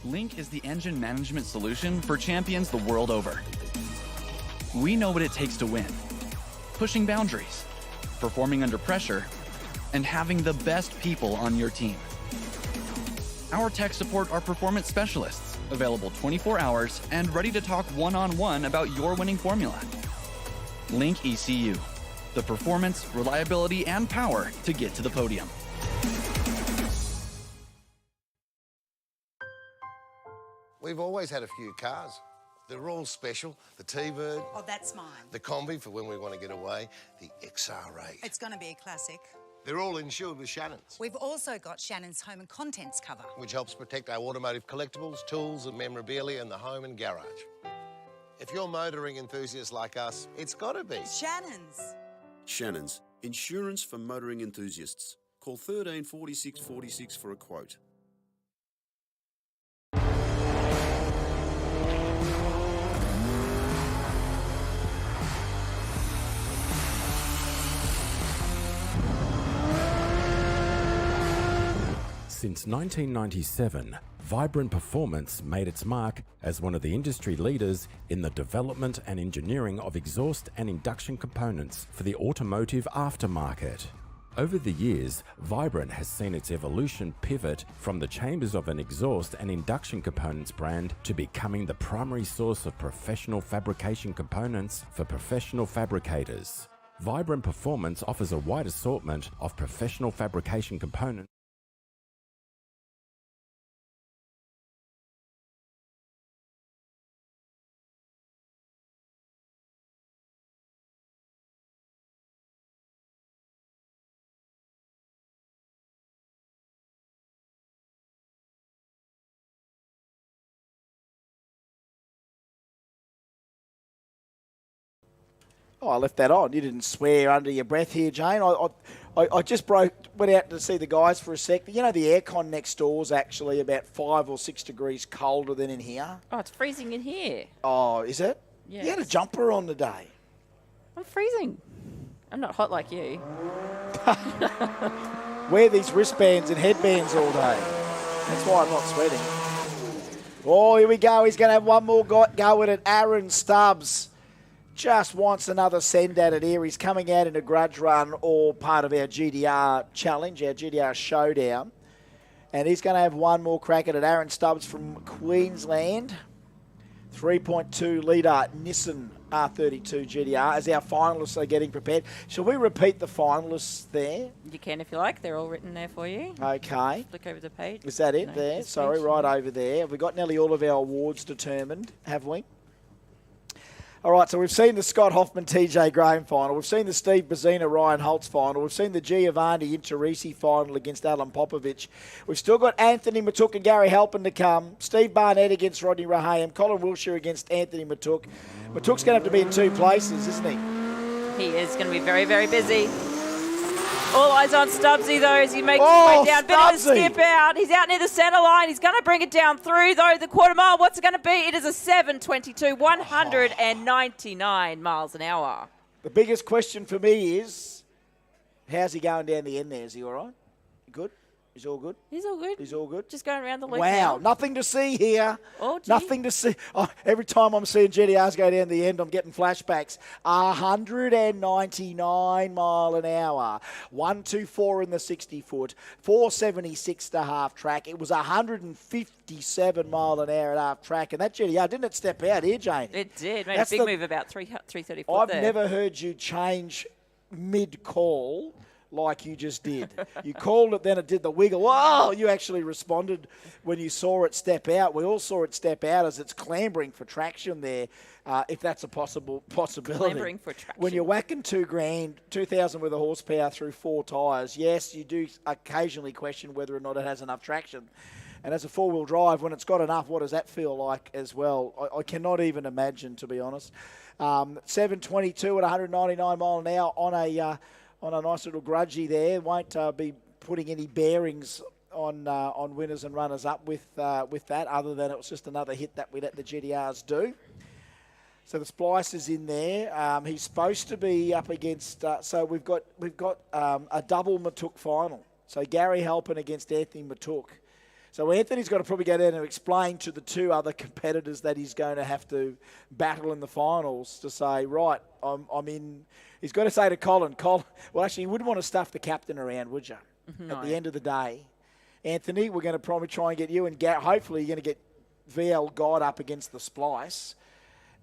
Link is the engine management solution for champions the world over. We know what it takes to win. Pushing boundaries, performing under pressure, and having the best people on your team. Our tech support are performance specialists, available 24 hours and ready to talk one-on-one about your winning formula. Link ECU, the performance, reliability, and power to get to the podium. We've always had a few cars. They're all special. The T-Bird. Oh, that's mine. The Combi for when we want to get away. The XR8. It's going to be a classic. They're all insured with Shannons, We've also got Shannons home and contents cover. which helps protect our automotive collectibles, tools and memorabilia in the home and garage. If you're motoring enthusiasts like us, it's got to be Shannons. Shannons, insurance for motoring enthusiasts. Call 13 46 46 for a quote. Since 1997, Vibrant Performance made its mark as one of the industry leaders in the development and engineering of exhaust and induction components for the automotive aftermarket. Over the years, Vibrant has seen its evolution pivot from the chambers of an exhaust and induction components brand to becoming the primary source of professional fabrication components for professional fabricators. Vibrant Performance offers a wide assortment of professional fabrication components Oh, I left that on. You didn't swear under your breath here, Jane. I just went out to see the guys for a sec. You know, the aircon next door is actually about 5 or 6 degrees colder than in here. Oh, it's freezing in here. Oh, is it? Yes. You had a jumper on today. I'm freezing. I'm not hot like you. Wear these wristbands and headbands all day. That's why I'm not sweating. Oh, here we go. He's going to have one more go at it. Aaron Stubbs just wants another send at it here. He's coming out in a grudge run or part of our GDR challenge, our GDR showdown. And he's going to have one more crack at it. Aaron Stubbs from Queensland. 3.2 litre Nissan R32 GDR as our finalists are getting prepared. Shall we repeat the finalists there? You can if you like. They're all written there for you. Okay. Flick over the page. Is that it No, there? this Sorry, page. right over there. Have we got nearly all of our awards determined, have we? All right, so we've seen the Scott Hoffman TJ Graham final. We've seen the Steve Bazina Ryan Holtz final. We've seen the Giovanni Interisi final against Alan Popovich. We've still got Anthony Matuk and Gary Halpin to come. Steve Barnett against Rodney Rahayem. Colin Wilshire against Anthony Matuk. Matuk's going to have to be in two places, isn't he? He is going to be very, very busy. All eyes on Stubbsy, though, as he makes his way down. Bit of a skip out. He's out near the centre line. He's going to bring it down through, though, the quarter mile. What's it going to be? It is a 7:22, 199 miles an hour. The biggest question for me is, how's he going down the end there? Is he all right? Good? He's all good? He's all good. He's all good? Just going around the loop Wow, now. nothing to see here. Oh, gee. Nothing to see. Oh, every time I'm seeing GDRs go down the end, I'm getting flashbacks. 199 mile an hour. 124 in the 60 foot. 476 to half track. It was 157 mile an hour at half track. And that GDR, didn't it step out here, Jane? It did. Made That's a big the- move about 330 foot I've there. never heard you change mid-call like you just did. You called it, then it did the wiggle. Oh, you actually responded when you saw it step out. We all saw it step out as it's clambering for traction there, if that's a possibility. Clambering for traction. When you're whacking $2,000, 2,000 with a horsepower through 4 tyres, yes, you do occasionally question whether or not it has enough traction. And as a four-wheel drive, when it's got enough, what does that feel like as well? I cannot even imagine, to be honest. 7:22 at 199 mile an hour on a nice little grudgy there. Won't be putting any bearings on winners and runners up with that, other than it was just another hit that we let the GDRs do. So the Splice is in there. He's supposed to be up against. So we've got a double Matuk final. So Gary Halpin against Anthony Matuk. So Anthony's got to probably go down and explain to the two other competitors that he's going to have to battle in the finals to say, right, I'm in. He's got to say to Colin, well, actually, you wouldn't want to stuff the captain around, would you? No. At the end of the day. Anthony, we're going to probably try and get you, and hopefully you're going to get VL God up against the Splice.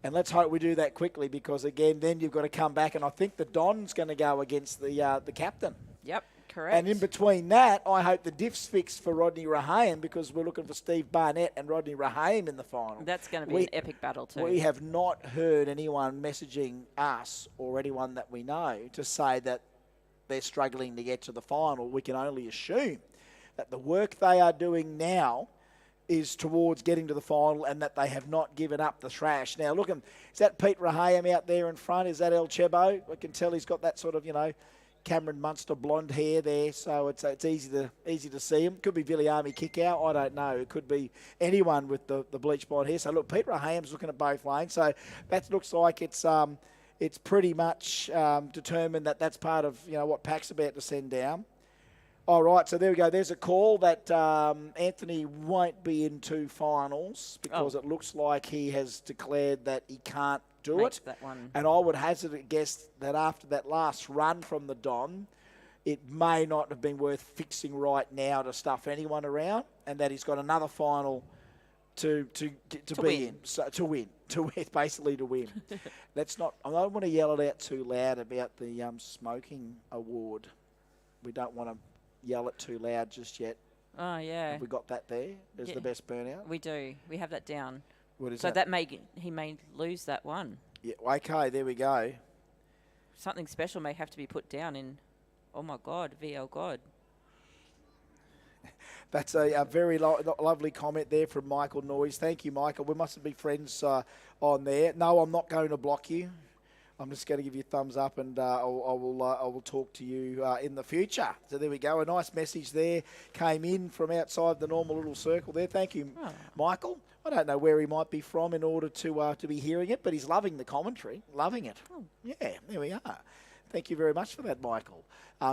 And let's hope we do that quickly because, again, then you've got to come back, and I think the Don's going to go against the captain. Yep, correct. And in between that, I hope the diff's fixed for Rodney Rahayem because we're looking for Steve Barnett and Rodney Rahayem in the final. That's going to be an epic battle too. We have not heard anyone messaging us or anyone that we know to say that they're struggling to get to the final. We can only assume that the work they are doing now is towards getting to the final and that they have not given up the thrash. Now, look, is that Pete Rahayem out there in front? Is that El Chebo? I can tell he's got that sort of, Cameron Munster blonde hair there, so it's easy to see him. Could be Viliami Kickout, I don't know. It could be anyone with the bleach blonde hair. So look, Pete Rahayem's looking at both lanes. So that looks like it's pretty much determined that that's part of what Pac's about to send down. All right, so there we go. There's a call that Anthony won't be in 2 finals because it looks like he has declared that he can't do it. That one. And I would hazard a guess that after that last run from the Don, it may not have been worth fixing right now to stuff anyone around, and that he's got another final to be win. in. So to win, basically to win. Let's not. I don't want to yell it out too loud about the smoking award. We don't want to yell it too loud just yet. Oh, yeah. Have we got that there as the best burnout? We do. We have that down. What is so that? he may lose that one. Yeah, okay, there we go. Something special may have to be put down in, oh my God, VL God. That's a very lovely comment there from Michael Noyes. Thank you, Michael. We mustn't be friends on there. No, I'm not going to block you. I'm just going to give you a thumbs up, and I will talk to you in the future. So there we go. A nice message there came in from outside the normal little circle there. Thank you, Michael. I don't know where he might be from in order to be hearing it, but he's loving the commentary, loving it. Oh. Yeah, there we are. Thank you very much for that, Michael.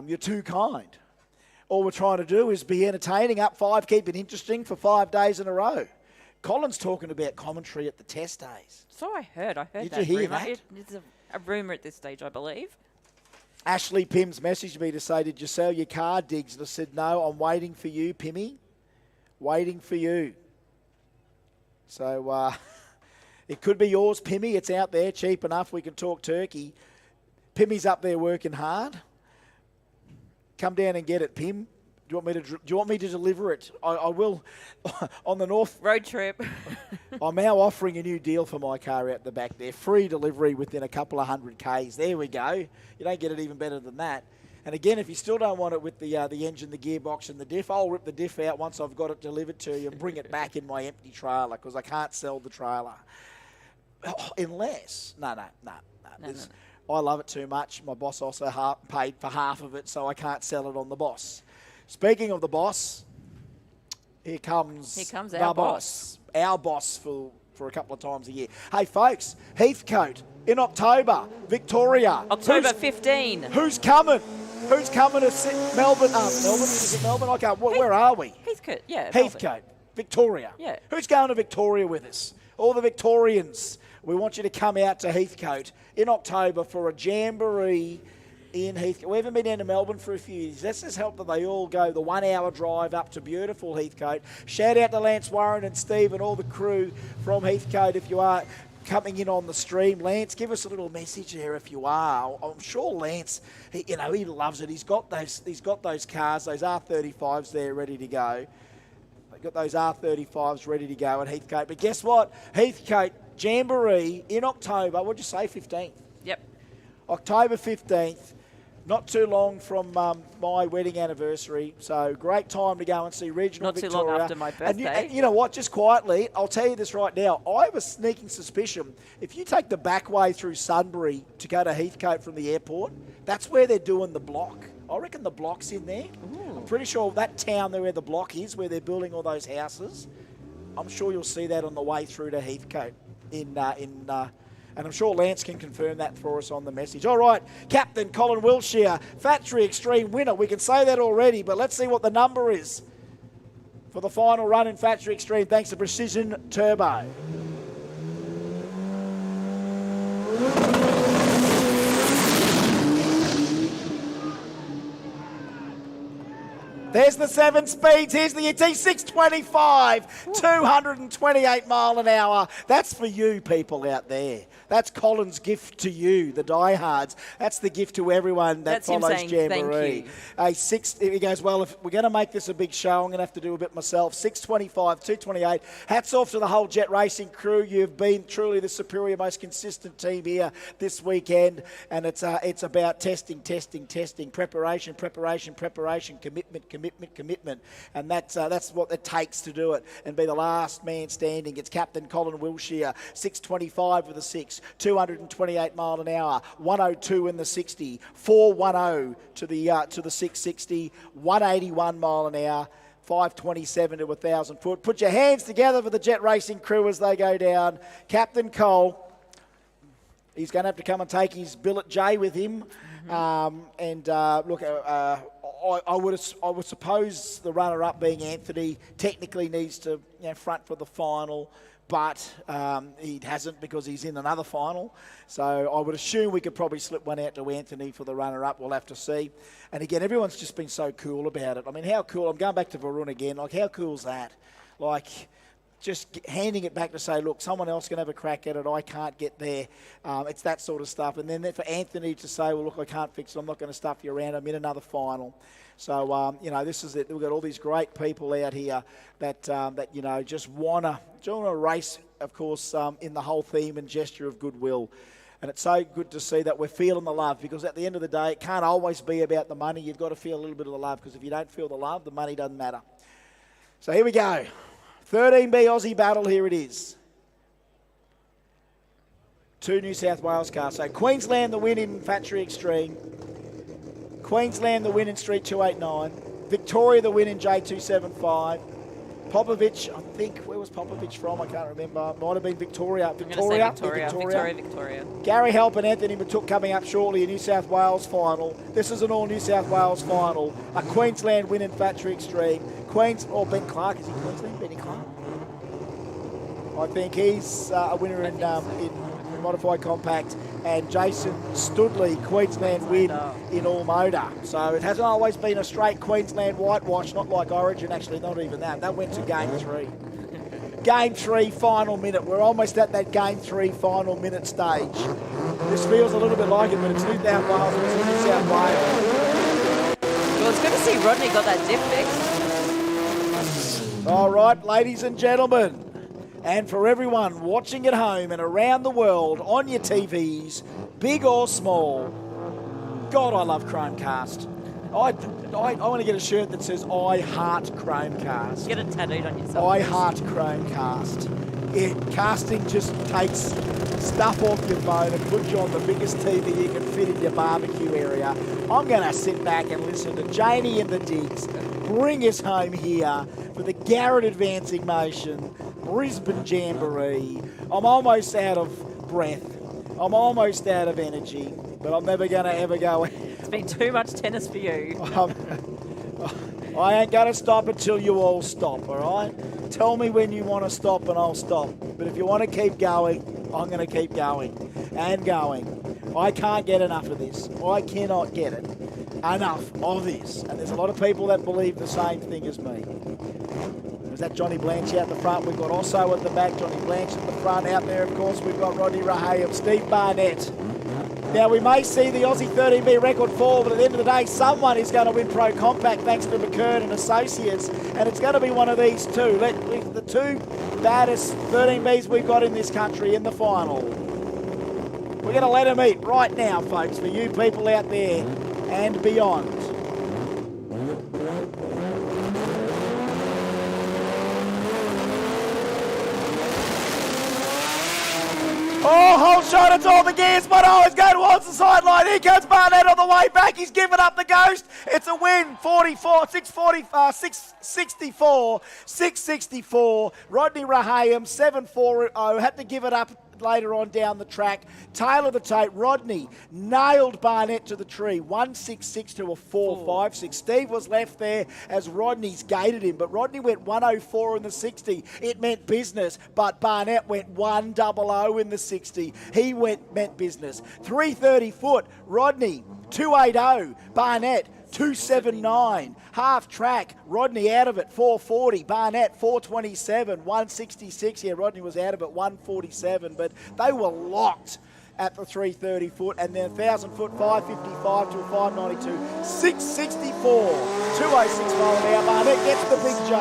You're too kind. All we're trying to do is be entertaining, up 5, keep it interesting for 5 days in a row. Colin's talking about commentary at the test days. So I heard. Did that you hear rumour. that? It's a rumour at this stage, I believe. Ashley Pims messaged me to say, did you sell your car, Diggs? And I said, no, I'm waiting for you, Pimmy. Waiting for you. So it could be yours, Pimmy. It's out there, cheap enough. We can talk turkey. Pimmy's up there working hard. Come down and get it, Pim. Do you want me to deliver it? I will. On the North road trip. I'm now offering a new deal for my car out the back there. Free delivery within a couple of 100 Ks. There we go. You don't get it even better than that. And again, if you still don't want it with the engine, the gearbox and the diff, I'll rip the diff out once I've got it delivered to you and bring it back in my empty trailer because I can't sell the trailer. Unless, no. I love it too much. My boss also paid for half of it, so I can't sell it on the boss. Speaking of the boss, here comes our boss. Our boss for a couple of times a year. Hey, folks, Heathcote in October, Victoria. October 15. Who's coming? Who's coming to Melbourne? Melbourne? Is it Melbourne? I can't. Where are we? Heathcote, yeah. Heathcote, Victoria. Yeah. Who's going to Victoria with us? All the Victorians. We want you to come out to Heathcote in October for a jamboree in Heathcote. We haven't been down to Melbourne for a few years. Let's just help that they all go the 1 hour drive up to beautiful Heathcote. Shout out to Lance Warren and Steve and all the crew from Heathcote if you are coming in on the stream. Lance, give us a little message there if you are. I'm sure Lance, he loves it. He's got those cars, those R35s there ready to go. They've got those R35s ready to go at Heathcote. But guess what? Heathcote Jamboree in October. What'd you say, 15th? Yep. October 15th. Not too long from my wedding anniversary, so great time to go and see regional Victoria. Not too long after my birthday. And you know what, just quietly, I'll tell you this right now. I have a sneaking suspicion, if you take the back way through Sunbury to go to Heathcote from the airport, that's where they're doing the block. I reckon the block's in there. Ooh. I'm pretty sure that town there where the block is, where they're building all those houses, I'm sure you'll see that on the way through to Heathcote and I'm sure Lance can confirm that for us on the message. All right, Captain Colin Wiltshire, Factory Extreme winner. We can say that already, but let's see what the number is for the final run in Factory Extreme, thanks to Precision Turbo. There's the 7 speeds. Here's the ET 625, 228 mile an hour. That's for you people out there. That's Colin's gift to you, the diehards. That's the gift to everyone that follows Jamboree. He goes, well, if we're going to make this a big show, I'm going to have to do a bit myself. 625, 228. Hats off to the whole Jet Racing crew. You've been truly the superior, most consistent team here this weekend. And it's about testing, preparation, commitment. And that's what it takes to do it and be the last man standing. It's Captain Colin Wiltshire, 625 with a 6, 228 mile an hour, 102 in the 60, 410 to the 660, 181 mile an hour, 527 to 1,000 foot. Put your hands together for the Jet Racing crew as they go down. Captain Cole, he's going to have to come and take his billet J with him. I would suppose the runner-up being Anthony technically needs to front for the final, but he hasn't because he's in another final. So I would assume we could probably slip one out to Anthony for the runner-up. We'll have to see. And again, everyone's just been so cool about it. I mean, how cool? I'm going back to Varun again. Like, how cool is that? Like, just handing it back to say, look, someone else can have a crack at it. I can't get there. It's that sort of stuff. And then for Anthony to say, well, look, I can't fix it. I'm not going to stuff you around. I'm in another final. So, this is it. We've got all these great people out here that just want to race, of course, in the whole theme and gesture of goodwill. And it's so good to see that we're feeling the love, because at the end of the day, it can't always be about the money. You've got to feel a little bit of the love, because if you don't feel the love, the money doesn't matter. So here we go. 13B Aussie battle, here it is. 2 New South Wales cars. So Queensland the win in Factory Extreme. Queensland the win in Street 289. Victoria the win in J275. Popovich, I think, where was Popovich from? I can't remember. Might have been Victoria. Victoria. Gary Help and Anthony Matuk coming up shortly, a New South Wales final. This is an all New South Wales final. A Queensland win in Factory Extreme. Ben Clark, is he Queensland? Benny Clark? I think he's a winner in Modified Compact. And Jason Studley, Queensland win in All Motor. So it hasn't always been a straight Queensland whitewash, not like Origin, actually, not even that. That went to Game 3. Game 3, final minute. We're almost at that Game 3 final minute stage. This feels a little bit like it, but it's New South Wales versus New South Wales. Well, it's good to see Rodney got that diff fixed. All right, ladies and gentlemen. And for everyone watching at home and around the world on your TVs, big or small, God, I love Chromecast. I want to get a shirt that says I heart Chromecast. Get it tattooed on yourself. I heart Chromecast. Casting just takes stuff off your phone and puts you on the biggest TV you can fit in your barbecue area. I'm going to sit back and listen to Janie and the Digs bring us home here for the Garrett Advancing Motion Brisbane Jamboree. I'm almost out of breath. I'm almost out of energy, but I'm never going to ever go. It's been too much tennis for you. I ain't going to stop until you all stop, all right? Tell me when you want to stop and I'll stop. But if you want to keep going, I'm going to keep going and going. I can't get enough of this. I cannot get it. Enough of this. And there's a lot of people that believe the same thing as me. Is that Johnny Blanche out the front? We've got Osso at the back, Johnny Blanche at the front. Out there, of course, we've got Rodney Rahayem, Steve Barnett. Now, we may see the Aussie 13B record fall, but at the end of the day, someone is going to win Pro Compact thanks to McKern and Associates, and it's going to be one of these two. The two baddest 13Bs we've got in this country in the final. We're going to let them eat right now, folks, for you people out there and beyond. Oh, whole shot, it's all the gears, but oh, it's going towards the sideline. Here comes Barnett on the way back. He's given up the ghost. It's a win, 664. Rodney Rahayem, 740. Had to give it up later on down the track. Tail of the tape, Rodney nailed Barnett to the tree. 166 to a 456. Steve was left there as Rodney's gated him, but Rodney went 104 in the 60. It meant business, but Barnett went 100 in the 60. He meant business. 330 foot, Rodney 280, Barnett 279. Half track, Rodney out of it, 440. Barnett, 427, 166. Yeah, Rodney was out of it, 147. But they were locked at the 330 foot. And then 1,000 foot, 555 to a 592. 664, 206 mile an hour. Barnett gets the big J.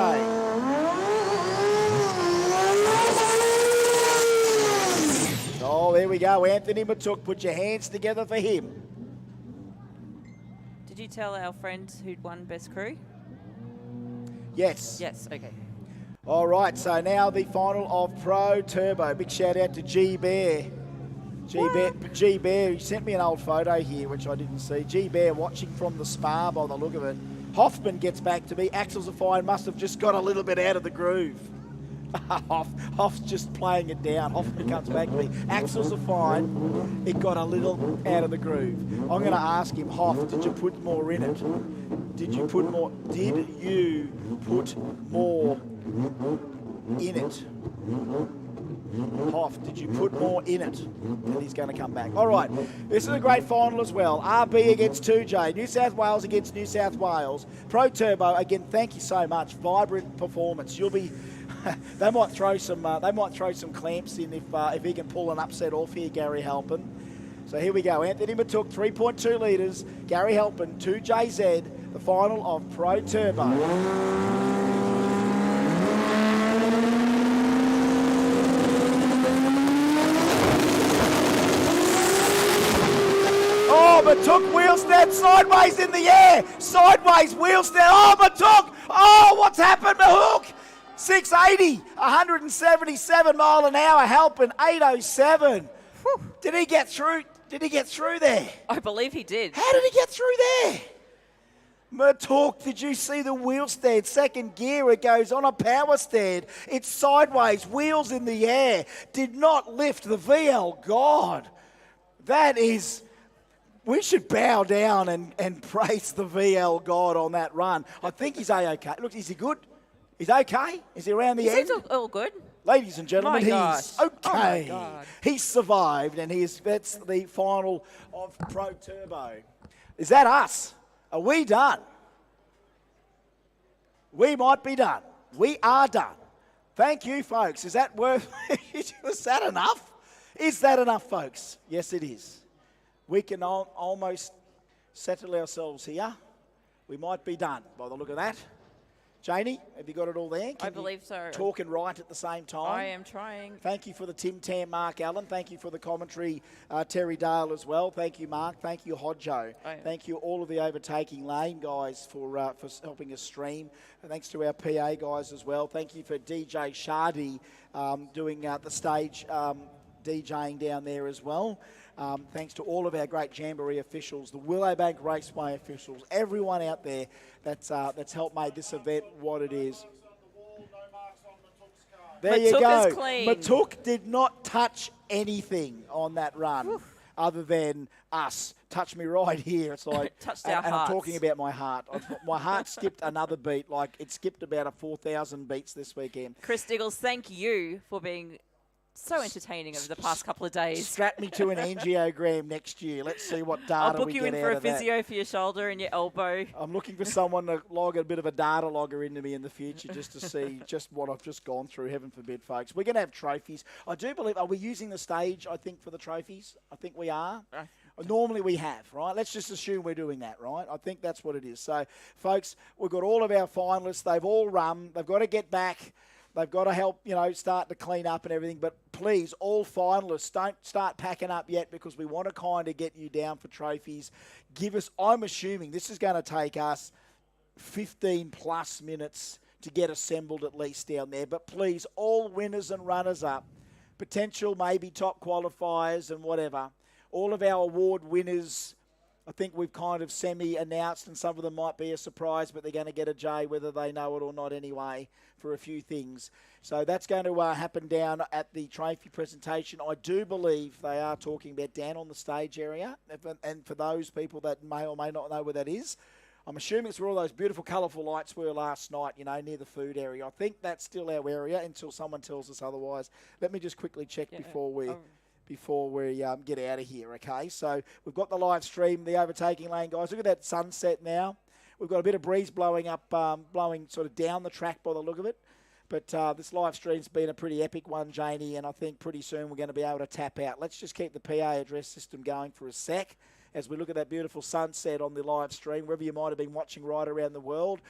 Oh, there we go. Anthony Matuk, put your hands together for him. Did you tell our friends who'd won Best Crew? Yes. Yes, okay. All right, so now the final of Pro Turbo. Big shout out to G Bear. G Bear, he sent me an old photo here, which I didn't see. G Bear watching from the spa by the look of it. Hoffman gets back to me. Axles are fine, must have just got a little bit out of the groove. Hoff's just playing it down. Hoffman comes back to me. Axles are fine. It got a little out of the groove. I'm going to ask him, Hoff, did you put more in it? Did you put more in it? Hoff, did you put more in it? And he's going to come back. All right, this is a great final as well. RB against 2J, New South Wales against New South Wales. Pro Turbo, again, thank you so much. Vibrant performance. You'll be... they might throw some clamps in if he can pull an upset off here, Gary Halpin. So here we go. Anthony Matuk, 3.2 litres. Gary Halpin, 2JZ, the final of Pro Turbo. Oh, Matuk wheel stand sideways in the air. Sideways wheel stand. Oh, Matuk. Oh, what's happened, Mahook? 680, 177 mile an hour, Halpin 807. Whew. Did he get through there? I believe he did. How did he get through there? Matuk, did you see the wheel stand? Second gear, it goes on a power stand. It's sideways, wheels in the air. Did not lift the VL. God, that is... We should bow down and praise the VL God on that run. I think he's A-OK. Look, is he good? He's okay? Is he around the end? He's all good. Ladies and gentlemen, My gosh. he's okay. Oh my God. He's survived, and that's the final of Pro Turbo. Is that us? Are we done? We might be done. We are done. Thank you, folks. Is that worth? Is that enough? Is that enough, folks? Yes, it is. We can almost settle ourselves here. We might be done by the look of that. Janie, have you got it all there? I believe so. Talk and write at the same time. I am trying. Thank you for the Tim Tam, Mark Allen. Thank you for the commentary, Terry Dale as well. Thank you, Mark. Thank you, Hodjo. Thank you, all of the overtaking lane guys for helping us stream. And thanks to our PA guys as well. Thank you for DJ Shardy doing the stage DJing down there as well. Thanks to all of our great Jamboree officials, the Willowbank Raceway officials, everyone out there that's helped make this event what it is. There you go. Matuk did not touch anything on that run other than us. Touch me right here. It's like, touched our and hearts. I'm talking about my heart. My heart skipped another beat. Like it skipped about 4,000 beats this weekend. Chris Diggles, thank you for being so entertaining over the past couple of days. Strap me to an angiogram next year. Let's see what data I'll book we you get in for out a of that. physio for your shoulder and your elbow. I'm looking for someone to log a bit of a data logger into me in the future just to see just what I've just gone through. Heaven forbid, folks. We're going to have trophies. I do believe, are we using the stage, I think, for the trophies? I think we are. Normally we have, right? Let's just assume we're doing that, right? I think that's what it is. So, folks, we've got all of our finalists. They've all run. They've got to get back. They've got to help, start to clean up and everything. But please, all finalists, don't start packing up yet because we want to kind of get you down for trophies. I'm assuming this is going to take us 15 plus minutes to get assembled at least down there. But please, all winners and runners up, potential maybe top qualifiers and whatever, all of our award winners, I think we've kind of semi-announced, and some of them might be a surprise, but they're going to get a J whether they know it or not anyway for a few things. So that's going to happen down at the trophy presentation. I do believe they are talking about down on the stage area, and for those people that may or may not know where that is, I'm assuming it's where all those beautiful colourful lights were last night, near the food area. I think that's still our area until someone tells us otherwise. Let me just quickly check before we get out of here, okay? So we've got the live stream, the overtaking lane, guys. Look at that sunset now. We've got a bit of breeze blowing up, blowing sort of down the track by the look of it. But this live stream's been a pretty epic one, Janie, and I think pretty soon we're going to be able to tap out. Let's just keep the PA address system going for a sec as we look at that beautiful sunset on the live stream, wherever you might have been watching right around the world.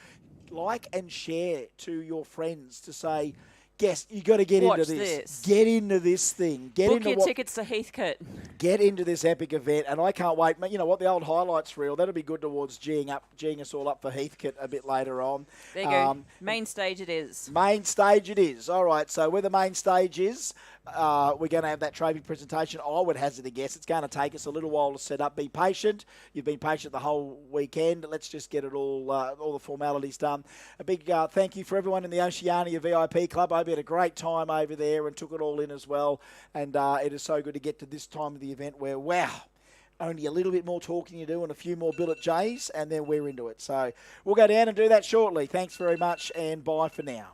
Like and share to your friends to say, guess you got to get into this. Get into this thing. Book your tickets to Heathcote. Get into this epic event, and I can't wait. You know what? The old highlights reel, that'll be good towards geeing us all up for Heathcote a bit later on. There you go. Main stage it is. Main stage it is. All right, so where the main stage is, we're going to have that trophy presentation. I would hazard a guess. It's going to take us a little while to set up. Be patient. You've been patient the whole weekend. Let's just get it all the formalities done. A big thank you for everyone in the Oceania VIP Club. I hope you had a great time over there and took it all in as well. And it is so good to get to this time of the event where, wow, only a little bit more talking to do and a few more billet J's, and then we're into it. So we'll go down and do that shortly. Thanks very much, and bye for now.